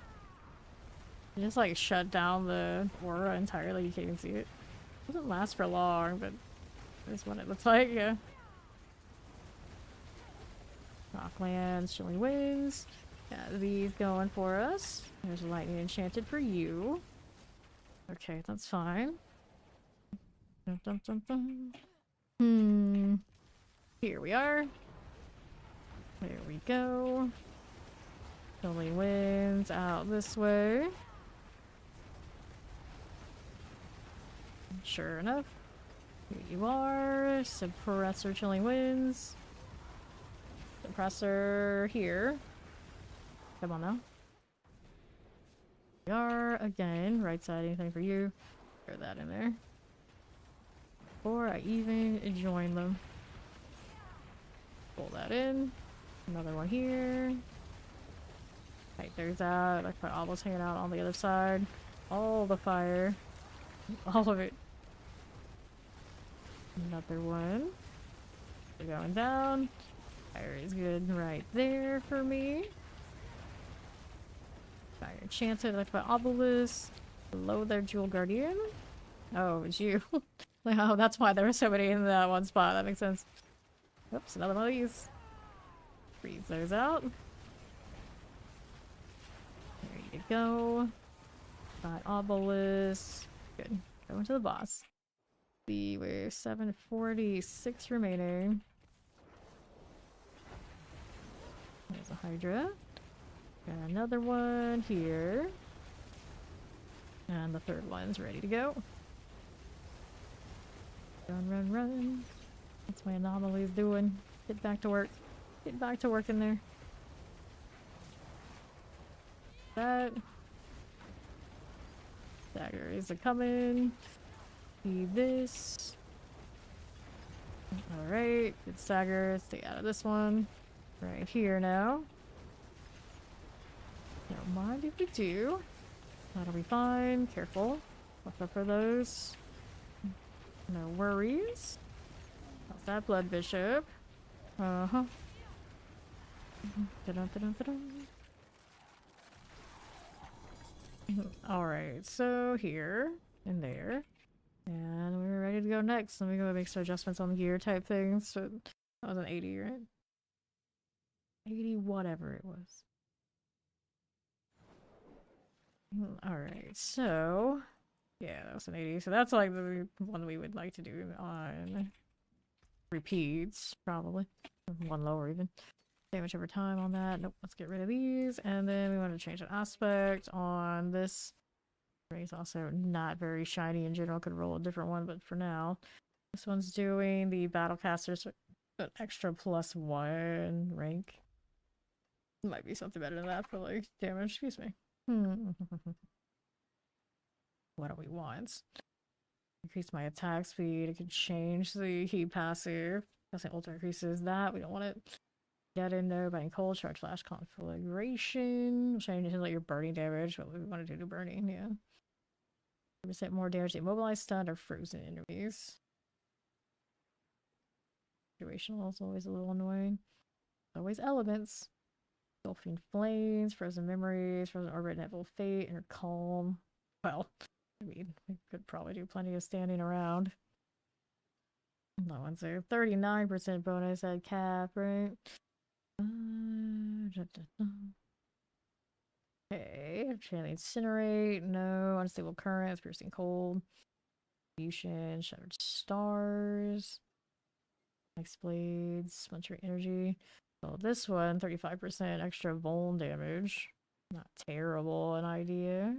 Just like shut down the aura entirely. You can't even see it. Doesn't last for long, but that's what it looks like. Yeah. Rocklands, chilling winds. Got these going for us. There's a lightning enchanted for you. Okay, that's fine. Dun, dun, dun, dun. Here we are. There we go. Chilling winds out this way. Sure enough. Here you are. Suppressor chilling winds. Suppressor here. Come on now. We are again. Right side, anything for you. Throw that in there. Before I even join them. Pull that in. Another one here. Right, there's that. I put almost hanging out on the other side. All the fire. All of it. Another one. They're going down. Fire is good right there for me. Fire enchanted. I put obelisk. Below their jewel guardian. Oh, it's you. Oh, that's why there were so many in that one spot. That makes sense. Oops, another one of these. Freeze those out. There you go. Got obelisk. Good. Going to the boss. See, we're 746 remaining. There's a Hydra. Got another one here. And the third one's ready to go. Run, run, run. That's what Anomaly's doing. Get back to work. Get back to work in there. That. Dagger is a coming. See this. Alright, good stagger. Stay out of this one. Right here now. Don't mind if we do. That'll be fine. Careful. Watch out for those. No worries. How's that, Blood Bishop? Uh-huh. Alright, so here and there. And we're ready to go next. Let me go make some adjustments on the gear type things. So that was an 80, right? 80 whatever it was. Alright, so yeah, that was an 80. So that's like the one we would like to do on repeats, probably. One lower even. Damage over time on that. Nope, let's get rid of these. And then we want to change an aspect on this. It's also not very shiny in general. Could roll a different one, but for now, this one's doing the Battlecasters an extra +1 rank. Might be something better than that for like damage. Excuse me. What do we want? Increase my attack speed. It could change the heat passive. That's an ultra increases that. We don't want it. Get in there by cold charge flash conflagration. Change it to like your burning damage. What we want to do to burning, yeah. 1% more damage to immobilized, stunned, or frozen enemies. Situational is always a little annoying. Always elements. Engulfing flames, frozen memories, frozen orbit, inevitable fate, inner calm. Well, I mean, we could probably do plenty of standing around. That one's there. 39% bonus at cap, right? Okay, Channeling Incinerate, no. Unstable Currents, Piercing Cold. Fusion, Shattered Stars. Ice Blades, Splinter Energy. So this one, 35% extra vuln damage. Not terrible an idea.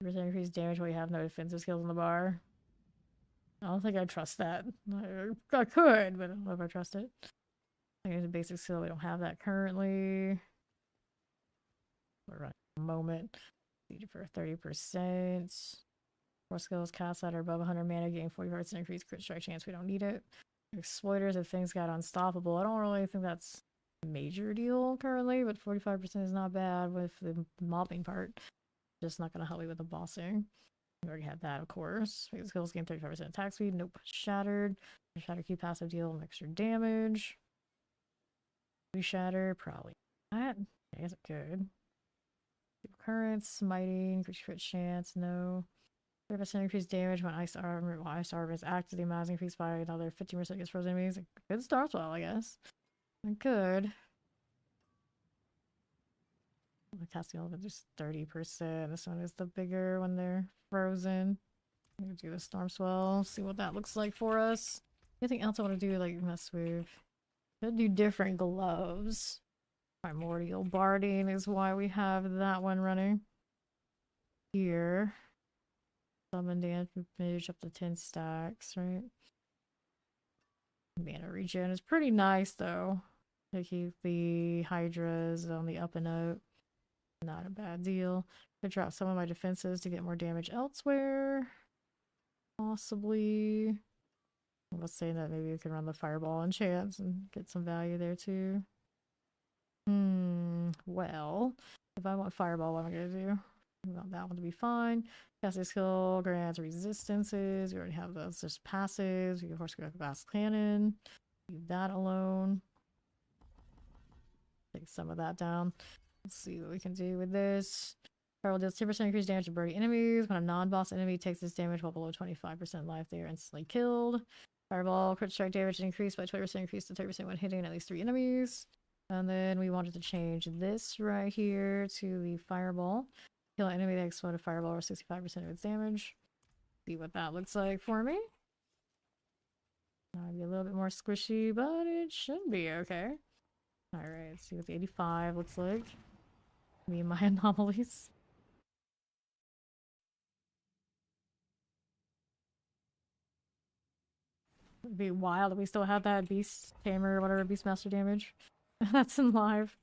3% increased damage while you have no defensive skills on the bar. I don't think I trust that. I could, but I don't know if I trust it. I think it's a basic skill. We don't have that currently. We're running a moment. Needed for 30%. 4 skills cast that are above 100 mana, getting 45% increased crit strike chance. We don't need it. Exploiters, if things got unstoppable. I don't really think that's a major deal currently, but 45% is not bad with the mobbing part. Just not going to help me with the bossing. We already had that, of course. Make the skills gain 35% attack speed. Nope. Shattered. Shatter key passive deal extra damage. Shatter, probably not. I guess it could. Currents, smiting, crit chance, no. 30% increased damage when ice armor. Well, ice armor is active. The amount is increased by another 15% against frozen enemies. It could start well, I guess. It could. The casting element is 30%. This one is the bigger when they're frozen. I'm gonna do the storm swell. See what that looks like for us. Anything else I want to do? Like mess with. Could do different gloves. Primordial barding is why we have that one running. Here. Summon damage up to 10 stacks, right? Mana regen is pretty nice though. To keep the Hydras on the up and up. Not a bad deal. Could drop some of my defenses to get more damage elsewhere. Possibly. Let's say that maybe we can run the fireball and chance and get some value there too. Well, if I want fireball, what am I gonna do? I want that one to be fine. Casting skill grants resistances. We already have those. Just passives. We can of course go fast cannon. Leave that alone. Take some of that down. Let's see what we can do with this. Fireball deals 10% increased damage to birdie enemies. When a non-boss enemy takes this damage while below 25% life, they are instantly killed. Fireball crit strike damage increased by 20% increased to 30% when hitting at least 3 enemies. And then we wanted to change this right here to the fireball. Kill an enemy that exploded fireball or 65% of its damage. See what that looks like for me. Might be a little bit more squishy, but it should be okay. Alright, let's see what the 85 looks like. Me and my anomalies. It'd be wild if we still have that beast tamer or whatever beastmaster damage. That's in live.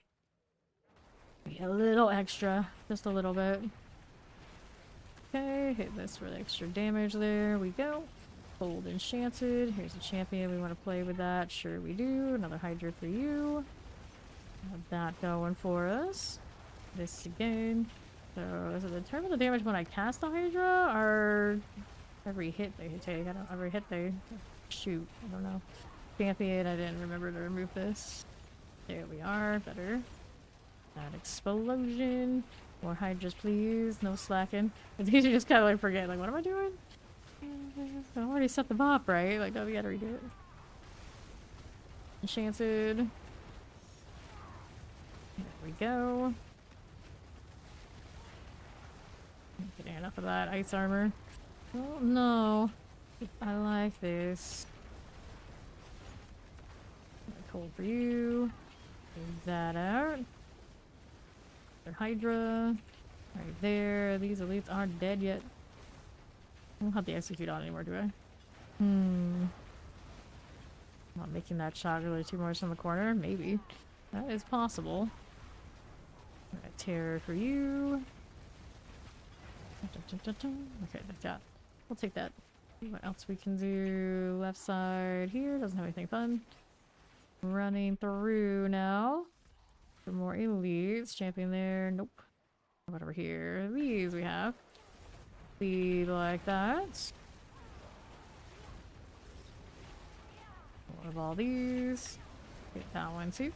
A little extra, just a little bit. Okay, hit this for the extra damage. There we go. Bold Enchanted. Here's a champion. We want to play with that. Sure we do. Another Hydra for you. Have that going for us. this again. So does it determine the damage when I cast the Hydra, or every hit they take? I don't. Every hit they shoot. I don't know. Champion. I didn't remember to remove this. There we are. Better. That explosion. More Hydras, please. No slacking. These are just kind of like forget. Like, what am I doing? I already set them up, right? Like, no, we gotta redo it. Enchanted. There we go. Getting enough of that ice armor. Oh no. I like this. Cold for you. Move that out. Their Hydra. Right there. These elites aren't dead yet. I don't have to execute on anymore, do I? Not making that shot really too much on the corner? Maybe. That is possible. Alright, terror for you. Okay, that's that. We'll take that. What else we can do? Left side here. Doesn't have anything fun. Running through now. For more elites. Champion there. Nope. How about over here? These we have. Lead like that. More of all these. Get that one too.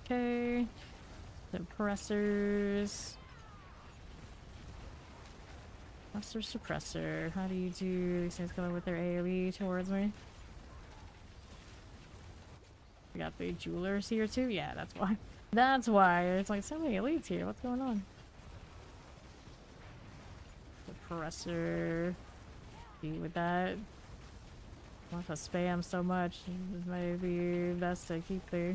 Okay. Suppressors. Suppressor. How do you do these things coming with their AoE towards me? We got the jewelers here too? Yeah, that's why. That's why. There's like so many elites here. What's going on? Suppressor. Deal with that. I want to spam so much. It might be best to keep the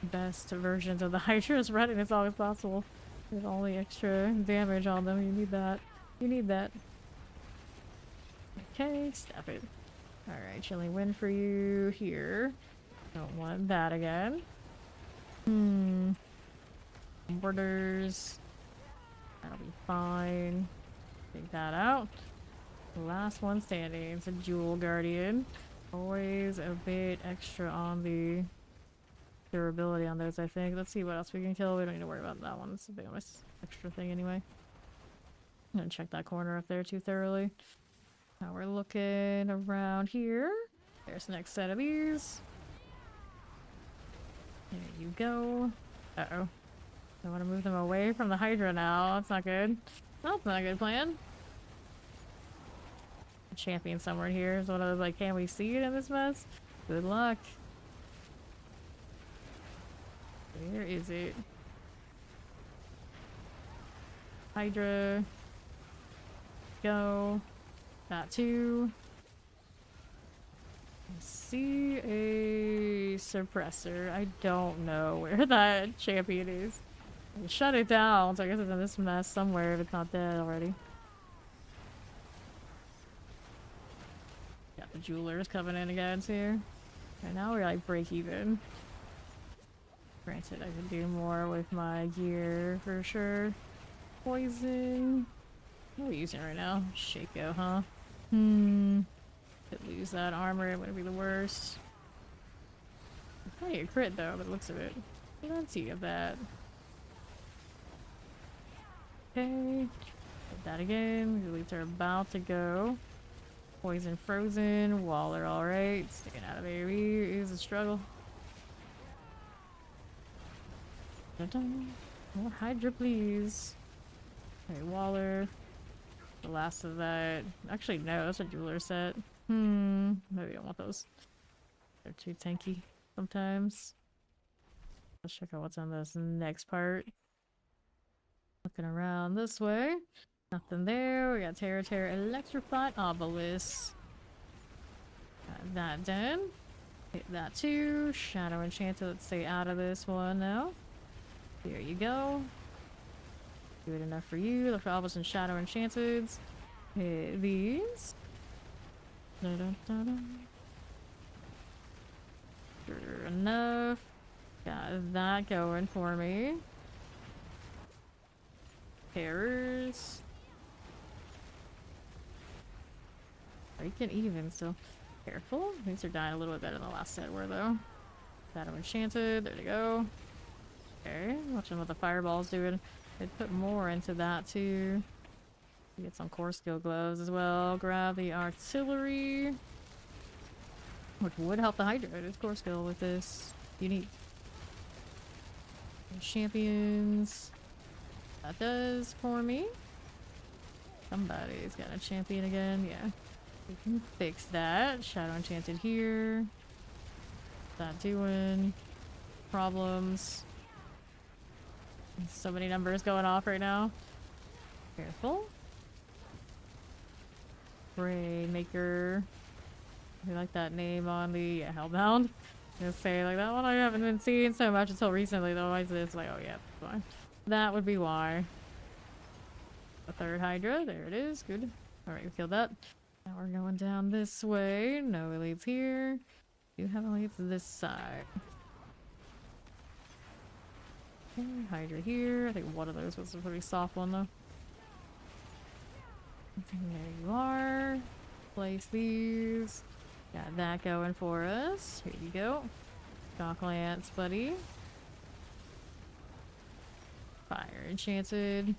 best versions of the Hydras running as long as possible. With all the extra damage on them. You need that. You need that. Okay, stop it. Alright, chilling win for you here. Don't want that again. Borders. That'll be fine. Take that out. The last one standing. It's a Jewel Guardian. Always a bit extra on the durability on those, I think. Let's see what else we can kill. We don't need to worry about that one. It's a big extra thing anyway. I'm gonna check that corner up there too thoroughly. Now we're looking around here. There's the next set of these. There you go. Uh-oh. I want to move them away from the Hydra now. That's not good. That's not a good plan. A champion somewhere here is one of those, like, can we see it in this mess? Good luck. Where is it? Hydra. Go. That too. I see a suppressor. I don't know where that champion is. I shut it down, so I guess it's in this mess somewhere if it's not dead already. Got the jewelers coming in again here. Right now we're like break even. Granted, I could do more with my gear for sure. Poison. What are we using right now? Shaco, huh? Could lose that armor, it would be the worst. Probably a crit though, by the looks of it. Plenty of that. Okay. Hit that again. The elites are about to go. Poison frozen. Waller alright. Sticking out of AoE is a struggle. Dun-dun. More Hydra, please. Okay, Waller. The last of that. Actually, no, that's a jeweler set. Maybe I want those. They're too tanky sometimes. Let's check out what's on this next part. Looking around this way. Nothing there. We got Terra Electrified Obelisk. Got that done. Hit that too. Shadow Enchanted. Let's stay out of this one now. There you go. Good enough for you. The Obelisk and Shadow Enchanted. Hit these. Sure enough. Got that going for me. Terrors. Breaking even still. Careful. These are dying a little bit better than the last set were though. Shadow Enchanted. There you go. Okay, watching what the fireball's doing. They put more into that too. Get some core skill gloves as well. Grab the artillery, which would help the Hydra. It's core skill with this. Unique. Champions. That does for me. Somebody's got a champion again. Yeah. We can fix that. Shadow Enchanted here. Not doing problems. So many numbers going off right now. Careful. Rainmaker. I like that name on the Hellbound. Just say like that one I haven't been seeing so much until recently though. It's like, oh yeah, fine. That would be why. The third Hydra, there it is. Good. Alright, we killed that. Now we're going down this way. No elites here. Do have elites this side. Okay, Hydra here. I think one of those was a pretty soft one though. There you are. Place these. Got that going for us. Here you go. Shock Lance, buddy. Fire Enchanted. Hit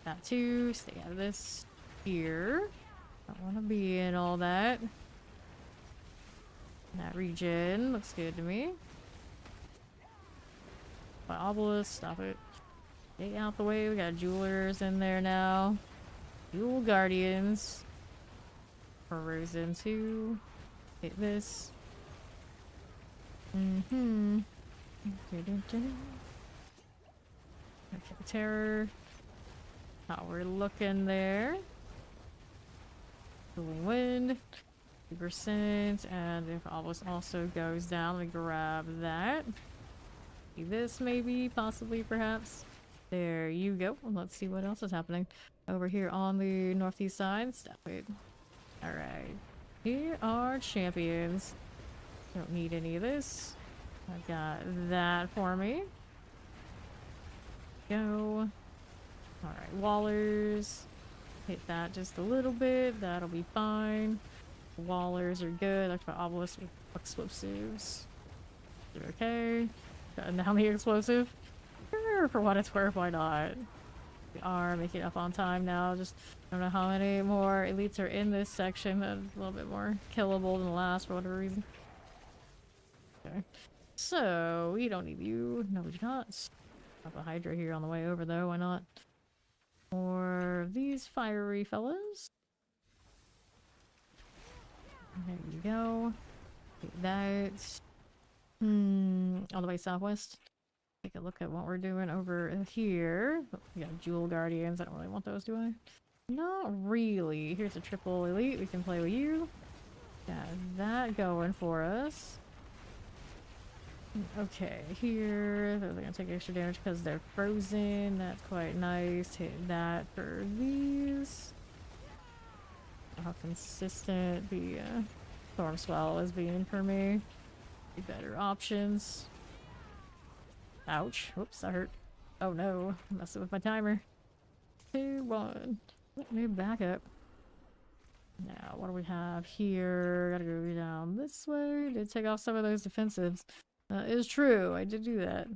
that too. Stay out of this here. Don't want to be in all that. That region looks good to me. My obelisk, stop it. Get out the way. We got jewelers in there now. Jewel Guardians. Frozen too. Hit this. Okay, terror. How we're looking there. Cooling wind. 2%. And if obelisk also goes down, we grab that. See this maybe, possibly, perhaps. There you go. Let's see what else is happening over here on the northeast side. Stop it. Alright. Here are champions. Don't need any of this. I've got that for me. Go. Alright, Wallers. Hit that just a little bit. That'll be fine. Wallers are good. That's my obelisk with explosives. They're okay. Got a Naomi explosive. Sure, for what it's worth, why not? We are making up on time now. Just don't know how many more elites are in this section. That's a little bit more killable than the last for whatever reason. Okay. So, we don't need you. No, we do not. Have a Hydra here on the way over though, why not? Or these fiery fellas. There you go. Take that. All the way southwest. Take a look at what we're doing over here. We got Jewel Guardians. I don't really want those, do I? Not really. Here's a triple elite. We can play with you. Got that going for us. Okay, here they're gonna take extra damage because they're frozen. That's quite nice. Hit that for these. How consistent the Storm Swell is being for me. Be better options. Ouch. Whoops, that hurt. Oh no, I'm messing with my timer. 2, 1. Let me back up. Now, what do we have here? Gotta go down this way. Did take off some of those defensives. Is true, I did do that.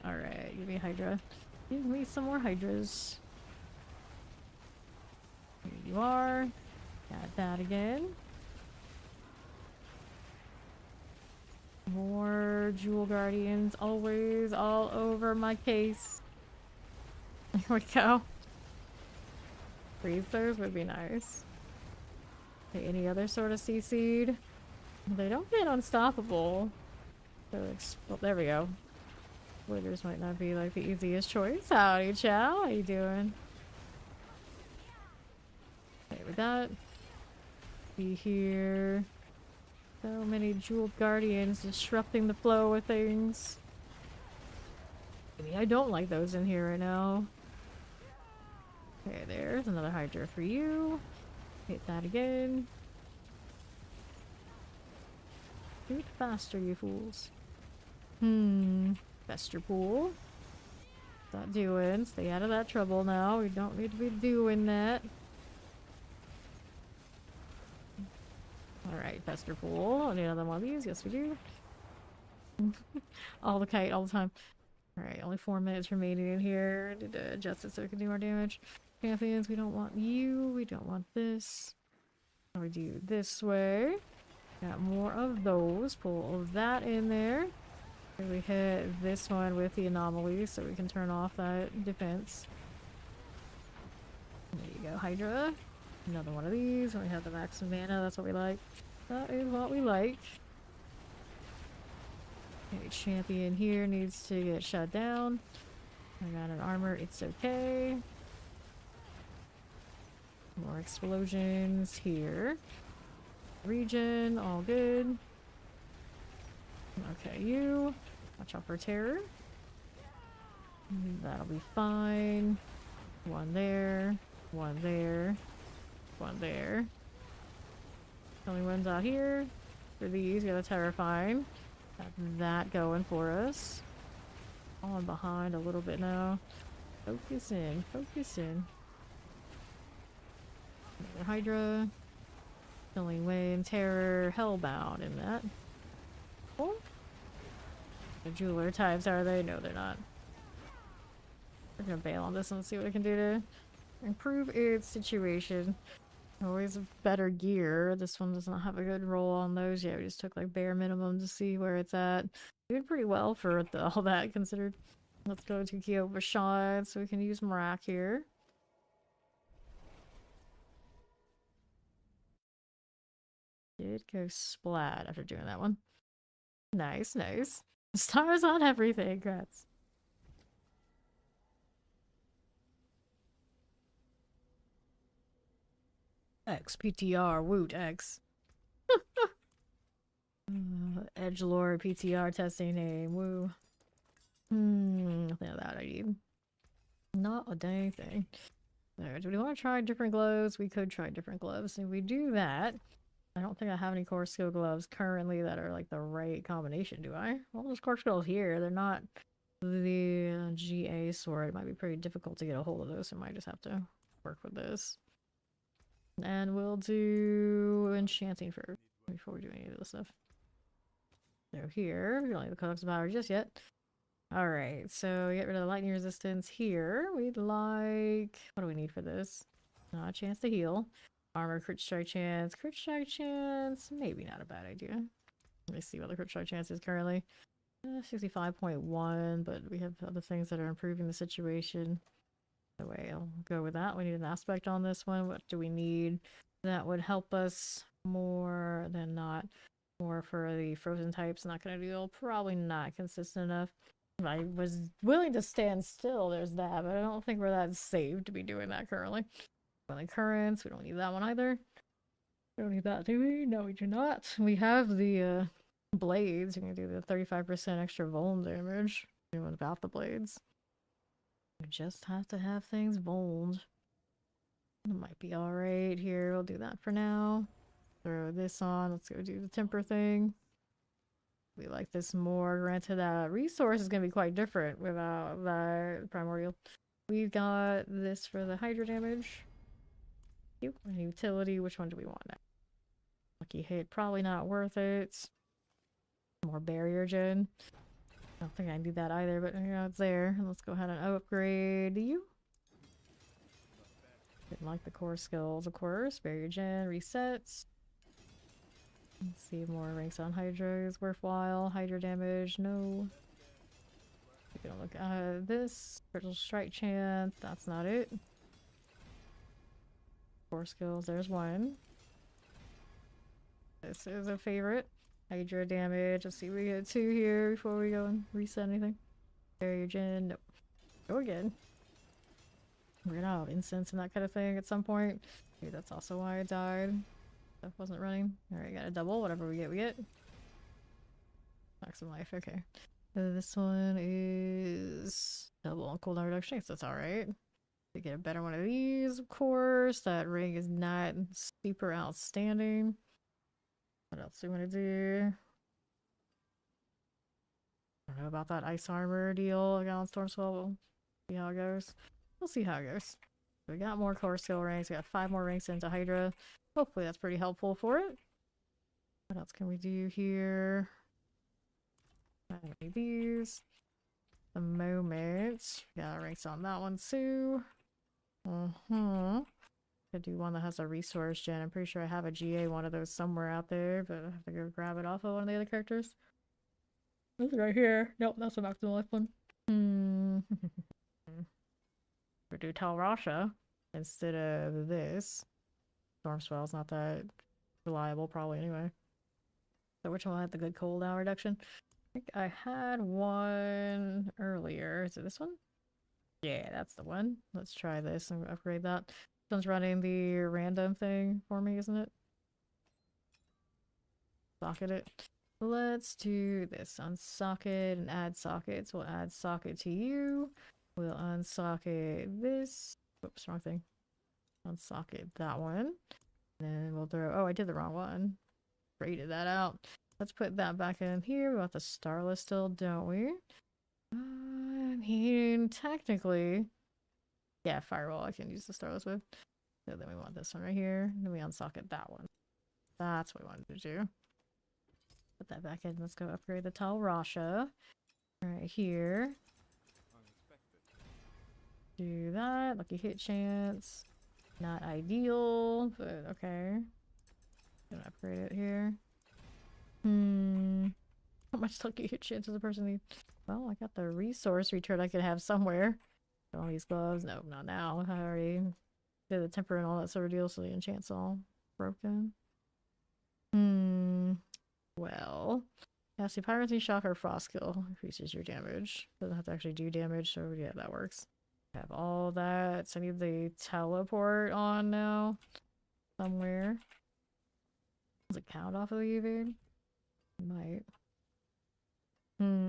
Alright, give me Hydra. Give me some more Hydras. Here you are. Got that again. More Jewel Guardians, always all over my case. There we go. Freeze those would be nice. Okay, any other sort of CC'd? They don't get unstoppable. Well, there we go. Withers might not be like the easiest choice. Howdy, chow. How you doing? Okay, with that. Be here. So many Jewel Guardians disrupting the flow of things. Maybe I don't like those in here right now. Okay, there's another Hydra for you. Hit that again. Do it faster, you fools. Fester pool. Not doing. Stay out of that trouble now. We don't need to be doing that. Alright, Fester pool. I need another one of these. Yes, we do. all the kite, all the time. Alright, only 4 minutes remaining in here. Did adjust it so we can do more damage. Champions, we don't want you. We don't want this. We do this way. Got more of those. Pull all of that in there. And we hit this one with the anomaly so we can turn off that defense. There you go, Hydra. Another one of these. We have the max mana. That's what we like. That is what we like. Okay, champion here needs to get shut down. I got an armor. It's okay. More explosions here. Region, all good. Okay, you. Watch out for terror. That'll be fine. One there. One there. One there. Only ones out here. For these, we got a terrifying. Got that going for us. On behind a little bit now. Focus in. Focus in. Another Hydra. Killing Wind, Terror, Hellbound in that. Oh. The jeweler types, are they? No, they're not. We're gonna bail on this one and see what we can do to improve its situation. Always better gear. This one does not have a good roll on those yet. We just took like bare minimum to see where it's at. Doing pretty well for all that considered. Let's go to Kyoba Shot so we can use Marak here. Did go splat after doing that one. Nice, nice. Stars on everything, congrats. X, PTR, Woot, X. Edgelord, PTR, testing name, woo. Nothing of that I need. Not a dang thing. There, do we want to try different gloves? We could try different gloves. If we do that, I don't think I have any core skill gloves currently that are like the right combination, do I? Well, there's core skills here. They're not the GA sword. It might be pretty difficult to get a hold of those, so I might just have to work with this. And we'll do enchanting first before we do any of this stuff. So here, we don't need the codex of power just yet. Alright, so get rid of the lightning resistance here. We'd like... what do we need for this? A chance to heal. Armor, crit strike chance. Crit strike chance, maybe not a bad idea. Let me see what the crit strike chance is currently. 65.1, but we have other things that are improving the situation. Anyway, I'll go with that. We need an aspect on this one. What do we need that would help us more than not? More for the frozen types, not gonna deal. Probably not consistent enough. I was willing to stand still, there's that, but I don't think we're that safe to be doing that currently. Welling currents, we don't need that one either. We don't need that, do we? No, we do not. We have the blades. We can do the 35% extra vuln damage. Even without the blades. We just have to have things vulned. It might be alright here. We'll do that for now. Throw this on. Let's go do the temper thing. We like this more. Granted, that resource is going to be quite different without that primordial. We've got this for the Hydra damage. And utility. Which one do we want now? Lucky hit. Probably not worth it. More barrier gen. I don't think I need that either, but you know, it's there. Let's go ahead and upgrade you. Didn't like the core skills, of course. Barrier gen, resets. Let's see if more ranks on Hydra is worthwhile. Hydra damage, no. We're gonna look at this. Critical strike chance, that's not it. Core skills, there's one. This is a favorite. Hydra damage. Let's see if we get 2 here before we go and reset anything. Barrier gen, nope. Go again. We're gonna have incense and that kind of thing at some point. Maybe that's also why I died. Stuff wasn't running. Alright, got a double. Whatever we get. Maximum life, okay. This one is double on cooldown reduction, so that's alright. We get a better one of these, of course. That ring is not super outstanding. What else do we want to do? I don't know about that ice armor deal. I got on Storm Swell. We'll see how it goes. We'll see how it goes. We got more core skill ranks. We got 5 more ranks into Hydra. Hopefully that's pretty helpful for it. What else can we do here? I don't need these. The moment. Got ranks on that one too. Could do one that has a resource gen. I'm pretty sure I have a GA one of those somewhere out there, but I have to go grab it off of one of the other characters. This is right here. Nope, that's a maximal life one. Or do Talrasha instead of this. Storm Swell's not that reliable, probably, anyway. So which one had the good cooldown reduction? I think I had one earlier. Is it this one? Yeah, that's the one. Let's try this and upgrade that. This one's running the random thing for me, isn't it? Socket it. Let's do this. Unsocket and add sockets. We'll add socket to you. We'll unsocket this. Oops, wrong thing. Unsocket that one. And then we'll throw... Oh, I did the wrong one. Rated that out. Let's put that back in here. We want the Starless still, don't we? I mean, technically... Yeah, Firewall I can use the Starless with. So then we want this one right here. And then we unsocket that one. That's what we wanted to do. Put that back in. Let's go upgrade the Talrasha. Right here. Do that. Lucky hit chance. Not ideal, but okay. Gonna upgrade it here. How much lucky hit chance does a person need? Well, I got the resource return I could have somewhere. All these gloves. Nope, not now. I already did the temper and all that sort of deal, so the enchant's all broken. Well, Cassie Piracy Shock or Frost Kill increases your damage. Doesn't have to actually do damage, so yeah, that works. I have all that. So I need the teleport on now. Somewhere. Does it count off of the evade? Might. Let's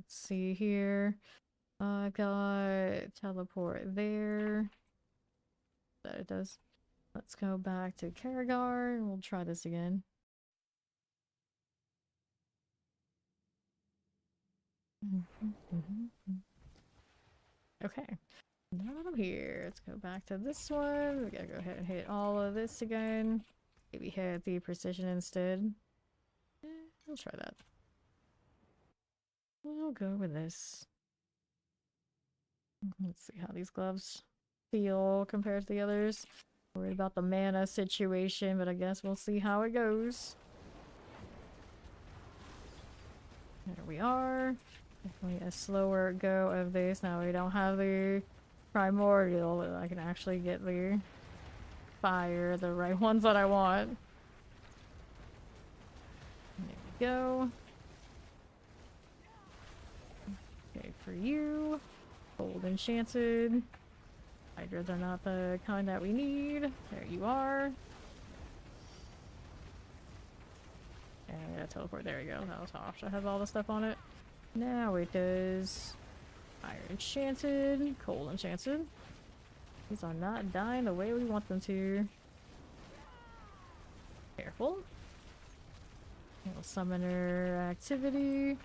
see here. I got teleport there. That it does. Let's go back to Karagar and we'll try this again. Okay. Now that I'm here, let's go back to this one. We gotta go ahead and hit all of this again. Maybe hit the precision instead. We'll try that. We'll go with this. Let's see how these gloves feel compared to the others. Worried about the mana situation, but I guess we'll see how it goes. There we are. Definitely a slower go of this. Now we don't have the primordial, but I can actually get the fire, the right ones that I want. There we go. Okay, for you. Gold enchanted. Hydras are not the kind that we need. There you are. And I gotta teleport. There you go. That was Tasha has all the stuff on it. Now it does Fire enchanted, cold enchanted. These are not dying the way we want them to. Careful. Little summoner activity.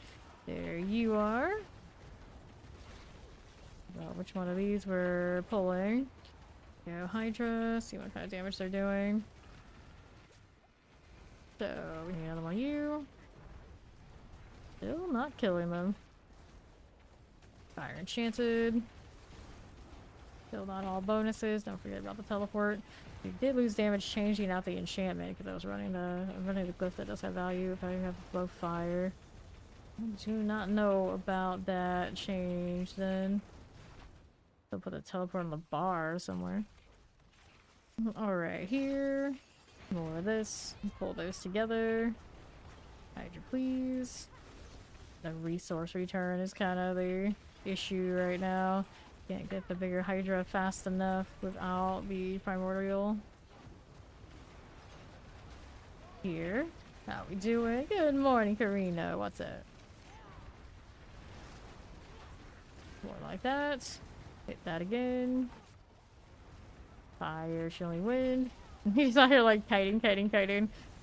There you are. Well, which one of these we're pulling? Go Hydra, see what kind of damage they're doing. So, we need another one of you. Still not killing them. Fire enchanted. Still not all bonuses. Don't forget about the teleport. We did lose damage changing out the enchantment because I was running the glyph that does have value if I have blow fire. I do not know about that change then. I'll put a teleport on the bar somewhere. Alright, here. More of this. Pull those together. Hydra, please. The resource return is kind of the issue right now. Can't get the bigger Hydra fast enough without the primordial. Here. How we doing? Good morning, Karina. What's up? More like that. Hit that again. Fire, chilling wind. He's out here like kiting.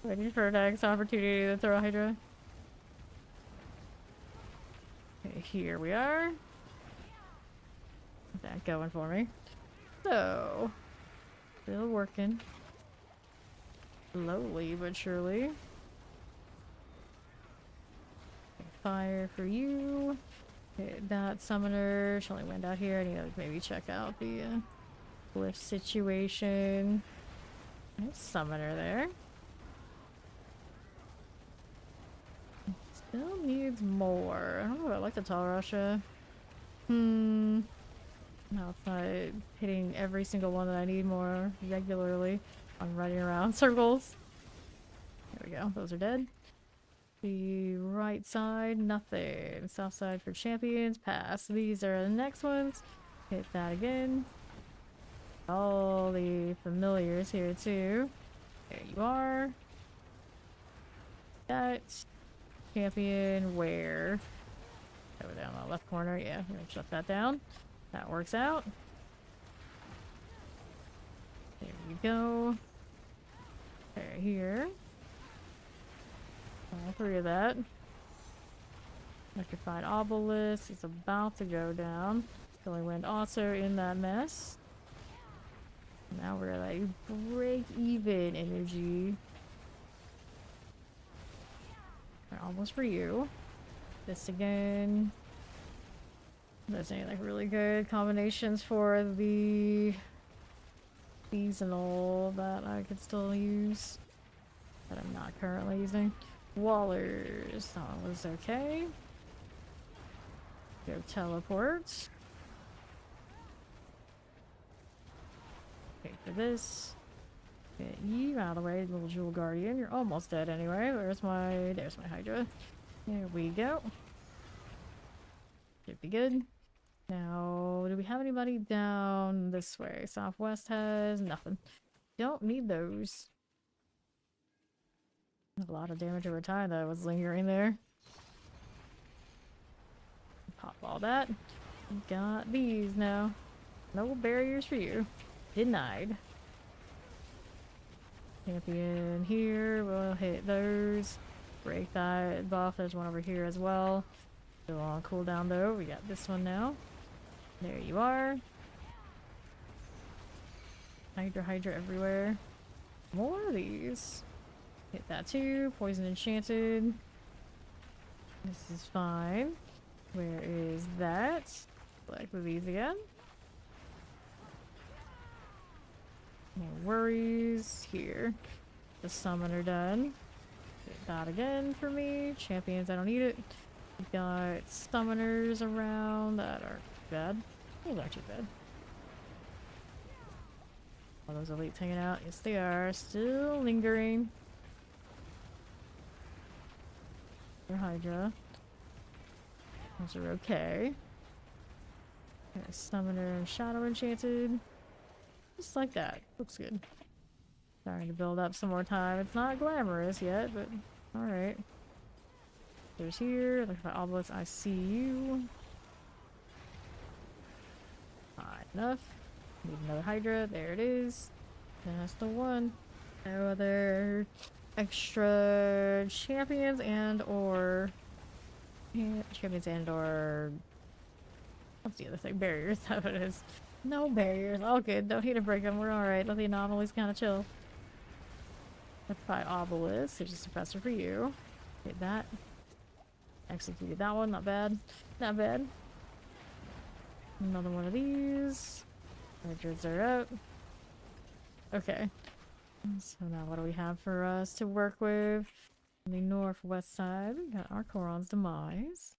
Waiting for a next opportunity to throw a Hydra. Okay, here we are. That going for me. So, still working. Slowly but surely. fire for you. Hit that summoner. She only went out here. I need to maybe check out the glyph situation. There's summoner there. Still needs more. I don't know. I like the Tall Russia. Now it's not hitting every single one that I need more regularly. I'm running around circles. There we go. Those are dead. The right side, nothing. South side for champions, pass. These are the next ones. Hit that again. All the familiars here too. There you are. That champion where? Over down the left corner. Yeah, I'm gonna shut that down. That works out. There you go. There, here. All three of that. Electrified obelisk is about to go down. Billy Wind also in that mess. Now we're like break even energy. Almost for you. This again. There's any like really good combinations for the seasonal that I could still use that I'm not currently using. Wallers, that one was okay. Go teleport. Okay, for this. Get you out of the way, little Jewel Guardian. You're almost dead anyway. There's my Hydra. There we go. Should be good. Now, do we have anybody down this way? Southwest has nothing. Don't need those. A lot of damage over time that was lingering there. Pop all that. Got these now. No barriers for you. Denied. Champion here. We'll hit those. Break that buff. There's one over here as well. Still on cooldown though. We got this one now. There you are. Hydra everywhere. More of these. Hit that too. Poison enchanted. This is fine. Where is that? Select these again. No worries. Here. The summoner done. Hit that again for me. Champions, I don't need it. We got summoners around that aren't bad. Those aren't too bad. All those elites hanging out. Yes, they are. Still lingering. Hydra. Those are okay. Got a summoner and shadow enchanted. Just like that. Looks good. Starting to build up some more time. It's not glamorous yet, but alright. There's here. Look at the obelisk. I see you. Not enough. Need another Hydra. There it is. That's the one. No other extra champions and/or what's the other thing? Barriers. That's what it is. No barriers. All good. Don't need to break them. We're alright. Let the anomalies kind of chill. Electrified obelisk. There's a suppressor for you. Hit that. Executed that one. Not bad. Not bad. Another one of these. Hydras are up. Okay. So now what do we have for us to work with? On the northwest side, we got our Koron's Demise.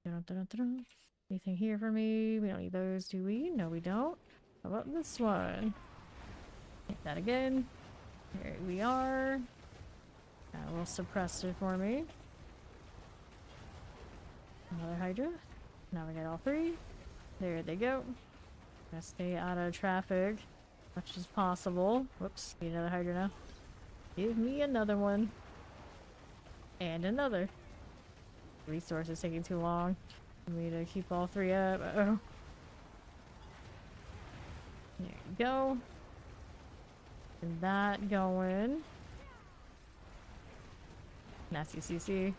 Dun, dun, dun, dun. Anything here for me? We don't need those, do we? No, we don't. How about this one? Hit that again. Here we are. Got a little suppressor for me. Another Hydra. Now we got all three. There they go. Gotta stay out of traffic as much as possible. Whoops, need another Hydra now. Give me another one. And another. Resource is taking too long for me to keep all three up. Uh-oh. There you go. And that going. Nasty CC.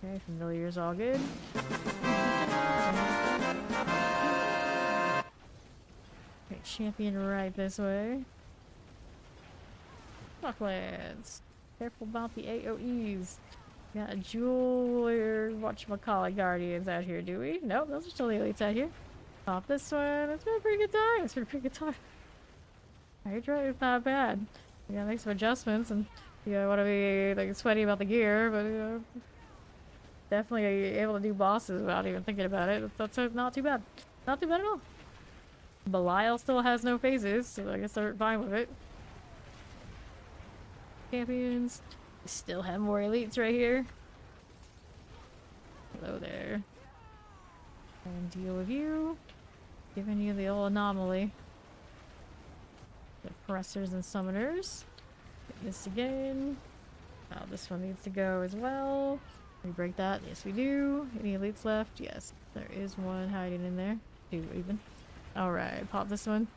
Okay, familiar's all good. Okay, champion right this way. Rocklands. Careful about the AoEs. Got a jeweler, whatchamacallit guardians out here, do we? Nope, those are still the elites out here. Pop this one. It's been a pretty good time. It's been a pretty good time. Hydra is not bad. We gotta make some adjustments, and you know, want to be like sweaty about the gear, but definitely able to do bosses without even thinking about it. That's not too bad. Not too bad at all. Belial still has no phases, so I guess they're fine with it. Champions. We still have more elites right here. Hello there. And deal with you. Giving you the old anomaly. The pressers and summoners. Get this again. Oh, this one needs to go as well. We break that? Yes, we do. Any elites left? Yes. There is one hiding in there. Two even. Alright, pop this one.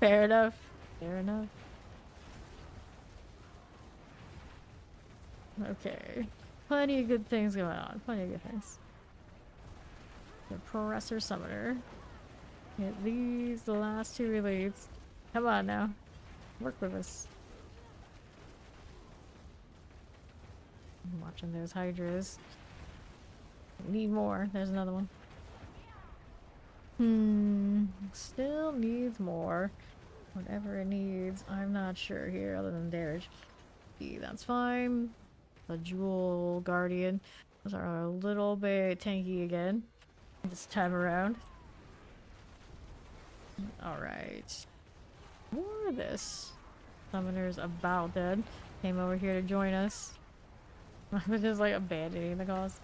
Fair enough. Fair enough. Okay. Plenty of good things going on. Plenty of good things. The Presser Summoner. Get these, the last two elites. Come on now. Work with us. I'm watching those Hydras. Need more. There's another one. Still needs more. Whatever it needs. I'm not sure here other than damage. That's fine. The Jewel Guardian. Those are a little bit tanky again. This time around. Alright. More of this. Summoner's about dead. Came over here to join us. I'm just like abandoning the cause.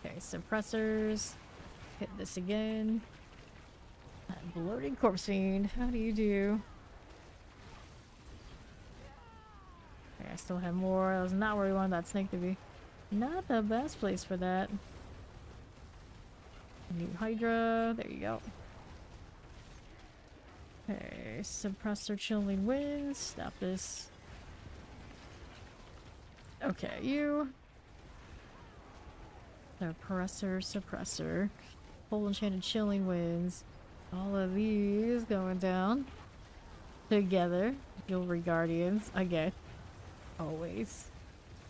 Okay, suppressors. Hit this again. That bloated corpse fiend. How do you do? Okay, I still have more. That was not where we wanted that snake to be. Not the best place for that. New Hydra. There you go. Okay, suppressor chilling winds. Stop this. Okay, you. Suppressor. Full enchanted chilling winds. All of these going down. Together. Jewelry guardians. Again. Always.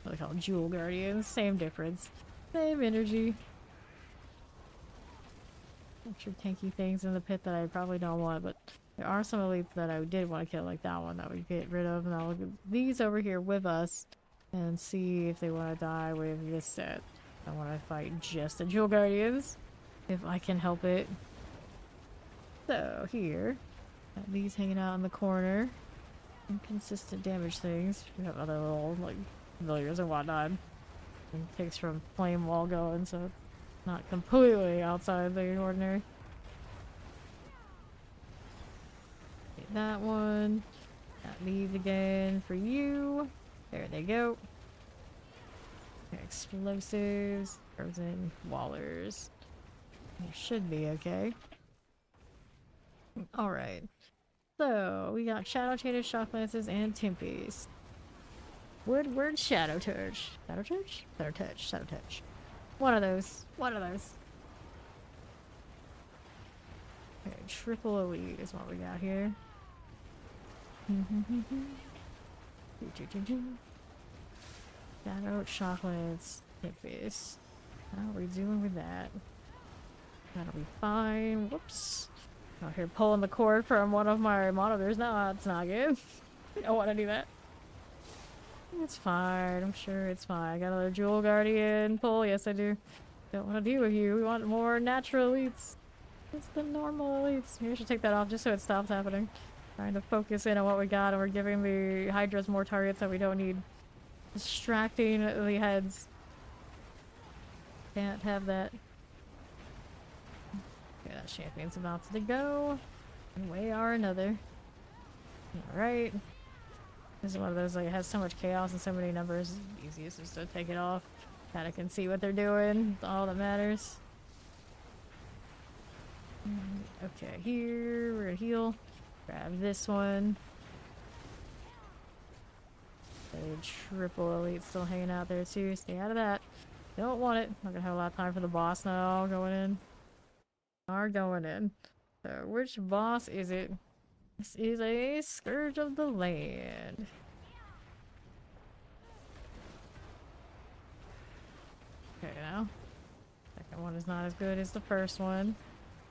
What they call them, jewel guardians. Same difference. Same energy. Extra tanky things in the pit that I probably don't want, but there are some elites that I did want to kill, like that one that we get rid of, and I'll look at these over here with us and see if they want to die with this set. I want to fight just the Jewel Guardians, if I can help it. So, here, got these hanging out in the corner. Inconsistent damage things. We have other little, like, familiars and whatnot. And takes from flame wall going, so not completely outside the ordinary. Get that one. Got these again for you. There they go. Explosives. Frozen wallers. They should be okay. Alright. So, we got Shadow Chained Shock Lances and Timpies. Woodward Shadow Touch. Shadow Touch? Shadow Touch. Shadow Touch. One of those. One of those. Okay, triple elite is what we got here. Shadow Chocolates. Timpies. How are we doing with that? That'll be fine. Whoops. Out here pulling the cord from one of my monitors. No, that's not good. I don't want to do that. It's fine. I'm sure it's fine. I got another Jewel Guardian pull. Yes, I do. Don't want to deal with you. We want more natural elites. It's the normal elites. Maybe I should take that off just so it stops happening. Trying to focus in on what we got, and we're giving the Hydras more targets that we don't need. Distracting the heads. Can't have that. Okay, that champion's about to go. One way or another. Alright. This is one of those, like, it has so much chaos and so many numbers. It's easiest just to take it off. Kinda can see what they're doing. It's all that matters. Okay, here. We're gonna heal. Grab this one. A triple elite still hanging out there too. Stay out of that. Don't want it. Not gonna have a lot of time for the boss now. Going in. Are going in. So, which boss is it? This is a Scourge of the Land. Okay, now. Second one is not as good as the first one.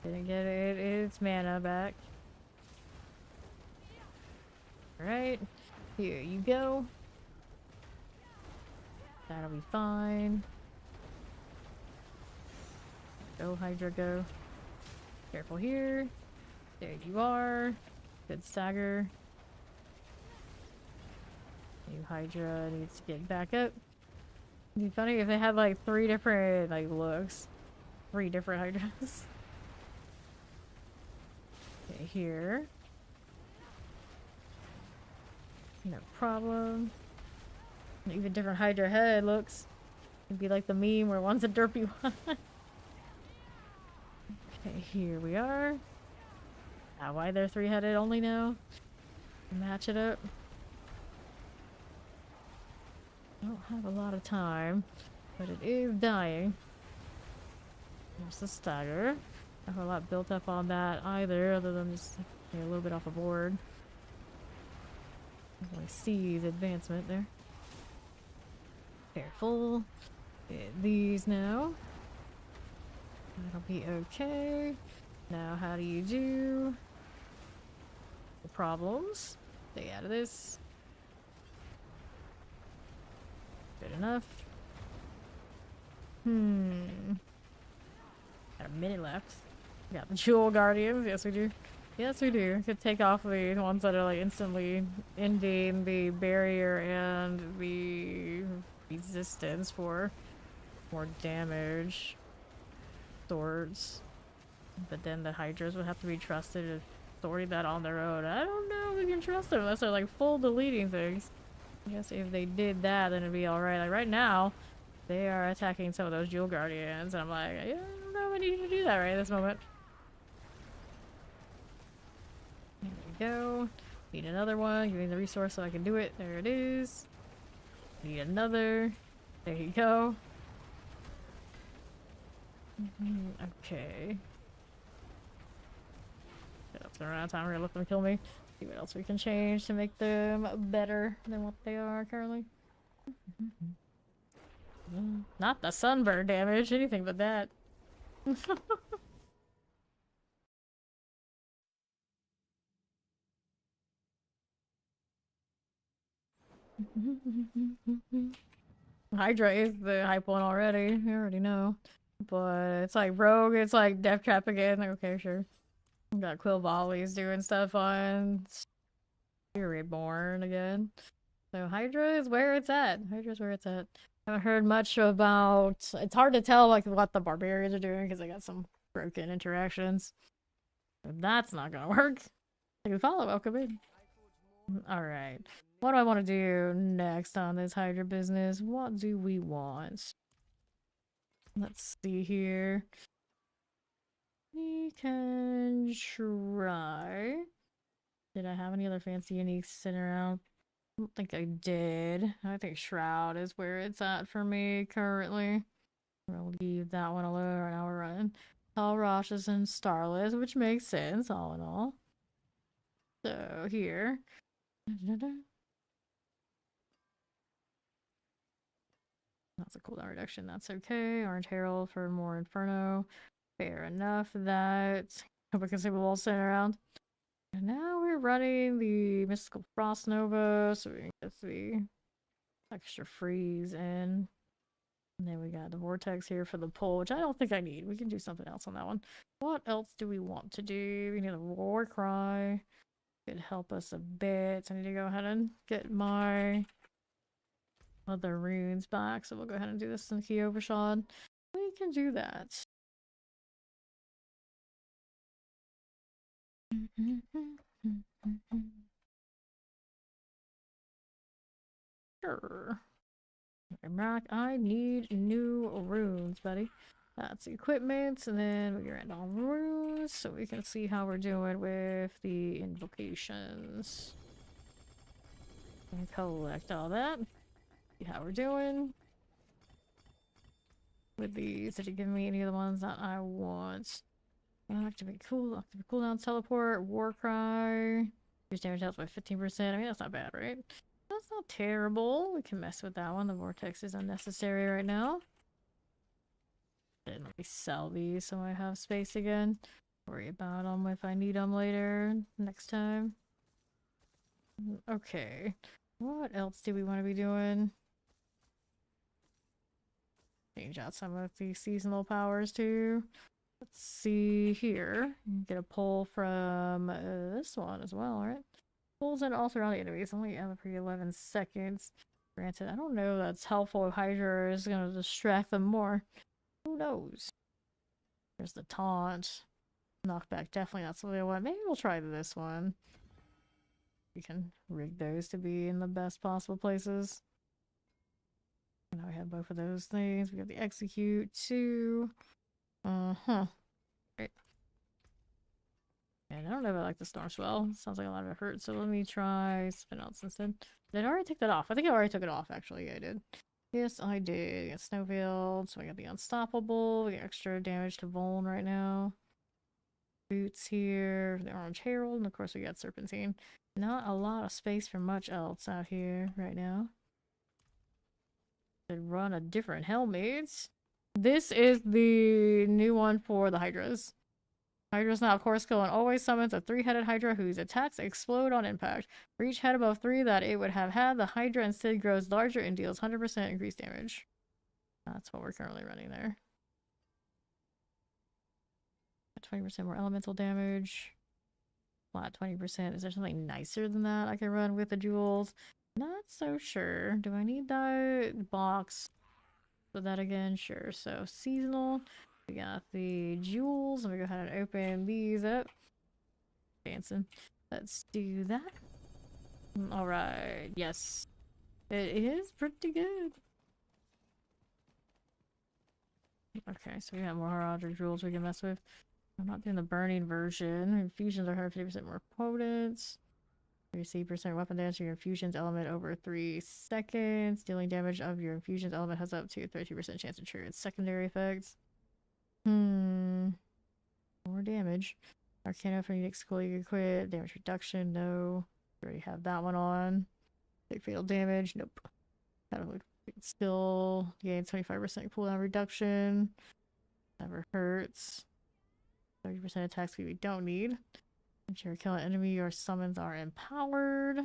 Didn't get its mana back. Alright. Here you go. That'll be fine. Go, Hydra, go. Careful here. There you are. Good stagger. New Hydra needs to get back up. It'd be funny if they had like 3 different like looks. 3 different Hydras. Okay, here. No problem. Even different Hydra head looks. It'd be like the meme where one's a derpy one. Okay, here we are. Why they're 3-headed only now? Match it up. I don't have a lot of time, but it is dying. There's the stagger. I don't have a lot built up on that either, other than just a little bit off the board. I see the advancement there. Careful. Get these now. That'll be okay. Now, how do you do the problems? Stay out of this. Good enough. Got a minute left. We got the Jewel Guardians. Yes, we do. Yes, we do. Could take off the ones that are like instantly ending the barrier and the resistance for more damage. Swords. But then the Hydras would have to be trusted to story that on their own. I don't know if we can trust them unless they're like full deleting things. I guess if they did that, then it'd be alright. Like right now, they are attacking some of those Jewel Guardians, and I'm like, I don't know if I need to do that right at this moment. There we go. Need another one. Give me the resource so I can do it. There it is. Need another. There you go. Okay. That's gonna run out of time. We're gonna let them kill me. See what else we can change to make them better than what they are currently. Not the sunburn damage, anything but that. Hydra is the hype one already. You already know. But it's like Rogue, it's like Death Trap again. Like, okay, sure. We got Quill Volleys doing stuff on Spirit Born again. So Hydra is where it's at. Hydra's where it's at. I haven't heard much about... It's hard to tell like what the barbarians are doing because they got some broken interactions. But that's not gonna work. You can follow, welcome in. Alright. What do I want to do next on this Hydra business? What do we want? Let's see here. We can try. Did I have any other fancy uniques sitting around? I don't think I did. I think Shroud is where it's at for me currently. We'll leave that one alone. Right now we're running Tall Roshes and Starless, which makes sense all in all. So here. That's a cooldown reduction. That's okay. Orange Herald for more Inferno. Fair enough. That we can see we all sitting around. And now we're running the Mystical Frost Nova, so we can get the extra freeze in. And then we got the Vortex here for the pull, which I don't think I need. We can do something else on that one. What else do we want to do? We need a War Cry. Could help us a bit. So I need to go ahead and get my other runes back. So we'll go ahead and do this in Key Overshot. We can do that. Sure. Mac, I need new runes, buddy. That's equipment, and then we end on runes, so we can see how we're doing with the invocations. And collect all that. See how we're doing. With these, did you give me any of the ones that I want? Activate cooldown, teleport, war cry. Reduce damage health by 15%. I mean, that's not bad, right? That's not terrible. We can mess with that one. The vortex is unnecessary right now. Then let me sell these so I have space again. Worry about them if I need them later next time. Okay. What else do we want to be doing? Change out some of these seasonal powers too. Let's see here. Get a pull from this one as well, right? Pulls and alter on the enemies. Only for 11 seconds. Granted, I don't know if that's helpful if Hydra is going to distract them more. Who knows? There's the taunt. Knockback, definitely not something I want. Maybe we'll try this one. We can rig those to be in the best possible places. Now we have both of those things. We got the execute too. Great. And I don't know if I like the storm swell. Sounds like a lot of it hurts. So let me try something else instead. Did I already take that off? I think I already took it off actually. Yeah, I did. Yes, I did. I got Snowfield. So I got the unstoppable. We got extra damage to Vuln right now. Boots here. The Orange Herald. And of course we got Serpentine. Not a lot of space for much else out here right now. Could run a different helmet. This is the new one for the Hydras. Hydra's now, of course, skill and always summons a 3-headed Hydra whose attacks explode on impact. For each head above 3 that it would have had, the Hydra instead grows larger and deals 100% increased damage. That's what we're currently running there. 20% more elemental damage. Flat 20%. Is there something nicer than that I can run with the jewels? Not so sure. Do I need that box? Put that again? Sure. So, seasonal. We got the jewels. Let me go ahead and open these up. Dancing. Let's do that. Alright. Yes. It is pretty good. Okay, so we have more Hydra jewels we can mess with. I'm not doing the burning version. Infusions are 150% more potent. 30% weapon damage to your infusions element over 3 seconds. Dealing damage of your infusions element has up to 32% chance to trigger its secondary effects. More damage. Arcana for unique skill you can quit. Damage reduction, no. We already have that one on. Take fatal damage, nope. Kind of still gain 25% cooldown reduction. Never hurts. 30% attack speed we don't need. If you're killing an enemy, your summons are empowered.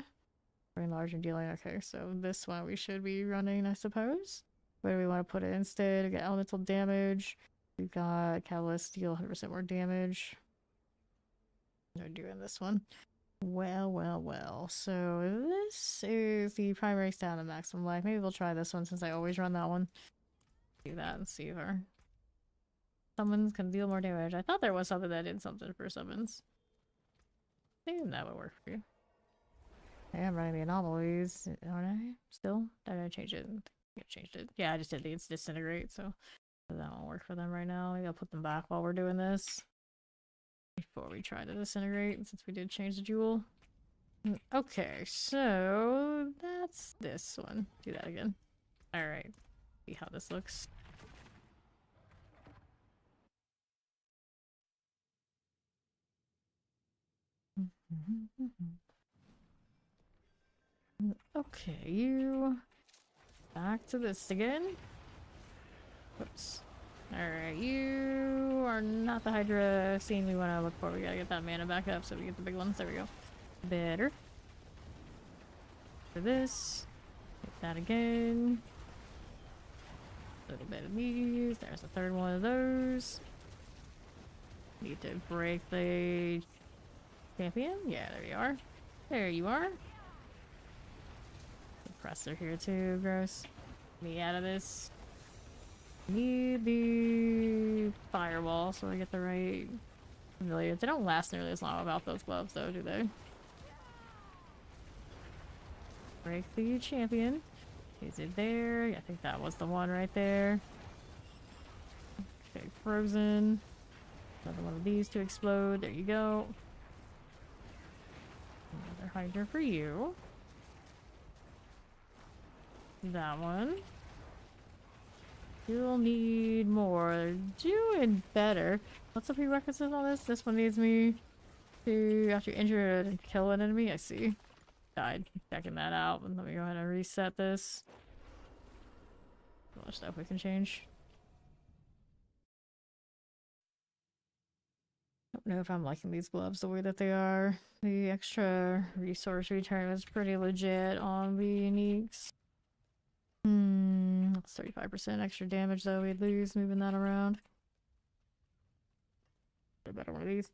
Very large and dealing. Okay, so this one we should be running, I suppose. Where do we want to put it instead? We got elemental damage. We've got Catalyst, deal 100% more damage. No doing this one. Well. So this is the primary stat of maximum life. Maybe we'll try this one since I always run that one. Do that and see if our summons can deal more damage. I thought there was something that did something for summons. Maybe that would work for you. Hey, I'm running the anomalies, aren't I? Still? Did I change it? I changed it. Yeah, I just did the disintegrate, so that won't work for them right now. Maybe I'll put them back while we're doing this. Before we try to disintegrate, since we did change the jewel. Okay, so that's this one. Do that again. Alright. See how this looks. Okay, you back to this again. Oops. Alright, you are not the Hydra scene we want to look for. We gotta get that mana back up so we get the big ones. There we go. Better. For this. Get that again. A little bit of these. There's a third one of those. Need to break the champion. Yeah, there you are. There you are. Suppressor here too. Gross. Get me out of this. Need the firewall so I get the right familiars. They don't last nearly as long without those gloves though, do they? Break the champion. Is it there? I think that was the one right there. Okay, frozen. Another one of these to explode. There you go. Another Hydra for you. That one. You'll need more. Doing better. What's the prerequisites on this? This one needs me to, after you injure and kill an enemy. I see. Died. Checking that out. Let me go ahead and reset this. How much stuff we can change. Don't know if I'm liking these gloves the way that they are. The extra resource return was pretty legit on the uniques. That's 35% extra damage though we'd lose moving that around. A better one of these.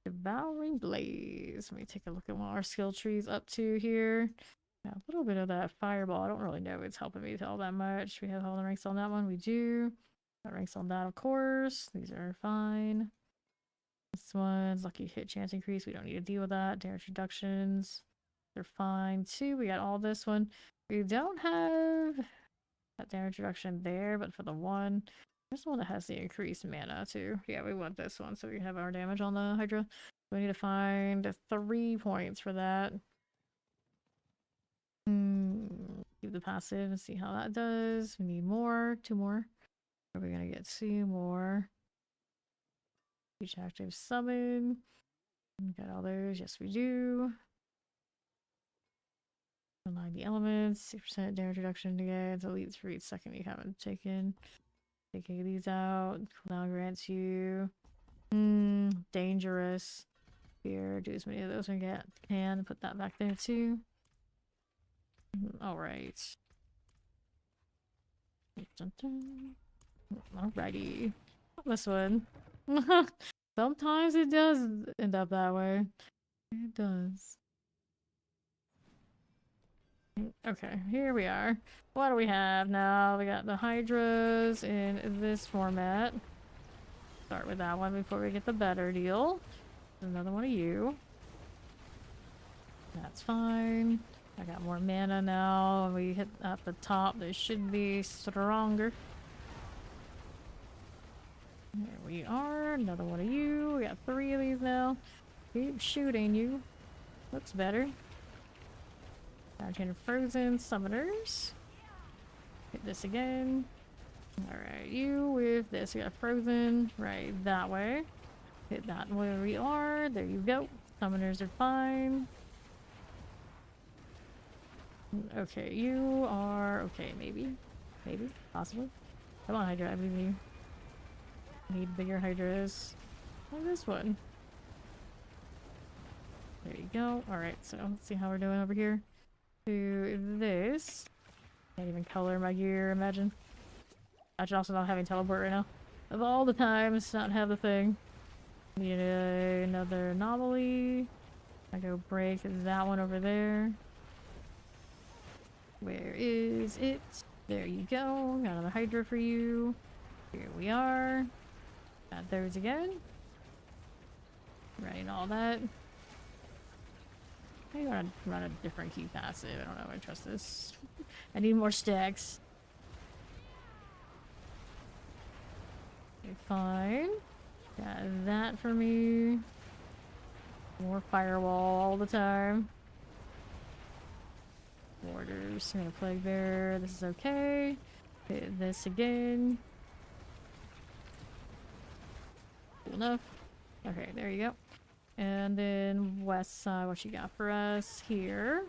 Devouring Blaze. Let me take a look at what our skill tree's up to here. Yeah, a little bit of that fireball. I don't really know if it's helping me all that much. We have all the ranks on that one. We do. Got ranks on that, of course. These are fine. This one's lucky hit chance increase. We don't need to deal with that. Damage reductions. They're fine too. We got all this one. We don't have that damage reduction there, but for the one, there's one that has the increased mana too. Yeah, we want this one so we can have our damage on the Hydra. We need to find 3 points for that. Keep the passive and see how that does. We need more. 2 more. Are we gonna get 2 more? Each active summon. Got all those. Yes, we do. Align the elements. 6% damage reduction against elites for each second you haven't taken. Taking these out. Cooldown grants you. Dangerous. Here, do as many of those as we can. Put that back there too. Alright. Alrighty. This one. Sometimes it does end up that way. It does. Okay, here we are. What do we have now? We got the Hydras in this format. Start with that one before we get the better deal. Another one of you. That's fine. I got more mana now. When we hit at the top, they should be stronger. There we are. Another one of you. We got 3 of these now. Keep shooting you. Looks better. Chain of Frozen Summoners. Hit this again. Alright, you with this. We got Frozen right that way. Hit that where we are. There you go. Summoners are fine. Okay, you are okay, maybe. Maybe. Possibly. Come on, Hydra, I believe you. Need bigger Hydras. Like this one. There you go. Alright, so let's see how we're doing over here. To this. Can't even color my gear, imagine. I should also not having teleport right now. Of all the times, not have the thing. Need another anomaly. I go break that one over there. Where is it? There you go. Got another Hydra for you. Here we are. Got those again. Running all that. I gotta run a different key passive. I don't know if I trust this. I need more stacks. Okay, fine. Got that for me. More firewall all the time. Orders. I'm gonna plague bear. This is okay. Hit this again. Cool enough. Okay, there you go. And then west side, what you got for us here?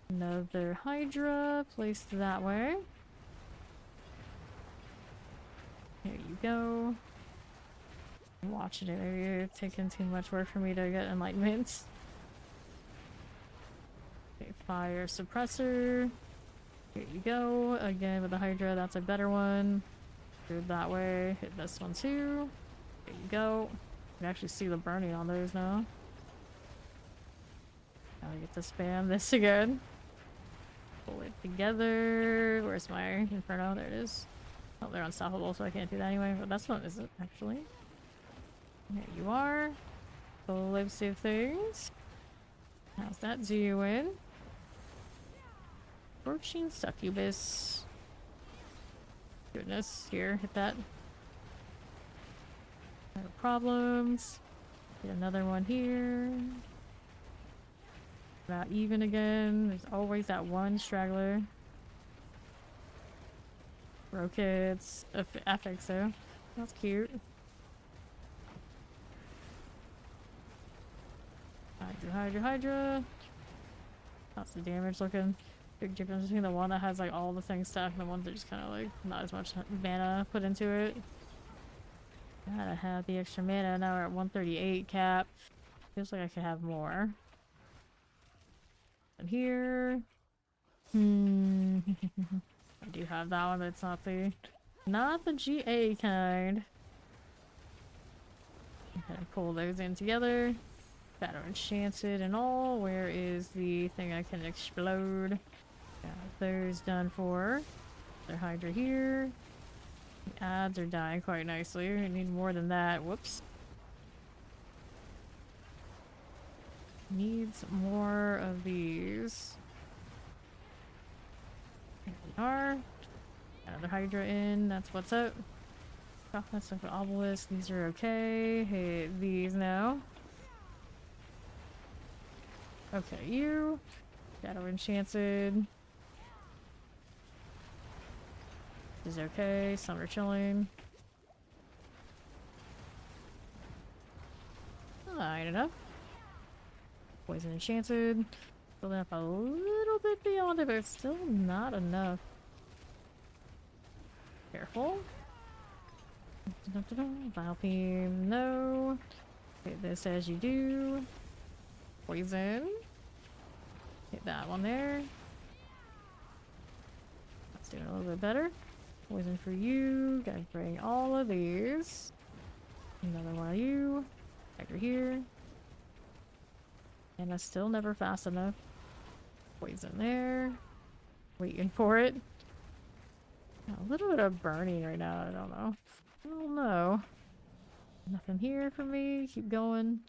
Another Hydra placed that way. There you go. I'm watching it. Maybe it's taking too much work for me to get enlightenment. Okay, fire suppressor. Here you go. Again with the Hydra, that's a better one. Go that way. Hit this one too. There you go. You can actually see the burning on those now. Now I get to spam this again. Pull it together. Where's my Inferno? There it is. Oh, they're unstoppable, so I can't do that anyway. But that's one isn't actually. There you are. Explosive things. How's that doing? Scorching Succubus. Goodness, here, hit that. No problems. Get another one here. About even again. There's always that one straggler. Rockets. Affix though. That's cute. Hydra, Hydra, Hydra. That's the damage looking. Big difference between the one that has like all the things stacked and the ones that just kind of like not as much mana put into it. Gotta have the extra mana. Now we're at 138 cap. Feels like I could have more. And here. I do have that one, but it's not the GA kind. Okay, pull those in together. Shadow Enchanted and all. Where is the thing I can explode? Got those done for. Their Hydra here. The ads are dying quite nicely. We need more than that. Whoops. Needs more of these. There we are. Another Hydra in. That's what's up. Oh, that's like the obelisk. These are okay. Hit these now. Okay, you. Shadow Enchanted. Is okay. Some are chilling. Alright, enough. Poison Enchanted. Building up a little bit beyond it, but it's still not enough. Careful. Vile Beam, no. Hit this as you do. Poison. Hit that one there. That's doing a little bit better. Poison for you. Gotta bring all of these. Another one of you. Back here. And that's still never fast enough. Poison there. Waiting for it. A little bit of burning right now. I don't know. I don't know. Nothing here for me. Keep going.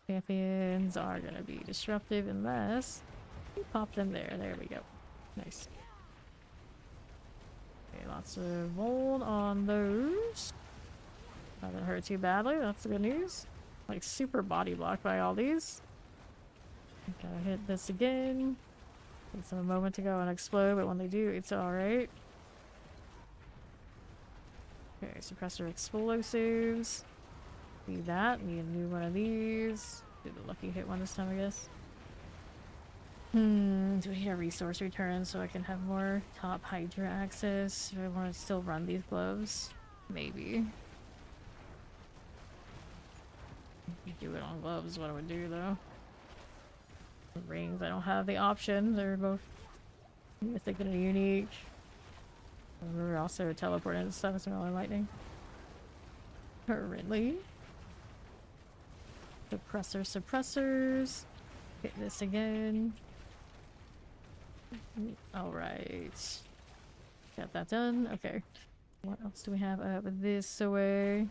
Champions are gonna be disruptive unless you pop them there. There we go. Nice. Okay, lots of mold on those. Doesn't hurt too badly. That's the good news. Like super body blocked by all these. Gotta hit this again. Takes them a moment to go and explode, but when they do, it's alright. Okay, suppressor explosives. Need that. Need a new one of these. Do the lucky hit one this time, I guess. Do we need a resource return so I can have more top Hydra access? Do I want to still run these gloves? Maybe. Do it on gloves, what I would do though. The rings, I don't have the option. They're both mythic and unique. We're also teleporting and stuff, it's really lightning. Currently. Suppressors. Hit this again. Alright. Got that done. Okay. What else do we have up this way?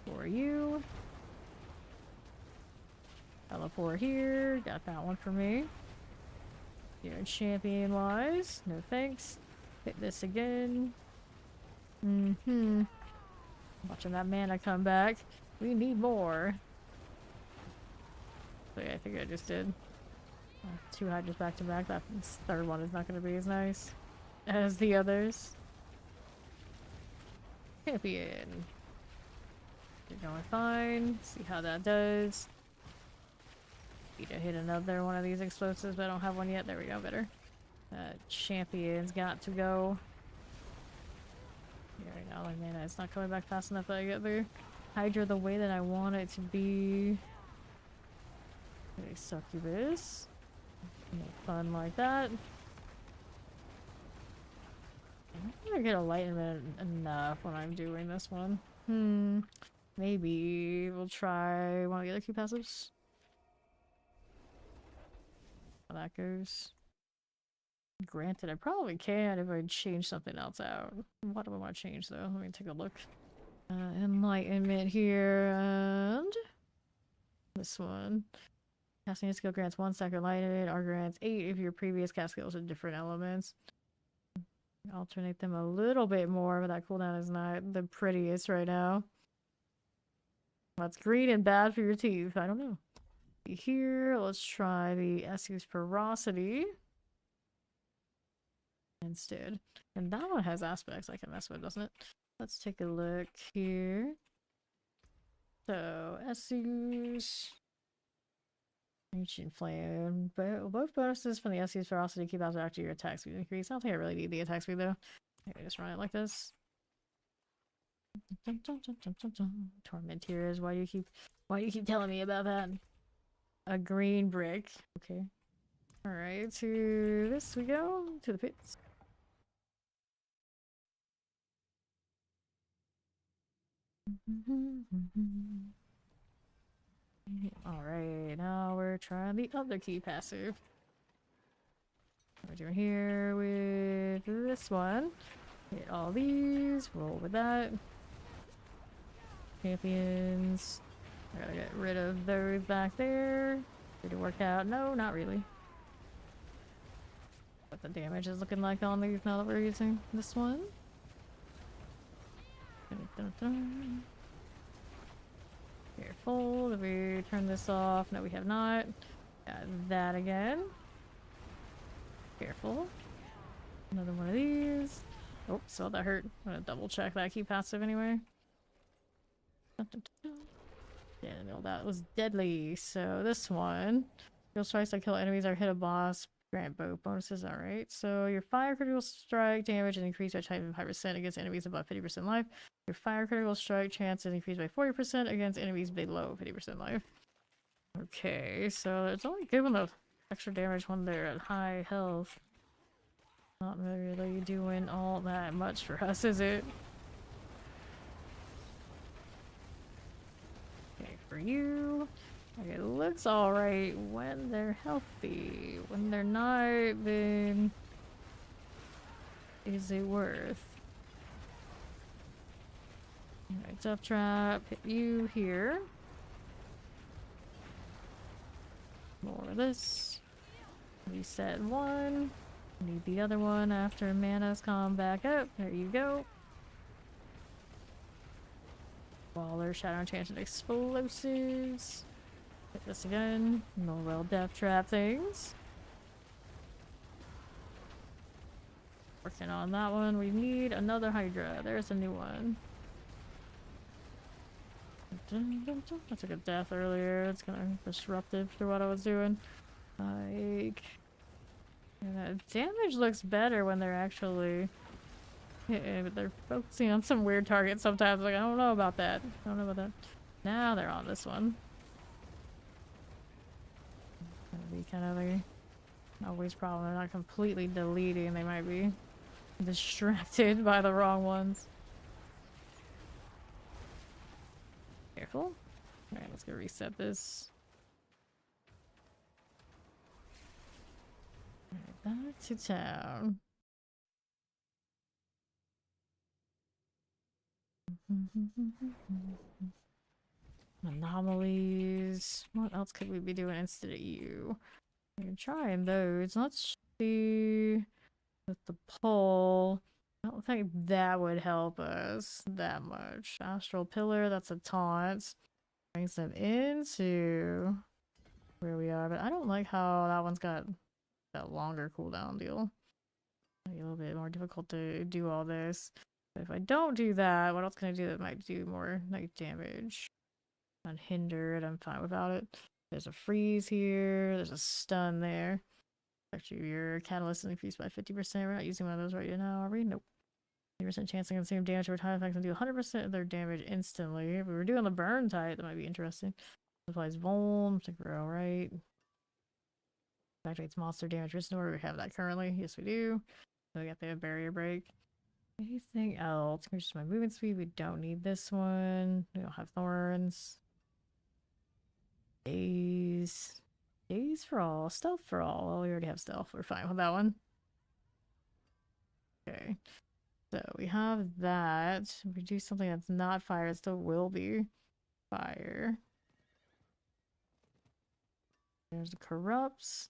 For you. Teleport here. Got that one for me. You're champion wise. No thanks. Hit this again. Watching that mana come back. We need more. So yeah, I think I just did. Two Hydras back to back. That third one is not going to be as nice as the others. Champion. You're going fine. See how that does. Need to hit another one of these explosives, but I don't have one yet. There we go, better. Champion's got to go. Yeah, right now, like, man, it's not coming back fast enough that I get the Hydra the way that I want it to be. Okay, succubus. No fun like that. I'm gonna get enlightenment enough when I'm doing this one. Maybe we'll try one of the other key passives. How that goes. Granted, I probably can if I change something else out. What do I want to change though? Let me take a look. Enlightenment here, and this one. Casting a skill grants 1 second enlightenment, or grants 8 if your previous cast skills are different elements. Alternate them a little bit more, but that cooldown is not the prettiest right now. That's green and bad for your teeth. I don't know. Here, let's try the Essu's Ferocity instead. And that one has aspects I can mess with, doesn't it? Let's take a look here. So, Essu's Ancient Flame. Both bonuses from the Essu's Ferocity keep out after your attack speed increase. I don't think I really need the attack speed though. Maybe just run it like this. Torment tears. Why you keep telling me about that? A green brick. Okay. Alright, to this we go. To the pits. Alright, now we're trying the other key passive. What we're doing here with this one. Hit all these, roll with that. Champions. I gotta get rid of those back there. Did it work out? No, not really. What the damage is looking like on these now that we're using this one. Dun, dun, dun. Careful, did we turn this off? No, we have not. Got that again. Careful. Another one of these. Oh, so that hurt. I'm gonna double check that key passive anyway. Dun, dun, dun, dun. Yeah, no, that was deadly. So this one. Critical strikes that kill enemies or hit a boss. Grant both bonuses. Alright, so your fire critical strike damage is increased by 25% against enemies above 50% life. Your fire critical strike chance is increased by 40% against enemies below 50% life. Okay, so it's only giving the extra damage when they're at high health. Not really doing all that much for us, is it? Okay, for you. Okay, it looks alright when they're healthy. When they're not, then is it worth? Alright, Death Trap, hit you here. More of this. Reset one. Need the other one after mana's come back up. There you go. Waller, Shadow Enchanted Explosives. Hit this again. No real Death Trap things. Working on that one. We need another Hydra. There's a new one. I took a death earlier. It's kind of disruptive to what I was doing. Like, yeah, damage looks better when they're actually hitting, but they're focusing on some weird target sometimes. Like, I don't know about that. I don't know about that. Now they're on this one. Gonna be kind of a always problem. They're not completely deleting. They might be distracted by the wrong ones. Careful. Alright, let's go reset this. Alright, back to town. Anomalies. What else could we be doing instead of you? We're trying those. Let's see with the pole. I don't think that would help us that much. Astral Pillar, that's a taunt. Brings them into where we are, but I don't like how that one's got that longer cooldown deal. Maybe a little bit more difficult to do all this. But if I don't do that, what else can I do that might do more like damage? Unhindered, I'm fine without it. There's a freeze here, there's a stun there. Actually, your catalyst is increased by 50%. We're not using one of those right now, are we? Nope. 50% chance to consume damage over time effects and do 100% of their damage instantly. If we were doing the burn type, that might be interesting. Applies Vuln, I think we're alright. Activates monster damage restore. We have that currently. Yes, we do. So we got the barrier break. Anything else? Increases my movement speed. We don't need this one. We don't have thorns. Daze. Daze for all. Stealth for all. Well, we already have stealth. We're fine with that one. Okay. So we have that. If we do something that's not fire, it still will be fire. There's the corrupts.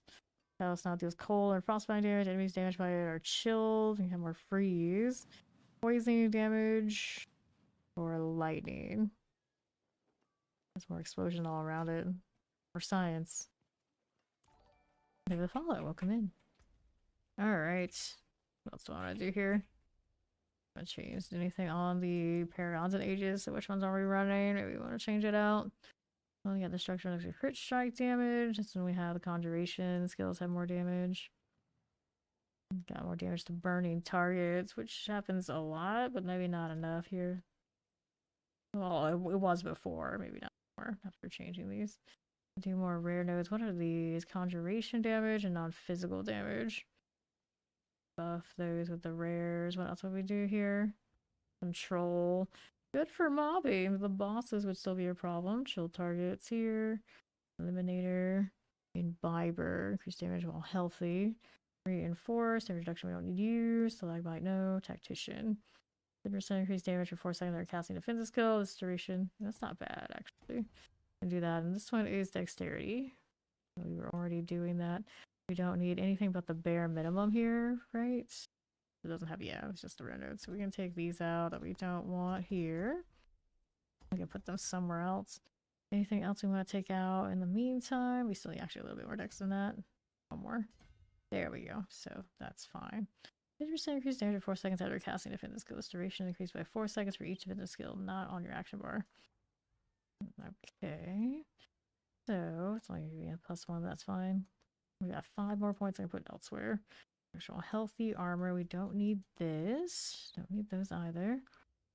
Callous now deals cold and frostbite damage. Enemies damaged by it are chilled. You have more freeze. Poisoning damage. Or lightning. There's more explosion all around it. Or science. Maybe the fallout will come in. Alright. What else do I want to do here? Haven't changed anything on the Paragons and Ages, so which ones are we running? Maybe we want to change it out. Well, we got Destruction extra crit strike damage. That's when we have the Conjuration. Skills have more damage. Got more damage to burning targets, which happens a lot, but maybe not enough here. Well, it was before, maybe not more after changing these. Do more rare nodes. What are these? Conjuration damage and non-physical damage. Buff those with the rares. What else would we do here? Control. Good for mobbing. The bosses would still be a problem. Chill targets here. Eliminator. Imbiber. Increase damage while healthy. Reinforce. Damage reduction we don't need to use. Stalagmite no. Tactician. 10% increase damage for 4 seconds after casting defensive skill. This duration. That's not bad, actually. Can do that. And this one is dexterity. We were already doing that. We don't need anything but the bare minimum here, right? It doesn't have, yeah, it's just the rare nodes. So we can take these out that we don't want here. We can put them somewhere else. Anything else we want to take out in the meantime? We still need actually a little bit more dex than that. One more. There we go. So that's fine. 50% increased damage for 4 seconds after casting defensive skill. This duration increased by 4 seconds for each defensive skill, not on your action bar. Okay. So it's only gonna be a +1, that's fine. We got 5 more points I can put elsewhere. Actual healthy armor. We don't need this. Don't need those either.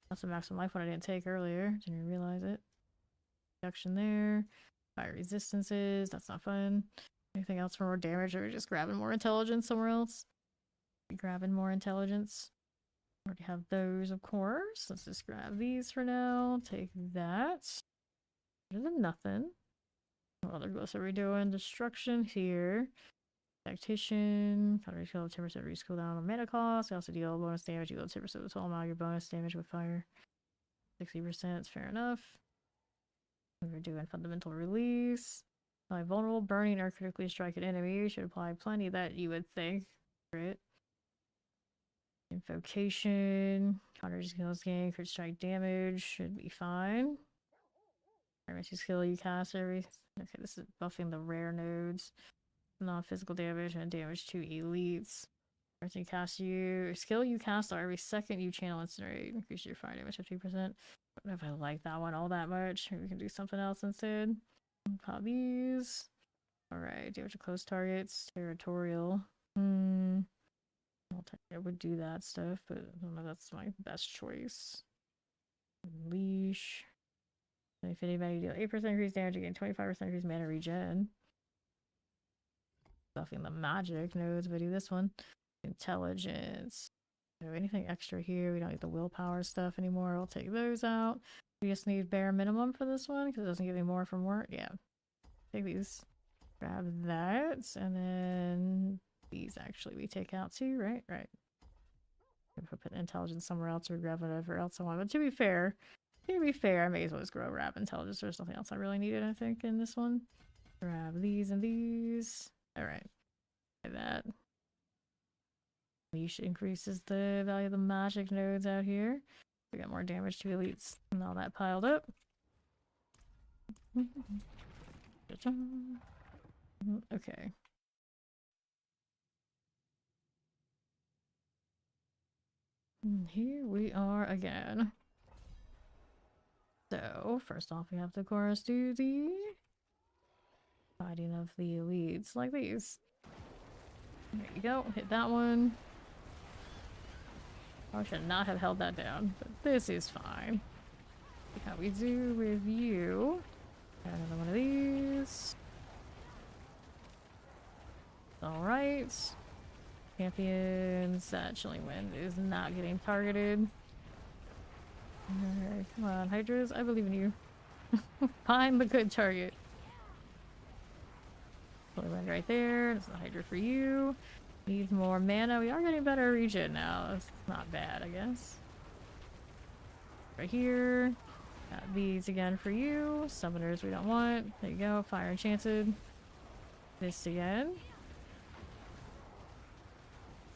That's a maximum life one I didn't take earlier. Didn't even realize it. Reduction there. Fire resistances. That's not fun. Anything else for more damage, or are we just grabbing more intelligence somewhere else? Grabbing more intelligence. Already have those, of course. Let's just grab these for now. Take that. Better than nothing. What other ghosts are we doing? Destruction here. Tactician. Counter skill 10% reduce cooldown on mana cost. We also deal bonus damage. You deal 10% of the total amount of your bonus damage with fire. 60% is fair enough. We're doing fundamental release. Apply vulnerable, burning, or critically strike an enemy. You should apply plenty of that, you would think. Right? Invocation. Counter skills gain, crit strike damage. Should be fine. Primary skill you cast every. Okay, this is buffing the rare nodes. Non-physical damage and damage to elites. Everything cast you. Skill you cast every second you channel incinerate. Increase your fire damage 50%. I don't know if I like that one all that much. Maybe we can do something else instead. Pop these. Alright, damage to close targets. Territorial. I would do that stuff, but I don't know if that's my best choice. Unleash. If anybody deal 8% increased damage, you gain 25% increased mana regen. Buffing the magic nodes, but do this one. Intelligence. So anything extra here, we don't need the willpower stuff anymore. I'll take those out. We just need bare minimum for this one because it doesn't give me more from work. Yeah. Take these. Grab that. And then these actually we take out too, right? Right. If I put intelligence somewhere else or grab whatever else I want. But to be fair, I may as well just grab intelligence. There's nothing else I really needed, I think, in this one. Grab these and these. Alright. Like that. Leash increases the value of the magic nodes out here. We got more damage to elites and all that piled up. Okay. Here we are again. So, first off, we have to, of course, do the fighting of the elites, like these. There you go, hit that one. I should not have held that down, but this is fine. See how we do with you. Another one of these. Alright. Champions. Chilling Wind is not getting targeted. Alright, come on, Hydras, I believe in you. Find the good target. Chilling Wind right there. There's a Hydra for you. Needs more mana. We are getting better regen now. That's not bad, I guess. Right here. Got these again for you. Summoners we don't want. There you go. Fire Enchanted. This again.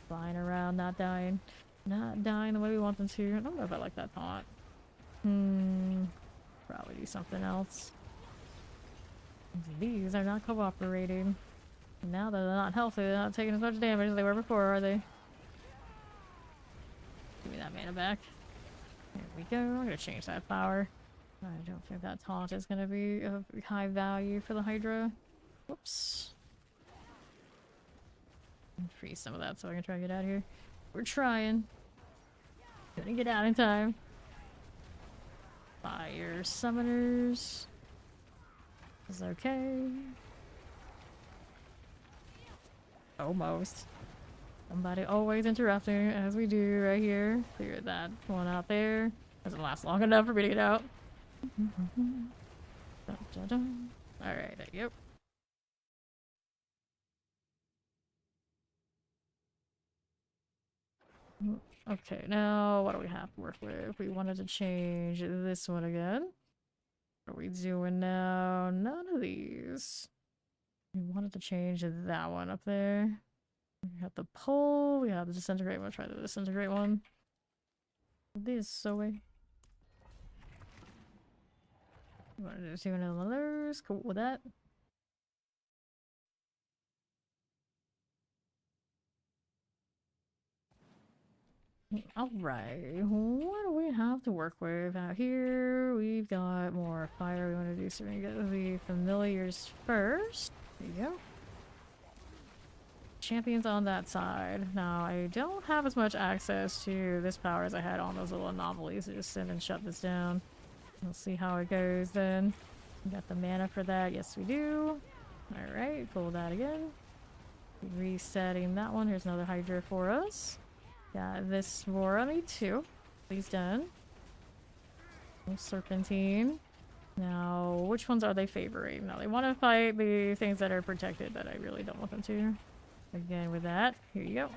Flying around, not dying. Not dying the way we want them to. I don't know if I like that taunt. Probably do something else. These are not cooperating. Now that they're not healthy, they're not taking as much damage as they were before, are they? Give me that mana back. There we go. I'm gonna change that power. I don't think that taunt is gonna be of high value for the Hydra. Whoops. Freeze some of that so I can try to get out of here. We're trying. Gonna get out in time. Fire summoners. Is okay. Almost. Somebody always interrupting, as we do right here. Clear that one out there. Doesn't last long enough for me to get out. Dun, dun, dun. Alright, there you go. Okay, now what do we have to work with? We wanted to change this one again. What are we doing now? None of these. We wanted to change that one up there. We have the pole, we have the disintegrate one. Try the disintegrate one. This so way. You want to do another one of those? Cool with that. Alright, what do we have to work with out here? We've got more fire we want to do, so we're gonna get the familiars first. There you go. Champions on that side. Now, I don't have as much access to this power as I had on those little anomalies. So just send and shut this down. We'll see how it goes then. We got the mana for that. Yes, we do. Alright, pull that again. Resetting that one. Here's another Hydra for us. Got this for me too. He's done. Serpentine. Now, which ones are they favoring? Now, they want to fight the things that are protected, but I really don't want them to. Again, with that, here you go.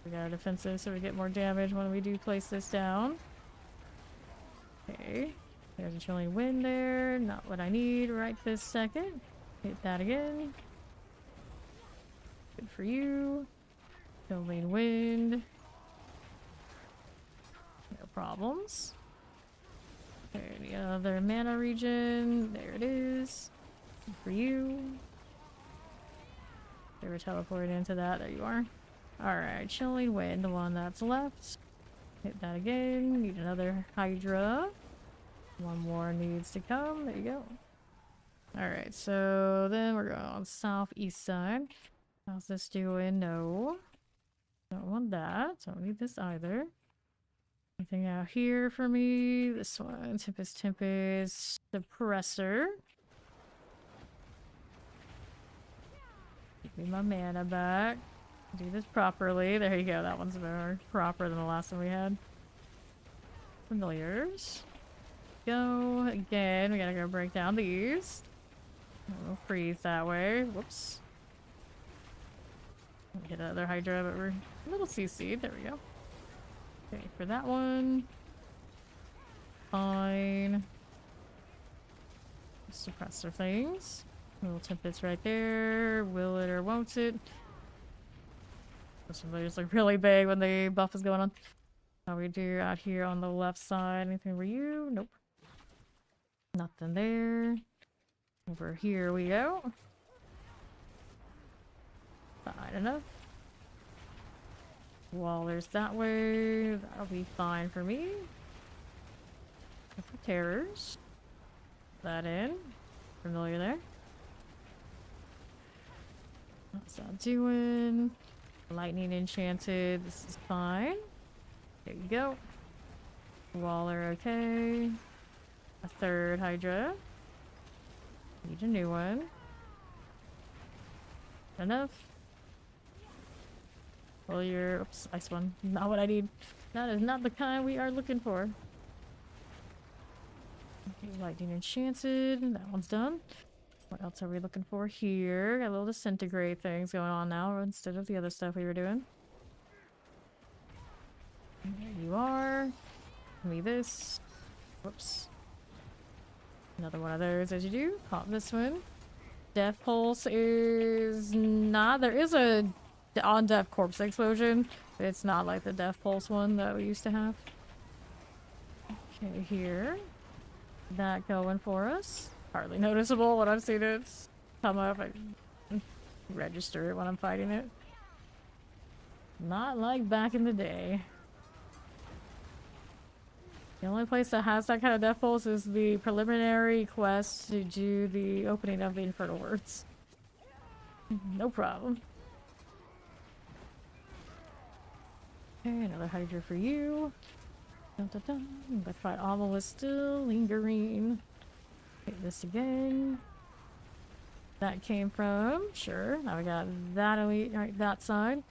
We got a defensive, so we get more damage when we do place this down. Okay. There's a chilling wind there. Not what I need right this second. Hit that again. Good for you. Chilling wind. No problems. Okay, the other mana region. There it is. Good for you. They were teleported into that. There you are. Alright, chilling wind, the one that's left. Hit that again. Need another Hydra. One more needs to come. There you go. Alright, so then we're going on southeast side. How's this doing? No. Don't want that. Don't need this either. Anything out here for me? This one. Tempest. Suppressor. Give me my mana back. Do this properly. There you go. That one's more proper than the last one we had. Familiars. Go. Again, we gotta go break down these. We'll freeze that way. Whoops. Get another Hydra, but we're a little CC'd. There we go. Okay, for that one. Fine. Suppressor things. Little Tempest right there. Will it or won't it? Those familiars look really big when the buff is going on. How we do out here on the left side? Anything for you? Nope. Nothing there. Over here we go. Fine enough. Wallers that way. That'll be fine for me. For terrors. That in. Familiar there. What's that doing? Lightning enchanted. This is fine. There you go. Waller, okay. A third Hydra. Need a new one. Enough. Well, your oops, ice one. Not what I need. That is not the kind we are looking for. Okay, lightning enchanted. That one's done. What else are we looking for here? Got a little disintegrate things going on now instead of the other stuff we were doing. There you are. Give me this. Whoops. Another one of those as you do. Pop this one. Death Pulse is not. There is a on Death Corpse explosion, but it's not like the Death Pulse one that we used to have. Okay, here. That going for us. Hardly noticeable when I've seen it come up. I register it when I'm fighting it. Not like back in the day. The only place that has that kind of Death Pulse is the preliminary quest to do the opening of the Infernal Words. No problem. Okay, another Hydra for you. Dun, dun, dun. But fight Oval was still lingering. Hit this again. That came from, sure. Now we got that elite right that side.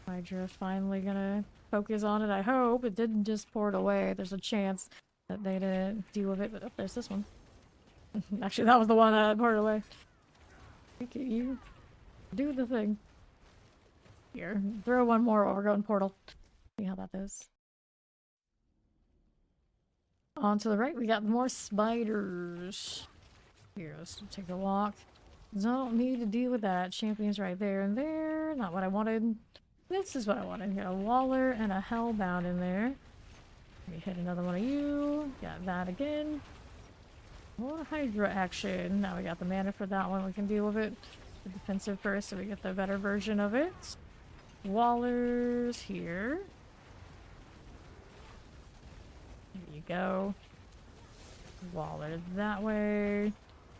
Hydra finally gonna focus on it, I hope. It didn't just pour it away. There's a chance that they didn't deal with it, but oh, there's this one. Actually, that was the one that poured it away. Look at you. Do the thing. Here, throw one more while we're going portal. See how that is. On to the right, we got more spiders. Here, let's take a walk. Don't need to deal with that. Champions right there and there. Not what I wanted. This is what I wanted. Got a Waller and a Hellbound in there. We hit another one of you. Got that again. More Hydra action. Now we got the mana for that one. We can deal with it. The defensive first so we get the better version of it. Wallers here. There you go. Waller that way.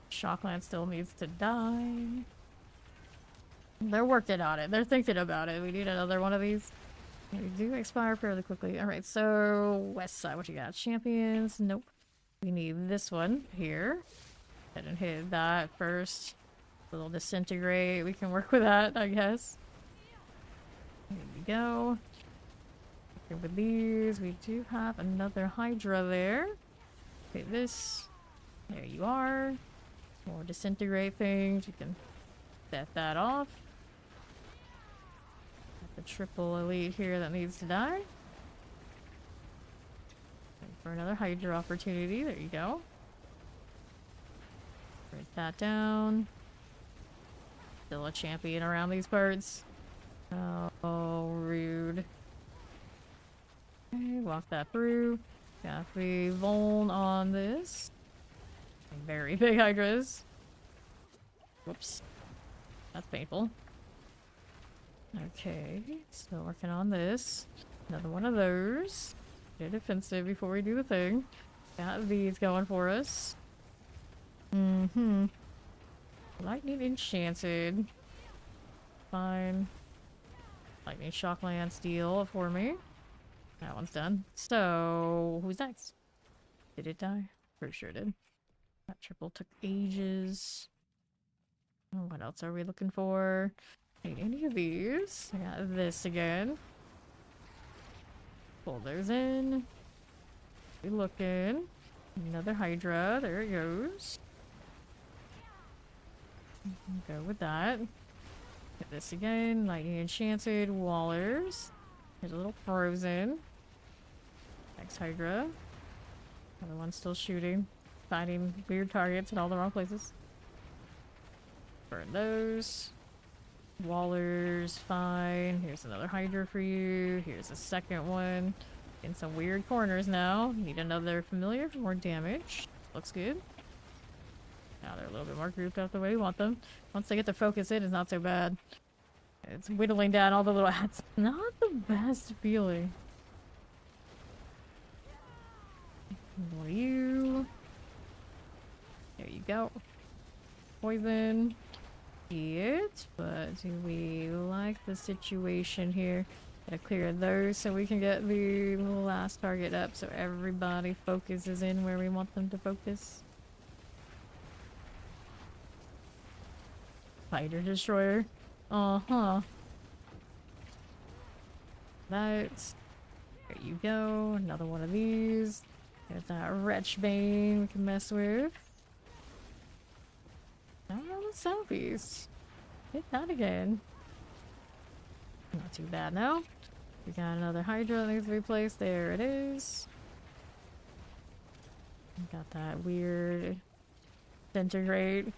Shockland still needs to die. They're working on it. They're thinking about it. We need another one of these. They do expire fairly quickly. Alright, so west side, what you got? Champions? Nope. We need this one here. Head and hit that first. A little disintegrate. We can work with that, I guess. There we go. Okay, with these, we do have another Hydra there. Okay, this. There you are. More disintegrate things. You can set that off. Got the triple elite here that needs to die. And for another Hydra opportunity. There you go. Write that down. Still a champion around these parts. Oh, rude. Okay, walk that through. Got the Voln on this. Very big Hydras. Whoops. That's painful. Okay, still working on this. Another one of those. Get defensive before we do the thing. Got these going for us. Lightning Enchanted. Fine. Lightning Shockland Steel for me. That one's done. So, who's next? Did it die? Pretty sure it did. That triple took ages. Oh, what else are we looking for? Need any of these? I got this again. Pull those in. Be looking. Another Hydra. There it goes. Go with that. Get this again. Lightning Enchanted. Wallers. There's a little Frozen. Next Hydra. Another one still shooting. Finding weird targets in all the wrong places. Burn those. Wallers, fine. Here's another Hydra for you. Here's a second one. In some weird corners now. Need another familiar for more damage. Looks good. Now they're a little bit more grouped out the way we want them. Once they get the focus in, it's not so bad. It's whittling down all the little ads. Not the best feeling. What are you? There you go. Poison. It, but do we like the situation here? Gotta clear those so we can get the last target up so everybody focuses in where we want them to focus. Hydra Destroyer. Uh-huh. That's... There you go. Another one of these. There's that Wretchbane we can mess with. Oh, the selfies. Hit that again. Not too bad now. We got another Hydra that needs to be placed. There it is. Got that weird disintegrate.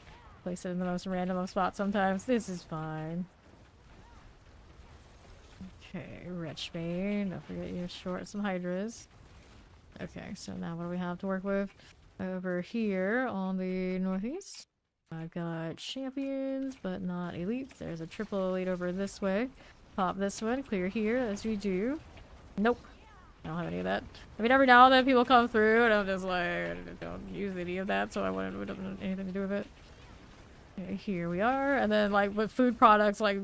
Place it in the most random of spots sometimes. This is fine. Okay, Wretchbane. Don't forget you short some Hydras. Okay, so now what do we have to work with? Over here on the northeast. I've got champions, but not elites. There's a triple elite over this way. Pop this one, clear here, as we do. Nope. I don't have any of that. I mean, every now and then people come through, and I'm just like, I don't use any of that, so I wouldn't have anything to do with it. Okay, here we are, and then, like, with food products, like,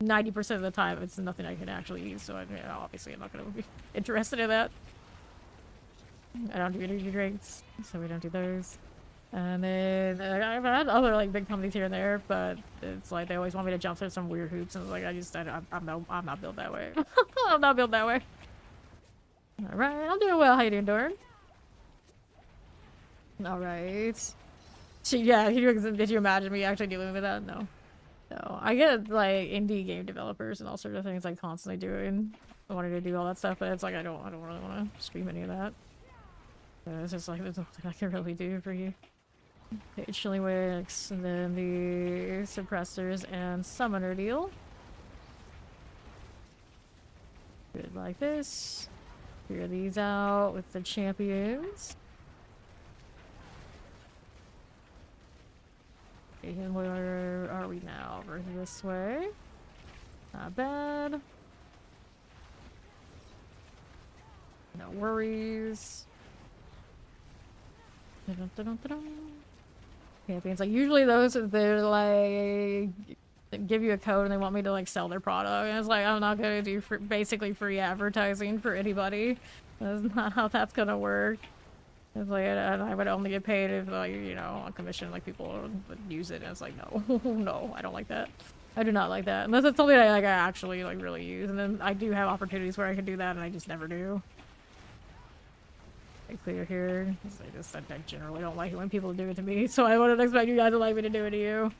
90% of the time, it's nothing I can actually use, so obviously I'm not going to be interested in that. I don't do energy drinks, so we don't do those. And then I've had other like big companies here and there, but it's like they always want me to jump through some weird hoops, and like I'm not built that way. I'm not built that way. All right, I'm doing well. How you doing, Doran? All right. Yeah, did you imagine me actually dealing with that? No. No, I get like indie game developers and all sorts of things like constantly doing, wanting to do all that stuff, but it's like I don't really want to stream any of that. So it's just like there's nothing I can really do for you. Okay, Chilling Wicks, and then the suppressors and summoner deal. Good like this. Clear these out with the champions. And where are we now? Over this way. Not bad. No worries. Champions, like usually those they're like give you a code and they want me to like sell their product, and it's like I'm not gonna do basically free advertising for anybody. That's not how that's gonna work. It's like I would only get paid if like, you know, on commission, like people would use it, and it's like no. No, I don't like that. I do not like that unless it's something that like I actually like really use, and then I do have opportunities where I can do that and I just never do. Clear here. I generally don't like it when people do it to me, so I wouldn't expect you guys to like me to do it to you.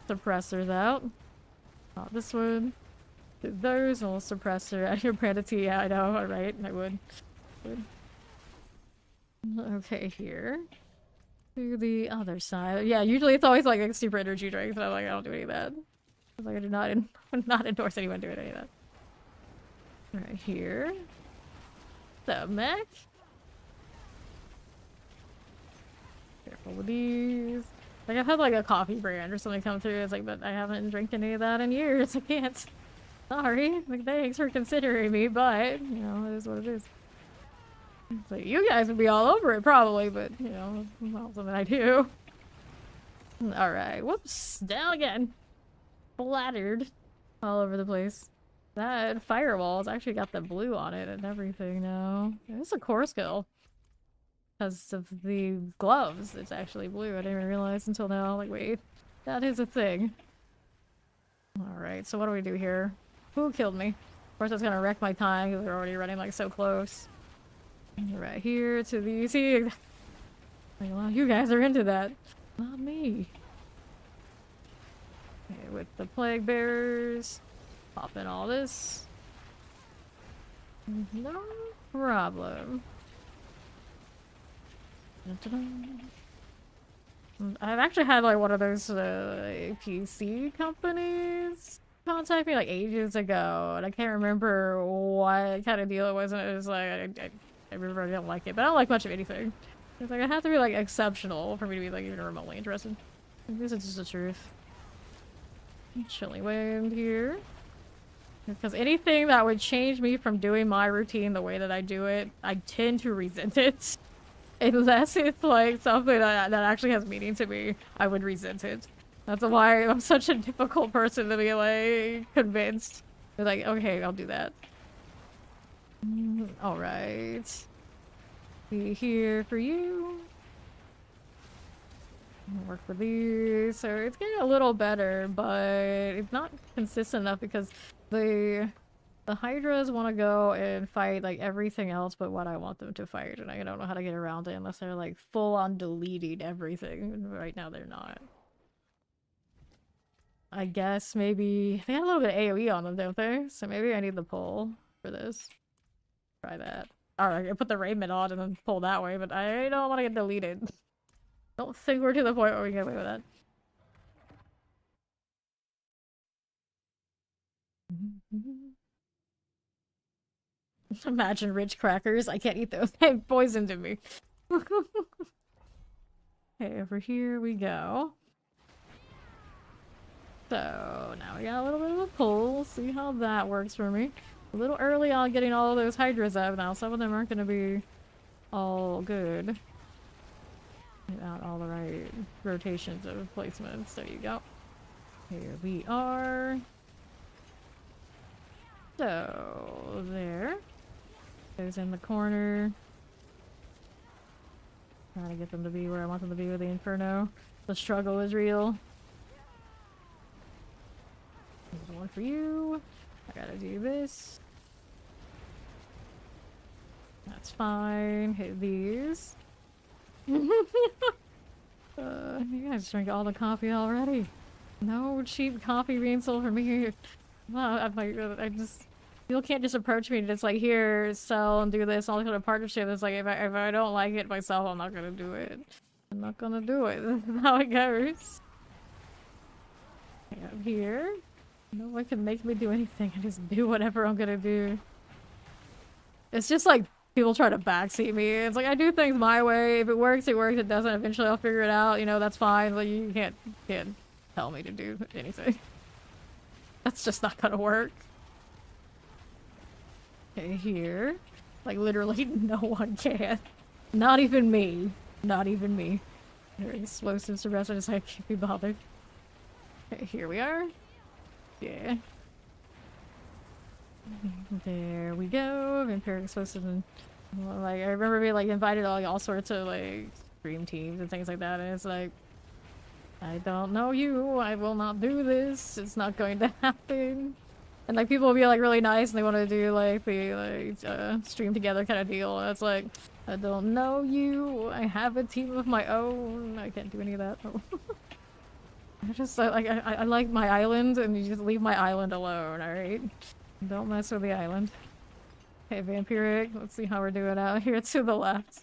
Suppressors out. Not this one. There's a little suppressor at your Pranity. Yeah, I know. Alright, I would. Okay, here. To the other side. Yeah, usually it's always like super energy drinks, and I'm like, I don't do any of that. I was like, I do not endorse anyone doing any of that. Right here. The mech. Careful with these. Like I've had like a coffee brand or something come through. It's like, but I haven't drank any of that in years. I can't. Sorry. Like thanks for considering me, but you know, it is what it is. So you guys would be all over it probably, but you know, it's not something I do. Alright, whoops. Down again. Splattered all over the place. That firewall's actually got the blue on it and everything now. It's a core skill. Because of the gloves, it's actually blue. I didn't even realize until now. Like, wait, that is a thing. Alright, so what do we do here? Who killed me? Of course, that's gonna wreck my time because we're already running like so close. Right here to the... See? Like, well, you guys are into that. Not me. Okay, with the plague bearers. Pop in all this. No problem. I've actually had like one of those PC companies contact me like ages ago, and I can't remember what kind of deal it was, and it was like I remember I didn't like it, but I don't like much of anything. It's like I have to be like exceptional for me to be like even remotely interested. I guess it's just the truth. Chilling wind here. Because anything that would change me from doing my routine the way that I do it, I tend to resent it. Unless it's like something that actually has meaning to me, I would resent it. That's why I'm such a difficult person to be like convinced. They're like, okay, I'll do that. Alright. Be here for you. Work for these. So it's getting a little better, but it's not consistent enough because the Hydras want to go and fight like everything else but what I want them to fight, and I don't know how to get around it unless they're like full on deleting everything. And right now they're not. I guess maybe they have a little bit of AoE on them, don't they? So maybe I need the pull for this. Try that. Alright, I put the raiment on and then pull that way, but I don't want to get deleted. Don't think we're to the point where we can get away with that. Imagine rich crackers. I can't eat those. They poisoned in me. Okay, over here we go. So now we got a little bit of a pull. See how that works for me. A little early on getting all of those Hydras up now. Some of them aren't going to be all good. Without all the right rotations of placements. There you go. Here we are. So there. Goes in the corner. Trying to get them to be where I want them to be with the Inferno. The struggle is real. There's one for you. I gotta do this. That's fine. Hit these. You guys drink all the coffee already. No cheap coffee being sold for me. Well, I'm like, I just... People can't just approach me and just like, here, sell and do this, all this kind of partnership. It's like, if I don't like it myself, I'm not gonna do it. I'm not gonna do it. This is how it goes. Up here. No one can make me do anything. I just do whatever I'm gonna do. It's just like people try to backseat me. It's like I do things my way. If it works, it works. If it doesn't, eventually I'll figure it out. You know, that's fine. Like you can't tell me to do anything. That's just not gonna work. Okay, here. Like literally no one can. Not even me. Not even me. They're explosives. The rest are just like, can't be bothered. Okay, here we are. Yeah. There we go. Vampire explosives and like I remember being like invited to like all sorts of like stream teams and things like that, and it's like I don't know you. I will not do this. It's not going to happen. And like people will be like really nice and they want to do like the stream together kind of deal. And it's like I don't know you. I have a team of my own. I can't do any of that. I just like I like my island, and you just leave my island alone. All right, don't mess with the island. Okay, vampiric. Let's see how we're doing out here to the left.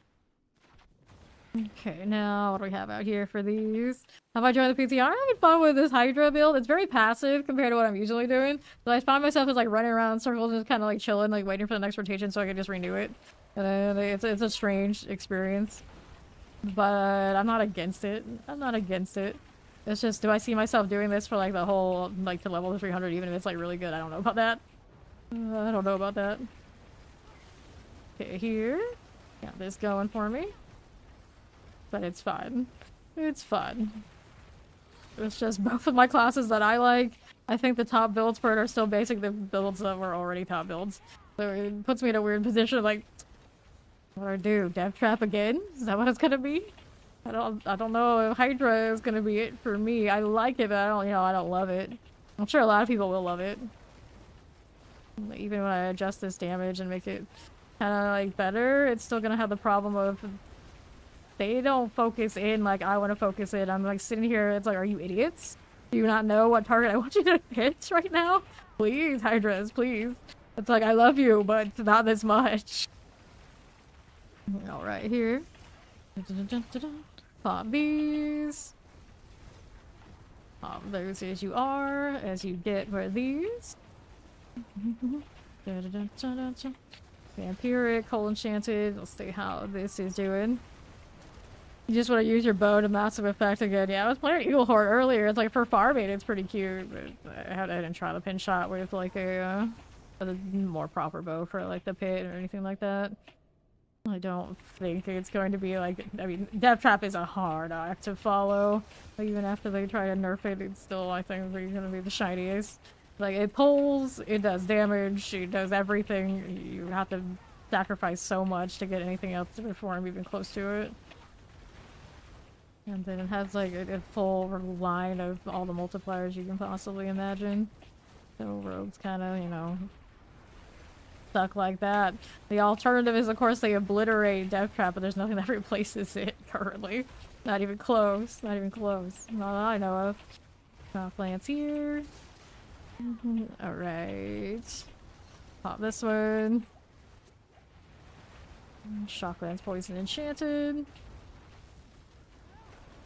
Okay, now what do we have out here for these? Have I joined the PTR? I'm having fun with this Hydra build. It's very passive compared to what I'm usually doing. So I find myself just like running around in circles, just kind of like chilling, like waiting for the next rotation so I can just renew it. And it's a strange experience. But I'm not against it. I'm not against it. It's just, do I see myself doing this for like the whole, like to level 300 even if it's like really good? I don't know about that. I don't know about that. Okay, here. Got this going for me. But it's fun. It's fun. It's just both of my classes that I like. I think the top builds for it are still basic the builds that were already top builds. So it puts me in a weird position like, what do I do? Death Trap again? Is that what it's gonna be? I don't know if Hydra is gonna be it for me. I like it, but I don't love it. I'm sure a lot of people will love it. Even when I adjust this damage and make it kinda like better, it's still gonna have the problem of they don't focus in like I want to focus in. I'm like sitting here, it's like, are you idiots? Do you not know what target I want you to hit right now? Please, Hydras, please. It's like, I love you, but not this much. Alright, here. Pop these. Pop those as you are, as you get for these. Vampiric, Cold Enchanted. Let's see how this is doing. You just want to use your bow to massive effect again. Yeah, I was playing Eagle Horde earlier. It's like for farming, it's pretty cute. But I didn't try the pin shot with like a more proper bow for like the pit or anything like that. I don't think it's going to be like, I mean, Death Trap is a hard act to follow. Like, even after they try to nerf it, it's still, I think, going to be the shiniest. Like, it pulls, it does damage, it does everything. You have to sacrifice so much to get anything else to perform even close to it. And then it has like a full line of all the multipliers you can possibly imagine. So Rogue's kind of, you know, stuck like that. The alternative is, of course, they obliterate Death Trap, but there's nothing that replaces it currently. Not even close. Not even close. Not that I know of. Soft Lance here. Alright. Pop this one. Shock Lance Poison Enchanted.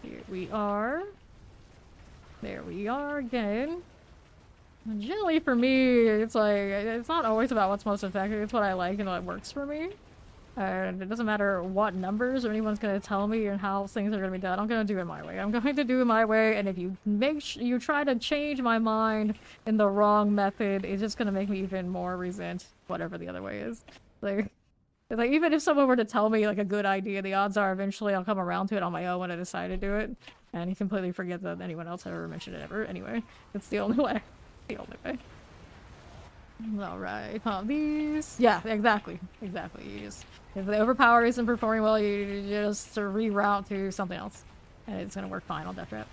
Here we are. There we are again. And generally for me, it's like, it's not always about what's most effective, it's what I like and what works for me. And it doesn't matter what numbers or anyone's going to tell me and how things are going to be done. I'm going to do it my way. I'm going to do it my way, and if you you try to change my mind in the wrong method, it's just going to make me even more resent whatever the other way is. Like even if someone were to tell me like a good idea, the odds are eventually I'll come around to it on my own when I decide to do it, and you completely forget that anyone else had ever mentioned it ever. Anyway, it's the only way. The only way. Alright, pop these. Yeah, exactly. Exactly. You just, if the overpower isn't performing well, you just reroute to something else. And it's gonna work fine on Death Trap.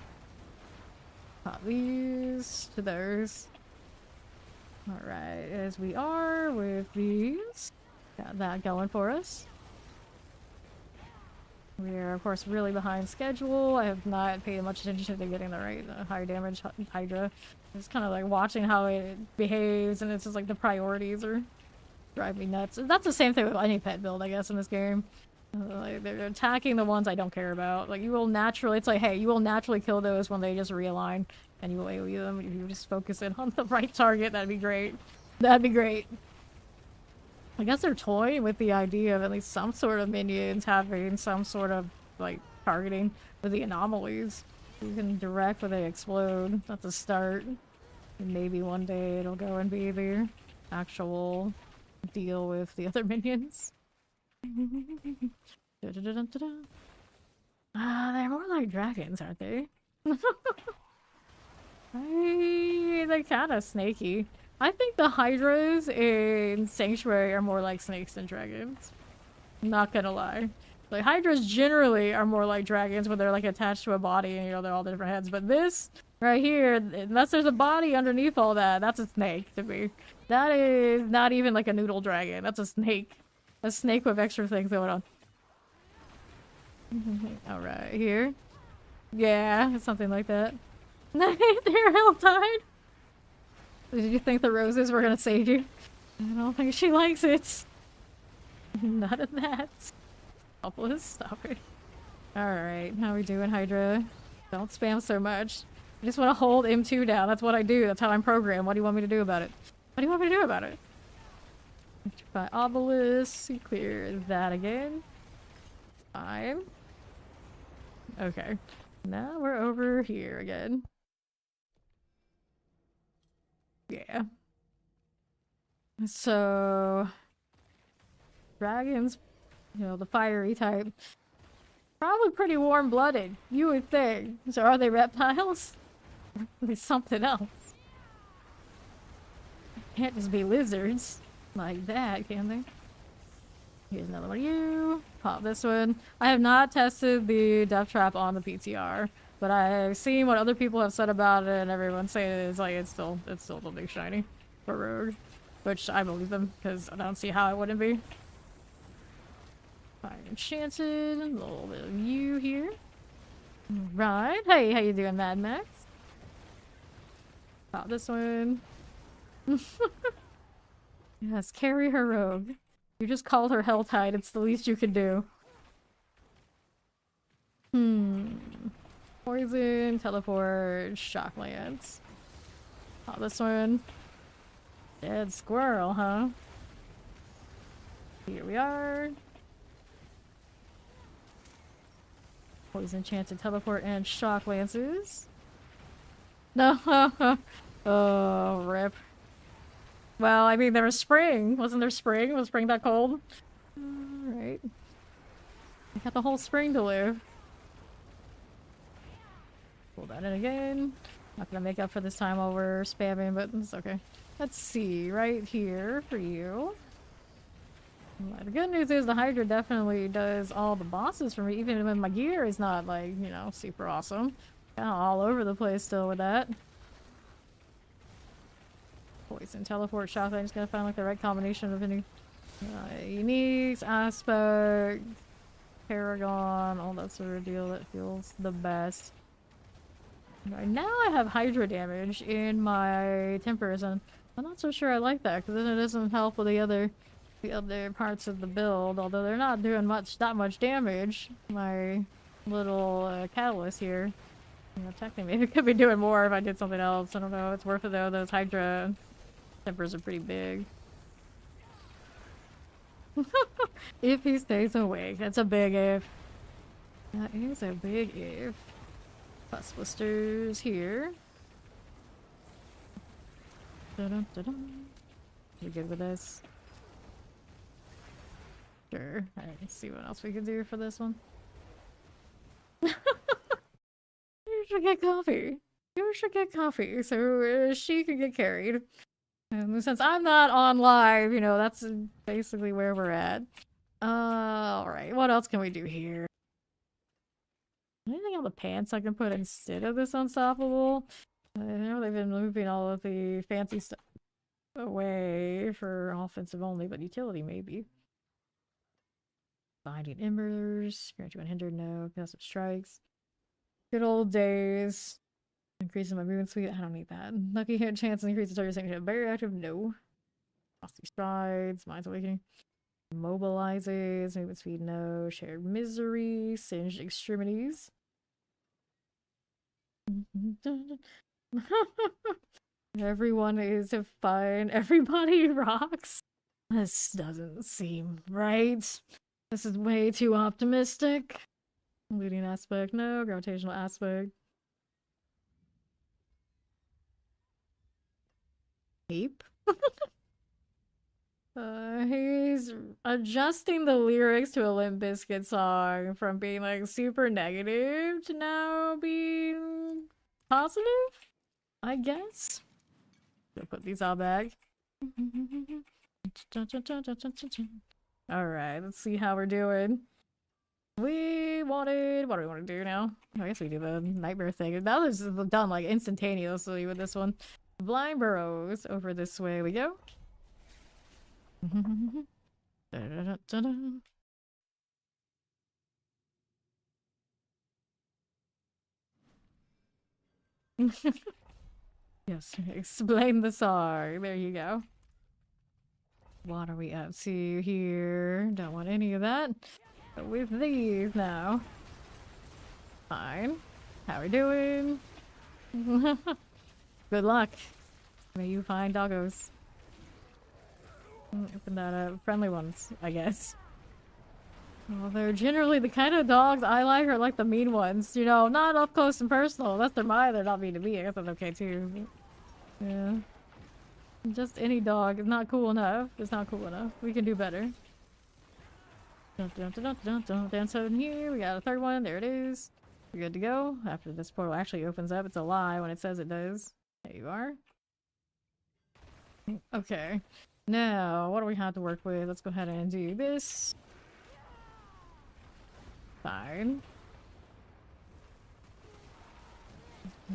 Pop these to those. Alright, as we are with these. Got that going for us. We're, of course, really behind schedule. I have not paid much attention to getting the right high damage Hydra. Just kind of like watching how it behaves, and it's just like the priorities are driving me nuts. That's the same thing with any pet build, I guess, in this game. Like, they're attacking the ones I don't care about. Like, you will naturally, it's like, hey, you will naturally kill those when they just realign, and you will AoE them. If you just focus in on the right target, that'd be great. That'd be great. I guess they're toying with the idea of at least some sort of minions having some sort of, like, targeting with the anomalies. You can direct when they explode. That's a start. And maybe one day it'll go and be the actual deal with the other minions. They're more like dragons, aren't they? They're kind of snaky. I think the Hydras in Sanctuary are more like snakes than dragons. Not gonna lie. Like, Hydras generally are more like dragons when they're like attached to a body and, you know, they're all different heads. But this right here, unless there's a body underneath all that, that's a snake to me. That is not even like a noodle dragon. That's a snake. A snake with extra things going on. Alright, here. Yeah, something like that. They're hell tied. Did you think the roses were gonna save you? I don't think she likes it. None of that. Helpless, stop it. Alright, how we doing, Hydra? Don't spam so much. I just want to hold M2 down. That's what I do. That's how I'm programmed. What do you want me to do about it? What do you want me to do about it? By obelisk, clear that again. Fine. Okay. Now we're over here again. Yeah. So... dragons, you know, the fiery type. Probably pretty warm-blooded, you would think. So are they reptiles? There's something else. Can't just be lizards like that, can they? Here's another one of you. Pop this one. I have not tested the death trap on the PTR, but I've seen what other people have said about it, and everyone says like it's still the big shiny for Rogue, which I believe them because I don't see how it wouldn't be. Fire enchanted. A little bit of you here. Right. Hey, how you doing, Mad Max? Pop this one. Yes, carry her Rogue. You just called her Helltide. It's the least you can do. Poison, teleport, shock lance. Pop this one. Dead squirrel, huh? Here we are. Poison, enchanted, teleport, and shock lances. No. Oh, rip. Well, I mean, there was spring. Wasn't there spring? Was spring that cold? Alright. I got the whole spring to live. Pull that in again. Not gonna make up for this time over spamming, but it's okay. Let's see, right here for you. Well, the good news is the Hydra definitely does all the bosses for me, even when my gear is not, like, you know, super awesome. Kinda all over the place still with that. Poison, teleport, shock. I just gotta find like the right combination of any uniques, aspect, paragon, all that sort of deal that feels the best. Right, now I have Hydra damage in my tempers, and I'm not so sure I like that because then it doesn't help with the other parts of the build. Although they're not doing that much damage. My little catalyst here. You know, technically, maybe it could be doing more if I did something else. I don't know. It's worth it though. Those Hydra tempers are pretty big. If he stays awake, that's a big if. That is a big if. Plus blisters here. Dun -dun -dun. You good with this? Sure. Alright, let's see what else we can do for this one. You should get coffee. You should get coffee so she can get carried. And since I'm not on live, you know, that's basically where we're at. Alright, what else can we do here? Anything on the pants I can put instead of this unstoppable? I know they've been moving all of the fancy stuff away for offensive only, but utility maybe. Binding Embers, grant you unhindered, no. Passive strikes. Good old days. Increasing my movement speed, I don't need that. Lucky hit chance increases target signature. Very active, no. Frosty strides, Mind's Awakening. Mobilizes, movement speed, no. Shared misery, singed extremities. Everyone is fine. Everybody rocks. This doesn't seem right. This is way too optimistic. Leading aspect, no. Gravitational aspect. Ape? He's adjusting the lyrics to a Limp Bizkit song from being like super negative to now being positive, I guess. Gonna put these all back. Alright, let's see how we're doing. What do we want to do now? I guess we do the nightmare thing. That was done like instantaneously with this one. Blind burrows over this way we go. Yes, explain the song. There you go. What are we up to here? Don't want any of that. But with these now. Fine. How we doing? Good luck. May you find doggos. Open that up. Friendly ones, I guess. Although generally the kind of dogs I like are like the mean ones. You know, not up close and personal. Unless they're mine, they're not mean to me. I guess that's okay too. Yeah. Just any dog is not cool enough. It's not cool enough. We can do better. And so in here, we got a third one. There it is. We're good to go. After this portal actually opens up, it's a lie when it says it does. There you are. Okay. Now, what do we have to work with? Let's go ahead and do this. Fine.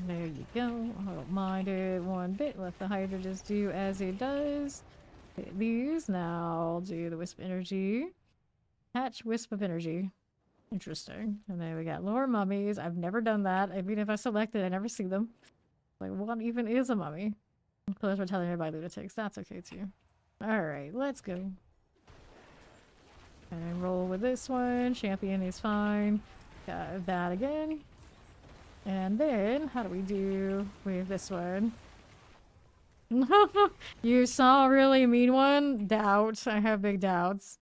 There you go. I don't mind it one bit. Let the Hydra just do as it does. Hit these. Now I'll do the Wisp Energy. Hatch Wisp of Energy. Interesting. And then we got Lore Mummies. I've never done that. I mean, if I select it, I never see them. Like, what even is a mummy? Close for telling by lunatics. That's okay too. Alright, let's go. And roll with this one. Champion is fine. Got that again. And then, how do we do with this one? You saw a really mean one? Doubt. I have big doubts.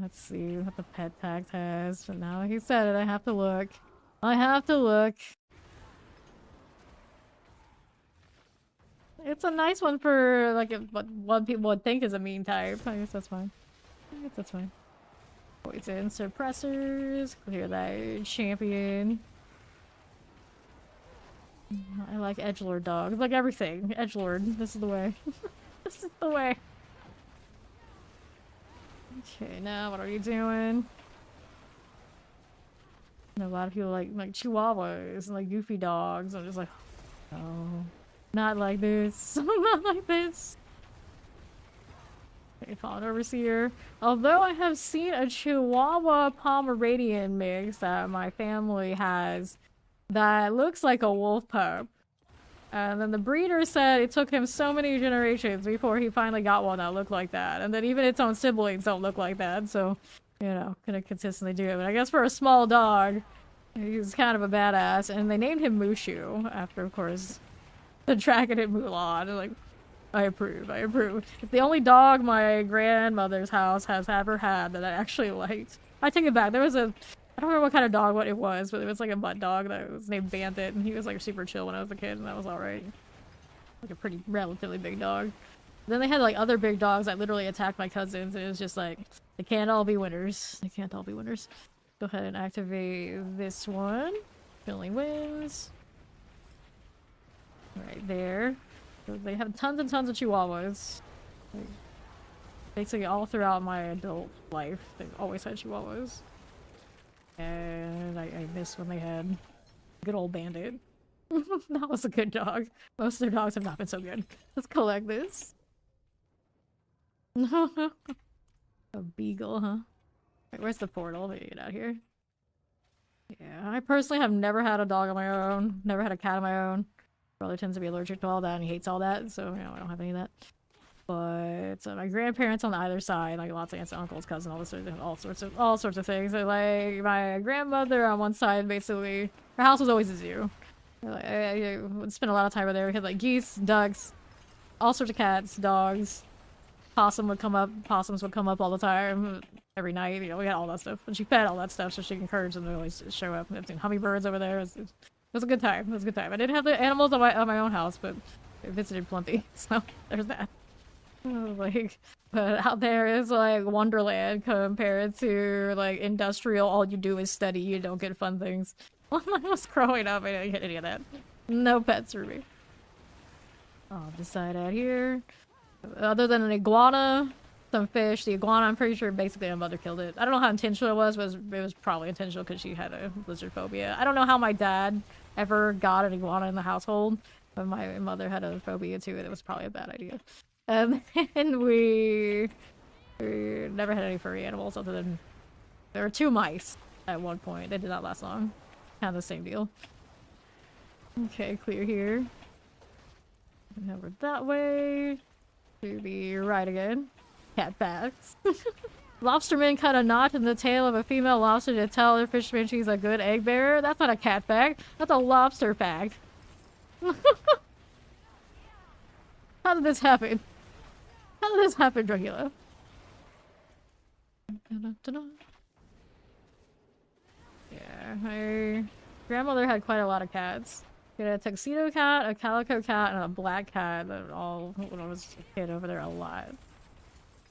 Let's see what the pet tag has. But now he said it, I have to look. I have to look. It's a nice one for, like, what people would think is a mean type. I guess that's fine. I guess that's fine. Poison suppressors. Clear that champion. I like edgelord dogs. Like everything. Edgelord. This is the way. This is the way. Okay, now what are you doing? A lot of people like chihuahuas and like goofy dogs. I'm just like, oh, not like this. Not like this. Okay, Fawn Overseer. Although I have seen a Chihuahua Pomeranian mix that my family has that looks like a wolf pup. And then the breeder said it took him so many generations before he finally got one that looked like that. And then even its own siblings don't look like that. So, you know, gonna consistently do it. But I guess for a small dog, he's kind of a badass. And they named him Mushu after, of course, the dragon in Mulan. And like, I approve, I approve. It's the only dog my grandmother's house has ever had that I actually liked. I take it back. There was a... I don't remember what kind of dog it was, but it was like a butt dog that was named Bandit, and he was like super chill when I was a kid, and that was alright. Like a pretty relatively big dog. Then they had like other big dogs that literally attacked my cousins, and it was just like, they can't all be winners. They can't all be winners. Go ahead and activate this one. Filling wins. Right there. So they have tons and tons of chihuahuas. Like, basically all throughout my adult life, they've always had chihuahuas. And I miss when they had good old Bandit. That was a good dog. Most of their dogs have not been so good. Let's collect this. A beagle, huh? Wait, where's the portal? Let me get out here. Yeah, I personally have never had a dog on my own. Never had a cat on my own. Brother tends to be allergic to all that and he hates all that, so you know, I don't have any of that. But my grandparents on either side, like lots of aunts, uncles, cousins, all sorts of things. So, like my grandmother on one side, basically, her house was always a zoo. Like, I would spend a lot of time there. We had like geese, ducks, all sorts of cats, dogs. Possums would come up all the time, every night. You know, we had all that stuff. And she fed all that stuff, so she encouraged them to always show up. I've seen hummingbirds over there. It was a good time. It was a good time. I didn't have the animals on my own house, but I visited plenty. So there's that. Like, but out there is like Wonderland compared to like industrial. All you do is study. You don't get fun things. When I was growing up, I didn't get any of that. No pets for me. I'll decide out here. Other than an iguana, some fish. The iguana, I'm pretty sure basically my mother killed it. I don't know how intentional it was, but it was probably intentional because she had a lizard phobia. I don't know how my dad ever got an iguana in the household, but my mother had a phobia too, and it was probably a bad idea. And we never had any furry animals other than there were 2 mice at one point. They did not last long. Kind of the same deal. Okay, clear here. Over that way. To the right again. Cat facts. Lobstermen cut a knot in the tail of a female lobster to tell her fisherman she's a good egg bearer. That's not a cat fact. That's a lobster fact. How did this happen? How did this happen, Dracula? Yeah, my grandmother had quite a lot of cats. She had a tuxedo cat, a calico cat, and a black cat that all, when I was a kid over there, a lot.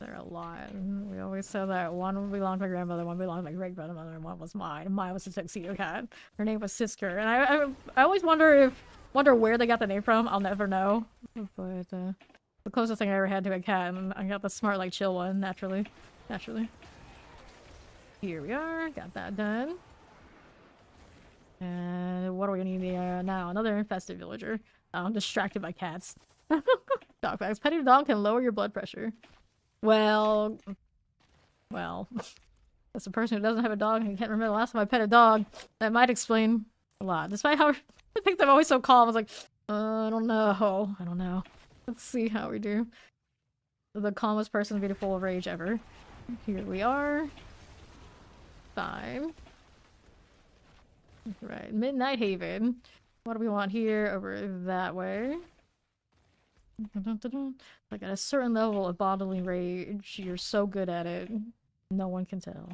They're a lot. We always said that one belonged to my grandmother, one belonged to my great grandmother, and one was mine. Mine was a tuxedo cat. Her name was Sisker, and I always wonder where they got the name from. I'll never know. But the closest thing I ever had to a cat, and I got the smart, like, chill one, naturally. Naturally. Here we are. Got that done. And what do we need now? Another infested villager. I'm distracted by cats. Dog facts. Petting a dog can lower your blood pressure. Well, as a person who doesn't have a dog and can't remember the last time I pet a dog, that might explain a lot. Despite how I think I'm always so calm, I was like, I don't know. Let's see how we do. The calmest person to be full of rage ever. Here we are. Fine. Right, Midnight Haven. What do we want here? Over that way. Like at a certain level of bodily rage, you're so good at it, no one can tell.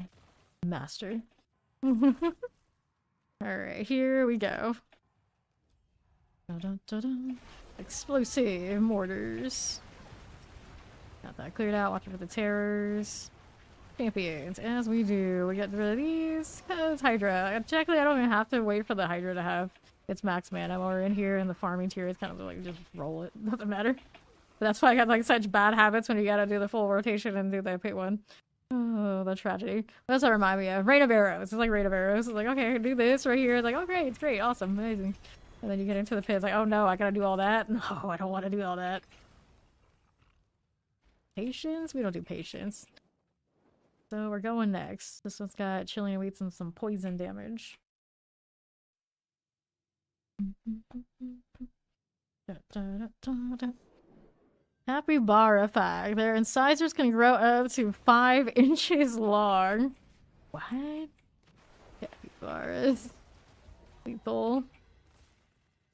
Master. Alright, here we go. Explosive mortars. Got that cleared out. Watching for the terrors. Champions, as we do. We get rid of these. Because Hydra. Technically, I don't even have to wait for the Hydra to have its max mana. We're in here in the farming tier. It's kind of like just roll it. Doesn't matter. But that's why I got like such bad habits when you gotta do the full rotation and do the pit one. Oh, the tragedy. What does that remind me of? Rain of Arrows. It's like Rain of Arrows. It's like, okay, I can do this right here. It's like, oh great, it's great, awesome, amazing. And then you get into the pit. It's like, oh no, I gotta do all that. No, I don't want to do all that. Patience? We don't do patience. So we're going next. This one's got chilling weights and some poison damage. Capybara fact. Their incisors can grow up to 5 inches long. What? Capybaras. Lethal.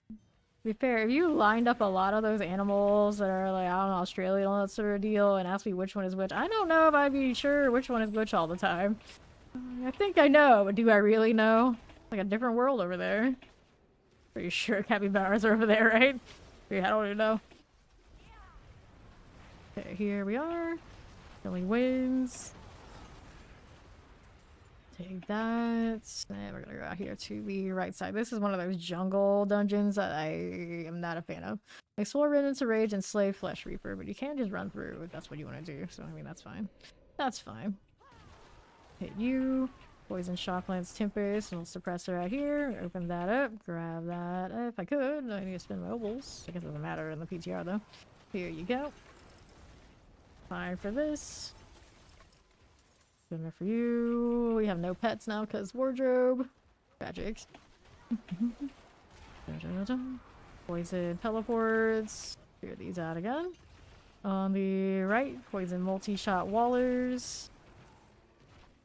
To be fair, if you lined up a lot of those animals that are like, I don't know, Australian and all that sort of deal and asked me which one is which, I don't know if I'd be sure which one is which all the time. I think I know, but do I really know? It's like a different world over there. Pretty sure capybaras are over there, right? Yeah, I don't even know. Okay, here we are. Killing winds. Take that. And we're gonna go out here to the right side. This is one of those jungle dungeons that I am not a fan of. Explore Remnants of Rage and slay Flesh Reaper, but you can't just run through if that's what you want to do. So, I mean, that's fine. That's fine. Hit you. Poison Shocklands Tempest. Little suppressor right here. Open that up. Grab that. If I could. I need to spin my mobiles. I guess it doesn't matter in the PTR though. Here you go. Fine for this. Dinner for you. We have no pets now because wardrobe. Tragic. Poison teleports. Clear these out again. On the right, poison multi-shot wallers.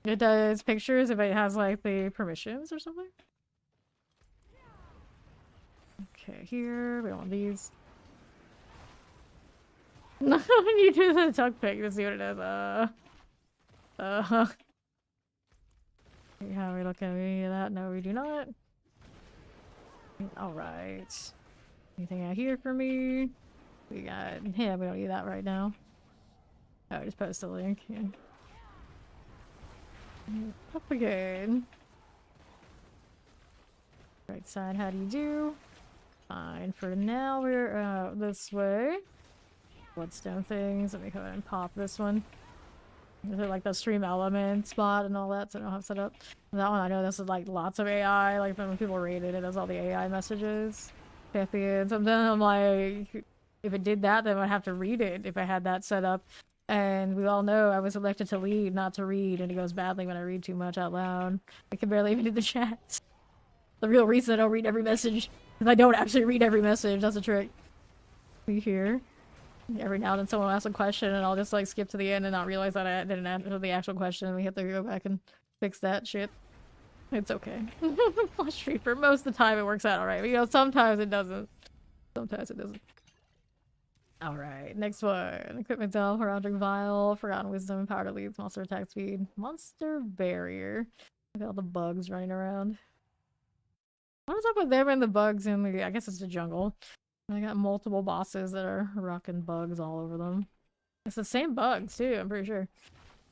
It does pictures if it has like the permissions or something. Okay, here we want these. You do the tuck pick to see what it is. How are we looking at any of that? No, we do not. Alright. Anything out here for me? We got... Yeah, we don't need that right now. Oh, just post a link. Yeah. Up again. Right side, how do you do? Fine. For now, we're out this way. Bloodstone things. Let me go ahead and pop this one. Is it like the stream element spot and all that? So I don't have set up. That one I know this is like lots of AI. Like when people read it, it does all the AI messages. Champions. And then I'm like, if it did that, then I'd have to read it if I had that set up. And we all know I was elected to lead, not to read, and it goes badly when I read too much out loud. I can barely even do the chat. The real reason I don't read every message is I don't actually read every message. That's a trick. We here. Every now and then someone asks a question and I'll just like skip to the end and not realize that I didn't answer the actual question and we have to go back and fix that shit. It's okay. Flush Reaper, most of the time it works out alright, but you know, sometimes it doesn't. Sometimes it doesn't. Alright, next one. Equipment Delve, Heraldic Vial, Forgotten Wisdom, Power to Leads, Monster Attack Speed, Monster Barrier. Look at all the bugs running around. What is up with them and the bugs in the... I guess it's the jungle. I got multiple bosses that are rocking bugs all over them. It's the same bugs too, I'm pretty sure.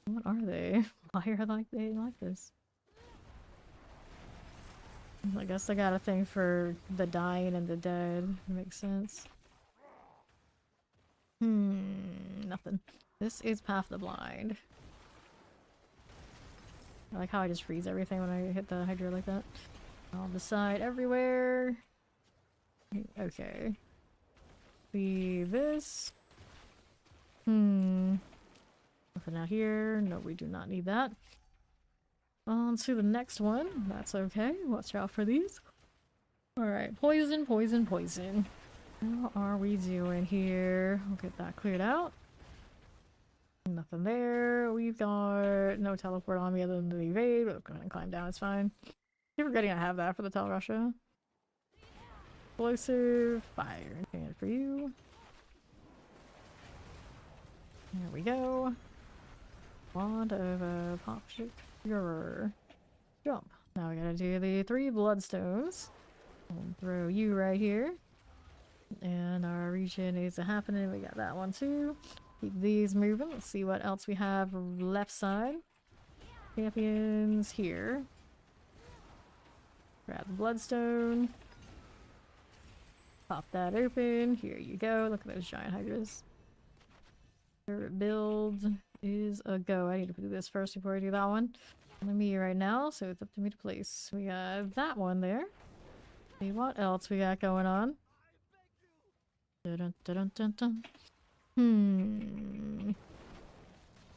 What are they? Why are they like this? I guess I got a thing for the dying and the dead. Makes sense. Nothing. This is Path of the Blind. I like how I just freeze everything when I hit the Hydra like that. On the side everywhere. Okay. See this. Nothing out here. No, we do not need that. On to the next one. That's okay. Watch out for these. Alright, poison, poison, poison. How are we doing here? We'll get that cleared out. Nothing there. We've got no teleport on me other than the evade. We'll go ahead and climb down, it's fine. Keep forgetting I have that for the Tel Russia. Explosive fire and for you. There we go. Wand of a pop sugar. Jump. Now we gotta do the 3 bloodstones. We'll throw you right here. And our region is happening. We got that one too. Keep these moving. Let's see what else we have left side. Champions here. Grab the bloodstone. Pop that open. Here you go. Look at those giant hydras. Your build is a go. I need to do this first before I do that one. I'm me right now, so it's up to me to place. We got that one there. See what else we got going on. Dun, dun, dun, dun.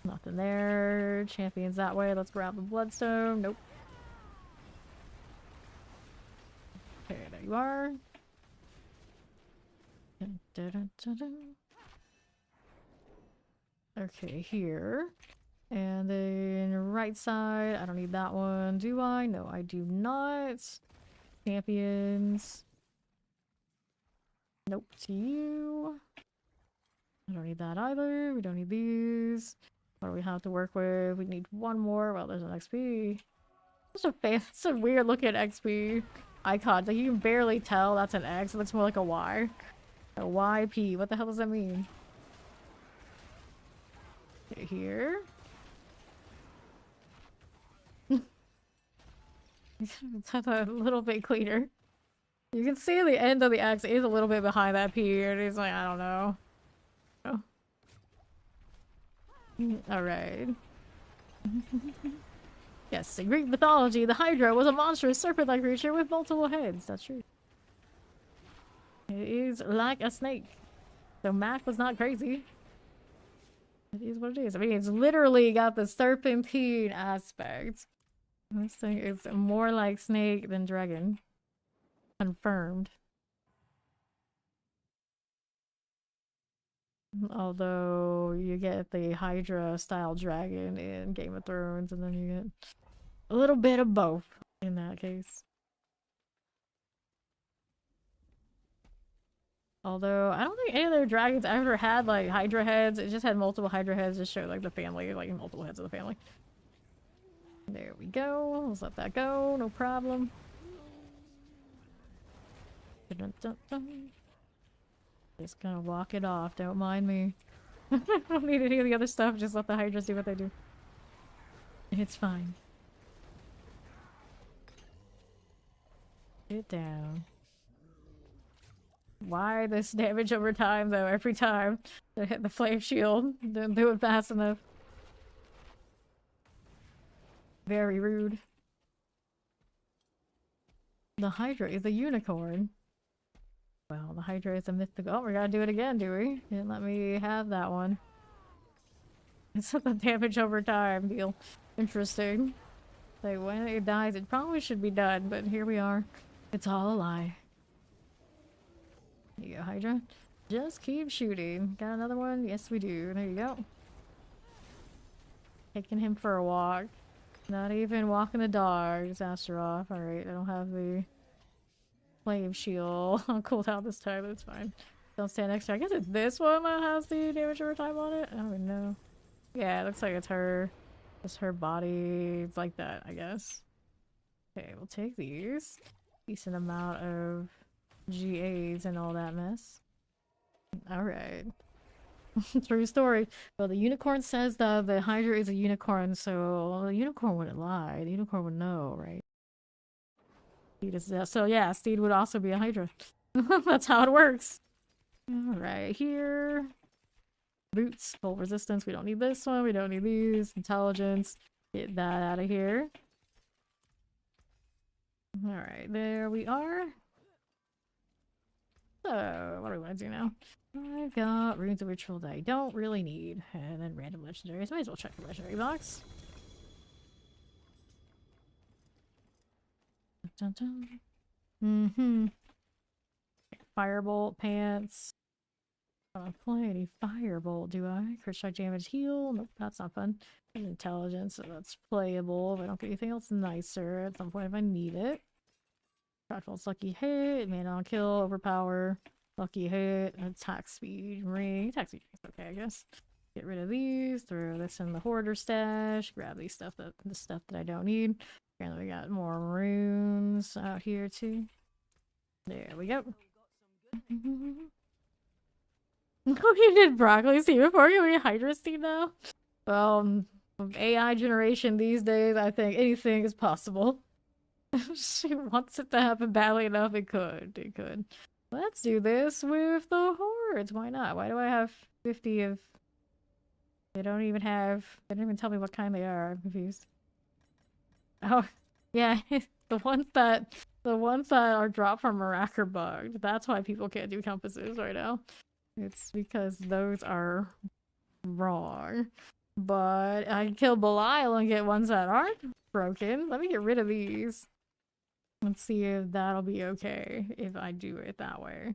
Nothing there. Champions that way. Let's grab the bloodstone. Nope. Okay, there you are. Dun, dun, dun, dun, dun. Okay, here. And then right side. I don't need that one. Do I? No, I do not. Champions. Nope, to you. I don't need that either. We don't need these. What do we have to work with? We need one more. Well, there's an XP. It's a weird looking XP icon. Like you can barely tell that's an X. It looks more like a Y. A YP. What the hell does that mean? Okay, here. That's a little bit cleaner. You can see the end of the axe is a little bit behind that P, and he's like, I don't know. Oh. Alright. Yes, in Greek mythology, the Hydra was a monstrous serpent-like creature with multiple heads. That's true. It is like a snake. So Mac was not crazy. It is what it is. I mean, it's literally got the serpentine aspect. This thing is more like snake than dragon. Confirmed. Although you get the Hydra style dragon in Game of Thrones, and then you get a little bit of both in that case. Although I don't think any of their dragons ever had like Hydra heads. It just had multiple Hydra heads, just showed like the family, like multiple heads of the family. There we go. Let's let that go. No problem. Dun, dun, dun. Just gonna walk it off. Don't mind me. I don't need any of the other stuff. Just let the Hydras do what they do. It's fine. Get down. Why this damage over time, though? Every time they hit the flame shield, didn't do it fast enough. Very rude. The Hydra is a unicorn. Well, the Hydra is a mythical. Oh, we gotta do it again, do we? Didn't let me have that one. It's the damage over time deal. Interesting. Like, when it dies, it probably should be done, but here we are. It's all a lie. There you go, Hydra. Just keep shooting. Got another one? Yes, we do. There you go. Taking him for a walk. Not even walking the dog. Just asked her off. Alright, I don't have the flame shield on cooldown this time. That's fine. Don't stand next to her. I guess it's this one that has the damage over time on it? I don't even know. Yeah, it looks like it's her. Just her body. It's like that, I guess. Okay, we'll take these. Decent amount of GAs and all that mess. Alright. True story. Well, the unicorn says that the Hydra is a unicorn, so the unicorn wouldn't lie. The unicorn would know, right? So yeah, Steed would also be a Hydra. That's how it works. Alright, here. Boots, full resistance. We don't need this one. We don't need these. Intelligence. Get that out of here. Alright, there we are. So, what do we want to do now? I've got runes of ritual that I don't really need. And then random legendaries. Might as well check the legendary box. Dun, dun. Mm-hmm. Firebolt pants. I don't play any firebolt, do I? Crit strike damage heal. Nope, that's not fun. Intelligence, so that's playable. If I don't get anything else nicer at some point if I need it. Shotfall's lucky hit, mana on kill, overpower, lucky hit, attack speed, ring. Attack speed is okay, I guess. Get rid of these, throw this in the hoarder stash, grab the stuff that I don't need. And we got more runes out here too. There we go. Oh, you did broccoli seed before you were Hydra seed now? Well, AI generation these days, I think anything is possible. She wants it to happen badly enough, it could. It could. Let's do this with the hordes. Why not? Why do I have 50 of... They don't even tell me what kind they are. I'm confused. Oh, yeah. The ones that are dropped from Iraq are bugged. That's why people can't do compasses right now. It's because those are wrong. But I can kill Belial and get ones that aren't broken. Let me get rid of these. Let's see if that'll be okay if I do it that way.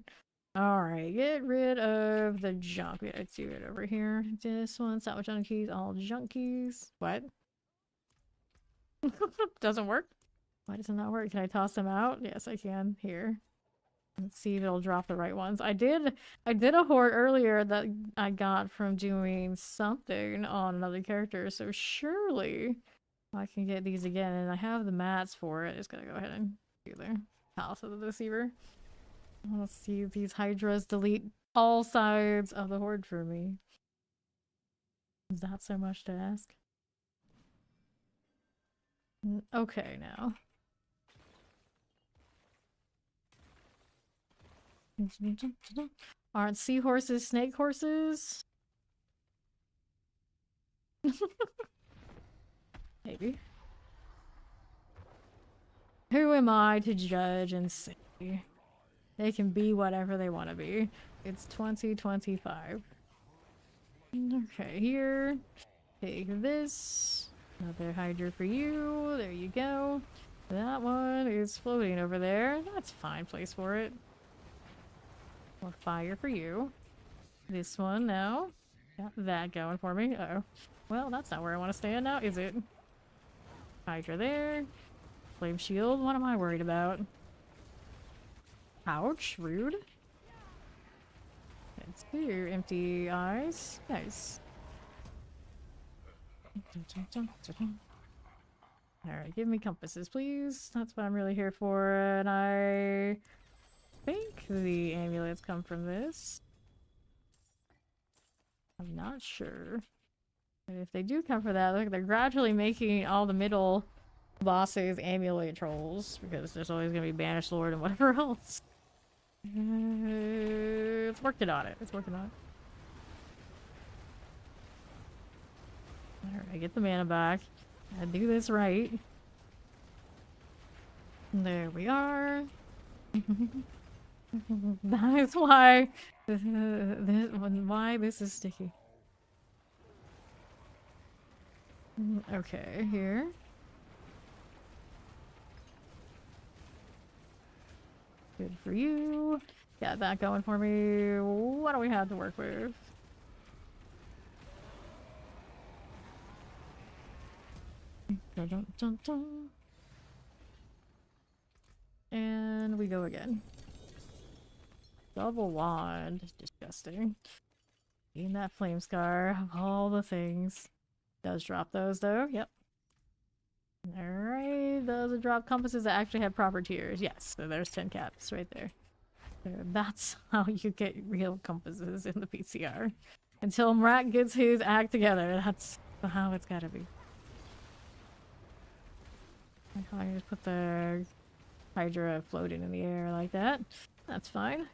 Alright, get rid of the junk. Let's do it over here. This one's not with junkies, all junkies. What? Doesn't work? Why does it not work? Can I toss them out? Yes, I can. Here. Let's see if it'll drop the right ones. I did a horde earlier that I got from doing something on another character, so surely I can get these again, and I have the mats for it. Just gotta go ahead and do the Palace of the Deceiver. Let's see if these Hydras delete all sides of the horde for me. Is that so much to ask? Okay, now. Aren't seahorses snake horses? Maybe. Who am I to judge and say? They can be whatever they want to be. It's 2025. Okay, here. Take this. Another Hydra for you. There you go. That one is floating over there. That's a fine place for it. More fire for you. This one now. Got that going for me. Uh-oh. Well, that's not where I want to stand now, is it? Hydra there. Flame shield. What am I worried about? Ouch. Rude. That's two empty eyes. Nice. Alright, give me compasses, please. That's what I'm really here for. And I think the amulets come from this. I'm not sure. But if they do come from that, look, they're gradually making all the middle bosses amulet trolls. Because there's always going to be Banished Lord and whatever else. It's working on it. It's working on it. Alright, get the mana back. I do this right. There we are. That's why this is sticky. Okay, here. Good for you. Got that going for me. What do we have to work with? Dun, dun, dun, dun. And we go again. Double wand. Disgusting. Getting that flame scar. Of all the things. Does drop those though. Yep. Alright. Does it drop compasses that actually have proper tiers? Yes. So there's 10 caps right there. So that's how you get real compasses in the PCR. Until Mrak gets his act together. That's how it's gotta be. I just put the Hydra floating in the air like that. That's fine.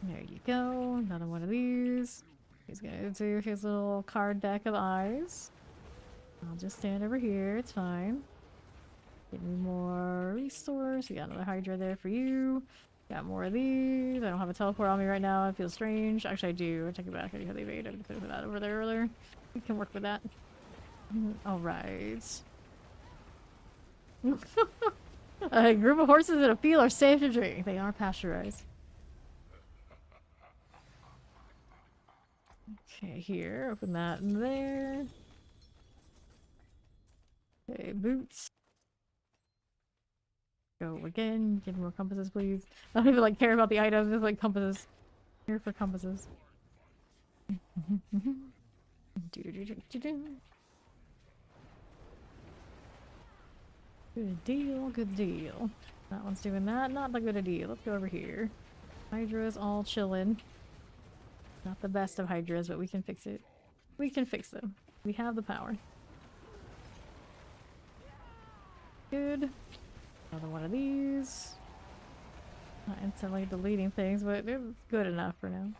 There you go. Another one of these. He's gonna do his little card deck of eyes. I'll just stand over here. It's fine. Give me more restores. We got another Hydra there for you. Got more of these. I don't have a teleport on me right now. It feels strange. Actually, I do. I take it back. I do have the evade. I could have put that over there earlier. We can work with that. Alright. A group of horses in a field are safe to drink. They are pasteurized. Okay, here. Open that in there. Okay, boots. Go again. Give me more compasses, please. I don't even like care about the items, just like compasses. Here for compasses. Good deal, good deal. That one's doing that. Not that good a deal. Let's go over here. Hydra's all chillin'. Not the best of Hydras, but we can fix it. We can fix them. We have the power. Good. Another one of these. Not instantly deleting things, but they're good enough for now.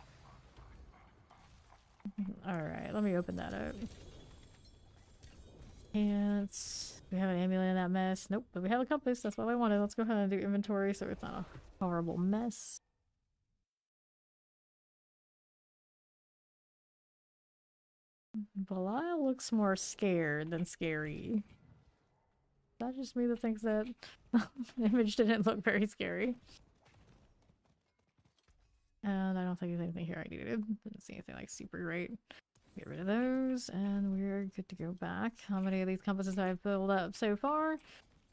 Alright, let me open that up. And we have an amulet in that mess. Nope, but we have a compass. That's what I wanted. Let's go ahead and do inventory so it's not a horrible mess. Belial looks more scared than scary. Is that just me that thinks that the image didn't look very scary? And I don't think there's anything here I needed. Didn't see anything like super great. Get rid of those, and we're good to go back. How many of these compasses I've built up so far?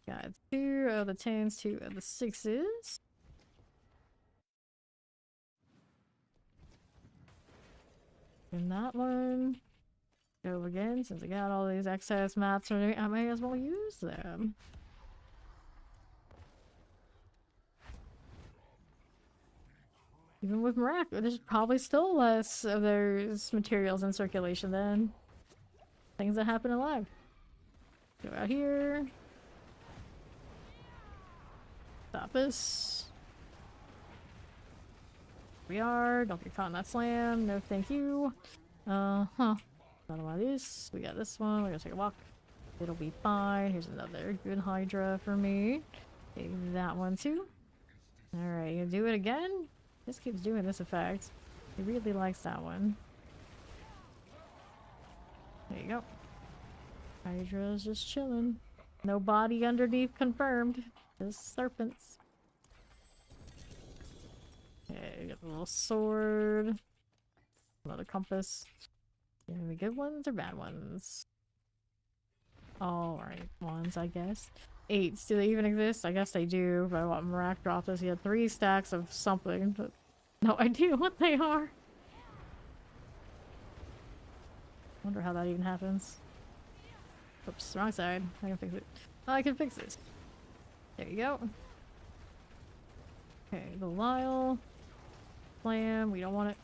Got 2 of the 10s, 2 of the 6s. And that one. Go again, since I got all these excess mats, I may as well use them. Even with Mrak, there's probably still less of those materials in circulation than things that happen alive. Go out here. Stop this. We are. Don't get caught in that slam. No, thank you. Huh. Another one of these. We got this one. We're gonna take a walk. It'll be fine. Here's another good Hydra for me. Take that one too. Alright, you do it again? This keeps doing this effect. He really likes that one. There you go. Hydra's just chilling. No body underneath confirmed. Just serpents. Okay, we got the little sword. Another compass. Any good ones or bad ones? Alright, ones, I guess. 8s, do they even exist? I guess they do, but what Marak dropped us, he had 3 stacks of something, but no idea what they are. Wonder how that even happens. Oops, wrong side. I can fix it. Oh, I can fix this. There you go. Okay, the Lyle. Slam, we don't want it.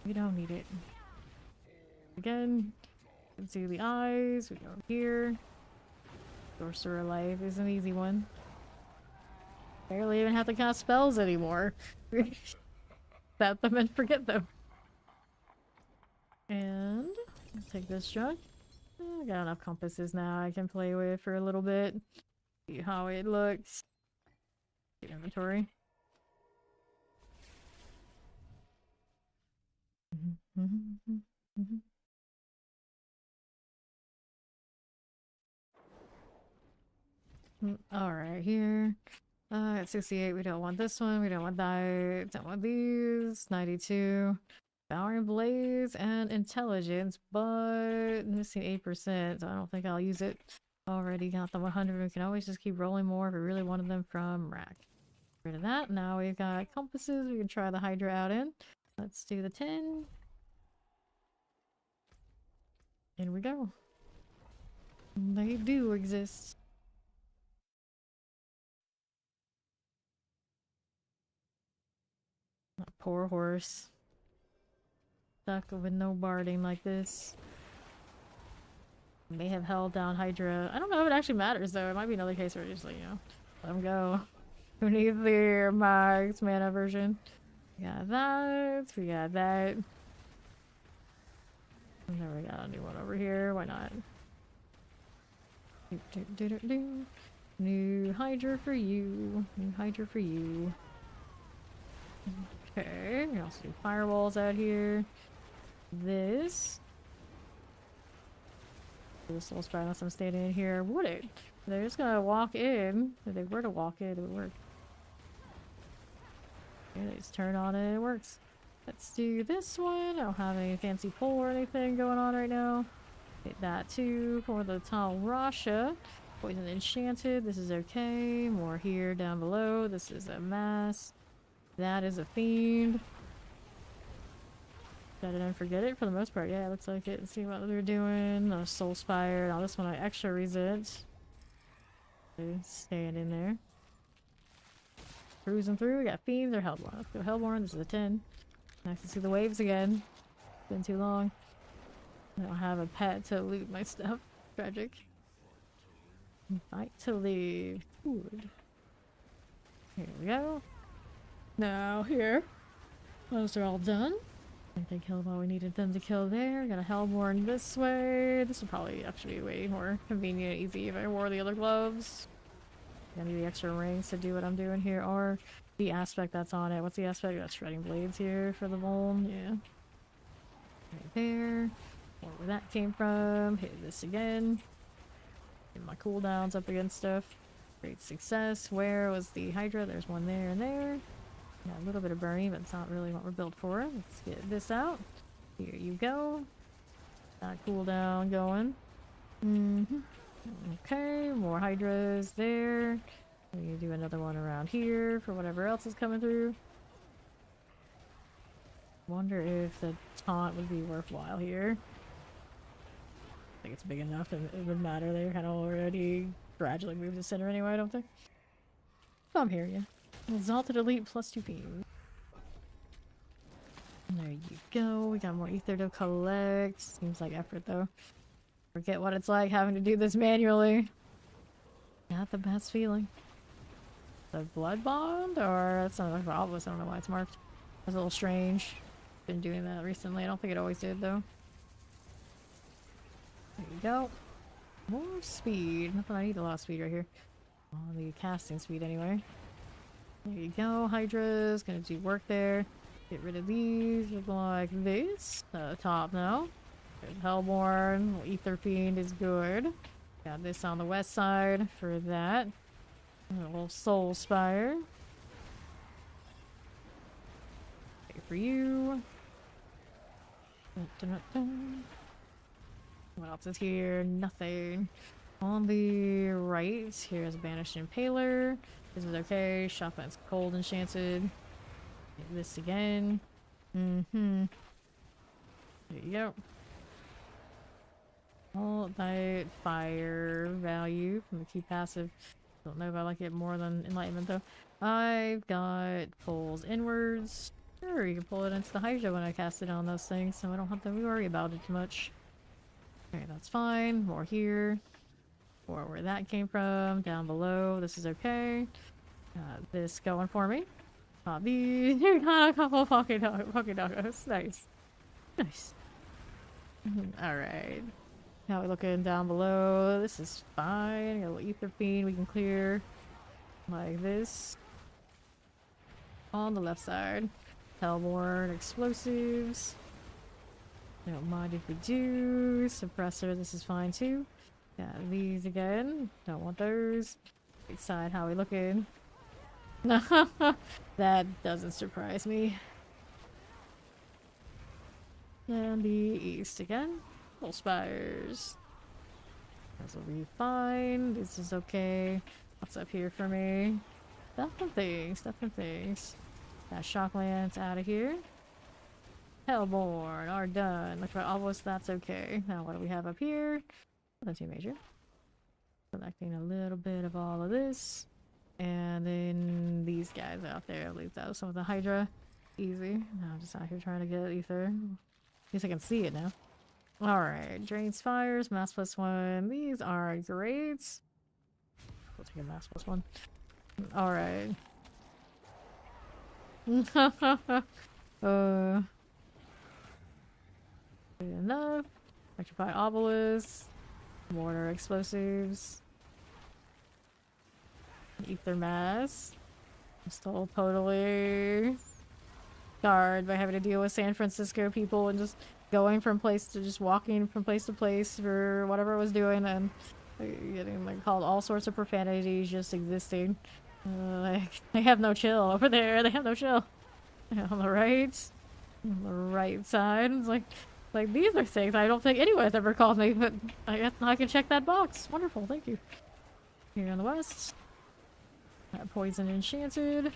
We don't need it. Again, you can see the eyes. We go here. Sorcerer life is an easy one. Barely even have to cast spells anymore. Set them and forget them. And I'll take this junk. I got enough compasses now I can play with for a little bit. See how it looks. Inventory. Alright, here. At 68, we don't want this one, we don't want that, don't want these. 92. Devouring Blaze and Intelligence, but missing 8%, so I don't think I'll use it. Already got the 100, we can always just keep rolling more if we really wanted them from rack. Get rid of that, now we've got compasses we can try the Hydra out in. Let's do the 10. In we go. They do exist. Poor horse. Stuck with no barding like this. May have held down Hydra. I don't know if it actually matters though. It might be another case where just like, you know, let him go. Who needs the max mana version? We got that. We got that. And then we got a new one over here. Why not? New Hydra for you. New Hydra for you. Okay, we also do firewalls out here. This soul sprite unless I'm standing in here. Would it? They're just gonna walk in. If they were to walk in, it would work. Okay, they just turn on it, it works. Let's do this one. I don't have any fancy pull or anything going on right now. Hit that too for the Tal Rasha. Poison Enchanted. This is okay. More here down below. This is a mass. That is a fiend. Set it and forget it for the most part. Yeah, it looks like it. Let's see what they're doing. Soul Spire. Now this one I extra resist. Staying in there. Cruising through. We got fiends or Hellborn. Let's go Hellborn. This is a 10. Nice to see the waves again. It's been too long. I don't have a pet to loot my stuff. Tragic. Fight to leave. Good. Here we go. Now here. Those are all done. I think they killed what we needed them to kill there. Got a Hellborn this way. This would probably actually be way more convenient and easy if I wore the other gloves. I need the extra rings to do what I'm doing here, or the aspect that's on it. What's the aspect? Got Shredding Blades here for the Vuln. Yeah. Right there. Where that came from. Hit this again. Get my cooldowns up against stuff. Great success. Where was the Hydra? There's one there and there. Got a little bit of burning, but it's not really what we're built for. Let's get this out. Here you go. Got cooldown going. Okay, more Hydras there. We can do another one around here for whatever else is coming through. Wonder if the taunt would be worthwhile here. I think it's big enough that it would matter. They're kind of already gradually moved to center anyway, I don't think. So I'm here, yeah. Exalted Elite plus 2 fiends. There you go. We got more ether to collect. Seems like effort though. Forget what it's like having to do this manually. Not the best feeling. The blood bond, or that's not like obelisk. I don't know why it's marked. That's a little strange. Been doing that recently. I don't think it always did though. There you go. More speed. Nothing. I need a lot of speed right here. Oh, the casting speed anyway. There you go. Hydra's gonna do work there. Get rid of these. Look like this. Top now. There's Hellborn. Ether Fiend is good. Got this on the west side for that. A little Soul Spire. Okay, for you. Dun, dun, dun, dun. What else is here? Nothing. On the right, here's Banished Impaler. This is okay. Shotgun's cold enchanted. Hit this again. There you go. All night fire value from the key passive. Don't know if I like it more than enlightenment though. I've got pulls inwards. Sure, you can pull it into the Hydra when I cast it on those things, so I don't have to worry about it too much. Okay, that's fine. More here. Or where that came from. Down below. This is okay. Got this going for me. Got these. Got a couple fucking doggos. Nice. Nice. Alright. How we looking down below? This is fine. Got a little Ether Fiend we can clear. Like this. On the left side. Hellborn explosives. Don't mind if we do. Suppressor, this is fine too. Got these again. Don't want those. Right side, how we looking? That doesn't surprise me. And the east again. Full spires. This will be fine. This is okay. What's up here for me? Stuff and things. Stuff and things. Got Shocklands out of here. Hellborn are done. Look for almost that's okay. Now what do we have up here? Nothing too major. Collecting a little bit of all of this. And then these guys out there. At least that was some of the Hydra. Easy. Now I'm just out here trying to get ether. At least I can see it now. Alright. Drains fires. Mass +1. These are great. We'll take a mass +1. Alright. Good enough. Electrify obelisk. Mortar explosives. Ether mass. I'm still totally scarred by having to deal with San Francisco people and just going from place to just walking from place to place for whatever I was doing and getting like called all sorts of profanities just existing. Like they have no chill over there. They have no chill. On the right side. It's like these are things I don't think anyone has ever called me, but I guess I can check that box. Wonderful, thank you. Here on the west. Poison enchanted.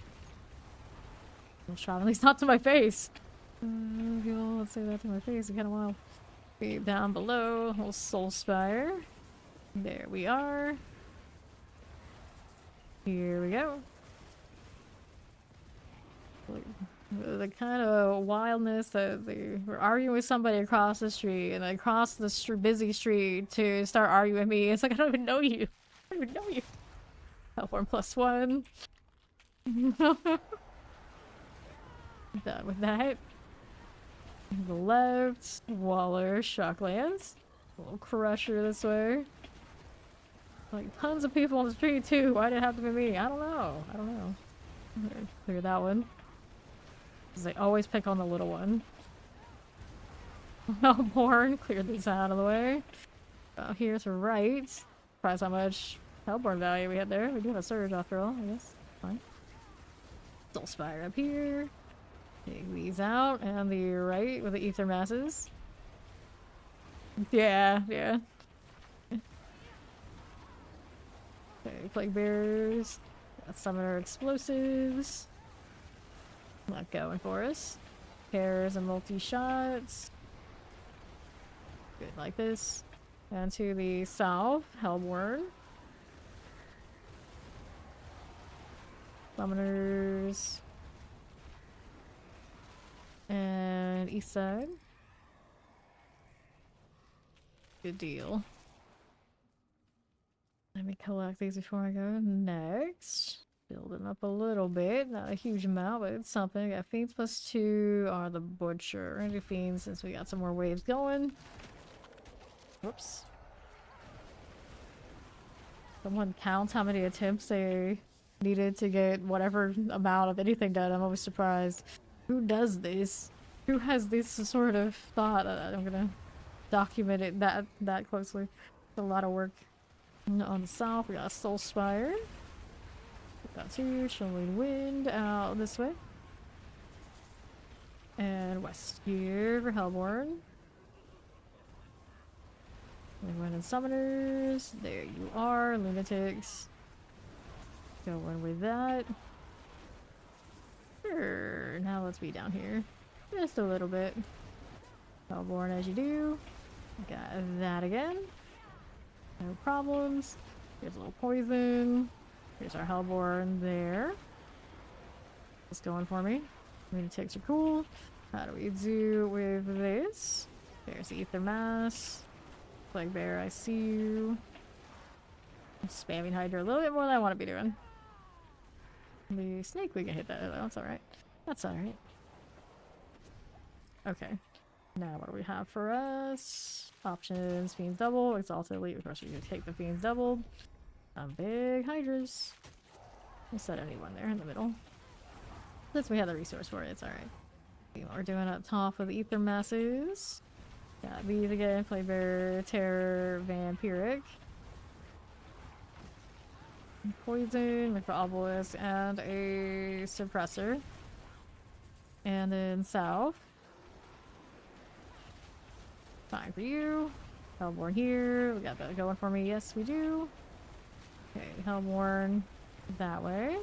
Shot at least not to my face. Let's say that to my face. It's kind of wild. Be down below. Little Soul Spire. There we are. Here we go. The kind of wildness that they were arguing with somebody across the street and across the busy street to start arguing with me. It's like, I don't even know you. I don't even know you. Hellborn +1. Done with that. The left. Waller. Shocklands. A little crusher this way. Like tons of people on the street too. Why did it have to be me? I don't know. I don't know. Clear that one. Because they always pick on the little one. Hellborn. Clear these out of the way. Here's the right. Surprised how much Hellborn value we had there. We do have a surge after all, I guess. Fine. Soul Spire up here. Take these out. And the right with the ether masses. Yeah, yeah. Okay, Plague Bearers. Got Summoner Explosives. Not going for us. Pairs and multi-shots. Good like this. And to the south, Hellborn. Summoners. And east side. Good deal. Let me collect these before I go next. Building up a little bit, not a huge amount, but it's something. Got Fiends +2 are the Butcher. We're gonna do Fiends since we got some more waves going. Whoops. Someone counts how many attempts they needed to get whatever amount of anything done. I'm always surprised. Who does this? Who has this sort of thought? I'm gonna document it that closely. It's a lot of work. On the south, we got Soul Spire. We got 2, Chilling Wind out this way. And west here for Hellborn. Wind and Summoners. There you are, Lunatics. Going with that. Sure, now let's be down here. Just a little bit. Hellborn as you do. Got that again. No problems. Here's a little poison. Here's our Hellborn there. What's going for me? Lunatics are cool. How do we do with this? There's the Ether Mass. Plague Bear, I see you. I'm spamming Hydra a little bit more than I want to be doing. The snake, we can hit that. That's alright. That's alright. Okay. Now what do we have for us? Options, Fiends double, Exalted Elite. Of course we can take the Fiends doubled. Big Hydras. We'll set anyone there in the middle. Since we have the resource for it, it's alright. See what we're doing up top with the Ether Masses. Got these again, Plague Bear, Terror, Vampiric. Poison, look for Obelisk, and a Suppressor. And then south. Fine for you. Hellborn here. We got that going for me. Yes, we do. Okay, Hellborn that way.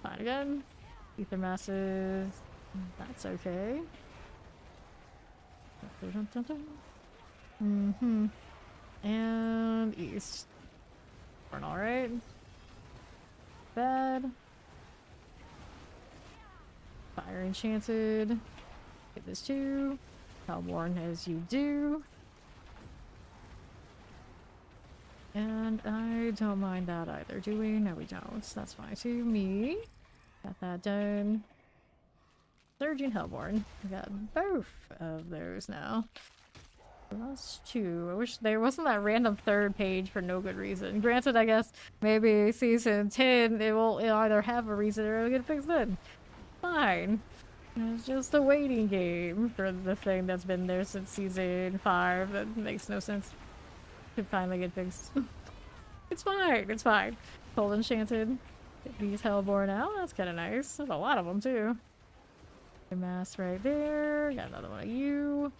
Fine again. Ether Masses. That's okay. And east. Alright. Bad. Fire Enchanted. Get this too. Hellborn as you do. And I don't mind that either, do we? No, we don't. That's fine too. Me. Got that done. Surging Hellborn. We got both of those now. Plus 2. I wish there wasn't that random third page for no good reason. Granted, I guess maybe season 10 it'll either have a reason or it'll get fixed then. Fine. It's just a waiting game for the thing that's been there since season 5 that makes no sense to finally get fixed. It's fine, it's fine. Cold Enchanted. Get these Hellborn out. That's kind of nice. There's a lot of them too. The mass right there. Got another one of you.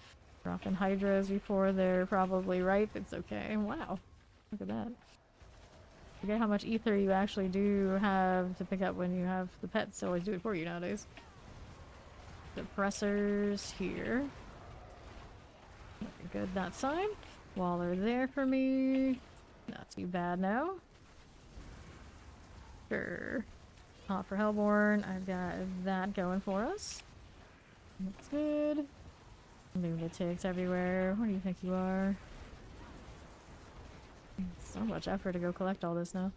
Dropping Hydras before they're probably ripe. It's okay. Wow. Look at that. Forget how much ether you actually do have to pick up when you have the pets to always do it for you nowadays. Suppressors here. Looking good that side. While they're there for me. Not too bad now. Sure. Hot for Hellborn. I've got that going for us. That's good. Lunatics everywhere. What do you think you are? So much effort to go collect all this now.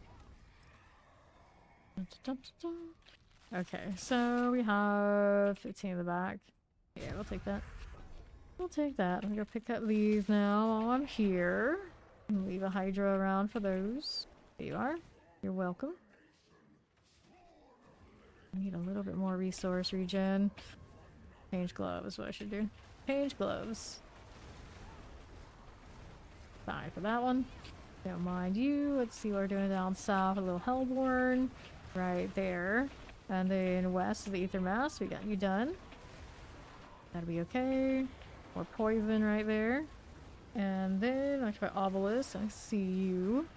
Okay, so we have 15 in the back. Yeah, we'll take that. We'll take that. I'm gonna go pick up these now while I'm here. And leave a Hydra around for those. There you are. You're welcome. I need a little bit more resource regen. Change gloves is what I should do. Change gloves. Fine for that one. Don't mind you. Let's see what we're doing down south. A little Hellborn. Right there. And then west of the Ether Mass. We got you done. That'll be okay. More poison right there. And then I try Obelisk. I see you.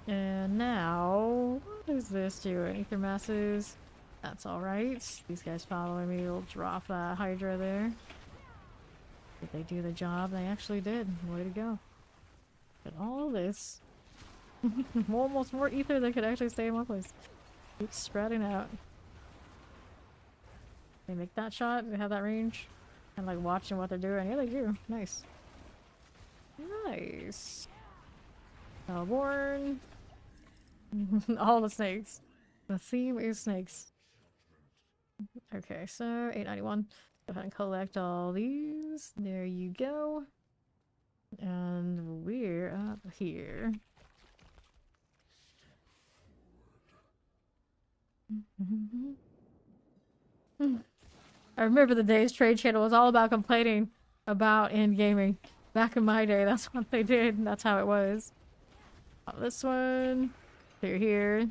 And now, what is this doing? Ether Masses. That's alright. These guys following me will drop that Hydra there. Did they do the job? They actually did. Way to go. But all this. Almost more ether than could actually stay in one place. Keeps spreading out. They make that shot? They have that range? And like watching what they're doing. Yeah, they do. Nice. Nice. Hellborn. All the snakes. The theme is snakes. Okay, so 891. Go ahead and collect all these. There you go. And we're up here. I remember the days Trade Channel was all about complaining about in gaming. Back in my day, that's what they did. That's how it was. This one. They're here.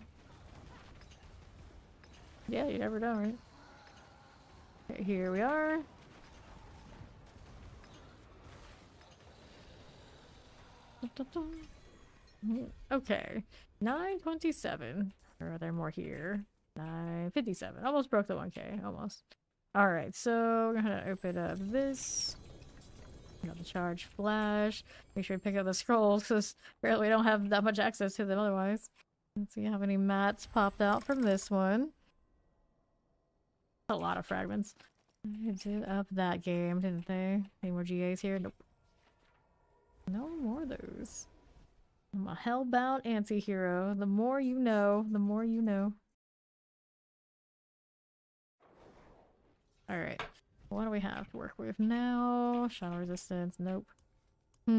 Yeah, you never know, right? Okay, here we are. Okay. 927. Or are there more here? 957. Almost broke the 1K. Almost. Alright, so we're gonna open up this. Got the charge flash. Make sure to pick up the scrolls because apparently we don't have that much access to them otherwise. Let's see how many mats popped out from this one. A lot of fragments. They did up that game, didn't they? Any more GAs here? Nope. No more of those. I'm a hellbound anti-hero. The more you know, the more you know. Alright. What do we have to work with now? Shadow resistance. Nope. Got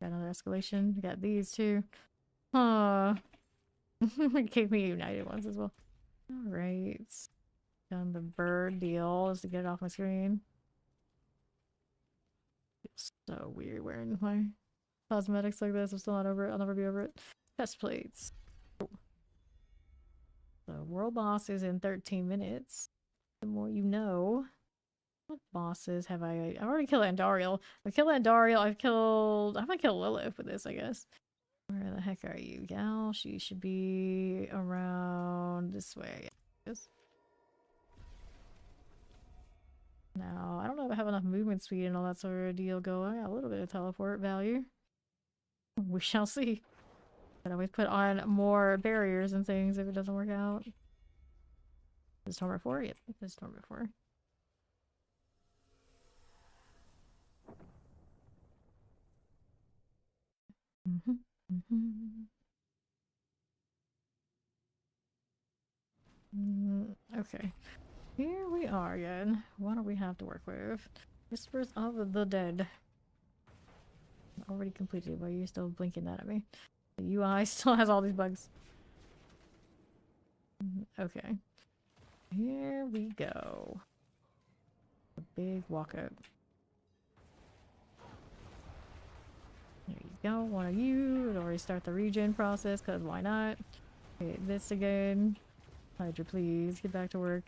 another escalation. We got these two. Huh. It gave me united ones as well. Alright. Done the bird deal just to get it off my screen. It's so weird wearing my cosmetics like this. I'm still not over it. I'll never be over it. Test plates. Oh. The world boss is in 13 minutes. The more you know. What bosses have I already killed Andariel. I've killed Andariel. I haven't killed Lilith with this, I guess. Where the heck are you, gal? She should be around this way. Yes. Now, I don't know if I have enough movement speed and all that sort of deal going. I got a little bit of teleport value. We shall see. But always put on more barriers and things if it doesn't work out. Is Storm before? Yep, it's Storm before. Okay. Here we are again. What do we have to work with? Whispers of the Dead. Already completed. Why are you still blinking that at me? The UI still has all these bugs. Okay. Here we go. A big walk up. There you go. One of you. It'll restart the regen process, because why not? Okay, this again. Hydra, please. Get back to work.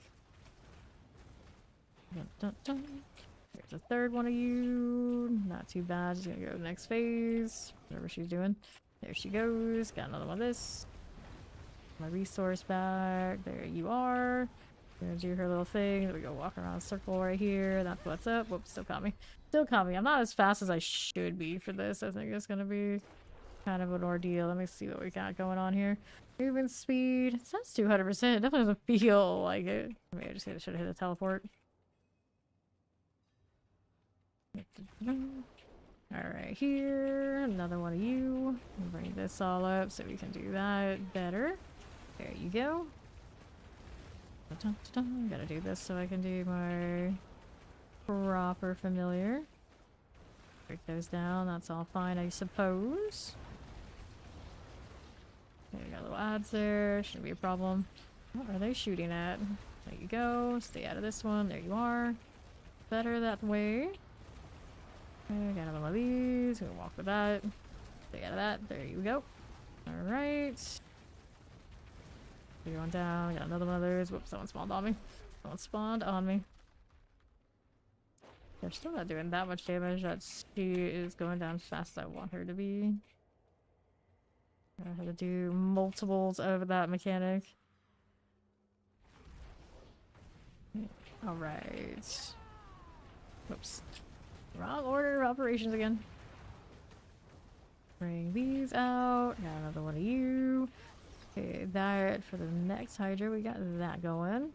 Dun, dun, dun. Here's a third one of you. Not too bad. Just gonna go to the next phase. Whatever she's doing. There she goes. Got another one of this. My resource back. There you are. Gonna do her little thing. We go walk around a circle right here. That's what's up. Whoops, still caught me. Still caught me. I'm not as fast as I should be for this. I think it's gonna be kind of an ordeal. Let me see what we got going on here. Movement speed. It says 200%. It definitely doesn't feel like it. Maybe I just should have hit a teleport. Alright, here. Another one of you. Bring this all up so we can do that better. There you go. Gotta do this so I can do my proper familiar. Break those down. That's all fine, I suppose. Okay, we got little ads there. Shouldn't be a problem. What are they shooting at? There you go. Stay out of this one. There you are. Better that way. Okay, got one of these. Gonna walk with that. Stay out of that. There you go. Alright. Going down. Got another one of those. Whoops, someone spawned on me. Someone spawned on me. They're still not doing that much damage. That she is going down as fast as I want her to be. I have to do multiples of that mechanic. Alright. Whoops. Wrong order of operations again. Bring these out. Got another one of you. Okay, that for the next Hydra, we got that going.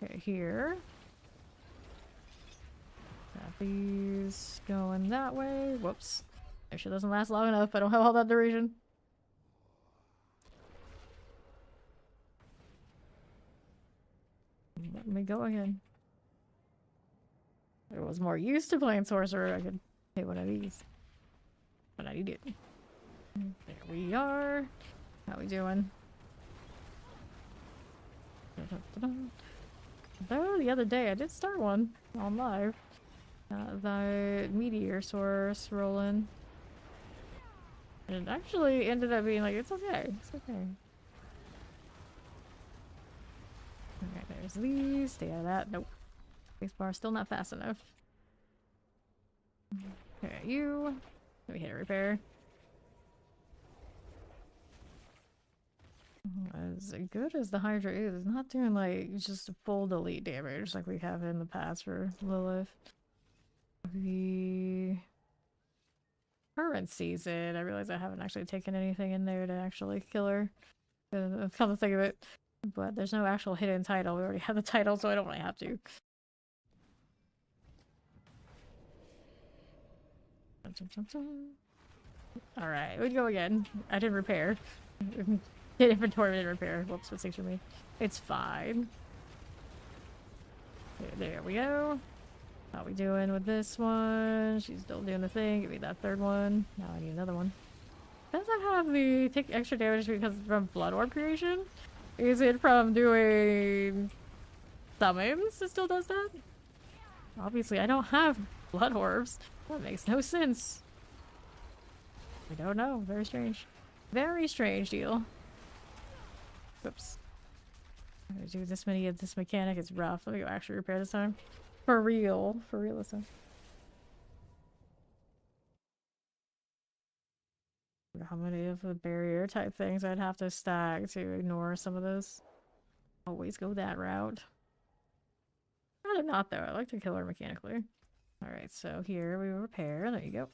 Okay, here. Got These going that way. Whoops. Actually doesn't last long enough. I don't have all that duration. Let me go again. I was more used to playing Sorcerer. I could hit one of these. But I need it. There we are. How we doing? Though the other day I did start one on live. The meteor source rolling. And it actually ended up being like, it's okay. It's okay. Okay, there's these. Stay out of that. Nope. Spacebar still not fast enough. Okay, you. Let me hit a repair. As good as the Hydra is, it's not doing like just full delete damage like we have in the past for Lilith. The current season, I realize I haven't actually taken anything in there to actually kill her. Come to think of it. But there's no actual hidden title. We already have the title, so I don't really have to. Alright, we go again. I didn't repair. Hit inventory, didn't repair. Whoops, what's for me? It's fine. There we go. How we doing with this one? She's still doing the thing. Give me that third one. Now I need another one. Does that have the take extra damage because it's from Blood Orb creation? Is it from doing summons? It still does that? Obviously, I don't have Blood Orbs. That makes no sense. I don't know. Very strange. Very strange deal. Whoops. I'm gonna do this many of this mechanic. It's rough. Let me go actually repair this time. For real. For real this time. How many of the barrier type things I'd have to stack to ignore some of those? Always go that route. Rather not though. I like to kill her mechanically. Alright, so here we repair. There you go.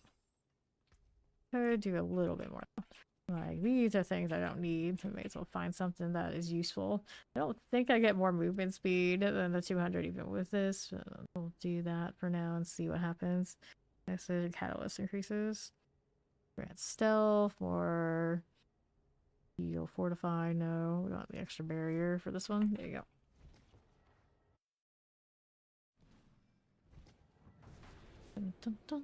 Could do a little bit more. Like, these are things I don't need. I may as well find something that is useful. I don't think I get more movement speed than the 200 even with this. We'll do that for now and see what happens. This is catalyst increases. Grant stealth, more heal, fortify. No, we want the extra barrier for this one. There you go. Dun, dun, dun.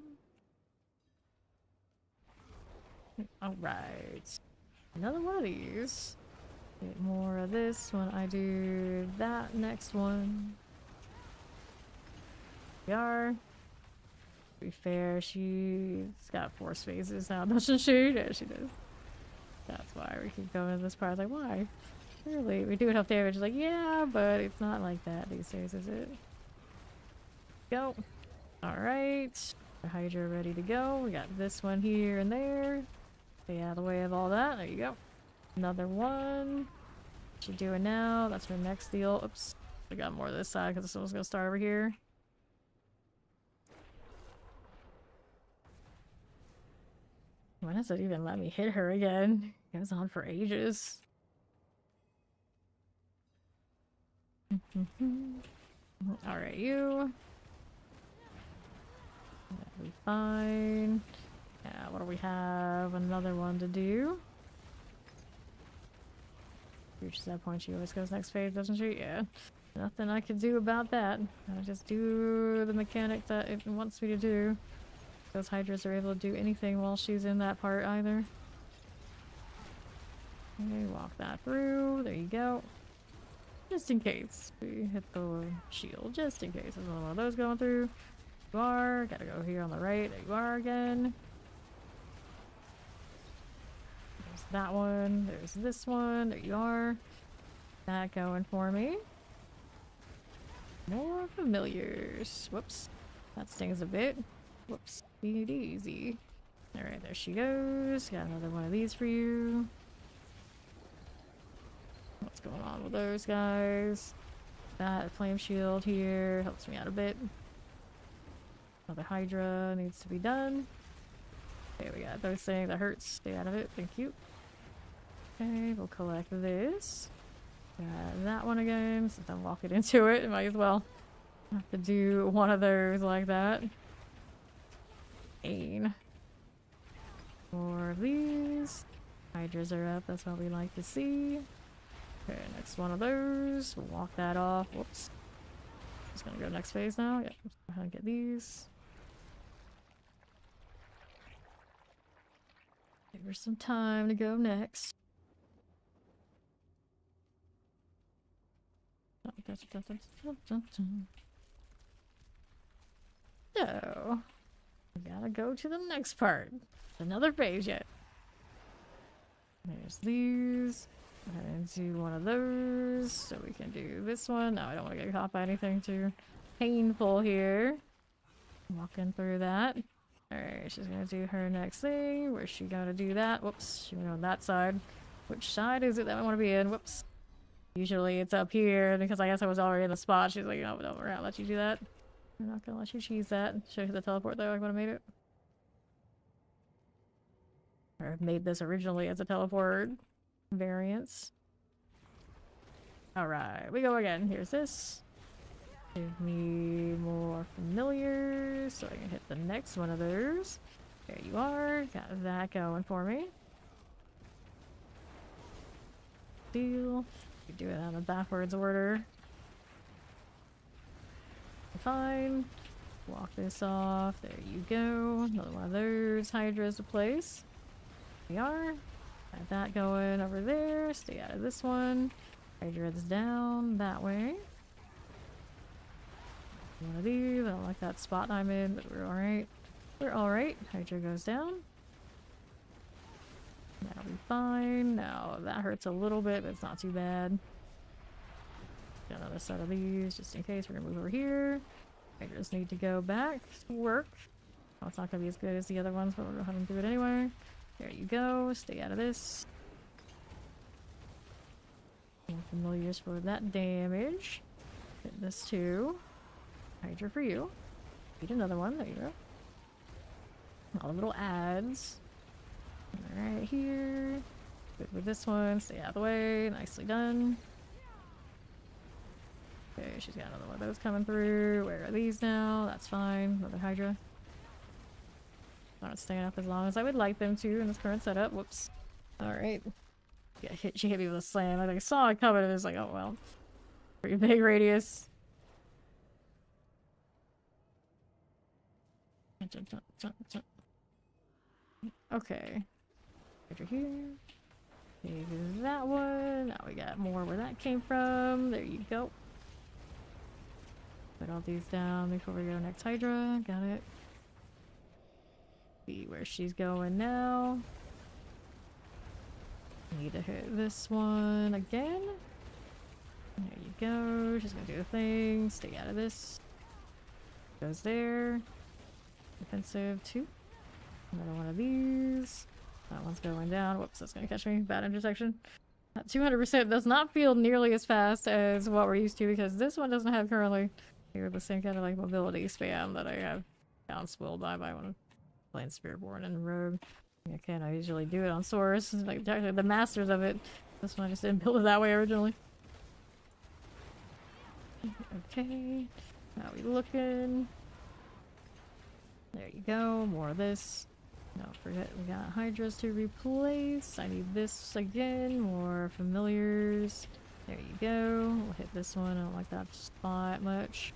Alright. Another one of these. Get more of this when I do that next one. We are. To be fair, she's got 4 spaces now, doesn't she? Yeah, she does. That's why we keep going to this part. Like, why? Really? We do enough damage. Like, yeah, but it's not like that these days, is it? Go. Alright. The Hydra ready to go. We got this one here and there. Stay out of the way of all that. There you go. Another one. What you doing now? That's her next deal. Oops. I got more of this side because this one's gonna start over here. When does it even let me hit her again? It goes on for ages. Alright, you. That'll be fine. Yeah, what do we have? Another one to do. Reaches that point, she always goes next phase, doesn't she? Yeah. Nothing I can do about that. I just do the mechanic that it wants me to do. Those Hydras are able to do anything while she's in that part either. Okay, walk that through. There you go. Just in case we hit the shield. Just in case there's one of those going through. You are. Gotta go here on the right. There you are again. There's that one. There's this one. There you are. That going for me. More familiars. Whoops. That stings a bit. Whoops. Easy. Alright, there she goes. Got another one of these for you. What's going on with those guys? That flame shield here helps me out a bit. Another Hydra needs to be done. Okay, we got those things. That hurts. Stay out of it. Thank you. Okay, we'll collect this. Got that one again. Since I'm walking into it, I might as well have to do one of those like that. Pain. More of these. Hydras are up, that's what we like to see. Okay, next one of those. We'll walk that off. Whoops. Just gonna go next phase now. Yeah, go ahead and get these. Give her some time to go next. So, we gotta go to the next part. Another phase yet. There's these. Go ahead and do one of those so we can do this one. No, I don't want to get caught by anything too painful here. Walking through that. Alright, she's gonna do her next thing. Where's she gonna do that? Whoops, she went on that side. Which side is it that I want to be in? Whoops. Usually it's up here because I guess I was already in the spot. She's like, no, we're gonna let you do that. We're not gonna let you cheese that. Should I hit the teleport though? I would have made it. Or made this originally as a teleport variance. Alright, we go again. Here's this. Give me more familiars so I can hit the next one of those. There you are. Got that going for me. Deal. You do it on a backwards order. Fine. Walk this off. There you go. Another one of those Hydras to place. We are. Got that going over there. Stay out of this one. Hydra's down that way. One of these. I don't like that spot I'm in, but we're alright. We're alright. Hydra goes down. That'll be fine. Now, that hurts a little bit, but it's not too bad. Got another set of these, just in case. We're gonna move over here. I just need to go back to work. Well, it's not gonna be as good as the other ones, but we'll go ahead and do it anyway. There you go. Stay out of this. More familiars for that damage. Hit this too. Hydra for you. Need another one. There you go. All the little ads. Alright, here. Good with this one. Stay out of the way. Nicely done. Okay, she's got another one of those coming through. Where are these now? That's fine. Another Hydra. Not staying up as long as I would like them to in this current setup. Whoops. Alright. Yeah, she hit me with a slam. I saw it coming and it was like, oh well. Pretty big radius. Okay. Over here. Take that one. Now we got more where that came from. There you go. Put all these down before we go next Hydra. Got it. See where she's going now. Need to hit this one again. There you go. She's gonna do a thing. Stay out of this. Goes there. Defensive 2. Another one of these. That one's going down. Whoops, that's gonna catch me. Bad intersection. That 200% does not feel nearly as fast as what we're used to because this one doesn't have currently the same kind of like mobility spam that I have downswilled by when playing Spiritborn and Rogue. I usually do it on Source. Like the masters of it. This one I just didn't build it that way originally. Okay. Now we looking. There you go. More of this. Don't forget we got Hydras to replace. I need this again. More familiars. There you go. We'll hit this one. I don't like that spot much.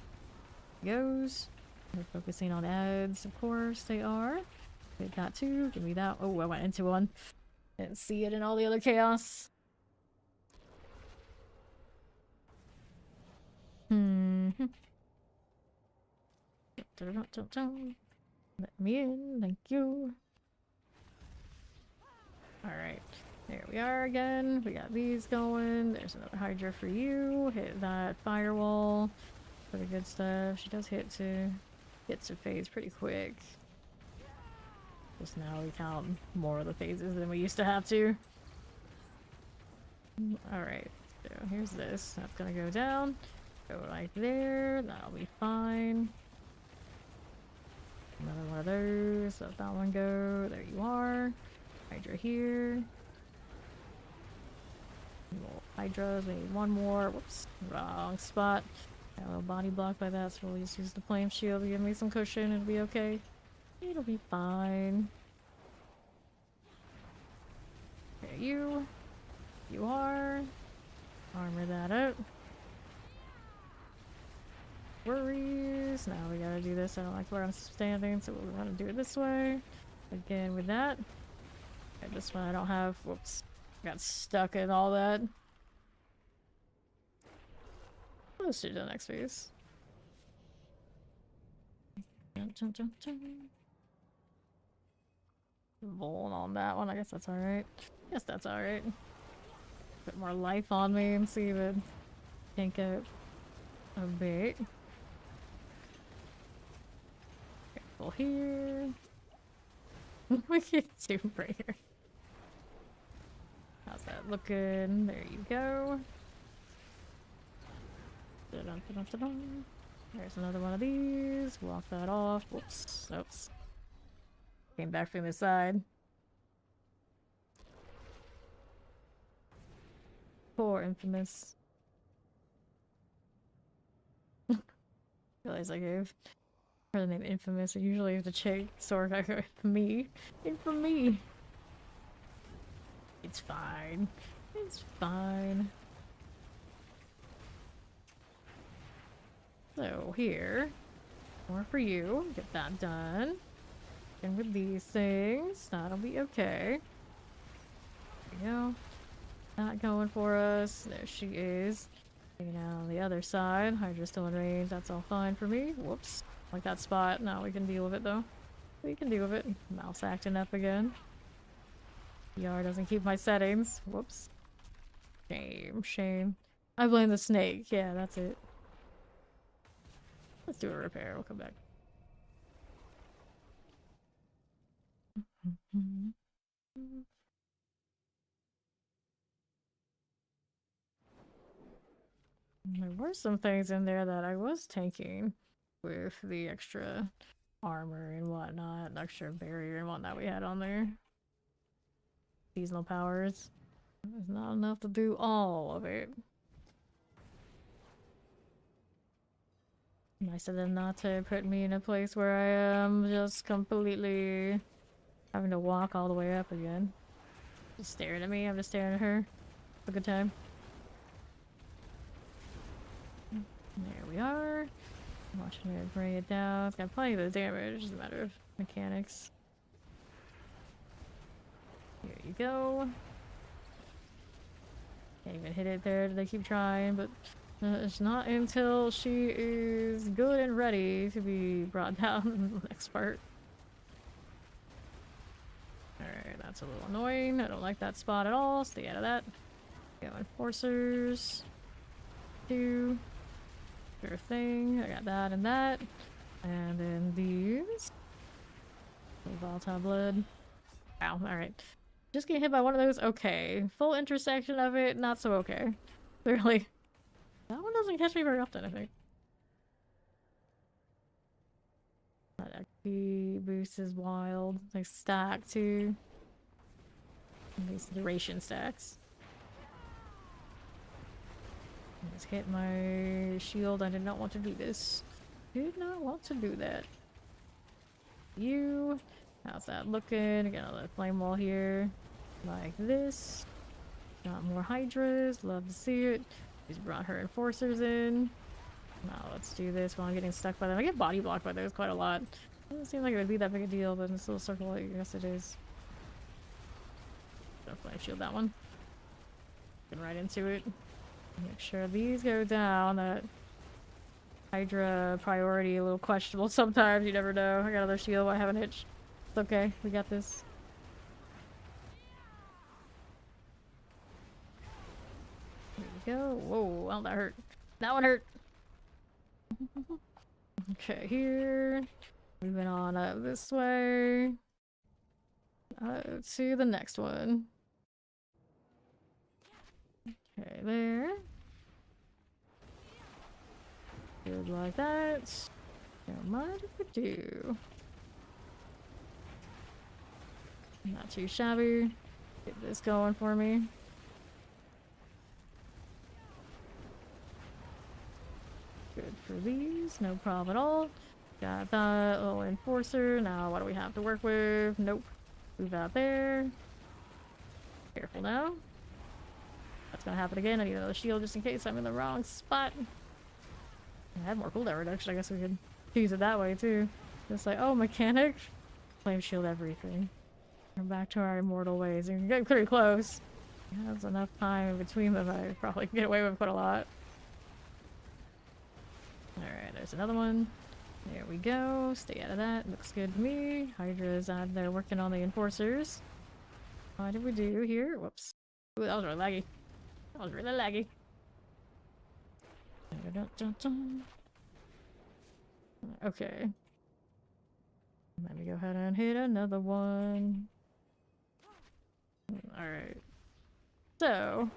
Goes. They're focusing on ads, of course they are. Hit that too. Give me that. Oh, I went into one. Didn't see it in all the other chaos. Let me in, thank you. Alright, there we are again. We got these going. There's another Hydra for you. Hit that firewall. Pretty good stuff. She does hit to phase pretty quick. Just now we count more of the phases than we used to have to. Alright, so here's this. That's gonna go down. Go right there. That'll be fine. Another one of those. Let that one go. There you are. Hydra here. More Hydras. We need one more. Whoops. Wrong spot. Got a little body block by that, so we'll just use the flame shield to give me some cushion. It'll be okay. It'll be fine. Okay, you are. Armor that up. Worries. Now we gotta do this. I don't like where I'm standing, so we're gonna do it this way. Again with that. Okay, this one I don't have. Whoops. Got stuck in all that. Let's do the next phase. Vol on that one. I guess that's alright. Guess that's alright. Put more life on me and see if it tank it a bit. Careful here. We can do prayer. How's that looking? There you go. There's another one of these. Walk that off. Whoops. Oops. Came back from the side. Poor Infamous. Realize I gave her the name Infamous. I usually have to check sword. I go Infamy. Infamy. It's fine. It's fine. So here, more for you. Get that done. And with these things, that'll be okay. There we go. Not going for us. There she is. Taking out on the other side. Hydra's still in range. That's all fine for me. Whoops. Like that spot. No, we can deal with it though. We can deal with it. Mouse acting up again. PR doesn't keep my settings. Whoops. Shame. Shame. I blame the snake. Yeah, that's it. Let's do a repair. We'll come back. There were some things in there that I was tanking with the extra armor and whatnot, extra barrier and whatnot we had on there. Seasonal powers. There's not enough to do all of it. Nice of them not to put me in a place where I am just completely having to walk all the way up again. Just staring at me, I'm just staring at her. It's a good time. There we are. Watching her bring it down. It's got plenty of the damage, it's just a matter of mechanics. Here you go. Can't even hit it there, they keep trying, but it's not until she is good and ready to be brought down in the next part. Alright, that's a little annoying. I don't like that spot at all. Stay out of that. Go enforcers. 2. Sure thing. I got that and that. And then these. Volatile blood. Ow, alright. Just get hit by one of those, okay. Full intersection of it, not so okay. Clearly. That one doesn't catch me very often, I think. That XP boost is wild. They stack too. And these duration stacks. Just hit my shield. I did not want to do this. Did not want to do that. You. How's that looking? Got another flame wall here. Like this. Got more hydras. Love to see it. Just brought her enforcers in. Now let's do this while I'm getting stuck by them. I get body blocked by those quite a lot. Doesn't seem like it would be that big a deal, but in this little circle, I guess it is. Definitely shield that one. Get right into it. Make sure these go down. That Hydra priority a little questionable sometimes. You never know. I got another shield. I have an itch. It's okay. We got this. There we go. Whoa, well that hurt. That one hurt. Okay, here. Moving on up this way. To the next one. Okay, there. Good like that. Don't mind if we do. Not too shabby. Get this going for me. Good for these, no problem at all. Got that little enforcer. Now what do we have to work with? Nope. Move out there. Careful now. That's gonna happen again. I need another shield just in case I'm in the wrong spot. I had more cooldown reduction. I guess we could use it that way too. Just like, oh, mechanic. Flame shield everything. We're back to our immortal ways. You're getting pretty close. There's enough time in between them. I probably can get away with quite a lot. Alright, there's another one. There we go. Stay out of that. Looks good to me. Hydra's out there working on the enforcers. What did we do here? Whoops. Ooh, that was really laggy. That was really laggy. Okay. Let me go ahead and hit another one. Alright. So,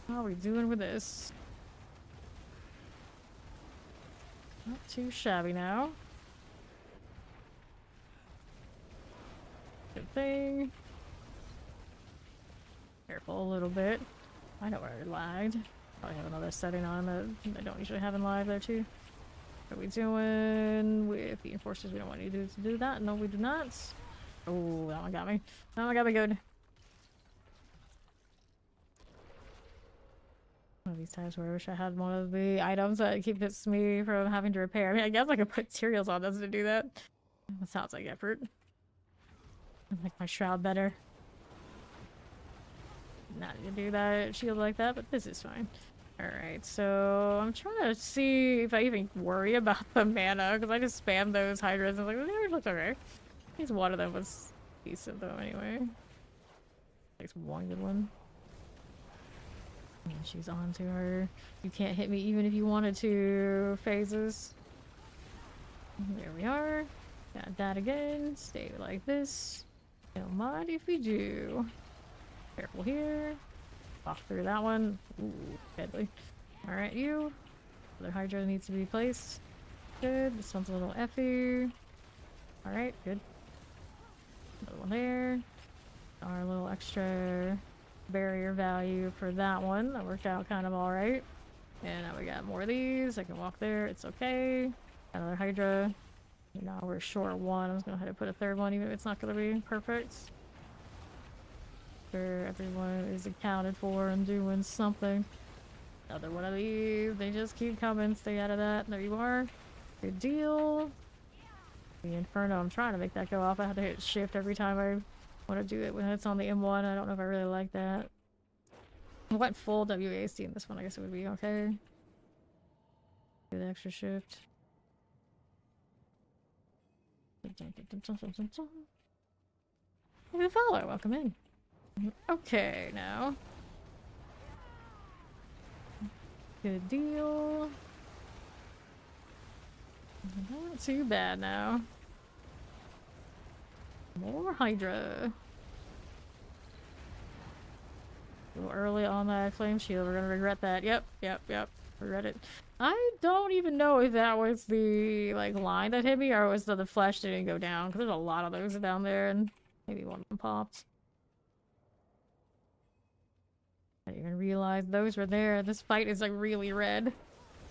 how are we doing with this? Not too shabby now. Good thing. Careful a little bit. I know where I lagged. Probably have another setting on that I don't usually have in live there too. What are we doing with the enforcers? We don't want you to do that. No, we do not. Oh, that one got me. That one got me good. One of these times where I wish I had one of the items that keeps me from having to repair. I mean, I guess I could put materials on this to do that. That sounds like effort. I like my shroud better. Not to do that shield like that, but this is fine. Alright, so I'm trying to see if I even worry about the mana, because I just spammed those hydras and I was like, it looks okay. At least one of them was decent though anyway. At least one good one. And she's on to her. You can't hit me even if you wanted to. Phases. There we are. Got that again. Stay like this. Don't mind if we do. Careful here. Walk through that one. Ooh, deadly. Alright, you. Other Hydra needs to be placed. Good. This one's a little effy. Alright, good. Another one there. Our little extra barrier value for that one. That worked out kind of alright. And now we got more of these. I can walk there. It's okay. Another Hydra. Now we're short one. I was gonna have to put a third one even if it's not gonna be perfect. Sure, everyone is accounted for and doing something. Another one of these. They just keep coming. Stay out of that. There you are. Good deal. The Inferno. I'm trying to make that go off. I have to hit shift every time I want to do it when it's on the M1. I don't know if I really like that. I went full WASD in this one. I guess it would be okay. Do the extra shift. Hey, follow. Welcome in. Okay, now. Good deal. Not too bad now. More Hydra. A little early on that flame shield. We're gonna regret that. Yep. Regret it. I don't even know if that was the line that hit me or was the flesh didn't go down, because there's a lot of those down there and maybe one of them popped. I didn't even realize those were there. This fight is really red.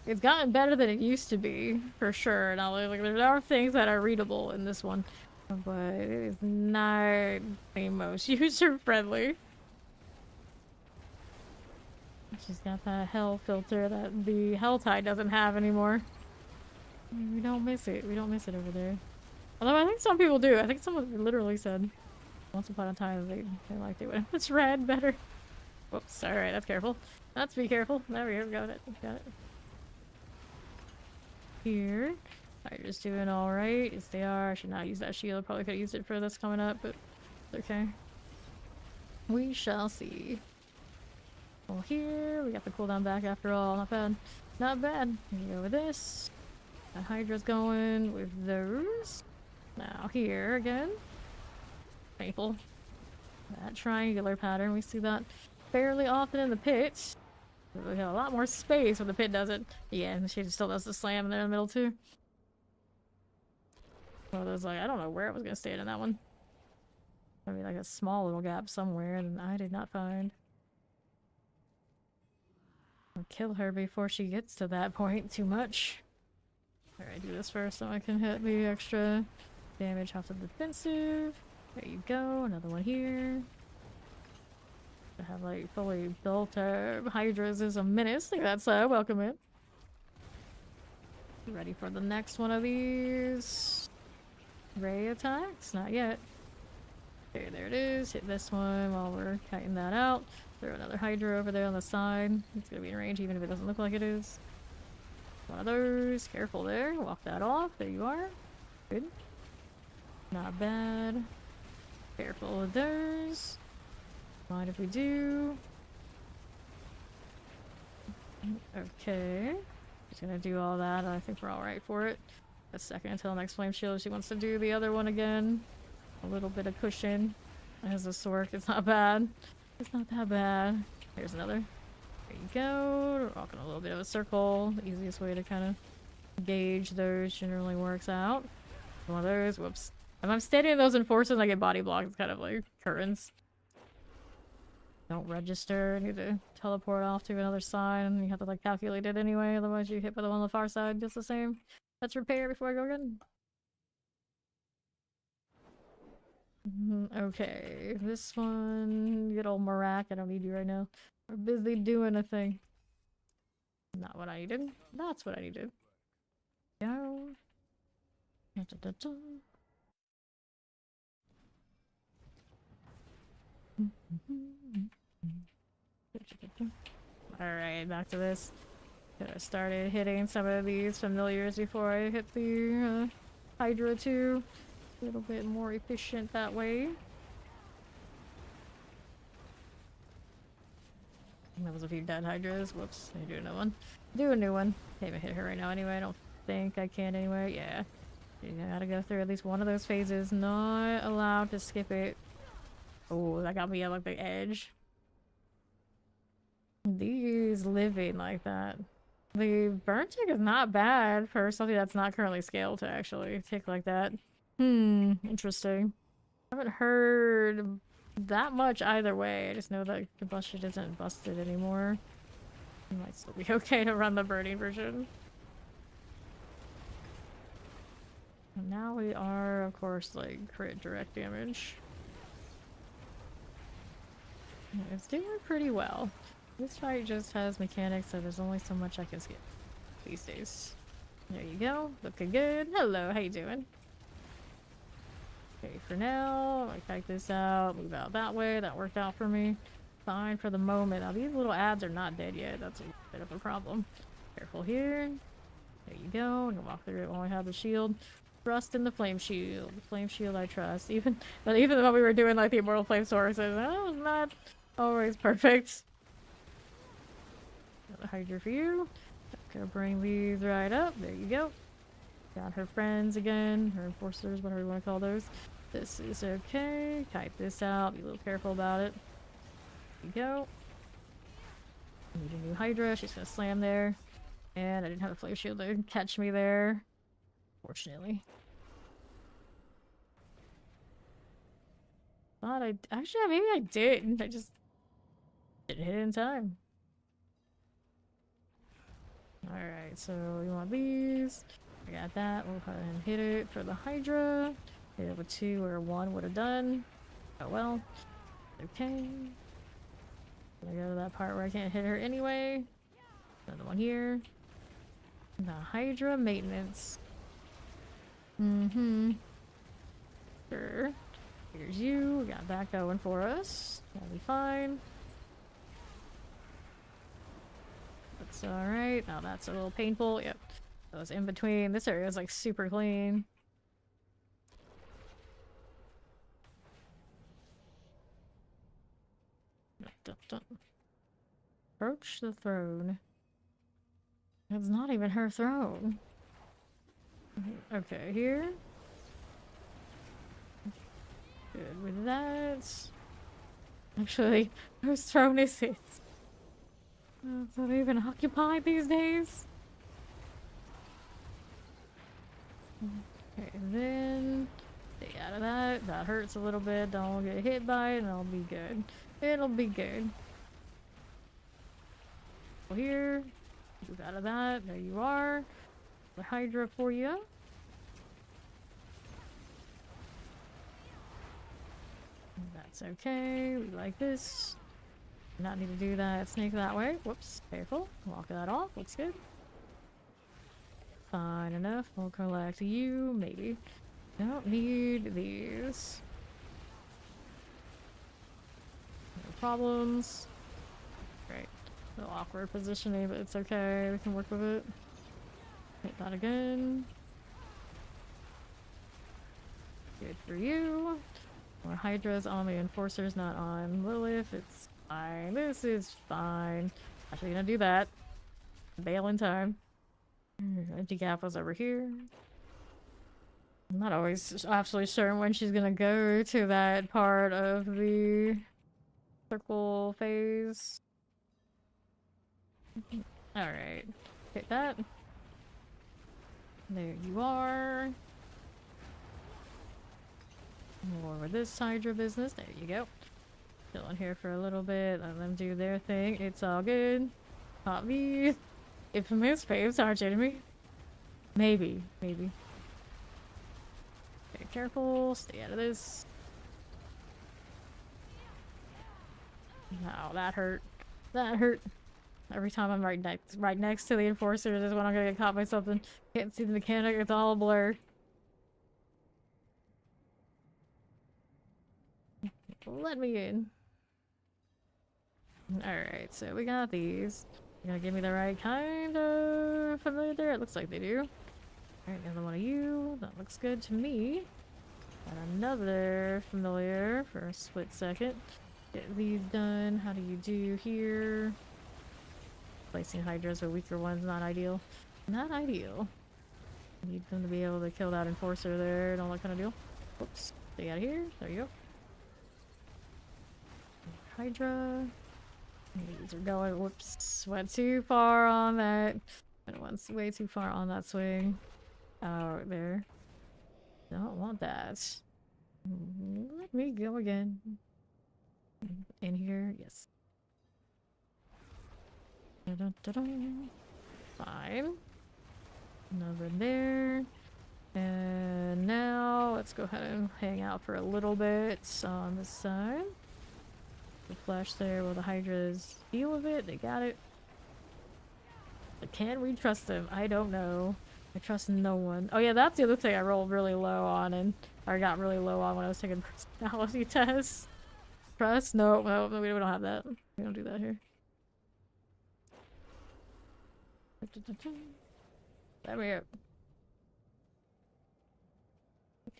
It's gotten better than it used to be, for sure. Now, there are things that are readable in this one, but it is not the most user-friendly. She's got that hell filter that the Helltide doesn't have anymore. We don't miss it. We don't miss it over there. Although I think some people do. I think someone literally said once upon a time they liked it when it's red better. Whoops, alright, that's careful. Let's be careful. There we go, got it. Here. Alright, just doing alright. Yes, they are. I should not use that shield. Probably could have used it for this coming up, but it's okay. We shall see. Well, here, we got the cooldown back after all. Not bad. Not bad. Here we go with this. That Hydra's going with those. Now here again. Maple. That triangular pattern. We see that fairly often in the pit. We have a lot more space when the pit does it. Yeah, and she still does the slam in there in the middle too. Well, there's I don't know where I was gonna stand in that one. Maybe a small little gap somewhere and I did not find. I'll kill her before she gets to that point too much. Alright, do this first so I can hit the extra damage off the defensive. There you go, another one here. I have like fully built Hydras is a menace. I think that's welcome in. Ready for the next one of these ray attacks? Not yet. Okay, there it is. Hit this one while we're kiting that out. Throw another Hydra over there on the side. It's gonna be in range even if it doesn't look like it is. One of those. Careful there. Walk that off. There you are. Good. Not bad. Careful with those. Mind if we do. Okay. Just gonna do all that. I think we're alright for it. A second until next flame shield. She wants to do the other one again. A little bit of cushion. As a sword. It's not bad. It's not that bad. Here's another. There you go. We're walking a little bit of a circle. The easiest way to kind of gauge those generally works out. One of those. Whoops. If I'm standing in those enforcers, I get body blocked. It's kind of like curtains. Don't register. I need to teleport off to another side, and you have to like calculate it anyway. Otherwise, you hit by the one on the far side just the same. Let's repair before I go again. Okay, this one. Good old Marak. I don't need you right now. We're busy doing a thing. Not what I needed. That's what I needed. Go. Alright, back to this. I started hitting some of these familiars before I hit the Hydra 2. A little bit more efficient that way. That was a few dead Hydras. Whoops, I do another one. Do a new one. Can't even hit her right now anyway. I don't think I can anyway. Yeah. You gotta go through at least one of those phases. Not allowed to skip it. Oh, that got me at like the edge. These living like that. The burn tick is not bad for something that's not currently scaled to actually tick like that. Interesting. I haven't heard that much either way. I just know that combustion isn't busted anymore. It might still be okay to run the burning version. And now we are, of course, like crit direct damage. It's doing pretty well. This fight just has mechanics, so there's only so much I can skip these days. There you go. Looking good. Hello, how you doing? Okay, for now, I kite this out, move out that way. That worked out for me. Fine for the moment. Now, these little ads are not dead yet. That's a bit of a problem. Careful here. There you go. I'm gonna walk through it while I have the shield. Trust in the flame shield. The flame shield I trust. Even when we were doing like the immortal flame sources, that was not always perfect. Another Hydra for you. Gonna bring these right up. There you go. Got her friends again. Her enforcers, whatever you want to call those. This is okay. Kite this out. Be a little careful about it. There you go. Need a new Hydra. She's gonna slam there. And I didn't have a flame shield to catch me there. Fortunately. Thought I actually maybe I did. I just didn't hit it in time. Alright, so we want these. I got that. We'll go ahead and hit it for the Hydra. Hit it with 2 or 1 would have done. Oh well. Okay. I go to that part where I can't hit her anyway. Another one here. The Hydra maintenance. Sure. Here's you. We got that going for us. That'll be fine. That's alright. Now that's a little painful. Yep. Those in between. This area is like super clean. Dun, dun. Approach the throne. It's not even her throne. Okay, here. Good with that. Actually, whose throne is it? It's not even occupied these days. Okay, and then stay out of that. That hurts a little bit. Don't get hit by it, and I'll be good. It'll be good. Here, move out of that. There you are. the Hydra for you. That's okay. We like this. Not need to do that. Snake that way. Whoops. Careful. Walk that off. Looks good. Fine enough. We'll collect you. Maybe. Don't need these. No problems. Great. A little awkward positioning, but it's okay. We can work with it. Hit that again. Good for you. More Hydras on the Enforcer's not on Lilith. It's fine. This is fine. Actually gonna do that. Bail in time. Empty gap was over here. I'm not always absolutely certain when she's gonna go to that part of the circle phase. Alright. Hit that. There you are. More with this Hydra business. There you go. Chilling here for a little bit. Let them do their thing. It's all good. Not me. Infamous faves, aren't you to me? Maybe. Maybe. Okay, careful. Stay out of this. No, that hurt. That hurt. Every time I'm right next to the Enforcer is when I'm gonna get caught by something. Can't see the mechanic. It's all a blur. Let me in. Alright, so we got these. You gonna give me the right kind of familiar there? It looks like they do. Alright, another one of you. That looks good to me. And another familiar for a split second. Get these done. How do you do here? Placing Hydras with weaker ones, not ideal. Not ideal. Need them to be able to kill that Enforcer there and all that kind of deal. Whoops. Stay out of here. There you go. Hydra. These are going. Whoops. Went too far on that. Went way too far on that swing. Out there. Don't want that. Let me go again. In here. Yes. Fine. Another there. And now let's go ahead and hang out for a little bit on this side. The flash there while the Hydras deal with it. They got it. But can we trust them? I don't know. I trust no one. Oh yeah, that's the other thing I rolled really low on and or got really low on when I was taking personality tests. Trust? No, we don't have that. We don't do that here. Let me up.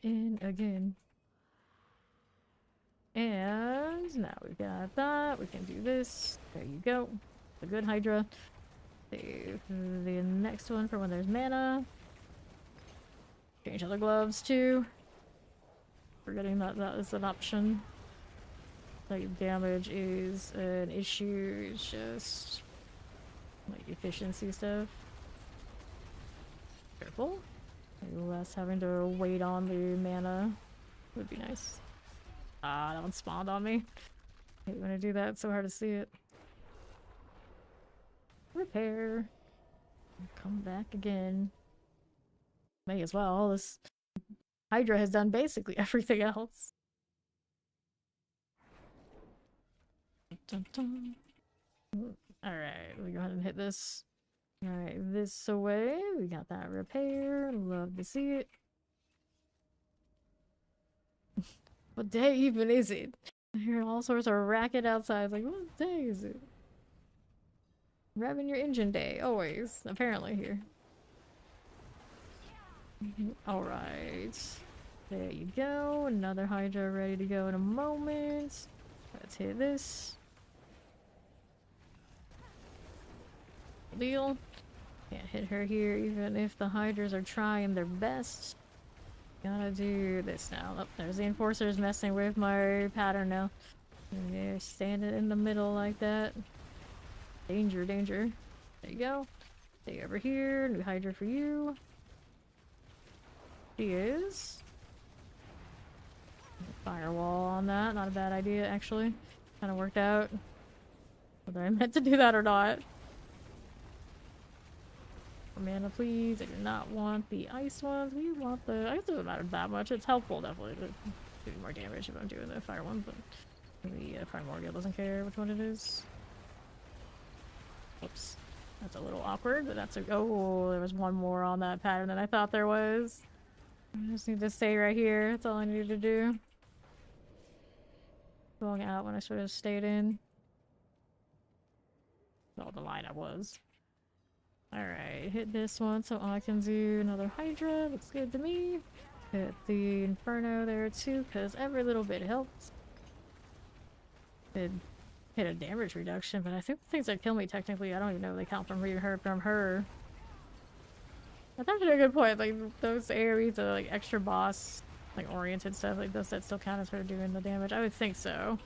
In again. And now we've got that. We can do this. There you go. A good Hydra. Save the next one for when there's mana. Change other gloves too. Forgetting that that is an option. Like damage is an issue. It's just like efficiency stuff. Careful. Maybe less having to wait on the mana would be nice. Ah, that one spawned on me. I hate when I do that, it's so hard to see it. Repair. Come back again. May as well. This Hydra has done basically everything else. Dun, dun. Alright, we go ahead and hit this. Alright, this away. We got that repair. Love to see it. What day even is it? I hear all sorts of racket outside. It's like, what day is it? Revving your engine day, always. Apparently here. Alright. There you go. Another Hydra ready to go in a moment. Let's hit this. Deal. Can't hit her here even if the Hydras are trying their best. Gotta do this now. Oh, there's the Enforcers messing with my pattern now. And they're standing in the middle like that. Danger, danger. There you go. Stay over here. New Hydra for you. She is. Firewall on that. Not a bad idea, actually. Kind of worked out. Whether I meant to do that or not. for mana, please. I do not want the ice ones. We want the ice. Doesn't matter that much. It's helpful, definitely, to do more damage if I'm doing the fire ones, but the Primordial doesn't care which one it is. Oops. That's a little awkward, but that's a— oh, there was one more on that pattern than I thought there was. I just need to stay right here. That's all I needed to do. Going out when I should have stayed in. Well, the line I was. Alright, hit this one so I can do another Hydra. Looks good to me. Hit the Inferno there too, because every little bit helps. Did hit a damage reduction, but I think the things that kill me technically, I don't even know if they count from her. That's actually a good point. Like those AoEs are like extra boss, like oriented stuff, like those that still count as her doing the damage. I would think so.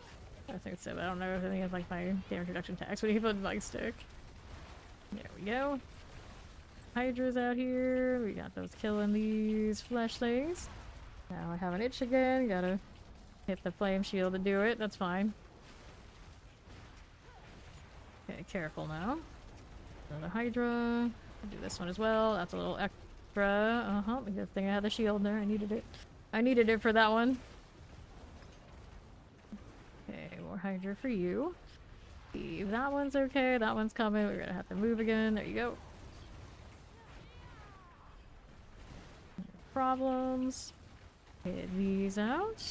I think so, but I don't know if any of like my damage reduction text would even like stick. There we go. Hydra's out here. We got those killing these flesh things. Now I have an itch again. Gotta hit the flame shield to do it. That's fine. Okay, careful now. Another Hydra. I'll do this one as well. That's a little extra. Good thing I had the shield there. I needed it. I needed it for that one. Okay, more Hydra for you. See, that one's okay. That one's coming. We're gonna have to move again. There you go. Problems. Hit these out.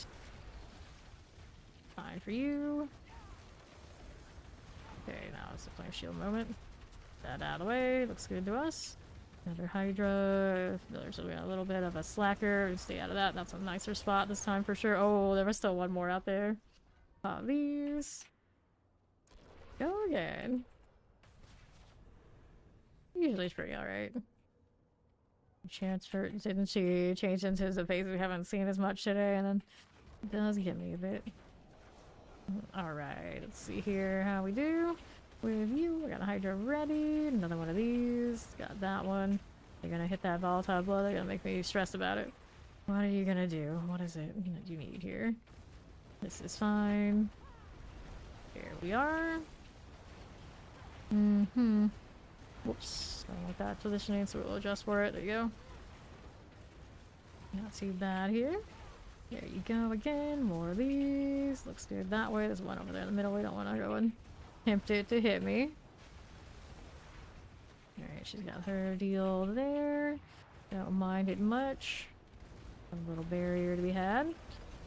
Fine for you. Okay, now it's the flame shield moment. That out of the way. Looks good to us. Another Hydra. There's a little bit of a slacker. Stay out of that. That's a nicer spot this time for sure. Oh, there was still one more out there. Pop these. Go again. Usually it's pretty alright. Transfer, didn't she change into the phase we haven't seen as much today, and then it does get me a bit. Alright, let's see here how we do with you. We got a Hydra ready, another one of these, got that one. You're gonna hit that volatile blood, they're gonna make me stressed about it. What are you gonna do? What is it you need here? This is fine. Here we are. Whoops, I don't like that positioning, so we'll adjust for it. There you go. Not too bad here. There you go again. More of these. Looks good that way. There's one over there in the middle. We don't want to go and tempt it to hit me. Alright, she's got her deal there. Don't mind it much. A little barrier to be had.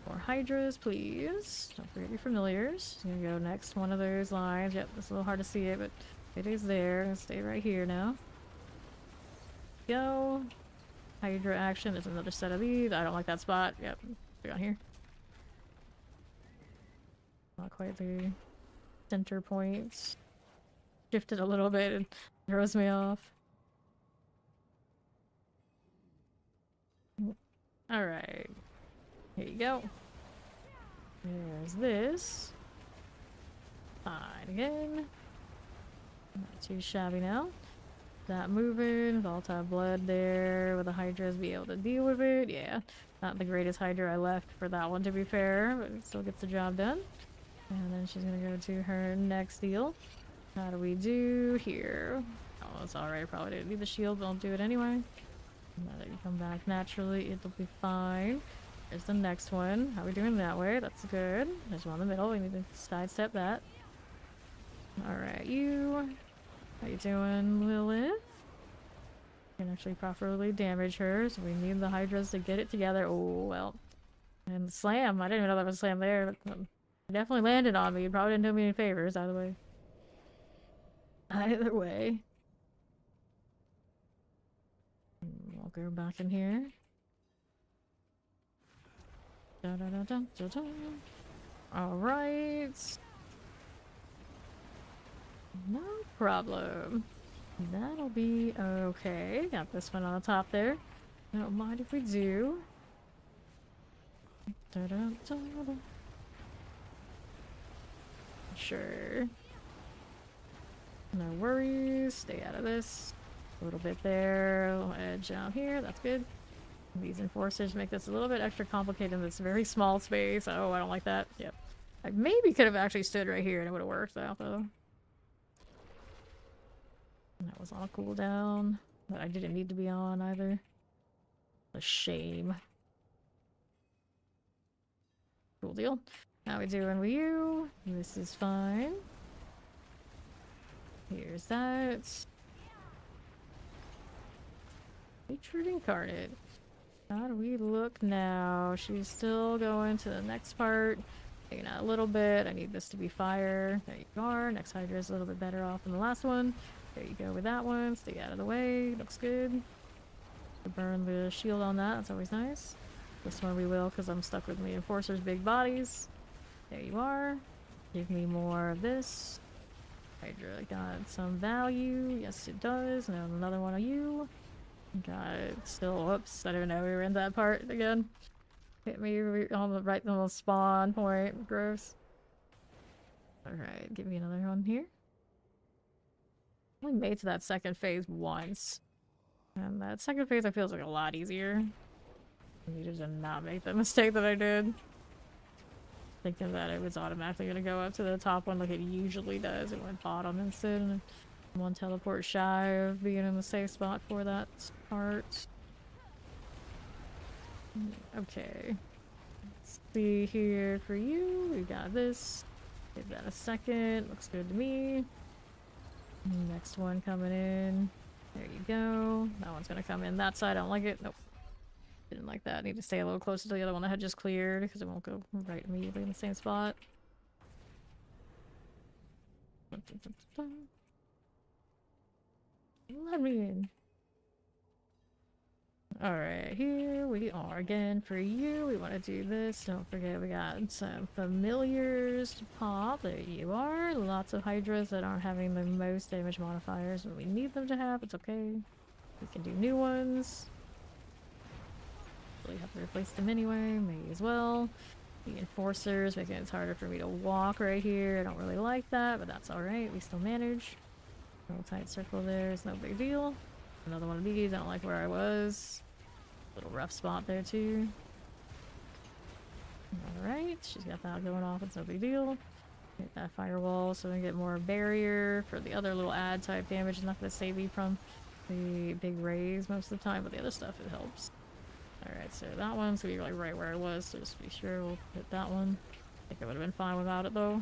More Hydras, please. Don't forget your familiars. I'm gonna go next one of those lines. Yep, it's a little hard to see it, but it is there. I'm gonna stay right here now. Go. Hydra action. There's another set of these. I don't like that spot. Yep. Go down here. Not quite the center points. Shifted a little bit and throws me off. Alright. Here you go. There's this. Fine again. Not too shabby now. That moving, volatile blood there with the Hydras be able to deal with it. Yeah, not the greatest Hydra I left for that one to be fair, but it still gets the job done. And then she's gonna go to her next deal. How do we do here? Oh, it's alright. Probably didn't need the shield, but I'll do it anyway. Now that you come back naturally, it'll be fine. There's the next one. How are we doing that way? That's good. There's one in the middle. We need to sidestep that. Alright, you. How you doing, Lilith? Can actually properly damage her, so we need the Hydras to get it together. Oh, well. And slam. I didn't even know that was a slam there. But it definitely landed on me. It probably didn't do me any favors, either way. Either way. I'll go back in here. Alright. No problem. That'll be okay. Got this one on the top there. I don't mind if we do. Sure. No worries. Stay out of this. A little bit there. A little edge out here. That's good. These enforcers make this a little bit extra complicated in this very small space. Oh, I don't like that. Yep. I maybe could have actually stood right here and it would have worked out though. That was on a cooldown. that I didn't need to be on either. A shame. Cool deal. How we doing with you? This is fine. Here's that. Hatred Incarnate. How do we look now? She's still going to the next part. Taking out a little bit. I need this to be fire. There you are. Next Hydra is a little bit better off than the last one. There you go with that one. Stay out of the way. Looks good. Burn the shield on that. That's always nice. This one we will because I'm stuck with the Enforcer's big bodies. There you are. Give me more of this. Hydra got some value. Yes, it does. Now another one of you. Got it. Still, whoops. I didn't know we were in that part again. Hit me on the right little spawn point. Gross. Alright, give me another one here. I only made to that second phase once. And that second phase I feel is like a lot easier. I needed to not make the mistake that I did. Thinking that it was automatically going to go up to the top one like it usually does. It went bottom instead. And I'm one teleport shy of being in the safe spot for that part. Okay. Let's see here for you. We got this. Give that a second. Looks good to me. Next one coming in. There you go. That one's going to come in that side. I don't like it. Nope. Didn't like that. I need to stay a little closer to the other one I had just cleared because it won't go right immediately in the same spot. Let me in. Alright, here we are again for you. We want to do this. Don't forget we got some familiars to pop. There you are. Lots of Hydras that aren't having the most damage modifiers when we need them to have. It's okay. We can do new ones. Really have to replace them anyway. May as well. The Enforcers making it harder for me to walk right here. I don't really like that, but that's alright. We still manage. Little tight circle there is no big deal. Another one of these. I don't like where I was. Little rough spot there too. Alright, she's got that going off. It's no big deal. Hit that firewall so we can get more barrier for the other little ad type damage. It's not going to save you from the big rays most of the time, but the other stuff it helps. Alright, so that one's gonna be like right where I was, so just be sure we'll hit that one. I think I would have been fine without it though.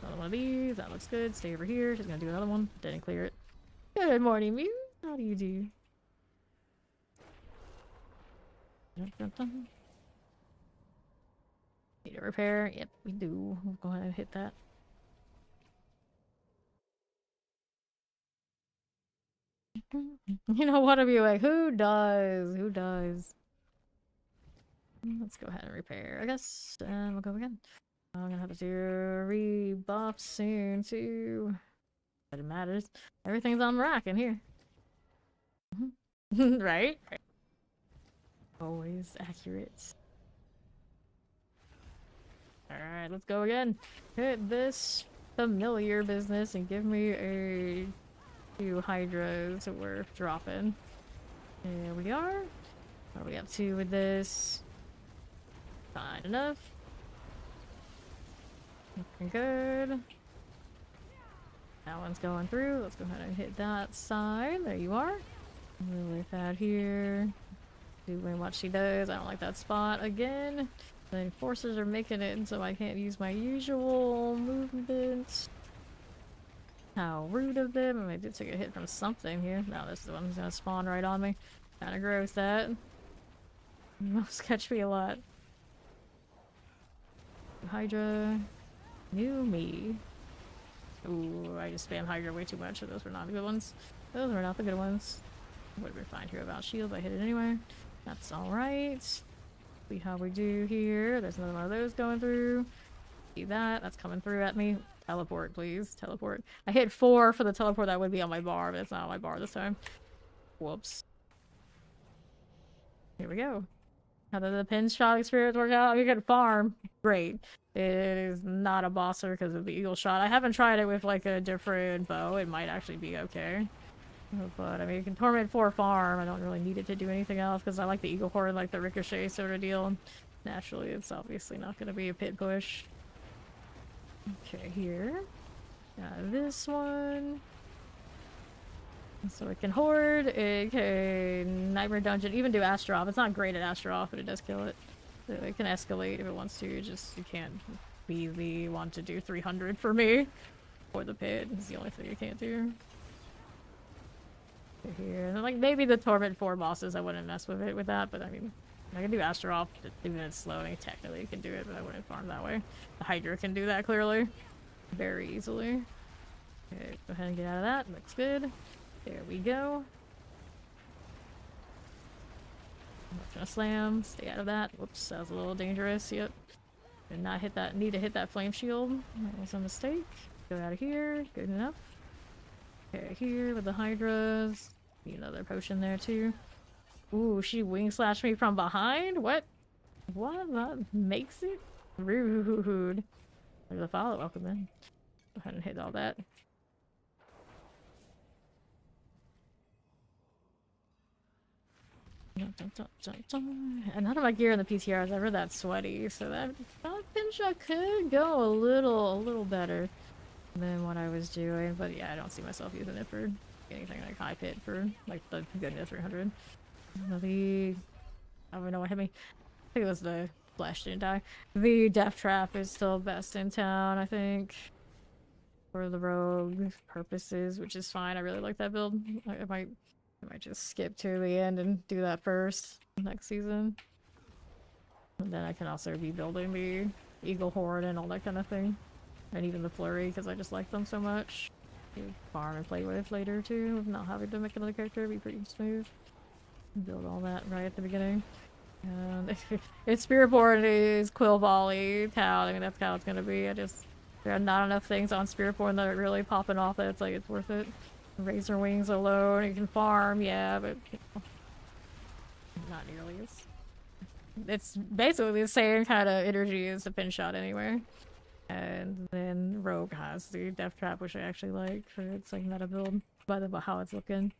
Another one of these, that looks good. Stay over here. She's gonna do another one. Didn't clear it. Good morning, Mew. How do you do? Need a repair? Yep, we do. We'll go ahead and hit that. You know what? I'd be like, who does? Who does? Let's go ahead and repair, I guess. And we'll go again. I'm gonna have to do a rebuff soon, too. But it matters. Everything's on rack in here. Right? Always accurate. Alright, let's go again. Hit this familiar business and give me a few Hydras worth dropping. There we are. What are we up to with this? Fine enough. Looking good. That one's going through. Let's go ahead and hit that side. There you are. Really that here. Doing what she does. I don't like that spot again. The Enforcers are making it so I can't use my usual movement. How rude of them. I mean, I did take a hit from something here. No, this is the one who's gonna spawn right on me. Kinda gross that. Most catch me a lot. Hydra. New me. Ooh, I just spammed Hydra way too much, so those were not the good ones. Those were not the good ones. Would have been fine here without shield, but I hit it anyway. That's alright. See how we do here. There's another one of those going through. See that? That's coming through at me. Teleport, please. Teleport. I hit 4 for the teleport that would be on my bar, but it's not on my bar this time. Whoops. Here we go. How did the pin shot experience work out? You can farm. Great. It is not a bosser because of the eagle shot. I haven't tried it with like a different bow. It might actually be okay. But I mean, you can torment 4 farm. I don't really need it to do anything else because I like the eagle horde, like the ricochet sort of deal. Naturally, it's obviously not going to be a pit push. Okay, here. Got this one. So it can horde, it can nightmare dungeon, even do astro off. It's not great at astro off, but it does kill it. So it can escalate if it wants to. Just you can't be the one to do 300 for me. Or the pit is the only thing you can't do. Here, and like maybe the Torment 4 bosses, I wouldn't mess with it with that, but I mean, I can do astro off, even if it's slow. I mean, technically you can do it, but I wouldn't farm that way. The Hydra can do that clearly, very easily. Okay, go ahead and get out of that. Looks good. There we go. I'm not gonna slam. Stay out of that. Whoops, that was a little dangerous. Yep. Did not hit that. Need to hit that flame shield. That was a mistake. Go out of here. Good enough. Okay, here with the Hydras. Need another potion there too. Ooh, she wing slashed me from behind? What? What? That makes it rude. There's a follow. Welcome in. Go ahead and hit all that. And none of my gear in the PTR is ever that sweaty, so that pinch shot could go a little better than what I was doing. But yeah, I don't see myself using it for anything like high pit for like the good 300. I don't even know what hit me. I think it was the flesh didn't die. The death trap is still best in town, I think, for the rogue purposes, which is fine. I really like that build. I might just skip to the end and do that first next season. And then I can also be building the Eagle Horde and all that kind of thing. And even the Flurry, because I just like them so much. You farm and play with later too, not having to make another character. Be pretty smooth. Build all that right at the beginning. And if Spiritborn is Quill Volley Town, I mean that's how it's gonna be. There are not enough things on Spiritborn that are really popping off that it's like it's worth it. Razor Wings alone, you can farm, yeah, but you know, not nearly as... It's basically the same kind of energy as the pin shot anyway. And then Rogue has the Death Trap, which I actually like for its like meta build, by how it's looking.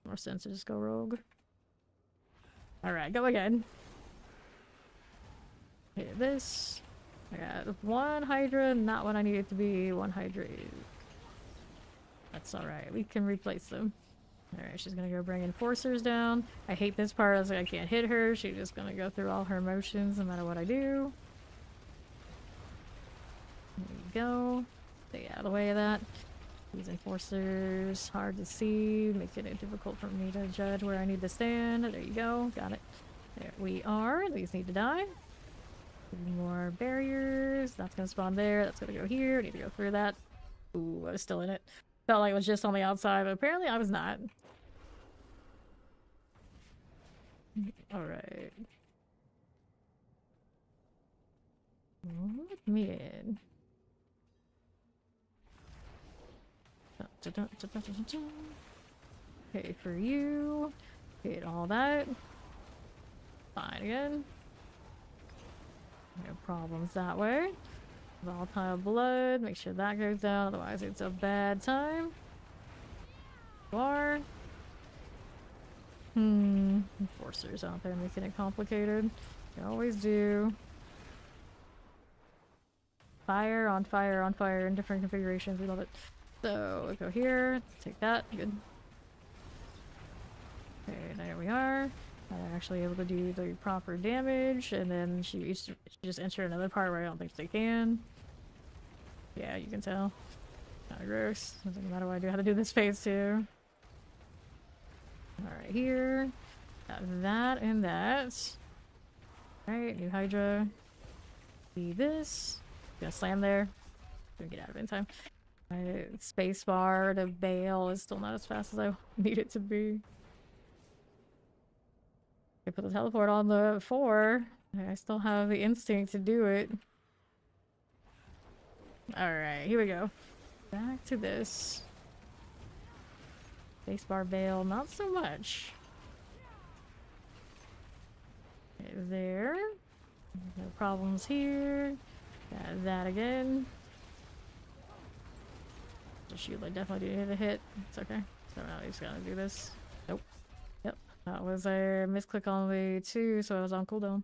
More sense to just go Rogue. Alright, go again. Hit this. I got one Hydra, not what I need it to be. One Hydra. That's alright, we can replace them. Alright, she's gonna go bring enforcers down. I hate this part, I was like, I can't hit her. She's just gonna go through all her motions no matter what I do. There you go. Stay out of the way of that. These enforcers, hard to see, making it difficult for me to judge where I need to stand. There you go, got it. There we are. These need to die. More barriers. That's gonna spawn there. That's gonna go here. Need to go through that. Ooh, I was still in it. Felt like it was just on the outside, but apparently I was not. Alright. Let me in. Okay, for you. Hit all that. Fine again. No problems that way. Volatile blood. Make sure that goes down, otherwise it's a bad time. Bar. Enforcers out there making it complicated. They always do. Fire on fire on fire in different configurations. We love it. So we'll go here. Take that. Good. Okay, there we are. I'm actually able to do the proper damage, and then she just entered another part where I don't think they can. Yeah, you can tell. Kinda gross. Doesn't matter what I do, how to do this phase too. Alright, here. Got that and that. Alright, new Hydra. See this. Gonna slam there. Gonna get out of it in time. Spacebar to bail is still not as fast as I need it to be. I put the teleport on the 4. I still have the instinct to do it. Alright, here we go. Back to this. Spacebar bail, not so much. Okay, there. No problems here. Got that again. The shield I definitely do need to hit. It's okay. So now he's gonna do this. Nope. Yep. That was a misclick on the 2, so I was on cooldown.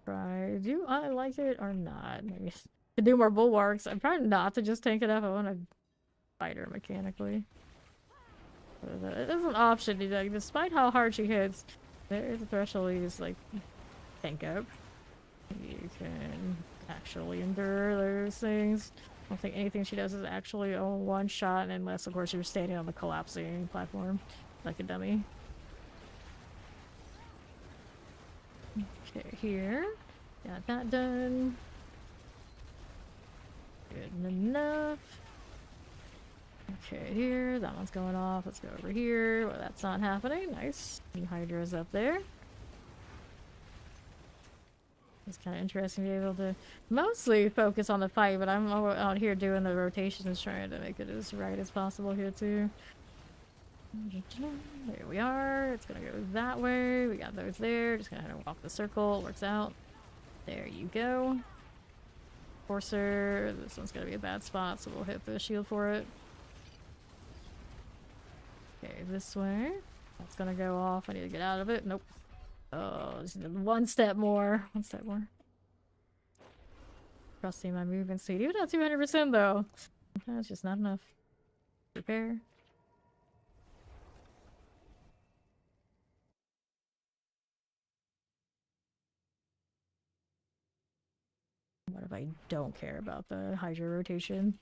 Do I like it or not? Maybe to do more bulwarks. I'm trying not to just tank it up. I want to fight her mechanically. It is an option. Like, despite how hard she hits, there is a threshold you just like tank up. You can actually endure those things. I don't think anything she does is actually a one shot, unless of course you're standing on the collapsing platform like a dummy. Okay, here. Got that done. Good enough. Okay, here. That one's going off. Let's go over here. Well, that's not happening. Nice. New Hydra's up there. It's kind of interesting to be able to mostly focus on the fight, but I'm out here doing the rotations, trying to make it as right as possible here too. There we are. It's gonna go that way. We got those there. Just gonna walk the circle. It works out. There you go. Forcer. This one's gonna be a bad spot, so we'll hit the shield for it. Okay, this way. That's gonna go off. I need to get out of it. Nope. Oh, just one step more. One step more. Trusting my movement speed. Even at 200% though. That's just not enough. Repair. What if I don't care about the Hydra rotation?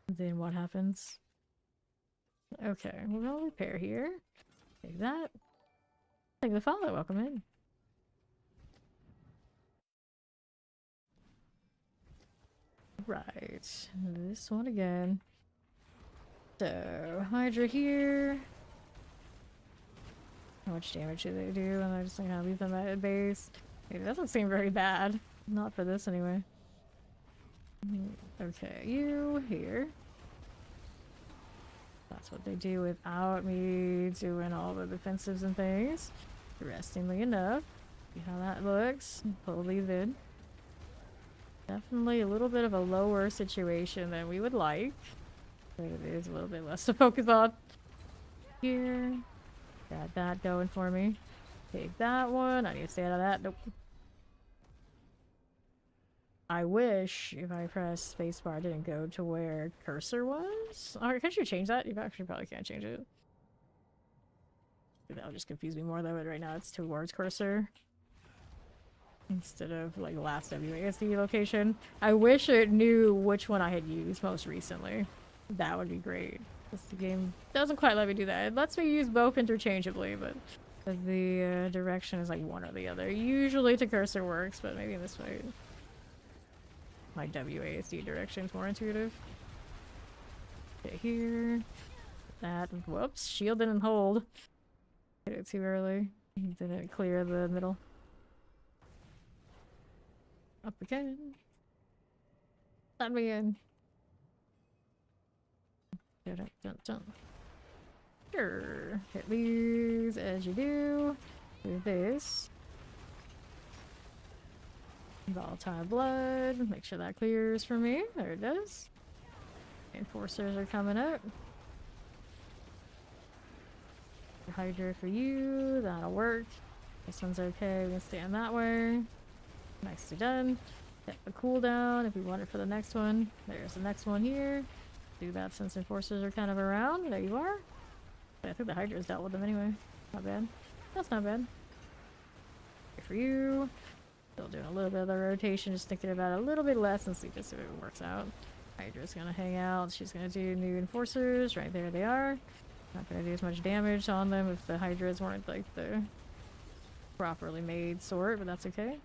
Then what happens? Okay, we'll repair here. Take that. Take the follow. Welcome in. Right. This one again. So, Hydra here. How much damage do they do? And I just like, leave them at base. It doesn't seem very bad. Not for this anyway. Okay, you here. That's what they do without me doing all the defensives and things. Interestingly enough. See how that looks. Pull leave in. Definitely a little bit of a lower situation than we would like. But it is a little bit less to focus on. Here. Got that going for me. Take that one. I need to stay out of that. Nope. I wish if I pressed spacebar, it didn't go to where cursor was. Or can't you change that? You actually probably can't change it. That'll just confuse me more though, but right now it's towards cursor. Instead of like last WASD location. I wish it knew which one I had used most recently. That would be great. Because the game doesn't quite let me do that. It lets me use both interchangeably, but the direction is like one or the other. Usually to cursor works, but maybe this way my WASD direction is more intuitive. Okay, here. That. Whoops. Shield didn't hold. Hit it too early. Didn't clear the middle. Up again. Let me in. Dun, dun, dun. Sure. Hit these as you do. Do this. Volatile blood. Make sure that clears for me. There it does. Enforcers are coming up. Hydra for you. That'll work. This one's okay. We can stand that way. Nicely done. Get the cooldown if we want it for the next one. There's the next one here. Do that since enforcers are kind of around. There you are. But I think the Hydra's dealt with them anyway. Not bad. That's not bad. Here for you. Still doing a little bit of the rotation, just thinking about it a little bit less and see just if it works out. Hydra's gonna hang out. She's gonna do new enforcers. Right there they are. Not gonna do as much damage on them if the Hydras weren't like the properly made sort, but that's okay.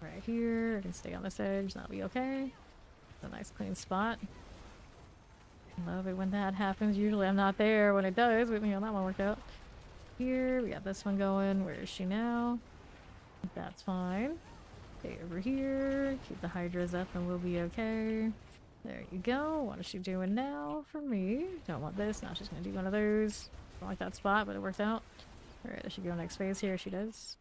Right here, I can stay on this edge, that'll be okay. It's a nice clean spot. Love it when that happens. Usually I'm not there when it does, but you know, that one worked out. Here, we got this one going. Where is she now? That's fine. Stay over here, keep the Hydras up and we'll be okay. There you go. What is she doing now for me? Don't want this. Now she's gonna do one of those. Don't like that spot, but it worked out. Alright, does she go next phase here? She does.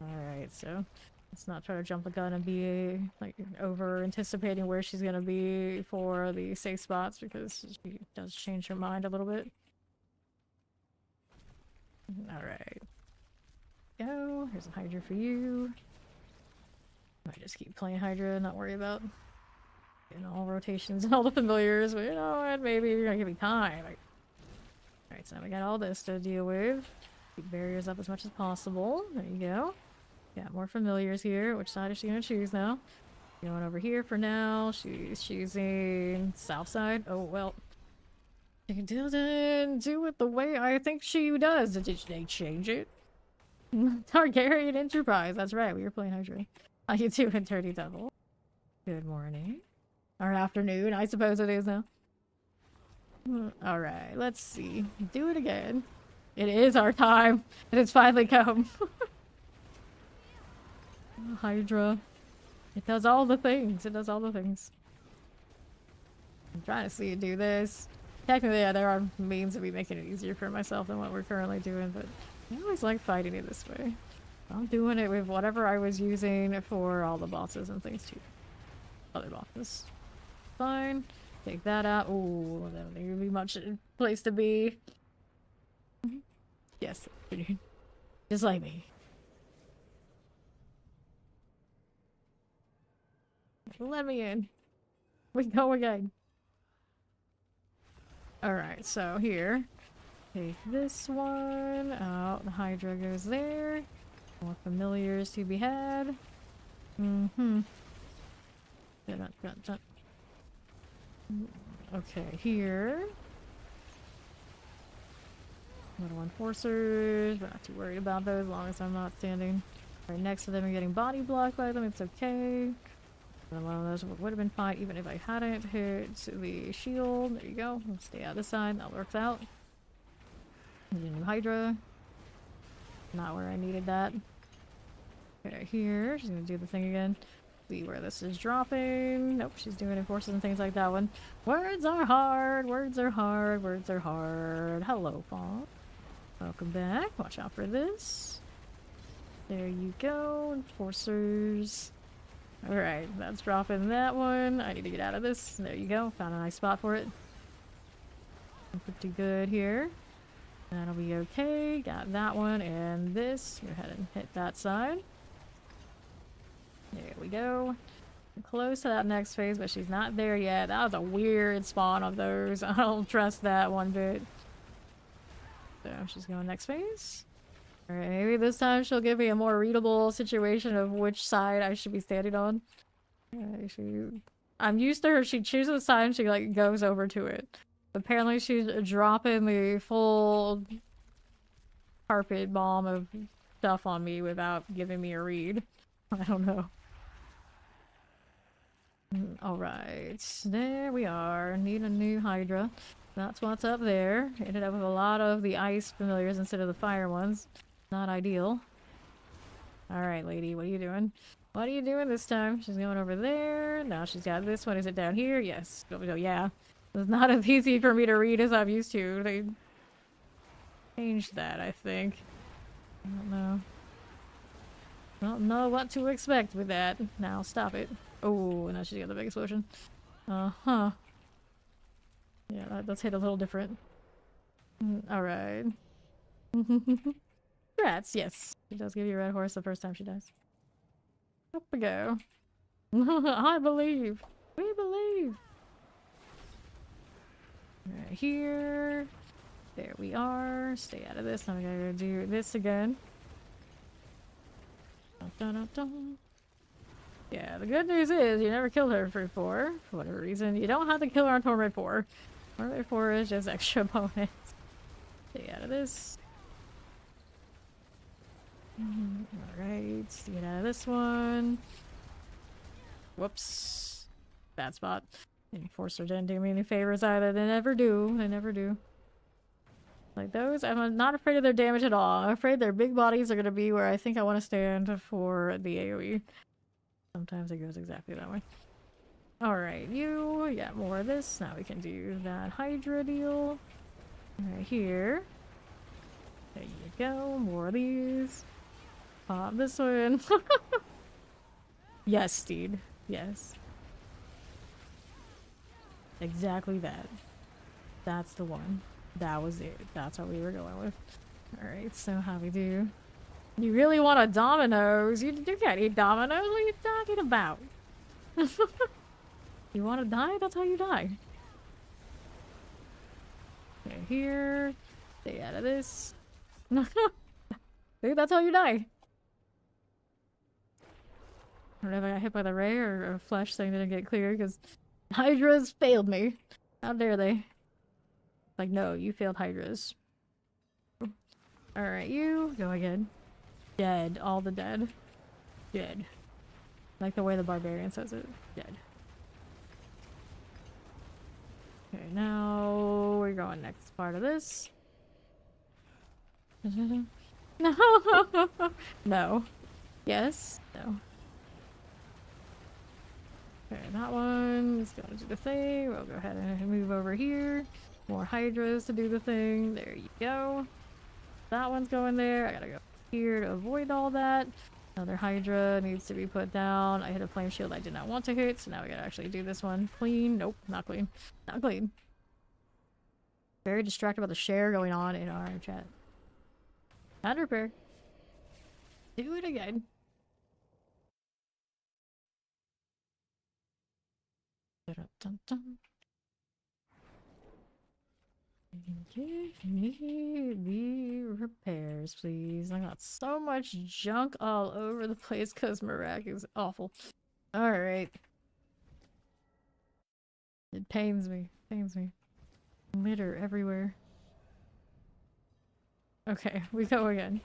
Alright, so let's not try to jump the gun and be like over anticipating where she's gonna be for the safe spots because she does change her mind a little bit. Alright. Go. Here's a Hydra for you. I just keep playing Hydra, not worry about getting all rotations and all the familiars, but you know what, maybe you're gonna give me time. Alright, so now we got all this to deal with. Keep barriers up as much as possible. There you go. Got more familiars here. Which side is she gonna choose now? Going over here for now. She's choosing south side. Oh, well. She doesn't do it the way I think she does. Did they change it? Targaryen Enterprise. That's right. We were playing Hydra. How you doing, Dirty Devil? Good morning. Or afternoon, I suppose it is now. Alright, let's see. Do it again. It is our time. It has finally come. Hydra. It does all the things. It does all the things. I'm trying to see it do this. Technically, yeah, there are means of me making it easier for myself than what we're currently doing, but I always like fighting it this way. I'm doing it with whatever I was using for all the bosses and things too. Other bosses. Fine. Take that out. Ooh, that don't even be much place to be. Yes. Just like me. Let me in. We go again. Alright, so here. Take this one out. The Hydra goes there. More familiars to be had. Okay, here. Little enforcers, but not too worried about those as long as I'm not standing right next to them and getting body blocked by them. It's okay. And one of those would have been fine even if I hadn't hit the shield. There you go. Let's stay out this side. That works out. Need a new Hydra. Not where I needed that. Okay, here. She's gonna do the thing again. See where this is dropping. Nope, she's doing enforcers and things like that one. Words are hard. Words are hard. Words are hard. Hello, Paul. Welcome back. Watch out for this. There you go. Enforcers. Alright, that's dropping that one. I need to get out of this. There you go. Found a nice spot for it. I'm pretty good here. That'll be okay. Got that one and this. Go ahead and hit that side. There we go. I'm close to that next phase, but she's not there yet. That was a weird spawn of those. I don't trust that one bit. So she's going next phase. Alright, maybe this time she'll give me a more readable situation of which side I should be standing on. I'm used to her. She chooses a side and she like goes over to it. Apparently she's dropping the full carpet bomb of stuff on me without giving me a read. I don't know. Alright, there we are. Need a new Hydra. That's what's up there. Ended up with a lot of the ice familiars instead of the fire ones. Not ideal. Alright, lady, what are you doing? What are you doing this time? She's going over there. Now she's got this one. Is it down here? Yes. Oh, yeah. It's not as easy for me to read as I'm used to. They changed that, I think. I don't know. Don't know what to expect with that. Now stop it. Oh, now she's got the big explosion. Uh-huh. Yeah, that's hit a little different. Alright. Rats, yes. She does give you a red horse the first time she dies. Up we go. I believe. We believe. Right here. There we are. Stay out of this. Now we gotta do this again. Dun, dun, dun. Yeah, the good news is you never killed her before, for whatever reason. You don't have to kill her on Torment 4. Torment 4 is just extra bonus. Stay out of this. Alright, get out of this one. Whoops. Bad spot. Enforcer didn't do me any favors either. They never do. They never do. Like those, I'm not afraid of their damage at all. I'm afraid their big bodies are going to be where I think I want to stand for the AoE. Sometimes it goes exactly that way. Alright, you got more of this. Now we can do that Hydra deal. Right here. There you go. More of these. Pop this one. Yes, Steed. Yes. Exactly that. That's the one. That was it. That's what we were going with. Alright, so how we do? You really want a Domino's? You can't eat Domino's. What are you talking about? You want to die? That's how you die. Okay, here. Stay out of this. See, that's how you die. I don't know if I got hit by the ray or a flash thing didn't get clear because Hydras failed me. How dare they? Like, no, you failed Hydras. Alright, you go again. Dead. All the dead. Dead. Like the way the barbarian says it. Dead. Okay, now we're going next part of this. No! No. Yes. No. Okay, that one's gonna do the thing. We'll go ahead and move over here. More Hydras to do the thing. There you go. That one's going there. I gotta go here to avoid all that. Another Hydra needs to be put down. I hit a flame shield I did not want to hit, so now we gotta actually do this one. Clean. Nope, not clean. Not clean. Very distracted about the share going on in our chat. Hand repair. Do it again. Dun-dun-dun. Give me the repairs, please. I got so much junk all over the place because Marak is awful. Alright. It pains me. Pains me. Litter everywhere. Okay, we go again.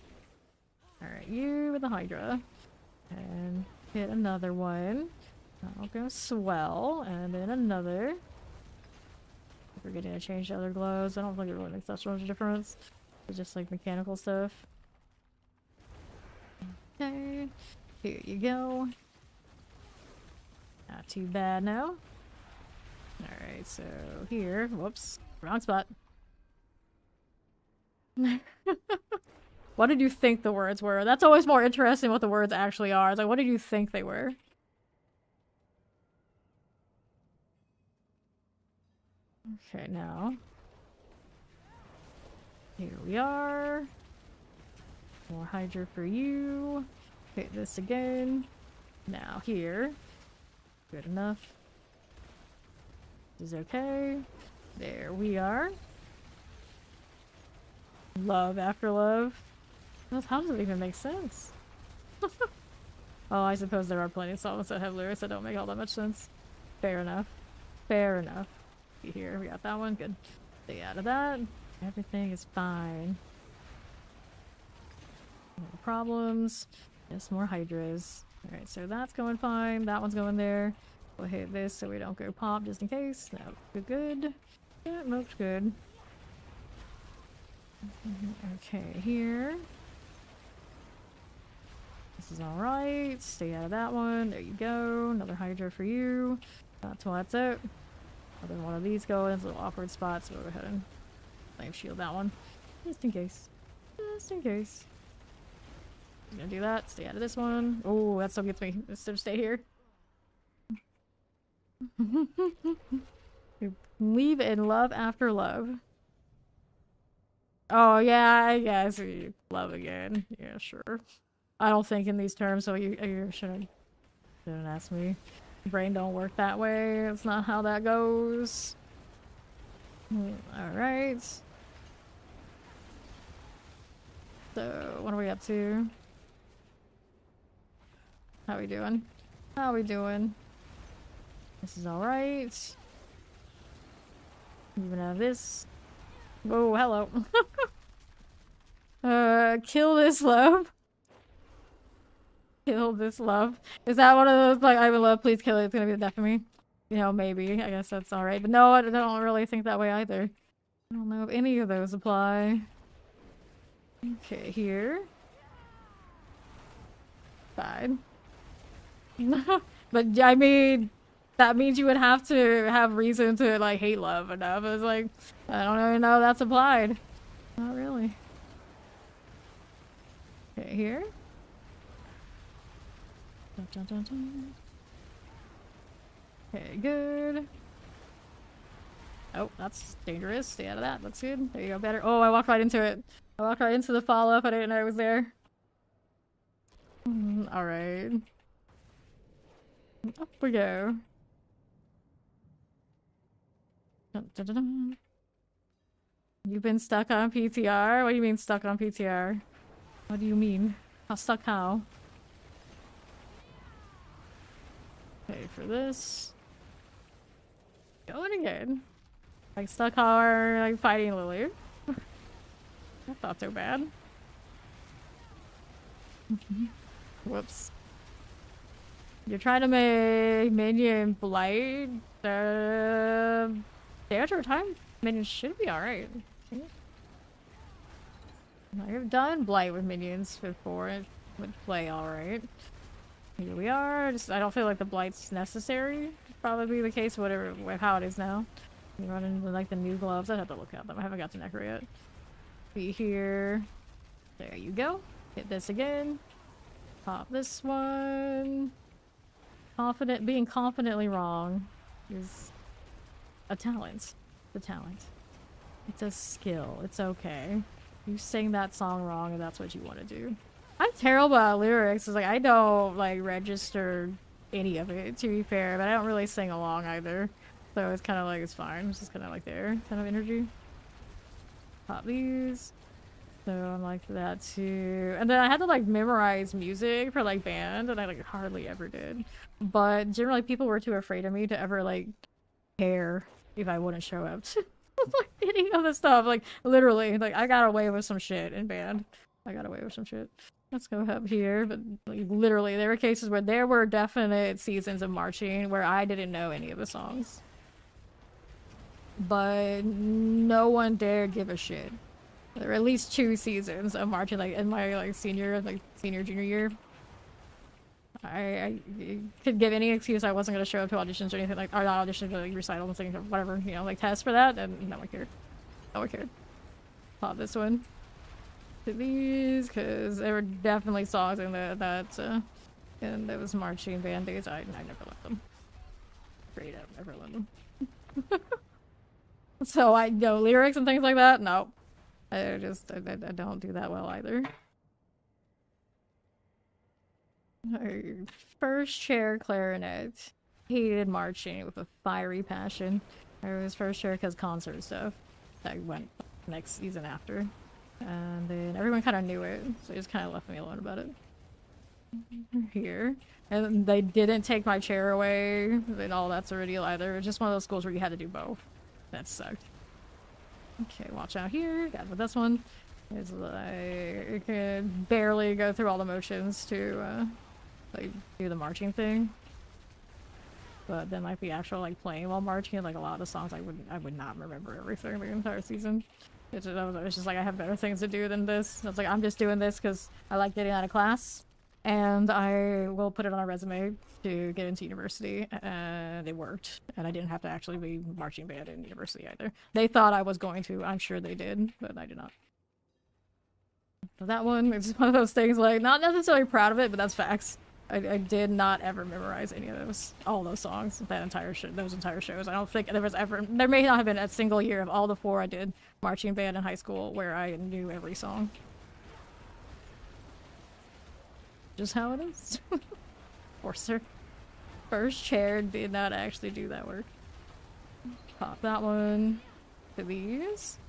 Alright, you with the Hydra. And hit another one. I'll go swell. And then another. We're getting to change to other glows. I don't think it really makes that much difference. It's just like mechanical stuff. Okay. Here you go. Not too bad now. Alright, so here. Whoops. Wrong spot. What did you think the words were? That's always more interesting what the words actually are. It's like, what did you think they were? Okay, now. Here we are. More Hydra for you. Hit this again. Now here. Good enough. This is okay. There we are. Love after love. How does it even make sense? Oh, I suppose there are plenty of songs that have lyrics that don't make all that much sense. Fair enough. Fair enough. Here, we got that one. Good. Stay out of that. Everything is fine. No problems. Just more Hydras. Alright, so that's going fine. That one's going there. We'll hit this so we don't go pop just in case. No, good, good. Yeah, it looks good. Okay, here. This is alright. Stay out of that one. There you go. Another Hydra for you. That's what's out. Other one of these go in. It's a little awkward spot, so we'll go ahead and flame shield that one. Just in case. Just in case. I'm gonna do that. Stay out of this one. Oh, that still gets me. Just stay here. Leave in love after love. Oh, yeah, I guess we love again. Yeah, sure. I don't think in these terms, so you shouldn't ask me. Brain don't work that way. It's not how that goes. Alright. So, what are we up to? How we doing? How we doing? This is alright. Even have this. Whoa, hello. Kill this love. Kill this love. Is that one of those, like, I would love, please kill it, it's gonna be the death of me? You know, maybe. I guess that's alright. But no, I don't really think that way either. I don't know if any of those apply. Okay, here. Fine. But, I mean, that means you would have to have reason to, like, hate love enough. It's like, I don't even know if that's applied. Not really. Okay, here. Dun, dun, dun, dun. Okay, good. Oh, that's dangerous. Stay out of that. That's good. There you go. Better. Oh, I walked right into it. I walked right into the follow-up. I didn't know it was there. Alright. Up we go. Dun, dun, dun, dun. You've been stuck on PTR? What do you mean stuck on PTR? What do you mean? How stuck how? Okay, for this. Going again. Like stuck hard, like fighting Lily. That's not so bad. Whoops. You're trying to make Minion Blight. Day after time? Minions should be alright. I've done Blight with minions before. It would play alright. Here we are. Just I don't feel like the Blight's necessary. Probably be the case whatever with how it is now. You run into like the new gloves. I'd have to look at them. I haven't got to Necro yet. Be here. There you go. Hit this again. Pop this one. Being confidently wrong is a talent. The talent. It's a skill. It's okay. You sing that song wrong and that's what you want to do. I'm terrible at lyrics. It's like I don't like register any of it, to be fair, but I don't really sing along either. So it's kind of like it's fine. It's just kind of like there kind of energy. Pop these. So I'm like that too. And then I had to like memorize music for like band, and I like hardly ever did. But generally people were too afraid of me to ever like care if I wouldn't show up to like any of the stuff. Like literally, like I got away with some shit in band. I got away with some shit. Let's go up here, but like, literally there were cases where there were definite seasons of marching where I didn't know any of the songs. But no one dared give a shit. There were at least 2 seasons of marching, like in my like senior junior year. I could give any excuse I wasn't gonna show up to auditions or anything like, or not auditions, or like recitals and things or whatever, you know, like tests for that, and no one cared. No one cared. Pop this one. To these, because there were definitely songs in and there was marching band days. I never left them. Straight up, never left them. So I know lyrics and things like that. No, I don't do that well either. First chair clarinet. Hated marching with a fiery passion. I was first chair because concert stuff. I went next season after. And then everyone kind of knew it, so they just kind of left me alone about it. Here. And they didn't take my chair away, and all that's a deal either. It was just one of those schools where you had to do both. That sucked. Okay, watch out here. Got with this one. It's like, you can barely go through all the motions to, like, do the marching thing. But then, like, the actual, like, playing while marching, like, a lot of the songs, I would not remember everything the entire season. It's just like, I have better things to do than this. It's like, I'm just doing this because I like getting out of class. And I will put it on a resume to get into university. And it worked. And I didn't have to actually be marching band in university either. They thought I was going to. I'm sure they did. But I did not. So that one is one of those things, like, not necessarily proud of it, but that's facts. I did not ever memorize any of all those songs, those entire shows. I don't think there may not have been a single year of all the 4 I did marching band in high school where I knew every song. Just how it is. Forcer. First chair did not actually do that work. Pop that one to these.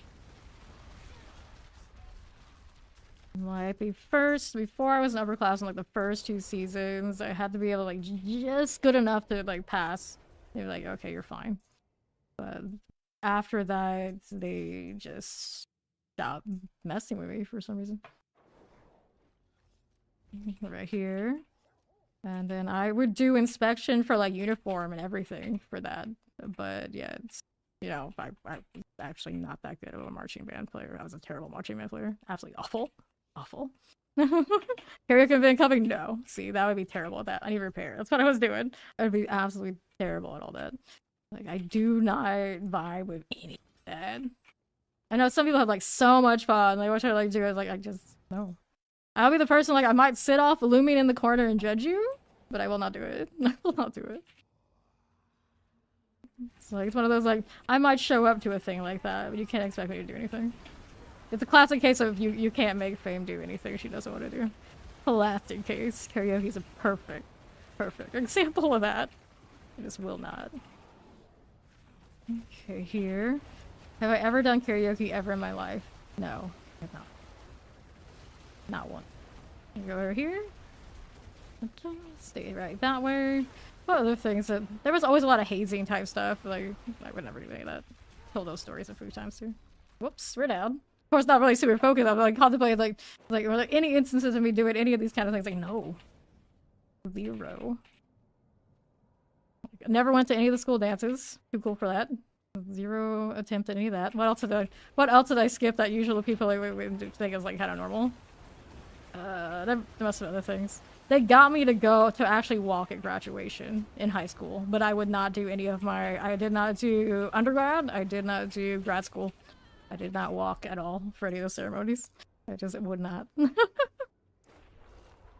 Like before I was in upper class in like the first 2 seasons, I had to be able to like just good enough to like pass. They were like, okay, you're fine. But after that, they just stopped messing with me for some reason. Right here. And then I would do inspection for like uniform and everything for that. But yeah, it's, you know, I was actually not that good of a marching band player. I was a terrible marching band player. Absolutely awful. Awful. Karaoke band coming? No. See, that would be terrible at that. I need repair. That's what I was doing. I would be absolutely terrible at all that. Like, I do not vibe with any of that. I know some people have like so much fun. Like, what should I like do? I just no. I'll be the person like I might sit off looming in the corner and judge you, but I will not do it. I will not do it. It's like it's one of those like I might show up to a thing like that, but you can't expect me to do anything. It's a classic case of you can't make Fame do anything she doesn't want to do. plastic case. Karaoke's a perfect example of that. I just will not. Okay, here. Have I ever done karaoke ever in my life? No, I have not. Not one. Go over here. Stay right that way. What other things? There was always a lot of hazing type stuff. Like, I would never do any of that. Told those stories a few times too. Whoops, we're down. Of course, not really super focused. I'm like contemplating like were there any instances of me doing any of these kind of things? Like, no. 0. Never went to any of the school dances. Too cool for that. 0 attempt at any of that. What else did I skip that usually people like think is like kind of normal? There must have been other things. They got me to go to actually walk at graduation in high school, but I would not do any of I did not do undergrad, I did not do grad school. I did not walk at all for any of those ceremonies. I just would not.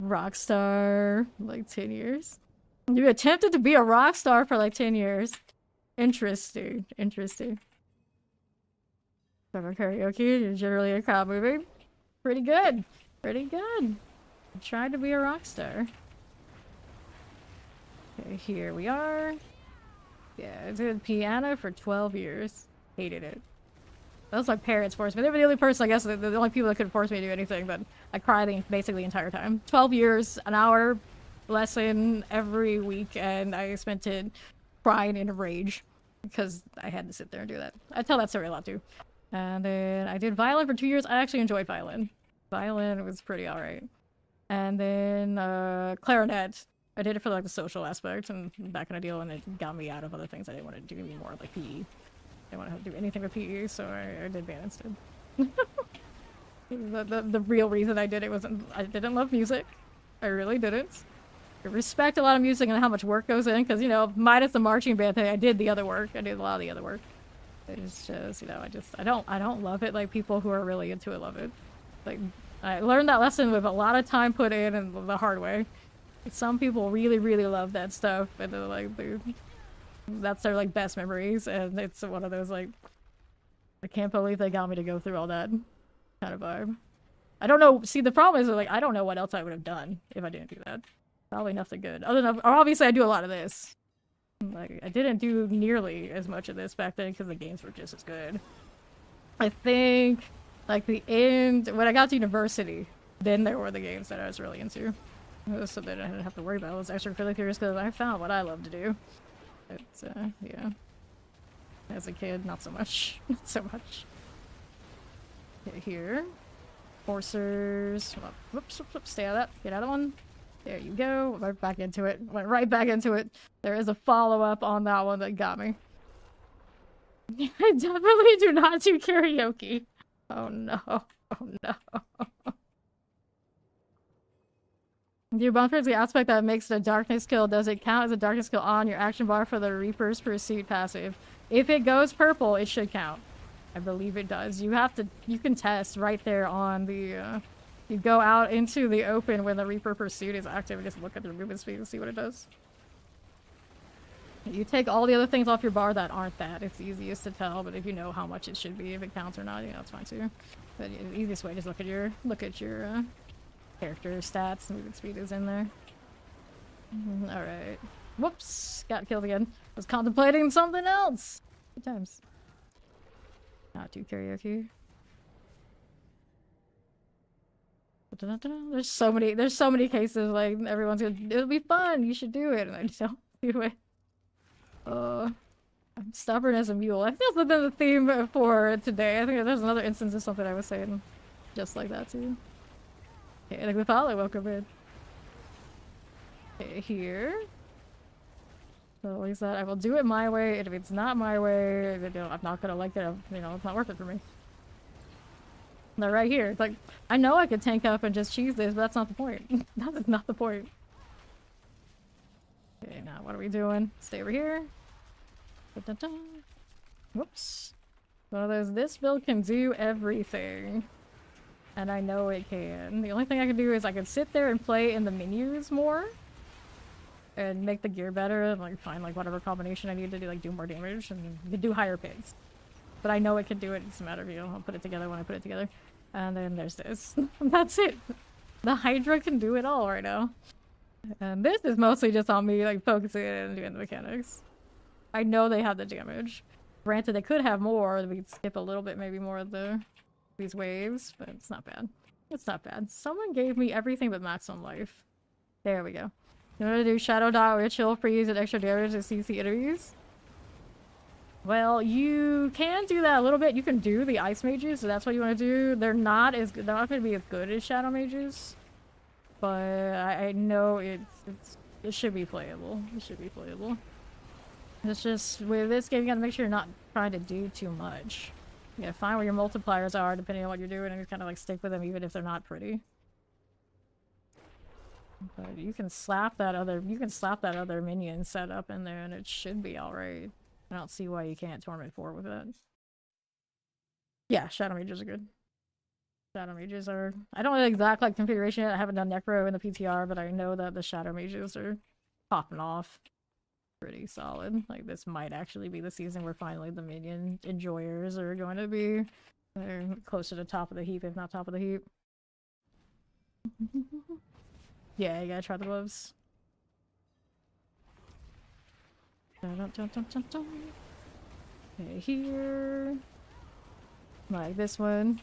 Rockstar, like 10 years. You attempted to be a rock star for like 10 years. Interesting. Summer karaoke, you're generally a crowd movie. Pretty good. I tried to be a rock star. Okay, here we are. Yeah, I did piano for 12 years. Hated it. That was my parents forced me. They were the only person, I guess, the only people that could force me to do anything, but I cried basically the entire time. 12 years, an hour lesson every week, and I spent it crying in a rage because I had to sit there and do that. I tell that story a lot too. And then I did violin for 2 years. I actually enjoyed violin. Violin was pretty alright. And then clarinet. I did it for like the social aspect and that kind of deal, and it got me out of other things I didn't want to do anymore, like PE. I didn't want to do anything with PE, so I did band instead. The real reason I did it wasn't I didn't love music. I really didn't. I respect a lot of music and how much work goes in, because, you know, minus the marching band thing, I did the other work. I did a lot of the other work. It's just, you know, I don't love it like people who are really into it love it. Like, I learned that lesson with a lot of time put in and the hard way. Some people really, really love that stuff, and they're like, that's their like best memories, and it's one of those like, I can't believe they got me to go through all that kind of vibe. I don't know. See, the problem is like I don't know what else I would have done if I didn't do that. Probably nothing good. Other than obviously I do a lot of this. Like I didn't do nearly as much of this back then because the games were just as good. I think like the end when I got to university, then there were the games that I was really into. So that I didn't have to worry about those extracurriculars because I found what I love to do. It's yeah. As a kid, not so much. Not so much. Okay, here. Forcers. Whoops, stay out of that. Get out of one. There you go. Right back into it. Went right back into it. There is a follow-up on that one that got me. I definitely do not do karaoke. Oh no. Oh no. Your bumper is the aspect that makes the darkness kill. Does it count as a darkness kill on your action bar for the Reaper's Pursuit passive? If it goes purple, it should count. I believe it does. You can test right there on the, you go out into the open when the Reaper Pursuit is active and just look at the movement speed and see what it does. You take all the other things off your bar that aren't that. It's the easiest to tell, but if you know how much it should be, if it counts or not, you know, it's fine too. But the easiest way, just look at your, character stats. Movement speed is in there. Alright. Whoops! Got killed again. Was contemplating something else! Good times. Not do karaoke. There's so many cases like everyone's gonna, it'll be fun, you should do it, and I just don't do it. I'm stubborn as a mule. I think that's been the theme for today. I think there's another instance of something I was saying just like that too. Okay, like the follow, welcome in. Okay, here. So like that, I will do it my way, and if it's not my way, you know, I'm not gonna like it, you know, it's not worth it for me. They're right here. It's like, I know I could tank up and just cheese this, but that's not the point. That is not the point. Okay, now what are we doing? Stay over here. Da-da-da. Whoops. Well, this build can do everything. And I know it can. The only thing I can do is I can sit there and play in the menus more. And make the gear better and like find like whatever combination I need to do, like do more damage and you can do higher pins. But I know it can do it, it's a matter of, you know, I'll put it together when I put it together. And then there's this. That's it. The Hydra can do it all right now. And this is mostly just on me, like, focusing and doing the mechanics. I know they have the damage. Granted, they could have more. We could skip a little bit, maybe more of these waves, but it's not bad. It's not bad. Someone gave me everything but maximum life. There we go. You want to do Shadow Dot or Chill Freeze and extra damage to CC enemies? Well, you can do that a little bit. You can do the Ice Mages, so that's what you want to do. They're not going to be as good as Shadow Mages, but I know it should be playable. It should be playable. It's just, with this game, you gotta make sure you're not trying to do too much. You gotta find where your multipliers are, depending on what you're doing, and you kind of like stick with them even if they're not pretty. But you can slap that other minion set up in there, and it should be alright. I don't see why you can't Torment 4 with it. Yeah, Shadow Mages are good. Shadow Mages are... I don't know the exact like configuration yet. I haven't done Necro in the PTR, but I know that the Shadow Mages are popping off. Pretty solid. Like, this might actually be the season where finally the minion enjoyers are going to be close to the top of the heap, if not top of the heap. Yeah, you gotta try the gloves. Okay, here. Like this one.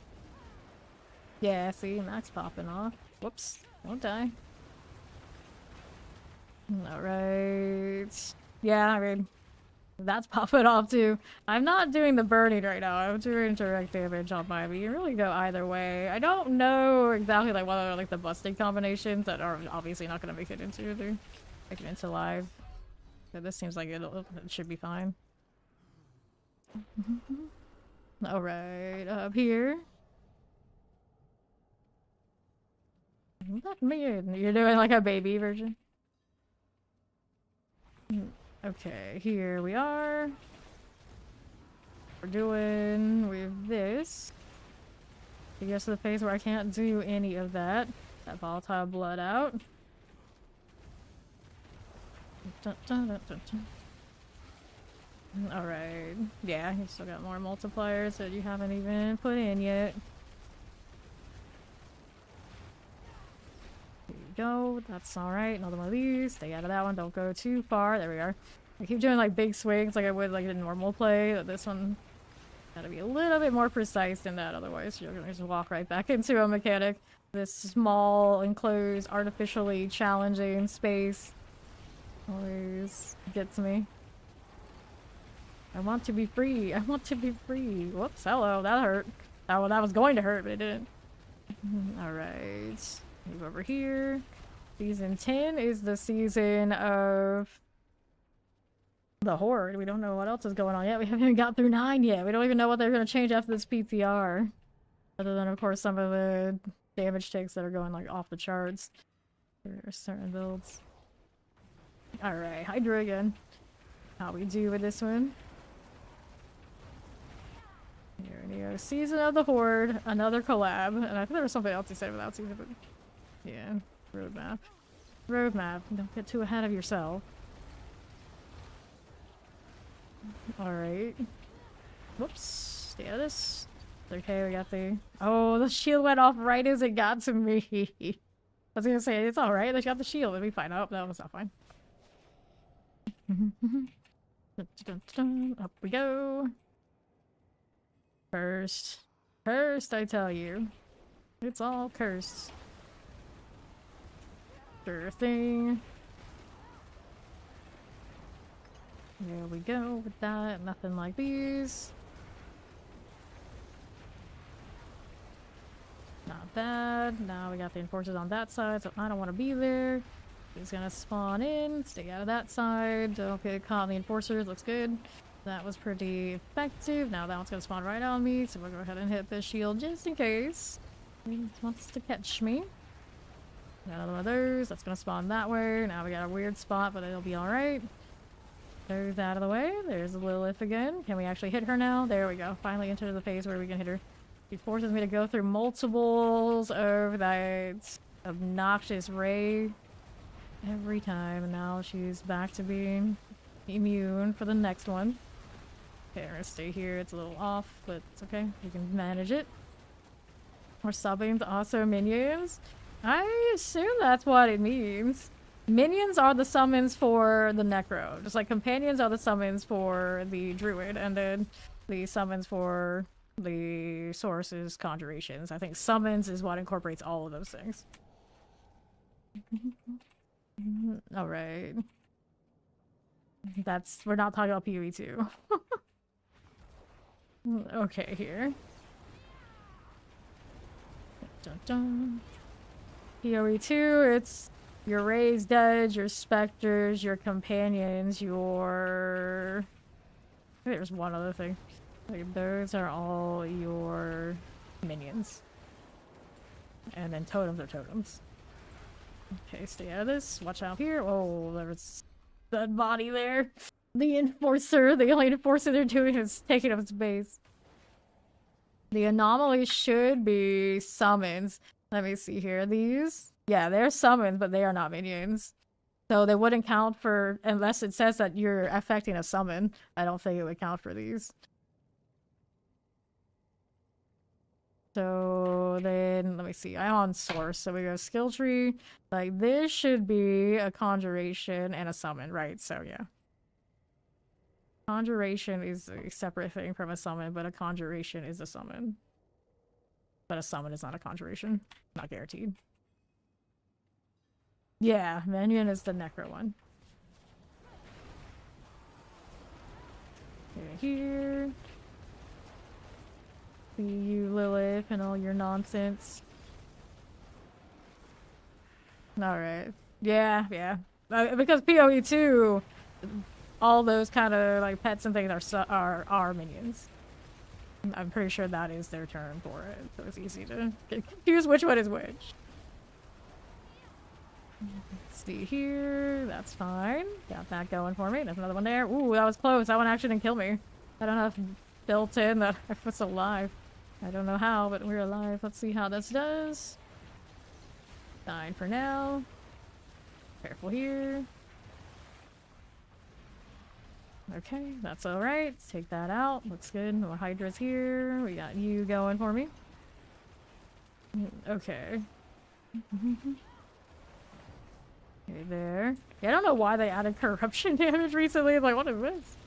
Yeah, see, Max popping off. Whoops, don't die. Alright. Yeah, I mean, that's popping off too. I'm not doing the burning right now. I'm doing direct damage on mine, but you can really go either way. I don't know exactly like what are like the busting combinations that are obviously not going to make it into live. But this seems like it should be fine. Alright, up here. Let me in. You're doing like a baby version? Okay, here we are. We're doing with this. It gets to the phase where I can't do any of that. That volatile blood out. Alright. Yeah, you still got more multipliers that you haven't even put in yet. Here you go. That's alright. Another one of these. Stay out of that one. Don't go too far. There we are. I keep doing like big swings like I would like a normal play, but this one gotta be a little bit more precise than that, otherwise you're gonna just walk right back into a mechanic. This small, enclosed, artificially challenging space always gets me. I want to be free. I want to be free. Whoops, hello, that hurt. Oh, that was going to hurt, but it didn't. Alright. Move over here. Season 10 is the season of the Horde. We don't know what else is going on yet. We haven't even got through 9 yet. We don't even know what they're going to change after this PTR. Other than, of course, some of the damage takes that are going like off the charts for certain builds. Alright, Hydra again. How we do with this one? Here we go. Season of the Horde. Another collab. And I think there was something else he said about season, but yeah. Roadmap. Roadmap. Don't get too ahead of yourself. Alright. Whoops. Stay out of this. Okay, we got the... Oh, the shield went off right as it got to me. I was gonna say, it's alright. They got the shield. It'll be fine. Oh, that was not fine. Up we go. Cursed. Cursed, I tell you. It's all cursed. Sure thing. There we go with that. Nothing like these. Not bad. Now we got the enforcers on that side, so I don't want to be there. He's gonna spawn in. Stay out of that side. Don't get caught in the enforcers. Looks good. That was pretty effective. Now that one's gonna spawn right on me, so we'll go ahead and hit this shield just in case he wants to catch me. Got another one of those. That's gonna spawn that way. Now we got a weird spot, but it'll be alright. There's that out of the way. There's Lilith again. Can we actually hit her now? There we go. Finally into the phase where we can hit her. She forces me to go through multiples of that obnoxious ray every time. And now she's back to being immune for the next one. Okay, we're gonna stay here. It's a little off, but it's okay. We can manage it. We're subbing to also minions. I assume that's what it means. Minions are the summons for the Necro. Just like companions are the summons for the Druid, and then the summons for the sources, conjurations. I think summons is what incorporates all of those things. Alright. We're not talking about PoE 2. Okay, here. Dun, dun. PoE 2, it's your raised dead, your specters, your companions, your... There's one other thing. Like, those are all your minions. And then totems are totems. Okay, stay out of this. Watch out here. Oh, there's that body there. The enforcer. The only enforcer they're doing is taking up space. The anomaly should be summons. Let me see here. These? Yeah, they're summons, but they are not minions. So they wouldn't count for, unless it says that you're affecting a summon. I don't think it would count for these. So then, let me see. I'm on source, so we go skill tree. Like, this should be a conjuration and a summon, right? So yeah. Conjuration is a separate thing from a summon, but a conjuration is a summon. But a summon is not a conjuration. Not guaranteed. Yeah, minion is the necro one. Okay, here. See you, Lilith, and all your nonsense. Alright. Yeah, yeah. Because PoE 2, all those kind of like pets and things are minions. I'm pretty sure that is their term for it, so it's easy to get confused which one is which. Let's see here. That's fine. Got that going for me. There's another one there. Ooh, that was close. That one actually didn't kill me. I don't know if built in that I was alive. I don't know how, but we're alive. Let's see how this does. 9 for now. Careful here. Okay, that's alright. Take that out. Looks good. More Hydra's here. We got you going for me. Okay. Okay, there. Yeah, I don't know why they added corruption damage recently. Like, what is this?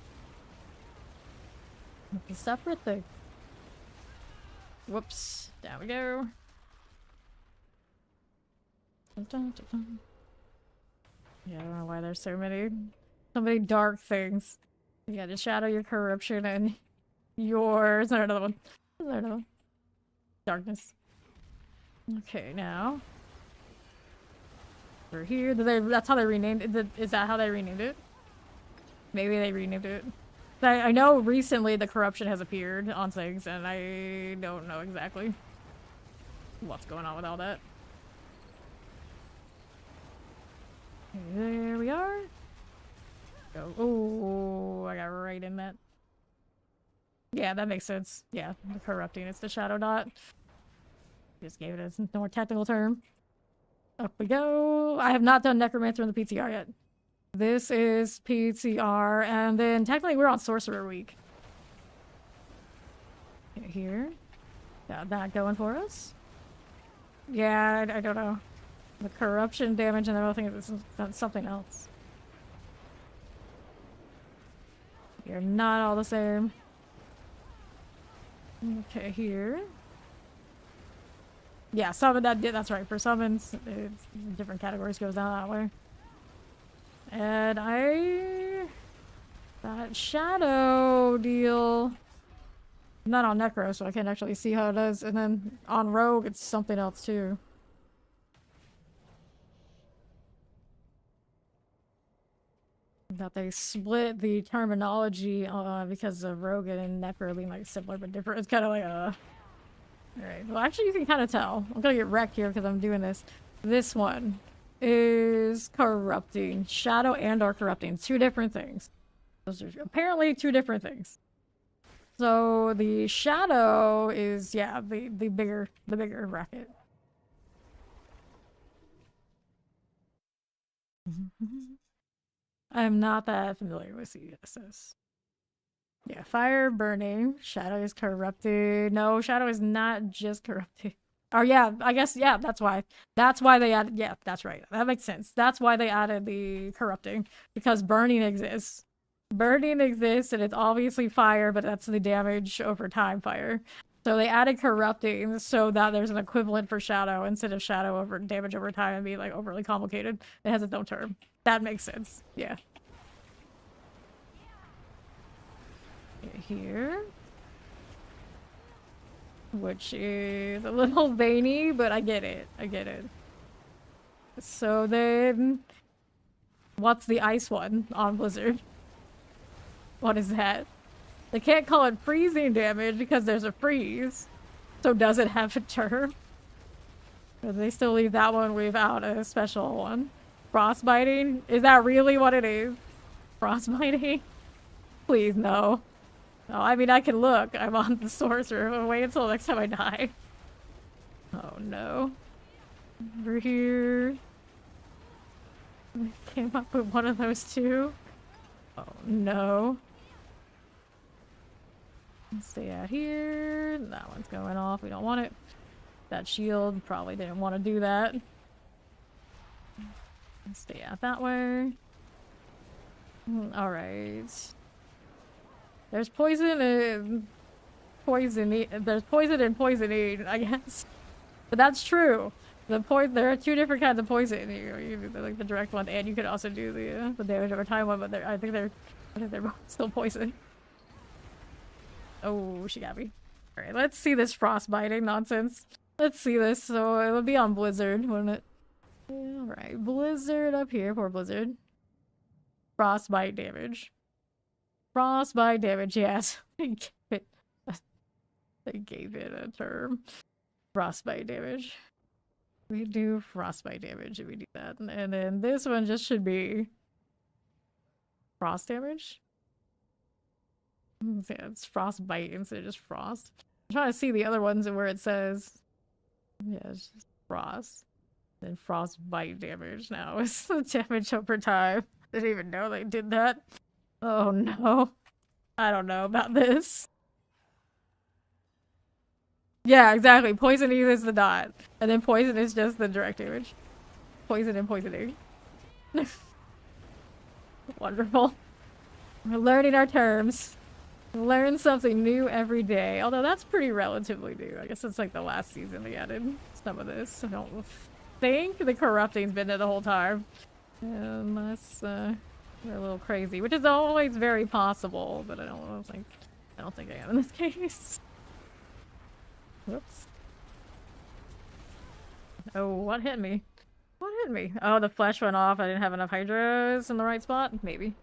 It's a separate thing. Whoops. Down we go. Dun, dun, dun, dun. Yeah, I don't know why there's so many dark things. You got to shadow, your corruption, and yours. There's another one. There's another one. Darkness. Okay, now. We're here. That's how they renamed it. Is that how they renamed it? Maybe they renamed it. I know recently the corruption has appeared on things, and I don't know exactly what's going on with all that. Okay, there we are. Go. Oh, I got right in that. Yeah, that makes sense. Yeah, the corrupting. It's the shadow dot. Just gave it a more technical term. Up we go. I have not done Necromancer in the PTR yet. This is PTR, and then technically we're on Sorcerer Week. Okay, here. Got that going for us. Yeah, I don't know. The corruption damage and everything is something else. You're not all the same. Okay, here. Yeah, summon that's right. For summons, different categories goes down that way. And that shadow deal. I'm not on Necro, so I can't actually see how it does. And then on Rogue, it's something else too. That they split the terminology because of Rogue and Necro being like similar but different. It's kind of like Alright, well actually you can kind of tell. I'm gonna get wrecked here because I'm doing this. This one is corrupting. Shadow and or corrupting. Two different things. Those are apparently two different things. So the shadow is, yeah, the bigger bracket. I'm not that familiar with CSS. Yeah, fire burning. Shadow is corrupted. No, shadow is not just corrupted. Oh yeah, I guess yeah, that's why. That's why they added yeah, that's right. That makes sense. That's why they added the corrupting. Because burning exists. Burning exists and it's obviously fire, but that's the damage over time fire. So they added corrupting so that there's an equivalent for shadow instead of shadow over damage over time and being like overly complicated. It has its own term. That makes sense. Yeah. Here. Which is a little veiny, but I get it. I get it. So then, what's the ice one on Blizzard? What is that? They can't call it freezing damage because there's a freeze. So does it have a term? Or do they still leave that one without a special one? Frostbiting? Is that really what it is? Frostbiting? Please, no. Oh, I mean, I can look. I'm on the sorcerer. I'll wait until next time I die. Oh, no. Over here. We came up with one of those two. Oh, no. Stay out here. That one's going off. We don't want it. That shield probably didn't want to do that. Stay out that way. Alright. There's poison and poison. There's poison and poisoning, I guess. But that's true. There are two different kinds of poison. You like the direct one, and you could also do the damage over time one. But I think they're both still poison. Oh, she got me. All right, let's see this frostbiting nonsense. Let's see this. So it would be on Blizzard, wouldn't it? All right, Blizzard up here. Poor Blizzard. Frostbite damage. Frostbite damage, yes. They gave it a term. Frostbite damage. We do frostbite damage if we do that. And then this one just should be frost damage. Yeah, it's frostbite instead of just frost. I'm trying to see the other ones where it says, yeah, it's just frost. Then frostbite damage now is the damage over time. I didn't even know they did that. Oh no. I don't know about this. Yeah, exactly. Poison is the dot. And then poison is just the direct damage. Poison and poisoning. Wonderful. We're learning our terms. Learn something new every day. Although that's pretty relatively new. I guess it's like the last season they added some of this. I don't think the corrupting's been there the whole time. Unless we're a little crazy. Which is always very possible, but I don't think I am in this case. Whoops. Oh, what hit me? What hit me? Oh, the flesh went off. I didn't have enough hydras in the right spot? Maybe.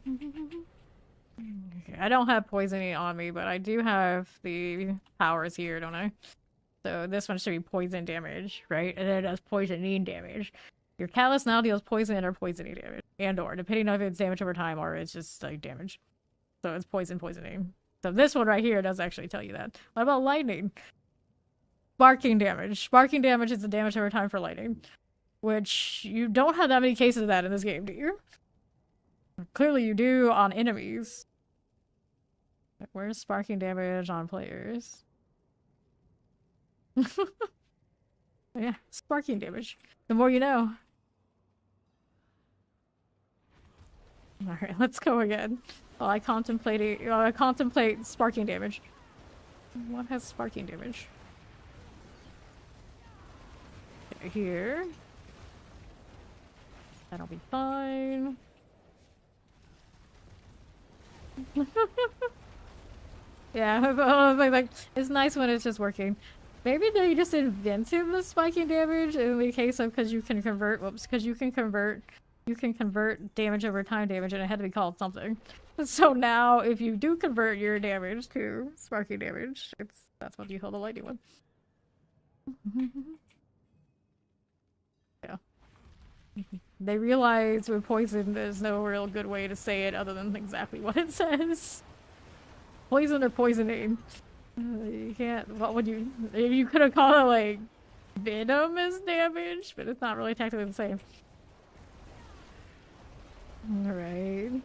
Okay, I don't have poisoning on me, but I do have the powers here, don't I? So this one should be poison damage, right? And then it does poisoning damage. Your callus now deals poison or poisoning damage. And or, depending on if it's damage over time or it's just like damage. So it's poisoning. So this one right here does actually tell you that. What about lightning? Sparking damage. Sparking damage is the damage over time for lightning. Which, you don't have that many cases of that in this game, do you? Clearly you do on enemies. Where's sparking damage on players? Yeah, sparking damage. The more you know. Alright, let's go again. While I contemplate sparking damage. What has sparking damage? Okay, here. That'll be fine. Yeah, like it's nice when it's just working. Maybe they just invented the spiking damage in the case of because you can convert damage over time damage and it had to be called something. So now if you do convert your damage to sparking damage, that's what you call the lightning one. Yeah. They realize with poison there's no real good way to say it other than exactly what it says. Poison or poisoning. You can't, what would you could have called it like venomous damage, but it's not really technically the same. Alright.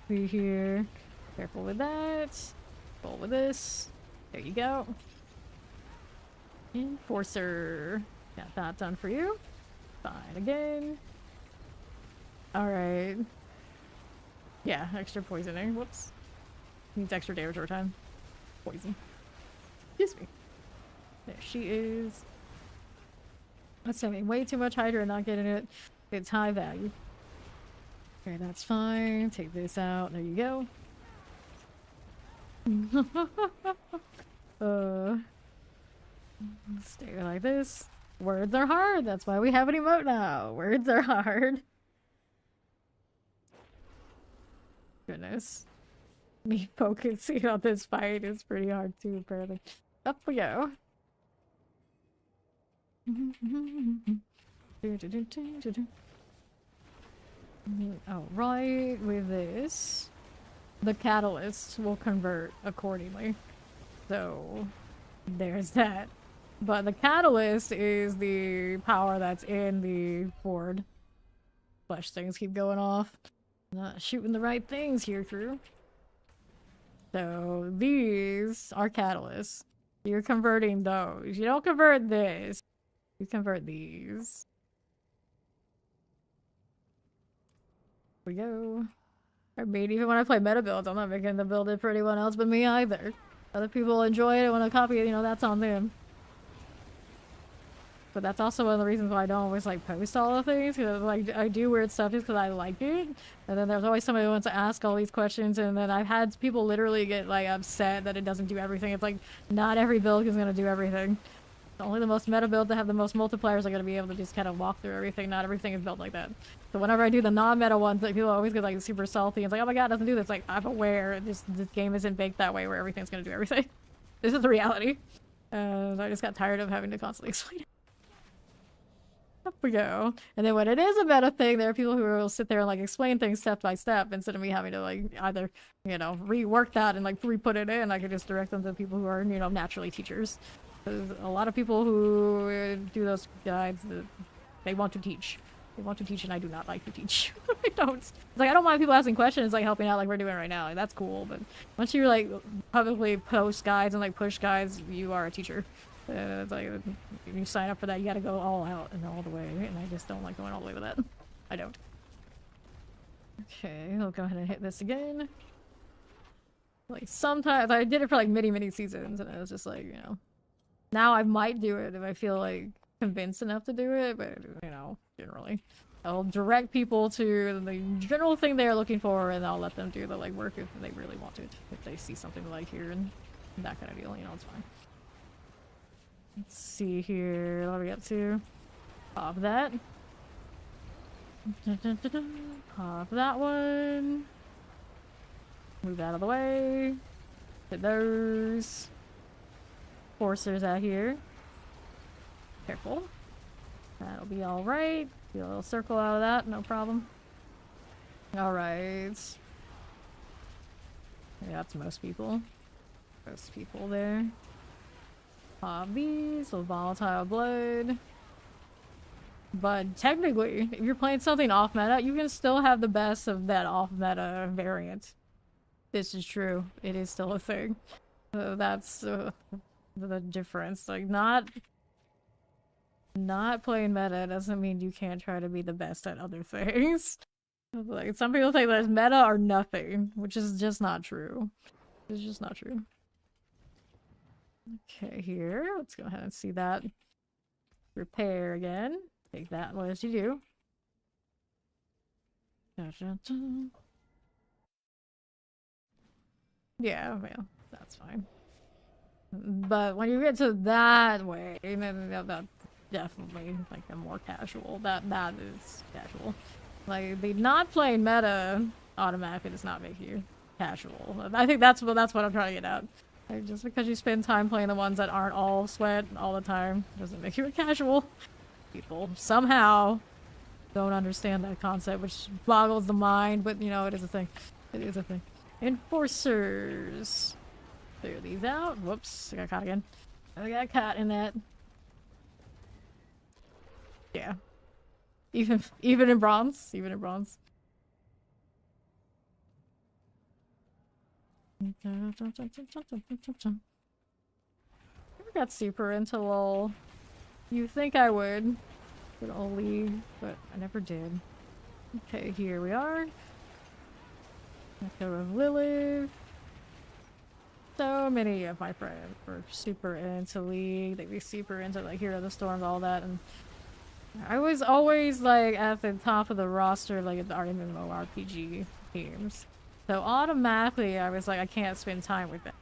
See here. Careful with that. Roll with this. There you go. Enforcer. Got that done for you. Fine again. Alright. Yeah, extra poisoning. Whoops. Needs extra damage over time. Poison. Excuse me. There she is. That's sending way too much Hydra and not getting it. It's high value. Okay, that's fine. Take this out. There you go. Stay like this. Words are hard. That's why we have an emote now. Words are hard. Goodness. Me focusing on this fight is pretty hard too, apparently. Up we go. Alright, with this, the catalyst will convert accordingly. So, there's that. But the catalyst is the power that's in the board. Flesh things keep going off. Not shooting the right things here, crew. So, these are catalysts. You're converting those. You don't convert this. You convert these. Here we go. I mean, even when I play meta builds, I'm not making the build it for anyone else but me either. Other people enjoy it and want to copy it, you know, that's on them. But that's also one of the reasons why I don't always like post all the things, because like I do weird stuff just because I like it. And then there's always somebody who wants to ask all these questions, and then I've had people literally get like upset that it doesn't do everything. It's like not every build is gonna do everything. Only the most meta builds that have the most multipliers are gonna be able to just kind of walk through everything. Not everything is built like that. So whenever I do the non-meta ones, like people always get like super salty. It's like, oh my god, it doesn't do this. Like I'm aware this game isn't baked that way where everything's gonna do everything. This is the reality. I just got tired of having to constantly explain it. Up we go. And then when it is a meta thing, there are people who will sit there and like explain things step by step instead of me having to like either, you know, rework that and like re-put it in. I could just direct them to people who are, you know, naturally teachers. Because a lot of people who do those guides, they want to teach. They want to teach, and I do not like to teach. I don't. It's like I don't mind people asking questions, like helping out, like we're doing right now. Like that's cool. But once you like publicly post guides and like push guides, you are a teacher. It's like if you sign up for that, you gotta go all out and all the way, and I just don't like going all the way with that. I don't. Okay, I'll go ahead and hit this again. Like sometimes I did it for like many seasons, and it was just like, you know. Now I might do it if I feel like convinced enough to do it, but you know, generally. I'll direct people to the general thing they're looking for, and I'll let them do the like work if they really want it. If they see something to like here and that kind of deal, you know, it's fine. Let's see here, what are we up to? Pop that. Pop that one. Move that out of the way. Hit those. Forcers out here. Careful. That'll be alright. Do a little circle out of that, no problem. Alright. Yeah, that's most people. Most people there. Hobbies with volatile blood. But technically, if you're playing something off meta, you can still have the best of that off meta variant. This is true. It is still a thing. That's the difference. Like, not playing meta doesn't mean you can't try to be the best at other things. Like, some people think there's meta or nothing, which is just not true. It's just not true. Okay, here. Let's go ahead and see that. Repair again. Take that. What does she do? Yeah, well, that's fine. But when you get to that way, then that's definitely like a more casual. That is casual. Like the not playing meta automatically does not make you casual. I think that's what I'm trying to get at. Like, just because you spend time playing the ones that aren't all sweat all the time doesn't make you a casual. People somehow don't understand that concept, which boggles the mind. But you know, it is a thing. It is a thing. Enforcers. Clear these out. Whoops, I got caught again. I got caught in that. Yeah. Even in bronze. Even in bronze. Here we got super into LOL. You think I would. Good old League, but I never did. Okay, here we are. Let's go with Lilith. So many of my friends were super into League. They'd be super into like Hero of the Storms, all that, and I was always like at the top of the roster, like at the MMORPG games. So automatically, I was like, I can't spend time with that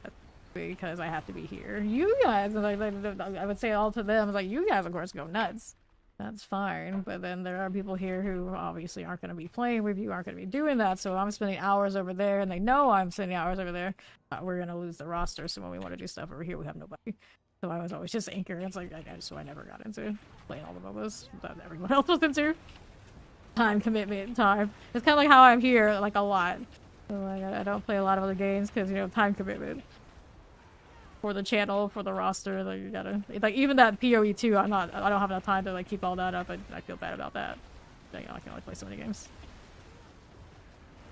because I have to be here. You guys, like, I would say all to them, like, you guys, of course, go nuts. That's fine, but then there are people here who obviously aren't going to be playing with you, aren't going to be doing that, so I'm spending hours over there, and they know I'm spending hours over there. We're going to lose the roster, so when we want to do stuff over here, we have nobody. So I was always just anchored. It's like, so I never got into playing all the MOBAs that everyone else was into. Time commitment, time. It's kind of like how I'm here, like, a lot. So, like, I don't play a lot of other games because, you know, time commitment. For the channel, for the roster, like, you gotta... Like, even that PoE 2, I don't have enough time to, like, keep all that up, and I feel bad about that. You know, I can only play so many games.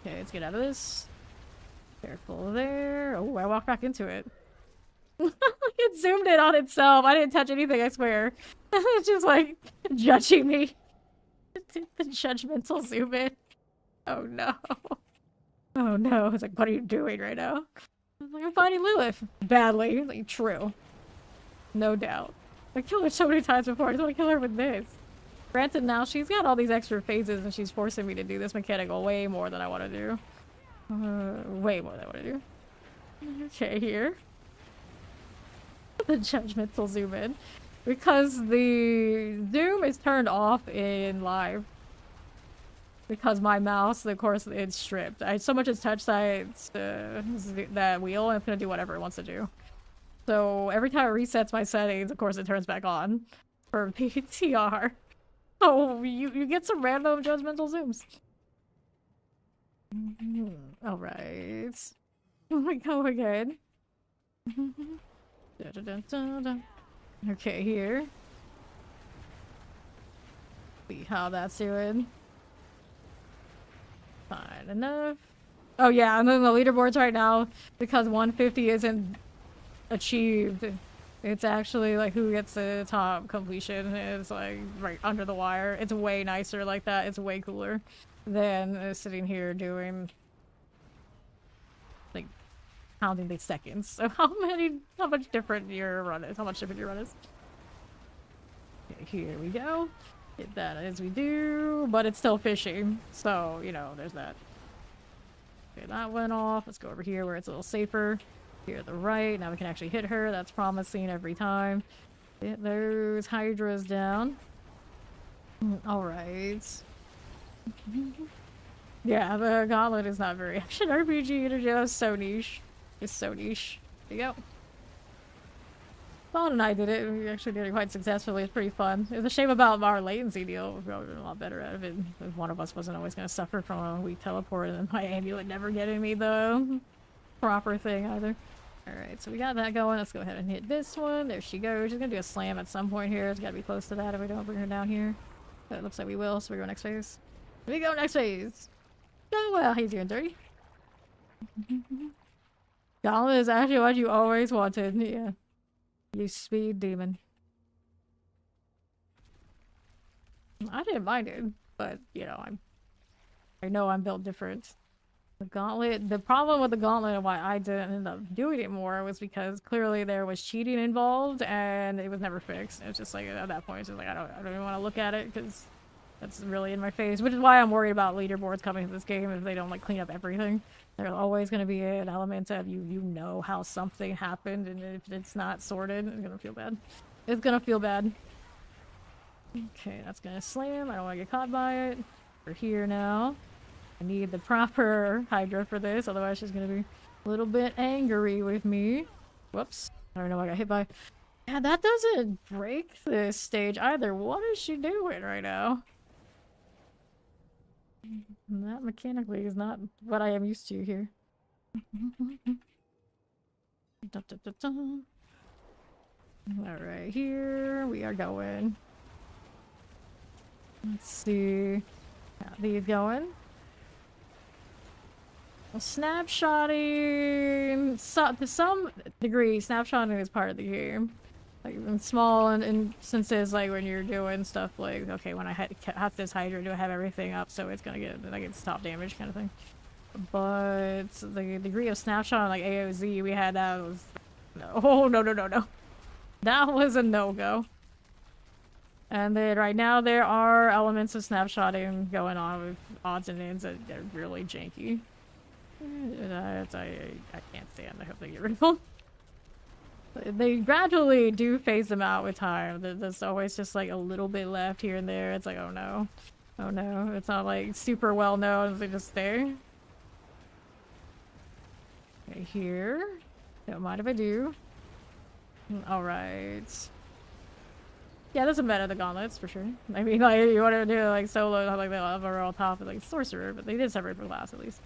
Okay, let's get out of this. Careful there. Oh, I walked back into it. It zoomed in on itself. I didn't touch anything, I swear. It's just like judging me. The judgmental zoom in. Oh no. Oh no. It's like, what are you doing right now? I'm like, I'm fighting Lilith. Badly. Like, true. No doubt. I killed her so many times before. I just want to kill her with this. Granted, now she's got all these extra phases and she's forcing me to do this mechanical way more than I want to do. Way more than I want to do. Okay, here. The judgmental zoom in because the zoom is turned off in live because my mouse, of course, it's stripped. I so much as touch that wheel, and it's gonna do whatever it wants to do. So every time it resets my settings, of course, it turns back on for PTR. Oh, you get some random judgmental zooms. All right. Oh my god, again. Okay, here. See how that's doing. Fine enough. Oh yeah, and then the leaderboards right now, because 150 isn't achieved, it's actually like who gets the top completion is like right under the wire. It's way nicer like that. It's way cooler than sitting here doing like counting the seconds. So how much different your run is. How much different your run is. Okay, here we go. Get that as we do, but it's still fishing. So, you know, there's that. Okay, that went off. Let's go over here where it's a little safer. Here at the right. Now we can actually hit her. That's promising every time. Get those hydras down. Alright. Yeah, the gauntlet is not very action RPG. It's just so niche. It's so niche. There you go. Paul and I did it. We actually did it quite successfully. It's pretty fun. It was a shame about our latency deal. We've probably been a lot better out of it. If one of us wasn't always going to suffer from a weak teleport, and then my amulet never getting me the proper thing either. Alright, so we got that going. Let's go ahead and hit this one. There she goes. She's going to do a slam at some point here. It's got to be close to that if we don't bring her down here. But it looks like we will, so we go next phase. We go next phase. Oh well, easy and dirty. Gauntlet is actually what you always wanted. Yeah. You speed demon. I didn't mind it, but you know, I know I'm built different. The gauntlet, the problem with the gauntlet and why I didn't end up doing it more was because clearly there was cheating involved and it was never fixed. It was just like at that point, it's just like I don't even want to look at it because that's really in my face. Which is why I'm worried about leaderboards coming to this game if they don't like clean up everything. There's always going to be an element of you know how something happened, and if it's not sorted, it's gonna feel bad. It's gonna feel bad. Okay, that's gonna slam. I don't want to get caught by it. We're here now. I need the proper Hydra for this, otherwise she's gonna be a little bit angry with me. Whoops. I don't know what I got hit by. Yeah, that doesn't break this stage either. What is she doing right now? That mechanically is not what I am used to here. Alright, here we are going. Let's see. Got these going. Well, snapshotting, to some degree, snapshotting is part of the game. Like in small instances, like when you're doing stuff like, okay, when I have this Hydra, do I have everything up so it's gonna get like it's top damage kind of thing. But the degree of snapshot on like AOZ we had, that was no. Oh no no no no. That was a no-go. And then right now there are elements of snapshotting going on with odds and ends that are really janky. I can't stand. I hope they get rid of them. They gradually do phase them out with time. There's always just like a little bit left here and there. It's like, oh no. Oh no. It's not like super well known. They just stay. Okay, here. Don't mind if I do. Alright. Yeah, that's a meta, the gauntlets, for sure. I mean, like, you want to do, like, solo, like, the overall top of, like, sorcerer, but they did separate per class, at least.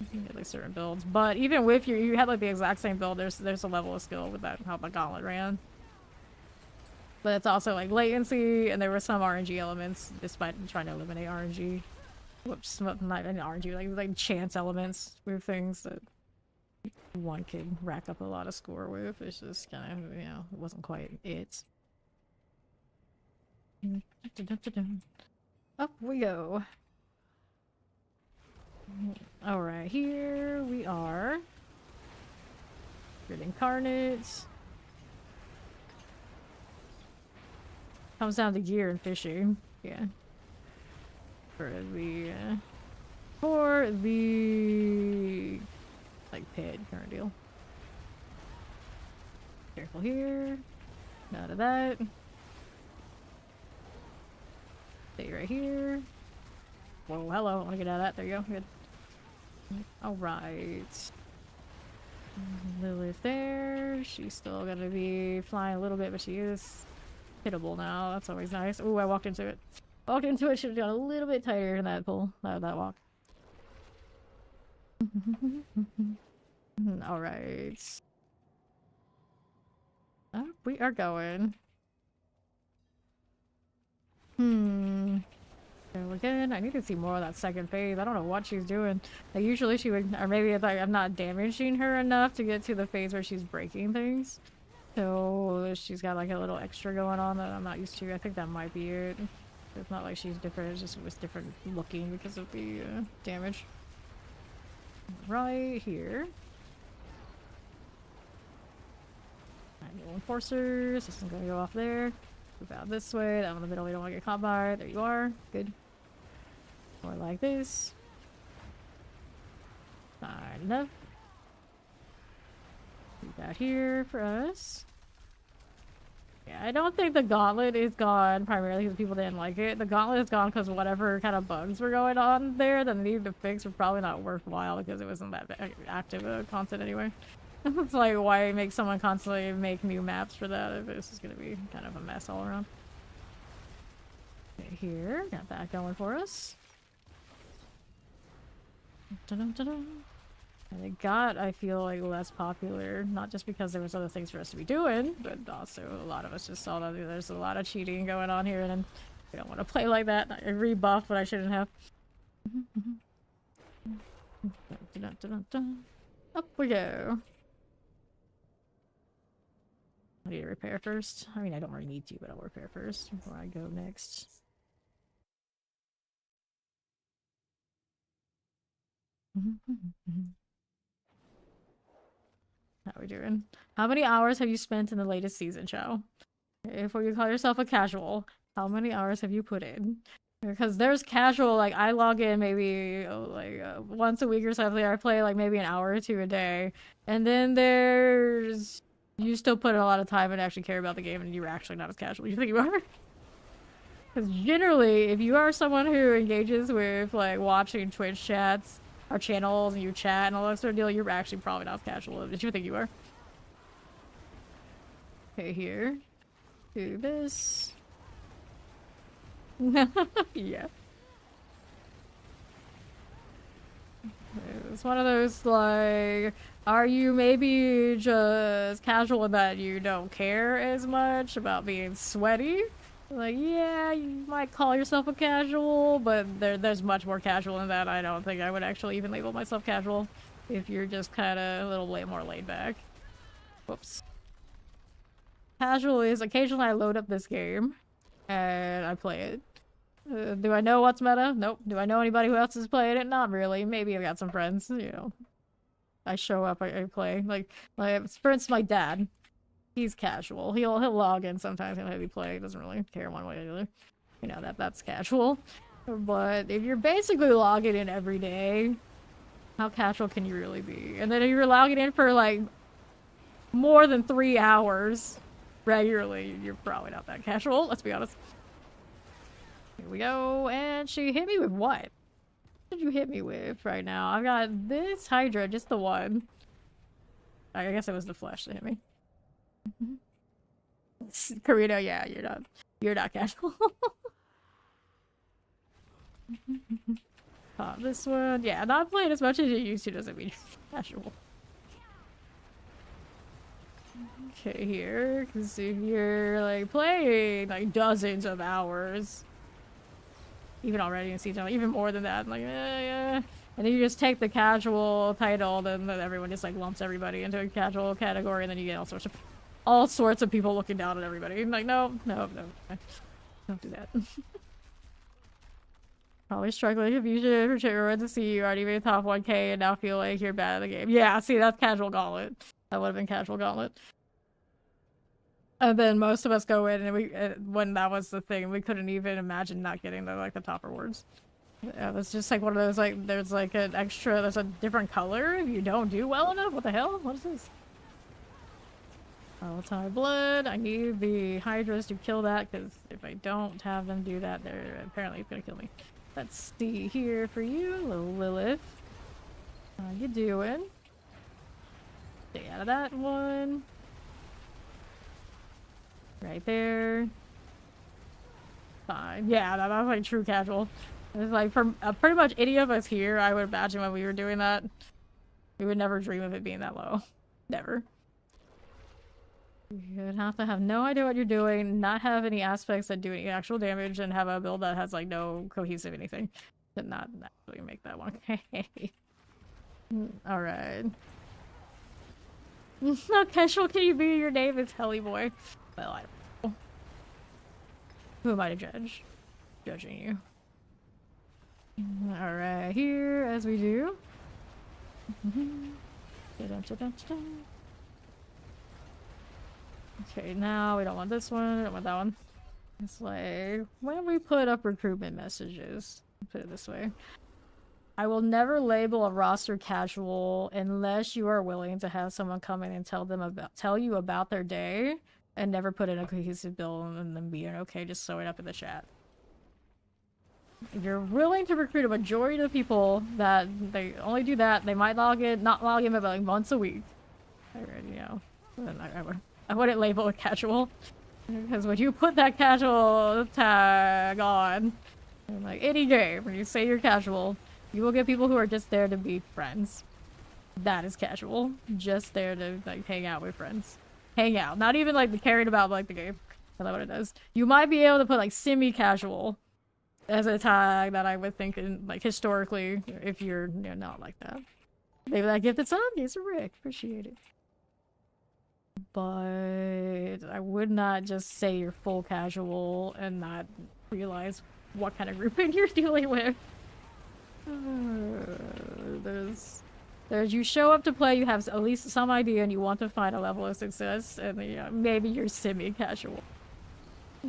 You can get, like, certain builds. But even with you had, like, the exact same build, there's a level of skill with that, how the gauntlet ran. But it's also, like, latency, and there were some RNG elements, despite trying to eliminate RNG. Whoops, not RNG, like chance elements with things that one could rack up a lot of score with. It's just kind of, you know, it wasn't quite it. Up we go. Alright, here we are. Good incarnate. Comes down to gear and fishing. Yeah. For the like pit current deal. Careful here. None of that. Stay right here. Whoa, hello. I want to get out of that. There you go. Good. Alright. Lilith there. She's still gonna be flying a little bit, but she is hittable now. That's always nice. Ooh, I walked into it. Walked into it. Should have gone a little bit tighter in that pull. That walk. Alright. Up we are going. So again, I need to see more of that second phase. I don't know what she's doing. Like, usually she would, or maybe it's like I'm not damaging her enough to get to the phase where she's breaking things. So she's got like a little extra going on that I'm not used to. I think that might be it. It's not like she's different, it's just it was different looking because of the damage. Right here. No enforcers. This is gonna go off there. Move out this way. That one in the middle we don't want to get caught by. There you are. Good. More like this. Fine enough. Keep that here for us. Yeah, I don't think the gauntlet is gone primarily because people didn't like it. The gauntlet is gone because whatever kind of bugs were going on there that needed to fix were probably not worthwhile because it wasn't that active content anyway. It's like, why make someone constantly make new maps for that if this is going to be kind of a mess all around. Okay, here, got that going for us. Dun-dun-dun-dun. And it got, I feel like, less popular, not just because there was other things for us to be doing, but also a lot of us just saw that there's a lot of cheating going on here, and then we don't want to play like that. I rebuff what I shouldn't have. Dun-dun-dun-dun. Up we go. I need to repair first. I mean, I don't really need to, but I'll repair first before I go next. How are we doing? How many hours have you spent in the latest season, Chow? If you call yourself a casual, how many hours have you put in? Because there's casual, like, I log in maybe once a week or something. I play like maybe an hour or two a day. And then there's... You still put in a lot of time and actually care about the game, and you're actually not as casual as you think you are. Because generally, if you are someone who engages with, like, watching Twitch chats or channels and you chat and all that sort of deal, you're actually probably not as casual as you think you are. Okay, here. Do this. Yeah. It's one of those, like, are you maybe just casual in that you don't care as much about being sweaty? Like, yeah, you might call yourself a casual, but there's much more casual in that. I don't think I would actually even label myself casual if you're just kind of a little more laid back. Whoops. 'Cause, like, I said, there's a lot of cheating going on here, and we don't want to play like that. I really Casual is occasionally I load up this game and I play it. Do I know what's meta? Nope. Do I know anybody who else is playing it? Not really. Maybe I've got some friends, you know. I show up, I play. Like, for instance, my dad. He's casual. He'll log in sometimes, he'll maybe play. Doesn't really care one way or the other. You know, that's casual. But if you're basically logging in every day, how casual can you really be? And then if you're logging in for like more than 3 hours regularly, you're probably not that casual, let's be honest. Here we go, and she hit me with what? What did you hit me with right now? I've got this Hydra, just the one. I guess it was the flesh that hit me. Karina, yeah, you're not casual. This one, yeah, not playing as much as you used to doesn't mean you're casual. Okay, here, because if you're like playing like dozens of hours, even already in season, even more than that, like yeah, and then you just take the casual title, then everyone just like lumps everybody into a casual category, and then you get all sorts of people looking down at everybody. Like no, don't do that. Probably struggling if you should to see you already made top 1K and now feel like you're bad at the game. Yeah, see, that's casual gauntlet. That would have been casual gauntlet. And then most of us go in, and we when that was the thing, we couldn't even imagine not getting the top rewards. It was just like one of those like there's like an extra, there's a different color if you don't do well enough. What the hell? What is this? All-time blood. I need the Hydras to kill that, because if I don't have them do that, they're apparently gonna kill me. Let's see here for you, little Lilith. How you doing? Stay out of that one. Right there. Fine. Yeah, that was like true casual. It's like for pretty much any of us here, I would imagine when we were doing that, we would never dream of it being that low. Never. You'd have to have no idea what you're doing, not have any aspects that do any actual damage, and have a build that has like no cohesive anything to not actually make that one. Okay. Alright. How casual can you be? Your name is Helly Boy. Well, I don't know. Who am I to judge? Judging you. Alright, here as we do. Okay, now we don't want this one, we don't want that one. It's like, when we put up recruitment messages, put it this way. I will never label a roster casual unless you are willing to have someone come in and tell you about their day, and never put in a cohesive build and then being okay just throw it up in the chat. If you're willing to recruit a majority of people that they only do that, they might not log in but like once a week. You know, I wouldn't label it casual, because when you put that casual tag on, in like any game, when you say you're casual, you will get people who are just there to be friends. That is casual. Just there to like hang out with friends. Hang out. Not even like caring about like the game. That's what it does. You might be able to put like semi-casual as a tag that I would think in like historically, if you're not like that. Maybe that gifted sub? Yes, Rick. Appreciate it. But I would not just say you're full casual and not realize what kind of grouping you're dealing with. There's you show up to play, you have at least some idea, and you want to find a level of success, and maybe you're semi-casual.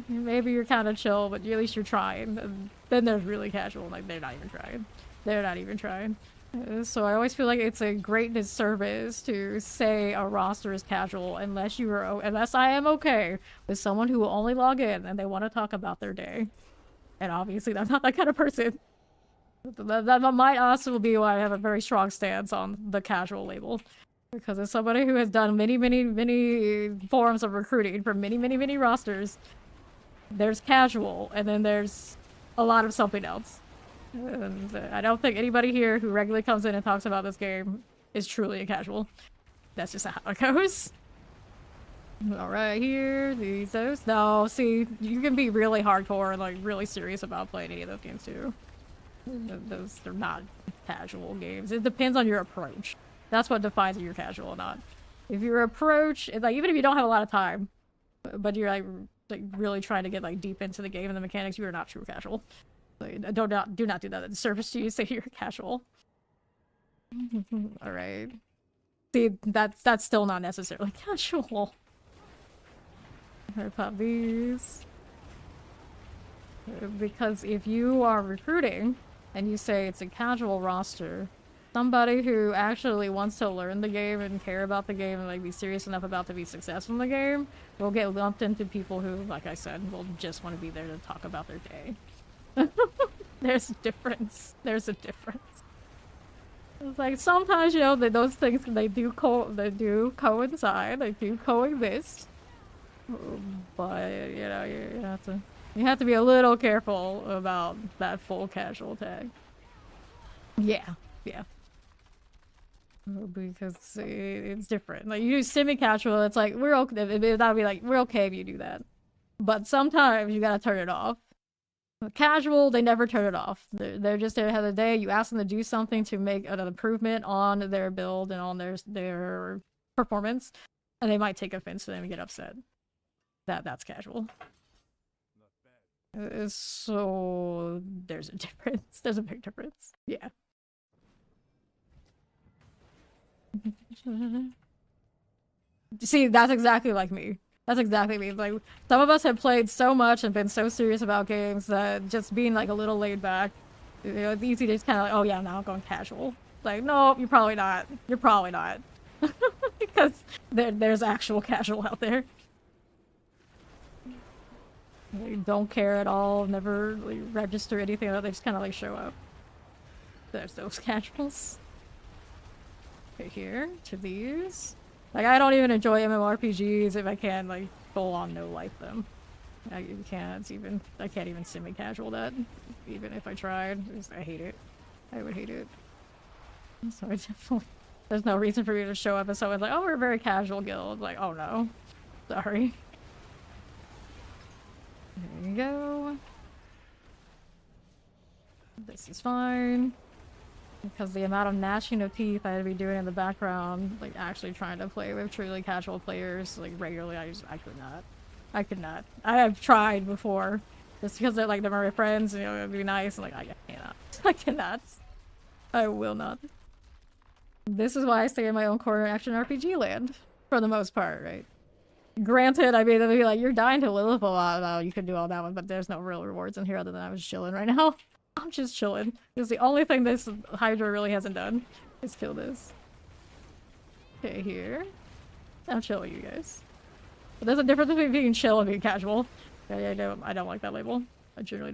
Maybe you're kind of chill, but at least you're trying. And then there's really casual, like they're not even trying. They're not even trying. So I always feel like it's a great disservice to say a roster is casual unless I am okay with someone who will only log in and they want to talk about their day. And obviously I'm not that kind of person. That might also be why I have a very strong stance on the casual label. Because as somebody who has done many forms of recruiting for many rosters, there's casual and then there's a lot of something else. And I don't think anybody here who regularly comes in and talks about this game is truly a casual. That's just how it goes. Alright, here, those. No, see, you can be really hardcore and like really serious about playing any of those games too. They're not casual games. It depends on your approach. That's what defines if you're casual or not. If your approach is like, even if you don't have a lot of time, but you're like really trying to get like deep into the game and the mechanics, you are not true casual. Like, do not do that. It's a service to you. Say you're casual. All right. See, that's still not necessarily casual. Alright, pop these. Because if you are recruiting and you say it's a casual roster, somebody who actually wants to learn the game and care about the game and like be serious enough about to be successful in the game will get lumped into people who, like I said, will just want to be there to talk about their day. There's a difference. There's a difference. It's like sometimes, you know, those things they do coincide, they do coexist. But you know, you have to be a little careful about that full casual tag. Yeah. Because it's different. Like you do semi-casual, it's like we're okay. That'd be like we're okay if you do that. But sometimes you gotta turn it off. Casual, they never turn it off. They're just there to have the day. You ask them to do something to make an improvement on their build and on their performance, and they might take offense to them and get upset. That's casual. So there's a difference. There's a big difference. Yeah. See, that's exactly like me. That's exactly me. Like, some of us have played so much and been so serious about games that just being like a little laid back, you know, it's easy to just kind of like, oh yeah, now I'm going casual. Like, no, you're probably not. You're probably not. Because there's actual casual out there. They don't care at all, never like, register anything, they just kind of like show up. There's those casuals. Okay, here, to these. Like, I don't even enjoy MMORPGs if I can, like, full on no-life them. I can't even semi-casual that, even if I tried. I hate it. I would hate it. So I definitely... There's no reason for me to show up and someone's like, oh, we're a very casual guild. Like, oh no. Sorry. There you go. This is fine. Because the amount of gnashing of teeth I had to be doing in the background, like actually trying to play with truly casual players, like regularly, I could not. I could not. I have tried before. Just because they're like, they're my friends, and you know, it'd be nice, and like, I cannot. I cannot. I will not. This is why I stay in my own corner action RPG land, for the most part, right? Granted, I mean, they'd be like, you're dying to Lilith a lot. Oh, you could do all that one, but there's no real rewards in here other than I was chilling right now. I'm just chilling. Because the only thing this Hydra really hasn't done is kill this. Okay, here. I'm chill with you guys. But there's a difference between being chill and being casual. I don't like that label. I generally don't.